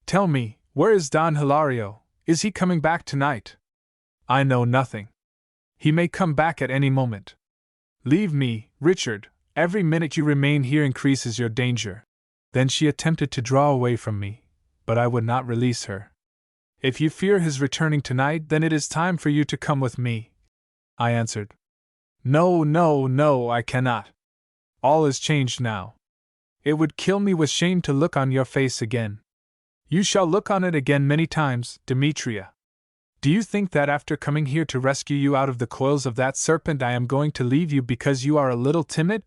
Tell me, where is Don Hilario? Is he coming back tonight? I know nothing. He may come back at any moment. Leave me, Richard. Every minute you remain here increases your danger. Then she attempted to draw away from me, but I would not release her. If you fear his returning tonight, then it is time for you to come with me, I answered. No, no, no, I cannot. All is changed now. It would kill me with shame to look on your face again. You shall look on it again many times, Demetria. Do you think that after coming here to rescue you out of the coils of that serpent I am going to leave you because you are a little timid?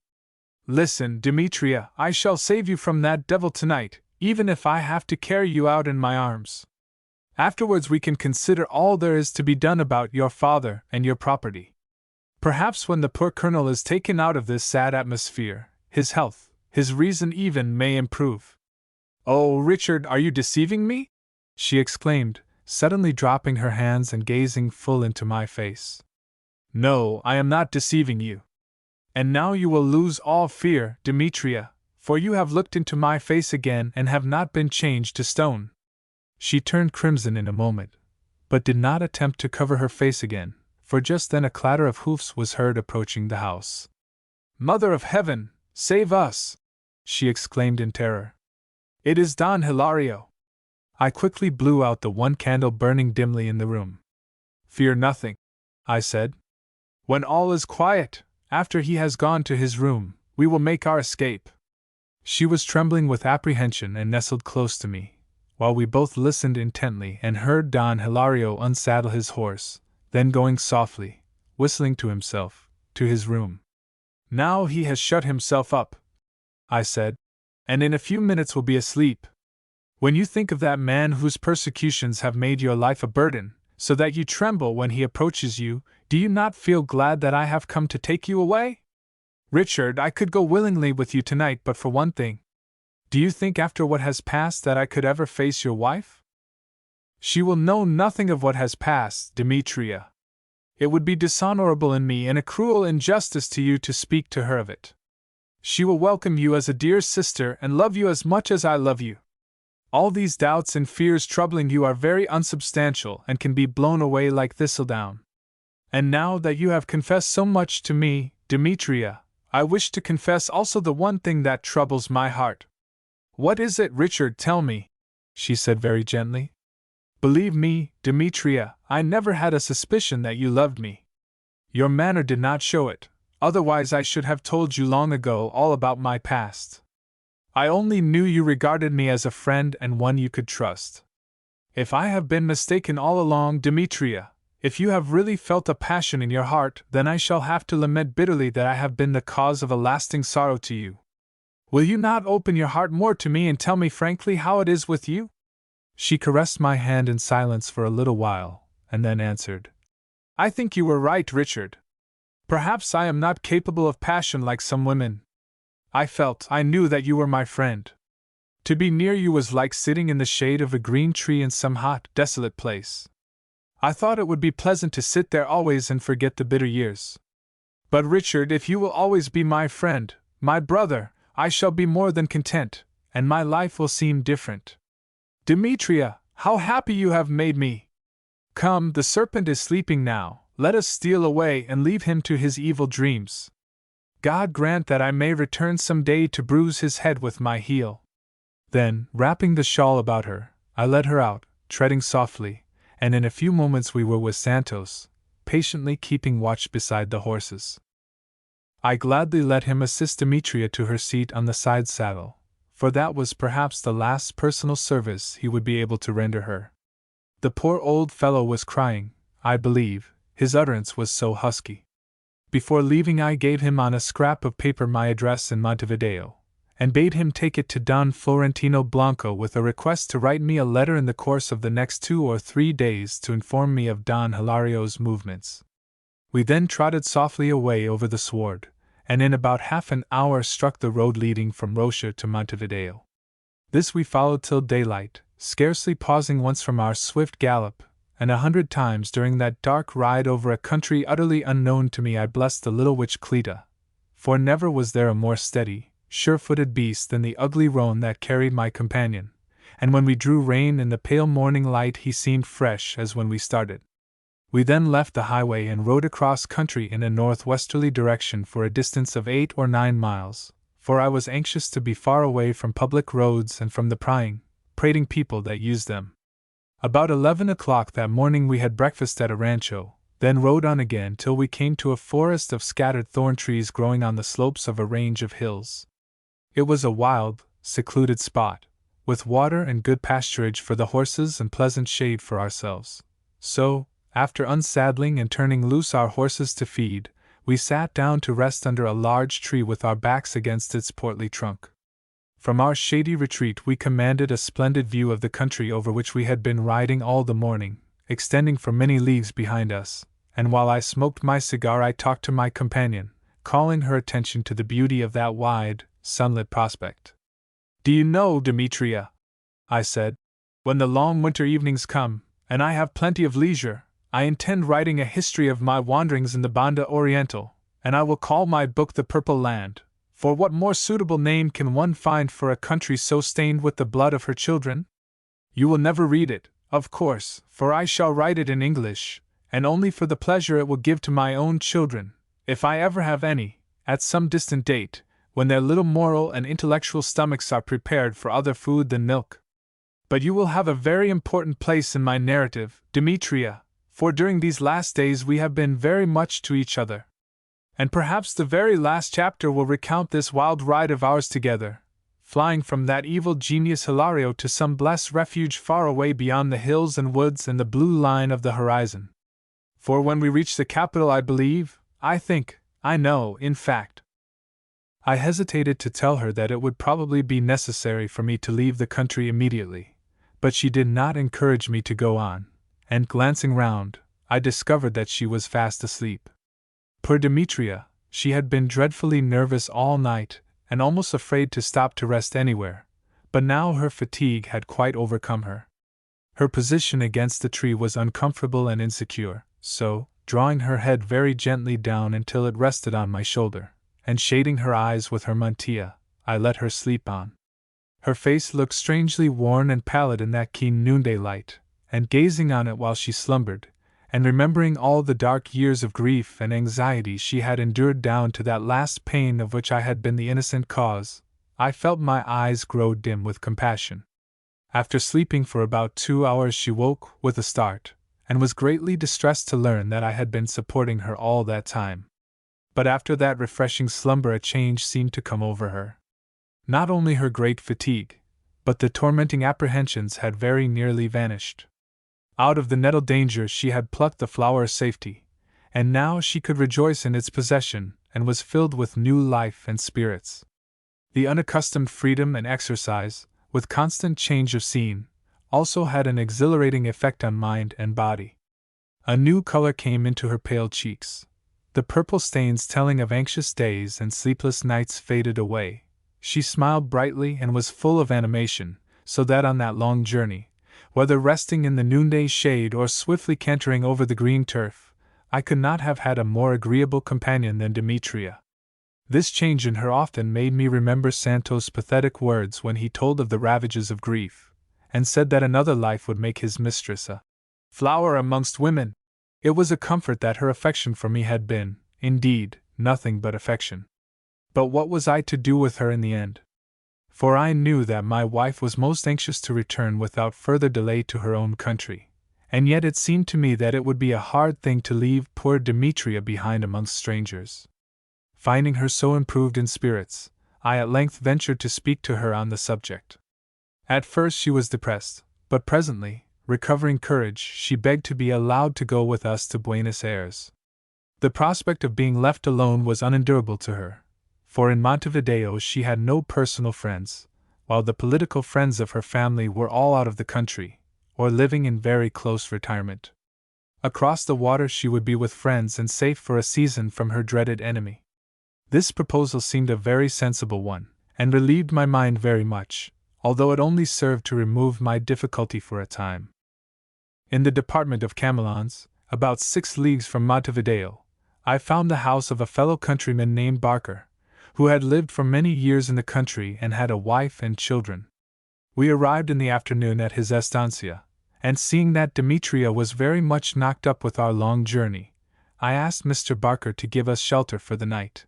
Listen, Demetria, I shall save you from that devil tonight, even if I have to carry you out in my arms. Afterwards we can consider all there is to be done about your father and your property. Perhaps when the poor colonel is taken out of this sad atmosphere, his health, his reason even, may improve. Oh, Richard, are you deceiving me? She exclaimed, suddenly dropping her hands and gazing full into my face. No, I am not deceiving you. And now you will lose all fear, Demetria, for you have looked into my face again and have not been changed to stone. She turned crimson in a moment, but did not attempt to cover her face again, for just then a clatter of hoofs was heard approaching the house. Mother of Heaven, save us! She exclaimed in terror. It is Don Hilario. I quickly blew out the one candle burning dimly in the room. Fear nothing, I said. When all is quiet, after he has gone to his room, we will make our escape. She was trembling with apprehension and nestled close to me, while we both listened intently and heard Don Hilario unsaddle his horse, then going softly, whistling to himself, to his room. Now he has shut himself up, I said, and in a few minutes will be asleep. When you think of that man whose persecutions have made your life a burden, so that you tremble when he approaches you, do you not feel glad that I have come to take you away? Richard, I could go willingly with you tonight, but for one thing. Do you think after what has passed that I could ever face your wife? She will know nothing of what has passed, Demetria. It would be dishonorable in me and a cruel injustice to you to speak to her of it. She will welcome you as a dear sister and love you as much as I love you. All these doubts and fears troubling you are very unsubstantial and can be blown away like thistledown. And now that you have confessed so much to me, Demetria, I wish to confess also the one thing that troubles my heart. What is it, Richard? Tell me, she said very gently. Believe me, Demetria, I never had a suspicion that you loved me. Your manner did not show it, otherwise I should have told you long ago all about my past. I only knew you regarded me as a friend and one you could trust. If I have been mistaken all along, Demetria, if you have really felt a passion in your heart, then I shall have to lament bitterly that I have been the cause of a lasting sorrow to you. Will you not open your heart more to me and tell me frankly how it is with you? She caressed my hand in silence for a little while, and then answered, I think you were right, Richard. Perhaps I am not capable of passion like some women. I knew that you were my friend. To be near you was like sitting in the shade of a green tree in some hot, desolate place. I thought it would be pleasant to sit there always and forget the bitter years. But Richard, if you will always be my friend, my brother, I shall be more than content, and my life will seem different. Demetria, how happy you have made me! Come, the serpent is sleeping now, let us steal away and leave him to his evil dreams. God grant that I may return some day to bruise his head with my heel. Then, wrapping the shawl about her, I led her out, treading softly, and in a few moments we were with Santos, patiently keeping watch beside the horses. I gladly let him assist Demetria to her seat on the side saddle, for that was perhaps the last personal service he would be able to render her. The poor old fellow was crying, I believe, his utterance was so husky. Before leaving I gave him on a scrap of paper my address in Montevideo, and bade him take it to Don Florentino Blanco with a request to write me a letter in the course of the next 2 or 3 days to inform me of Don Hilario's movements. We then trotted softly away over the sward, and in about half an hour struck the road leading from Rocha to Montevideo. This we followed till daylight, scarcely pausing once from our swift gallop, and 100 times during that dark ride over a country utterly unknown to me I blessed the little witch Cleta, for never was there a more steady, sure-footed beast than the ugly roan that carried my companion, and when we drew rein in the pale morning light he seemed fresh as when we started. We then left the highway and rode across country in a northwesterly direction for a distance of 8 or 9 miles, for I was anxious to be far away from public roads and from the prying, prating people that used them. About 11 o'clock that morning we had breakfast at a rancho, then rode on again till we came to a forest of scattered thorn trees growing on the slopes of a range of hills. It was a wild, secluded spot, with water and good pasturage for the horses and pleasant shade for ourselves. So, after unsaddling and turning loose our horses to feed, we sat down to rest under a large tree with our backs against its portly trunk. From our shady retreat we commanded a splendid view of the country over which we had been riding all the morning, extending for many leagues behind us, and while I smoked my cigar I talked to my companion, calling her attention to the beauty of that wide, sunlit prospect. Do you know, Demetria, I said, when the long winter evenings come, and I have plenty of leisure, I intend writing a history of my wanderings in the Banda Oriental, and I will call my book The Purple Land. For what more suitable name can one find for a country so stained with the blood of her children? You will never read it, of course, for I shall write it in English, and only for the pleasure it will give to my own children, if I ever have any, at some distant date, when their little moral and intellectual stomachs are prepared for other food than milk. But you will have a very important place in my narrative, Demetria, for during these last days we have been very much to each other. And perhaps the very last chapter will recount this wild ride of ours together, flying from that evil genius Hilario to some blessed refuge far away beyond the hills and woods and the blue line of the horizon. For when we reach the capital I think, I know, in fact. I hesitated to tell her that it would probably be necessary for me to leave the country immediately, but she did not encourage me to go on, and glancing round, I discovered that she was fast asleep. Poor Demetria, she had been dreadfully nervous all night, and almost afraid to stop to rest anywhere, but now her fatigue had quite overcome her. Her position against the tree was uncomfortable and insecure, so, drawing her head very gently down until it rested on my shoulder, and shading her eyes with her mantilla, I let her sleep on. Her face looked strangely worn and pallid in that keen noonday light, and gazing on it while she slumbered, and remembering all the dark years of grief and anxiety she had endured down to that last pain of which I had been the innocent cause, I felt my eyes grow dim with compassion. After sleeping for about 2 hours she woke with a start, and was greatly distressed to learn that I had been supporting her all that time. But after that refreshing slumber a change seemed to come over her. Not only her great fatigue, but the tormenting apprehensions had very nearly vanished. Out of the nettle danger she had plucked the flower of safety, and now she could rejoice in its possession, and was filled with new life and spirits. The unaccustomed freedom and exercise, with constant change of scene, also had an exhilarating effect on mind and body. A new color came into her pale cheeks. The purple stains telling of anxious days and sleepless nights faded away. She smiled brightly and was full of animation, so that on that long journey, whether resting in the noonday shade or swiftly cantering over the green turf, I could not have had a more agreeable companion than Demetria. This change in her often made me remember Santo's pathetic words when he told of the ravages of grief, and said that another life would make his mistress a flower amongst women. It was a comfort that her affection for me had been, indeed, nothing but affection. But what was I to do with her in the end? For I knew that my wife was most anxious to return without further delay to her own country, and yet it seemed to me that it would be a hard thing to leave poor Demetria behind amongst strangers. Finding her so improved in spirits, I at length ventured to speak to her on the subject. At first she was depressed, but presently, recovering courage, she begged to be allowed to go with us to Buenos Aires. The prospect of being left alone was unendurable to her, for in Montevideo she had no personal friends, while the political friends of her family were all out of the country, or living in very close retirement. Across the water she would be with friends and safe for a season from her dreaded enemy. This proposal seemed a very sensible one, and relieved my mind very much, although it only served to remove my difficulty for a time. In the department of Camelons, about 6 leagues from Montevideo, I found the house of a fellow countryman named Barker, who had lived for many years in the country and had a wife and children. We arrived in the afternoon at his estancia, and seeing that Demetria was very much knocked up with our long journey, I asked Mr. Barker to give us shelter for the night.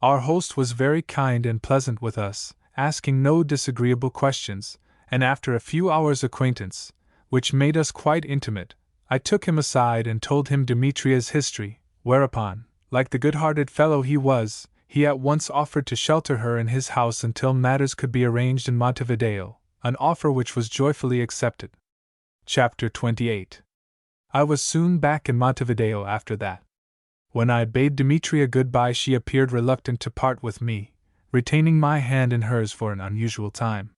Our host was very kind and pleasant with us, asking no disagreeable questions, and after a few hours' acquaintance, which made us quite intimate, I took him aside and told him Demetria's history, whereupon, like the good-hearted fellow he was, he at once offered to shelter her in his house until matters could be arranged in Montevideo, an offer which was joyfully accepted. Chapter 28. I was soon back in Montevideo after that. When I bade Demetria goodbye she appeared reluctant to part with me, retaining my hand in hers for an unusual time.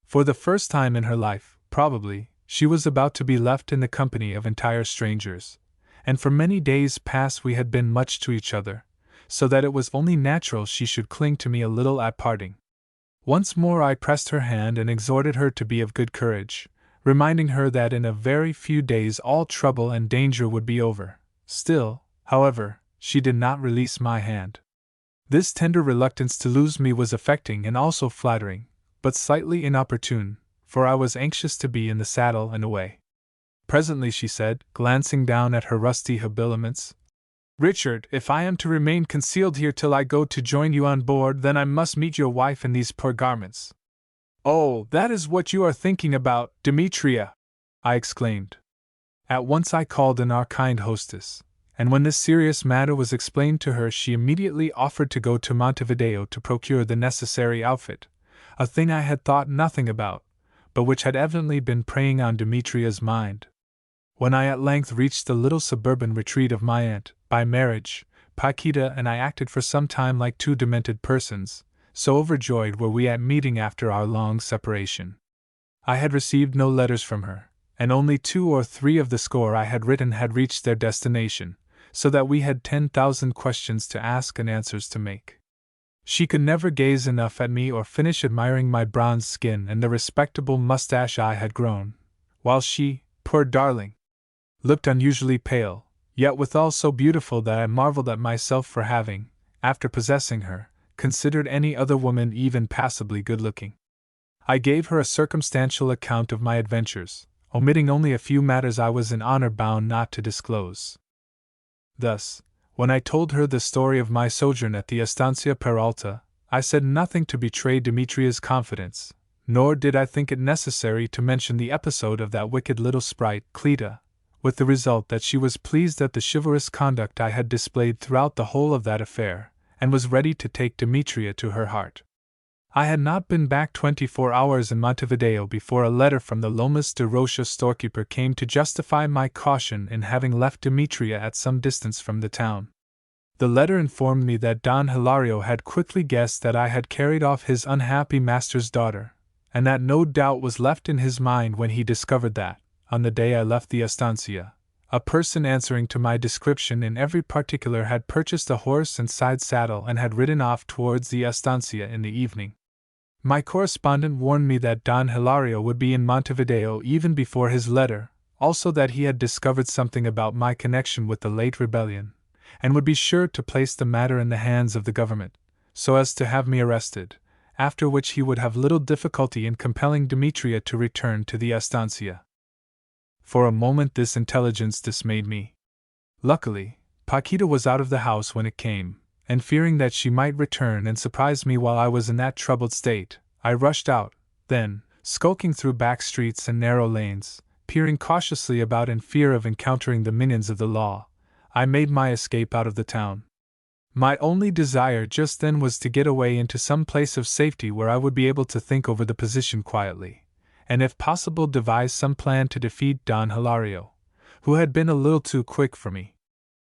For the first time in her life, probably, she was about to be left in the company of entire strangers, and for many days past we had been much to each other, so that it was only natural she should cling to me a little at parting. Once more I pressed her hand and exhorted her to be of good courage, reminding her that in a very few days all trouble and danger would be over. Still, however, she did not release my hand. This tender reluctance to lose me was affecting and also flattering, but slightly inopportune, for I was anxious to be in the saddle and away. Presently she said, glancing down at her rusty habiliments, "Richard, if I am to remain concealed here till I go to join you on board, then I must meet your wife in these poor garments." "Oh, that is what you are thinking about, Demetria!" I exclaimed. At once I called in our kind hostess, and when this serious matter was explained to her she immediately offered to go to Montevideo to procure the necessary outfit, a thing I had thought nothing about, but which had evidently been preying on Demetria's mind. When I at length reached the little suburban retreat of my aunt, by marriage, Paquita and I acted for some time like two demented persons, so overjoyed were we at meeting after our long separation. I had received no letters from her, and only 2 or 3 of the score I had written had reached their destination, so that we had 10,000 questions to ask and answers to make. She could never gaze enough at me or finish admiring my bronzed skin and the respectable mustache I had grown, while she, poor darling, looked unusually pale, yet withal so beautiful that I marveled at myself for having, after possessing her, considered any other woman even passably good-looking. I gave her a circumstantial account of my adventures, omitting only a few matters I was in honor bound not to disclose. Thus, when I told her the story of my sojourn at the Estancia Peralta, I said nothing to betray Demetria's confidence, nor did I think it necessary to mention the episode of that wicked little sprite, Cleta, with the result that she was pleased at the chivalrous conduct I had displayed throughout the whole of that affair, and was ready to take Demetria to her heart. I had not been back 24 hours in Montevideo before a letter from the Lomas de Rocha storekeeper came to justify my caution in having left Demetria at some distance from the town. The letter informed me that Don Hilario had quickly guessed that I had carried off his unhappy master's daughter, and that no doubt was left in his mind when he discovered that, on the day I left the estancia, a person answering to my description in every particular had purchased a horse and side saddle and had ridden off towards the estancia in the evening. My correspondent warned me that Don Hilario would be in Montevideo even before his letter, also that he had discovered something about my connection with the late rebellion, and would be sure to place the matter in the hands of the government, so as to have me arrested, after which he would have little difficulty in compelling Demetria to return to the estancia. For a moment this intelligence dismayed me. Luckily, Paquita was out of the house when it came, and fearing that she might return and surprise me while I was in that troubled state, I rushed out, then, skulking through back streets and narrow lanes, peering cautiously about in fear of encountering the minions of the law, I made my escape out of the town. My only desire just then was to get away into some place of safety where I would be able to think over the position quietly, and if possible devise some plan to defeat Don Hilario, who had been a little too quick for me.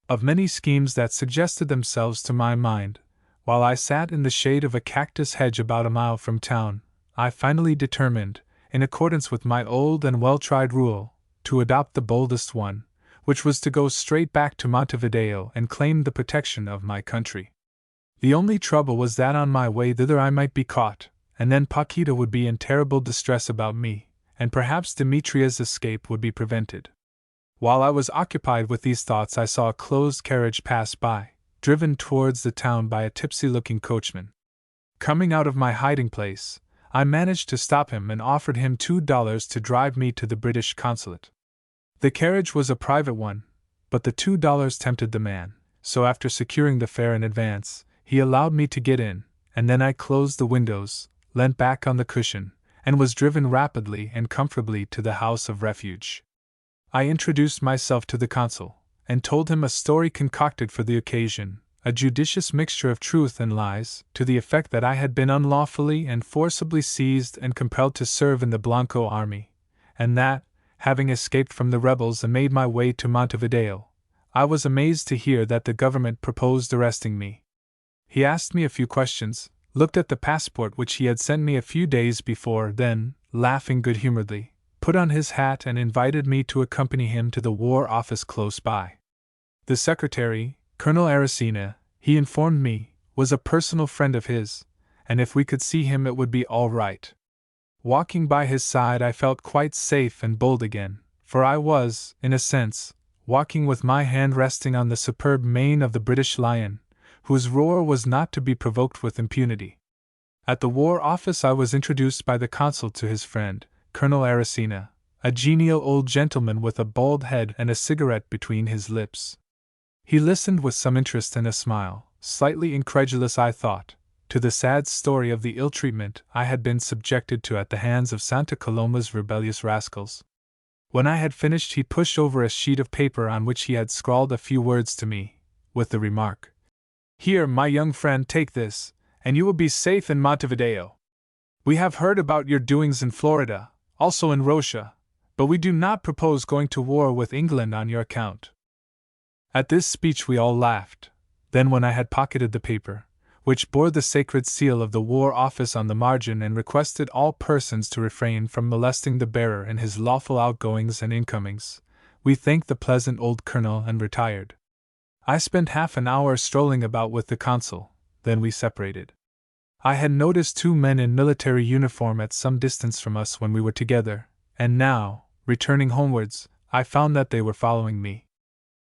Of many schemes that suggested themselves to my mind, while I sat in the shade of a cactus hedge about a mile from town, I finally determined, in accordance with my old and well-tried rule, to adopt the boldest one, which was to go straight back to Montevideo and claim the protection of my country. The only trouble was that on my way thither I might be caught, and then Paquita would be in terrible distress about me, and perhaps Demetria's escape would be prevented. While I was occupied with these thoughts, I saw a closed carriage pass by, driven towards the town by a tipsy-looking coachman. Coming out of my hiding place, I managed to stop him and offered him $2 to drive me to the British consulate. The carriage was a private one, but the $2 tempted the man, so after securing the fare in advance, he allowed me to get in, and then I closed the windows, leant back on the cushion, and was driven rapidly and comfortably to the house of refuge. I introduced myself to the consul, and told him a story concocted for the occasion, a judicious mixture of truth and lies, to the effect that I had been unlawfully and forcibly seized and compelled to serve in the Blanco army, and that, having escaped from the rebels and made my way to Montevideo, I was amazed to hear that the government proposed arresting me. He asked me a few questions, looked at the passport which he had sent me a few days before, then, laughing good-humoredly, put on his hat and invited me to accompany him to the War Office close by. The secretary, Colonel Aracena, he informed me, was a personal friend of his, and if we could see him it would be all right. Walking by his side I felt quite safe and bold again, for I was, in a sense, walking with my hand resting on the superb mane of the British lion, whose roar was not to be provoked with impunity. At the War Office I was introduced by the consul to his friend, Colonel Aracena, a genial old gentleman with a bald head and a cigarette between his lips. He listened with some interest and a smile, slightly incredulous I thought, to the sad story of the ill treatment I had been subjected to at the hands of Santa Coloma's rebellious rascals. When I had finished he pushed over a sheet of paper on which he had scrawled a few words to me, with the remark, "Here, my young friend, take this, and you will be safe in Montevideo. We have heard about your doings in Florida, also in Rocha, but we do not propose going to war with England on your account." At this speech we all laughed, Then when I had pocketed the paper, which bore the sacred seal of the War Office on the margin and requested all persons to refrain from molesting the bearer in his lawful outgoings and incomings, we thanked the pleasant old colonel and retired. I spent half an hour strolling about with the consul, then we separated. I had noticed two men in military uniform at some distance from us when we were together, and now, returning homewards, I found that they were following me.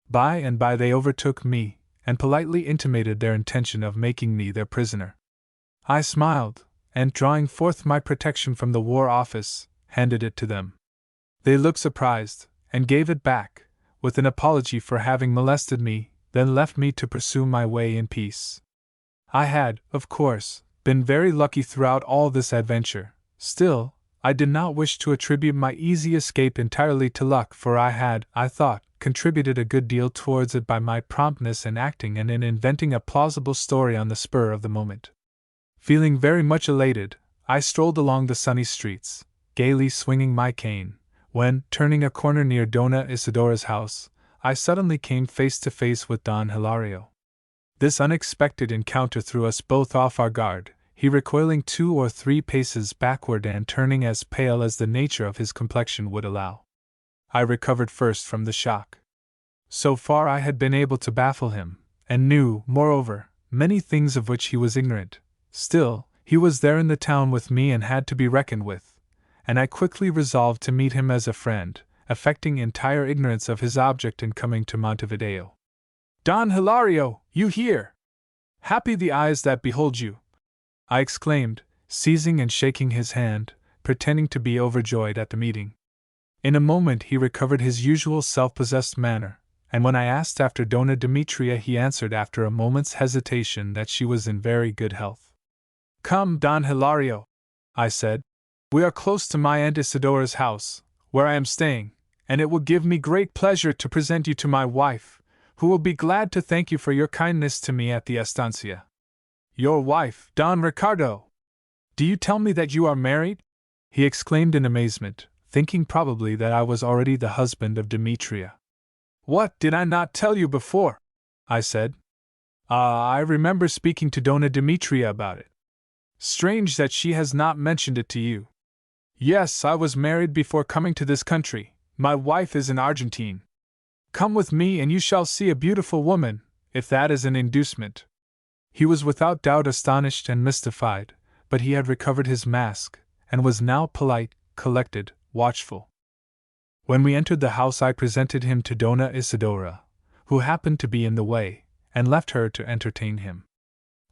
By and by they overtook me, and politely intimated their intention of making me their prisoner. I smiled, and drawing forth my protection from the War Office, handed it to them. They looked surprised, and gave it back, with an apology for having molested me, then left me to pursue my way in peace. I had, of course, been very lucky throughout all this adventure. Still, I did not wish to attribute my easy escape entirely to luck, for I had, I thought, contributed a good deal towards it by my promptness in acting and in inventing a plausible story on the spur of the moment. Feeling very much elated, I strolled along the sunny streets, gaily swinging my cane, when, turning a corner near Dona Isidora's house, I suddenly came face to face with Don Hilario. This unexpected encounter threw us both off our guard, he recoiling 2 or 3 paces backward and turning as pale as the nature of his complexion would allow. I recovered first from the shock. So far I had been able to baffle him, and knew, moreover, many things of which he was ignorant. Still, he was there in the town with me and had to be reckoned with, and I quickly resolved to meet him as a friend, affecting entire ignorance of his object in coming to Montevideo. "Don Hilario, you here! Happy the eyes that behold you!" I exclaimed, seizing and shaking his hand, pretending to be overjoyed at the meeting. In a moment he recovered his usual self-possessed manner, and when I asked after Dona Demetria he answered after a moment's hesitation that she was in very good health. "Come, Don Hilario," I said. "We are close to my Aunt Isidora's house, where I am staying, and it will give me great pleasure to present you to my wife, who will be glad to thank you for your kindness to me at the estancia." "Your wife, Don Ricardo! Do you tell me that you are married?" he exclaimed in amazement, thinking probably that I was already the husband of Demetria. "What, did I not tell you before?" I said. I remember speaking to Dona Demetria about it. Strange that she has not mentioned it to you." "Yes, I was married before coming to this country. My wife is an Argentine. Come with me and you shall see a beautiful woman, if that is an inducement." He was without doubt astonished and mystified, but he had recovered his mask, and was now polite, collected, watchful. When we entered the house I presented him to Dona Isidora, who happened to be in the way, and left her to entertain him.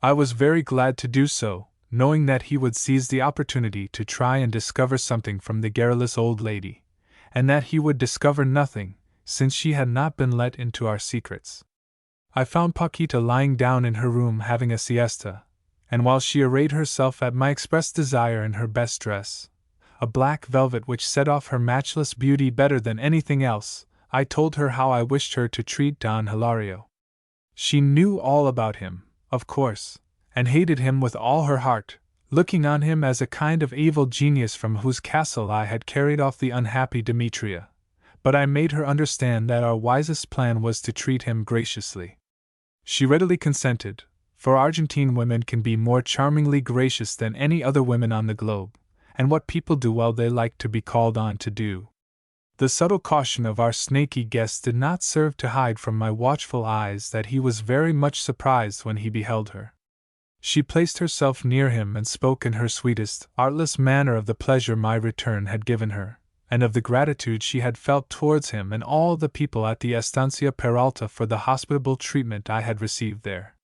I was very glad to do so, knowing that he would seize the opportunity to try and discover something from the garrulous old lady, and that he would discover nothing, since she had not been let into our secrets. I found Paquita lying down in her room having a siesta, and while she arrayed herself at my express desire in her best dress, a black velvet which set off her matchless beauty better than anything else, I told her how I wished her to treat Don Hilario. She knew all about him, of course, and hated him with all her heart, looking on him as a kind of evil genius from whose castle I had carried off the unhappy Demetria, but I made her understand that our wisest plan was to treat him graciously. She readily consented, for Argentine women can be more charmingly gracious than any other women on the globe, and what people do well they like to be called on to do. The subtle caution of our snaky guest did not serve to hide from my watchful eyes that he was very much surprised when he beheld her. She placed herself near him and spoke in her sweetest, artless manner of the pleasure my return had given her, and of the gratitude she had felt towards him and all the people at the Estancia Peralta for the hospitable treatment I had received there.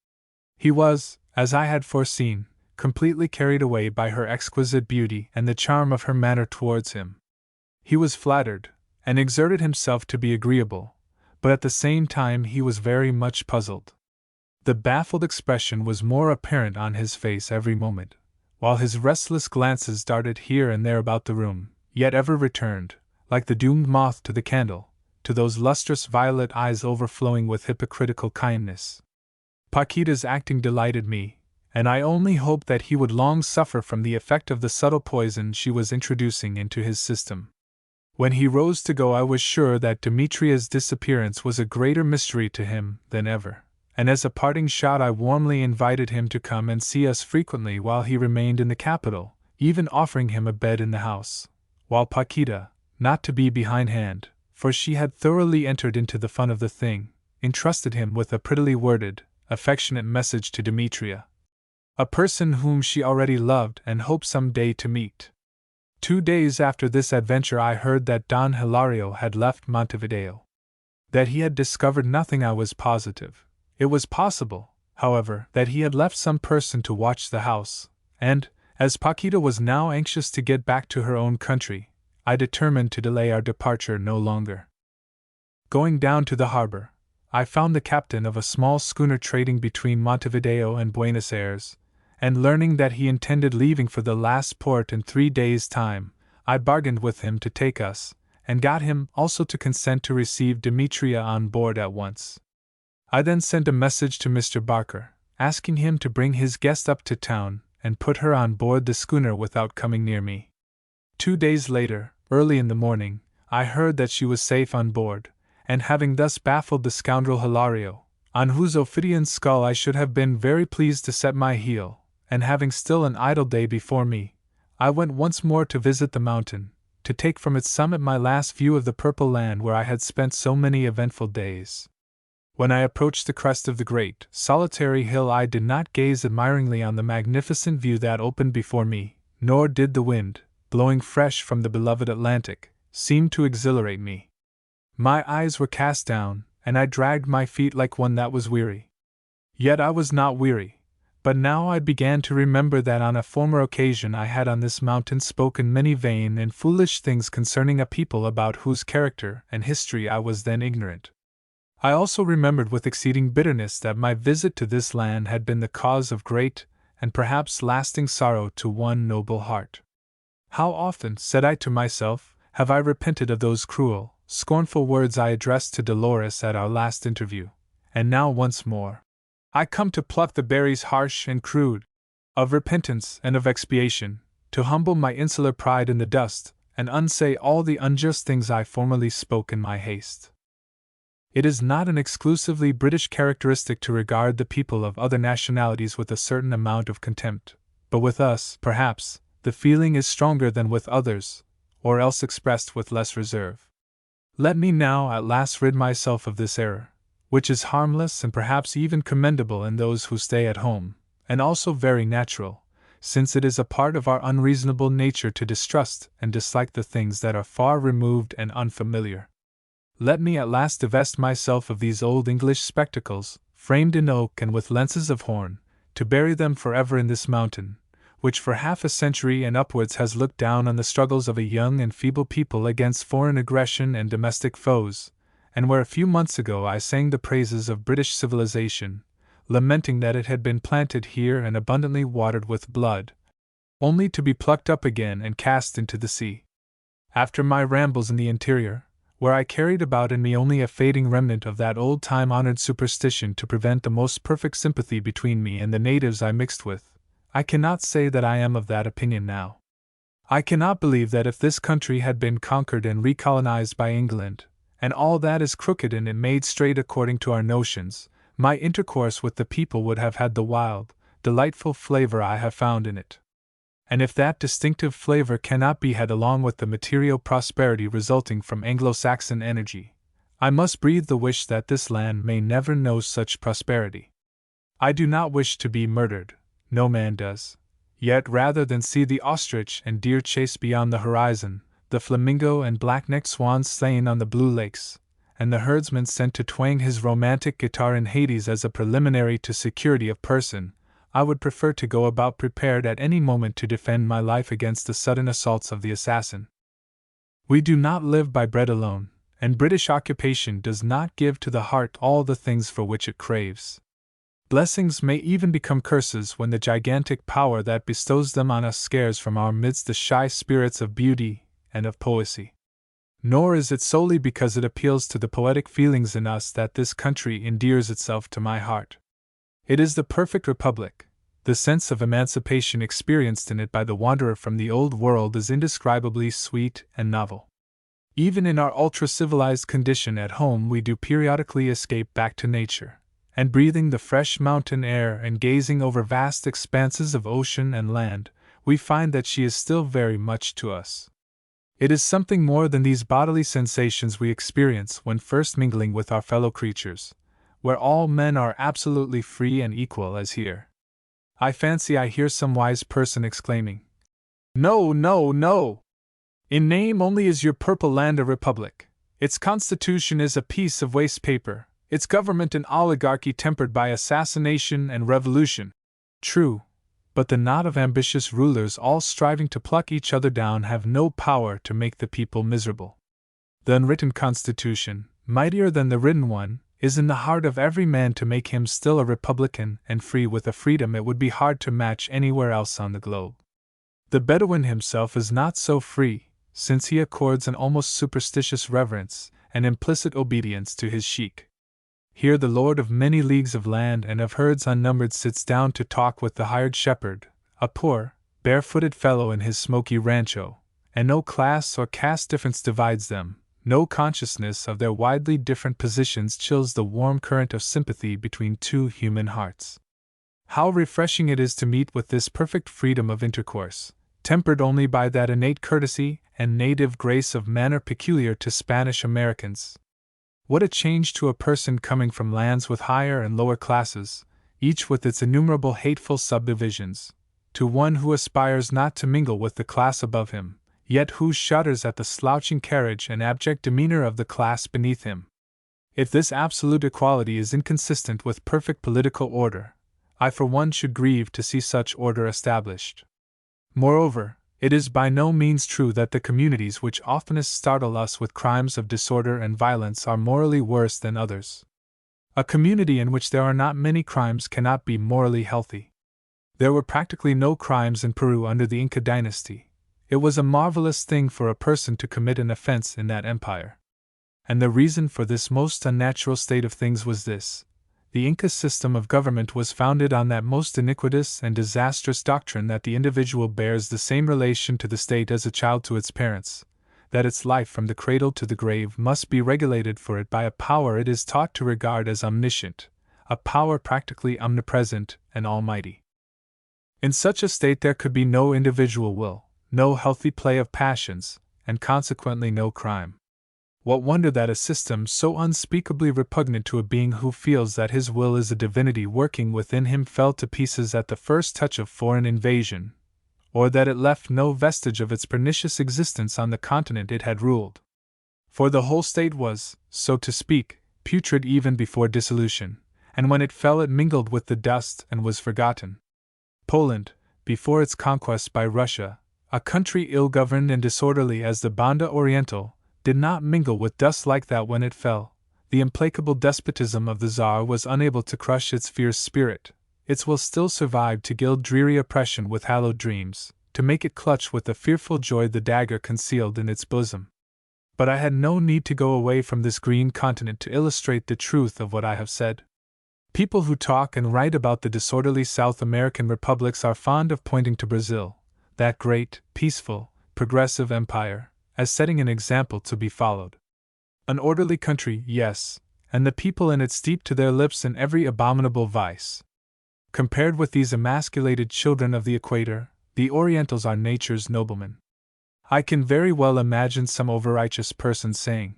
He was, as I had foreseen, completely carried away by her exquisite beauty and the charm of her manner towards him. He was flattered, and exerted himself to be agreeable, but at the same time he was very much puzzled. The baffled expression was more apparent on his face every moment, while his restless glances darted here and there about the room, yet ever returned, like the doomed moth to the candle, to those lustrous violet eyes overflowing with hypocritical kindness. Paquita's acting delighted me, and I only hoped that he would long suffer from the effect of the subtle poison she was introducing into his system. When he rose to go I was sure that Demetria's disappearance was a greater mystery to him than ever, and as a parting shot I warmly invited him to come and see us frequently while he remained in the capital, even offering him a bed in the house, while Paquita, not to be behindhand, for she had thoroughly entered into the fun of the thing, entrusted him with a prettily worded, affectionate message to Demetria, a person whom she already loved and hoped some day to meet. 2 days after this adventure I heard that Don Hilario had left Montevideo. That he had discovered nothing I was positive. It was possible, however, that he had left some person to watch the house, and, as Paquita was now anxious to get back to her own country, I determined to delay our departure no longer. Going down to the harbor, I found the captain of a small schooner trading between Montevideo and Buenos Aires, and learning that he intended leaving for the last port in 3 days' time, I bargained with him to take us, and got him also to consent to receive Demetria on board at once. I then sent a message to Mr. Barker, asking him to bring his guest up to town and put her on board the schooner without coming near me. 2 days later, early in the morning, I heard that she was safe on board, and having thus baffled the scoundrel Hilario, on whose Ophidian skull I should have been very pleased to set my heel, and having still an idle day before me, I went once more to visit the mountain, to take from its summit my last view of the purple land where I had spent so many eventful days. When I approached the crest of the great, solitary hill I did not gaze admiringly on the magnificent view that opened before me, nor did the wind, blowing fresh from the beloved Atlantic, seem to exhilarate me. My eyes were cast down, and I dragged my feet like one that was weary. Yet I was not weary, but now I began to remember that on a former occasion I had on this mountain spoken many vain and foolish things concerning a people about whose character and history I was then ignorant. I also remembered with exceeding bitterness that my visit to this land had been the cause of great, and perhaps lasting sorrow to one noble heart. How often, said I to myself, have I repented of those cruel, scornful words I addressed to Dolores at our last interview, and now once more I come to pluck the berries harsh and crude, of repentance and of expiation, to humble my insular pride in the dust, and unsay all the unjust things I formerly spoke in my haste. It is not an exclusively British characteristic to regard the people of other nationalities with a certain amount of contempt, but with us, perhaps, the feeling is stronger than with others, or else expressed with less reserve. Let me now at last rid myself of this error, which is harmless and perhaps even commendable in those who stay at home, and also very natural, since it is a part of our unreasonable nature to distrust and dislike the things that are far removed and unfamiliar. Let me at last divest myself of these old English spectacles, framed in oak and with lenses of horn, to bury them forever in this mountain, which for half a century and upwards has looked down on the struggles of a young and feeble people against foreign aggression and domestic foes, and where a few months ago I sang the praises of British civilization, lamenting that it had been planted here and abundantly watered with blood, only to be plucked up again and cast into the sea. After my rambles in the interior, where I carried about in me only a fading remnant of that old-time honored superstition to prevent the most perfect sympathy between me and the natives I mixed with, I cannot say that I am of that opinion now. I cannot believe that if this country had been conquered and recolonized by England, and all that is crooked in it made straight according to our notions, my intercourse with the people would have had the wild, delightful flavor I have found in it. And if that distinctive flavor cannot be had along with the material prosperity resulting from Anglo-Saxon energy, I must breathe the wish that this land may never know such prosperity. I do not wish to be murdered, no man does, yet rather than see the ostrich and deer chased beyond the horizon, the flamingo and black-necked swans slain on the blue lakes, and the herdsman sent to twang his romantic guitar in Hades as a preliminary to security of person, I would prefer to go about prepared at any moment to defend my life against the sudden assaults of the assassin. We do not live by bread alone, and British occupation does not give to the heart all the things for which it craves. Blessings may even become curses when the gigantic power that bestows them on us scares from our midst the shy spirits of beauty and of poesy. Nor is it solely because it appeals to the poetic feelings in us that this country endears itself to my heart. It is the perfect republic. The sense of emancipation experienced in it by the wanderer from the old world is indescribably sweet and novel. Even in our ultra-civilized condition at home we do periodically escape back to nature, and breathing the fresh mountain air and gazing over vast expanses of ocean and land, we find that she is still very much to us. It is something more than these bodily sensations we experience when first mingling with our fellow creatures, where all men are absolutely free and equal as here. I fancy I hear some wise person exclaiming, "No, no, no! In name only is your purple land a republic. Its constitution is a piece of waste paper, its government an oligarchy tempered by assassination and revolution." True, but the knot of ambitious rulers all striving to pluck each other down have no power to make the people miserable. The unwritten constitution, mightier than the written one, is in the heart of every man to make him still a republican and free with a freedom it would be hard to match anywhere else on the globe. The Bedouin himself is not so free, since he accords an almost superstitious reverence and implicit obedience to his sheikh. Here the lord of many leagues of land and of herds unnumbered sits down to talk with the hired shepherd, a poor, barefooted fellow in his smoky rancho, and no class or caste difference divides them. No consciousness of their widely different positions chills the warm current of sympathy between two human hearts. How refreshing it is to meet with this perfect freedom of intercourse, tempered only by that innate courtesy and native grace of manner peculiar to Spanish Americans. What a change to a person coming from lands with higher and lower classes, each with its innumerable hateful subdivisions, to one who aspires not to mingle with the class above him, yet who shudders at the slouching carriage and abject demeanor of the class beneath him. If this absolute equality is inconsistent with perfect political order, I for one should grieve to see such order established. Moreover, it is by no means true that the communities which oftenest startle us with crimes of disorder and violence are morally worse than others. A community in which there are not many crimes cannot be morally healthy. There were practically no crimes in Peru under the Inca dynasty. It was a marvelous thing for a person to commit an offense in that empire. And the reason for this most unnatural state of things was this: the Inca system of government was founded on that most iniquitous and disastrous doctrine that the individual bears the same relation to the state as a child to its parents, that its life from the cradle to the grave must be regulated for it by a power it is taught to regard as omniscient, a power practically omnipresent and almighty. In such a state there could be no individual will, no healthy play of passions, and consequently no crime. What wonder that a system so unspeakably repugnant to a being who feels that his will is a divinity working within him fell to pieces at the first touch of foreign invasion, or that it left no vestige of its pernicious existence on the continent it had ruled. For the whole state was, so to speak, putrid even before dissolution, and when it fell it mingled with the dust and was forgotten. Poland, before its conquest by Russia, a country ill-governed and disorderly as the Banda Orientál, did not mingle with dust like that when it fell. The implacable despotism of the Tsar was unable to crush its fierce spirit. Its will still survived to gild dreary oppression with hallowed dreams, to make it clutch with a fearful joy the dagger concealed in its bosom. But I had no need to go away from this green continent to illustrate the truth of what I have said. People who talk and write about the disorderly South American republics are fond of pointing to Brazil, that great, peaceful, progressive empire, as setting an example to be followed. An orderly country, yes, and the people in it steeped to their lips in every abominable vice. Compared with these emasculated children of the equator, the Orientals are nature's noblemen. I can very well imagine some overrighteous person saying,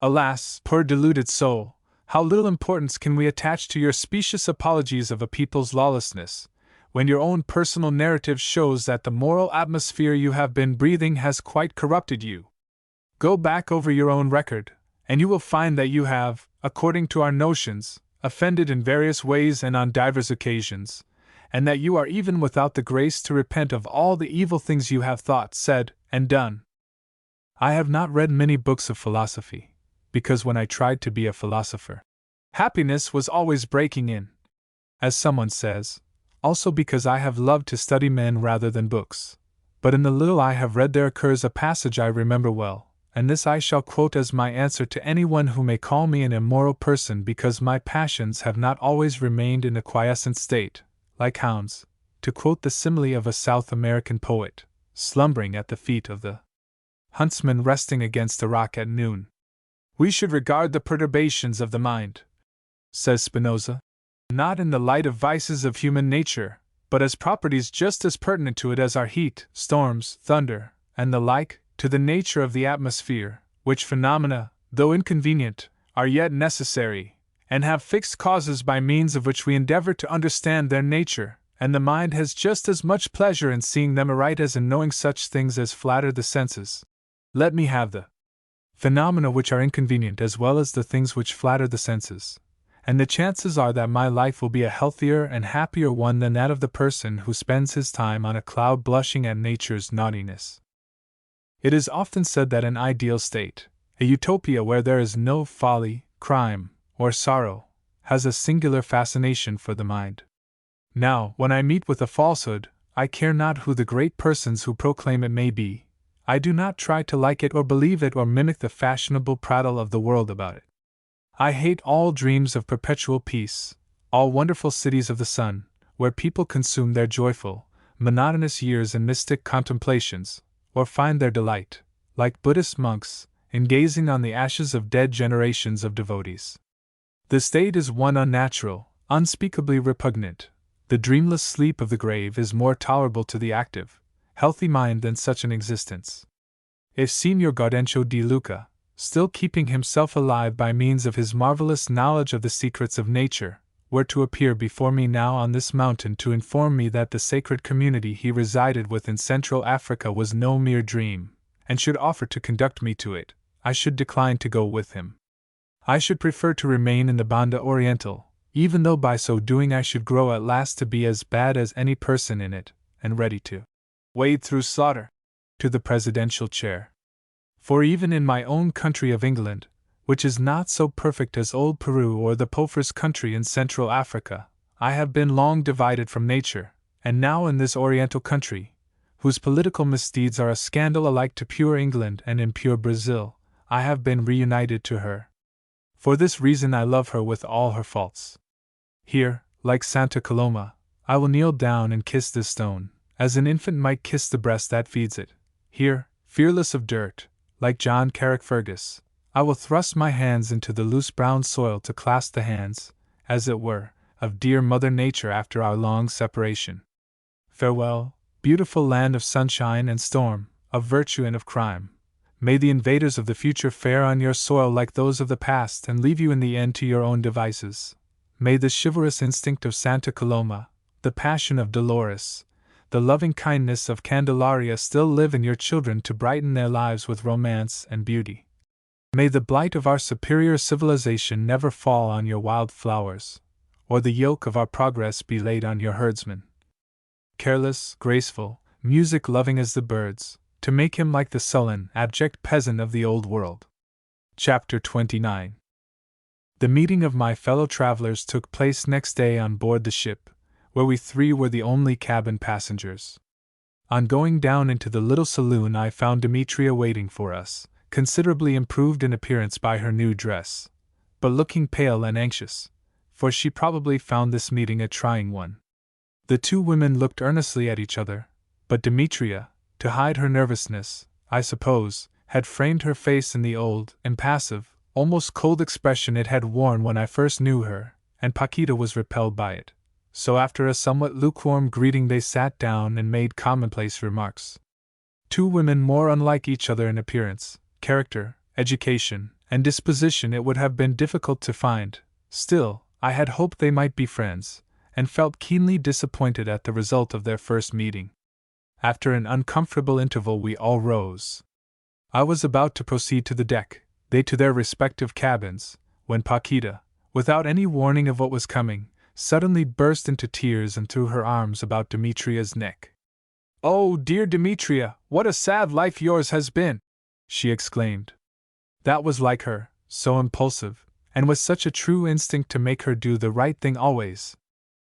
"Alas, poor deluded soul, how little importance can we attach to your specious apologies of a people's lawlessness, when your own personal narrative shows that the moral atmosphere you have been breathing has quite corrupted you. Go back over your own record, and you will find that you have, according to our notions, offended in various ways and on divers occasions, and that you are even without the grace to repent of all the evil things you have thought, said, and done." I have not read many books of philosophy, because when I tried to be a philosopher, happiness was always breaking in, as someone says. Also because I have loved to study men rather than books. But in the little I have read there occurs a passage I remember well, and this I shall quote as my answer to anyone who may call me an immoral person because my passions have not always remained in a quiescent state, like hounds, to quote the simile of a South American poet, slumbering at the feet of the huntsman resting against a rock at noon. We should regard the perturbations of the mind, says Spinoza, not in the light of vices of human nature, but as properties just as pertinent to it as are heat, storms, thunder, and the like, to the nature of the atmosphere, which phenomena, though inconvenient, are yet necessary, and have fixed causes by means of which we endeavor to understand their nature, and the mind has just as much pleasure in seeing them aright as in knowing such things as flatter the senses. Let me have the phenomena which are inconvenient as well as the things which flatter the senses, and the chances are that my life will be a healthier and happier one than that of the person who spends his time on a cloud blushing at nature's naughtiness. It is often said that an ideal state, a utopia where there is no folly, crime, or sorrow, has a singular fascination for the mind. Now, when I meet with a falsehood, I care not who the great persons who proclaim it may be. I do not try to like it or believe it or mimic the fashionable prattle of the world about it. I hate all dreams of perpetual peace, all wonderful cities of the sun, where people consume their joyful, monotonous years in mystic contemplations, or find their delight, like Buddhist monks, in gazing on the ashes of dead generations of devotees. The state is one unnatural, unspeakably repugnant. The dreamless sleep of the grave is more tolerable to the active, healthy mind than such an existence. If Signor Gaudencio di Luca, still keeping himself alive by means of his marvelous knowledge of the secrets of nature, were to appear before me now on this mountain to inform me that the sacred community he resided with in Central Africa was no mere dream, and should offer to conduct me to it, I should decline to go with him. I should prefer to remain in the Banda Orientál, even though by so doing I should grow at last to be as bad as any person in it, and ready to wade through slaughter to the presidential chair. For even in my own country of England, which is not so perfect as old Peru or the Poffer's country in Central Africa, I have been long divided from nature, and now in this Oriental country, whose political misdeeds are a scandal alike to pure England and impure Brazil, I have been reunited to her. For this reason I love her with all her faults. Here, like Santa Coloma, I will kneel down and kiss this stone, as an infant might kiss the breast that feeds it. Here, fearless of dirt, like John Carrickfergus, I will thrust my hands into the loose brown soil to clasp the hands, as it were, of dear Mother Nature after our long separation. Farewell, beautiful land of sunshine and storm, of virtue and of crime. May the invaders of the future fare on your soil like those of the past and leave you in the end to your own devices. May the chivalrous instinct of Santa Coloma, the passion of Dolores, the loving kindness of Candelaria still live in your children to brighten their lives with romance and beauty. May the blight of our superior civilization never fall on your wild flowers, or the yoke of our progress be laid on your herdsmen. Careless, graceful, music-loving as the birds, to make him like the sullen, abject peasant of the old world. Chapter 29. The meeting of my fellow travelers took place next day on board the ship, where we three were the only cabin passengers. On going down into the little saloon I found Demetria waiting for us, considerably improved in appearance by her new dress, but looking pale and anxious, for she probably found this meeting a trying one. The two women looked earnestly at each other, but Demetria, to hide her nervousness, I suppose, had framed her face in the old, impassive, almost cold expression it had worn when I first knew her, and Paquita was repelled by it. So after a somewhat lukewarm greeting they sat down and made commonplace remarks. Two women more unlike each other in appearance, character, education, and disposition it would have been difficult to find. Still, I had hoped they might be friends, and felt keenly disappointed at the result of their first meeting. After an uncomfortable interval we all rose. I was about to proceed to the deck, they to their respective cabins, when Paquita, without any warning of what was coming, suddenly burst into tears and threw her arms about Demetria's neck. "Oh, dear Demetria, what a sad life yours has been!" she exclaimed. That was like her, so impulsive, and with such a true instinct to make her do the right thing always.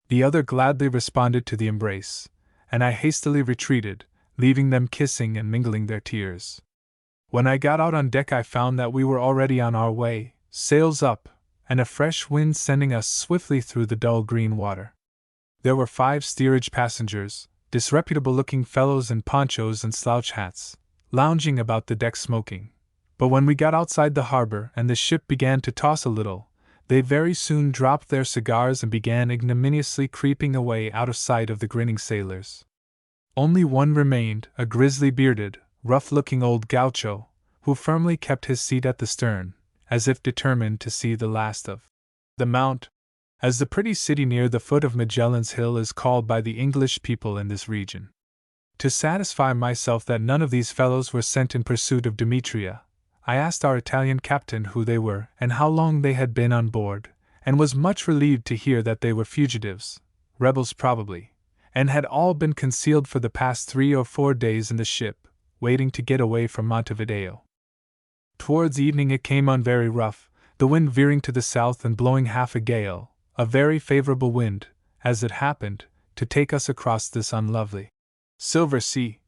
The other gladly responded to the embrace, and I hastily retreated, leaving them kissing and mingling their tears. When I got out on deck I found that we were already on our way, sails up, and a fresh wind sending us swiftly through the dull green water. There were 5 steerage passengers, disreputable-looking fellows in ponchos and slouch hats, lounging about the deck smoking. But when we got outside the harbor and the ship began to toss a little, they very soon dropped their cigars and began ignominiously creeping away out of sight of the grinning sailors. Only one remained, a grizzly-bearded, rough-looking old gaucho, who firmly kept his seat at the stern, as if determined to see the last of the Mount, as the pretty city near the foot of Magellan's Hill is called by the English people in this region. To satisfy myself that none of these fellows were sent in pursuit of Demetria, I asked our Italian captain who they were and how long they had been on board, and was much relieved to hear that they were fugitives, rebels probably, and had all been concealed for the past 3 or 4 days in the ship, waiting to get away from Montevideo. Towards evening it came on very rough, the wind veering to the south and blowing half a gale, a very favorable wind, as it happened, to take us across this unlovely Silver Sea,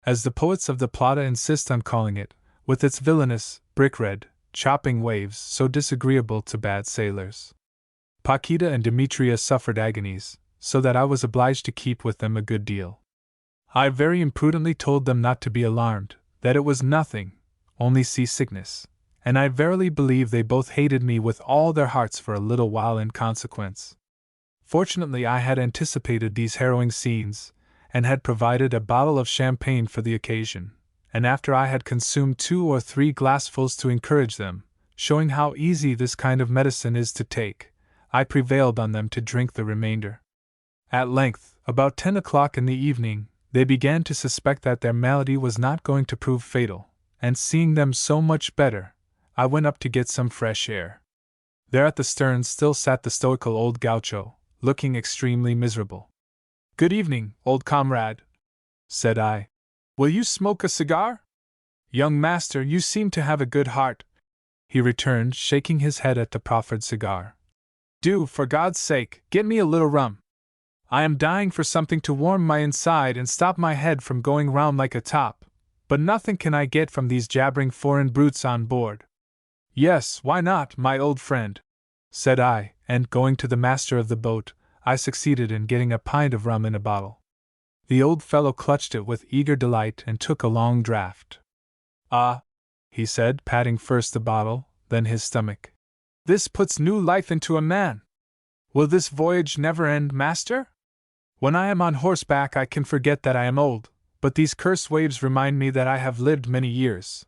as the poets of the Plata insist on calling it, with its villainous, brick-red, chopping waves so disagreeable to bad sailors. Paquita and Demetria suffered agonies, so that I was obliged to keep with them a good deal. I very imprudently told them not to be alarmed, that it was nothing, only seasickness, and I verily believe they both hated me with all their hearts for a little while in consequence. Fortunately I had anticipated these harrowing scenes, and had provided a bottle of champagne for the occasion, and after I had consumed 2 or 3 glassfuls to encourage them, showing how easy this kind of medicine is to take, I prevailed on them to drink the remainder. At length, about 10 o'clock in the evening, they began to suspect that their malady was not going to prove fatal, and seeing them so much better, I went up to get some fresh air. There at the stern still sat the stoical old gaucho, looking extremely miserable. "Good evening, old comrade," said I. "Will you smoke a cigar?" "Young master, you seem to have a good heart," he returned, shaking his head at the proffered cigar. "Do, for God's sake, get me a little rum. I am dying for something to warm my inside and stop my head from going round like a top, but nothing can I get from these jabbering foreign brutes on board." "Yes, why not, my old friend?" said I, and going to the master of the boat, I succeeded in getting a pint of rum in a bottle. The old fellow clutched it with eager delight and took a long draught. "Ah," he said, patting first the bottle, then his stomach. "This puts new life into a man. Will this voyage never end, master? When I am on horseback I can forget that I am old, but these cursed waves remind me that I have lived many years."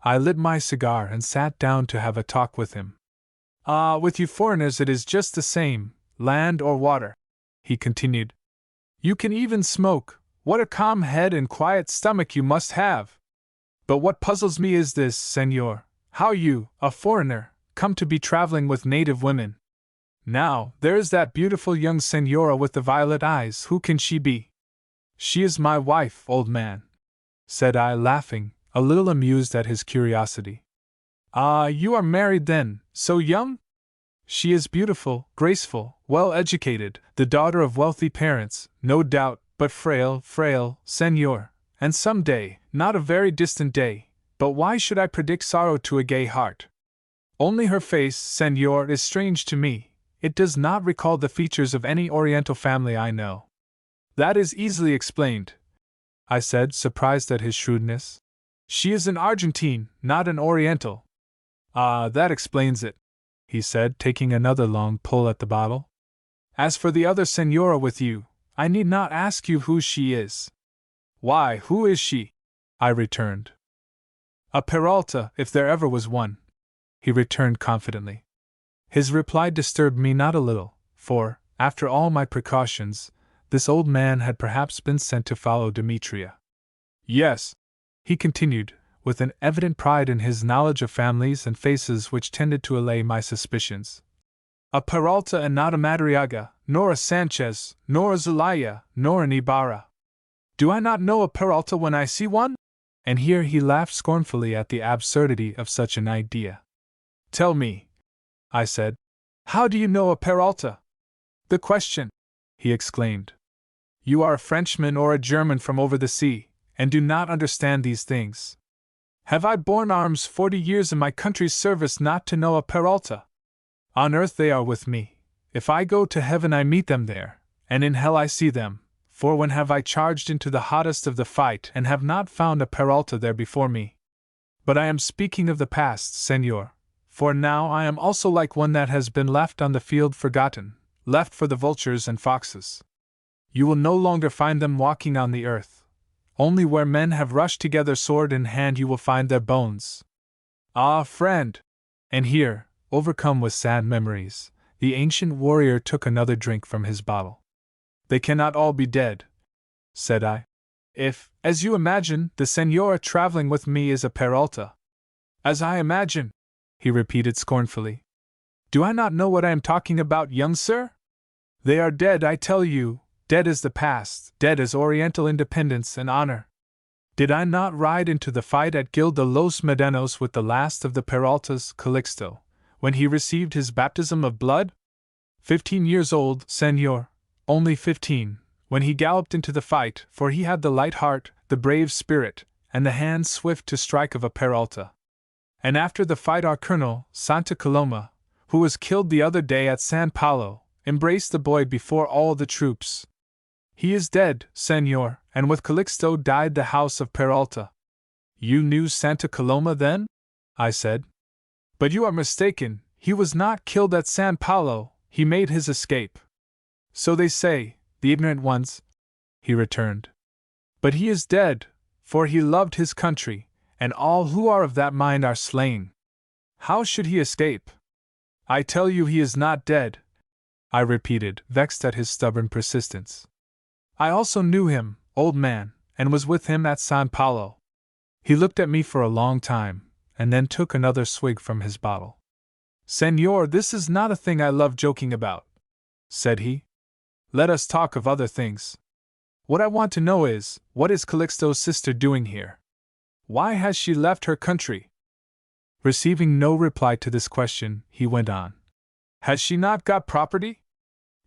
I lit my cigar and sat down to have a talk with him. "Ah, with you foreigners it is just the same, land or water," he continued. "You can even smoke. What a calm head and quiet stomach you must have! But what puzzles me is this, senor, how you, a foreigner, come to be traveling with native women. Now, there is that beautiful young senora with the violet eyes, who can she be?" "She is my wife, old man," said I, laughing, a little amused at his curiosity. "Ah, you are married then, so young?" "She is beautiful, graceful, well educated, the daughter of wealthy parents, no doubt, but frail, senor, and some day, not a very distant day, but why should I predict sorrow to a gay heart? Only her face, senor, is strange to me, it does not recall the features of any Oriental family I know." "That is easily explained," I said, surprised at his shrewdness. "She is an Argentine, not an Oriental." "Ah, that explains it," he said, taking another long pull at the bottle. "As for the other senora with you, I need not ask you who she is." "Why, who is she?" I returned. "A Peralta, if there ever was one," he returned confidently. His reply disturbed me not a little, for, after all my precautions, this old man had perhaps been sent to follow Demetria. "Yes," he continued, with an evident pride in his knowledge of families and faces which tended to allay my suspicions. "A Peralta and not a Madariaga, nor a Sanchez, nor a Zelaya, nor an Ibarra. Do I not know a Peralta when I see one?" And here he laughed scornfully at the absurdity of such an idea. "Tell me," I said, "how do you know a Peralta?" "The question!" he exclaimed. "You are a Frenchman or a German from over the sea, and do not understand these things. Have I borne arms 40 years in my country's service not to know a Peralta? On earth they are with me, if I go to heaven I meet them there, and in hell I see them, for when have I charged into the hottest of the fight and have not found a Peralta there before me? But I am speaking of the past, senor, for now I am also like one that has been left on the field forgotten, left for the vultures and foxes. You will no longer find them walking on the earth. Only where men have rushed together sword in hand you will find their bones. Ah, friend! And here, overcome with sad memories, the ancient warrior took another drink from his bottle. They cannot all be dead, said I. If, as you imagine, the Señora traveling with me is a Peralta. As I imagine, he repeated scornfully. Do I not know what I am talking about, young sir? They are dead, I tell you, dead as the past, dead as Oriental independence and honor. Did I not ride into the fight at Gil de los Medanos with the last of the Peraltas, Calixto, when he received his baptism of blood? 15 years old, Señor, only 15, when he galloped into the fight, for he had the light heart, the brave spirit, and the hand swift to strike of a Peralta. And after the fight our colonel, Santa Coloma, who was killed the other day at San Paulo, embraced the boy before all the troops. He is dead, Señor, and with Calixto died the house of Peralta. You knew Santa Coloma then? I said. But you are mistaken, he was not killed at San Paulo, he made his escape. So they say, the ignorant ones, he returned. But he is dead, for he loved his country, and all who are of that mind are slain. How should he escape? I tell you he is not dead, I repeated, vexed at his stubborn persistence. I also knew him, old man, and was with him at San Paulo. He looked at me for a long time, and then took another swig from his bottle. Señor, this is not a thing I love joking about, said he. Let us talk of other things. What I want to know is, what is Calixto's sister doing here? Why has she left her country? Receiving no reply to this question, he went on. Has she not got property?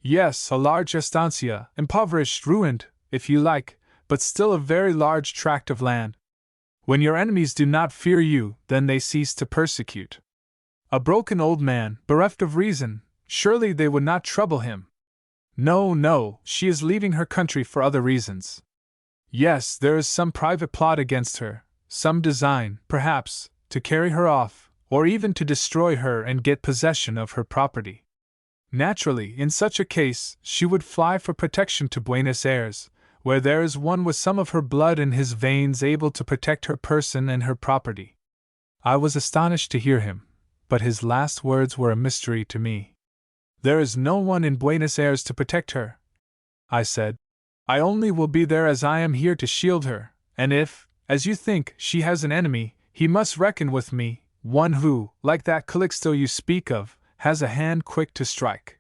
Yes, a large estancia, impoverished, ruined, if you like, but still a very large tract of land. When your enemies do not fear you, then they cease to persecute. A broken old man, bereft of reason, surely they would not trouble him. No, no, she is leaving her country for other reasons. Yes, there is some private plot against her, some design, perhaps, to carry her off, or even to destroy her and get possession of her property. Naturally, in such a case, she would fly for protection to Buenos Aires, where there is one with some of her blood in his veins able to protect her person and her property. I was astonished to hear him, but his last words were a mystery to me. There is no one in Buenos Aires to protect her, I said. I only will be there as I am here to shield her, and if, as you think, she has an enemy, he must reckon with me, one who, like that Calixto you speak of, has a hand quick to strike.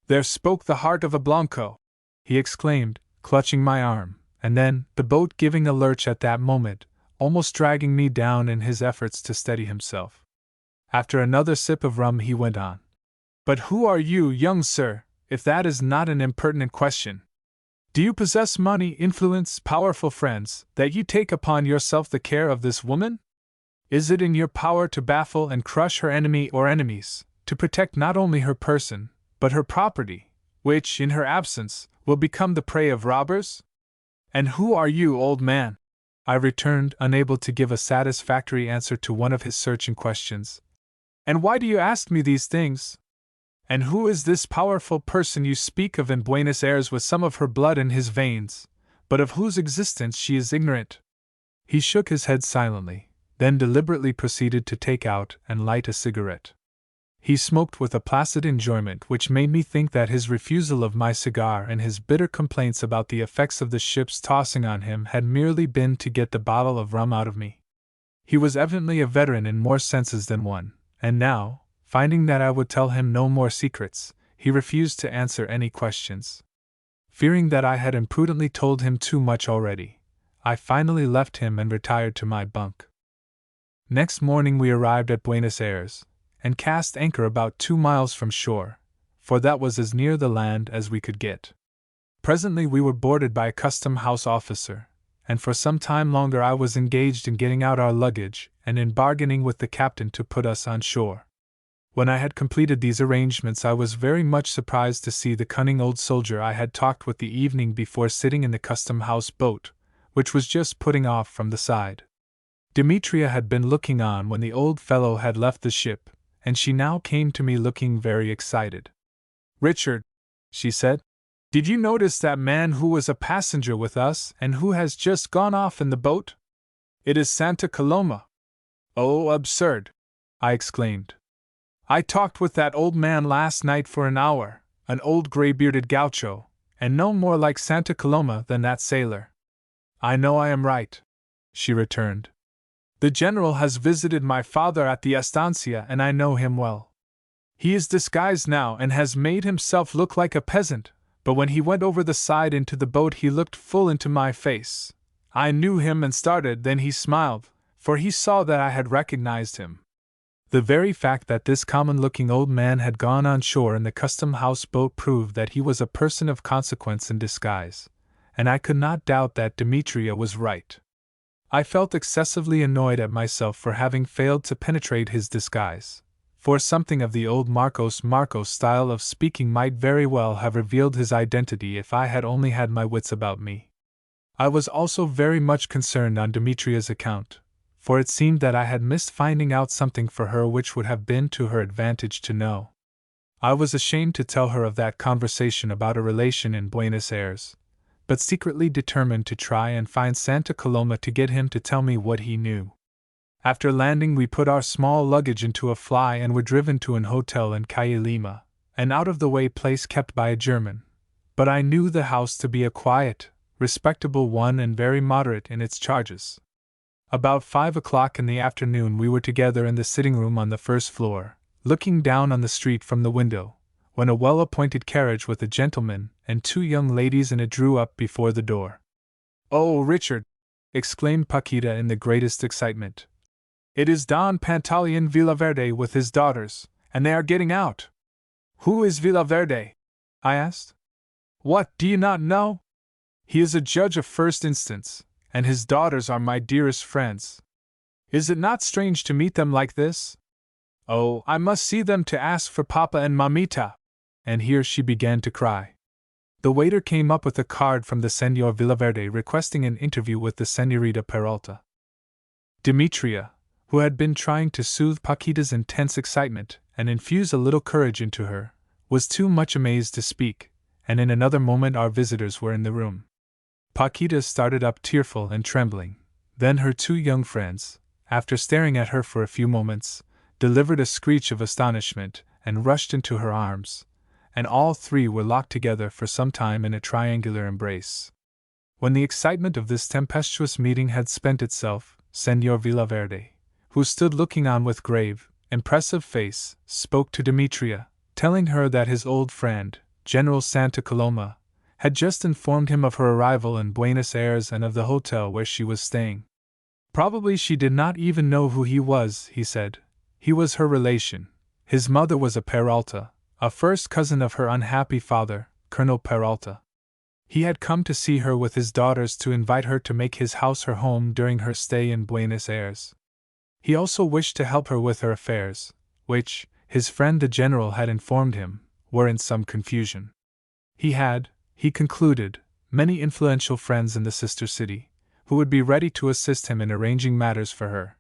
There spoke the heart of a Blanco, he exclaimed, clutching my arm, and then, the boat giving a lurch at that moment, almost dragging me down in his efforts to steady himself. After another sip of rum he went on. But who are you, young sir, if that is not an impertinent question? Do you possess money, influence, powerful friends, that you take upon yourself the care of this woman? Is it in your power to baffle and crush her enemy or enemies, to protect not only her person, but her property, which, in her absence, will become the prey of robbers? And who are you, old man? I returned, unable to give a satisfactory answer to one of his searching questions. And why do you ask me these things? And who is this powerful person you speak of in Buenos Aires with some of her blood in his veins, but of whose existence she is ignorant? He shook his head silently, then deliberately proceeded to take out and light a cigarette. He smoked with a placid enjoyment which made me think that his refusal of my cigar and his bitter complaints about the effects of the ship's tossing on him had merely been to get the bottle of rum out of me. He was evidently a veteran in more senses than one, and now, finding that I would tell him no more secrets, he refused to answer any questions. Fearing that I had imprudently told him too much already, I finally left him and retired to my bunk. Next morning we arrived at Buenos Aires, and cast anchor about 2 miles from shore, for that was as near the land as we could get. Presently we were boarded by a custom-house officer, and for some time longer I was engaged in getting out our luggage and in bargaining with the captain to put us on shore. When I had completed these arrangements I was very much surprised to see the cunning old soldier I had talked with the evening before sitting in the custom-house boat, which was just putting off from the side. Demetria had been looking on when the old fellow had left the ship, and she now came to me looking very excited. "Richard," she said, "did you notice that man who was a passenger with us and who has just gone off in the boat? It is Santa Coloma." "Oh, absurd!" I exclaimed. "I talked with that old man last night for an hour, an old gray-bearded gaucho, and no more like Santa Coloma than that sailor." "I know I am right," she returned. "The general has visited my father at the estancia and I know him well. He is disguised now and has made himself look like a peasant, but when he went over the side into the boat he looked full into my face. I knew him and started, then he smiled, for he saw that I had recognized him." The very fact that this common-looking old man had gone on shore in the custom-house boat proved that he was a person of consequence in disguise, and I could not doubt that Demetria was right. I felt excessively annoyed at myself for having failed to penetrate his disguise, for something of the old Marcos style of speaking might very well have revealed his identity if I had only had my wits about me. I was also very much concerned on Demetria's account, for it seemed that I had missed finding out something for her which would have been to her advantage to know. I was ashamed to tell her of that conversation about a relation in Buenos Aires, but secretly determined to try and find Santa Coloma to get him to tell me what he knew. After landing, we put our small luggage into a fly and were driven to an hotel in Calle Lima, an out-of-the-way place kept by a German, but I knew the house to be a quiet, respectable one and very moderate in its charges. About 5 o'clock in the afternoon we were together in the sitting room on the first floor, looking down on the street from the window, when a well-appointed carriage with a gentleman and 2 young ladies in it drew up before the door. "Oh, Richard!" exclaimed Paquita in the greatest excitement. "It is Don Pantaleon Villaverde with his daughters, and they are getting out." "Who is Villaverde?" I asked. "What, do you not know? He is a judge of first instance, and his daughters are my dearest friends. Is it not strange to meet them like this? Oh, I must see them to ask for Papa and Mamita!" And here she began to cry. The waiter came up with a card from the Señor Villaverde requesting an interview with the Señorita Peralta. Demetria, who had been trying to soothe Paquita's intense excitement and infuse a little courage into her, was too much amazed to speak, and in another moment our visitors were in the room. Paquita started up tearful and trembling. Then her 2 young friends, after staring at her for a few moments, delivered a screech of astonishment and rushed into her arms, and all 3 were locked together for some time in a triangular embrace. When the excitement of this tempestuous meeting had spent itself, Señor Villaverde, who stood looking on with grave, impressive face, spoke to Demetria, telling her that his old friend, General Santa Coloma, had just informed him of her arrival in Buenos Aires and of the hotel where she was staying. Probably she did not even know who he was, he said. He was her relation. His mother was a Peralta, a first cousin of her unhappy father, Colonel Peralta. He had come to see her with his daughters to invite her to make his house her home during her stay in Buenos Aires. He also wished to help her with her affairs, which, his friend the general had informed him, were in some confusion. He had, he concluded, many influential friends in the sister city, who would be ready to assist him in arranging matters for her.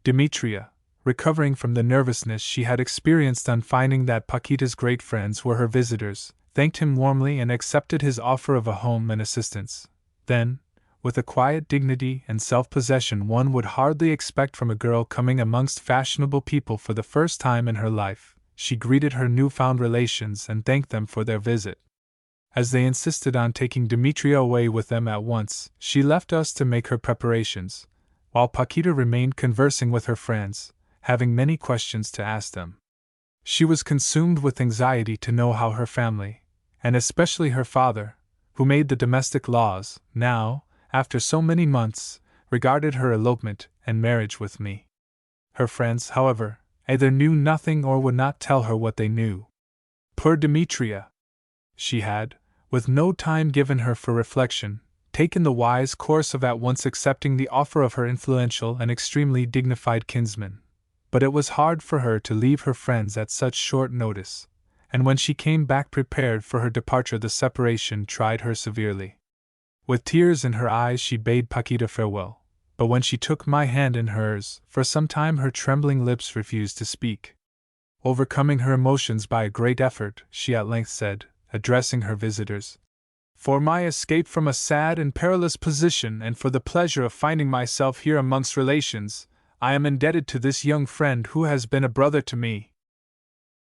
Demetria, recovering from the nervousness she had experienced on finding that Paquita's great friends were her visitors, thanked him warmly and accepted his offer of a home and assistance. Then, with a quiet dignity and self-possession one would hardly expect from a girl coming amongst fashionable people for the first time in her life, she greeted her newfound relations and thanked them for their visit. As they insisted on taking Demetria away with them at once, she left us to make her preparations, while Paquita remained conversing with her friends, having many questions to ask them. She was consumed with anxiety to know how her family, and especially her father, who made the domestic laws, now, after so many months, regarded her elopement and marriage with me. Her friends, however, either knew nothing or would not tell her what they knew. Poor Demetria! She had, with no time given her for reflection, taken the wise course of at once accepting the offer of her influential and extremely dignified kinsman. But it was hard for her to leave her friends at such short notice, and when she came back prepared for her departure the separation tried her severely. With tears in her eyes she bade Paquita farewell, but when she took my hand in hers, for some time her trembling lips refused to speak. Overcoming her emotions by a great effort, she at length said, addressing her visitors, "For my escape from a sad and perilous position and for the pleasure of finding myself here amongst relations, I am indebted to this young friend who has been a brother to me."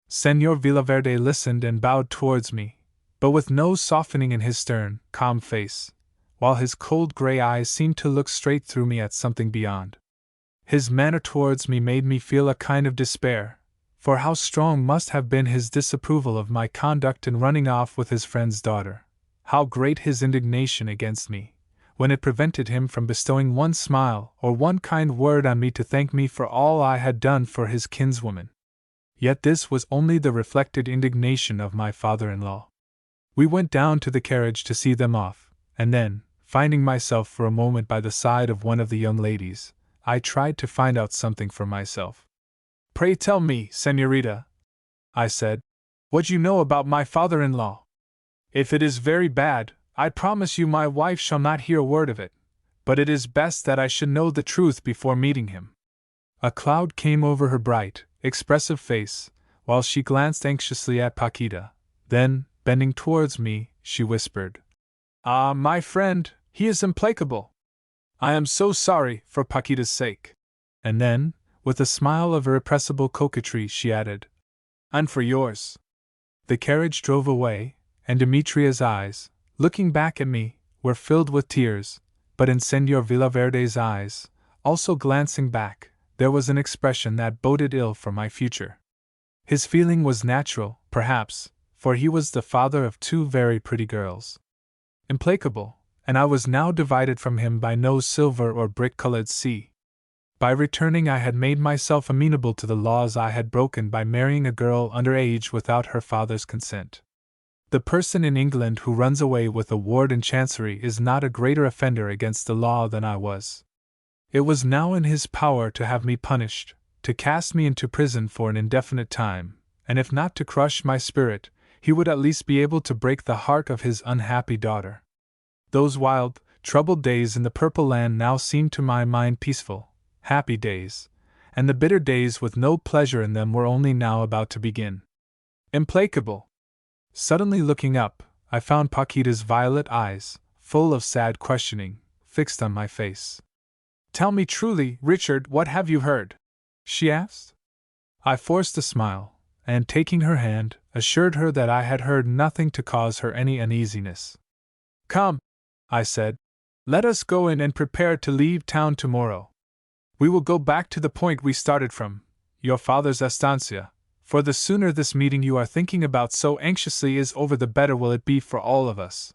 Señor Villaverde listened and bowed towards me, but with no softening in his stern, calm face, while his cold gray eyes seemed to look straight through me at something beyond. His manner towards me made me feel a kind of despair, for how strong must have been his disapproval of my conduct in running off with his friend's daughter, how great his indignation against me, when it prevented him from bestowing one smile or one kind word on me to thank me for all I had done for his kinswoman. Yet this was only the reflected indignation of my father-in-law. We went down to the carriage to see them off, and then, finding myself for a moment by the side of one of the young ladies, I tried to find out something for myself. "Pray tell me, señorita," I said, "what you know about my father-in-law. If it is very bad, I promise you my wife shall not hear a word of it, but it is best that I should know the truth before meeting him." A cloud came over her bright, expressive face, while she glanced anxiously at Paquita. Then, bending towards me, she whispered, "Ah, my friend, he is implacable. I am so sorry, for Paquita's sake." And then, with a smile of irrepressible coquetry, she added, "And for yours." The carriage drove away, and Demetria's eyes, looking back at me, were filled with tears, but in Señor Villaverde's eyes, also glancing back, there was an expression that boded ill for my future. His feeling was natural, perhaps, for he was the father of two very pretty girls. Implacable, and I was now divided from him by no silver or brick-colored sea. By returning I had made myself amenable to the laws I had broken by marrying a girl under age without her father's consent. The person in England who runs away with a ward in Chancery is not a greater offender against the law than I was. It was now in his power to have me punished, to cast me into prison for an indefinite time, and if not to crush my spirit, he would at least be able to break the heart of his unhappy daughter. Those wild, troubled days in the Purple Land now seemed to my mind peaceful, happy days, and the bitter days with no pleasure in them were only now about to begin. Implacable! Suddenly looking up, I found Paquita's violet eyes, full of sad questioning, fixed on my face. "Tell me truly, Richard, what have you heard?" she asked. I forced a smile, and taking her hand, assured her that I had heard nothing to cause her any uneasiness. "Come," I said, "let us go in and prepare to leave town tomorrow. We will go back to the point we started from, your father's estancia, for the sooner this meeting you are thinking about so anxiously is over the better will it be for all of us."